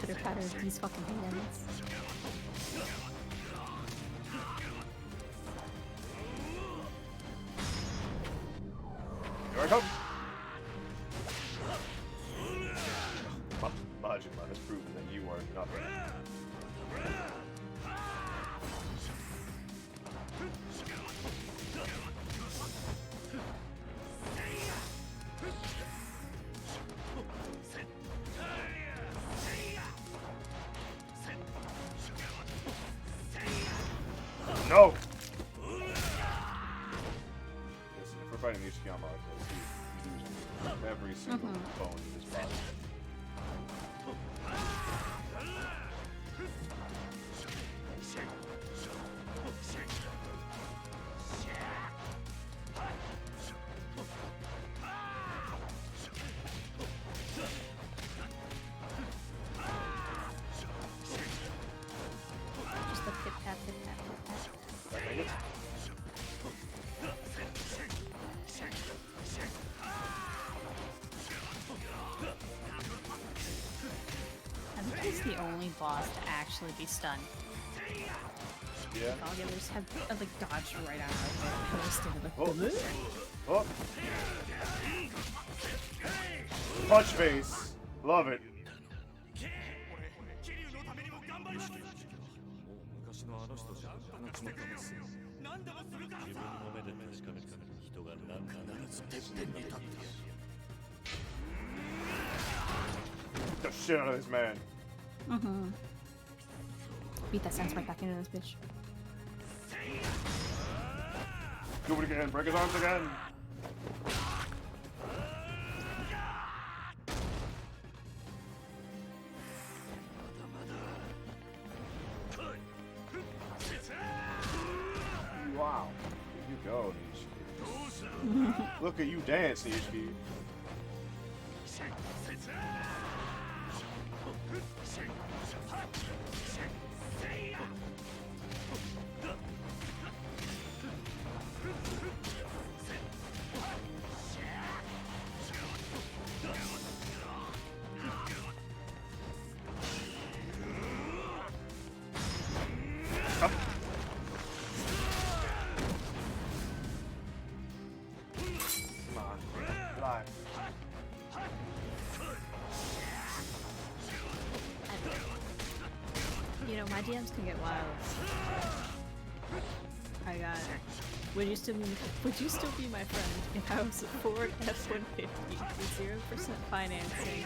Pitter patter of these fucking hands. Here I come! Majima has proven that you are nothing. No! Listen, if we're fighting Nishikiyama like this, he's losing every single bone in his body. Just the pit pat, pit pat, pit pat. Dang it. I think he's the only boss to actually be stunned. Yeah. All the others have like dodged right out of it. Oh. Punch face. Love it. 昔のあの人じゃなくなっちまったんですよ。何でもするからさ。自分の目で確かめる人が必ずてっぺんに立っている。 Beat the shit out of this man. Mm-hmm. Beat that sense right back into this bitch. Do it again. Break his arms again. Wow. Here you go, Nishiki. Look at you dance, Nishiki. You know, my DMs can get wild. I got it. Would you still be my friend if I was a Ford F-150 with 0% financing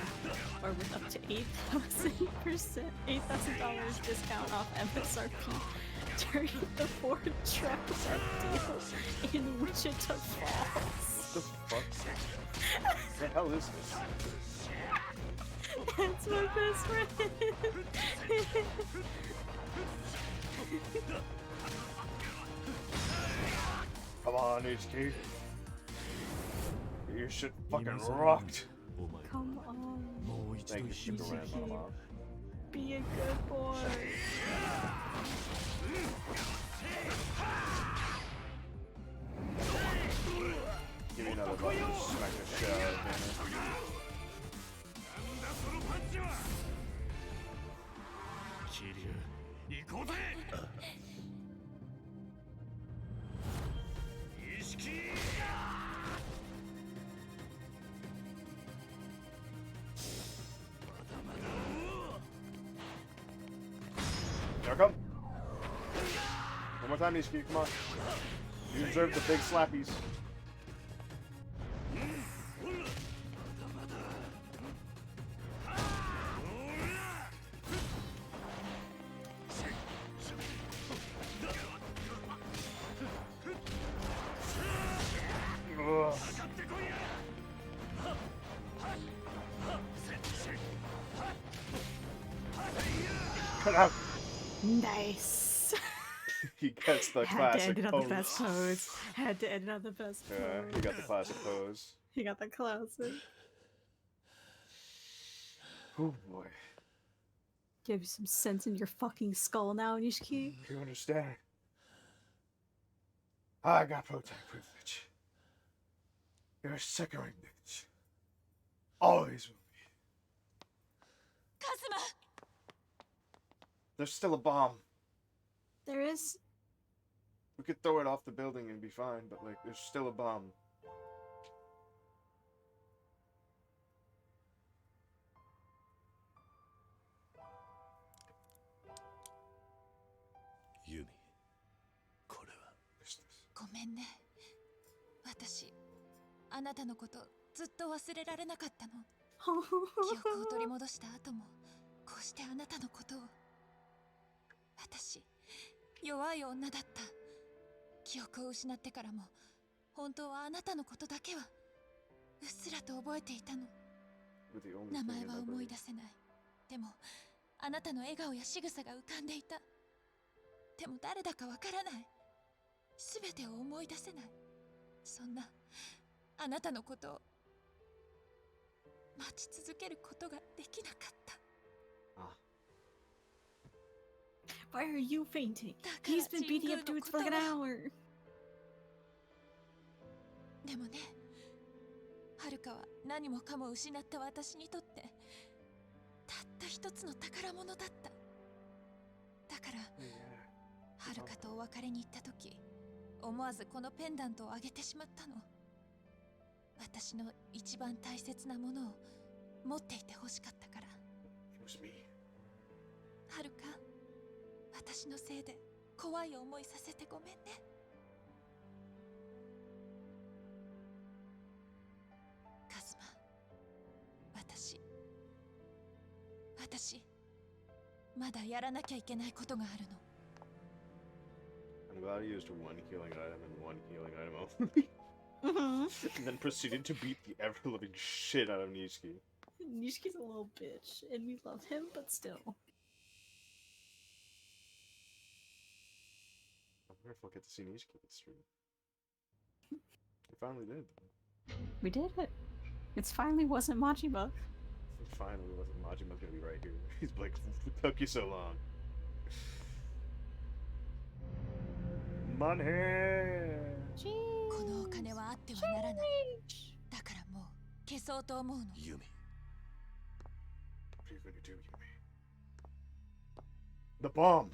or with up to $8,000 discount off MSRP during the Ford truck deal in Wichita Falls? What the fuck? What the hell is this? That's my best friend. Come on, HK. Your shit fucking rocked. Come on. Thank you, Superman, Mama. Be a good boy. Give me another button. Smack the shit out of Banner. Here I come. One more time, Nishiki, come on. You deserve the big slappies. Ugh. Cut out. Nice. He gets the Had to classic end it on pose. the best pose. Had to end it on the best pose. Yeah, he got the classic pose. He got the classic. Oh boy. Do you have some sense in your fucking skull now, Nishiki? You understand? I got protect privilege. You're a second-rate bitch. Always will be. Kazuma! There's still a bomb. There is. We could throw it off the building and be fine, but like, there's still a bomb. Yumi, ごめんね。私、あなたのことずっと忘れられなかったの。記憶を取り戻した後も、こうしてあなたのことを。私、弱い女だった。記憶を失ってからも、本当はあなたのことだけは、うっすらと覚えていたの。名前は思い出せない。でも、あなたの笑顔や仕草が浮かんでいた。でも誰だかわからない。すべてを思い出せない。そんなあなたのことを待ち続けることができなかった。Why are you fainting? He's been beating up dudes for like an hour. でもね、はるかは何もかも失った私にとってたった一つの宝物だった。だから、はるかとお別れに行った時、思わずこのペンダントをあげてしまったの。私の一番大切なものを持っていてほしかったから。はるか、私のせいで怖い思いさせてごめんね。カズマ、私、まだやらなきゃいけないことがあるの。I'm glad I used one healing item and one healing item only. And then proceeded to beat the ever-living shit out of Nishiki. Nishiki's a little bitch, and we love him, but still. I wonder if we'll get to see Nishiki on stream. We finally did. We did it. It's finally wasn't Majima. It finally wasn't. Majima's gonna be right here. He's like, what took you so long? Money! このお金はあってはならない。だからもう消そうと思うの。ユミ。What are you gonna do, Yumi? The bomb!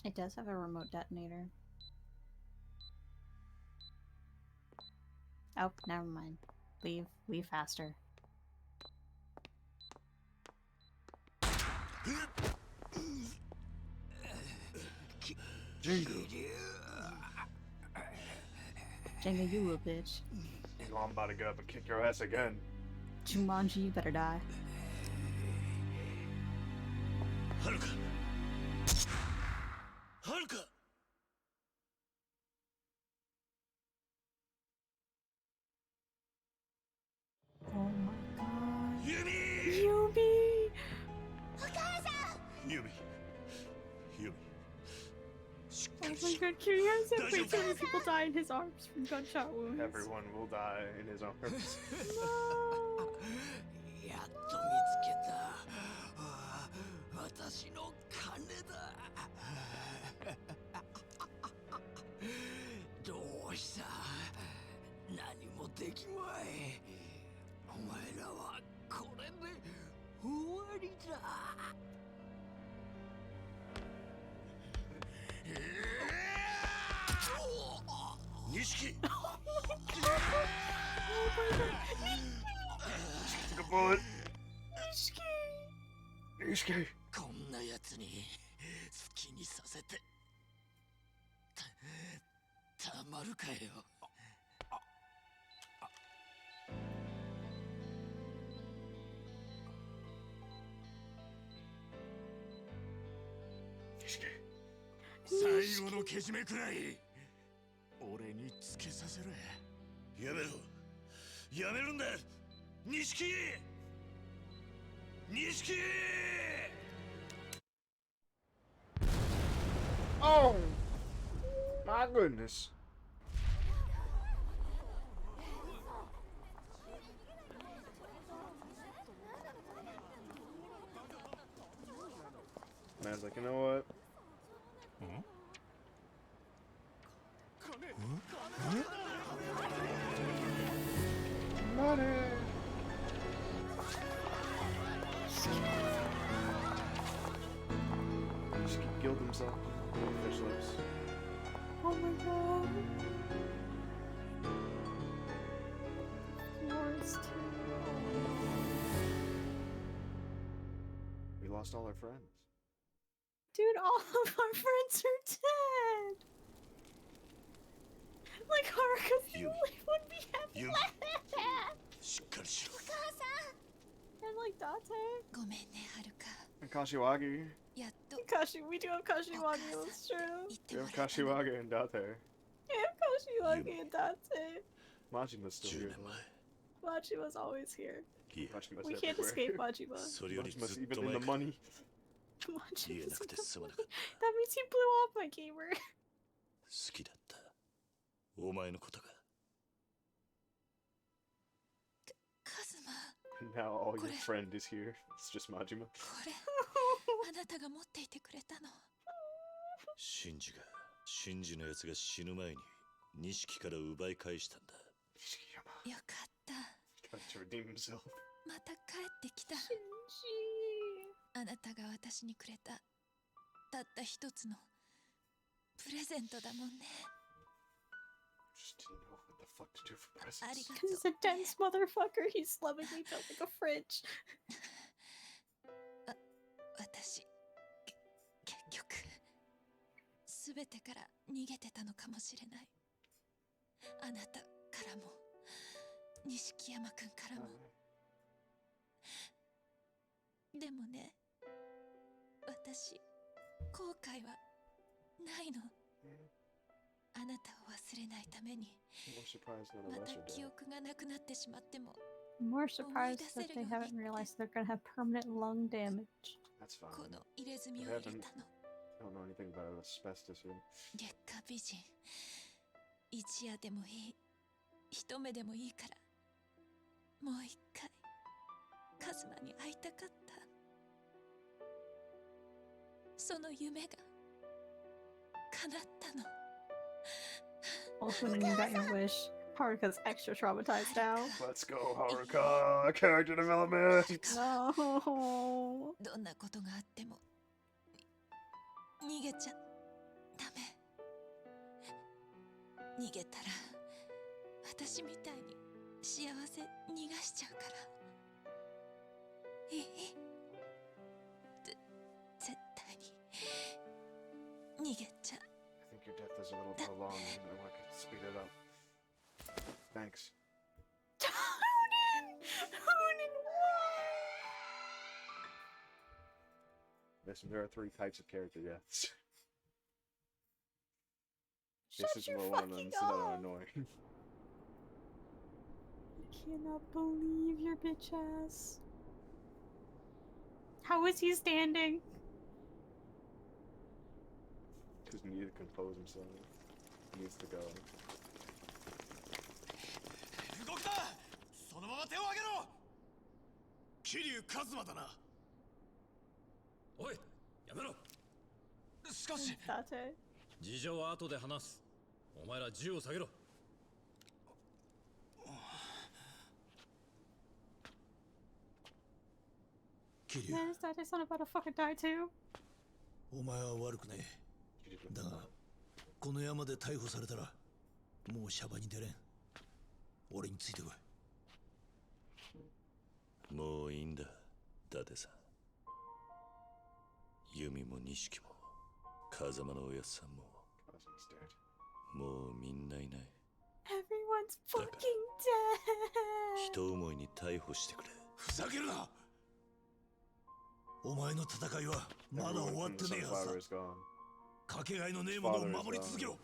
It does have a remote detonator. Oh, never mind. Leave faster. Jingu! Jenga, you little bitch. You know I'm about to get up and kick your ass again. Jumanji, you better die. Haruka! Haruka! Oh my god. Yumi! Yumi! Yumi. Yumi. Oh my god, Kiryu said way too many people die in his arms from gunshot wounds. Everyone will die in his arms. No! やっと見つけた。私の金だ。どうした？何もできまい。お前らはこれで終わりだ。Nishiki! Took a bullet. Nishiki! Nishiki! こんな奴に好きにさせてたまるかよ。最後のけじめくらい俺につけさせろ。やめろ。やめるんだ。錦！錦！ Oh! My goodness. Man's like, you know what? Money! Just killed himself with fish lips. Oh my god. Lost. We lost all our friends. Dude, all of our friends are dead. Like Haruka's the only one we have left. しっかりしろ。 And like Date. ごめんね、はるか。Kashiwagi. やっと We do have Kashiwagi, that's true. We have Kashiwagi and Date. We have Kashiwagi and Date. Majima's still here. Majima's always here. Majima's We can't everywhere. escape Majima. Majima's even in the money. Majima's in the money. That means he blew off my gamer. 好きだった。お前のことが。カズマ。 And now all your friend is here. It's just Majima. これあなたが持っていてくれたの。シンジのやつが死ぬ前に錦から奪い返したんだ。よかった。Tried to redeem himself. また帰ってきた。あなたが私にくれたたった一つのプレゼントだもんね。 Just didn't know what the fuck to do for あ presents. りがとう。 He's a dense motherfucker. He's lovingly built like a fridge. 私結局すべてから逃げてたのかもしれない。あなたからも錦山くんからも。でもね、私後悔はないの。あなたを忘れないために I'm more surprised none ま of た us are 記 dead. 憶がなくなってしまっても I'm more surprised that they haven't realized they're gonna have permanent lung damage. That's fine. この入れ墨を They 入れ haven't. たの。 I don't know anything about asbestos here. 月下美人一夜でもいい、一目でもいいからもう一回カズマに会いたかった。その夢が叶ったの。 Ultimately, you got your wish. Haruka's extra traumatized now. Let's go, Haruka! Character development! No! どんなことがあっても逃げちゃダメ。逃げたら私みたいに幸せ逃がしちゃうから。いい？絶対に逃げちゃ。 I think your death is a little prolonged. I want to speed it up. Thanks. Listen, there are 3 types of character deaths. This is one of them, so that are annoying. I cannot believe your bitch ass. How is he standing? Because he needs to compose himself. He needs to go. 動くな。そのまま手を上げろ。桐生一馬だな。おい、やめろ。しかし事情は後で話す。お前ら銃を下げろ。桐生、 Man, is that his son about to fucking die too? お前は悪くねえ。だがこの山で逮捕されたらもうシャバに出れん。俺についてこい。もういいんだ、伊達さん。ユミも錦も風間のおやっさんももうみんないない。 Everyone's fucking dead. 人思いに逮捕してくれ。ふざけるな。お前の戦いはまだ終わってねえはずだ。かけがえのねえものを守り続けろ。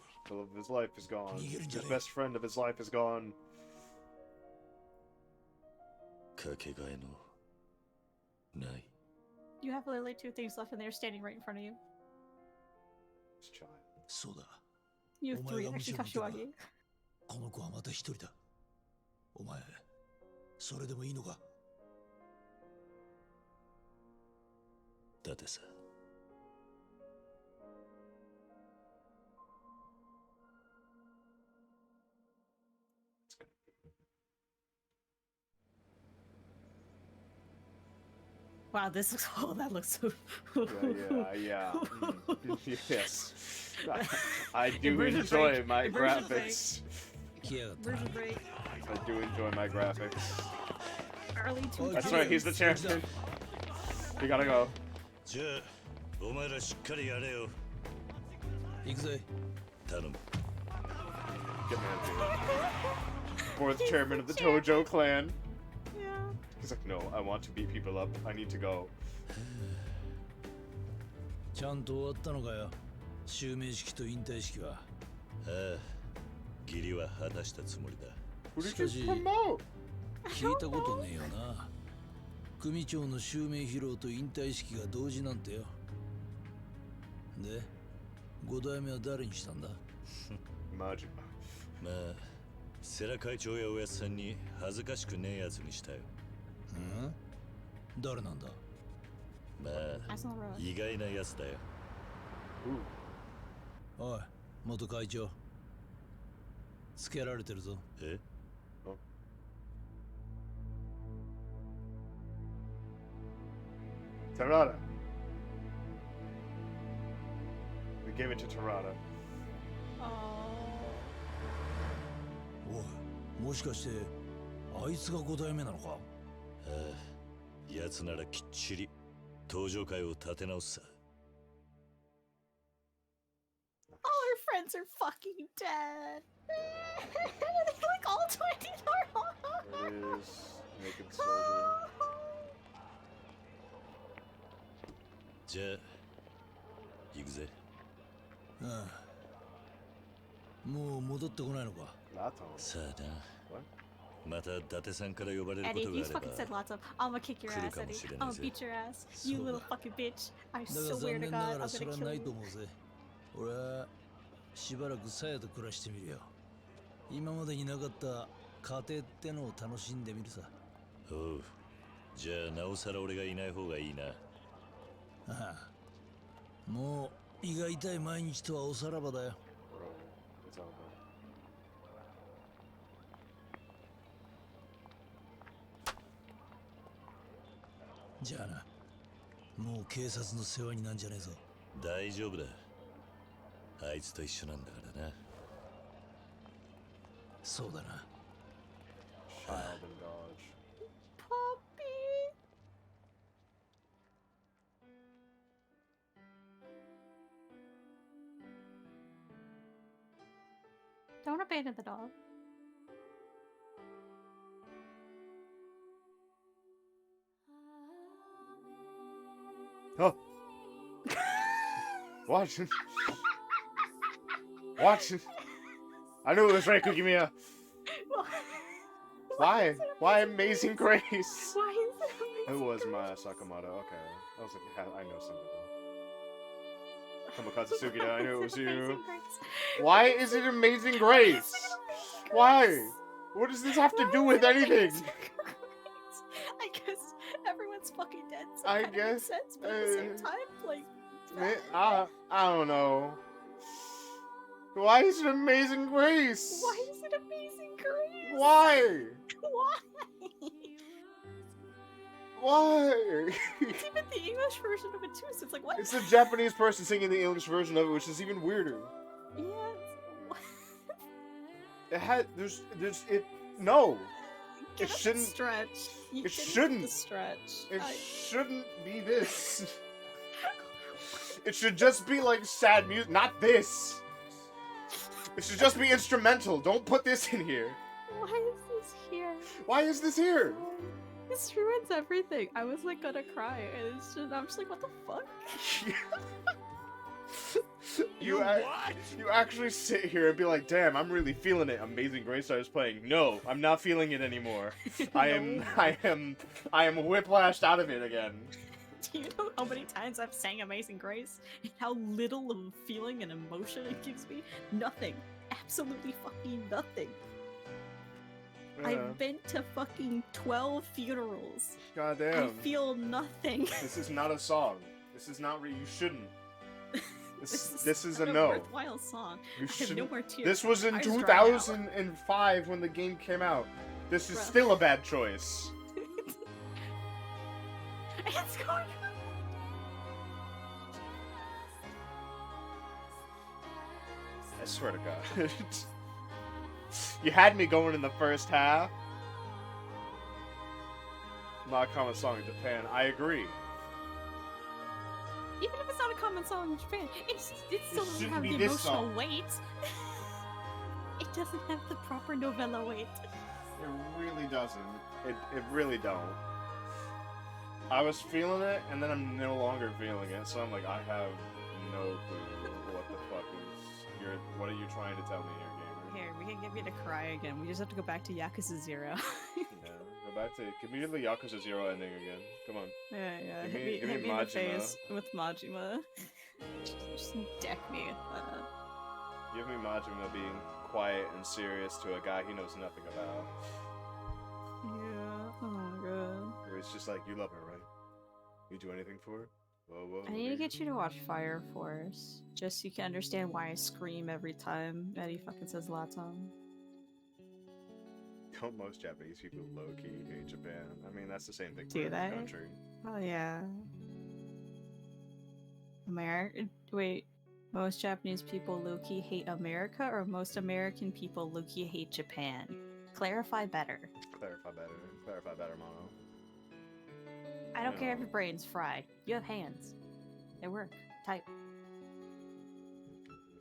His life is gone. His best friend of his life is gone. かけがえのない。 You have literally 2 things left and they're standing right in front of you. そうだ。 You have お前 3 が無 actually 職に Kashiwagi. この子はまた一人だ。お前、それでもいいのか。伊達さん。 Wow, this looks. Oh, that looks so. Yeah. Yes. I do enjoy my graphics. Version break. I do enjoy my graphics. Early 2000s. That's right, he's the champion. We gotta go. じゃあ、お前らしっかりやれよ。行くぜ。頼む。 Get me out of here. 4th chairman of the Tojo clan. Yeah. He's like, no, I want to beat people up. I need to go. ちゃんと終わったのかよ。襲名式と引退式は。ああ、義理は果たしたつもりだ。しかし、聞いたことねえよな。組長の襲名披露と引退式が同時なんてよ。で、5代目は誰にしたんだ？マジか。まあ、世良会長やおやっさんに恥ずかしくねえやつにしたよ。誰なんだ？まあ、意外なやつだよ。おい、元会長。つけられてるぞ。えTarada. We gave it to Tarada. おい、もしかしてあいつが5代目なのか？ああ、奴ならきっちり登場会を立て直すさ。All our friends are fucking dead. Like all 20 are. There it is. Naked soldier. じゃあ、行くぜ。ああ。もう戻ってこないのか？さあな。また伊達さんから呼ばれるこ Eddie, と if が you あれば fucking said lots of, I'm gonna kick your ass, Eddie. I'm gonna beat your ass. You little fucking bitch. I だが swear 残 to 念な God, が I'm らそれ gonna は kill ないと you. 思うぜ。俺はしばらくさやと暮らしてみるよ。今までになかった家庭ってのを楽しんでみるさ。おう。じゃあなおさら俺がいない方がいいな。ああ。もう胃が痛い毎日とはおさらばだよ。じゃあな。もう警察の世話になんじゃねえぞ。大丈夫だ。あいつと一緒なんだからな。そうだな。Child and dodge. Puppy. Don't abandon the dog. Oh. Watch it. Watch it. I knew it was right, Cookie Mia. Why? Why Amazing Grace? Why is it It was Maya Sakamoto. Okay. I was like, I know somebody. Kamikaze Sugida, I knew it was you. Why is it Amazing Grace? Why? What does this have to do with anything? I guess everyone's fucking dead. So I it kinda makes guess, sense, but at the same time, like, I don't know. Why is it Amazing Grace? why is it Amazing Grace? Why? Why? Why? It's even the English version of it too. So it's like, what? It's the Japanese person singing the English version of it, which is even weirder. Yeah. It had no. Give It us a shouldn't stretch. You It didn't get shouldn't. the stretch. It shouldn't be this. It should just be like sad music, not this. It should just be instrumental. Don't put this in here. Why is this here? Why is this here? This ruins everything. I was like gonna cry, and I'm just like, what the fuck? You actually sit here and be like, damn, I'm really feeling it. Amazing Grace starts playing. No, I'm not feeling it anymore. I am whiplashed out of it again. Do you know how many times I've sang Amazing Grace? And how little of feeling and emotion it gives me? Nothing. Absolutely fucking nothing. Yeah. I've been to fucking 12 funerals. Goddamn. I feel nothing. This is not a song. This is not you shouldn't. This is a not no. worthwhile song. You I have no shouldn't. more tears. This was in Eyes dry out. 2005 when the game came out. This is Bruh. still a bad choice. It's going on. I swear to God. You had me going in the first half. Not a common song in Japan. I agree. Even if it's not a common song in Japan, it still doesn't shouldn't have be the this emotional song. weight. It doesn't have the proper novella weight. It really doesn't. It really don't. I was feeling it, and then I'm no longer feeling it, so I'm like, I have no clue what the fuck is... What are you trying to tell me here, gamer? Here, we can get me to cry again. We just have to go back to Yakuza 0. Yeah, go back to... Give me the Yakuza 0 ending again. Come on. Yeah. Give Hit me me in the Majima. face with Majima. Just deck me. Give me Majima being quiet and serious to a guy he knows nothing about. Yeah. Oh my god. Where it's just like, you love her, right? You do anything for her? Whoa. I need to get you to watch Fire Force, just so you can understand why I scream every time Eddie fucking says Latam. Don't most Japanese people low-key hate Japan? I mean, that's the same thing for Do every they? country. Oh yeah. Wait, most Japanese people low-key hate America, or most American people low-key hate Japan? Clarify better. Clarify better, Mono. I don't care if your brain's fried. You have hands. They work. Type.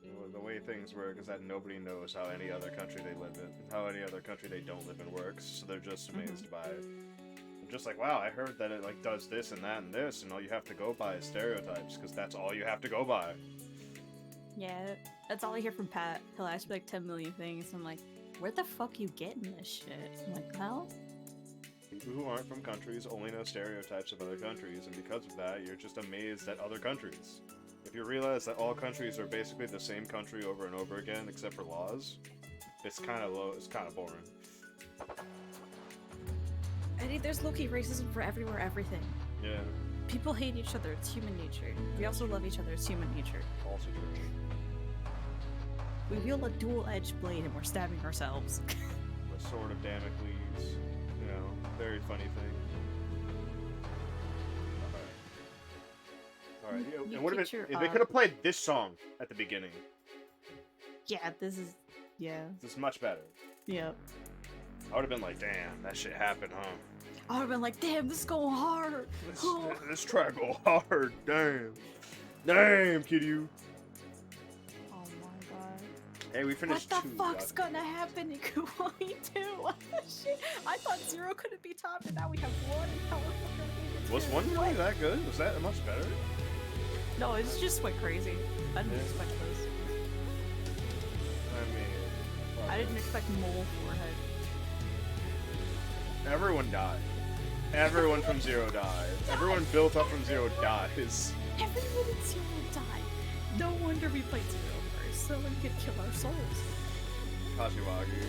Well, the way things work is that nobody knows how any other country they live in, how any other country they don't live in works, so they're just amazed by it. I'm just like, wow, I heard that it like does this and that and this, and all you have to go by is stereotypes, because that's all you have to go by. Yeah, that's all I hear from Pat. He'll ask me like 10 million things. I'm like, where the fuck you getting this shit? I'm like, well... People who aren't from countries only know stereotypes of other countries, and because of that, you're just amazed at other countries. If you realize that all countries are basically the same country over and over again, except for laws, it's kind of low. It's kind of boring. I think there's low-key racism for everywhere, everything. Yeah. People hate each other. It's human nature. We also love each other. It's human nature. Also true. We wield a dual-edged blade and we're stabbing ourselves. The sword of Damocles. You know, very funny thing. All right. You It would have picture, been if they could have played this song at the beginning. Yeah, this is. Yeah. This is much better. Yep. I would have been like, damn, that shit happened, huh? I would have been like, damn, this is going hard. This track go hard, damn. Damn, Kiryu. Oh my god. Hey, we finished What the 2. fuck's gonna happen in Kiwami 2? Shit. I thought 0 couldn't be topped, and now we have 1. How the fuck are we gonna Was 1 really that good? Was that much better? No, it's just went crazy. I didn't expect this. I mean... I didn't expect mole forehead. Everyone died. Everyone from 0 died. Everyone built up from 0 dies. Everyone in 0 died. No wonder we played 0 first, so we could kill our souls. Kashiwagi.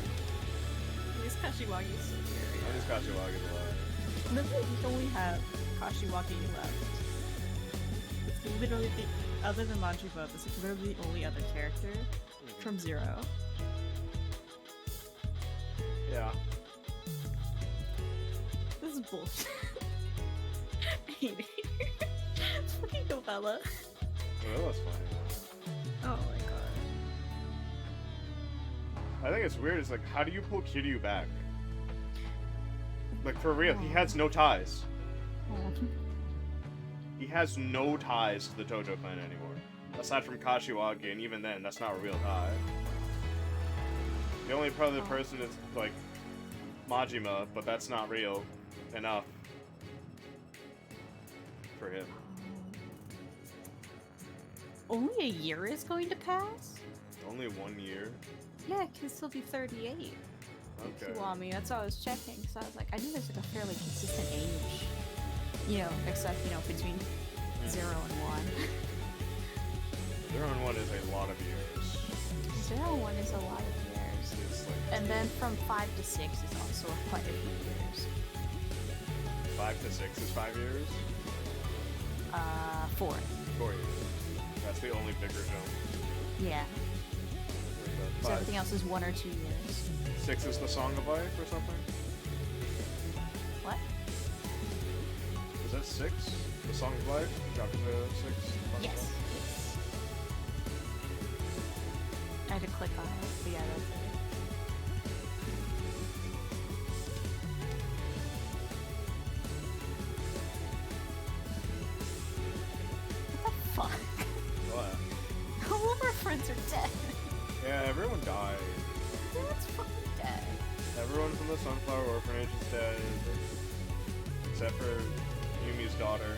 At least Kashiwagi's still here. At least Kashiwagi's alive. Literally, we only have Kashiwagi left. It's literally the, other than Majima, this is literally the only other character from 0. Yeah. This is bullshit. I hate it. Fucking novella. Novella's funny. Oh my god. I think it's weird. It's like, how do you pull Kiryu back? Like, for real, he has no ties. He has no ties to the Tojo clan anymore. Aside from Kashiwagi, and even then, that's not a real tie. The only other person is, like, Majima, but that's not real enough for him. Only a year is going to pass? Only 1 year? Yeah, it can still be 38. Okay. Kiwami, that's why I was checking, because I was like, I knew there's like a fairly consistent age. You know, except, you know, between 0 and 1. 0 and 1 is a lot of years. 0 and 1 is a lot of years. It's like And then from 5 to 6 is also quite a few years. 5 to 6 is 5 years? 4. 4 years. That's the only bigger jump. Yeah. So everything else is 1 or 2 years. 6 is the Song of Life or something? What? Is that 6? The Song of Life? Yakuza 6? Yes. I had to click on it, but yeah, that's it. What the fuck? What? All of our friends are dead. Yeah, everyone died. Everyone's fucking dead. Everyone from the Sunflower Orphanage is dead. Except for Yumi's daughter.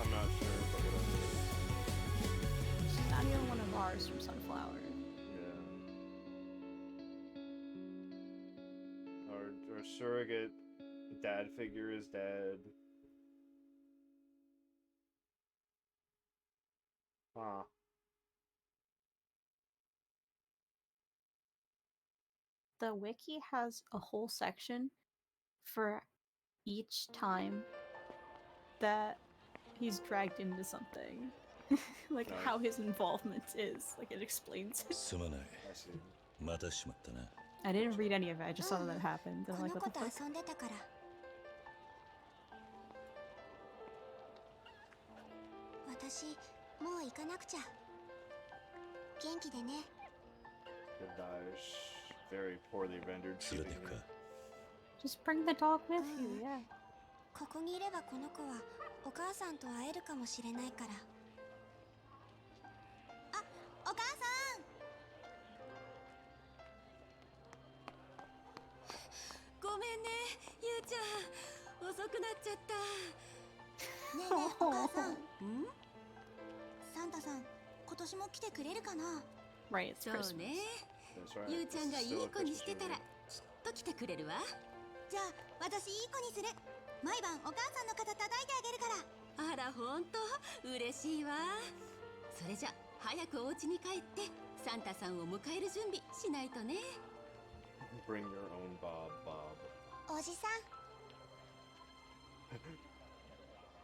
I'm not sure, but whatever. She's not even one of ours from Sunflower. Yeah. Our surrogate dad figure is dead. Huh. The wiki has a whole section for each time that he's dragged into something. Like Nice. how his involvement is. Like it explains it. すまないまたしまったな I didn't read any of it, I just saw that it happened. And I'm こ like, の what 子 the と fuck? 遊んでたから私もう行かなくちゃ元気でね Gosh, very poorly rendered. Just bring the dog with you, yeah. ここにいればこの子はお母さんと会えるかもしれないからあ、お母さんごめんね、ゆうちゃん遅くなっちゃったねえねえ、お母さんサンタさん、今年も来てくれるかな Right, it's そうね Christmas. ゆうちゃんがいい Still a 子にしてたら Christmas きっと来てくれるわじゃあ私いい子にする毎晩お母さんの肩叩いてあげるからあらほんと嬉しいわそれじゃ早くお家に帰ってサンタさんを迎える準備しないとね。 Bring your own Bob, Bob. おじさん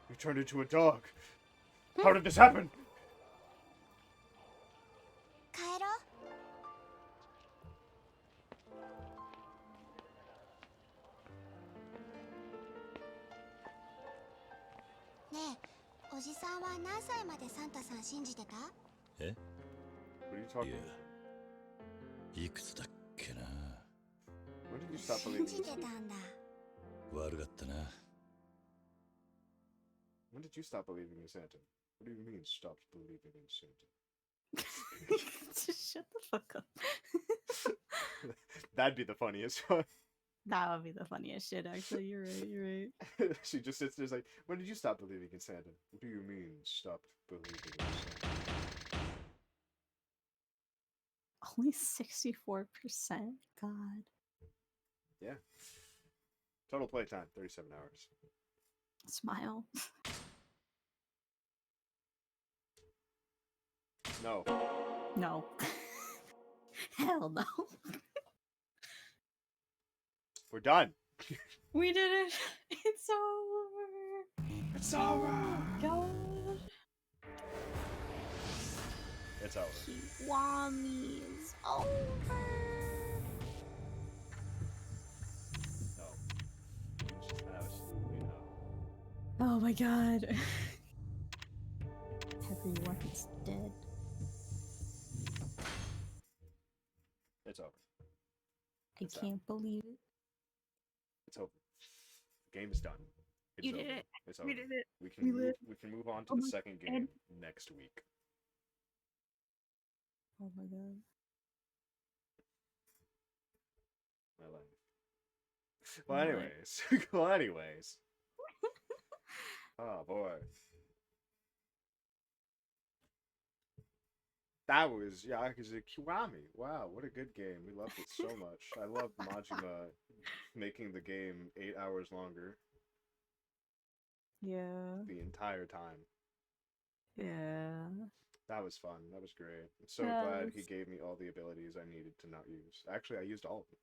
You turned into a dog. How did this happen? 帰ろう。ねえ、おじさんは何歳までサンタさん信じてた？え？ What are you talking いや、いくつだっけな。 When did you stop 信 believing じ in てた Santa? んだ。悪かったな。When did you stop believing in Santa? What do you mean stopped believing in Santa? Just shut the fuck up. That'd be the funniest one. That would be the funniest shit, actually. You're right, you're right. She just sits there like, when did you stop believing in Santa? What do you mean stopped believing in Santa? Only 64%? God. Yeah. Total playtime, 37 hours. Smile. No. No. Hell no. We're done. We did it. It's over. It's over. God. It's over. Kiwami is over. No. Just absolutely no. Oh my god. Everyone is dead. It's over. I can't believe it. It's over. The game is done. It's You over. did it. It's over. We did it. We can We move. lived. We can move on to Oh the my second God. game next week. Oh my god. My life. Well, anyways. Well, anyways. Oh boy. That was Yakuza Kiwami. Wow, what a good game. We loved it so much. I loved Majima making the game 8 hours longer Yeah. the entire time. Yeah. That was fun. That was great. I'm so Yeah, glad it he was- gave me all the abilities I needed to not use. Actually, I used all of them.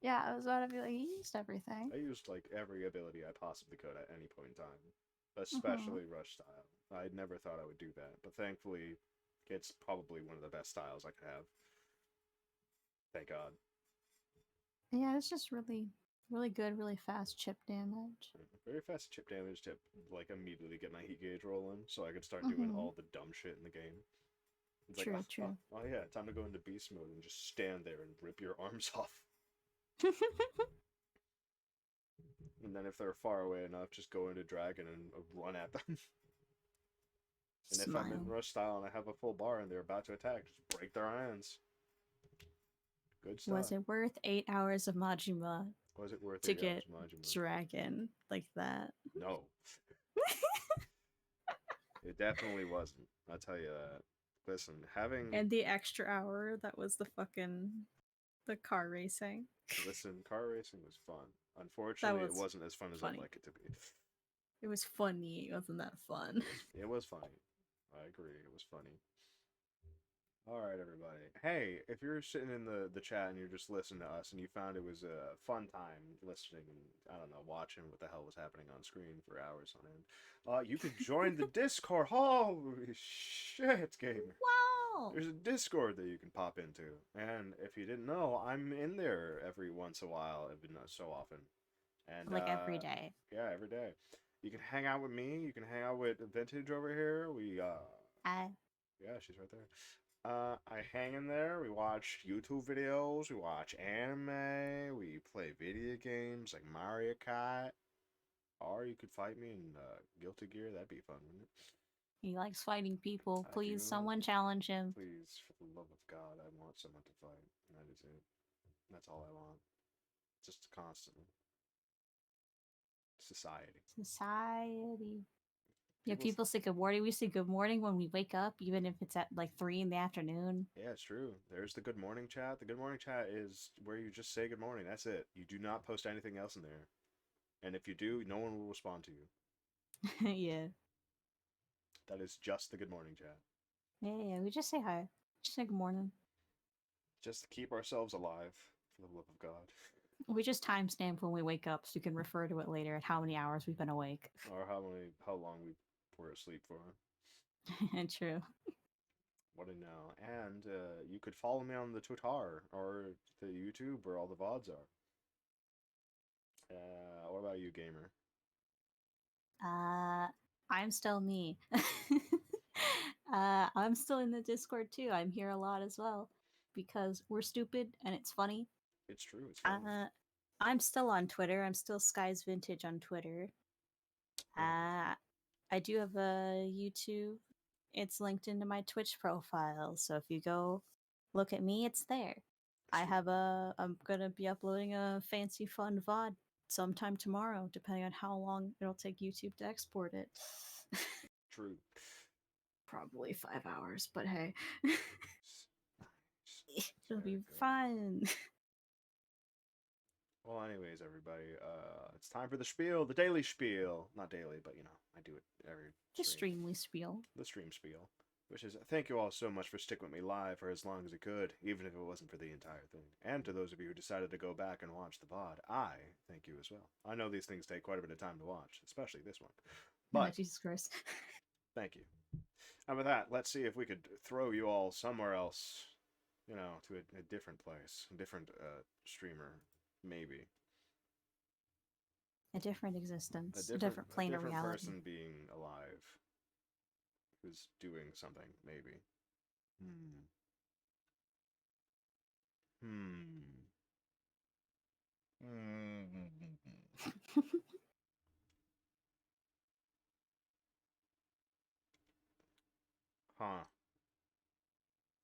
Yeah, I was about to be like, you used everything. I used like every ability I possibly could at any point in time, especially rush style. I never thought I would do that, but thankfully, it's probably one of the best styles I could have. Thank God. Yeah, it's just really, really good, really fast chip damage. Very fast chip damage to like immediately get my heat gauge rolling, so I could start doing all the dumb shit in the game. It's True, like, true. oh yeah, time to go into beast mode and just stand there and rip your arms off. And then if they're far away enough, just go into dragon and run at them. And if I'm in rush style and I have a full bar and they're about to attack, just break their hands. Good stuff. Was it worth 8 hours of Majima Was it worth to 8 hours get of Majima? dragon like that? No. It definitely wasn't. I'll tell you that. Listen, having... And the extra hour that was the car racing. Listen, car racing was fun. Unfortunately, it was wasn't as fun as funny. I'd like it to be. It was funny. It wasn't that fun. It was funny. I agree. It was funny. Alright, everybody. Hey, if you're sitting in the chat and you're just listening to us and you found it was a fun time listening and, I don't know, watching what the hell was happening on screen for hours on end, you could join the Discord. Holy shit, gamer. Wow! There's a Discord that you can pop into. And if you didn't know, I'm in there every once in a while, but not so often. And Like every day. Yeah, every day. You can hang out with me. You can hang out with Vintage over here. Hi. Yeah, she's right there. I hang in there. We watch YouTube videos. We watch anime. We play video games like Mario Kart. Or you could fight me in Guilty Gear. That'd be fun, wouldn't it? He likes fighting people. I Please, do. someone challenge him. Please, for the love of God, I want someone to fight. That is it. That's all I want. Just constantly. Society. Society. Yeah, People- people say good morning. We say good morning when we wake up, even if it's at like 3 in the afternoon. Yeah, it's true. There's the good morning chat. The good morning chat is where you just say good morning. That's it. You do not post anything else in there. And if you do, no one will respond to you. Yeah. That is just the good morning chat. Yeah, we just say hi. Just say good morning. Just to keep ourselves alive, for the love of God. We just timestamp when we wake up so you can refer to it later at how many hours we've been awake. Or how long we were asleep for. True. What a now. And you could follow me on the Twitter or the YouTube where all the VODs are. What about you, gamer? I'm still me. I'm still in the Discord too. I'm here a lot as well because we're stupid and it's funny. It's true. It's funny. I'm still on Twitter. I'm still Skies Vintage on Twitter. I do have a YouTube. It's linked into my Twitch profile, so if you go look at me, it's there. I'm gonna be uploading a fancy fun VOD sometime tomorrow, depending on how long it'll take YouTube to export it. True. Probably 5 hours, but hey. It'll be fun. Well, anyways, everybody, it's time for the spiel, the daily spiel. Not daily, but you know, I do it every stream. The streamly spiel. The stream spiel. Which is, thank you all so much for sticking with me live for as long as it could, even if it wasn't for the entire thing. And to those of you who decided to go back and watch the VOD, I thank you as well. I know these things take quite a bit of time to watch, especially this one. But, Jesus Christ. Thank you. And with that, let's see if we could throw you all somewhere else, you know, to a different place, a different streamer, maybe. A different existence, a different plane of reality. A different person being alive. Who's doing something, maybe. Huh.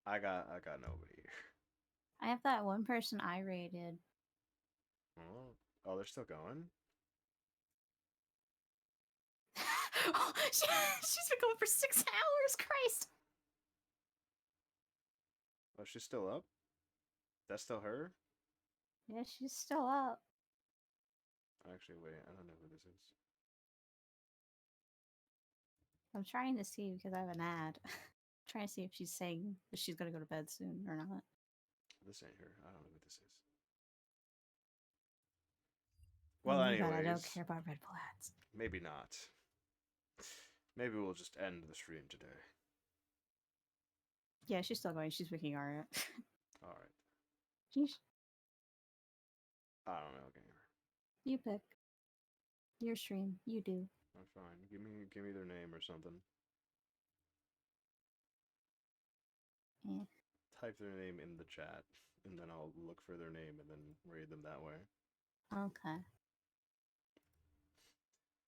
I got nobody here. I have that one person I rated. Oh, they're still going? She's been going for 6 hours, Christ! Oh, she's still up? That's still her? Yeah, she's still up. Actually, wait, I don't know who this is. I'm trying to see because I have an ad. I'm trying to see if she's saying that she's gonna go to bed soon or not. This ain't her. I don't know who this is. Well, oh my anyways, God, I don't care about Red Bull ads. Maybe not. Maybe we'll just end the stream today. Yeah, she's still going. She's picking Aria. Alright. Sheesh. I don't know, gamer. You pick. Your stream. You do. I'm fine. Give me their name or something. Yeah. Type their name in the chat, and then I'll look for their name and then raid them that way. Okay.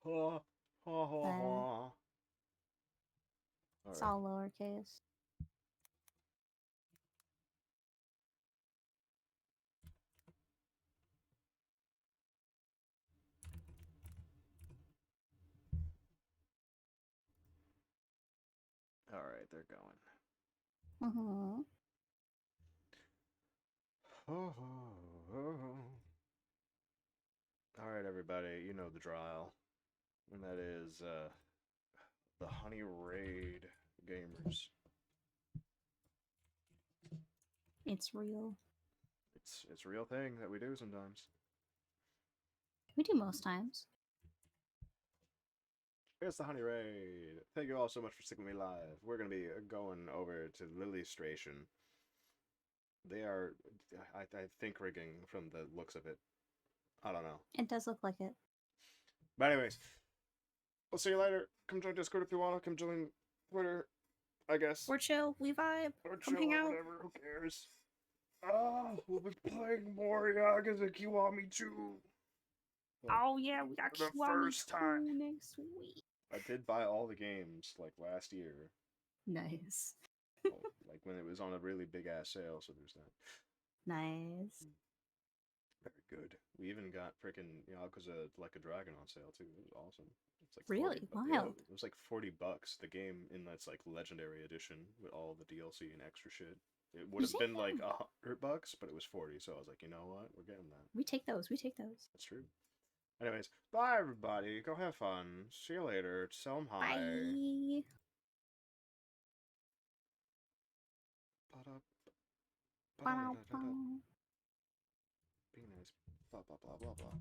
Ha ha ha ha. It's all lowercase. Alright, they're going. Alright, everybody, you know the drill. And that is, the Honey Raid gamers. It's real. It's a real thing that we do sometimes. We do most times. It's the Honey Raid. Thank you all so much for sticking with me live. We're going to be going over to Lily's Station. They are, I think, rigging from the looks of it. I don't know. It does look like it. But anyways, we'll see you later. Come join Discord if you want to. Come join Twitter, I guess. We're chill. We vibe. Or Come chill hang or out. whatever. Who cares? Oh, we'll be playing more Yakuza Kiwami 2. Oh yeah, we got the Kiwami first time next week. I did buy all the games like last year. Nice. Well, like when it was on a really big ass sale, so there's that. Nice. Very good. We even got freaking Yakuza Like a Dragon on sale too. It was awesome. It's like really 40, wild. Yeah, it was like $40. The game in that's like Legendary Edition with all the DLC and extra shit. It would have been like $100, but it was 40. So I was like, you know what? We're getting that. We take those. We take those. That's true. Anyways, bye everybody. Go have fun. See you later. Tell them hi. Bye. Being nice. Blah blah blah blah blah.